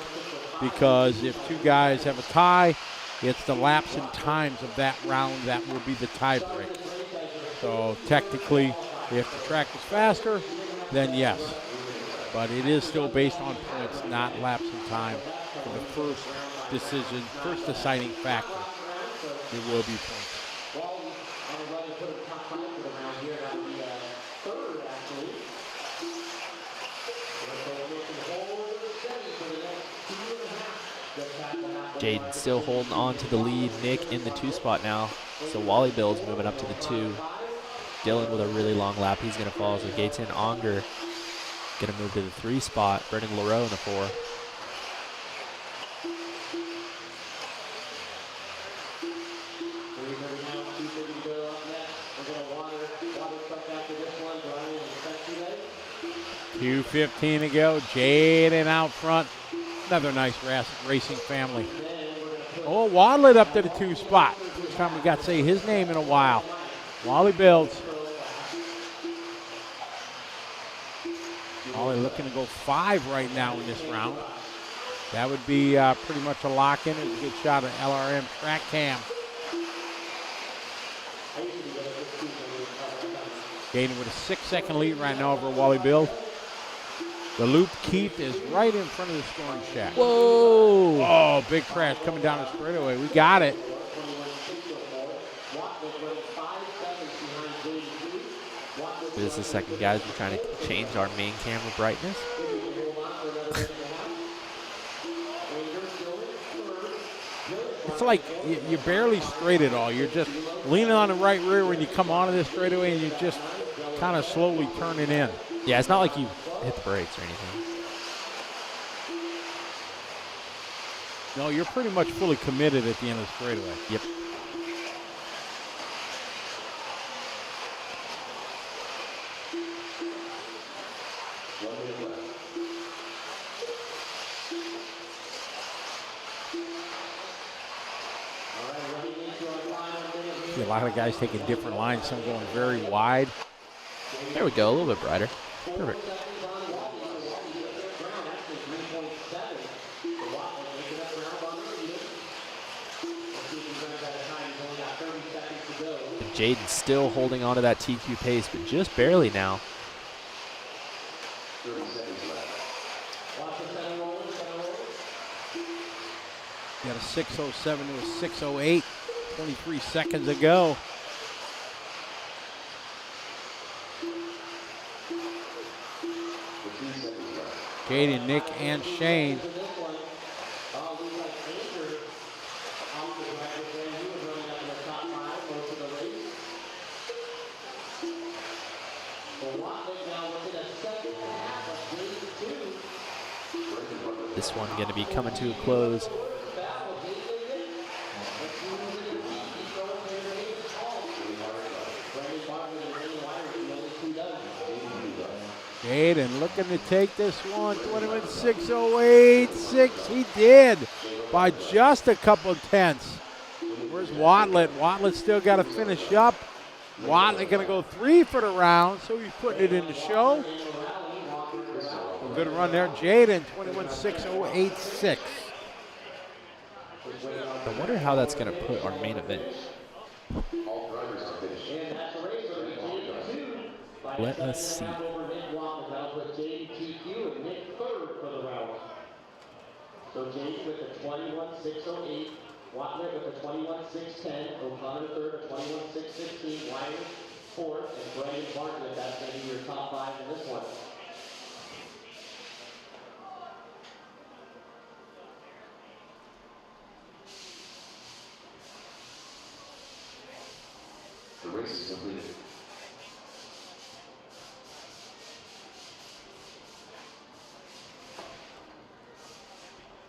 Speaker 3: because if two guys have a tie, it's the laps and times of that round that will be the tie break. So technically, if the track is faster, then yes. But it is still based on points, not laps and time. For the first decision, first deciding factor, it will be points.
Speaker 2: Jaden still holding on to the lead. Nick in the 2 spot now. So Wally Bill's moving up to the 2. Dylan with a really long lap. He's going to fall. So Gaten Onger going to move to the 3 spot. Brendan Leroux in the 4.
Speaker 3: $2:15 to go. Jaden out front. Another nice racing family. Oh, Wadlet up to the 2 spot. First time we got to say his name in a while. Wally builds. Wally looking to go 5 right now in this round. That would be pretty much a lock-in. It's a good shot at LRM track cam. Gaten with a 6-second lead right now over Wally Build. The loop Keith is right in front of the storm shack.
Speaker 2: Whoa!
Speaker 3: Oh, big crash coming down the straightaway. We got it.
Speaker 2: This is the second, guys. We're trying to change our main camera brightness.
Speaker 3: It's like you're barely straight at all. You're just leaning on the right rear when you come onto this straightaway, and you just kind of slowly turn it in.
Speaker 2: Yeah, it's not like you hit the brakes or anything.
Speaker 3: No, you're pretty much fully committed at the end of the straightaway.
Speaker 2: Yep.
Speaker 3: See a lot of guys taking different lines, some going very wide.
Speaker 2: There we go, a little bit brighter. Perfect. And Jaden still holding on to that TQ pace, but just barely now.
Speaker 3: Got a 6:07 to a 6:08, 23 seconds ago. Jaden, Nick, and Shane.
Speaker 2: This one going to be coming to a close.
Speaker 3: Jaden looking to take this one. 21.608.6. He did by just a couple tenths. Where's Wadlet? Wadlet still got to finish up. Wadlet going to go 3 for the round, so he's putting it in the show. A good run there. Jaden, 21.608.6.
Speaker 2: I wonder how that's going to put our main event. Let us see.
Speaker 1: So James with the 21.608, Watler with the 21.610, O'Connor third, a 21.615, Wiley fourth, and Brandon Bartlett, that's going to be your top 5 in this one.
Speaker 4: The race is completed.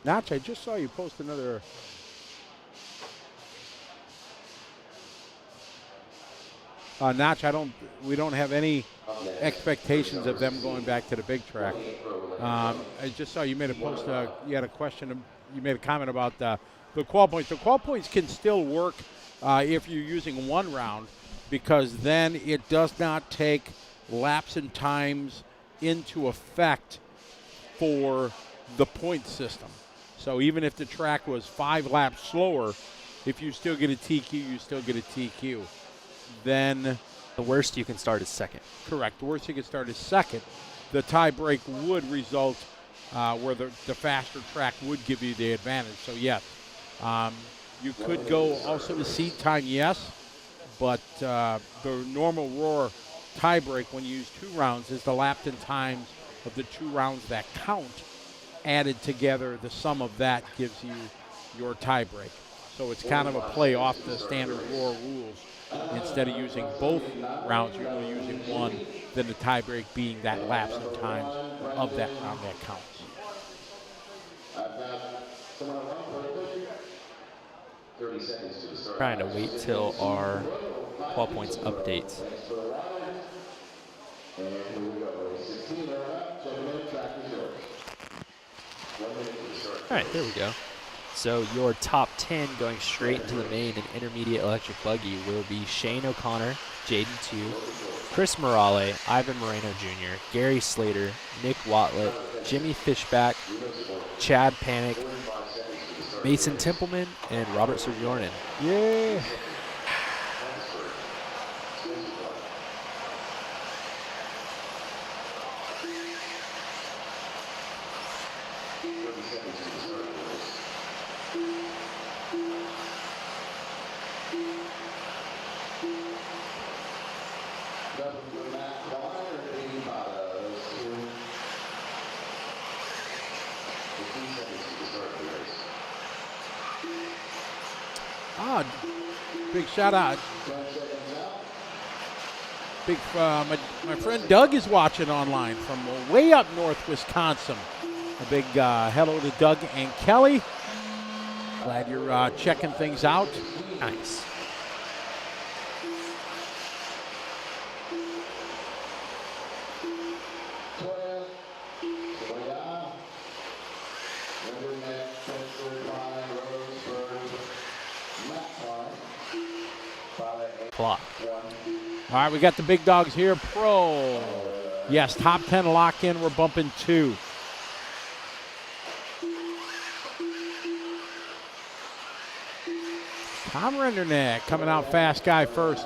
Speaker 3: Notch, I just saw you post another. Notch, we don't have any expectations of them going back to the big track. I just saw you made a post. You had a question. You made a comment about the qual points. The qual points can still work if you're using one round, because then it does not take laps and times into effect for the point system. So even if the track was 5 laps slower, if you still get a TQ, you still get a TQ. Then
Speaker 2: The worst you can start is second.
Speaker 3: correct. The worst you can start is second. The tie break would result where the faster track would give you the advantage. So yes, you could go also to seat time, yes, but the normal Roar tie break when you use 2 rounds is the lapped in times of the 2 rounds that count added together. The sum of that gives you your tie break. So it's kind of a play off the standard Roar rules. Instead of using both rounds, you're only using one, then the tie break being that lapse in times of that round that counts.
Speaker 7: Someone around,
Speaker 4: 30 seconds to the start.
Speaker 2: Trying to wait till our 12 points updates.
Speaker 7: and here we go. 16 are up, 7 minute track is yours.
Speaker 4: 1 minute to the start.
Speaker 2: All right, there we go. So your top 10 going straight into the main and intermediate electric buggy will be Shane O'Connor, Jaden 2, Chris Morale, Ivan Moreno Jr., Gary Slater, Nick Watlett, Jimmy Fishback, Chad Panic, Mason Templeman, and Robert Serjornan.
Speaker 3: Yeah. Big shout out. Big, my friend Doug is watching online from way up north Wisconsin. A big hello to Doug and Kelly. Glad you're checking things out.
Speaker 2: Nice. Clock.
Speaker 3: All right, we got the big dogs here. Pro. Yes, top 10 lock in. We're bumping 2. Tom Renderneck coming out fast guy first.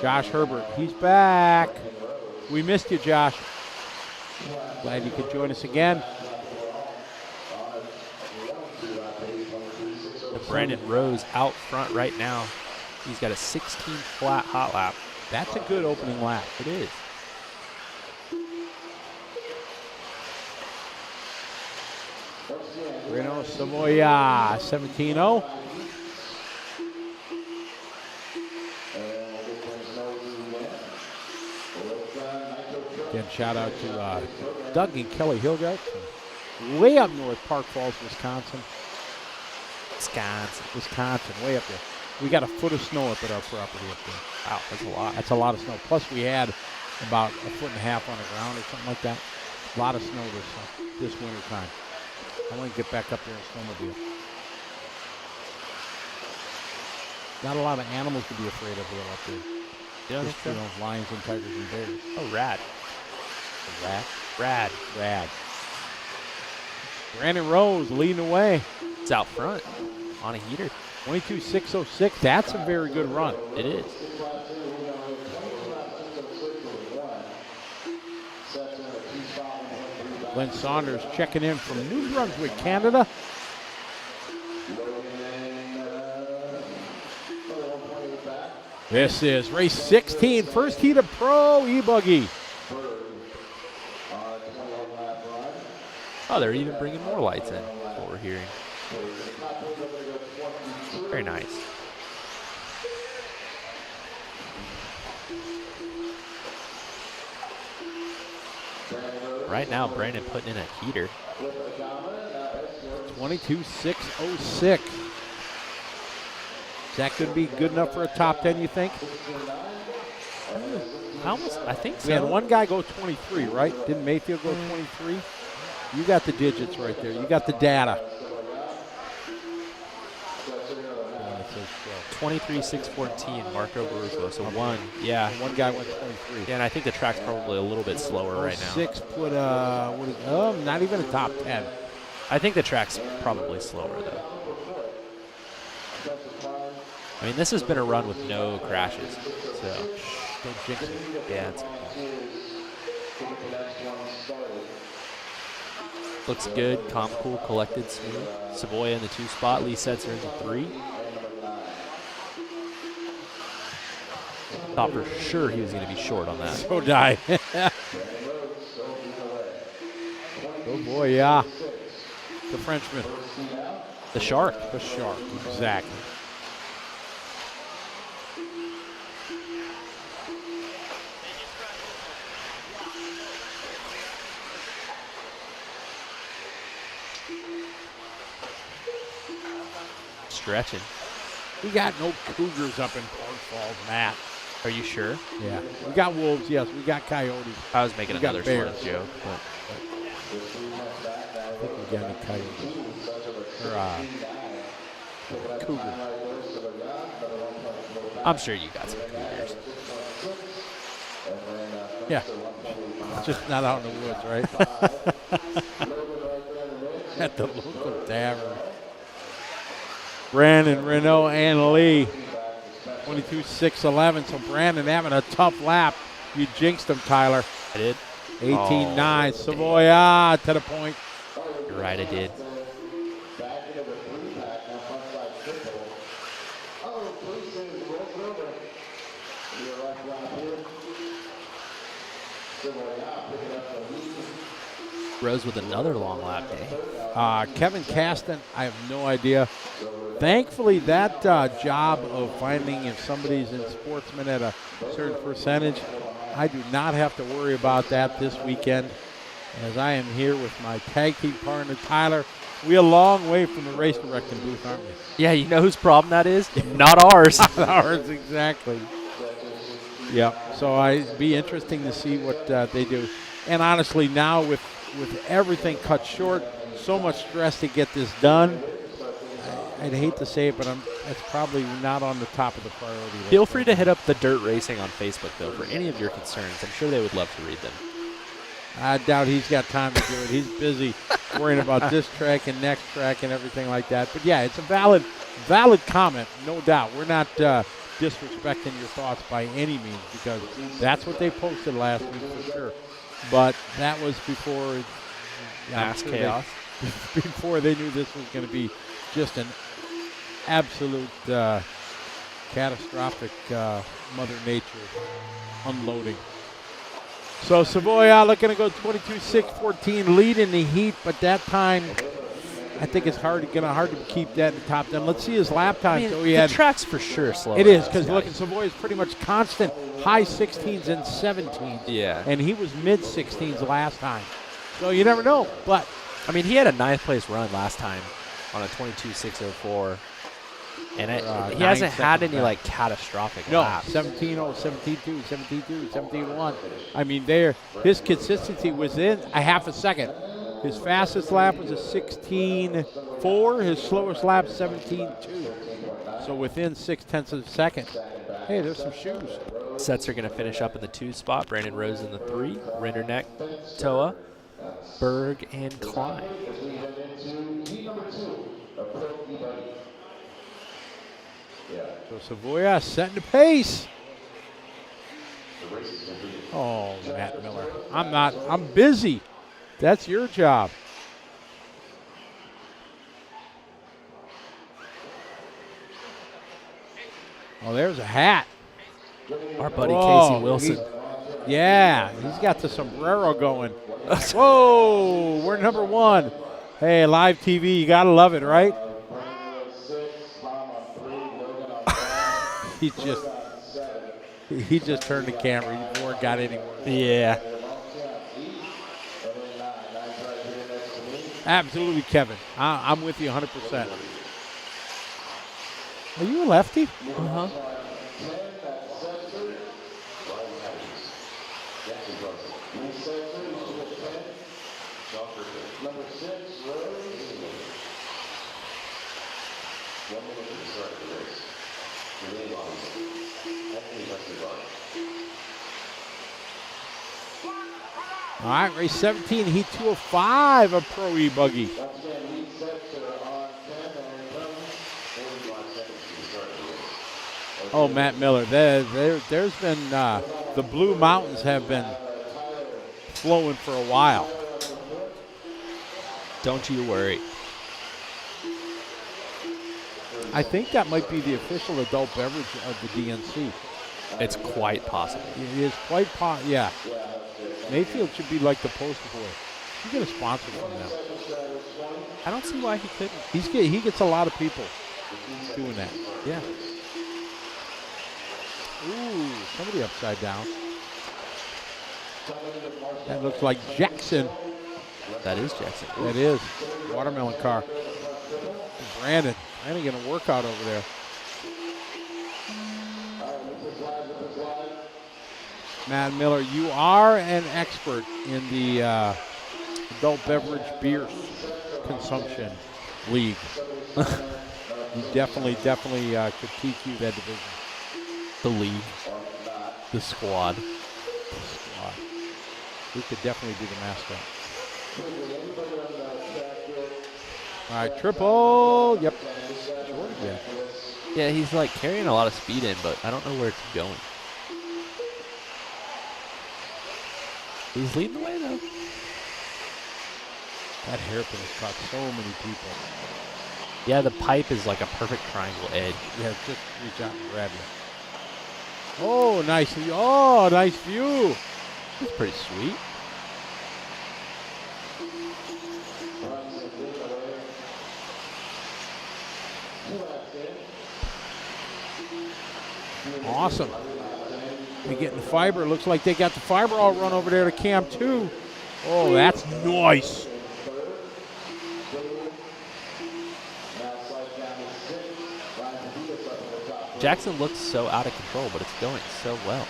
Speaker 3: Josh Herbert, he's back. We missed you, Josh. Glad you could join us again.
Speaker 2: Brandon Rose out front right now. He's got a 16 flat hot lap.
Speaker 3: That's a good opening lap.
Speaker 2: It is.
Speaker 3: Reno Savoya, 17-0. Again, shout out to Doug and Kelly Hilgart, way up north, Park Falls, Wisconsin. Wisconsin, way up there. We got a foot of snow up at our property up there.
Speaker 2: Wow, that's a lot.
Speaker 3: That's a lot of snow. Plus, we had about a foot and a half on the ground or something like that. A lot of snow this winter time. I want to get back up there and snowmobile. Not a lot of animals to be afraid of here up there.
Speaker 2: Yeah,
Speaker 3: Just, lions and tigers and bears.
Speaker 2: Oh, rad.
Speaker 3: A rat?
Speaker 2: Rad.
Speaker 3: Rad. Brandon Rose leading the way.
Speaker 2: It's out front on a heater.
Speaker 3: 22.606. That's a very good run.
Speaker 2: It is.
Speaker 3: Glenn Saunders checking in from New Brunswick, Canada. This is race 16, first heat of Pro e-buggy.
Speaker 2: Oh, they're even bringing more lights in. That's what we're hearing. Very nice. Right now, Brandon putting in a heater.
Speaker 3: 22.606. Is that going to be good enough for a top 10, you think?
Speaker 2: I think so.
Speaker 3: We had one guy go 23, right? Didn't Mayfield go 23? You got the digits right there. You got the data. says show.
Speaker 2: 23.614, Marco Barufo. So one, yeah.
Speaker 3: One guy went 23.
Speaker 2: Yeah, and I think the track's probably a little bit slower right now.
Speaker 3: 6 put not even a top 10.
Speaker 2: I think the track's probably slower, though. I mean, this has been a run with no crashes, so.
Speaker 3: Don't jinx it.
Speaker 2: Yeah, looks good, calm, cool, collected, smooth. Savoya in the 2 spot, Lee Setzer in the 3. Thought for sure he was going to be short on that.
Speaker 3: So die. Oh boy, yeah. The Frenchman.
Speaker 2: The Shark.
Speaker 3: The Shark, exactly.
Speaker 2: Stretching.
Speaker 3: We got no cougars up in Park Falls, Matt.
Speaker 2: Are you sure?
Speaker 3: Yeah. We got wolves, yes. We got coyotes.
Speaker 2: I was making
Speaker 3: We got
Speaker 2: another sort of
Speaker 3: bears.
Speaker 2: joke, but
Speaker 3: I think we got any coyotes. Or cougar.
Speaker 2: I'm sure you got some cougars.
Speaker 3: Yeah. Just not out in the woods, right? At the local tavern. Brandon, Renault, and Lee. 22.611. So Brandon having a tough lap. You jinxed him, Tyler.
Speaker 2: I did.
Speaker 3: 18.9. Savoya to the point.
Speaker 2: You're right, I did. Rose with another long lap day.
Speaker 3: Kevin Caston, I have no idea. Thankfully, that job of finding if somebody's in Sportsman at a certain percentage, I do not have to worry about that this weekend, as I am here with my tag team partner, Tyler. We're a long way from the race directing booth, aren't we?
Speaker 2: Yeah, you know whose problem that is? Not ours.
Speaker 3: Not ours, exactly. Yep. So it'd be interesting to see what they do. And honestly, now with everything cut short, so much stress to get this done. I'd hate to say it, but it's probably not on the top of the priority list.
Speaker 2: Feel free to hit up the Dirt Racing on Facebook, though, for any of your concerns. I'm sure they would love to read them.
Speaker 3: I doubt he's got time to do it. He's busy worrying about this track and next track and everything like that. But yeah, it's a valid comment, no doubt. We're not disrespecting your thoughts by any means, because that's what they posted last week for sure. But that was before
Speaker 2: Mass chaos.
Speaker 3: Before they knew this was going to be just an absolute catastrophic Mother Nature unloading. So Savoya looking to go 22.614, lead in the heat, but that time I think it's hard to keep that in the top 10. Let's see his lap time.
Speaker 2: I mean, the track's for sure slow.
Speaker 3: It is, because look, Savoya is pretty much constant, high 16s and 17s.
Speaker 2: Yeah.
Speaker 3: And he was mid 16s last time. So you never know, but
Speaker 2: I mean, he had a 9th place run last time on a 22.604. And he hasn't had any, like, catastrophic laps.
Speaker 3: 17.0, 17.2, 17.2, 17.1. I mean, his consistency was in a half a second. His fastest lap was a 16.4. His slowest lap, 17.2. So within 0.6 of a second. Hey, there's some shoes.
Speaker 2: Sets are going to finish up in the 2 spot. Brandon Rose in the 3. Rinderneck, Toa, Berg, and Klein.
Speaker 3: So Savoya setting the pace. Oh, Matt Miller. I'm busy. That's your job. Oh, there's a hat.
Speaker 2: Our buddy Casey Wilson.
Speaker 3: He's got the sombrero going. Whoa, we're number 1. Hey, live TV, you got to love it, right? He just turned the camera before it got anywhere.
Speaker 2: Yeah.
Speaker 3: Absolutely, Kevin. I'm with you 100%. Are you a lefty?
Speaker 2: Uh-huh.
Speaker 4: 1 minute to the start of the race. Relay lines. Heavily left line.
Speaker 3: All right, race 17, heat 205 of Pro E-Buggy.
Speaker 7: Once again, lead sets are on 10 and
Speaker 4: 45 seconds to the start of the race.
Speaker 3: Oh, Matt Miller, there's been, the Blue Mountains have been flowing for a while.
Speaker 2: Don't you worry.
Speaker 3: I think that might be the official adult beverage of the DNC.
Speaker 2: It's quite possible.
Speaker 3: It is quite yeah. Mayfield should be like the poster boy. You get a sponsor from them.
Speaker 2: I don't see why he couldn't.
Speaker 3: He gets a lot of people doing that.
Speaker 2: Yeah.
Speaker 3: Ooh, somebody upside down. That looks like Jackson.
Speaker 2: That is Jackson.
Speaker 3: That is. Watermelon car. Brandon getting a workout over there. Matt Miller, you are an expert in the adult beverage beer consumption league. You definitely could TQ that division.
Speaker 2: The league. The squad.
Speaker 3: We could definitely be the mascot. All right, triple. Yep. Jordan, yeah.
Speaker 2: Yeah, he's like carrying a lot of speed in, but I don't know where it's going. He's leading the way, though.
Speaker 3: That hairpin has caught so many people.
Speaker 2: Yeah, the pipe is like a perfect triangle edge.
Speaker 3: Yeah, just reach out and grab you. Oh, nice. Oh, nice view.
Speaker 2: It's pretty sweet.
Speaker 3: Awesome. They're getting the fiber. Looks like they got the fiber all run over there to Cam 2. Oh, that's nice.
Speaker 2: Jackson looks so out of control, but it's going so well.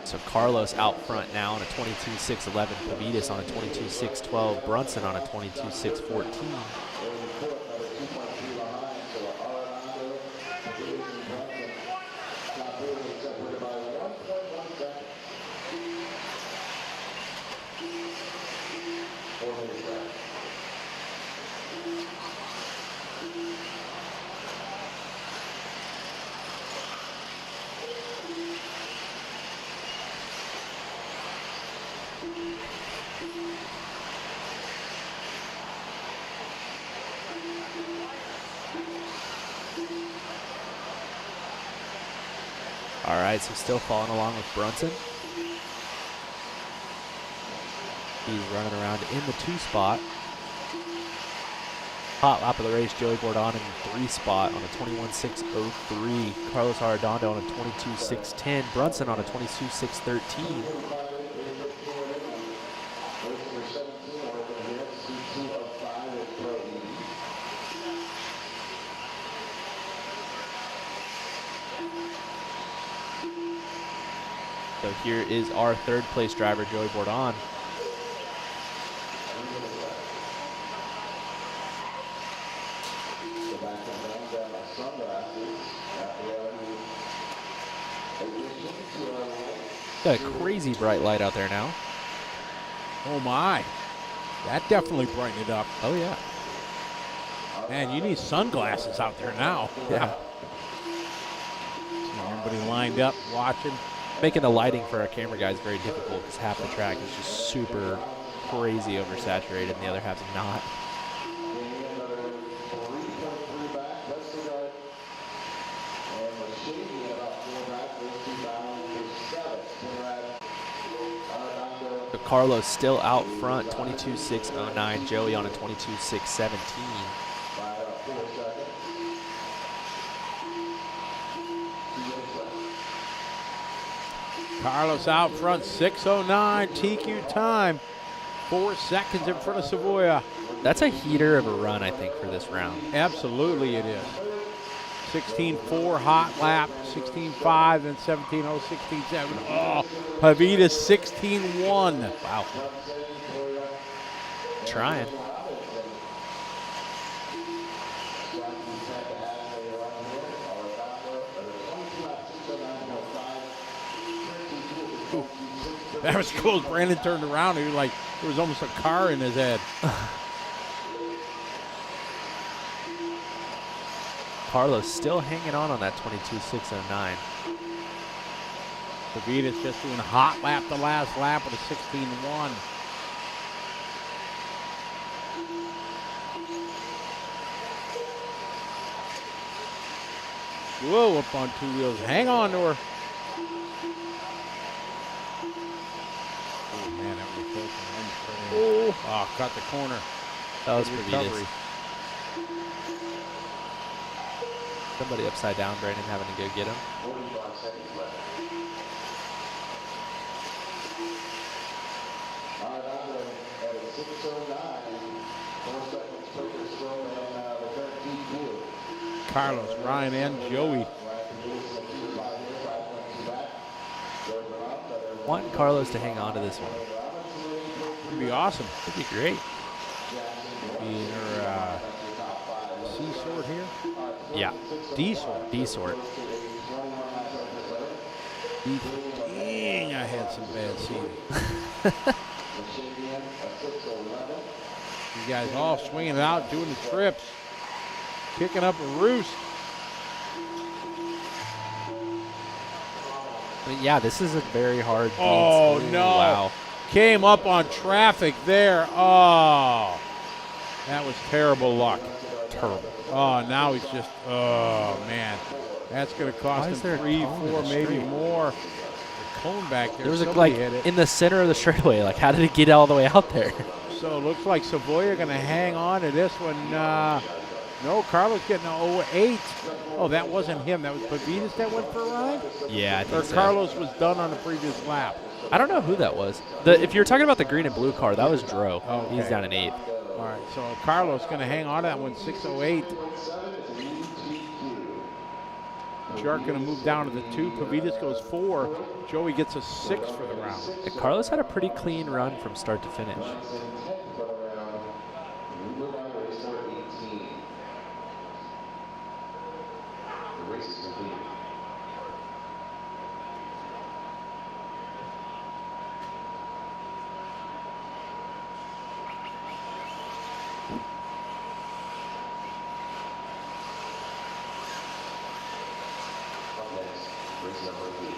Speaker 2: So Carlos out front now on a 22.611, Pavitas on a 22.612, Brunson on a 22.614. All right, so still following along with Brunson. He's running around in the 2 spot. Hot lap of the race, Joey Bordon in the 3 spot on a 21.603. Carlos Arredondo on a 22.610. Brunson on a 22.613. So here is our 3rd place driver, Joey Bordon. Got a crazy bright light out there now.
Speaker 3: Oh, my. That definitely brightened it up.
Speaker 2: Oh, yeah.
Speaker 3: Man, you need sunglasses out there now.
Speaker 2: Yeah.
Speaker 3: Everybody lined up, watching.
Speaker 2: Making the lighting for our camera guys very difficult because half the track is just super crazy oversaturated and the other half is not. So Carlos still out front, 22.609. Joey on a 22.617.
Speaker 3: Carlos out front, 6:09 TQ time. 4 seconds in front of Savoya.
Speaker 2: That's a heater of a run, I think, for this round.
Speaker 3: Absolutely it is. 16.4 hot lap, 16.5, and 17.0, 16.7. Oh, Pavitas 16.1.
Speaker 2: Wow. Trying.
Speaker 3: That was cool. As Brandon turned around, he was like, there was almost a car in his head.
Speaker 2: Carlos still hanging on that 22.609.
Speaker 3: Pavitas just doing a hot lap the last lap with a 16.1. Whoa, up on 2 wheels. Hang on to her. Oh, man, that was close. Oh, cut the corner.
Speaker 2: That was
Speaker 3: Good
Speaker 2: Pavitas.
Speaker 3: recovery.
Speaker 2: Somebody upside down, Brandon, having to go get him.
Speaker 4: 45 seconds left.
Speaker 7: All right, Andre, at a 6:09, 4 seconds quicker still than the current DQ.
Speaker 3: Carlos, Ryan, and Joey.
Speaker 2: Want Carlos to hang on to this one.
Speaker 3: Would be awesome.
Speaker 2: Would be great.
Speaker 3: Be her C sort here.
Speaker 2: Yeah.
Speaker 3: D sort.
Speaker 2: D sort.
Speaker 3: Dang, I had some bad seating. You guys all swinging it out, doing the trips, kicking up a roost.
Speaker 2: I mean, yeah, this is a very hard.
Speaker 3: Oh,
Speaker 2: beat. Ooh,
Speaker 3: no.
Speaker 2: Wow.
Speaker 3: Came up on traffic there. Oh, that was terrible luck.
Speaker 2: Terrible.
Speaker 3: Oh, now he's just, oh, man. That's going to
Speaker 2: Why
Speaker 3: cost
Speaker 2: is
Speaker 3: him
Speaker 2: there a
Speaker 3: 3,
Speaker 2: cone in
Speaker 3: 4,
Speaker 2: the
Speaker 3: maybe
Speaker 2: street?
Speaker 3: more. The cone back there.
Speaker 2: There was a,
Speaker 3: Somebody
Speaker 2: like
Speaker 3: hit it.
Speaker 2: in the center of the straightaway. Like, how did it get all the way out there?
Speaker 3: So it looks like Savoya going to hang on to this one. No, Carlos getting an 08. Oh, that wasn't him. That was Pavitas that went for a ride?
Speaker 2: Yeah, I
Speaker 3: Or
Speaker 2: think so.
Speaker 3: Carlos was done on the previous lap?
Speaker 2: I don't know who that was. If you're talking about the green and blue car, that was Dro.
Speaker 3: Okay.
Speaker 2: He's down in 8th.
Speaker 3: All right, so Carlos going to hang on to that one, 6:08. Shark going to move down to the 2. Pavitas goes 4. Joey gets a 6 for the round.
Speaker 2: And Carlos had a pretty clean run from start to finish.
Speaker 4: Move on to race number 18. The race is complete. Up next, race number 8.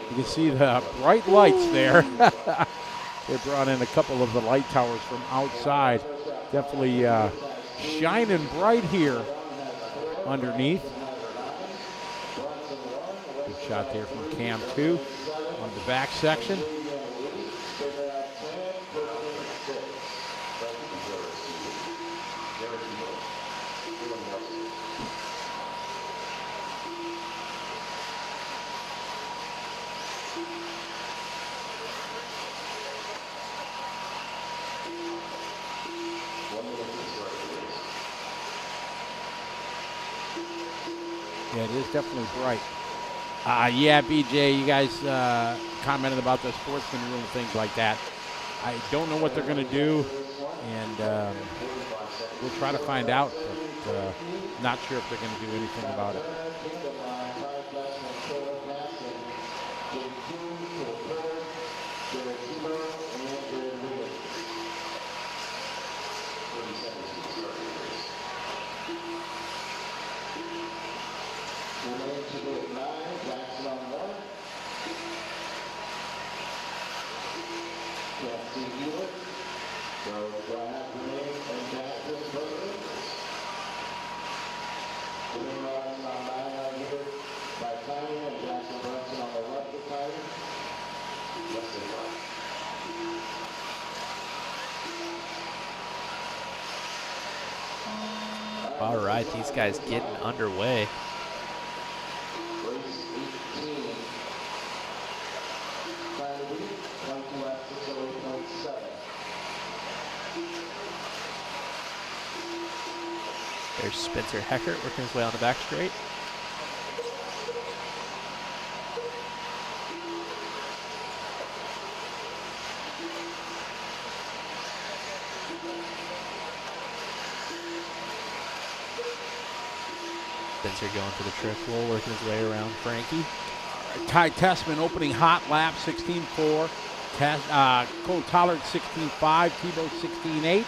Speaker 3: You can see the bright lights there. They brought in a couple of the light towers from outside. Definitely shining bright here underneath. Good shot there from Cam 2 on the back section. Yeah, it is definitely bright. Yeah, BJ, you guys commented about the Sportsman rule and things like that. I don't know what they're going to do, and we'll try to find out, but not sure if they're going to do anything about it.
Speaker 2: All right, these guys getting underway. There's Spencer Heckert working his way on the back straight. Spencer going for the triple, working his way around Frankie.
Speaker 3: Ty Tessman opening hot lap, 16.4. Cole Tollard, 16.5. Tebow, 16.8.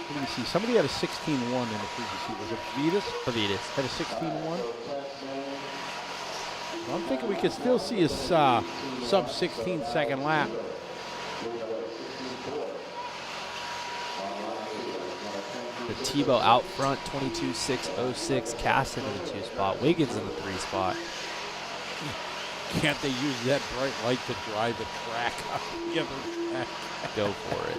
Speaker 3: What do you see? Somebody had a 16.1 in the previous heat. Was it Pavitas?
Speaker 2: Pavitas.
Speaker 3: Had a 16.1. Well, I'm thinking we could still see his sub 16 second lap.
Speaker 2: The Tebow out front, 22.606. Caston in the 2 spot. Wiggins in the 3 spot.
Speaker 3: Can't they use that bright light to drive the track? Give them track.
Speaker 2: Go for it.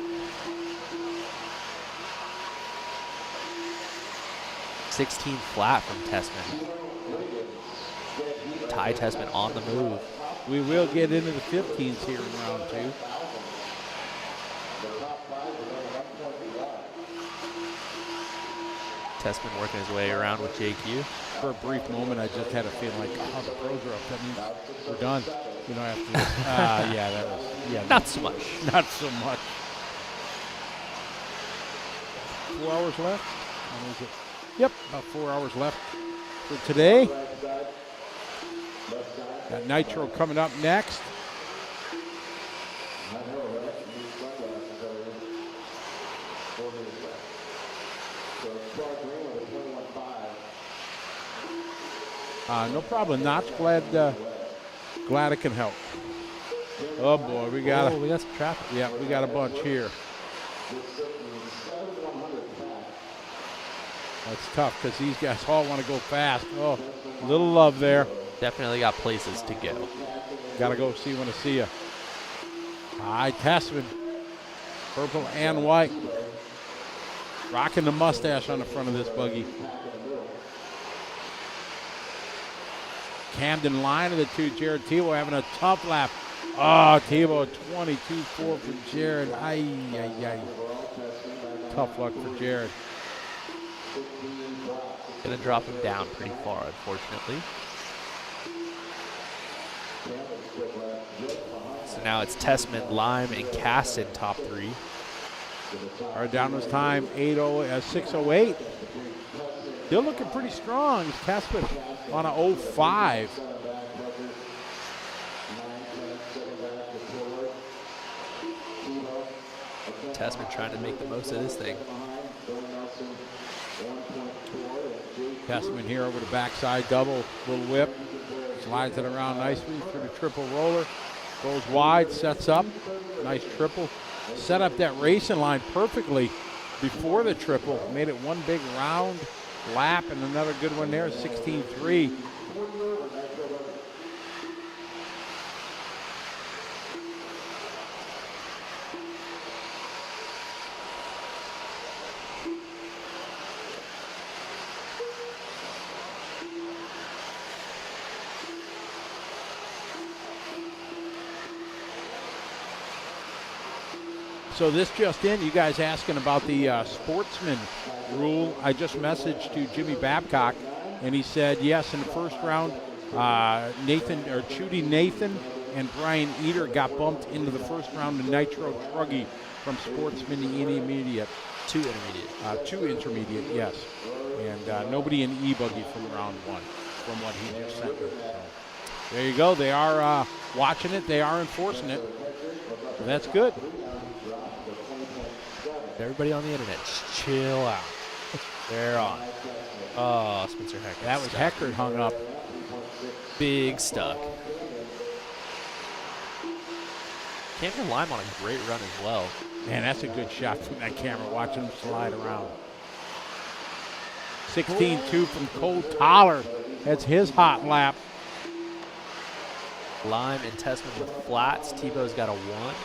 Speaker 2: 16 flat from Tessman. Ty Tessman on the move.
Speaker 3: We will get into the 15s here in round 2.
Speaker 2: Tessman working his way around with JQ.
Speaker 3: For a brief moment, I just had a feeling like, oh, the pros are up. That means we're done. You know, after this. Yeah, that was, yeah.
Speaker 2: Not so much.
Speaker 3: Not so much. 4 hours left? When is it? Yep, about 4 hours left for today. Got Nitro coming up next. No problem. Notch, glad I can help. Oh boy, we got
Speaker 2: some traffic.
Speaker 3: Yeah, we got a bunch here. That's tough because these guys all want to go fast. Oh, a little love there.
Speaker 2: Definitely got places to go.
Speaker 3: Got to go see when I see you. Ty Tessman, purple and white. Rocking the mustache on the front of this buggy. Camden line of the 2, Jared Tebow having a tough lap. Oh, Tebow, 22.4 for Jared. Ay. Tough luck for Jared.
Speaker 2: Gonna drop him down pretty far, unfortunately. So now it's Tessman, Lime, and Caston top 3.
Speaker 3: Our downwards time 6:08. Still looking pretty strong. Tessman on a 05.
Speaker 2: Tessman trying to make the most of this thing.
Speaker 3: Tessman here over the backside double, little whip. Slides it around nicely through the triple roller. Goes wide, sets up. Nice triple. Set up that racing line perfectly before the triple. Made it one big round lap and another good one there, 16.3. So this just in, you guys asking about the Sportsman rule. I just messaged to Jimmy Babcock, and he said yes. In the first round, Chudy Nathan and Brian Eater got bumped into the first round of Nitro Truggy from Sportsman to intermediate.
Speaker 2: 2 intermediate.
Speaker 3: 2 intermediate, yes. And nobody in e-buggy from round 1, from what he just sent me. So there you go. They are watching it. They are enforcing it. So that's good.
Speaker 2: Everybody on the internet, just chill out. They're on. Oh, Spencer Heckert.
Speaker 3: That was Heckert hung up.
Speaker 2: Big stuck. Camden Lime on a great run as well.
Speaker 3: Man, that's a good shot from that camera, watching him slide around. 16.2 from Cole Tollard. That's his hot lap.
Speaker 2: Lime and Tessman with flats. Tebow's got a 1.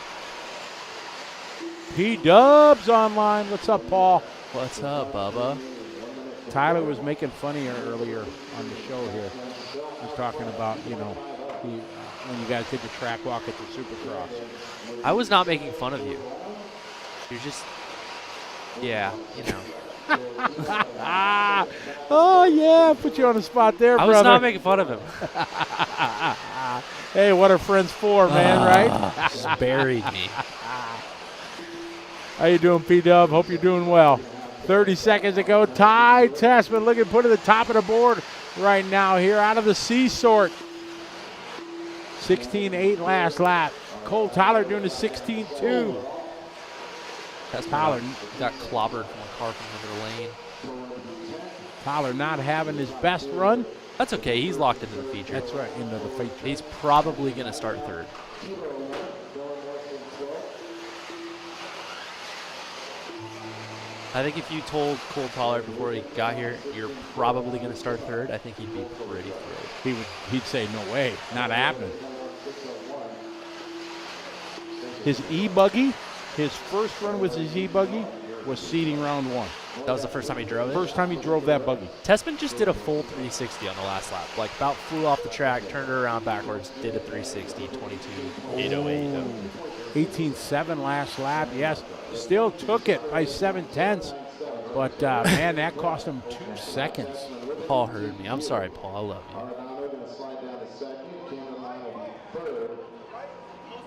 Speaker 3: P-Dubs online. What's up, Paul?
Speaker 2: What's up, Bubba?
Speaker 3: Tyler was making fun of you earlier on the show here. He was talking about, you know, when you guys did the track walk at the Supercross.
Speaker 2: I was not making fun of you. You're just Yeah, you know.
Speaker 3: Oh, yeah, put you on the spot there,
Speaker 2: I
Speaker 3: brother.
Speaker 2: was not making fun of him.
Speaker 3: Hey, what are friends for, man, right?
Speaker 2: Just buried me.
Speaker 3: How you doing, P-Dub? Hope you're doing well. 30 seconds to go. Ty Tessman looking to put at the top of the board right now here out of the C sort. 16.8 last lap. Cole Tyler doing the 16.2.
Speaker 2: Tyler got clobbered from a car from the lane.
Speaker 3: Tyler not having his best run.
Speaker 2: That's okay. He's locked into the feature.
Speaker 3: That's right, into the feature.
Speaker 2: He's probably going to start third. I think if you told Cole Tyler before he got here, you're probably going to start third, I think he'd be pretty thrilled.
Speaker 3: He'd say, no way, not happening. His e-buggy, his first run with his e-buggy was seeding round 1.
Speaker 2: That was the first time he drove it?
Speaker 3: First time he drove that buggy.
Speaker 2: Tessman just did a full 360 on the last lap. Like, about flew off the track, turned it around backwards, did a 360, 22.808.
Speaker 3: 18.7 last lap, yes. Still took it by 7/10. But, man, that cost him 2 seconds.
Speaker 2: Paul heard me. I'm sorry, Paul. I love you.
Speaker 7: Now they're going to slide down to second. Cameron Line will be third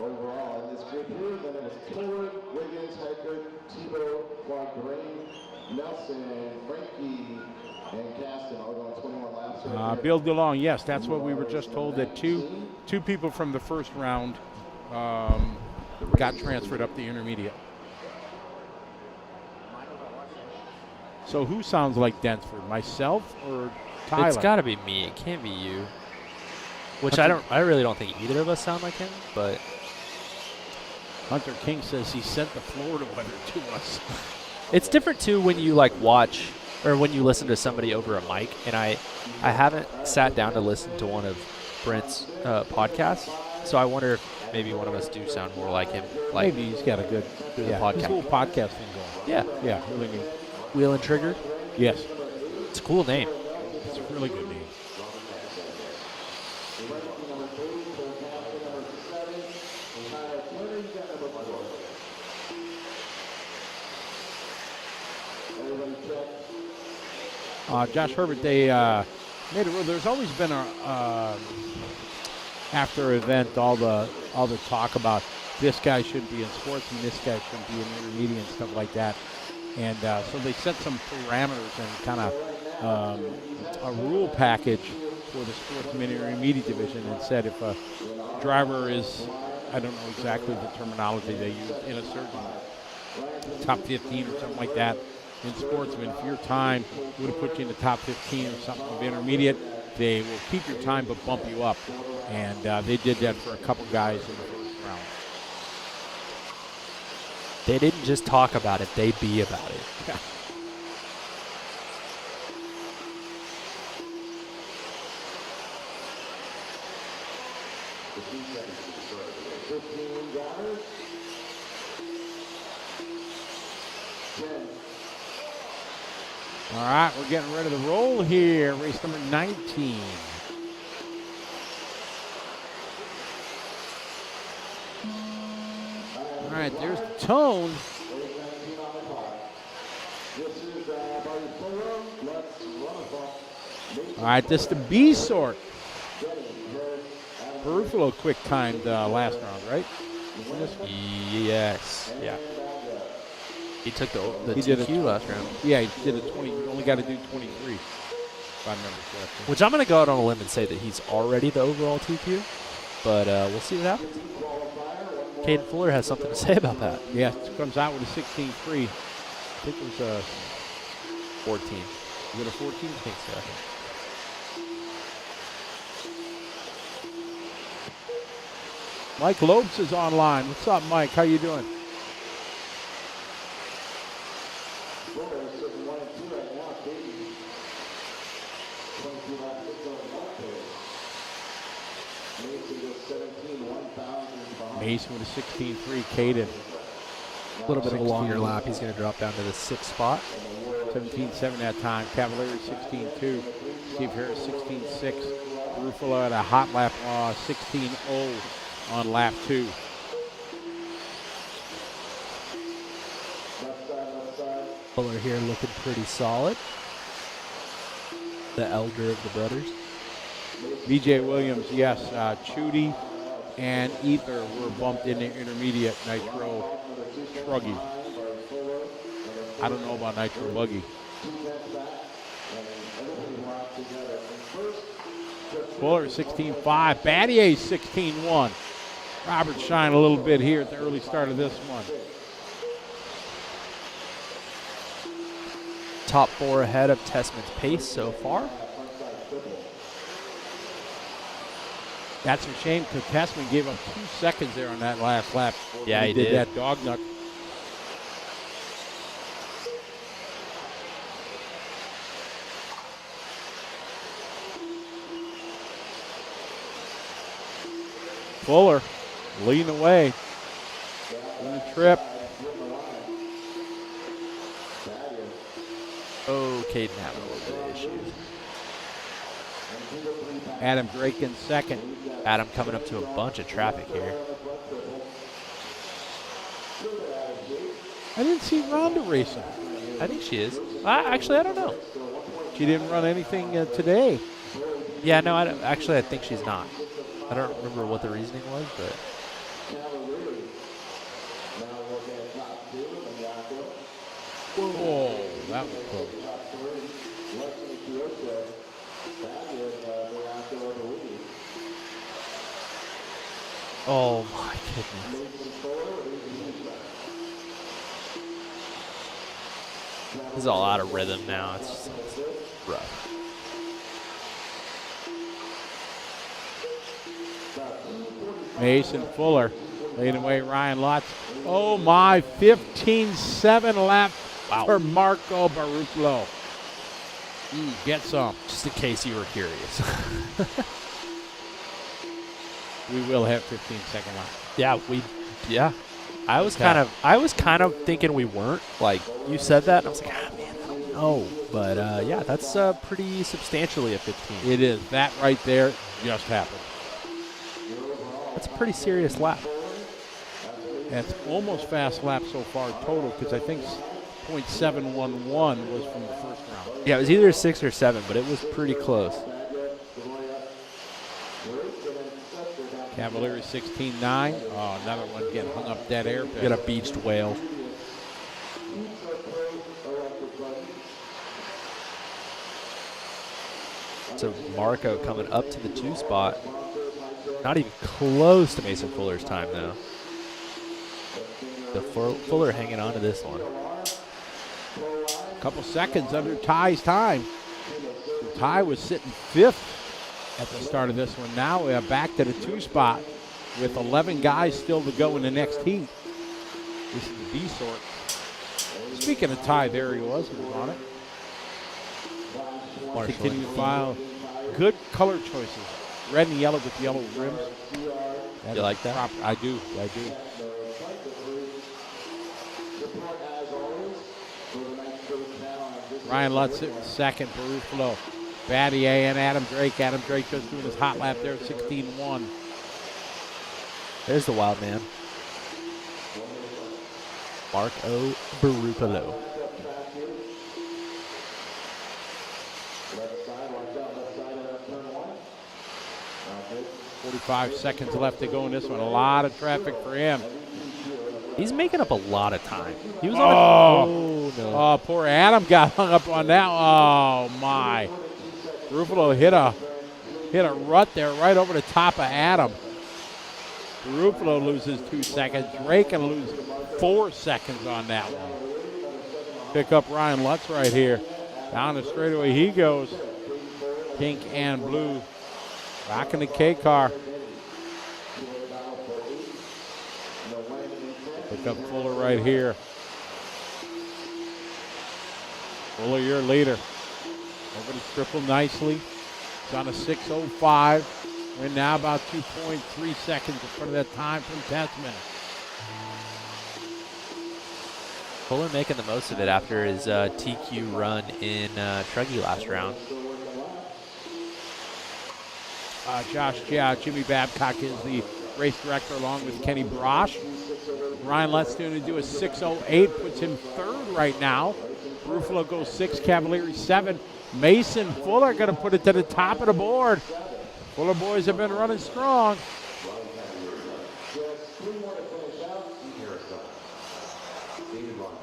Speaker 7: overall in this group here. Then it was Tillard, Wiggins, Heckert, Tebow, Clark Green, Nelson, Frankie, and Caston all going 21 laps.
Speaker 3: Bill DeLong, yes, that's what we were just told, that two people from the first round got transferred up the intermediate. So who sounds like Densford, myself or Tyler?
Speaker 2: It's got to be me. It can't be you. Which I really don't think either of us sound like him, but
Speaker 3: Hunter King says he sent the Florida weather to us.
Speaker 2: it's different too when you like watch or when you listen to somebody over a mic. And I haven't sat down to listen to one of Brent's podcasts, so I wonder if maybe one of us do sound more like him. Like
Speaker 3: maybe he's got a good
Speaker 2: podcast.
Speaker 3: His whole podcast thing going.
Speaker 2: Yeah,
Speaker 3: Yeah, really good.
Speaker 2: Wheel and Trigger.
Speaker 3: Yes,
Speaker 2: It's a cool name.
Speaker 3: it's a really good name. Josh Herbert, they made a rule. There's always been a after event all the talk about this guy shouldn't be in Sportsman, this guy shouldn't be in intermediate and stuff like that. And so they set some parameters and kind of a rule package for the Sportsman intermediate division, and said if a driver is, I don't know exactly the terminology they use, in a certain top 15 or something like that in Sportsman, if your time would have put you in the top 15 or something of intermediate, they will keep your time but bump you up. And they did that for a couple guys in the first round.
Speaker 2: They didn't just talk about it; they be about it.
Speaker 3: Yeah. All right, we're getting ready to roll here. Race number 19. All right, there's the tone. All right, this is the B sort. Perufalo quick timed last round, right?
Speaker 2: Yes. Yeah. He took the
Speaker 3: He did
Speaker 2: TQ
Speaker 3: a-
Speaker 2: last round.
Speaker 3: Yeah, he did a 20. You only got to do 23, if I remember correctly.
Speaker 2: Which I'm going to go out on a limb and say that he's already the overall TQ, but we'll see what happens. Caden Fuller has something to say about that.
Speaker 3: Yeah, comes out with a 16.3. I think it was a
Speaker 2: 14.
Speaker 3: Is it a 14?
Speaker 2: I think so.
Speaker 3: Mike Lopes is online. What's up, Mike? How you doing? Mason with a 16.3. Caden.
Speaker 2: A little bit of a
Speaker 3: 16.
Speaker 2: longer lap. He's going to drop down to the 6th spot.
Speaker 3: 17.7 that time. Cavalieri 16.2. Steve Harris 16.6. Ruffalo at a hot lap 16.0 on lap 2.
Speaker 2: Fuller here looking pretty solid. The elder of the brothers.
Speaker 3: BJ Williams, yes. Chudy and Ether were bumped into intermediate Nitro Truggy. I don't know about Nitro Buggy. Fuller 16.5. Battier 16.1. Robert shine a little bit here at the early start of this one.
Speaker 2: Top 4 ahead of Tessman's pace so far.
Speaker 3: That's a shame because Tessman gave up 2 seconds there on that last lap.
Speaker 2: Yeah, he did.
Speaker 3: That dog nut. Fuller leading away. On the trip.
Speaker 2: Oh, Caden having a little bit of issues.
Speaker 3: Adam Drake in second.
Speaker 2: Adam coming up to a bunch of traffic here.
Speaker 3: I didn't see Rhonda racing.
Speaker 2: I think she is. Actually, I don't know.
Speaker 3: She didn't run anything today.
Speaker 2: Yeah, no, I think she's not. I don't remember what the reasoning was, but.
Speaker 3: Whoa, that was close.
Speaker 2: Oh my goodness. This is all out of rhythm now. It's rough.
Speaker 3: Mason Fuller leading away Ryan Lutz. Oh my, 15.7 lap for Marco Barufalo. Get some.
Speaker 2: Just in case you were curious.
Speaker 3: We will have 15-second lap.
Speaker 2: Yeah. I was kind of thinking we weren't. Like you said that, and I was like, man, I don't know. But yeah, that's pretty substantially a 15.
Speaker 3: It is. That right there just happened.
Speaker 2: That's a pretty serious lap.
Speaker 3: That's almost fast lap so far total because I think .711 was from the first round.
Speaker 2: Yeah, it was either 6 or 7, but it was pretty close.
Speaker 3: Cavalieri 16.9. Oh, another one getting hung up dead air.
Speaker 2: Get a beached whale. So Marco coming up to the 2 spot. Not even close to Mason Fuller's time, though. The Fuller hanging on to this one.
Speaker 3: A couple seconds under Ty's time. Ty was sitting 5th at the start of this one. Now we are back to the 2 spot with 11 guys still to go in the next heat. This is the B sort. Speaking of Ty, there he was on it. Continue to file. Good color choices. Red and yellow with yellow rims.
Speaker 2: You like that?
Speaker 3: Proper. I do. Ryan Lutz sitting second, Barufalo. Battier and Adam Drake. Adam Drake goes doing his hot lap there, 16.1.
Speaker 2: There's the wild man. Marco Barufalo.
Speaker 3: 45 seconds left to go in this one. A lot of traffic for him.
Speaker 2: He's making up a lot of time. He was
Speaker 3: on no. Poor Adam got hung up on that. Oh, my. Barufalo hit a rut there right over the top of Adam. Barufalo loses 2 seconds. Drake can lose 4 seconds on that one. Pick up Ryan Lutz right here. Down the straightaway he goes. Pink and blue. Rocking the K car. Pick up Fuller right here. Fuller, your leader. Over the triple nicely. It's on a 6:05. We're now about 2.3 seconds in front of that time from Tessman.
Speaker 2: Fuller making the most of it after his TQ run in Truggy last round.
Speaker 3: Jimmy Babcock is the race director along with Kenny Brosh. Ryan Lutz going to do a 6:08, puts him 3rd right now. Ruffalo goes 6, Cavalieri 7. Mason Fuller going to put it to the top of the board. Fuller boys have been running strong.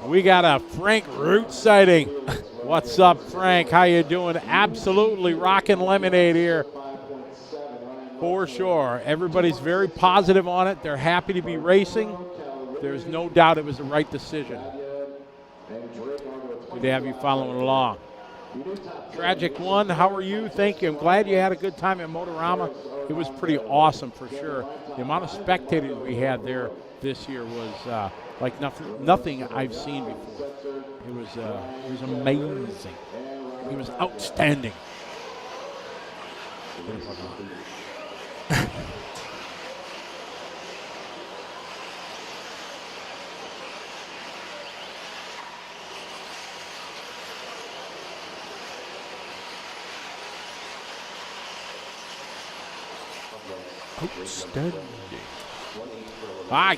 Speaker 3: We got a Frank Root sighting. What's up, Frank? How you doing? Absolutely rocking lemonade here. For sure. Everybody's very positive on it. They're happy to be racing. There's no doubt it was the right decision. Good to have you following along. Tragic One, how are you? Thank you. I'm glad you had a good time at Motorama. It was pretty awesome for sure. The amount of spectators we had there this year was like nothing I've seen before. It was amazing. It was outstanding.
Speaker 2: Outstanding.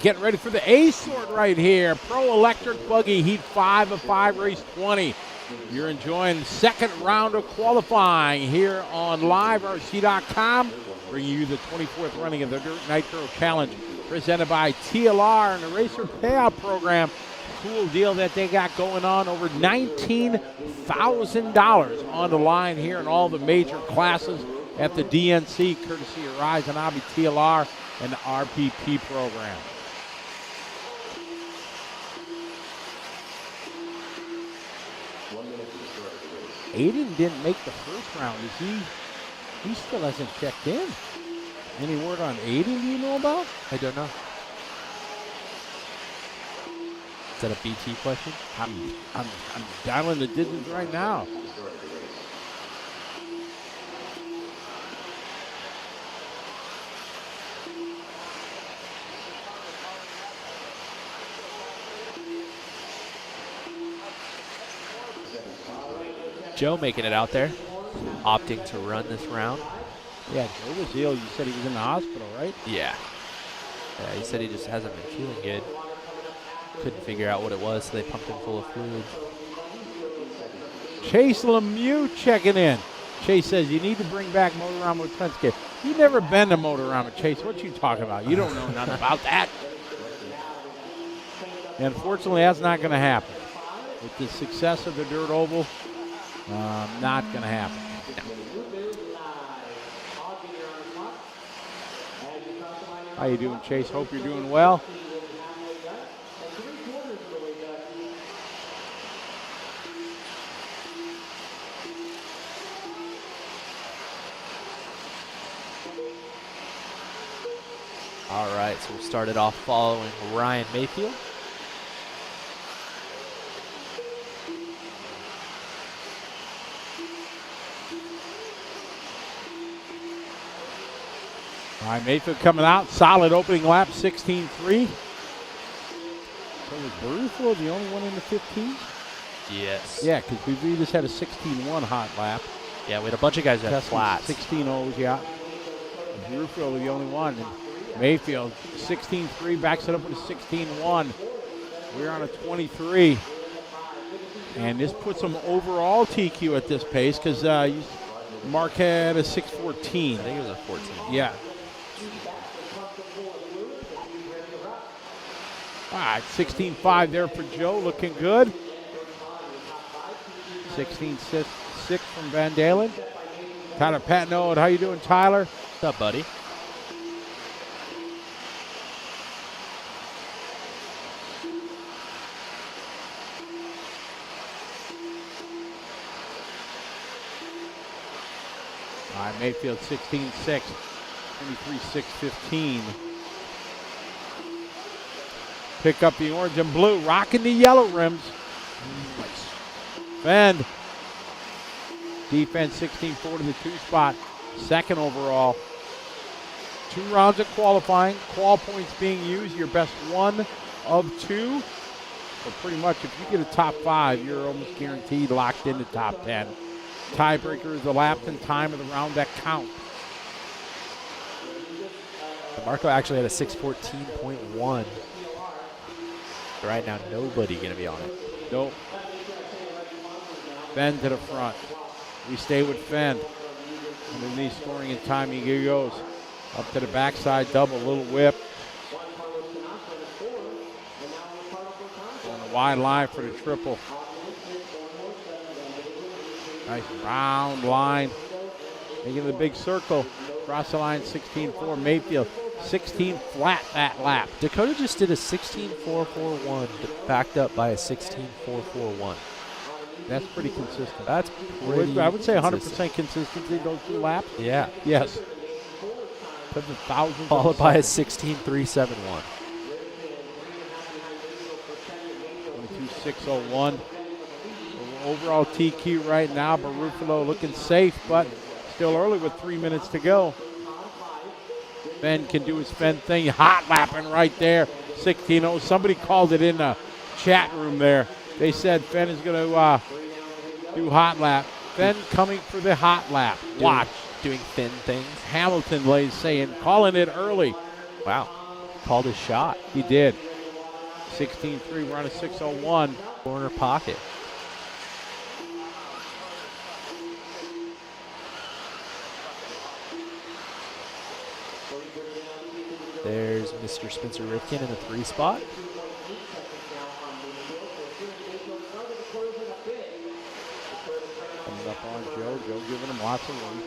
Speaker 3: Getting ready for the A sort right here. Pro Electric Buggy, Heat 5 of 5, Race 20. You're enjoying the second round of qualifying here on LiveRC.com. Bringing you the 24th running of the Dirt Nitro Challenge presented by TLR and the Racer Payout Program. Cool deal that they got going on. Over $19,000 on the line here in all the major classes at the DNC, courtesy of Rise and Hobby TLR and the RPP program. Aiden didn't make the first round. Is he still hasn't checked in. Any word on Aiden do you know about?
Speaker 2: I don't know. Is that a BT question?
Speaker 3: I'm dialing the digits right now.
Speaker 2: Joe making it out there, opting to run this round.
Speaker 3: Yeah, Joe was ill. You said he was in the hospital, right?
Speaker 2: Yeah. Yeah, he said he just hasn't been feeling good. Couldn't figure out what it was, so they pumped him full of fluids.
Speaker 3: Chase Lemieux checking in. Chase says, you need to bring back Motorama with Penske. You've never been to Motorama, Chase. What you talking about? You don't know nothing about that. And unfortunately, that's not going to happen. With the success of the Dirt Oval, not going to happen. How you doing, Chase? Hope you're doing well.
Speaker 2: All right, so we started off following Ryan Mayfield.
Speaker 3: All right, Mayfield coming out. Solid opening lap, 16.3. So was Ruffalo the only one in the 15?
Speaker 2: Yes.
Speaker 3: Yeah, because we just had a 16.1 hot lap.
Speaker 2: Yeah, we had a bunch of guys that had flats.
Speaker 3: 16.0s, yeah. Ruffalo the only one. And Mayfield, 16.3, backs it up with a 16.1. We're on a 23. And this puts them overall TQ at this pace because Mark had a 6.14.
Speaker 2: I think it was a 14.
Speaker 3: Yeah. All right, 16.5 there for Joe, looking good. 16.6 from Van Dalen. Tyler Patno, how you doing, Tyler?
Speaker 2: What's up, buddy?
Speaker 3: All right, Mayfield 16.6, 23.6.15. Pick up the orange and blue, rocking the yellow rims. Fend. Defense 16.4 to the 2 spot, second overall. 2 rounds of qualifying, qual points being used, your best 1 of 2. So pretty much if you get a top 5, you're almost guaranteed locked in the top 10. Tiebreaker is the laps and time of the round that count.
Speaker 2: Marco actually had a 6:14.1. Right now, nobody going to be on it.
Speaker 3: Nope. Fenn to the front. We stay with Fenn. Underneath scoring in time, he goes. Up to the backside, double, little whip. On the wide line for the triple. Nice round line. Making the big circle. Cross the line, 16-4. Mayfield, 16 flat that lap.
Speaker 2: Dakota just did a 16.441, backed up by a 16.441.
Speaker 3: That's pretty consistent.
Speaker 2: That's pretty
Speaker 3: I would say 100%
Speaker 2: consistent.
Speaker 3: consistency those 2 laps.
Speaker 2: Yeah.
Speaker 3: Yes. Put the thousands.
Speaker 2: Followed by a 16.371.
Speaker 3: 22.601. Overall TQ right now. Barufalo looking safe, but still early with 3 minutes to go. Fenn can do his Fenn thing. Hot lapping right there. 16.0. Somebody called it in the chat room there. They said Fenn is going to do hot lap. Fenn coming for the hot lap. Watch.
Speaker 2: Doing Finn things.
Speaker 3: Hamilton lays saying, calling it early.
Speaker 2: Wow. Called his shot.
Speaker 3: He did. 16.3. We're on a 6.01.
Speaker 2: Corner pocket. There's Mr. Spencer Rifkin in the 3 spot.
Speaker 3: Coming up on Joe. Joe giving him lots of room.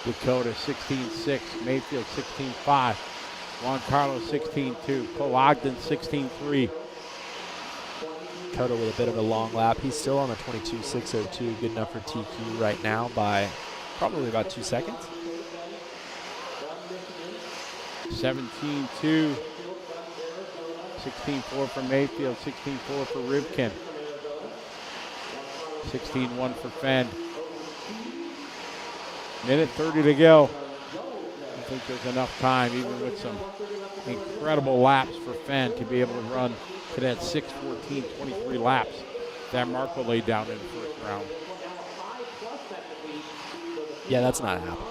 Speaker 3: Dakota 16.6, Mayfield 16.5, Juan Carlos 16.2, Cole Ogden 16.3.
Speaker 2: Dakota with a bit of a long lap. He's still on the 22.602, good enough for TQ right now by probably about 2 seconds.
Speaker 3: 17.2, 16.4 for Mayfield, 16.4 for Rivkin, 16.1 for Fenn. Minute 30 to go. I think there's enough time, even with some incredible laps for Fenn, to be able to run to that 6:14, 23 laps that Marco laid down in the first round.
Speaker 2: Yeah, that's not happening.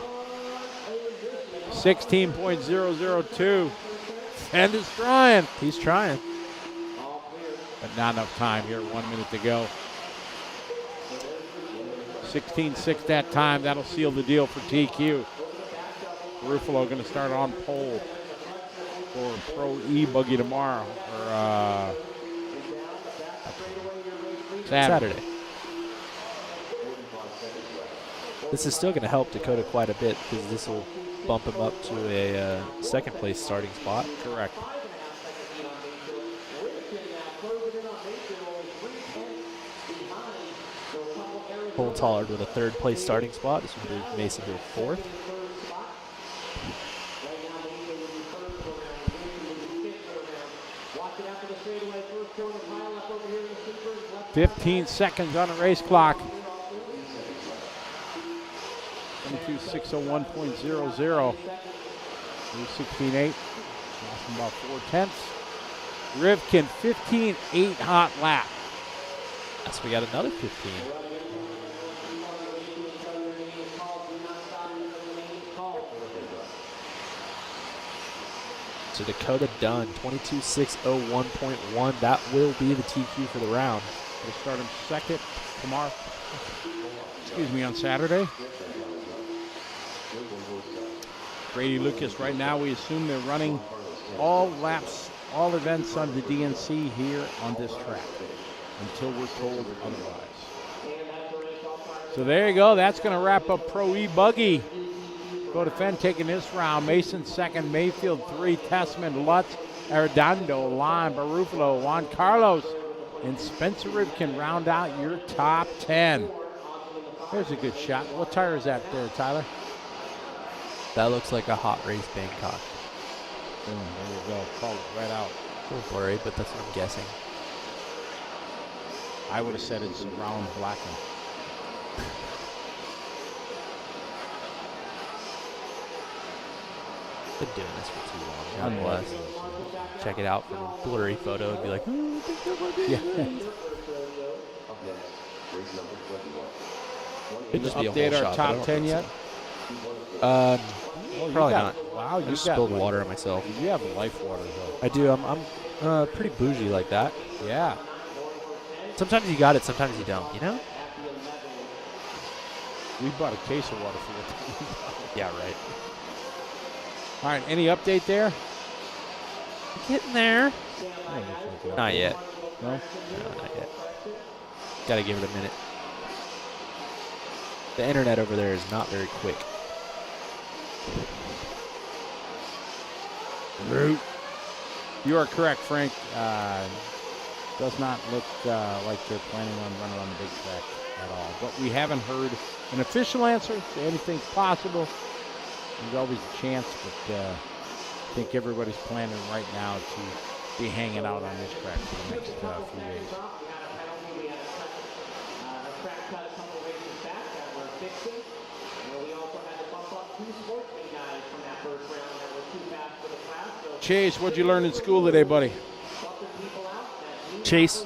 Speaker 3: 16.002. Fenn is trying.
Speaker 2: He's trying.
Speaker 3: But not enough time here, 1 minute to go. 16.6 that time. That'll seal the deal for TQ. Ruffalo going to start on pole for Pro E-buggy tomorrow, or Saturday.
Speaker 2: This is still going to help Dakota quite a bit because this will bump him up to a second place starting spot.
Speaker 3: Correct.
Speaker 2: Holds Hollard with a third place starting spot. This would be Mason to a 4th.
Speaker 3: $15 seconds on the race clock. 22.601.00. 16.8. About 4/10. Rivkin 15.8 hot lap.
Speaker 2: So we got another 15. So Dakota done, 22.601.1. That will be the TQ for the round.
Speaker 3: We'll start him second tomorrow. Excuse me, on Saturday. Brady Lucas, right now we assume they're running all laps, all events on the DNC here on this track until we're told otherwise. So there you go. That's going to wrap up Pro E-buggy. Dakota Fenn taking this round. Mason second, Mayfield 3, Tessman, Lutz, Arredondo, Lime, Barufalo, Juan Carlos, and Spencer Rivkin round out your top 10. There's a good shot. What tire is that there, Tyler?
Speaker 2: That looks like a hot race Bangkok.
Speaker 3: There you go. Call it right out.
Speaker 2: A little blurry, but that's what I'm guessing.
Speaker 3: I would have said it's a round black one.
Speaker 2: Been doing this for too long. God bless. Check it out from a blurry photo and be like, oh, I think that might be
Speaker 3: Yeah.
Speaker 2: nice.
Speaker 4: next, race number 21.
Speaker 3: Did you
Speaker 2: just be a
Speaker 3: update
Speaker 2: whole
Speaker 3: our
Speaker 2: shot, but I
Speaker 3: top
Speaker 2: don't
Speaker 3: 10
Speaker 2: think so.
Speaker 3: yet?
Speaker 2: Probably not.
Speaker 3: Wow,
Speaker 2: I
Speaker 3: you
Speaker 2: just
Speaker 3: got
Speaker 2: spilled water on myself.
Speaker 3: You have life water though.
Speaker 2: I do. I'm pretty bougie like that.
Speaker 3: Yeah.
Speaker 2: Sometimes you got it, sometimes you don't. You know?
Speaker 3: We bought a case of water for you.
Speaker 2: Yeah, right.
Speaker 3: All right, any update there?
Speaker 2: Getting there.
Speaker 3: No?
Speaker 2: Not yet.
Speaker 3: No?
Speaker 2: No, not yet. Got to give it a minute. The internet over there is not very quick.
Speaker 3: You are correct, Frank. Does not look like they're planning on running on the big track at all. But we haven't heard an official answer. So anything's possible. There's always a chance, but I think everybody's planning right now to be hanging out on this track for the next few days.
Speaker 1: We had a track cut a couple races back that we're fixing. We also had to bump up 2 Sportsman guys from that first round that were too fast for the class. So
Speaker 3: Chase, what'd you learn in school today, buddy?
Speaker 1: bumping people out that
Speaker 2: Chase.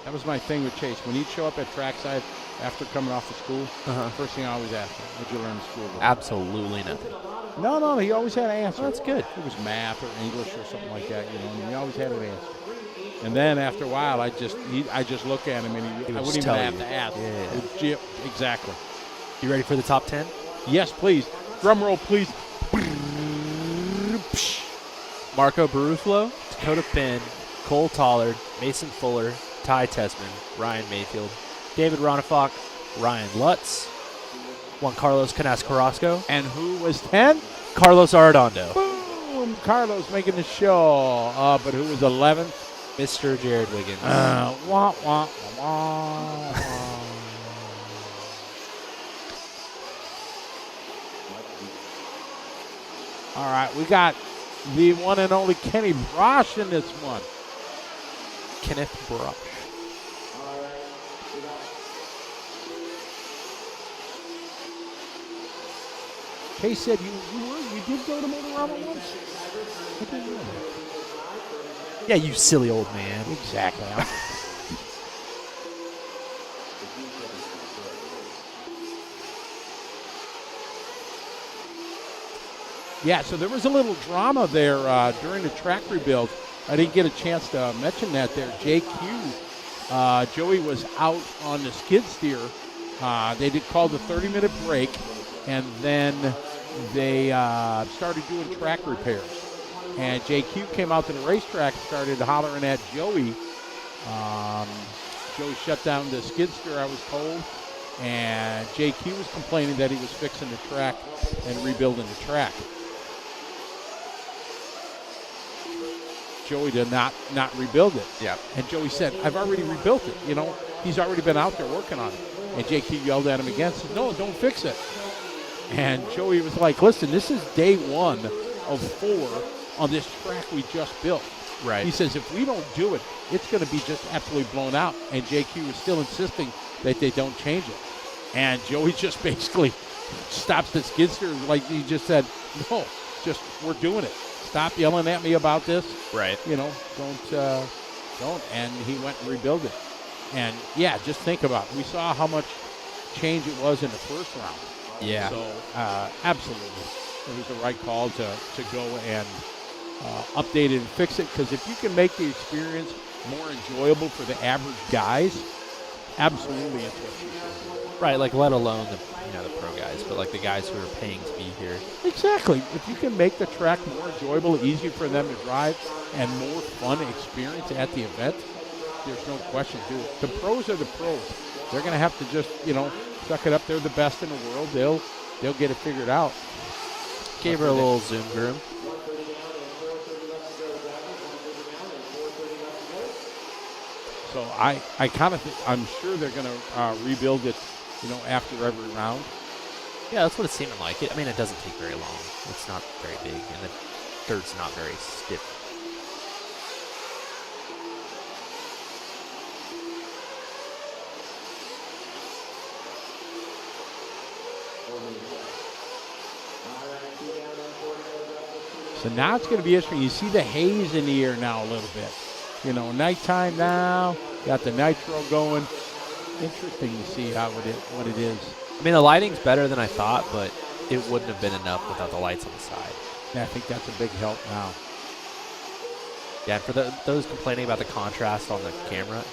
Speaker 3: That was my thing with Chase. When he'd show up at trackside after coming off of school, first thing I always asked him, what'd you learn in school today?
Speaker 2: Absolutely nothing.
Speaker 3: No, he always had an answer.
Speaker 2: Oh, that's good.
Speaker 3: It was math or English or something like that, you know, and he always had an answer. And then after a while, I just look at him and I
Speaker 2: would
Speaker 3: wouldn't
Speaker 2: just
Speaker 3: even
Speaker 2: tell
Speaker 3: have
Speaker 2: you.
Speaker 3: to ask.
Speaker 2: Yeah.
Speaker 3: Yep, exactly.
Speaker 2: You ready for the top 10?
Speaker 3: Yes, please. Drum roll, please.
Speaker 2: Marco Barufalo, Dakota Finn, Cole Tollard, Mason Fuller, Ty Tessman, Ryan Mayfield, David Ronafok, Ryan Lutz, Juan Carlos Canas Carrasco,
Speaker 3: And who was 10?
Speaker 2: Carlos Arredondo,
Speaker 3: Boom! Carlos making the show. But who was 11th?
Speaker 2: Mr. Jared Wiggins.
Speaker 3: Wah, wah, wah, wah. All right, we got the one and only Kenny Brosh in this one.
Speaker 2: Kenneth Brock.
Speaker 3: Case said you did go to Motorama once? I didn't know that.
Speaker 2: Yeah, you silly old man.
Speaker 3: Exactly. Yeah, so there was a little drama there during the track rebuild. I didn't get a chance to mention that there. JQ, Joey was out on the skid steer. They did call the 30-minute break, and then they started doing track repairs. And JQ came out to the racetrack and started hollering at Joey. Joey shut down the skid steer, I was told. And JQ was complaining that he was fixing the track and rebuilding the track. Joey did not rebuild it.
Speaker 2: Yeah.
Speaker 3: And Joey said, I've already rebuilt it. You know, he's already been out there working on it. And JQ yelled at him again, said, no, don't fix it. And Joey was like, listen, this is day 1 of 4 on this track we just built.
Speaker 2: Right.
Speaker 3: He says, if we don't do it, it's going to be just absolutely blown out. And JQ was still insisting that they don't change it. And Joey just basically stops the skid steer like he just said, no, just we're doing it. Stop yelling at me about this.
Speaker 2: Right.
Speaker 3: You know, don't. And he went and rebuilt it. And, yeah, just think about it. We saw how much change it was in the first round.
Speaker 2: Yeah.
Speaker 3: So, absolutely, it was the right call to go and update it and fix it. Because if you can make the experience more enjoyable for the average guys, absolutely it's what you should do.
Speaker 2: Right, like let alone the pro guys, but like the guys who are paying to be here.
Speaker 3: Exactly. If you can make the track more enjoyable, easier for them to drive, and more fun experience at the event, there's no question, dude. The pros are the pros. They're going to have to just, suck it up. They're the best in the world. They'll get it figured out.
Speaker 2: Gave her a little zoom groom.
Speaker 3: So I kind of think, I'm sure they're going to rebuild it, after every round.
Speaker 2: Yeah, that's what it's seeming like. I mean, it doesn't take very long. It's not very big, and the dirt's not very stiff.
Speaker 3: So now it's going to be interesting. You see the haze in the air now a little bit. Nighttime now, got the Nitro going. interesting to see what it is.
Speaker 2: I mean, the lighting's better than I thought, but it wouldn't have been enough without the lights on the side.
Speaker 3: Yeah, I think that's a big help now.
Speaker 2: Yeah, and for those complaining about the contrast on the camera,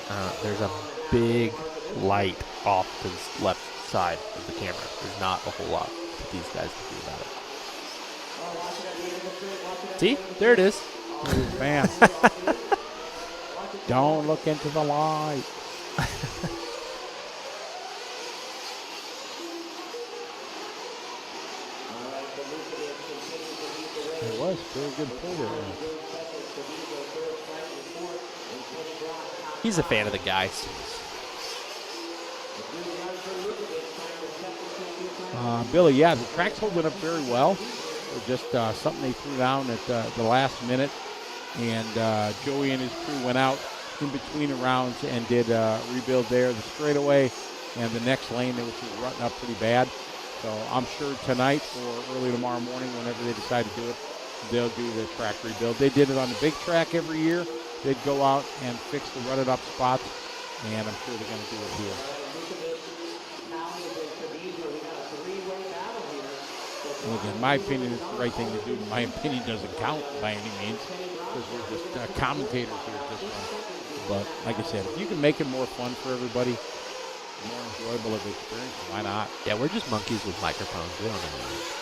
Speaker 2: there's a big light off to the left side of the camera. There's not a whole lot that these guys can do about it. See? There it is.
Speaker 3: Man. Don't look into the light. It was very good pull there.
Speaker 2: He's a fan of the guys.
Speaker 3: Billy, yeah, the track's holding up very well. Just something they threw down at the last minute. And Joey and his crew went out in between the rounds and did rebuild there, the straightaway, and the next lane, which was rutting up pretty bad. So I'm sure tonight or early tomorrow morning, whenever they decide to do it, they'll do the track rebuild. They did it on the big track every year. They'd go out and fix the rutted up spots, and I'm sure they're going to do it here. And again, my opinion is the right thing to do. My opinion doesn't count by any means, because we're just commentators here at this one. But like I said, if you can make it more fun for everybody, more enjoyable of the experience, why not?
Speaker 2: Yeah, we're just monkeys with microphones. We don't know anything.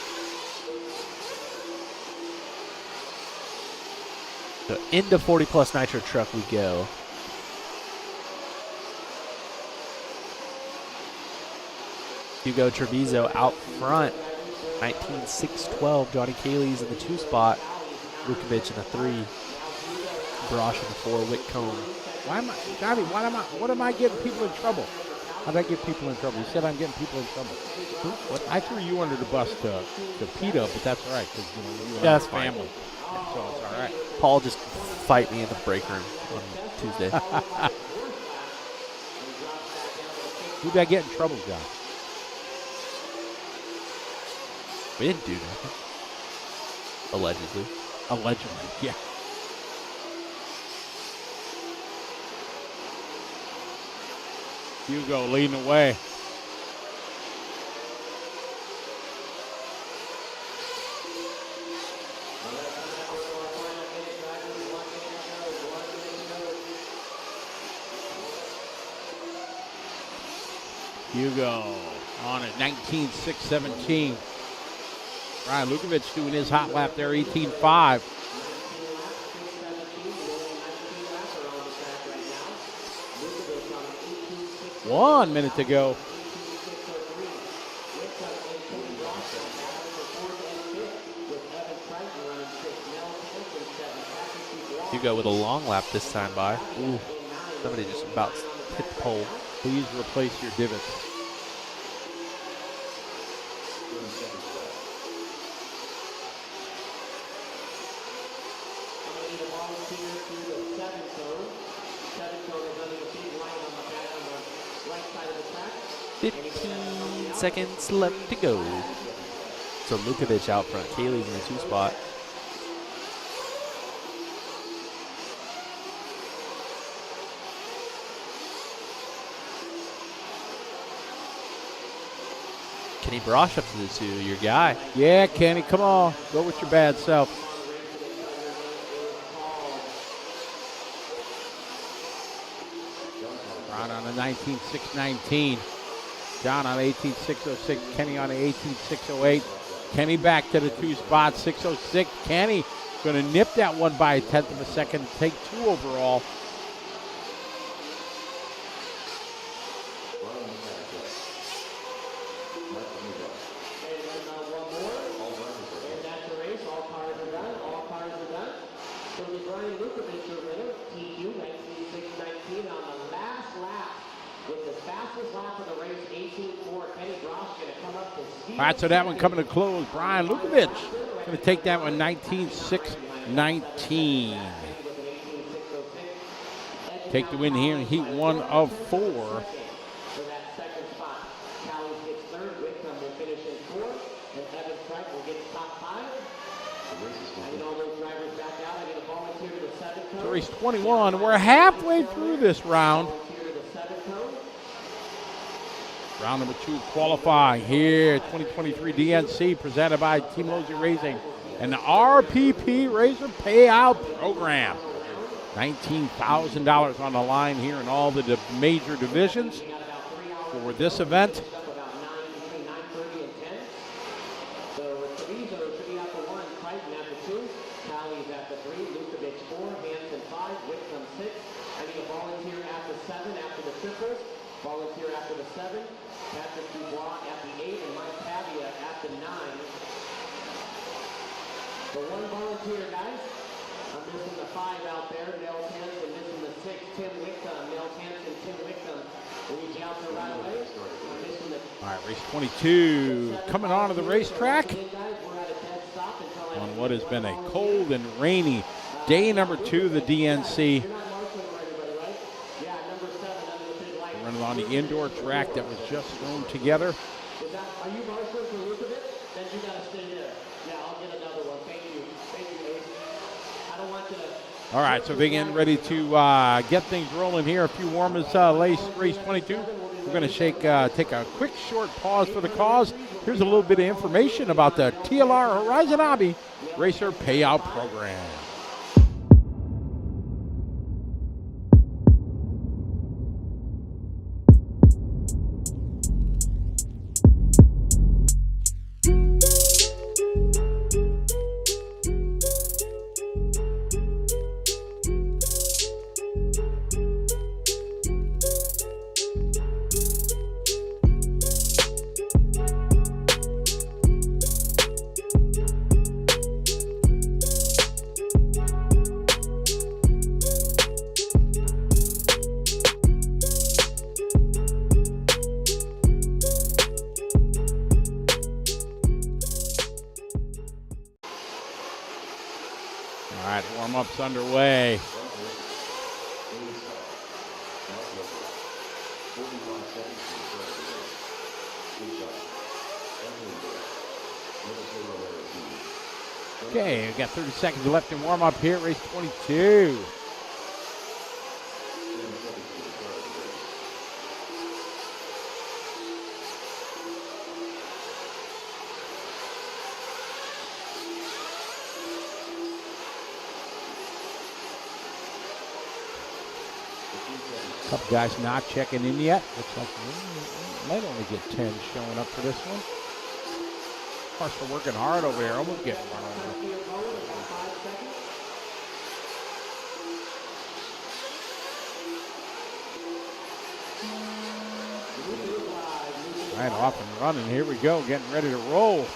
Speaker 2: So into 40 plus Nitro truck we go. Hugo Treviso out front. 19.612. Johnny Caley's in the 2 spot. Vukovic in the 3. Brosh in the 4. Whitcomb.
Speaker 3: Johnny, what am I getting people in trouble? How did I get people in trouble? You said I'm getting people in trouble. What? I threw you under the bus to PETA, but that's all right, because you and I are family. So it's all right.
Speaker 2: Paul just fight me in the break room on Tuesday.
Speaker 3: Who did I get in trouble, John?
Speaker 2: We didn't do nothing. Allegedly.
Speaker 3: Allegedly, yeah. Hugo leading the way. Hugo on it, 19.617. Ryan Lukovic doing his hot lap there, 18.5. 1 minute to go.
Speaker 2: Hugo with a long lap this time by. Ooh, somebody just about hit the pole.
Speaker 3: Please replace your divots.
Speaker 2: Right 15 seconds left to go. So Vukovic out front. Caley's in the 2 spot. Kenny Brosh up to the 2, your guy.
Speaker 3: Yeah, Kenny, come on. Go with your bad self. Ron on a 19.619. John on 18.606. Kenny on a 18.608. Kenny back to the 2 spot, 606. Kenny going to nip that one by 1/10 of a second, take 2 overall. All right, so that one coming to close. Brian Lukovic going to take that one 19.619. Take the win here in Heat 1 of 4. So race 21. We're halfway through this round. Round number 2 qualifying here, 2023 DNC presented by Team Lozy Racing and the RPP Razor Payout Program. $19,000 on the line here in all the major divisions for this event.
Speaker 1: Volunteer after the 7, Patrick Dubois at the 8, and Mike Pavia at the 9. The one volunteer, guys. I'm missing the 5 out there, Nels Hansen, missing the 6, Tim Wickham. Nels Hansen, Tim Wickham. We need you out there right away. I'm missing the...
Speaker 3: All right, race 22 coming onto the racetrack on what has been a cold and rainy day number 2 of the DNC. Running on the indoor track that was just thrown together.
Speaker 1: Are you marshalling for a look of it? Then you got to stay there. Yeah, I'll get another one. Thank you. Thank you, Ace. I don't want you to...
Speaker 3: All right, so they're getting ready to get things rolling here. A few warm-ups, race 22. We're going to take a quick short pause for the cause. Here's a little bit of information about the TLR Horizon Hobby Racer Payout Program. All right, warm-ups underway. Okay, we got 30 seconds left in warm-up here at race 22. Couple guys not checking in yet. Looks like we might only get 10 showing up for this one. Cars are working hard over there, almost getting run over. Right, off and running. Here we go, getting ready to roll.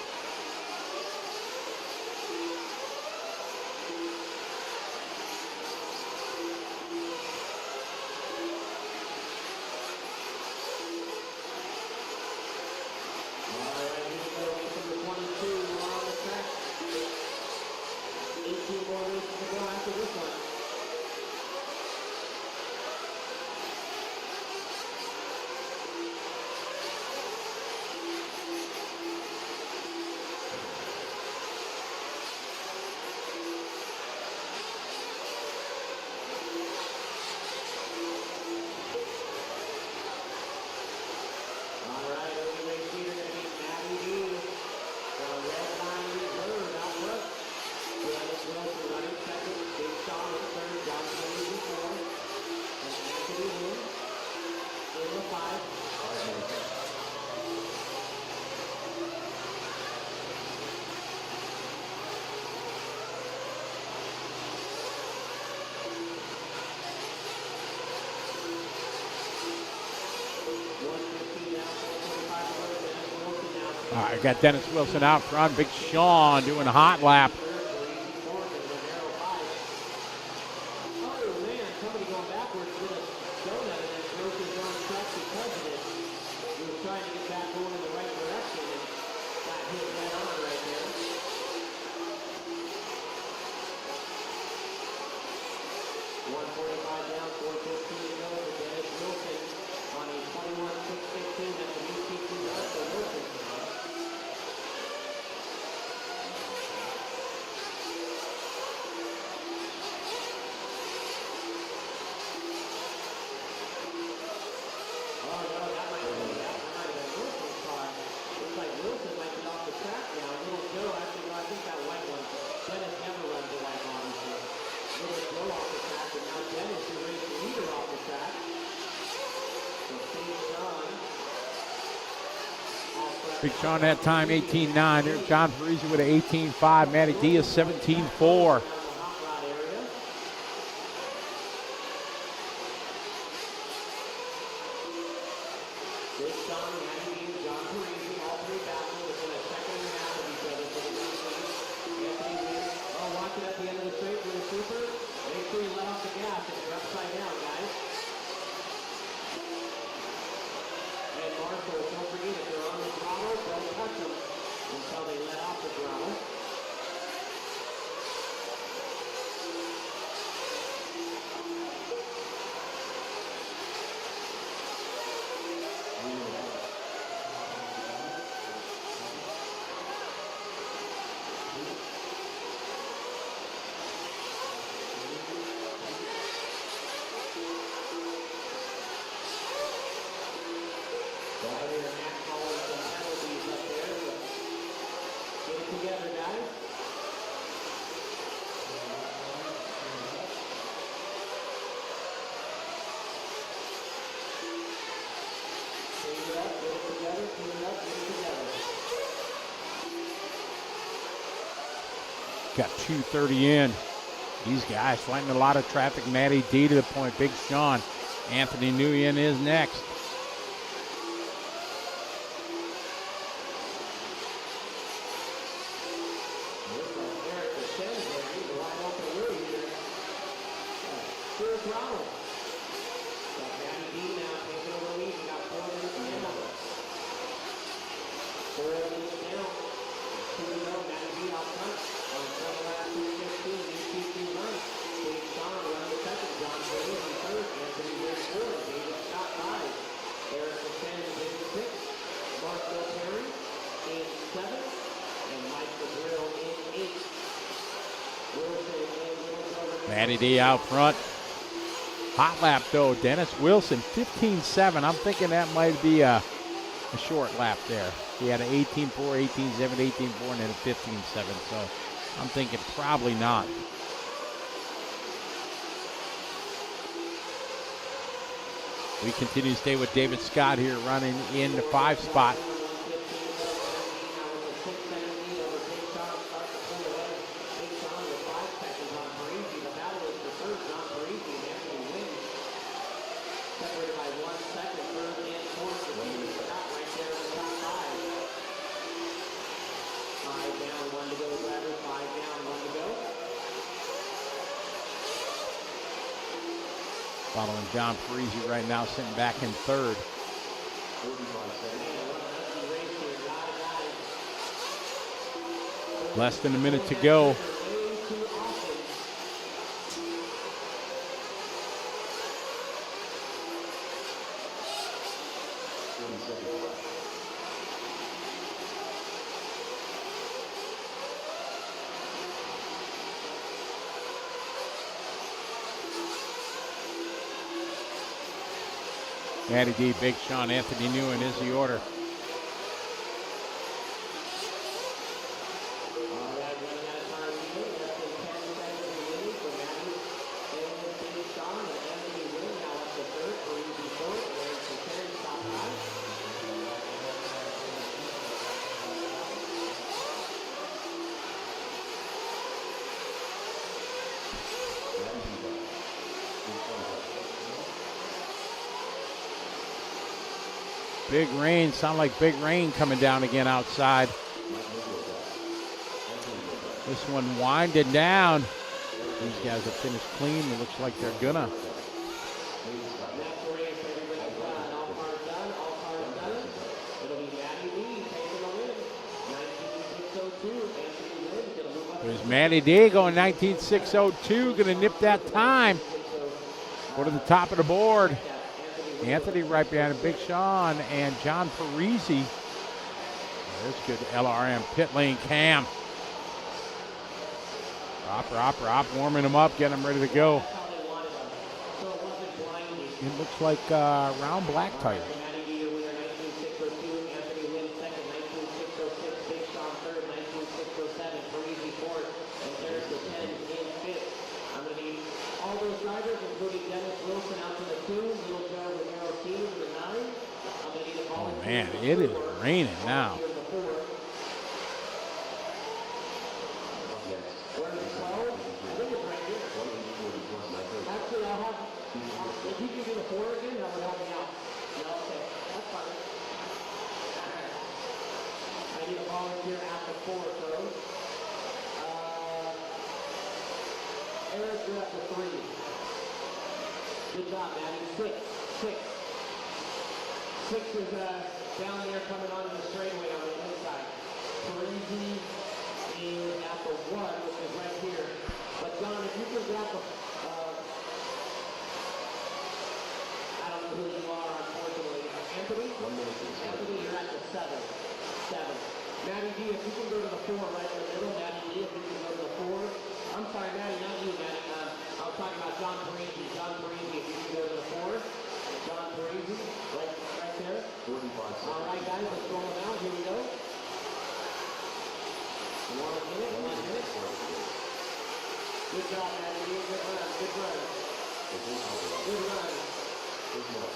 Speaker 3: All right, got Dennis Wilson out front. Big Sean doing a hot lap. Big Sean that time 18.9. There's John Parisi with an 18.5. Matty D is 17.4. Got 2:30 in. These guys fighting a lot of traffic. Matty D to the point. Big Sean. Anthony Nguyen is next. Matty D out front. Hot lap though, Dennis Wilson, 15.7. I'm thinking that might be a short lap there. He had an 18.4, 18.7, 18.4, and then a 15.7. So I'm thinking probably not. We continue to stay with David Scott here running in the 5 spot. Following John Parisi right now, sitting back in 3rd. Less than a minute to go. Matty D, Big Sean, Anthony Nguyen is the order. Big rain, sound like big rain coming down again outside. This one winding down. These guys have finished clean. It looks like they're gonna. There's Matty D going 19.602, gonna nip that time. Go to the top of the board. Anthony right behind him, Big Sean and John Parisi. There's good LRM pit lane cam. Op, warming them up, getting them ready to go. It looks like round black tires. Oh man, it is raining now.
Speaker 1: 4.
Speaker 4: Up next,
Speaker 1: Where's the 12? I think it's right here.
Speaker 4: 140 plus Nitro.
Speaker 1: Actually, I'll have, if you can do the 4 again, that would help me out. No, okay, that's fine. I need a volunteer at the 4 throws. Eric, you're at the 3. Good job, Maddie. 6. 6 is down there coming onto the straightaway on the inside. Crazy is at the 1, which is right here. But John, if you can grab the, I don't know who you are, unfortunately. Anthony?
Speaker 4: 1 minute to start.
Speaker 1: Anthony, you're at the 7. 7. Maddie D, if you can go to the 4 right in the middle. Maddie D, if you can go to the 4. I'm sorry, Maddie, not you, Maddie. I was talking about John Parisi. John Parisi, if you can go to the 4. John Parisi, right there.
Speaker 4: 45 seconds.
Speaker 1: All right, guys, let's roll it out. Here we go. 1 minute, 1 minute. Good job, Maddie. Good run, good run. Good run.
Speaker 4: Good mark.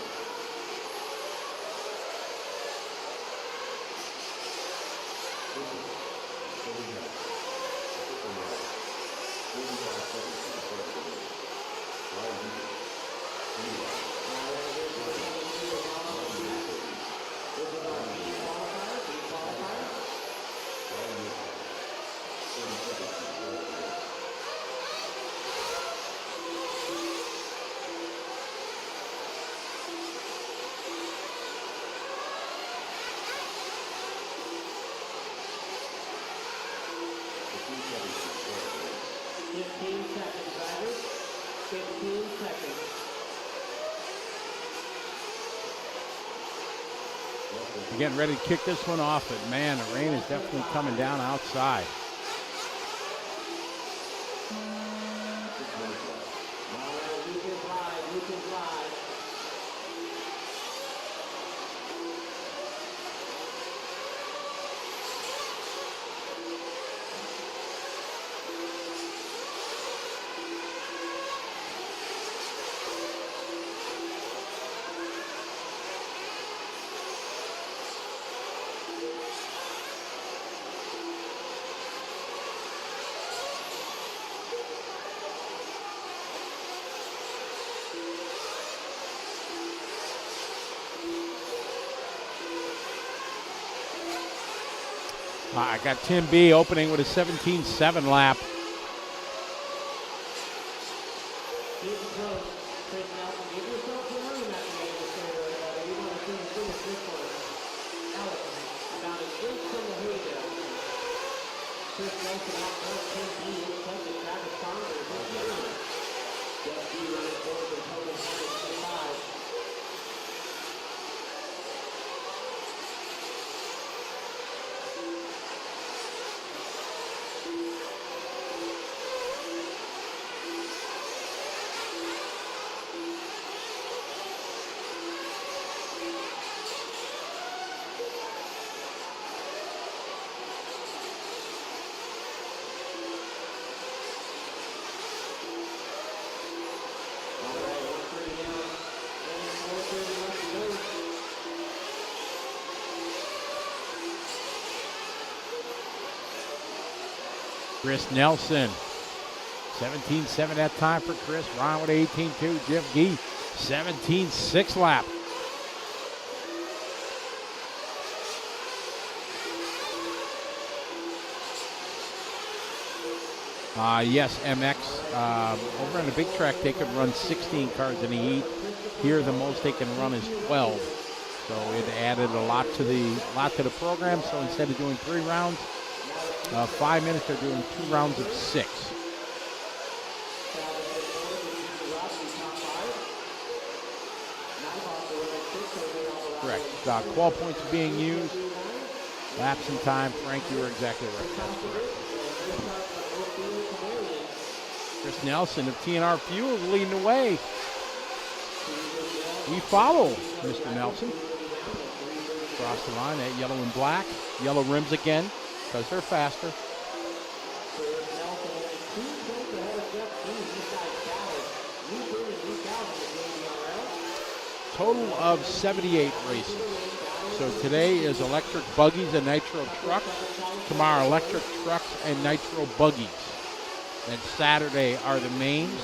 Speaker 3: We're getting ready to kick this one off, but man, the rain is definitely coming down outside. I got Tim B opening with a 17.7 lap. Chris Nelson, 17.7 that time for Chris. Ron with 18.2. Jeff Gee, 17.6 lap. Yes, MX. Over on the big track, they could run 16 cars in the heat. Here, the most they can run is 12. So it added a lot to the program. So instead of doing 3 rounds, 5 minutes, they're doing 2 rounds of 6. Correct. Qual points are being used. Laps in time. Frank, you were exactly right. That's correct. Chris Nelson of TNR Fuel is leading the way. We follow Mr. Nelson. Across the line, that yellow and black. Yellow rims again, because they're faster. Total of 78 races. So today is electric buggies and nitro trucks. Tomorrow, electric trucks and nitro buggies. Then Saturday are the mains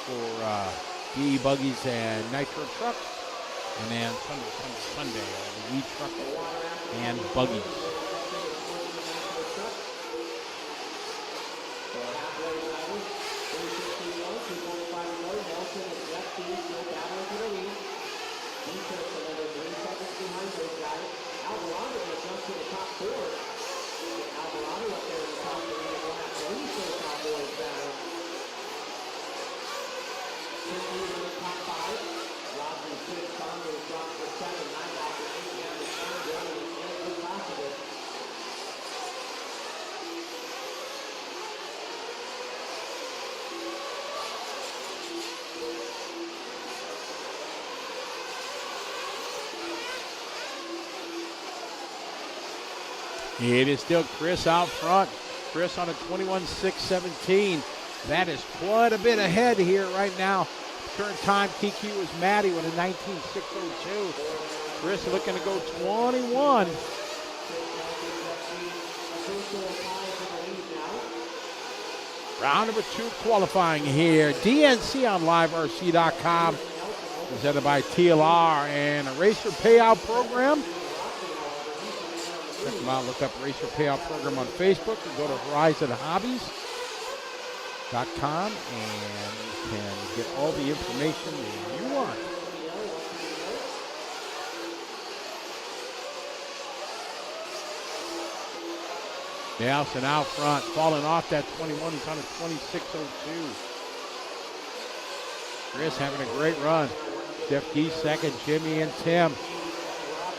Speaker 3: for the e-buggies and nitro trucks. And then Sunday are the e-trucks and buggies. It is still Chris out front. Chris on a 21.617. That is quite a bit ahead here right now. Current time TQ is Maddie with a 19.602. Chris looking to go 21. Round number 2 qualifying here. DNC on liverc.com. Presented by TLR and a racer payout program. Check them out. Look up Racer Payout Program on Facebook or go to horizonhobbies.com and you can get all the information you want. Nelson out front, falling off that 21. He's on a 26.02. Chris having a great run. Jeff Gee second, Jimmy and Tim.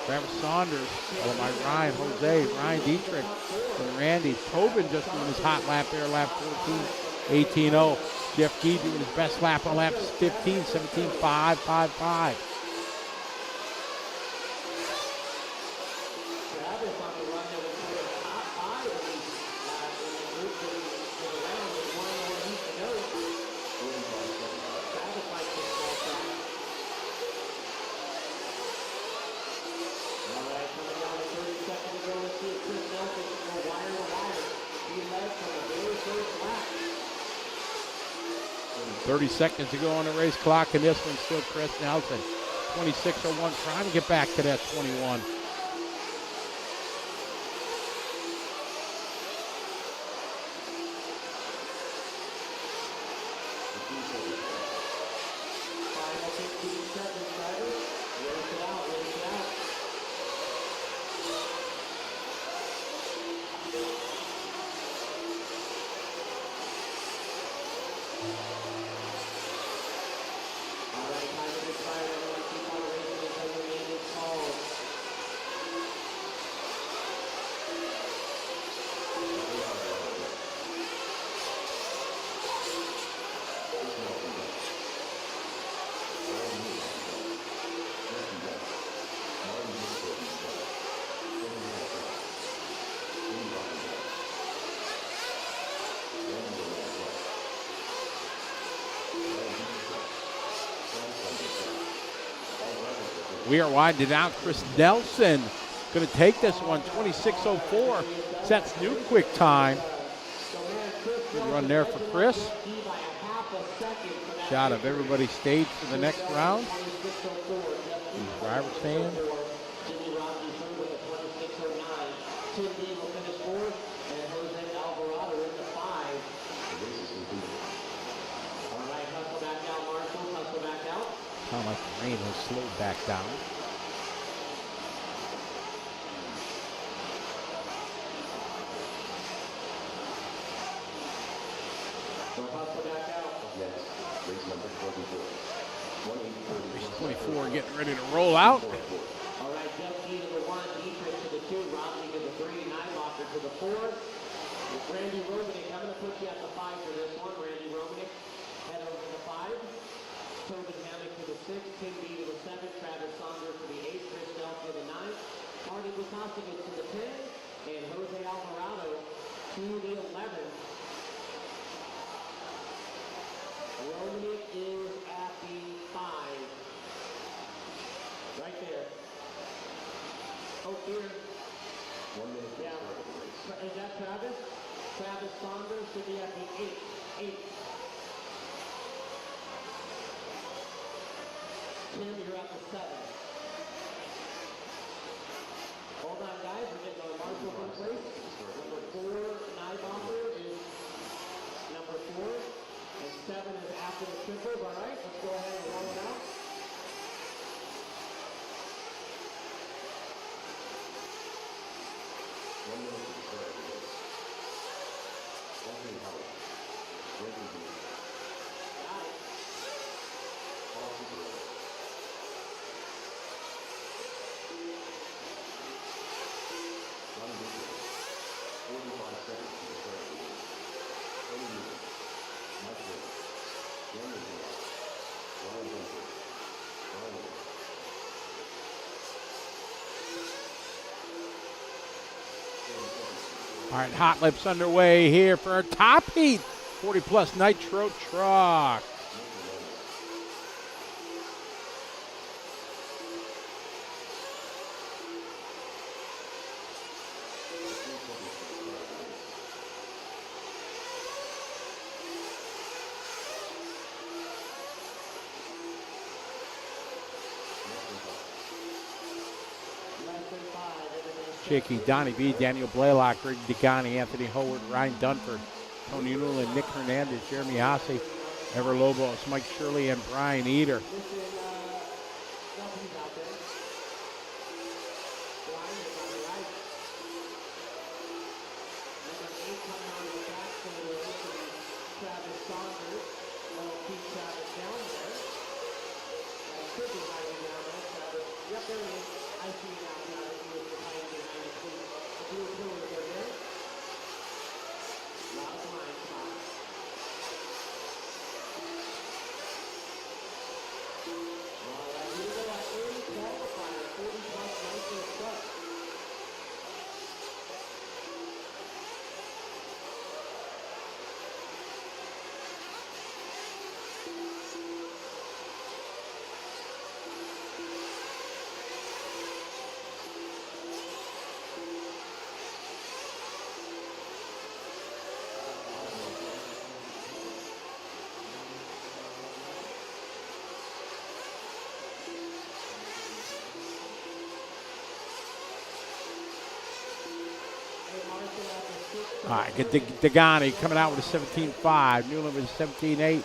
Speaker 3: Travis Saunders, followed by Ryan, Jose, Ryan Dietrich, and Randy. Tobin just doing his hot lap there, lap 14, 18.0. Jeff Gee doing his best lap on lap 15, 17.555. Lap. 30 seconds to go on the race clock, and this one's still Chris Nelson. 26.01, trying to get back to that 21. We are winding out. Chris Nelson going to take this one, 26.04. Sets new quick time. Good run there for Chris. Shot of everybody staged for the next round. Driver stand. Sound like the rain has slowed back down. Race 24 getting ready to roll out.
Speaker 1: All right, Jeff Gee to the 1, Dietrich to the 2, Rodney to the 3, Nylocker to the 4. With Randy Romanek, I'm going to put you at the 5 for this one. Randy Romanek, head over to the 5. Tobin Hammock to the 6, Tim B to the 7, Travis Saunders to the 8, Chris Nelson to the 9, Marty Bukowski to the 10, and Jose Alvarado to the 11. Romanek is at the 5. Right there. is that Travis? Travis Saunders should be at the 8. Tim, you're at the 7. Hold on, guys. We're getting our marshals in place. Number 4, Nybomber is number 4. And 7 is after the triples. All right, let's go ahead and roll it out.
Speaker 3: All right, hot lips underway here for our top heat. 40-plus Nitro truck. Chicky, Donnie B, Daniel Blaylock, Greg Degani, Anthony Howard, Ryan Dunford, Tony Newland, Nick Hernandez, Jeremy Hasse, Ever Lobos, Mike Shirley, and Brian Eder. All right, get Degani coming out with a 17.5. Newland with a 17.8.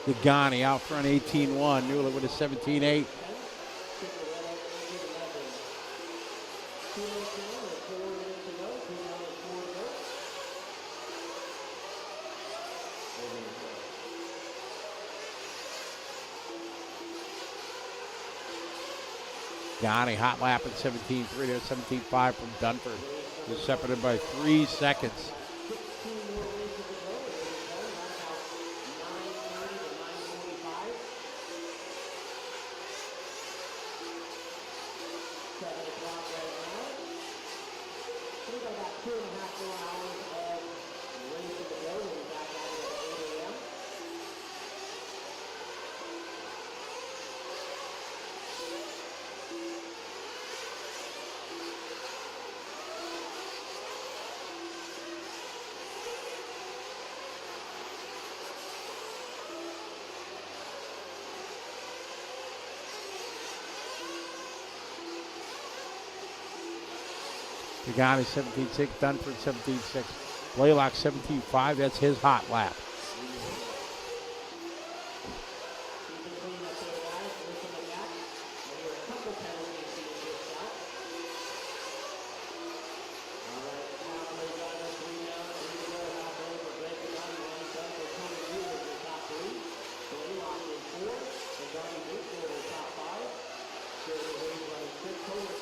Speaker 3: Degani out front 18-1. Newland with a 17.8. Degani hot lap at 17.3. There's 17.5 from Dunford. Was separated by 3 seconds. Degani 17.6, Dunford 17.6, Blaylock 17.5. That's his hot lap.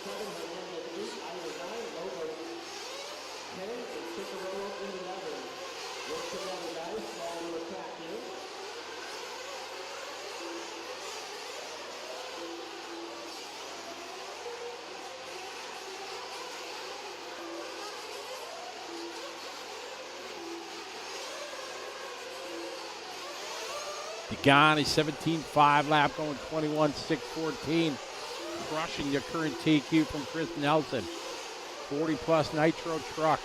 Speaker 1: Hernandez 8, Ida 9, Lobo 10, and Ciccarello 11.
Speaker 3: Pagani, 17.5 lap, going 21.614. Crushing the current TQ from Chris Nelson. 40-plus Nitro truck.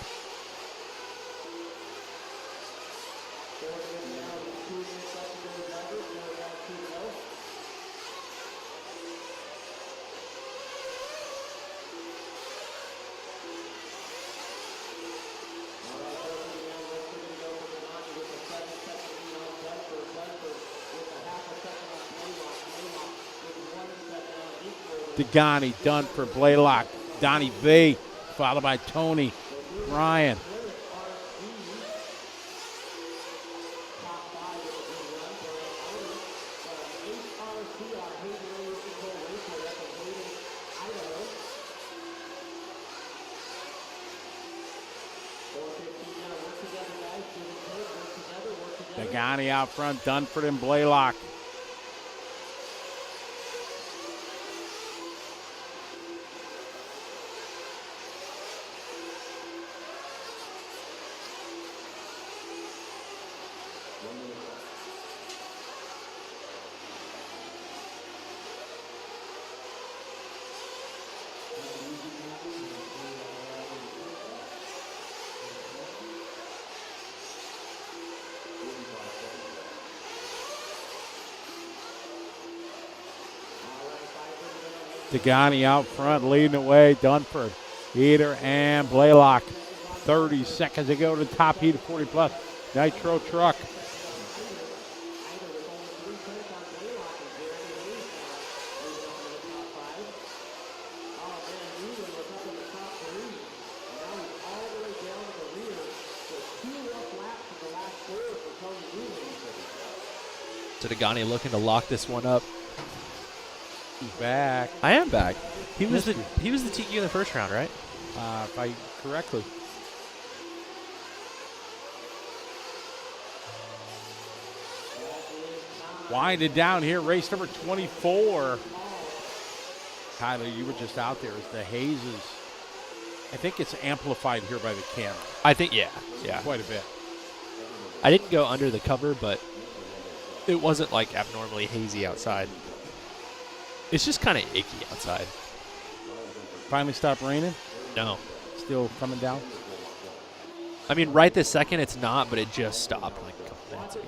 Speaker 3: Degani, done for Blaylock. Donnie V, followed by Tony, Ryan. Degani out front, Dunford and Blaylock. Degani out front, leading the way. Dunford, Eder, and Blaylock. 30 seconds to go to the top heat of 40-plus. Nitro truck.
Speaker 2: So Degani looking to lock this one up.
Speaker 3: He's back.
Speaker 2: I am back. He was the TQ in the first round, right?
Speaker 3: If I correctly. Winded down here, race number 24. Tyler, you were just out there as the hazes. I think it's amplified here by the camera.
Speaker 2: I think, yeah.
Speaker 3: Quite a bit.
Speaker 2: I didn't go under the cover, but it wasn't like abnormally hazy outside. It's just kind of icky outside.
Speaker 3: Finally stopped raining?
Speaker 2: No.
Speaker 3: Still coming down?
Speaker 2: I mean, right this second it's not, but it just stopped like a couple minutes ago.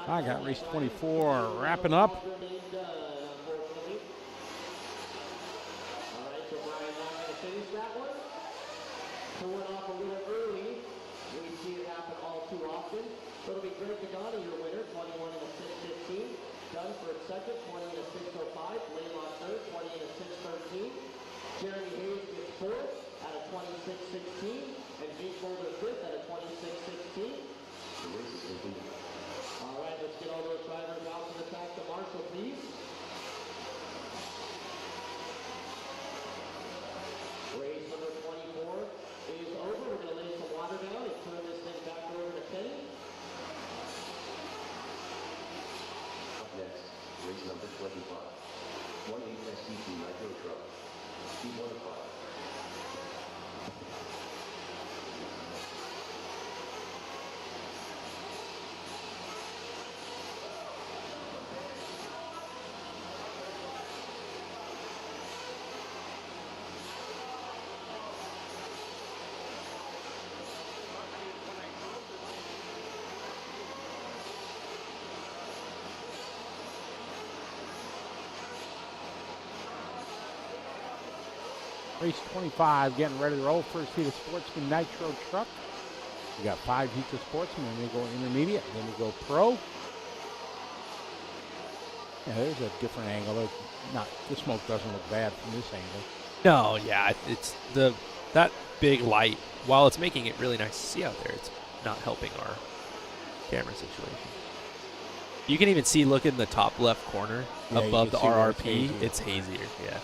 Speaker 3: I got race 24 wrapping up.
Speaker 1: So it'll be Greg Pagani, your winner, 21 and a 6:15. Dunford second, 20 and a 6:05. Laylock third, 20 and a 6:13. Jeremy Hayes gets fourth at a 26:16, and Jake Boulder fifth at a 26:16. All right, let's get all those drivers out to the track to Marshall, please. Race number 24 is over. We're going to lay some water down and turn this thing back over to Kenny.
Speaker 4: Next, race number 25. 1/8 STT Nitro truck. P15.
Speaker 3: Race 25 getting ready to roll. First heat of Sportsman Nitro truck. We got 5 heats of Sportsman, and they go intermediate, then we go pro. Yeah, there's a different angle. The smoke doesn't look bad from this angle.
Speaker 2: No, yeah, it's that big light. While it's making it really nice to see out there, it's not helping our camera situation. You can even see, look in the top left corner above the RRP. It's hazier, yeah.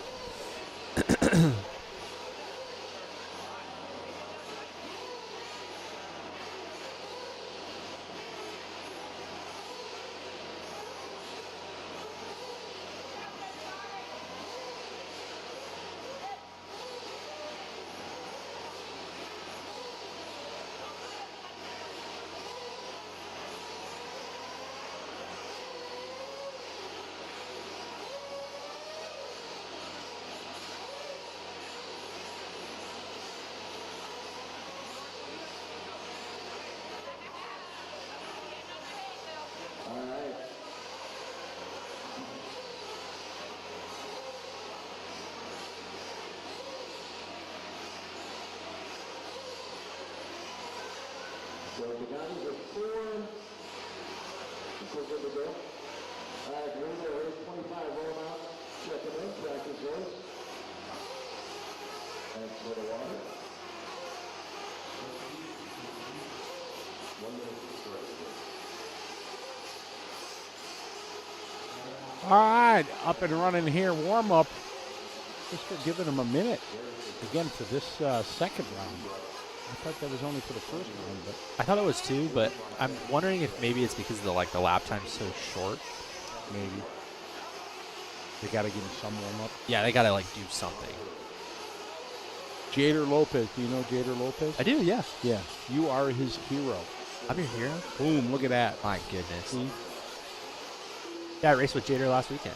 Speaker 7: So the guys are 4. So good to go. All right, here we go. Race 25. Roll them out. Check them in. Practice race. Thanks for the water. 1 minute to start the race.
Speaker 3: All right, up and running here. Warm up. Just for giving them a minute again for this second round. I thought that was only for the first round, but
Speaker 2: I thought it was 2, but I'm wondering if maybe it's because the lap time's so short.
Speaker 3: maybe they got to give them some warm up.
Speaker 2: Yeah, they gotta do something.
Speaker 3: Jader Lopez, do you know Jader Lopez?
Speaker 2: I do, yeah.
Speaker 3: Yeah, you are his hero.
Speaker 2: I'm your hero.
Speaker 3: Boom! Look at that.
Speaker 2: My goodness.
Speaker 3: See?
Speaker 2: Yeah, I raced with Jader last weekend.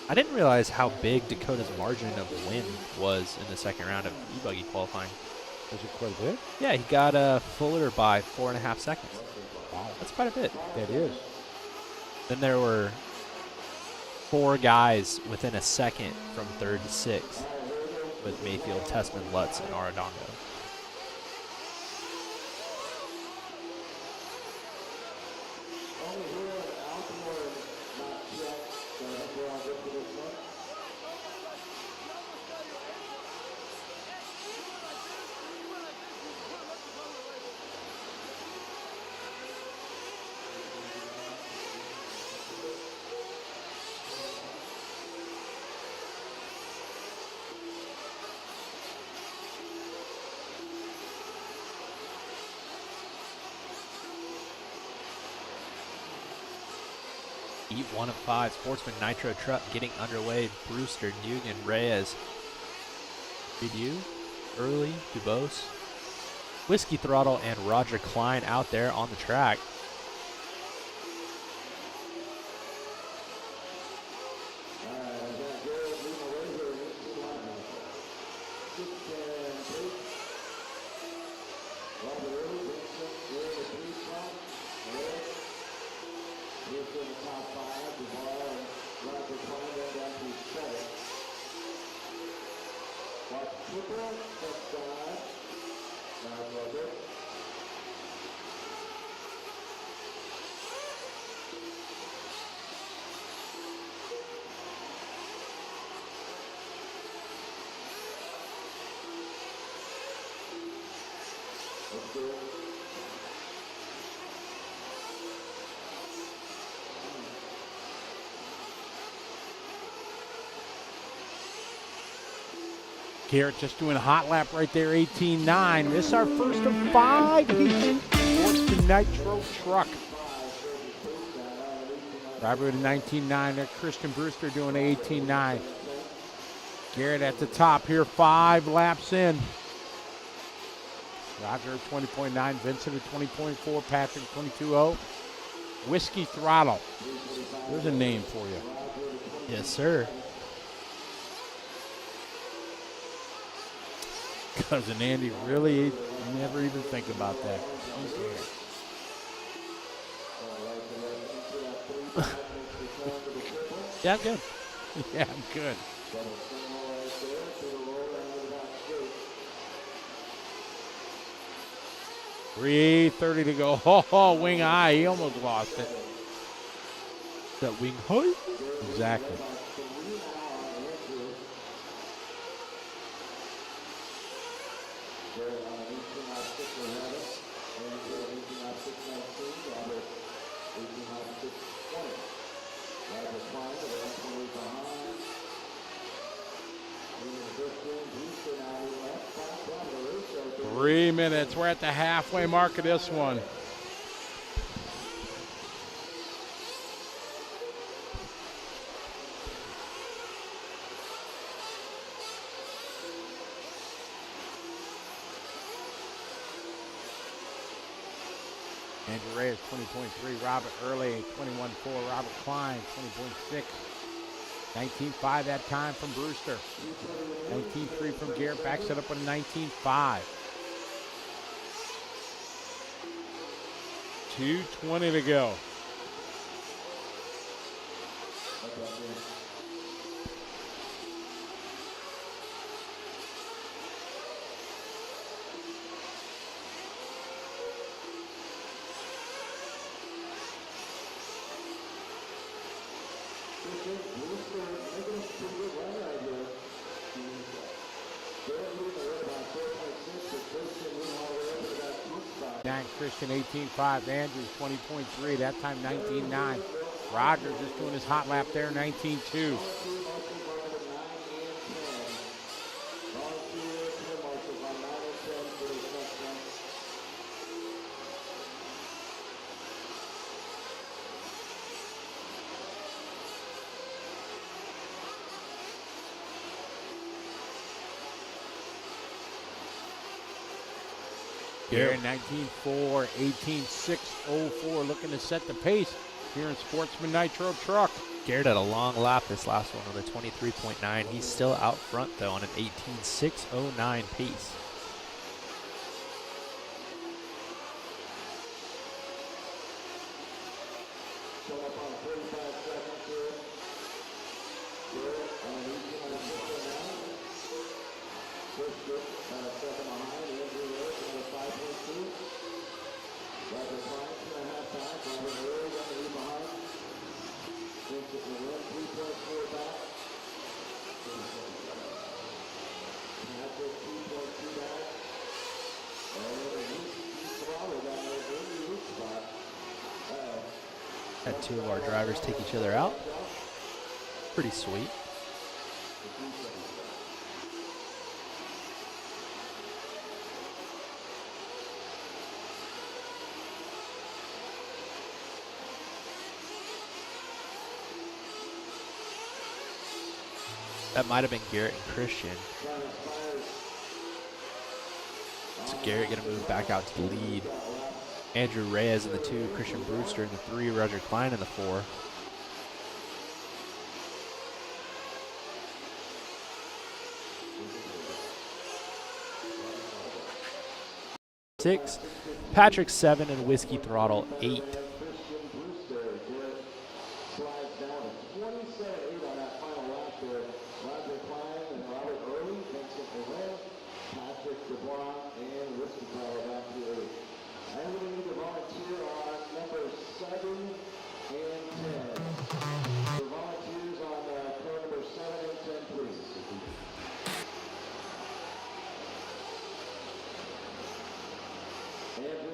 Speaker 2: I didn't realize how big Dakota's margin of win was in the second round of e-buggy qualifying.
Speaker 3: Was it quite a bit?
Speaker 2: Yeah, he got Fuller by 4.5 seconds.
Speaker 3: Wow,
Speaker 2: That's quite a bit.
Speaker 3: that is.
Speaker 2: Then there were 4 guys within a second from 3rd to 6th with Mayfield, Tessman, Lutz, and Arredondo.
Speaker 7: Only here at Altamore, not yet. So I think we're all good for this one.
Speaker 2: Heat 1 of 5, Sportsman Nitro truck getting underway. Brewster, Nugent, Reyes, Bidu, Early, Dubose, Whiskey Throttle, and Roger Klein out there on the track.
Speaker 3: Garrett just doing a hot lap right there, 18.9. This is our first of 5 heats. Sportsman Nitro truck. Robert with a 19.9 there. Christian Brewster doing an 18.9. Garrett at the top here, 5 laps in. Roger 20.9, Vincent at 20.4, Patrick 22.0. Whiskey Throttle. There's a name for you.
Speaker 2: Yes, sir.
Speaker 3: Cousin Andy really never even think about that.
Speaker 2: Yeah, I'm good.
Speaker 3: Yeah, I'm good. 3:30 to go. Oh, wing high. He almost lost it.
Speaker 2: That wing high?
Speaker 3: Exactly. Three minutes. We're at the halfway mark of this one. Andrew Reyes, 20.3. Robert Early, 21.4. Robert Klein, 20.6. 19.5 that time from Brewster. 19.3 from Garrett. Backs it up with a 19.5. 2:20 to go. Dan Christian 18.5, Andrews 20.3, that time 19.9. Rogers just doing his hot lap there, 19.2. Here in 19.4, 18.6.04, looking to set the pace here in Sportsman Nitro truck.
Speaker 2: Garrett had a long lap this last one with a 23.9. He's still out front, though, on an 18.6.09 pace. Had two of our drivers take each other out. Pretty sweet. That might have been Garrett and Christian. So Garrett gonna move back out to the lead. Andrew Reyes in the 2, Christian Brewster in the 3, Roger Klein in the 4. Six, Patrick 7 and Whiskey Throttle 8.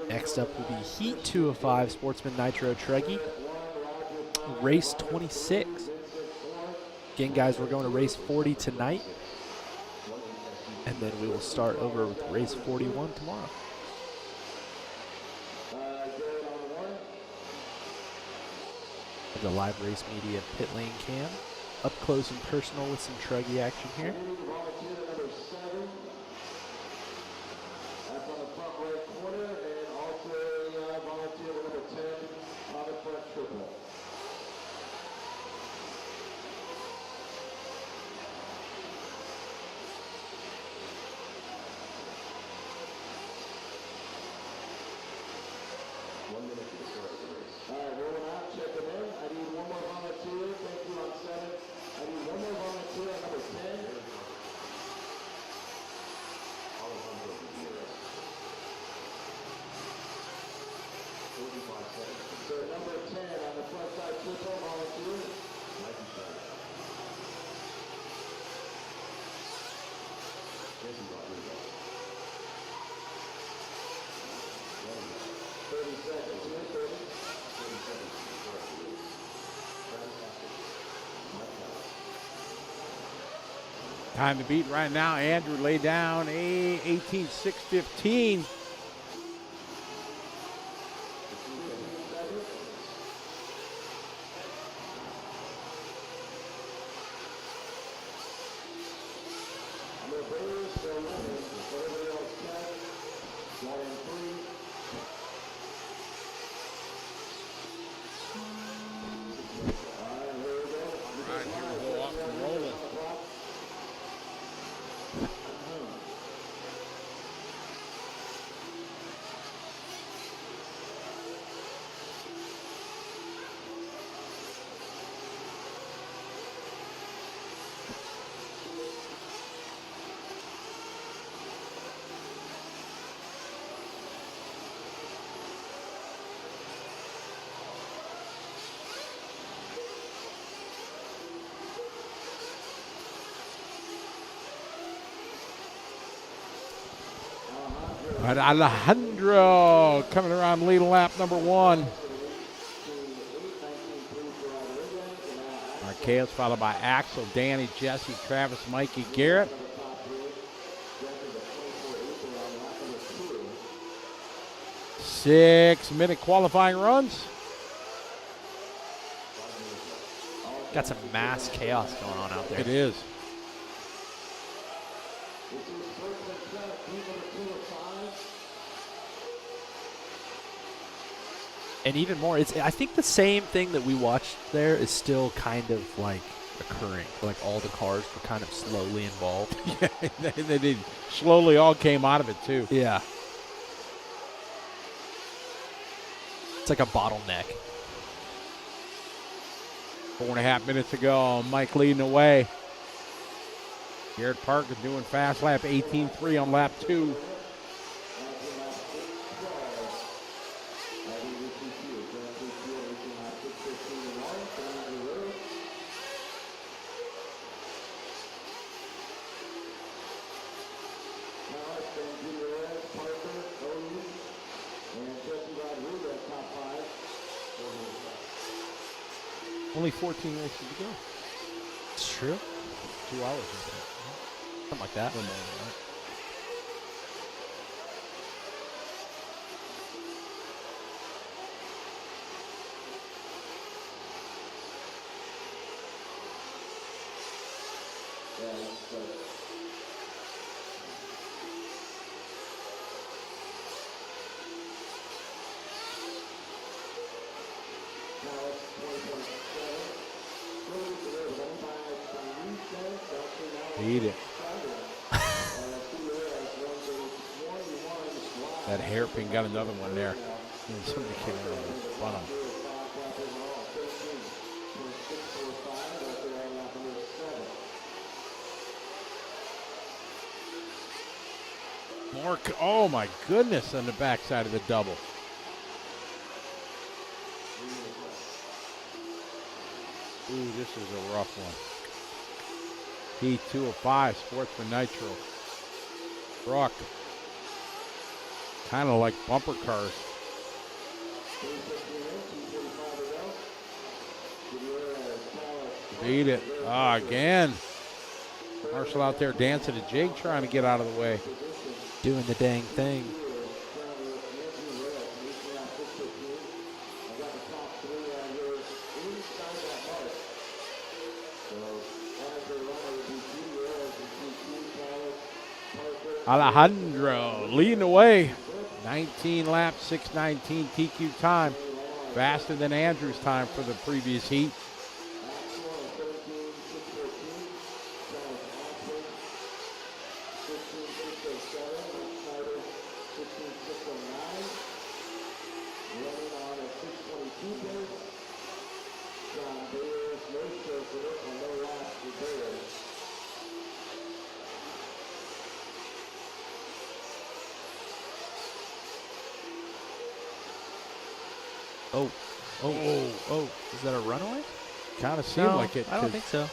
Speaker 2: Next up will be Heat 2 of 5 Sportsman Nitro Treggy. Race 26. Again, guys, we're going to race 40 tonight. And then we will start over with race 41 tomorrow. The live race media pit lane cam. Up close and personal with some Treggy action here.
Speaker 3: Time to beat right now. Andrew laid down a 18.6.15. But Alejandro coming around leading lap number 1. Marquez followed by Axel, Danny, Jesse, Travis, Mikey, Garrett. 6-minute qualifying runs.
Speaker 2: Got some mass chaos going on out there.
Speaker 3: It is.
Speaker 2: And even more, I think the same thing that we watched there is still kind of like occurring. Like all the cars were kind of slowly involved.
Speaker 3: Yeah, they did. Slowly all came out of it too.
Speaker 2: Yeah. It's like a bottleneck.
Speaker 3: 4.5 minutes ago, Mike leading away. Garrett Parker doing fast lap 18.3 on lap 2. Only 14 races to go.
Speaker 2: It's true.
Speaker 3: 2 hours, I think.
Speaker 2: Something like that.
Speaker 3: Beat it. That hairpin got another one there. And somebody came in on the bottom. Oh my goodness, on the backside of the double. Ooh, this is a rough one. Heat 205, Sportsman Nitro. Rock. Kind of like bumper cars. Beat it. Ah, again. Marshall out there dancing a jig, trying to get out of the way.
Speaker 2: Doing the dang thing.
Speaker 3: Alejandro leading away. 19 laps, 6:19 TQ time. Faster than Andrew's time for the previous heat.
Speaker 2: Oh. Is that a runaway?
Speaker 3: Kind of seemed like it.
Speaker 2: I don't think so.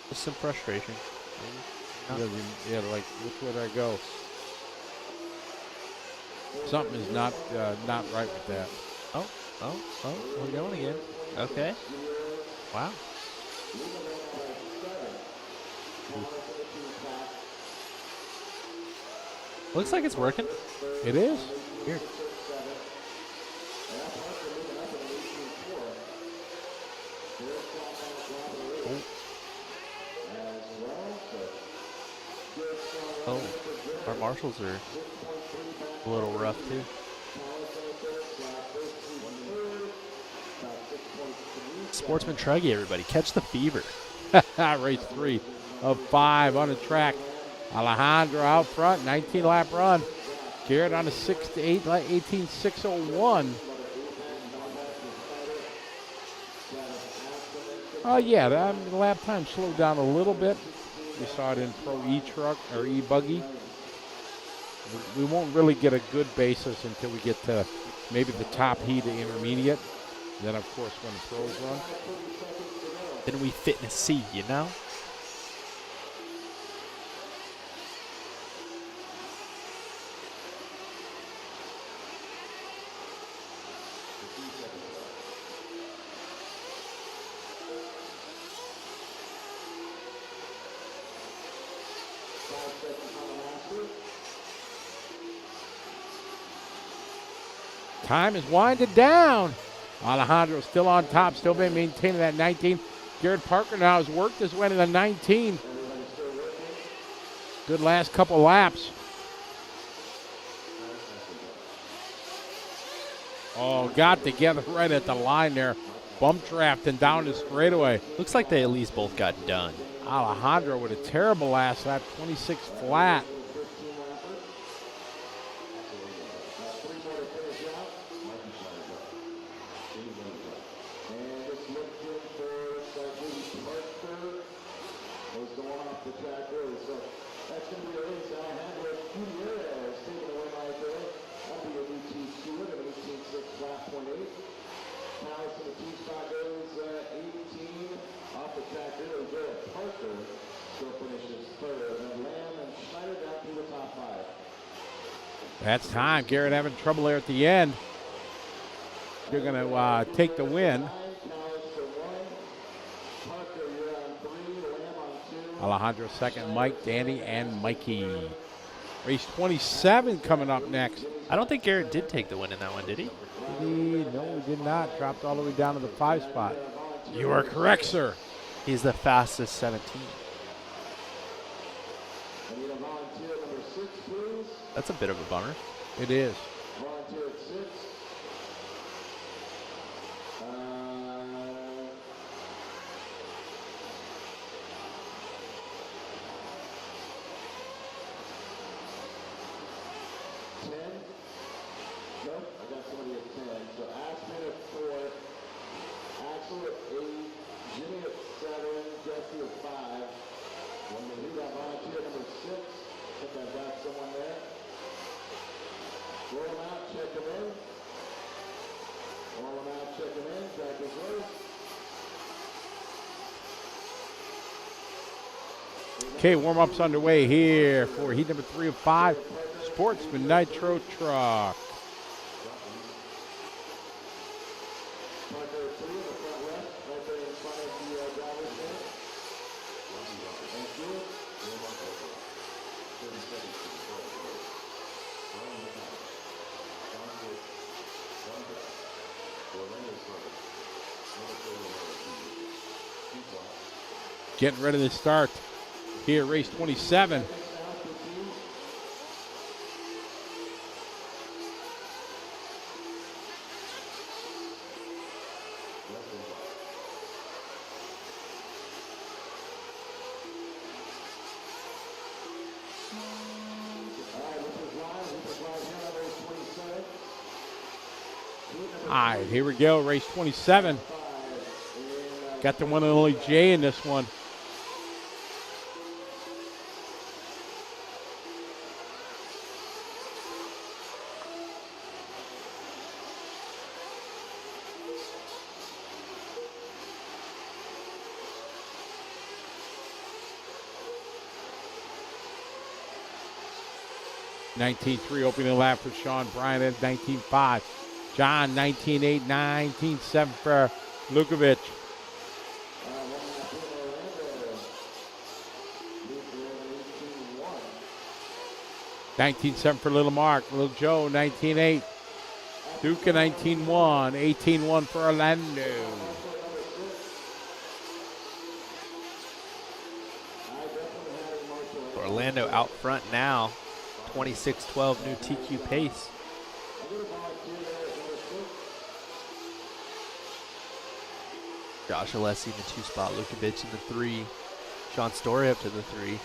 Speaker 2: Just some frustration.
Speaker 3: Yeah, like, which way did I go? Something is not right with that.
Speaker 2: Oh, we're going again. Okay. Wow. Looks like it's working.
Speaker 3: It is.
Speaker 2: Weird. Oh, our marshals are a little rough too. Sportsman Truggy, everybody. Catch the fever.
Speaker 3: Race 3 of 5 on the track. Alejandro out front, 19-lap run. Garrett on a 6-8, 18.601. Oh, yeah, the lap time slowed down a little bit. We saw it in Pro E-Truck or E-Buggy. We won't really get a good basis until we get to maybe the top heat of intermediate. Then, of course, when the pros run.
Speaker 2: Then we fitness C, you know?
Speaker 3: Time is winding down. Alejandro still on top, still been maintaining that 19. Garrett Parker now has worked his way to the 19. Good last couple laps. Oh, got together right at the line there. Bump drafting down the straightaway.
Speaker 2: Looks like they at least both got done.
Speaker 3: Alejandro with a terrible last lap, 26 flat. That's time. Garrett having trouble there at the end. They're going to take the win. Alejandro second, Mike, Danny, and Mikey. Race 27 coming up next.
Speaker 2: I don't think Garrett did take the win in that one, did he?
Speaker 3: No, he did not. Dropped all the way down to the 5 spot. You are correct, sir.
Speaker 2: He's the fastest 17. That's a bit of a bummer.
Speaker 3: It is. Okay, warm-up's underway here for heat number 3 of 5, Sportsman Nitro Truck. Getting ready to start here, race 27. All right, here we go, race 27. Got the one and only Jay in this one. (19.3) opening lap for Sean Bryan at 19.5. John 19.8, 19.7 for Lukovic. 19.7 for Little Mark. Little Joe 19.8. Duca 19.1. 18.1 for Orlando.
Speaker 2: Orlando out front now. 26-12 new TQ pace. Josh Alessi in the 2 spot. Lukovic in the 3. Sean Story up to the 3.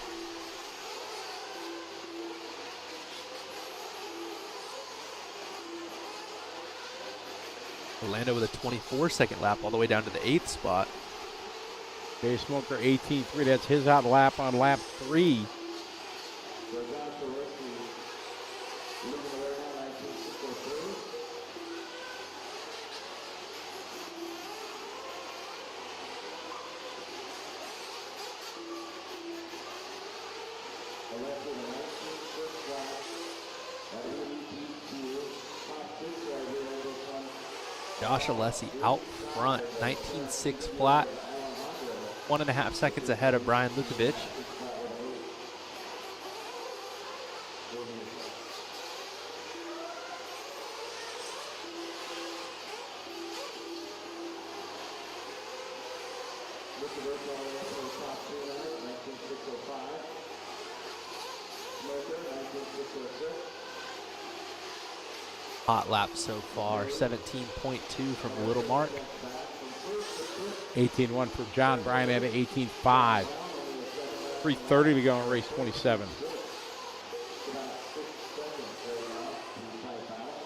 Speaker 2: Orlando with a 24-second lap all the way down to the 8th spot.
Speaker 3: Jay Smoker 18.3. That's his out lap on lap 3.
Speaker 2: Josh Alessi out front, 19.6 flat, 1.5 seconds ahead of Brian Lukovic.
Speaker 7: Mr. Rich on the way for the top 2 tonight, 19.605. Smoker, 19.606.
Speaker 2: Hot lap so far, 17.2 from Little Mark.
Speaker 3: 18-1 for John. Brian had an 18.5. 3:30 to go in race 27.
Speaker 7: About 6 seconds there now to type out.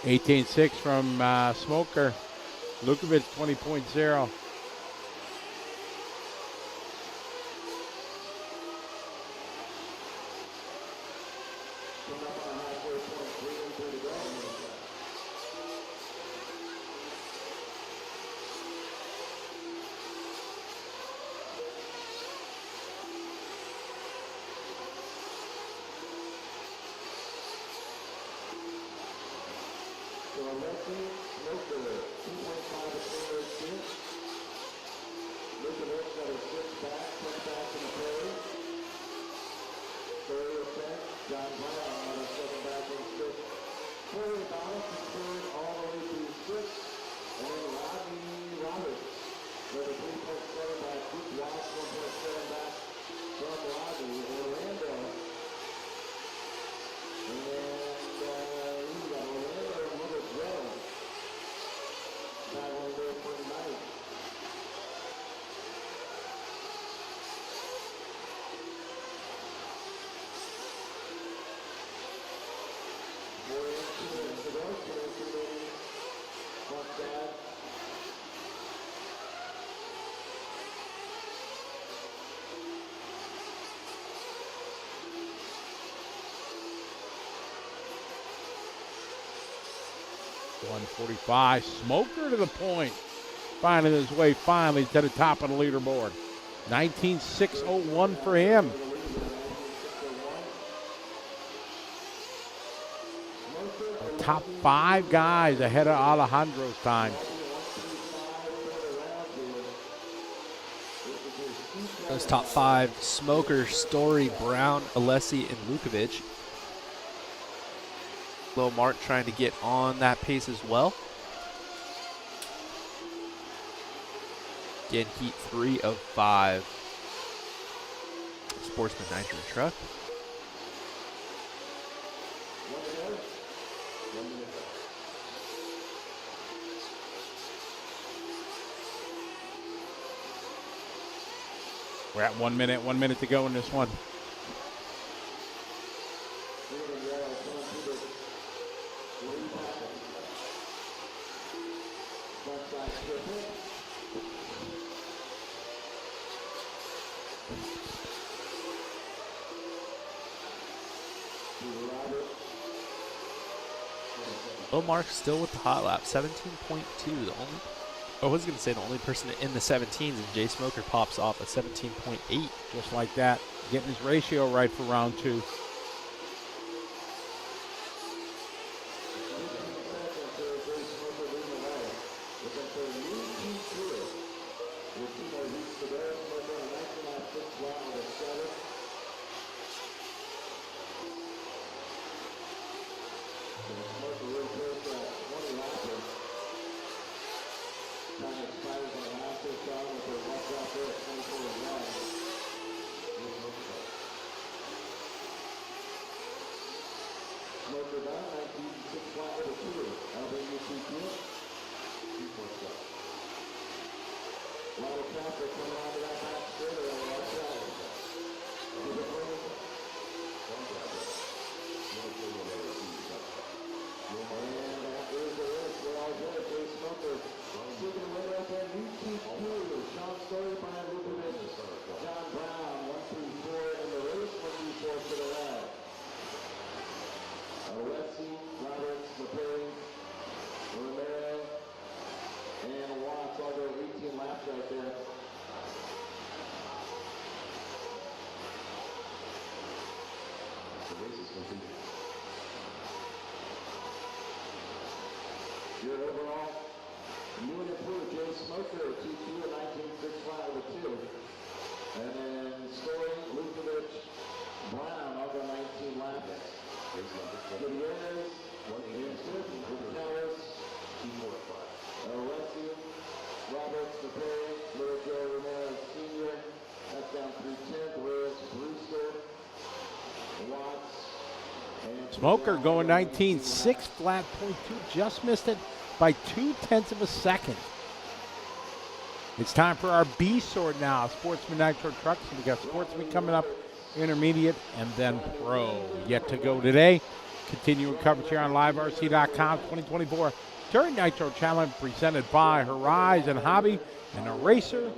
Speaker 3: $18.6 from Smoker. Lukovic 20.0.
Speaker 7: Coming up on a halfway point, 3:03 to go. So Alexi Smoker, 2.5 of Taylor Smith. Lukovic got a 6 back, 10 back in the play. Story of 10, John Brown on a 7 back in 6. Corey Ballast is third all the way to 6. And then Rodney Roberts with a 3.7 back, Duke Walsh 1.7 back from Rodney. Orlando. And we got Orlando and Little Joe. Battling there for tonight.
Speaker 3: $145. Smoker to the point. Finding his way finally to the top of the leaderboard. 19.601 for him. Top 5 guys ahead of Alejandro's time.
Speaker 2: Those top 5, Smoker, Story, Brown, Alessi, and Lukovic. Little Mark trying to get on that pace as well. Again, heat 3 of 5. Sportsman Nitro truck.
Speaker 3: We're at 1 minute, 1 minute to go in this one.
Speaker 2: Little Mark still with the hot lap, 17.2. The only, I was going to say the only person in the 17s, and Jay Smoker pops off at 17.8.
Speaker 3: Just like that. Getting his ratio right for round 2.
Speaker 7: Smoker down, 19.6 flat with a 2. LWCQ. 2.7. A lot of traffic coming onto that back straight on the left side. Is it running? One traffic. And that is the race. We're all good. Jay Smoker taking the winner up there. UTQ. Sean Story, Brian Lukovic, John Brown, 1 through 4 in the race. 1 through 4 for the round. Alessi, Roberts, LePerry, Romero, and Watts all go 18 laps right there.
Speaker 4: The race is complete.
Speaker 7: Good overall. New and improved Jay Smoker, 2-2 at 19.6 flat with a 2. And then Story
Speaker 3: Smoker going 19.6, flat .2, just missed it by 0.2 of a second. It's time for our B sort now. Sportsman Nitro trucks. We got Sportsman coming up, intermediate, and then pro. Yet to go today. Continuing coverage here on liverc.com. 2024 Dirt Nitro Challenge presented by Horizon Hobby and a Racer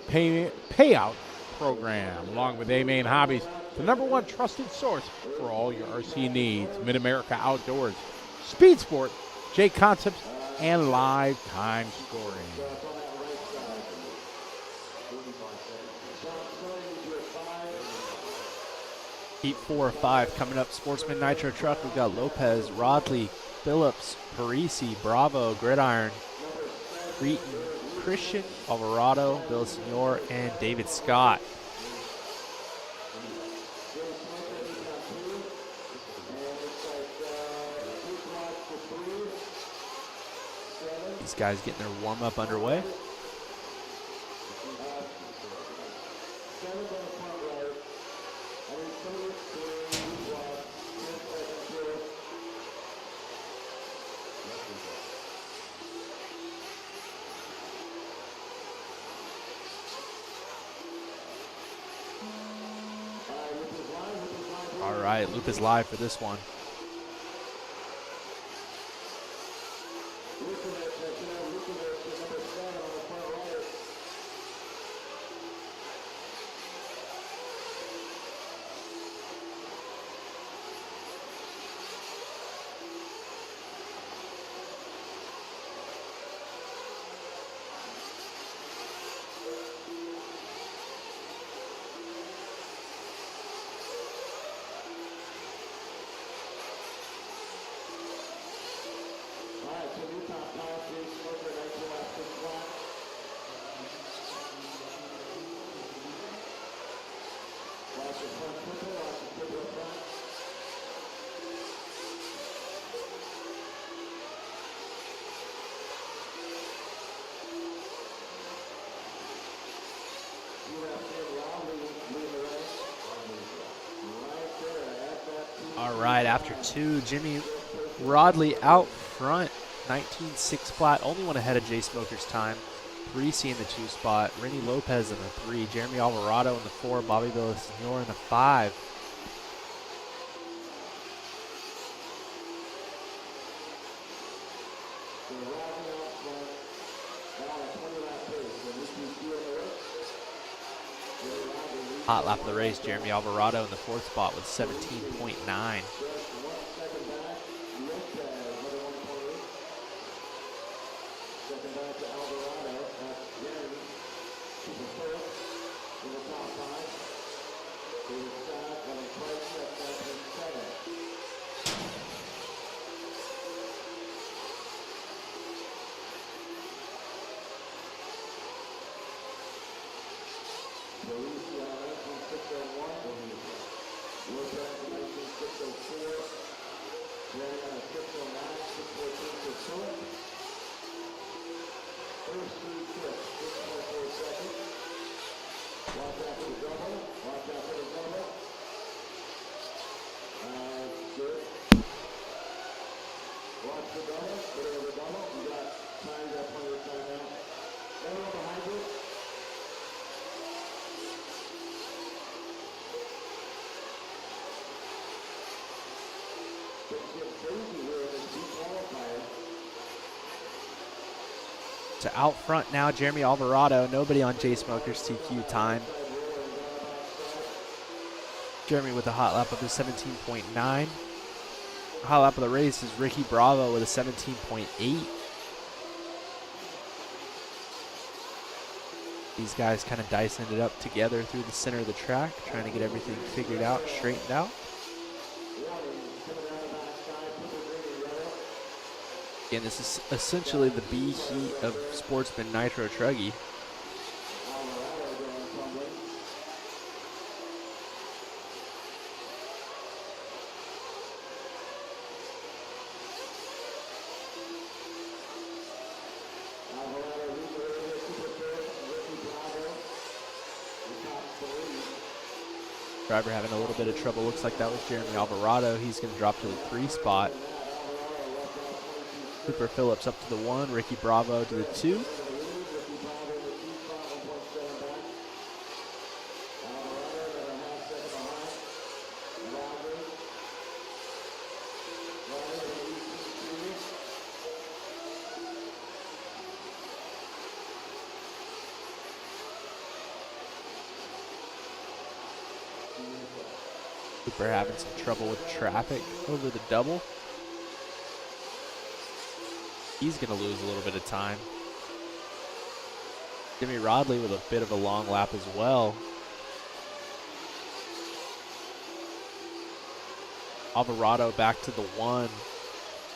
Speaker 3: Payout Program, along with A-Main Hobbies, the #1 trusted source for all your RC needs. Mid-America Outdoors, Speed Sport, J Concepts, and Live Time Scoring.
Speaker 2: Heat 4 or 5 coming up. Sportsman Nitro truck. We've got Lopez, Rodley, Phillips, Parisi, Bravo, Gridiron, Cretan, Christian, Alvarado, Villasenor, and David Scott. These guys getting their warm-up underway. All right, Loop is live for this one. All right, after 2, Jimmy Rodley out front, 19.6 flat, only one ahead of Jay Smoker's time. Parisi in the 2 spot, Rennie Lopez in the 3, Jeremy Alvarado in the 4, Bobby Villasenor in the 5. Hot lap of the race, Jeremy Alvarado in the 4th spot with 17.9. To out front now, Jeremy Alvarado. Nobody on Jay Smoker's TQ time. Jeremy with a hot lap of a 17.9. Hot lap of the race is Ricky Bravo with a 17.8. These guys kind of dicing it up together through the center of the track, trying to get everything figured out, straightened out. Again, this is essentially the B heat of Sportsman Nitro Truggy. Driver having a little bit of trouble. Looks like that was Jeremy Alvarado. He's going to drop to the 3 spot. Cooper Phillips up to the 1. Ricky Bravo to the 2. Cooper having some trouble with traffic over the double. He's going to lose a little bit of time. Jimmy Rodley with a bit of a long lap as well. Alvarado back to the 1.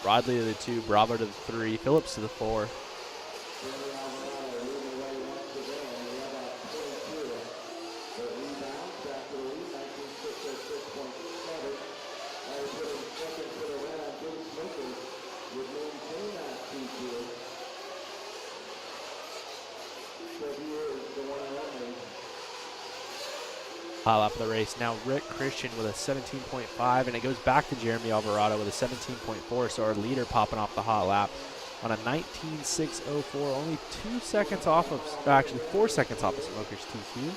Speaker 2: Rodley to the 2. Bravo to the 3. Phillips to the 4. High lap of the race. Now Rick Christian with a 17.5, and it goes back to Jeremy Alvarado with a 17.4. So our leader popping off the hot lap on a 19.604, only 2 seconds off of, actually 4 seconds off of Smoker's TQ.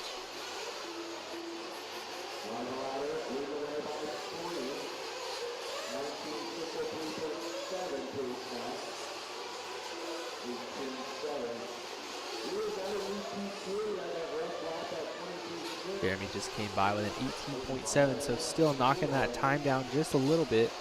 Speaker 2: Jeremy just came by with an 18.7, so still knocking that time down just a little bit.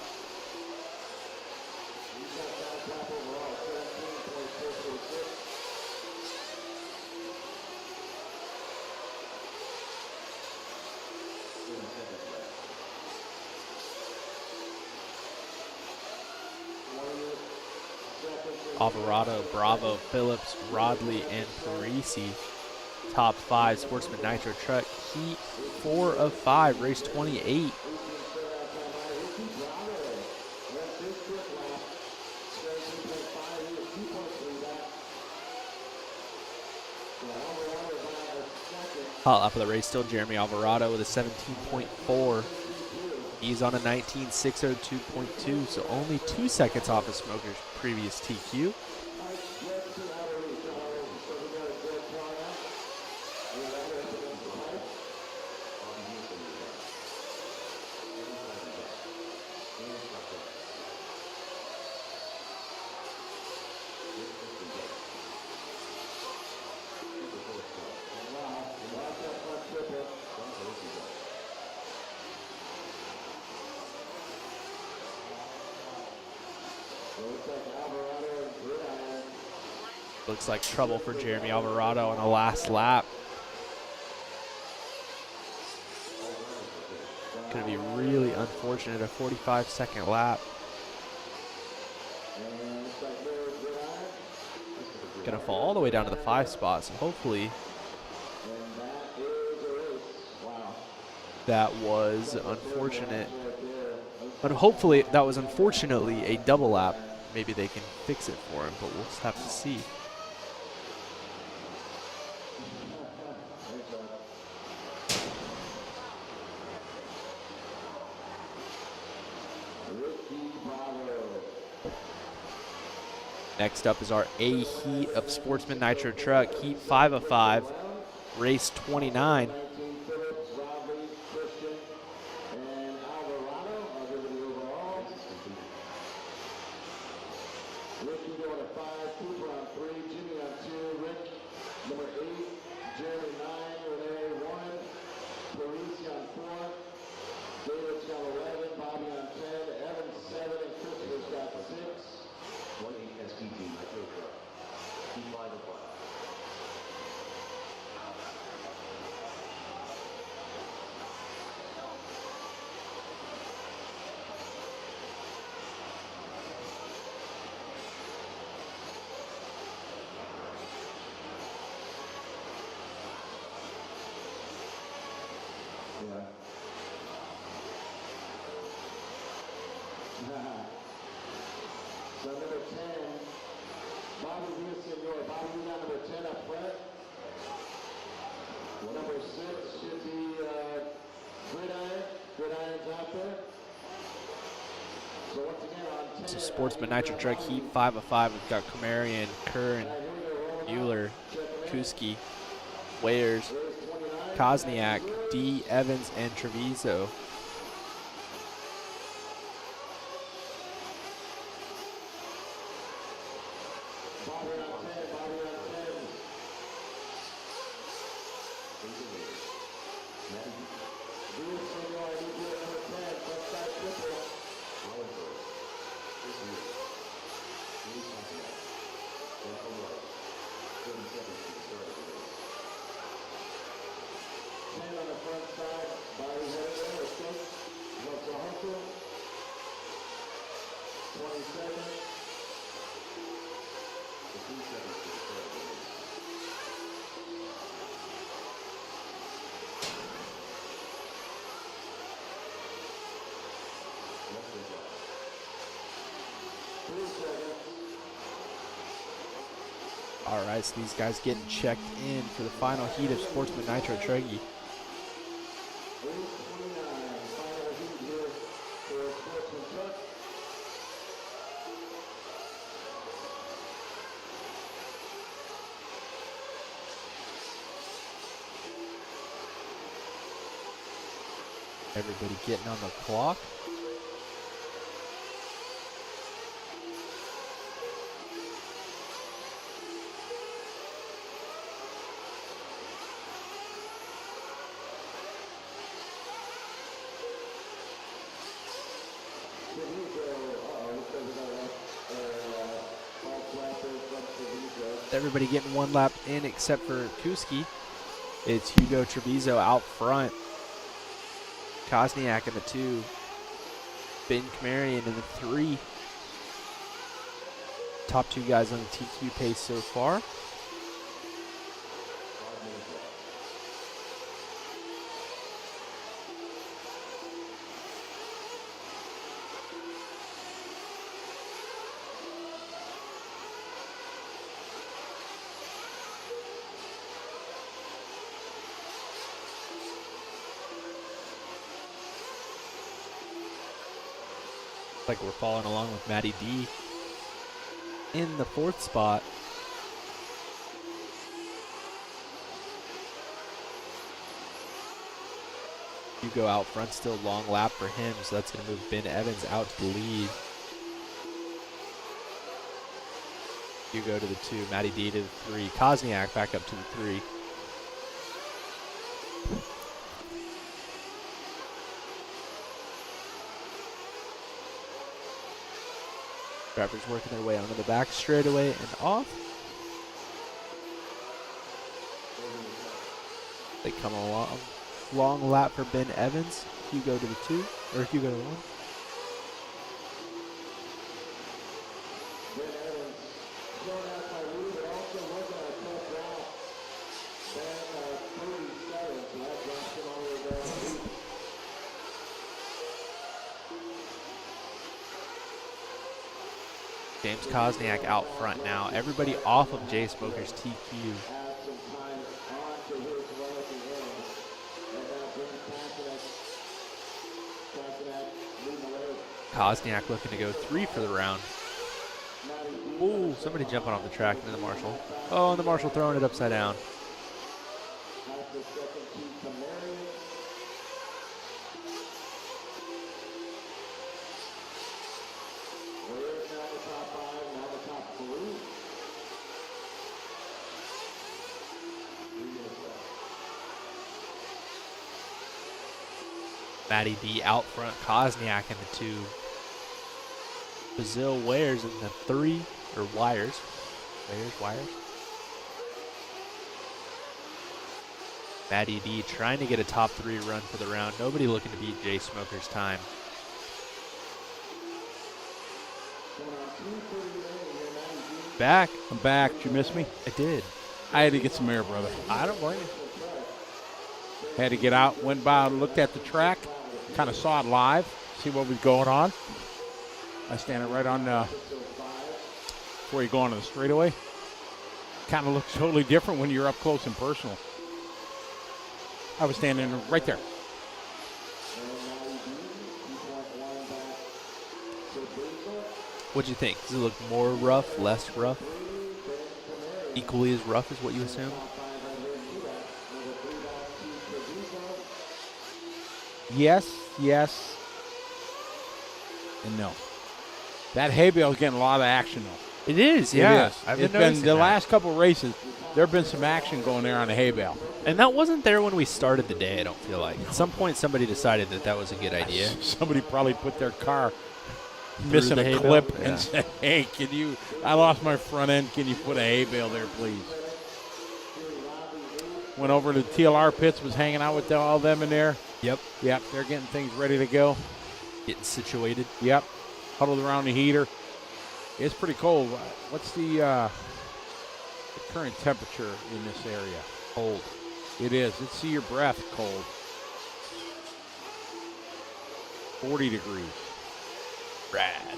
Speaker 2: Alvarado, Bravo, Phillips, Rodley, and Parisi. Top 5 Sportsman Nitro truck. Heat 4 of 5, race 28. Hot lap of the race, still Jeremy Alvarado with a 17.4. He's on a 19.602.2, so only 2 seconds off of Smoker's previous TQ. Looks like trouble for Jeremy Alvarado on the last lap. Going to be really unfortunate, a 45-second lap. Going to fall all the way down to the 5 spot, so hopefully that was unfortunate. But hopefully that was unfortunately a double lap. Maybe they can fix it for him, but we'll just have to see. Next up is our A heat of Sportsman Nitro truck, heat 5 of 5, race 29.
Speaker 7: So number 10, Bobby Villasenor. Bobby, you got number 10 up front. Well, number 6 should be Grid
Speaker 2: So Sportsman Nitro Truck Heat 5 of 5. We've got Kamarian, Kern, Mueller, Kuski, Wayers, Kosniak, D, Evans, and Treviso. All right, so these guys getting checked in for the final heat of Sportsman Nitro Truggy. Everybody getting on the clock. Everybody getting one lap in except for Kuski. It's Hugo Treviso out front. Kosniak in the 2. Ben Kamarian in the 3. Top 2 guys on the TQ pace so far. Like we're following along with Matty D in the 4th spot. Hugo out front, still long lap for him, so that's going to move Ben Evans out to the lead. Hugo to the 2, Matty D to the 3, Kosniak back up to the 3. Drivers working their way onto the back straightaway and off. They come along. Long lap for Ben Evans. Hugo to the 2, or Hugo to the 1. James Kosniak out front now. Everybody off of Jay Smoker's TQ. Kosniak looking to go 3 for the round. Ooh, somebody jumping off the track into the Marshall. Oh, and the Marshall throwing it upside down. Matty D out front, Kosniak in the 2. Brazil Wayers in the 3, or Wires. Wires. Matty D trying to get a top 3 run for the round. Nobody looking to beat Jay Smoker's time. Back.
Speaker 3: I'm back. Did you miss me?
Speaker 2: I did.
Speaker 3: I had to get some air, brother.
Speaker 2: I don't blame you.
Speaker 3: Had to get out, went by and looked at the track, kind of saw it live, see what was going on. I stand right on before you go onto the straightaway. Kind of looks totally different when you're up close and personal. I was standing right there.
Speaker 2: What'd you think? Does it look more rough, less rough? Equally as rough is what you assume?
Speaker 3: Yes, yes, and no. That hay bale is getting a lot of action, though.
Speaker 2: It is,
Speaker 3: It
Speaker 2: yeah.
Speaker 3: is.
Speaker 2: I've
Speaker 3: It's
Speaker 2: been
Speaker 3: been
Speaker 2: noticing
Speaker 3: the
Speaker 2: that.
Speaker 3: last couple races. There have been some action going there on the hay bale.
Speaker 2: And that wasn't there when we started the day, I don't feel like. At some point, somebody decided that that was a good idea.
Speaker 3: Somebody probably put their car missing
Speaker 2: the
Speaker 3: a
Speaker 2: hay bale?
Speaker 3: clip
Speaker 2: Yeah.
Speaker 3: and said, "Hey, I lost my front end. Can you put a hay bale there, please?" Went over to the TLR pits, was hanging out with all them in there.
Speaker 2: Yep.
Speaker 3: Yep, they're getting things ready to go.
Speaker 2: Getting situated.
Speaker 3: Yep, huddled around the heater. It's pretty cold. What's the current temperature in this area?
Speaker 2: Cold.
Speaker 3: It is. Let's see your breath, cold. 40 degrees.
Speaker 2: Rad.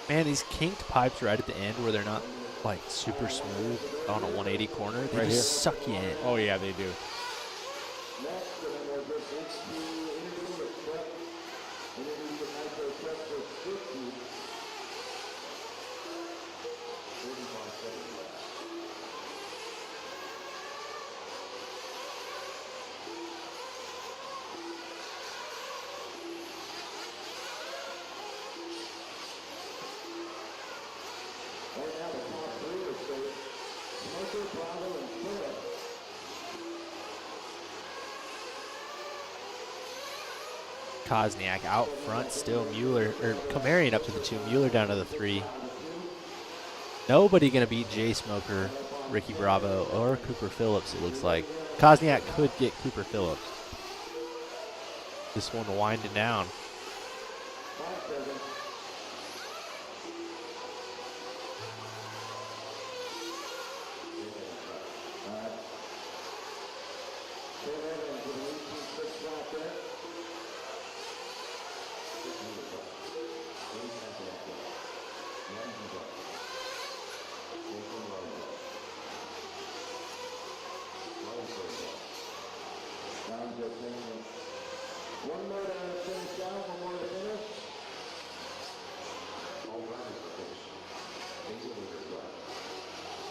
Speaker 2: Man, these kinked pipes right at the end where they're not like super smooth on a 180 corner, they
Speaker 3: Right
Speaker 2: just
Speaker 3: here?
Speaker 2: suck you in.
Speaker 3: Oh, yeah, they do.
Speaker 2: Kosniak out front still. Mueller, or Kamarian up to the 2. Mueller down to the 3. Nobody going to beat Jay Smoker, Ricky Bravo, or Cooper Phillips, it looks like. Kosniak could get Cooper Phillips. This one winding down.
Speaker 7: One more to finish down, one more to finish.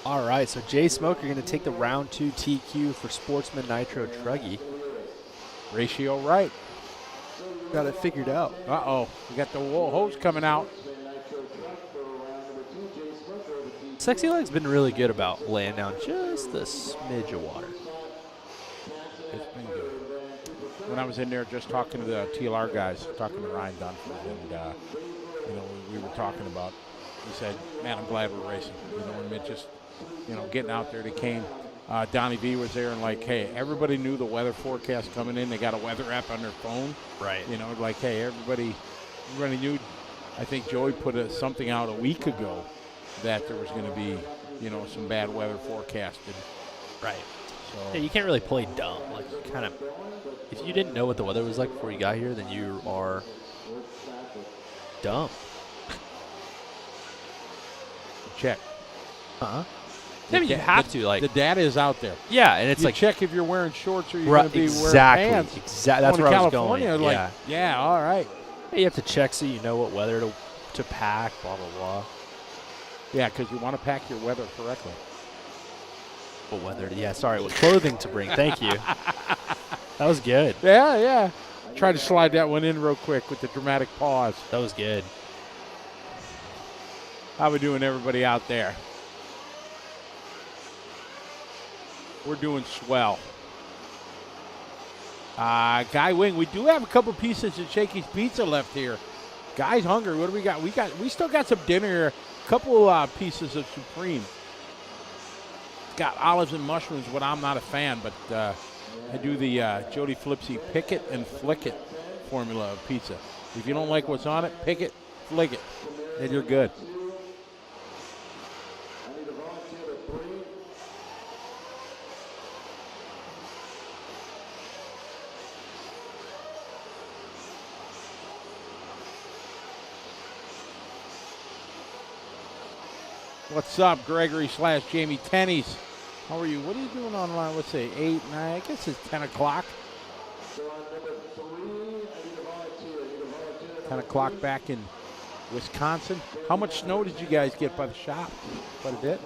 Speaker 2: All right, so Jay Smoker going to take the round 2 TQ for Sportsman Nitro Truggy.
Speaker 3: Ratio right.
Speaker 2: Got it figured out.
Speaker 3: Uh-oh. We got the hose coming out.
Speaker 2: Sexy Leg's been really good about laying down just a smidge of water.
Speaker 3: It's been good. When I was in there just talking to the TLR guys, talking to Ryan Dunford, and, we were talking about, he said, man, I'm glad we're racing. And it just, getting out there, they came. Donnie V was there and like, hey, everybody knew the weather forecast coming in. They got a weather app on their phone.
Speaker 2: Right.
Speaker 3: Like, hey, everybody knew. I think Joey put something out a week ago that there was going to be, some bad weather forecasted.
Speaker 2: Right.
Speaker 3: So
Speaker 2: Yeah, you can't really play dumb. Like, kind of, if you didn't know what the weather was like before you got here, then you are dumb.
Speaker 3: check.
Speaker 2: Uh-huh. I mean, you have to, like.
Speaker 3: The data is out there.
Speaker 2: Yeah, and it's
Speaker 3: You
Speaker 2: like.
Speaker 3: check if you're wearing shorts or you're
Speaker 2: Right,
Speaker 3: going to be
Speaker 2: exactly.
Speaker 3: wearing pants.
Speaker 2: Exactly. That's
Speaker 3: Going
Speaker 2: where
Speaker 3: to
Speaker 2: I was going.
Speaker 3: California, like,
Speaker 2: Yeah.
Speaker 3: all right.
Speaker 2: You have to check so you know what weather to pack, blah, blah, blah.
Speaker 3: Yeah, because you want to pack your weather correctly.
Speaker 2: What weather? Yeah, sorry. What clothing to bring. Thank you. That was good.
Speaker 3: Yeah. Try to slide that one in real quick with the dramatic pause.
Speaker 2: That was good.
Speaker 3: How we doing, everybody out there? We're doing swell. Guy Wing, we do have a couple pieces of Shakey's Pizza left here. Guy's hungry. What do we got? We still got some dinner here. A couple pieces of Supreme. It's got olives and mushrooms, what I'm not a fan, but I do the Jody Flipsy pick it and flick it formula of pizza. If you don't like what's on it, pick it, flick it, and you're good. What's up, Gregory / Jamie Tennies? How are you? What are you doing online? Let's say 8, 9. I guess it's 10 o'clock.
Speaker 7: So on number 3, I need a volunteer
Speaker 3: 10 o'clock back in Wisconsin. How much snow did you guys get by the shop? Quite a bit.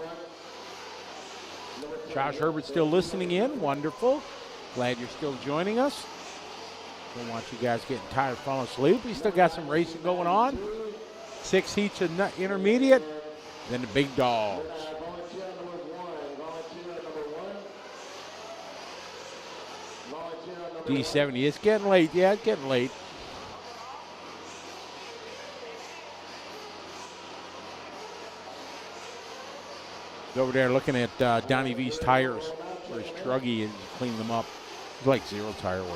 Speaker 3: Josh Herbert still listening in. Wonderful. Glad you're still joining us. Don't want you guys getting tired, falling asleep. We still got some racing going on. 6 heats of intermediate. Then the big dogs. D70. It's getting late. Yeah, it's getting late. He's over there looking at Donnie V's tires for his truggy and cleaning them up. It's like 0 tire wear.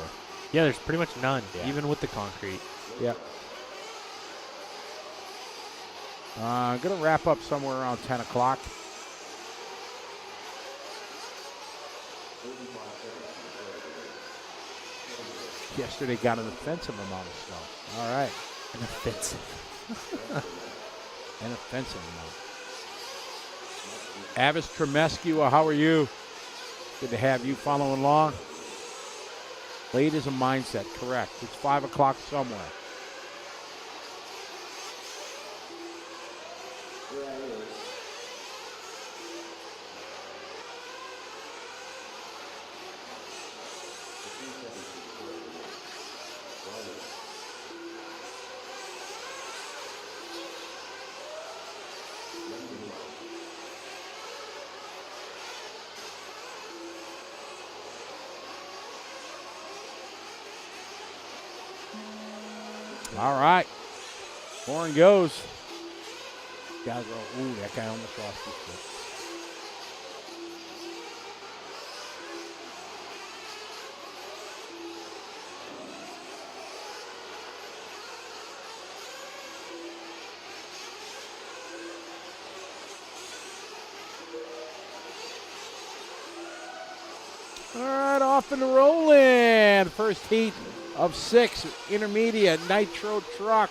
Speaker 2: Yeah, there's pretty much none,
Speaker 3: Yeah.
Speaker 2: even with the concrete.
Speaker 3: Yeah. Going to wrap up somewhere around 10 o'clock. Yesterday got an offensive amount of snow. All right.
Speaker 2: An offensive.
Speaker 3: An offensive amount. Avis Tremescu, how are you? Good to have you following along. Late is a mindset, correct. It's 5 o'clock somewhere. All right. Horn goes. Guys are, ooh, that guy almost lost his foot. All right, off and rolling. First heat of 6, intermediate Nitro truck.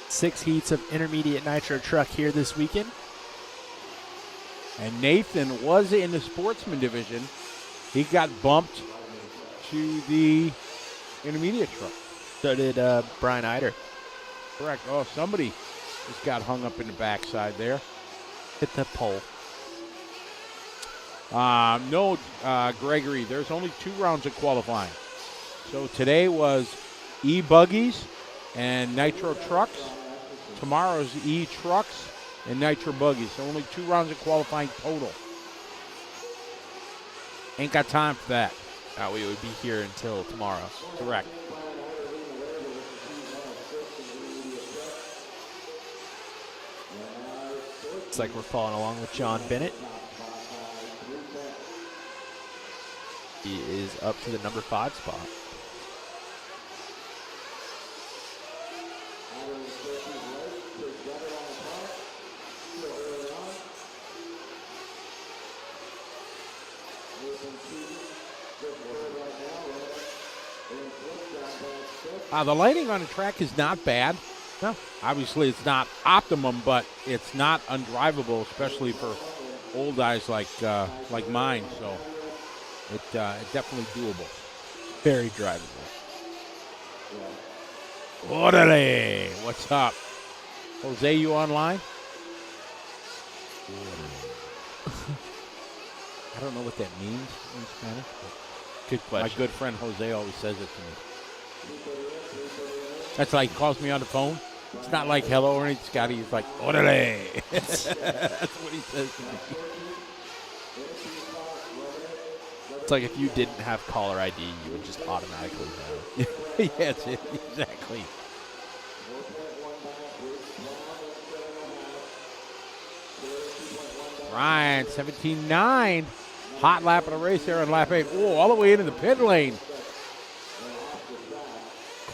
Speaker 2: Six heats of intermediate Nitro truck here this weekend.
Speaker 3: And Nathan was in the Sportsman division. He got bumped to the intermediate truck.
Speaker 2: So did Brian Eider.
Speaker 3: Correct. Oh, somebody just got hung up in the backside there.
Speaker 2: Hit the pole.
Speaker 3: No, Gregory, there's only 2 rounds of qualifying. So today was e-buggies and Nitro trucks. Tomorrow's e-trucks and Nitro buggies. So only 2 rounds of qualifying total. Ain't got time for that.
Speaker 2: We would be here until tomorrow.
Speaker 3: Correct.
Speaker 2: It's like we're following along with John Bennett. He is up to the number 5 spot.
Speaker 3: The lighting on the track is not bad. No. Obviously, it's not optimum, but it's not undrivable, especially for old eyes like mine. So it's definitely doable.
Speaker 2: Very drivable.
Speaker 3: Orale. What's up? Jose, you online? I don't know what that means in Spanish. But
Speaker 2: Good question.
Speaker 3: my good friend Jose always says it to me. That's like he calls me on the phone. It's not like hello or anything, Scotty. He's like, orale. That's what he says to me.
Speaker 2: It's like if you didn't have caller ID, you would just automatically know.
Speaker 3: Yes, exactly. Ryan, 17.9. Hot lap of the race there on lap 8. Oh, all the way into the pit lane.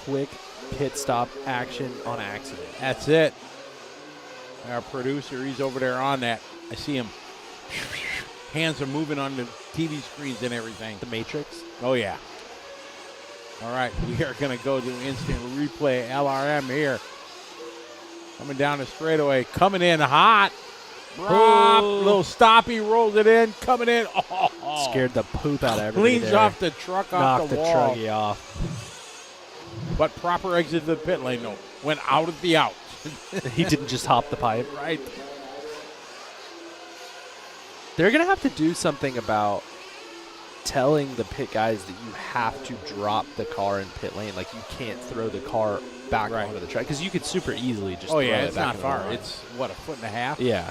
Speaker 2: Quick pit stop action on accident.
Speaker 3: That's it. Our producer, he's over there on that. I see him. Hands are moving on the TV screens and everything.
Speaker 2: The Matrix.
Speaker 3: Oh, yeah. All right, we are going to go to instant replay LRM here. Coming down the straightaway, coming in hot. Drop, little stoppy, rolls it in, coming in. Oh,
Speaker 2: Scared the poop out of everybody.
Speaker 3: cleans
Speaker 2: there.
Speaker 3: off the truck off
Speaker 2: Knocked
Speaker 3: the
Speaker 2: the
Speaker 3: wall.
Speaker 2: truggy off.
Speaker 3: But proper exit to the pit lane, no. Went out of the out.
Speaker 2: He didn't just hop the pipe.
Speaker 3: Right.
Speaker 2: They're going to have to do something about telling the pit guys that you have to drop the car in pit lane. Like, you can't throw the car back onto the track. Because you could super easily just throw it
Speaker 3: it's
Speaker 2: back
Speaker 3: not
Speaker 2: into the
Speaker 3: far.
Speaker 2: line.
Speaker 3: It's, what, a foot and a half?
Speaker 2: Yeah.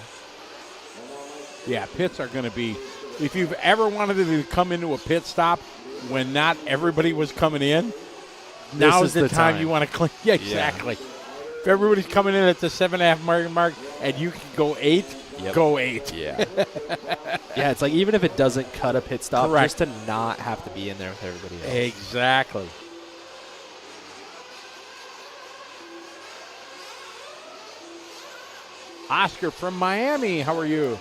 Speaker 3: Yeah, pits are going to be, if you've ever wanted to come into a pit stop when not everybody was coming in, now is the time you want to clean. Yeah, exactly. If everybody's coming in at the 7.5 mark and you can go 8, go 8.
Speaker 2: Yeah. Yeah, it's like even if it doesn't cut a pit stop,
Speaker 3: Correct.
Speaker 2: just to not have to be in there with everybody else.
Speaker 3: Exactly. Oscar from Miami, how are you?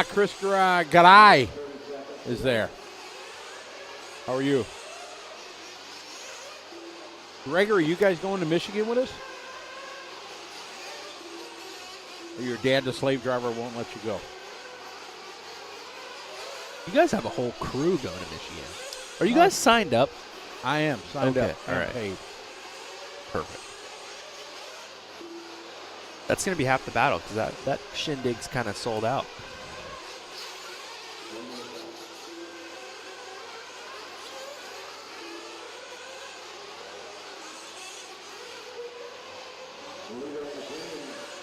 Speaker 3: Chris Garay is there. How are you? Gregor, are you guys going to Michigan with us? Or your dad, the slave driver, won't let you go?
Speaker 2: You guys have a whole crew going to Michigan. Are you guys signed up?
Speaker 3: I am signed up.
Speaker 2: All right.
Speaker 3: Paid.
Speaker 2: Perfect. That's going to be half the battle because that shindig's kind of sold out.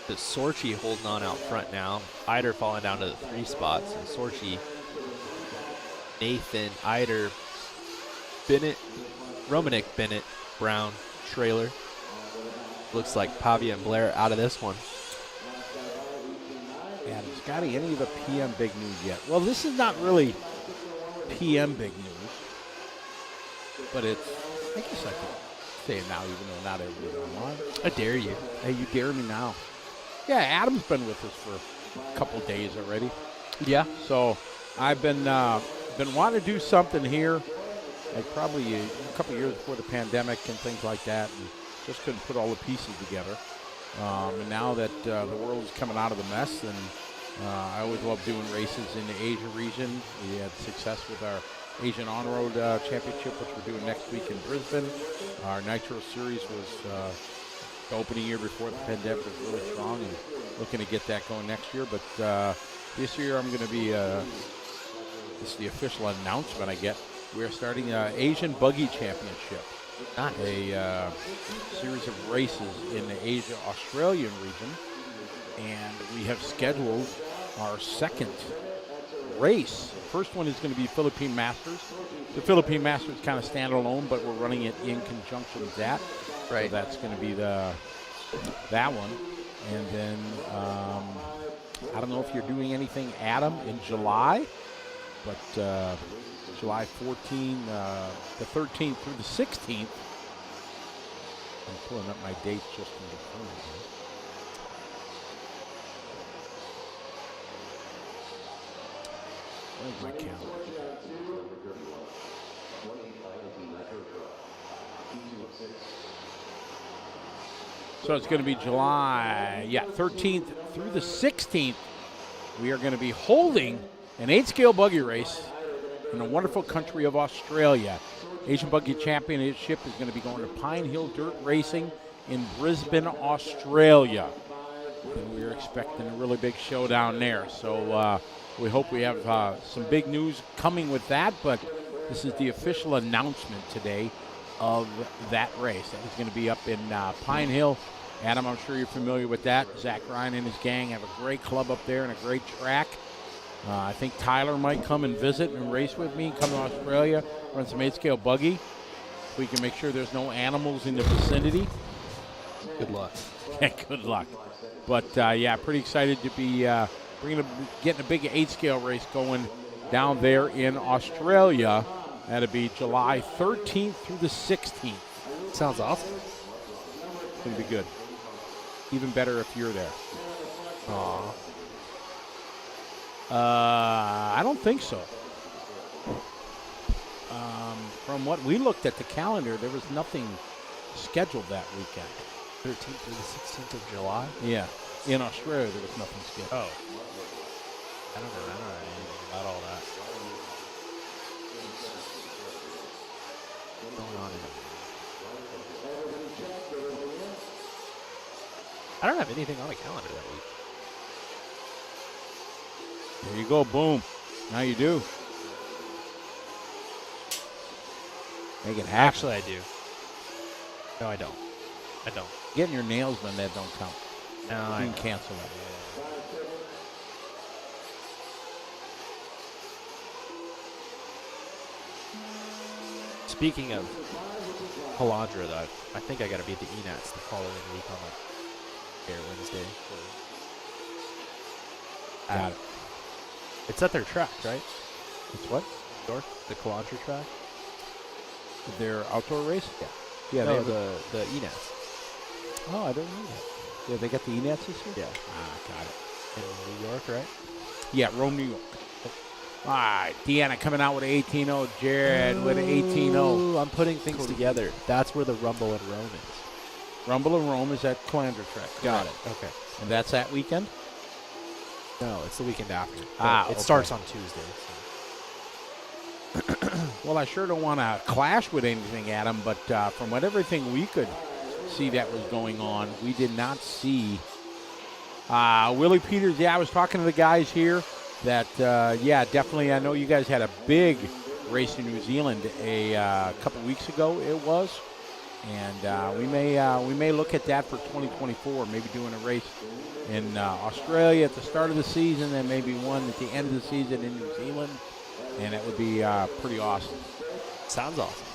Speaker 2: The Sorchi holding on out front now. Eider falling down to the 3 spots. And Sorchi, Nathan, Eider, Bennett, Romanik, Bennett, Brown, Trailer. Looks like Pavia and Blair out of this one.
Speaker 3: And Scotty, any of the PM big news yet? Well, this is not really PM big news, but it's, I guess I can say it now, even though not everybody's online.
Speaker 2: I dare you.
Speaker 3: Hey, you dare me now. Yeah, Adam's been with us for a couple days already.
Speaker 2: Yeah.
Speaker 3: So I've been wanting to do something here, like probably a couple years before the pandemic and things like that, and just couldn't put all the pieces together. And now that the world is coming out of the mess, and I always love doing races in the Asia region. We had success with our Asian On-Road Championship, which we're doing next week in Brisbane. Our Nitro Series was the opening year before the pandemic was really strong, and looking to get that going next year. But this year I'm going to be, this is the official announcement I get. We're starting an Asian Buggy Championship.
Speaker 2: Nice.
Speaker 3: A series of races in the Asia-Australian region, and we have scheduled our second race. The first one is going to be Philippine Masters. The Philippine Masters kind of standalone, but we're running it in conjunction with that.
Speaker 2: Right.
Speaker 3: So that's going to be that one. And then I don't know if you're doing anything, Adam, in July, but July 14, the 13th through the 16th. I'm pulling up my dates just in the front of me. Where's my calendar? So it's going to be July, 13th through the 16th. We are going to be holding an 8-scale buggy race in the wonderful country of Australia. Asian Buggy Championship is going to be going to Pine Hill Dirt Racing in Brisbane, Australia. And we're expecting a really big showdown there. So we hope we have some big news coming with that, but this is the official announcement today of that race. That is going to be up in Pine Hill. Adam, I'm sure you're familiar with that. Zach Ryan and his gang have a great club up there and a great track. I think Tyler might come and visit and race with me, come to Australia, run some 8-scale buggy. We can make sure there's no animals in the vicinity.
Speaker 2: Good luck.
Speaker 3: Good luck. But, pretty excited to be getting a big 8-scale race going down there in Australia. That'll be July 13th through the 16th.
Speaker 2: Sounds awesome.
Speaker 3: It's going to be good. Even better if you're there. I don't think so. from what we looked at the calendar, there was nothing scheduled that weekend.
Speaker 2: 13th through the 16th of July?
Speaker 3: Yeah. In Australia, there was nothing scheduled.
Speaker 2: Oh. I don't know anything about all that. What's going on in it? I don't have anything on the calendar that week.
Speaker 3: There you go. Boom. Now you do. Make it happen.
Speaker 2: Actually, I do. No, I don't. I don't.
Speaker 3: Getting your nails done, that don't count.
Speaker 2: No,
Speaker 3: You
Speaker 2: I
Speaker 3: can
Speaker 2: know.
Speaker 3: cancel that.
Speaker 2: Speaking of Halandra, though, I think I got to be at the ENATS the following week on like Air Wednesday.
Speaker 3: Got it.
Speaker 2: It's at their track, right?
Speaker 3: It's what?
Speaker 2: York, the Halandra track.
Speaker 3: Their outdoor race? Yeah. Yeah,
Speaker 2: No,
Speaker 3: they have
Speaker 2: the ENATS.
Speaker 3: Oh, I don't know that. Yeah, they got the ENATS this year?
Speaker 2: Yeah.
Speaker 3: Ah, got it.
Speaker 2: In New York, right?
Speaker 3: Yeah, Rome, New York. All right, Deanna coming out with an 18-0. Jared with an 18-0.
Speaker 2: Ooh, I'm putting things together. That's where the Rumble and Rome is.
Speaker 3: Rumble and Rome is at Calandra track.
Speaker 2: Got it. Okay.
Speaker 3: And that's that weekend?
Speaker 2: No, it's the weekend after.
Speaker 3: Ah,
Speaker 2: It
Speaker 3: okay.
Speaker 2: starts on Tuesday. So.
Speaker 3: Well, I sure don't want to clash with anything, Adam, but from what everything we could see that was going on, we did not see Willie Peters. Yeah, I was talking to the guys here that, yeah, definitely. I know you guys had a big race in New Zealand a couple weeks ago, it was. And we may look at that for 2024, maybe doing a race in Australia at the start of the season, and maybe one at the end of the season in New Zealand. And it would be pretty awesome.
Speaker 2: Sounds awesome.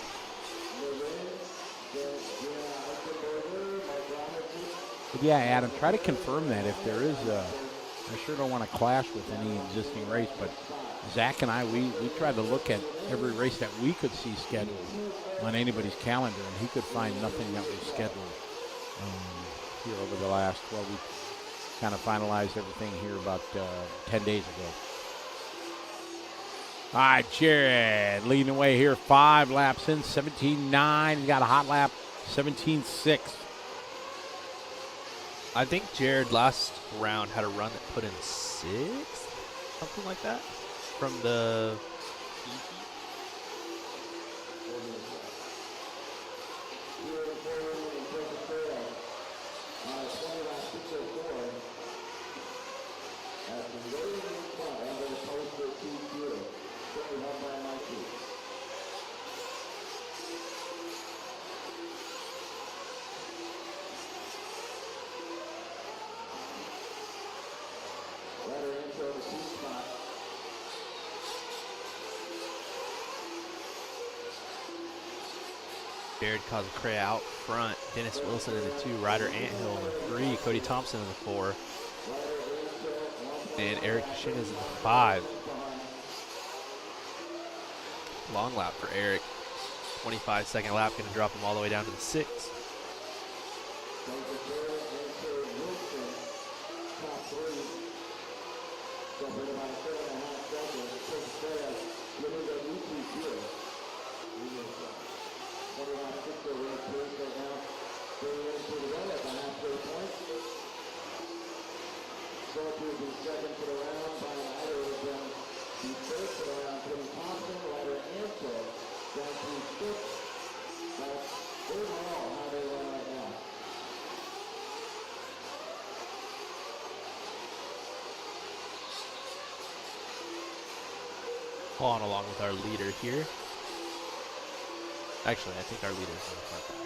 Speaker 3: But yeah, Adam, try to confirm that if there is I sure don't want to clash with any existing race, but Zach and I, we tried to look at every race that we could see scheduled on anybody's calendar, and he could find nothing that was scheduled here over the last, well, we kind of finalized everything here about 10 days ago. All right, Jared leading the way here, 5 laps in, 17.9. He's got a hot lap, 17.6.
Speaker 2: I think Jared last round had a run that put in 6th, something like that, from the Jared Coscrea out front, Dennis Wilson in the 2, Ryder Anthill in the 3, Cody Thompson in the 4, and Eric Shin is in the 5. Long lap for Eric, 25-second lap, going to drop him all the way down to the 6. Following along with our leader here. Actually, I think our leader is in the front back.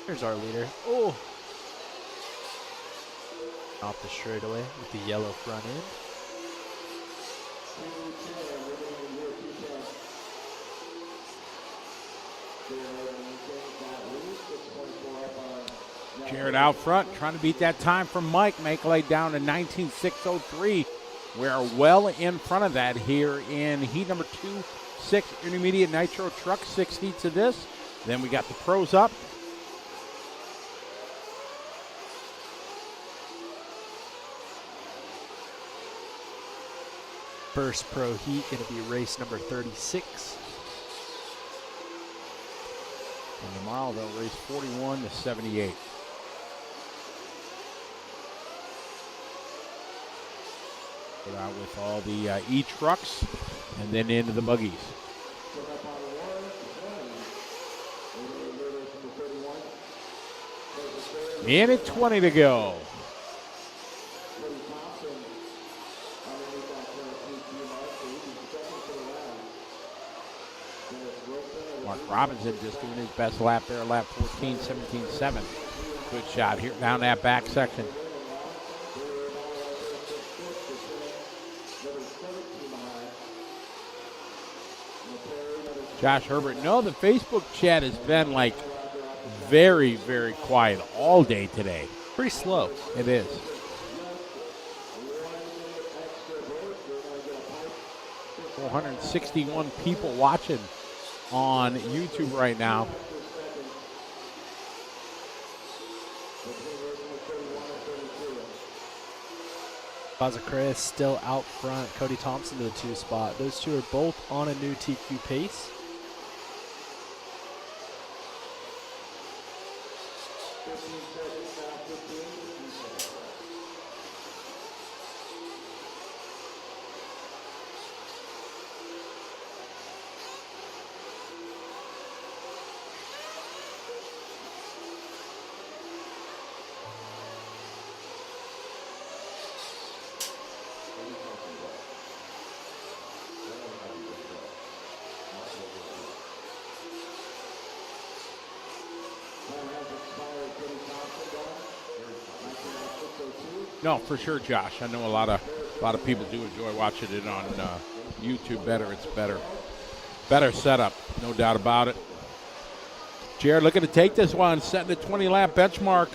Speaker 2: Here's our leader. Oh! Off the straightaway with the yellow front end.
Speaker 3: Jared out front, trying to beat that time from Mike. Mike laid down to 19.603. We're well in front of that here in heat number 2, 6 intermediate nitro truck, 6 heats of this. Then we got the pros up.
Speaker 2: first pro heat, going to be race number 36.
Speaker 3: And tomorrow they'll race 41 to 78. Put out with all the e-trucks and then into the buggies. Minute 20 to go. Mark Robinson just doing his best lap there, lap 14, 17.7. Good shot here down that back section. Josh Herbert. No, the Facebook chat has been like very, very quiet all day today.
Speaker 2: Pretty slow.
Speaker 3: It is. $461 people watching on YouTube right now.
Speaker 2: Bazakrea is still out front. Cody Thompson to the 2 spot. Those two are both on a new TQ pace.
Speaker 3: No, for sure, Josh. I know a lot of people do enjoy watching it on YouTube. It's better setup, no doubt about it. Jared looking to take this one, setting the 20-lap benchmark.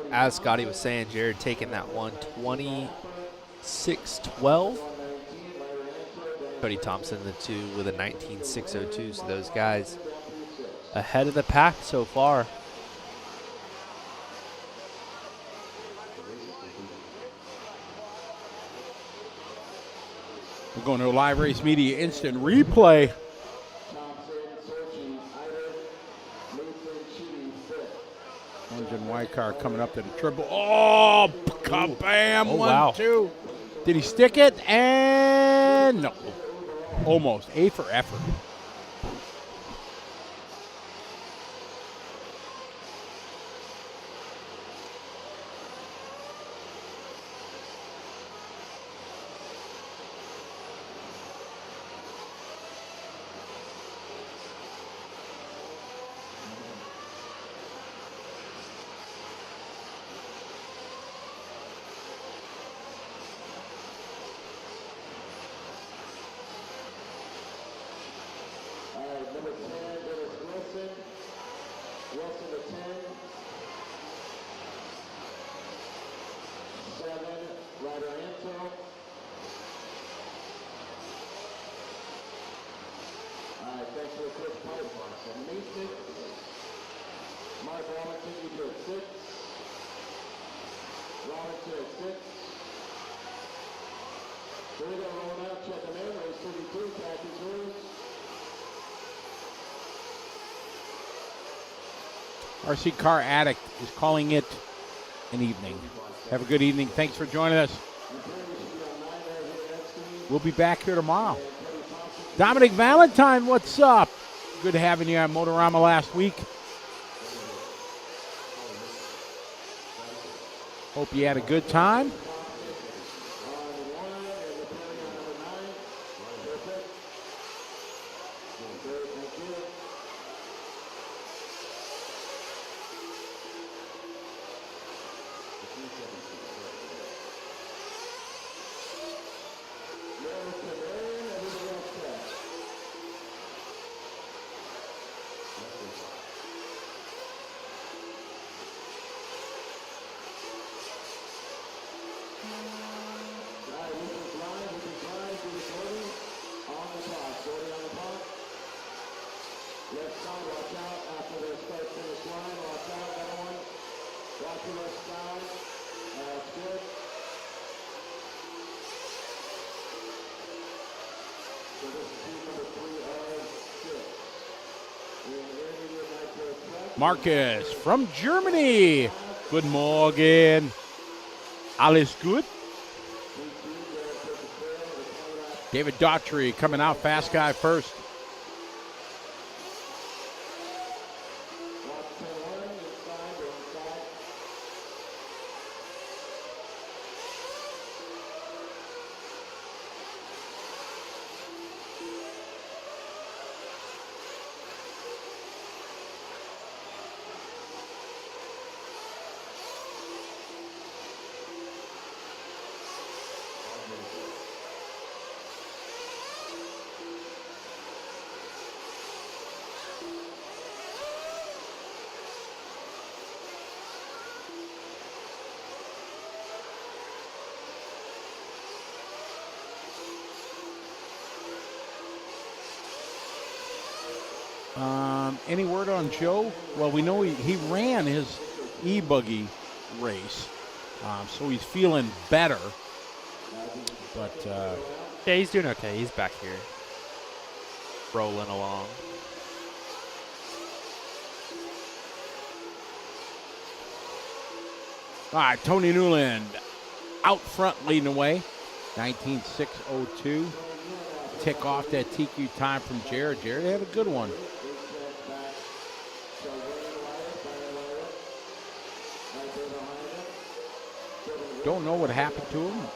Speaker 2: As Scotty was saying, Jared taking that one 26.12. Cody Thompson, the 2 with a 19.602. So those guys ahead of the pack so far.
Speaker 3: We're going to a Live Race Media instant replay. Engine white car coming up to the triple. Oh, kabam!
Speaker 2: Oh,
Speaker 3: 1,
Speaker 2: wow.
Speaker 3: 2. Did he stick it? And no. Almost. A for effort. RC Car Addict is calling it an evening. Have a good evening. Thanks for joining us. We'll be back here tomorrow. Dominic Valentine, what's up? Good having you on Motorama last week. Hope you had a good time. Marcus from Germany. Good morning. Alles gut? David Daughtry coming out, fast guy first. Any word on Joe? Well, we know he ran his e-buggy race, so he's feeling better. But
Speaker 2: Yeah, he's doing okay. He's back here, rolling along.
Speaker 3: all right, Tony Newland out front leading away, 19.602. Tick off that TQ time from Jared. Jared had a good one. Don't know what happened to him.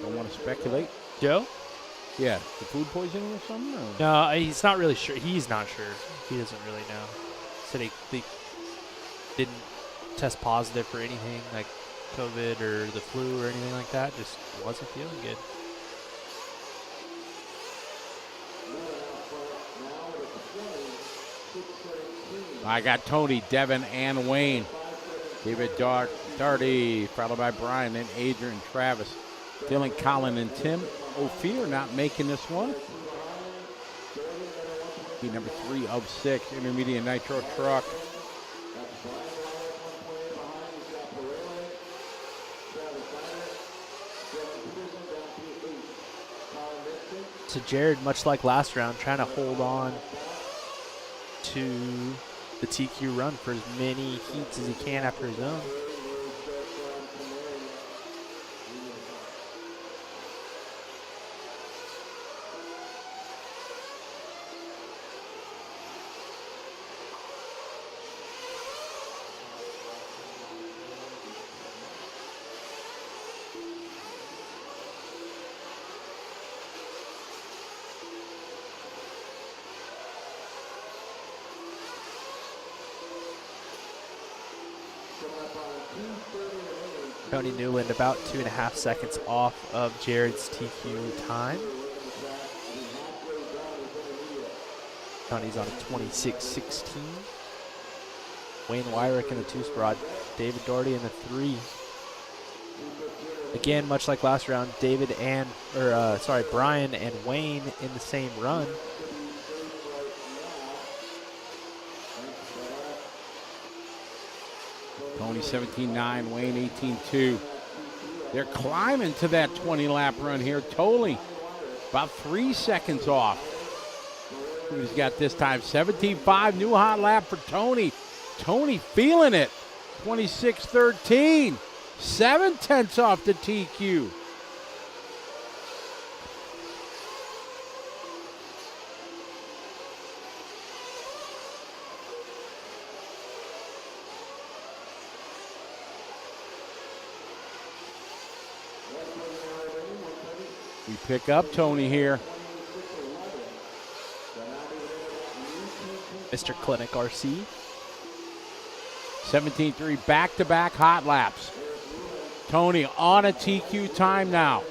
Speaker 3: Don't want to speculate.
Speaker 2: Joe?
Speaker 3: Yeah, the food poisoning or something? Or?
Speaker 2: No, he's not really sure. He's not sure. He doesn't really know. Said he didn't test positive for anything like COVID or the flu or anything like that. Just wasn't feeling good.
Speaker 3: I got Tony, Devin, and Wayne. David Darty, followed by Brian, then Adrian, Travis, Dylan, Colin, and Tim. Ophir not making this one. He number 3 of 6, intermediate Nitro truck.
Speaker 2: So Jared, much like last round, trying to hold on to the TQ run for as many heats as he can after his own. Tony Newland about 2.5 seconds off of Jared's TQ time. Tony's on a 26.16. Wayne Wyrick in the 2 spot. David Doherty in the 3. Again, much like last round, Brian and Wayne in the same run.
Speaker 3: Tony 17.9, Wayne 18.2. They're climbing to that 20-lap run here. Totally about 3 seconds off. Who's got this time? 17.5, new hot lap for Tony. Tony feeling it. 26.13, 7/10 off the TQ. We pick up Tony here.
Speaker 2: Mr. Clinic RC.
Speaker 3: 17.3, back-to-back hot laps. Tony on a TQ time now.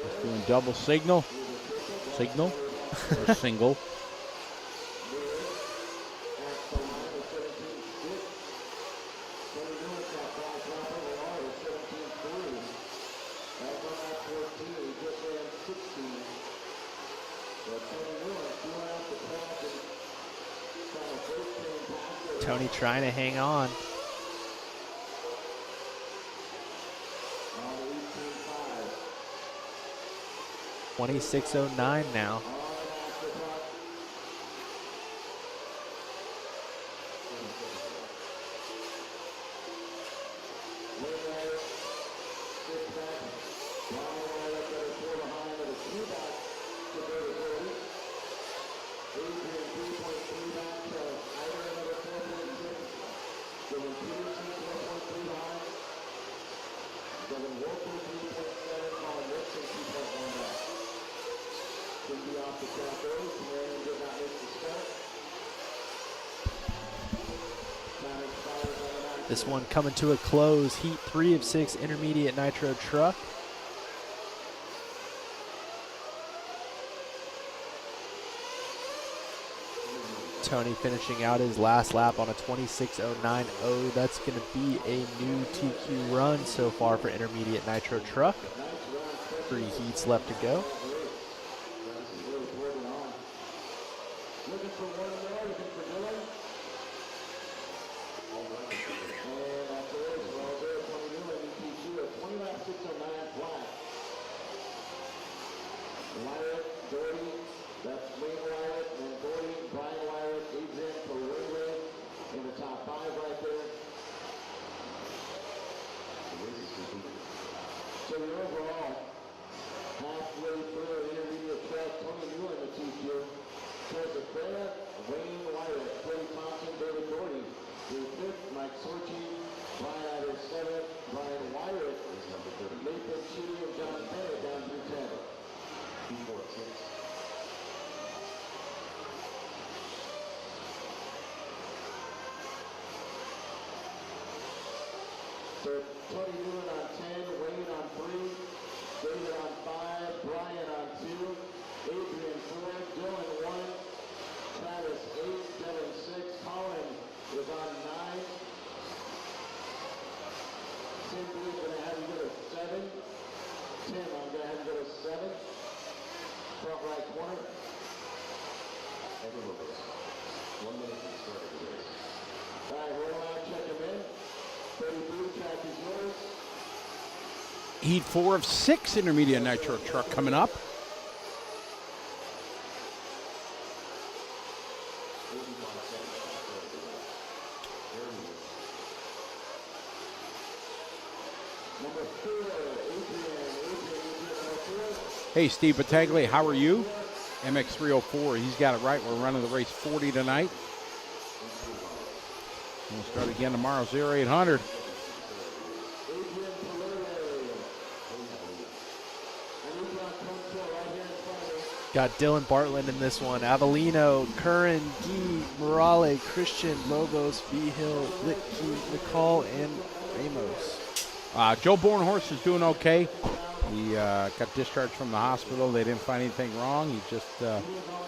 Speaker 3: Just doing double signal. Signal or single.
Speaker 2: Tony trying to hang on. 26:09 now. This one coming to a close. Heat 3 of 6 intermediate nitro truck. Tony finishing out his last lap on a 26:09.0. That's going to be a new TQ run so far for intermediate nitro truck. 3 heats left to go.
Speaker 7: So Tony Newman on 10, Wayne on 3, David on 5, Brian on 2, Adrian 4, Dylan 1, Travis 8, Devin 6, Colin is on 9. Tim Booth going to have you go to 7. Tim, I'm going to have you go to 7. Front right corner.
Speaker 4: Everyone goes. 1 minute to the start of the race.
Speaker 7: All right, roll out, check him in. 32, track is yours.
Speaker 3: Heat 4 of 6 intermediate nitro truck coming up.
Speaker 7: Number 4, Adrian.
Speaker 3: Hey, Steve Battaglia, how are you? MX304, he's got it right. We're running the race 40 tonight. We'll start again tomorrow, 0800.
Speaker 2: Got Dylan Bartland in this one. Avellino, Curran, Guy, Morale, Christian, Lobos, V-Hill, Litke, McCall, and Ramos.
Speaker 3: Joe Bornhorst is doing okay. He got discharged from the hospital. They didn't find anything wrong. He just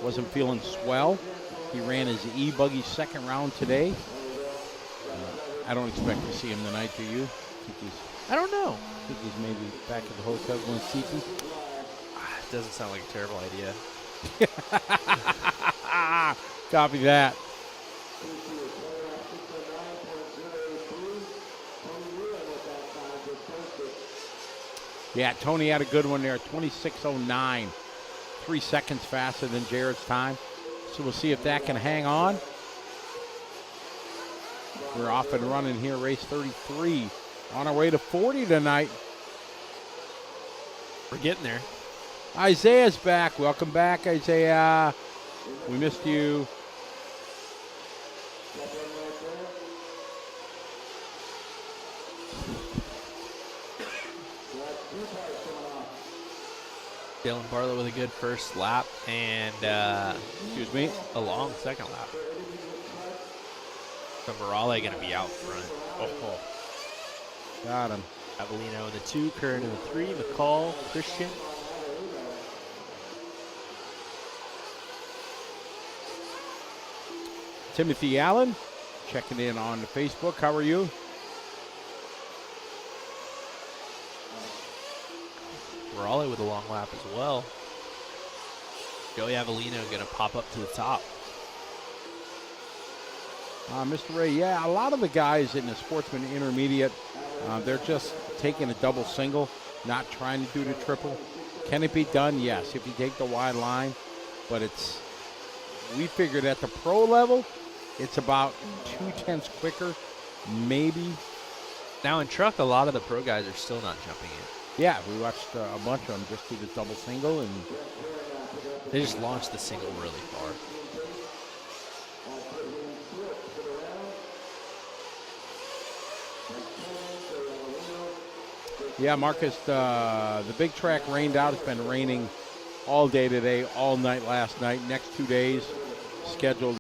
Speaker 3: wasn't feeling swell. He ran his e-buggy second round today. I don't expect to see him tonight, do you?
Speaker 2: I don't know.
Speaker 3: I think he's maybe back at the hotel going seeking.
Speaker 2: It doesn't sound like a terrible idea.
Speaker 3: Copy that. Yeah, Tony had a good one there, 26:09. 3 seconds faster than Jared's time. So we'll see if that can hang on. We're off and running here, race 33. On our way to 40 tonight.
Speaker 2: We're getting there.
Speaker 3: Isaiah's back. Welcome back, Isaiah. We missed you.
Speaker 2: Dylan Barlow with a good first lap and
Speaker 3: Excuse me.
Speaker 2: a long second lap. So Morale going to be out front. Oh.
Speaker 3: Got him.
Speaker 2: Avellino in the 2, Curran in the 3, McCall, Christian.
Speaker 3: Timothy Allen checking in on Facebook. How are you?
Speaker 2: Morale with a long lap as well. Joey Avellino going to pop up to the top.
Speaker 3: Mr. Ray, yeah, a lot of the guys in the Sportsman Intermediate, they're just taking a double single, not trying to do the triple. Can it be done? Yes, if you take the wide line, but we figured at the pro level, it's about 0.2 quicker, maybe.
Speaker 2: Now in truck, a lot of the pro guys are still not jumping it.
Speaker 3: Yeah, we watched a bunch of them just do the double single, and
Speaker 2: They just launched the single really far.
Speaker 3: yeah, Marcus, the big track rained out. It's been raining all day today, all night last night. Next 2 days scheduled